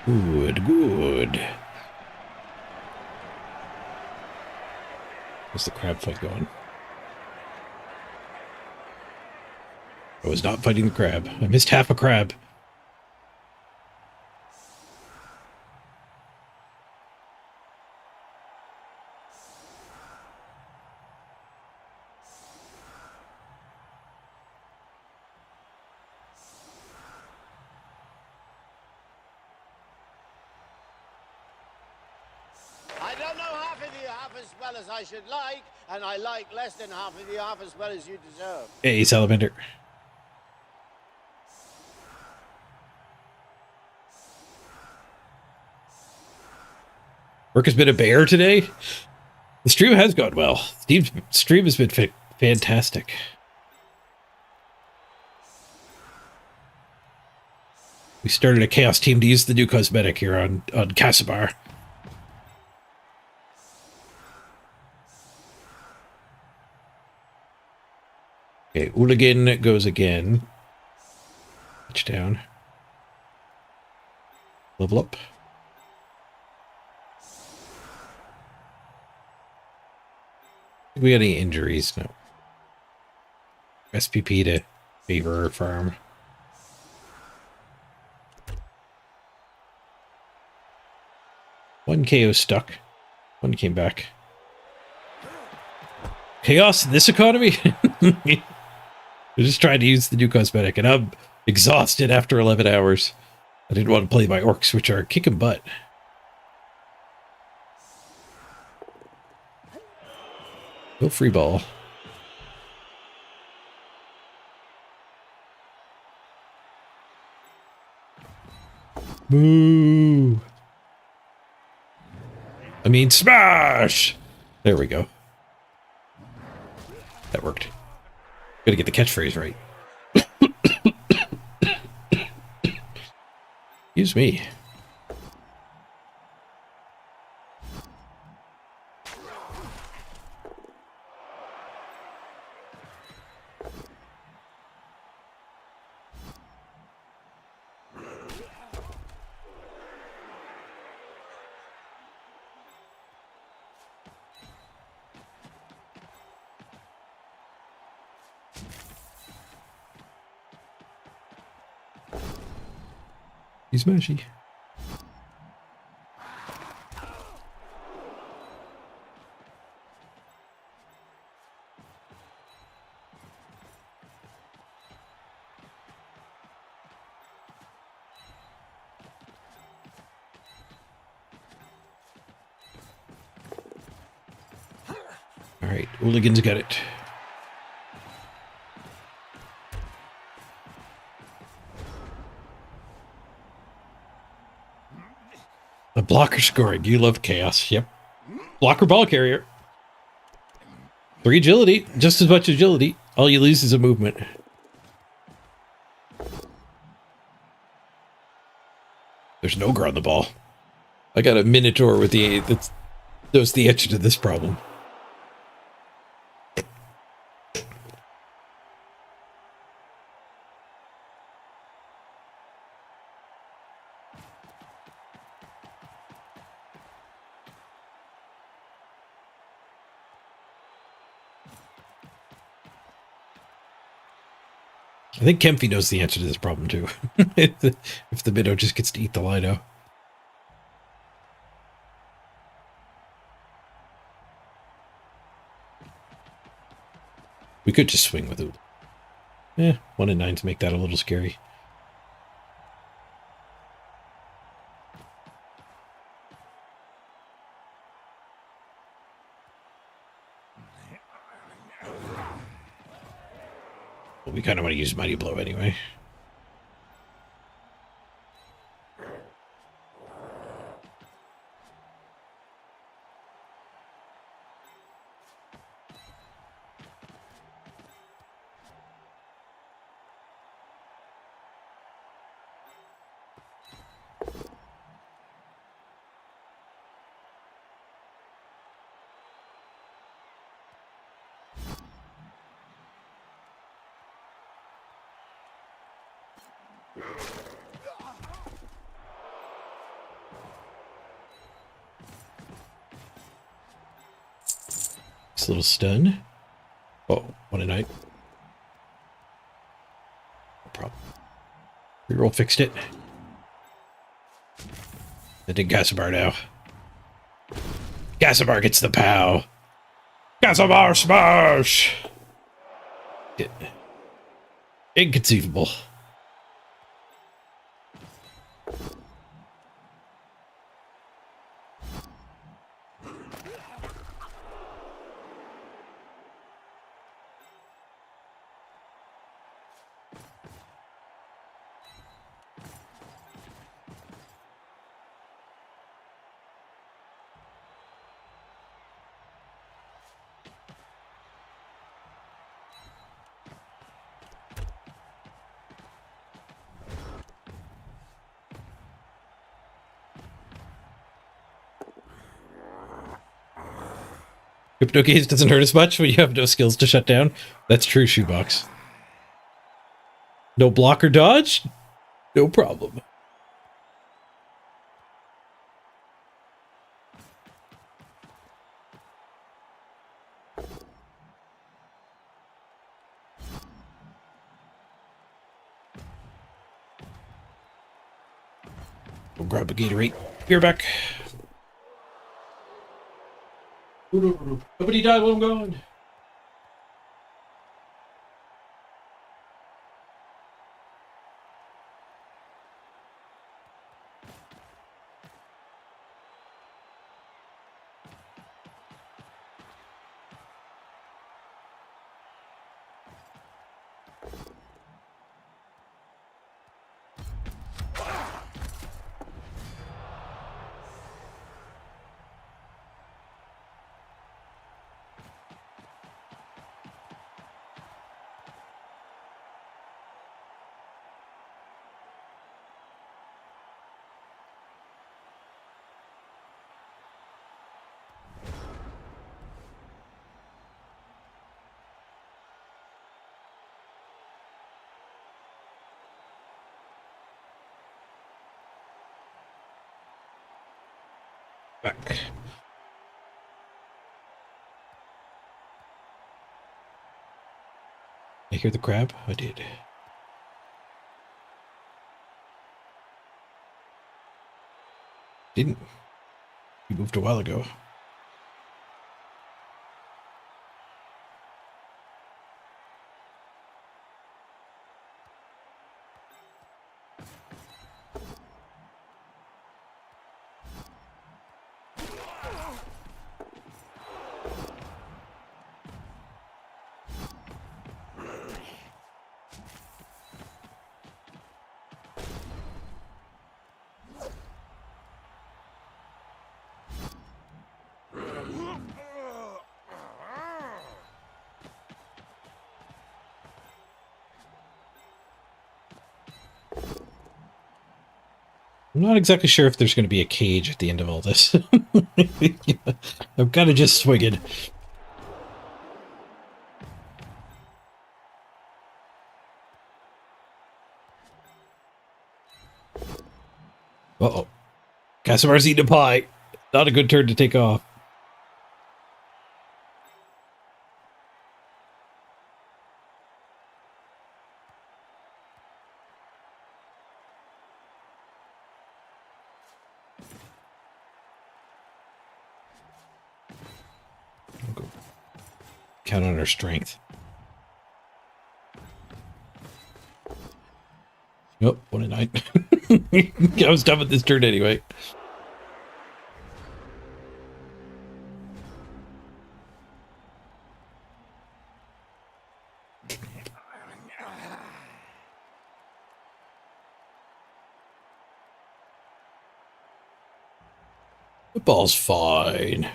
Good, good. How's the crab fight going? I was not fighting the crab. I missed half a crab. I don't know half of you half as well as I should like, and I like less than half of you half as well as you deserve. Hey, Salamander. Work has been a bear today. The stream has gone well. Stream has been fantastic. We started a chaos team to use the new cosmetic here on Casabar. Okay, Hooligan goes again. Touchdown. Level up. We got any injuries? No. SPP to favor farm. One KO stuck. One came back. Chaos in this economy? We're just trying to use the new cosmetic, and I'm exhausted after 11 hours. I didn't want to play my orcs, which are kicking butt. Go free ball. Boo! I mean, smash! There we go. That worked. Gotta get the catchphrase right. Excuse me. He's smashy. All right, Hooligan's got it. The blocker scoring. You love chaos. Yep. Blocker ball carrier. 3 agility. Just as much agility. All you lose is a movement. There's no guard on the ball. I got a Minotaur with the 8. That's the answer to this problem. I think Kempy knows the answer to this problem too. if the minnow just gets to eat the lino. We could just swing with it. 1 and 9 to make that a little scary. Well, we kind of want to use Mighty Blow anyway. This little stun. Oh, 1 and 9. No problem. Reroll fixed it. I did Gasabar now. Gasabar gets the POW. Gasabar smash! Inconceivable. Crypto Gaze doesn't hurt as much when you have no skills to shut down. That's true, Shoebox. No block or dodge? No problem. We'll grab a Gatorade. Beer back. Nobody died while I'm gone. Back. I hear the crab? I did. Didn't. He moved a while ago. I'm not exactly sure if there's going to be a cage at the end of all this. I'm kind of just swinging. Uh-oh. Casimar's eating a pie. Not a good turn to take off. count on our strength. Nope, 1 and 9. I was done with this turn anyway. The ball's fine.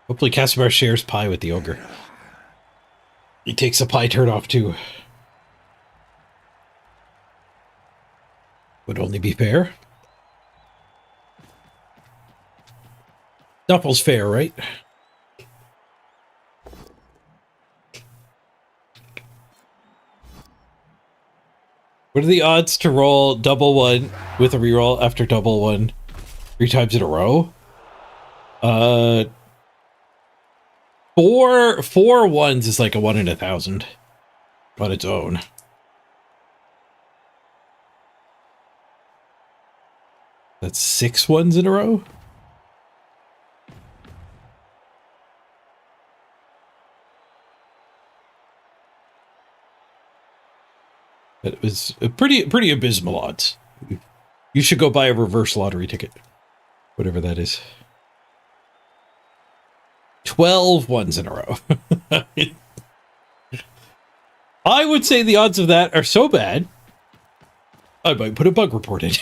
Hopefully Casimir shares pie with the ogre. He takes a pie turn off too. Would only be fair. Doppel's fair, right? What are the odds to roll double 1 with a reroll after double 1 3 times in a row? Four ones is like a 1 in 1,000 on its own. That's 6 ones in a row. It was a pretty abysmal odds. You should go buy a reverse lottery ticket, whatever that is. 12 ones in a row. I would say the odds of that are so bad, I might put a bug report in.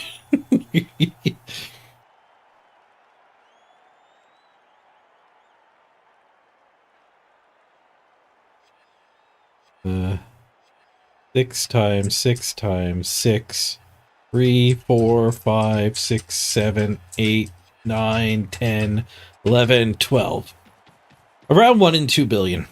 6 times 6 times 6, 3, 4, 5, 6, 7, 8, 9, 10, 11, 12. Around 1 in 2 billion.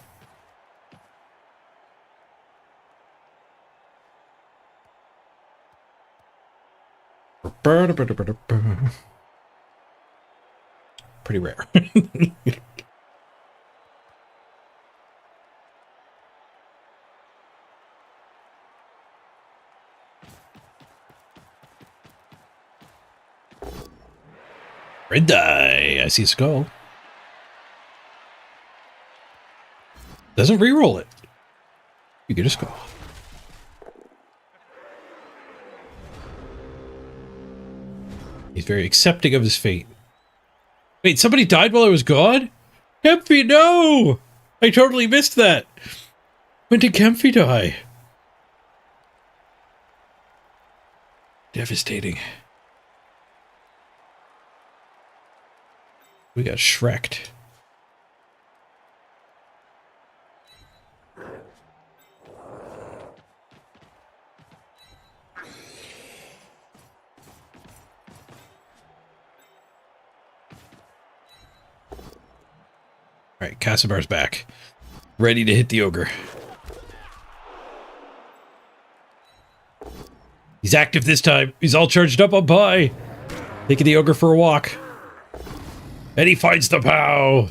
Pretty rare. Red die. I see a skull. Doesn't re-roll it. You get a skull. He's very accepting of his fate. Wait, somebody died while I was gone? Kempy, no! I totally missed that. When did Kempy die? Devastating. We got Shrek'd. Alright, Casimar's back. Ready to hit the ogre. He's active this time. He's all charged up on pie. Taking the ogre for a walk. And he finds the pow.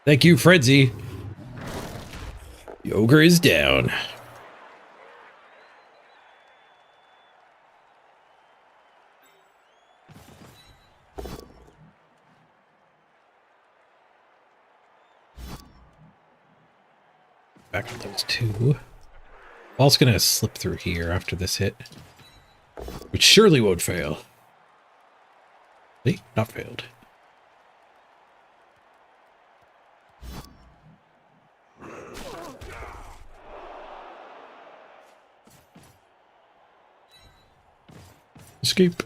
Thank you, Frenzy. The ogre is down. Back to those two. Ball's gonna slip through here after this hit, which surely won't fail. See? Not failed. Escape.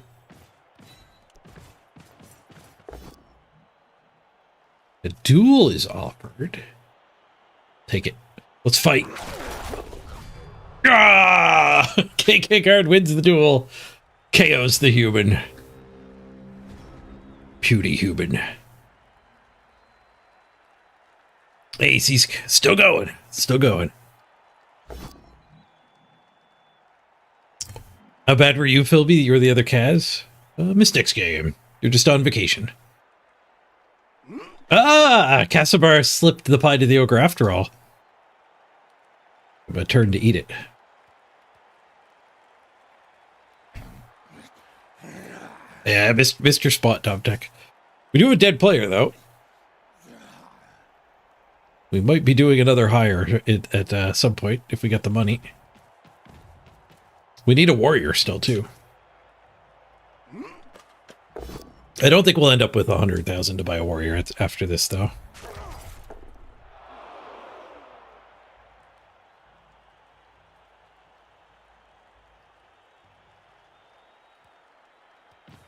A duel is offered. Take it. Let's fight. Ah! KK card wins the duel. KO's the human. Puny human. Ace, he's still going. Still going. How bad were you, Philby? You were the other Kaz? Missed next game. You're just on vacation. Ah, Casibar slipped the pie to the ogre after all. A turn to eat it. Yeah, Mr. Spot Top Deck. We do have a dead player, though. We might be doing another hire at some point if we get the money. We need a warrior still, too. I don't think we'll end up with 100,000 to buy a warrior after this, though.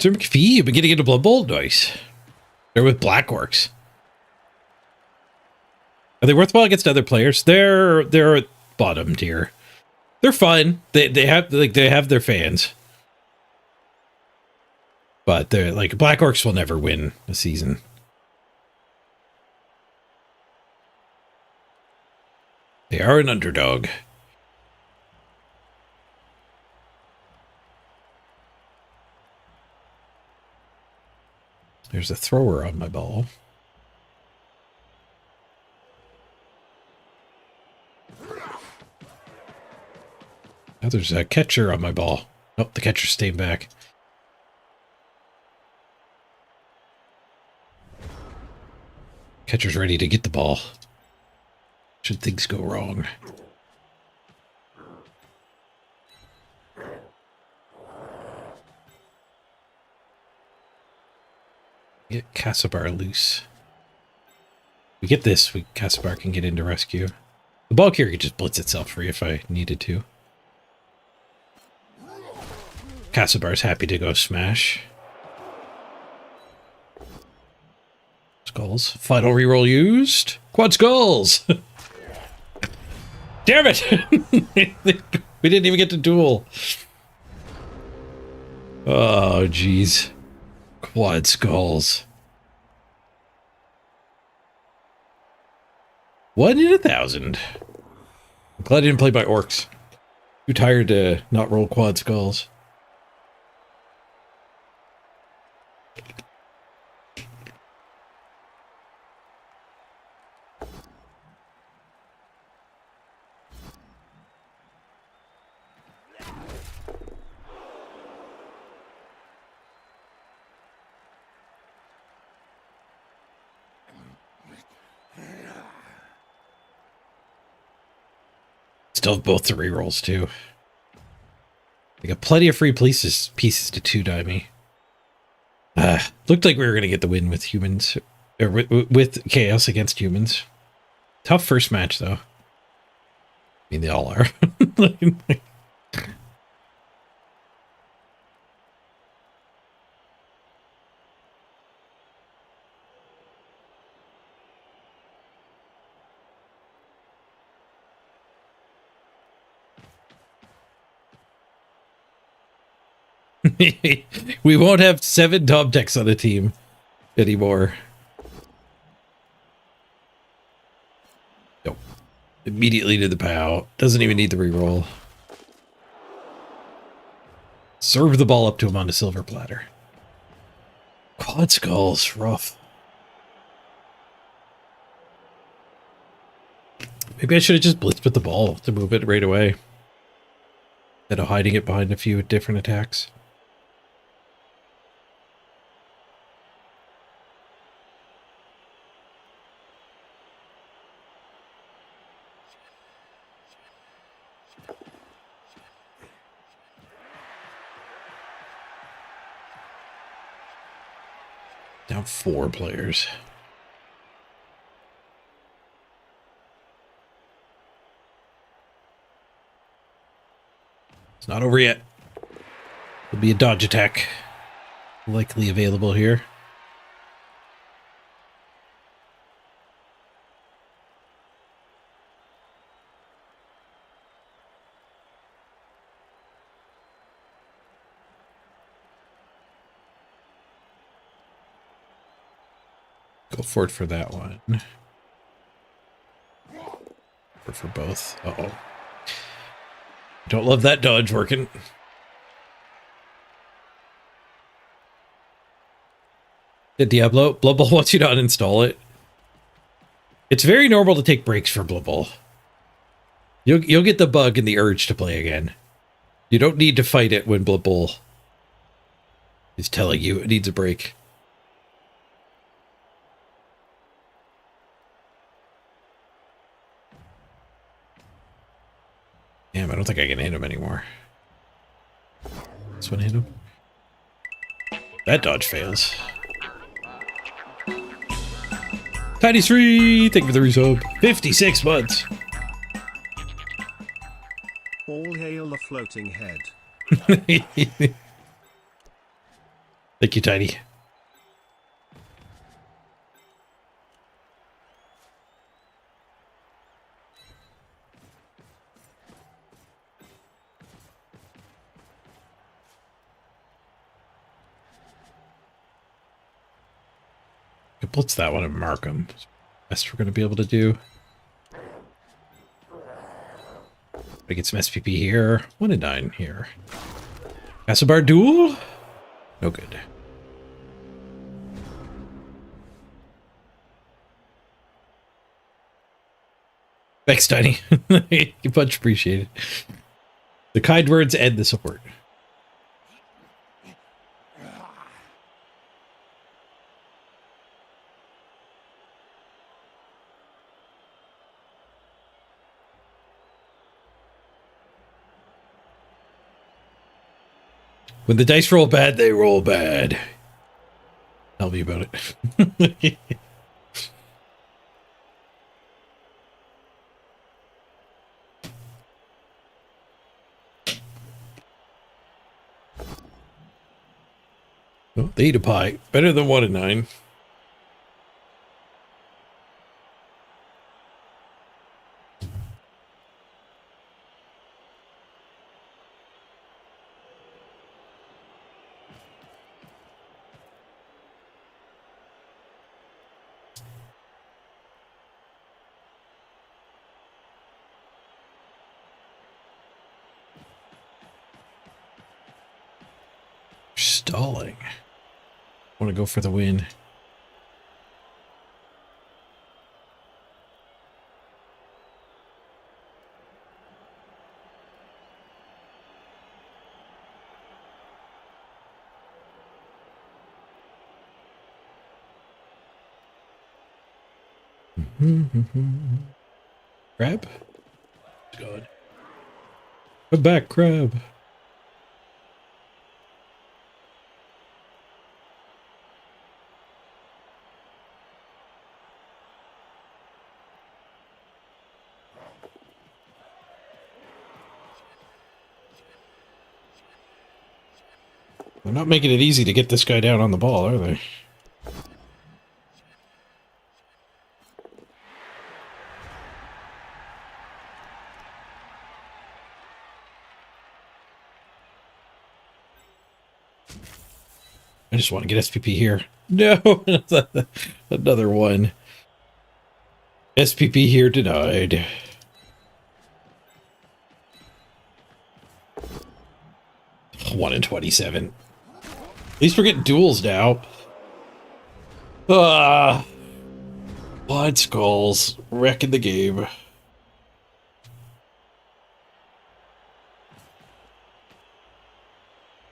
Sir McPhee, you've been getting into Blood Bowl? Nice. They're with Black Orcs. Are they worthwhile against other players? They're bottom tier. They're fun. They have their fans. But they're like Black Orcs will never win a season. They are an underdog. There's a thrower on my ball. Now there's a catcher on my ball. Nope, the catcher's staying back. Catcher's ready to get the ball. Should things go wrong. Get Casibar loose. We get this, Casibar can get into rescue. The ball carrier could just blitz itself free if I needed to. Casibar's happy to go smash. Skulls. Final reroll used. Quad skulls! Damn it! We didn't even get to duel. Oh, jeez. Quad skulls. 1 in 1,000. I'm glad I didn't play by orcs. Too tired to not roll quad skulls. Still have both the rerolls too. I got plenty of free pieces to 2-die me. Looked like we were going to get the win with humans. Or with chaos against humans. Tough first match though. I mean, they all are. We won't have 7 Dom decks on a team anymore. Nope. Immediately to the POW. Doesn't even need the reroll. Serve the ball up to him on a silver platter. Quad skulls, rough. Maybe I should have just blitzed with the ball to move it right away. Instead of hiding it behind a few different attacks. Down 4 players. It's not over yet. There'll be a dodge attack likely available here. Go for it for that one. Or for both. Uh-oh. Don't love that dodge working. The Diablo, Blood Bowl wants you to uninstall it. It's very normal to take breaks from Blood Bowl. You'll get the bug and the urge to play again. You don't need to fight it when Blood Bowl is telling you it needs a break. Damn, I don't think I can hit him anymore. This one hit him. That dodge fails. Tiny's free! Thank you for the resub. 56 months. All hail the floating head. Thank you, Tiny. Blitz that one and mark him. Best we're going to be able to do. I get some SPP here. 1 and 9 here. Castlebar duel? No good. Thanks, Tiny. You much appreciated. The kind words and the support. When the dice roll bad, they roll bad. Tell me about it. Oh, they eat a pie. Better than 1 and 9. Stalling. Want to go for the win. Crab? God. Come back, crab. They're not making it easy to get this guy down on the ball, are they? I just want to get SPP here. No, another one. SPP here denied. One in 27. At least we're getting duels now. Blind skulls wrecking the game.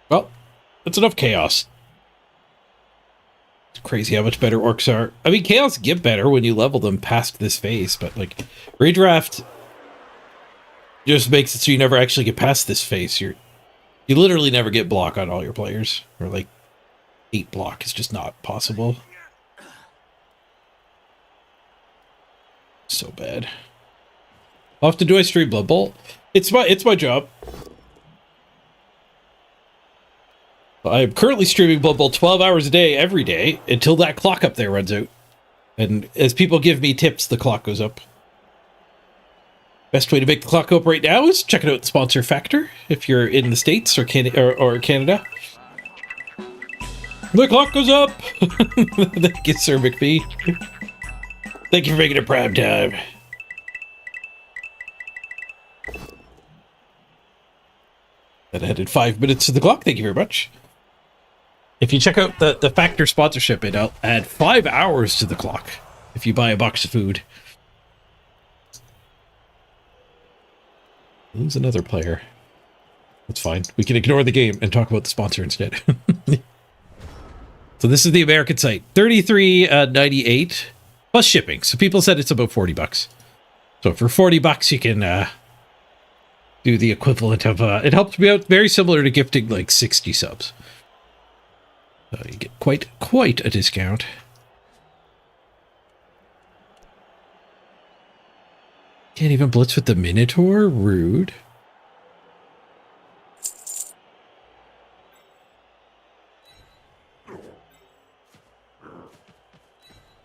Well, that's enough chaos. It's crazy how much better orcs are. I mean, chaos get better when you level them past this phase, but like redraft just makes it so you never actually get past this phase. You literally never get block on all your players, or like 8 block is just not possible. So bad. How often do I stream Blood Bowl? It's my job. I am currently streaming Blood Bowl 12 hours a day, every day, until that clock up there runs out. And as people give me tips, the clock goes up. Best way to make the clock go up right now is check it out, the sponsor Factor, if you're in the States or Canada. The clock goes up! Thank you, Sir McPhee. Thank you for making it prime time. That added 5 minutes to the clock. Thank you very much. If you check out the Factor sponsorship, it'll add 5 hours to the clock if you buy a box of food. Lose another player. That's fine. We can ignore the game and talk about the sponsor instead. So this is the American site. $33.98 plus shipping. So people said it's about $40. So for $40, you can do the equivalent of it helps me out, very similar to gifting like 60 subs. So you get quite a discount. Can't even blitz with the Minotaur? Rude.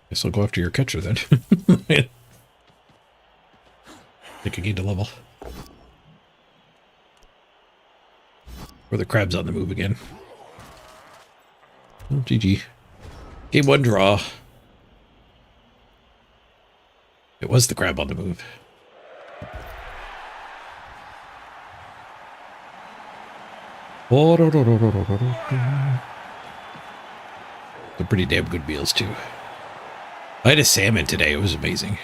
Guess I'll go after your catcher then. I think I gained a level. Or the crab's on the move again. Oh, GG. Game 1 draw. It was the crab on the move. They're pretty damn good meals too. I had a salmon today. It was amazing.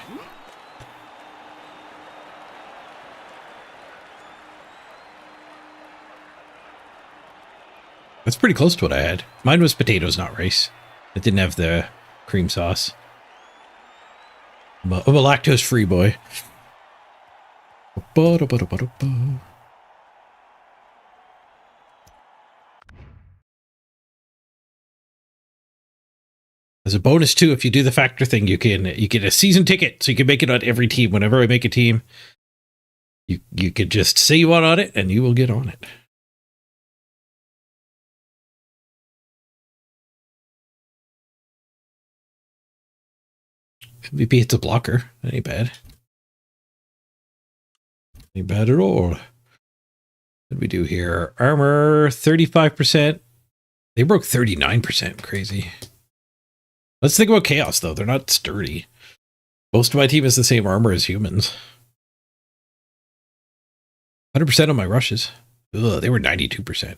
That's pretty close to what I had. Mine was potatoes, not rice. It didn't have the cream sauce. I'm a lactose-free boy. As a bonus too, if you do the factor thing, you get a season ticket, so you can make it on every team. Whenever I make a team, you could just say you want on it, and you will get on it. MVP hits a blocker. That ain't bad. Ain't bad at all. What did we do here? Armor 35%. They broke 39%. Crazy. Let's think about chaos, though. They're not sturdy. Most of my team is the same armor as humans. 100% on my rushes. Ugh, they were 92%.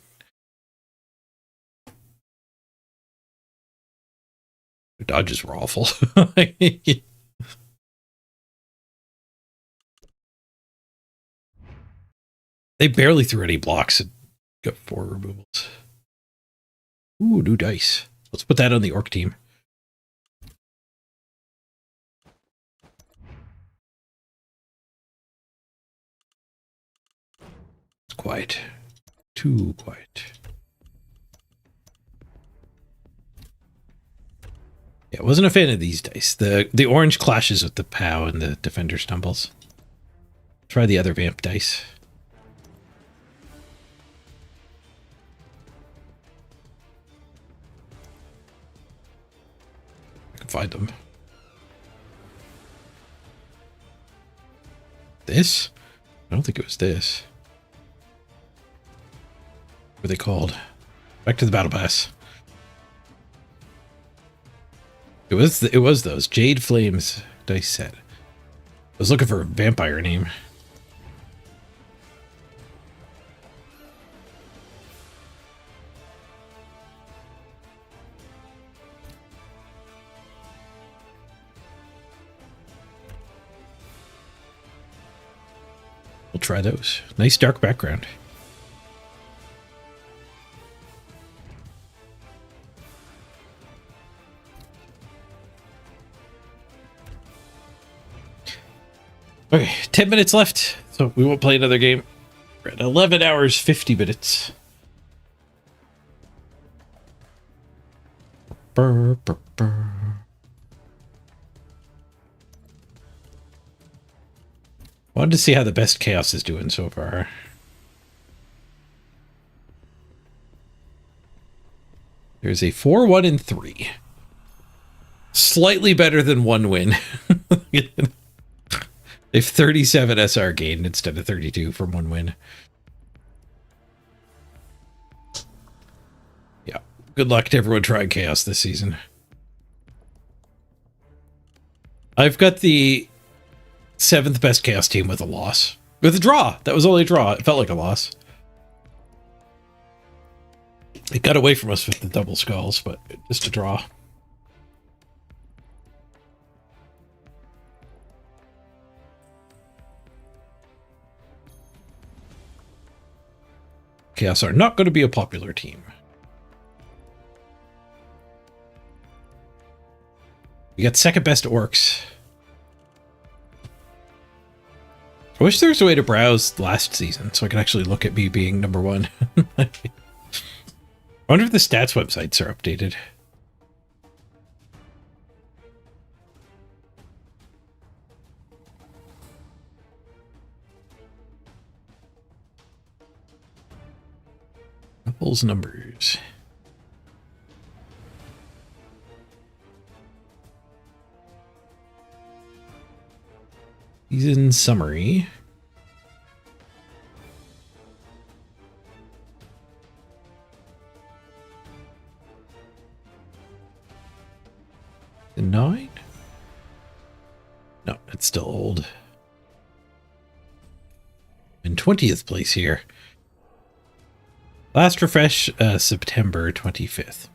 Their dodges were awful. They barely threw any blocks and got 4 removals. Ooh, new dice. Let's put that on the orc team. It's quiet. Too quiet. Yeah, I wasn't a fan of these dice. The orange clashes with the POW and the defender stumbles. Try the other vamp dice. I can find them. This? I don't think it was this. What are they called? Back to the battle pass. It was those Jade Flames dice set. I was looking for a vampire name. We'll try those. Nice dark background. Okay, 10 minutes left, so we won't play another game. We're at 11 hours, 50 minutes. Burr, burr, burr. Wanted to see how the best chaos is doing so far. There's a 4-1-3. Slightly better than 1 win. They've 37 SR gained instead of 32 from 1 win. Yeah. Good luck to everyone trying chaos this season. I've got the 7th best chaos team with a loss. With a draw. That was only a draw. It felt like a loss. It got away from us with the double skulls, but just a draw. Chaos are not going to be a popular team. We got second best orcs. I wish there was a way to browse last season so I could actually look at me being number one. I wonder if the stats websites are updated. Couples numbers. Season summary. The 9? No, it's still old. In 20th place here. Last refresh, September 25th.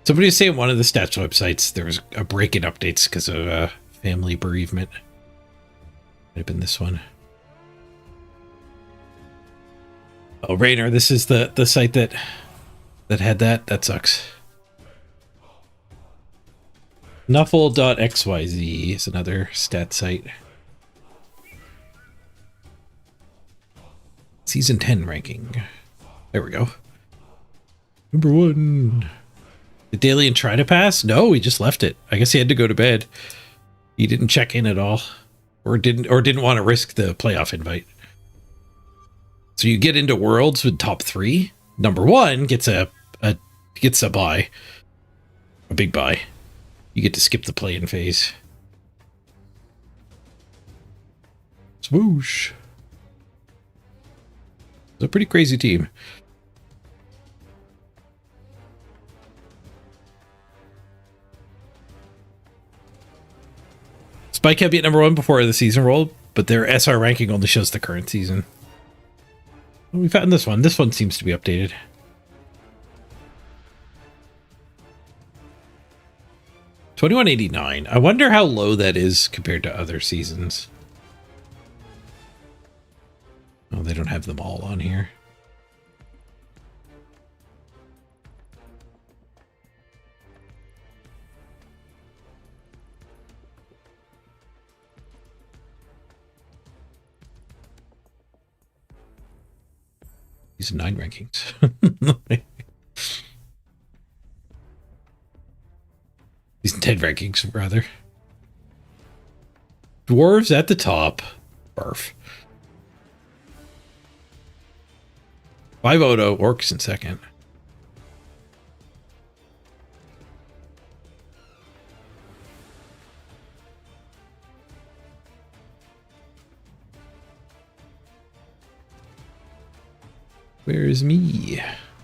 Somebody was saying one of the stats websites there was a break in updates because of family bereavement. Might have been this one. Oh, Rainer, this is the site that had that. That sucks. Nuffle.xyz is another stat site. Season 10 ranking. There we go. Number 1. Did Dalian try to pass? No, he just left it. I guess he had to go to bed. He didn't check in at all. Or didn't want to risk the playoff invite. So you get into Worlds with top 3. Number 1 gets a bye. A big bye. You get to skip the play-in phase. Swoosh. It's a pretty crazy team. Spike can't be at number 1 before the season rolled, but their SR ranking only shows the current season. We found this one. This one seems to be updated. $21.89. I wonder how low that is compared to other seasons. Oh, they don't have them all on here. These are 9 rankings. These 10 rankings, rather. Dwarves at the top. Barf. 5 Odo, orcs in second. Where is me?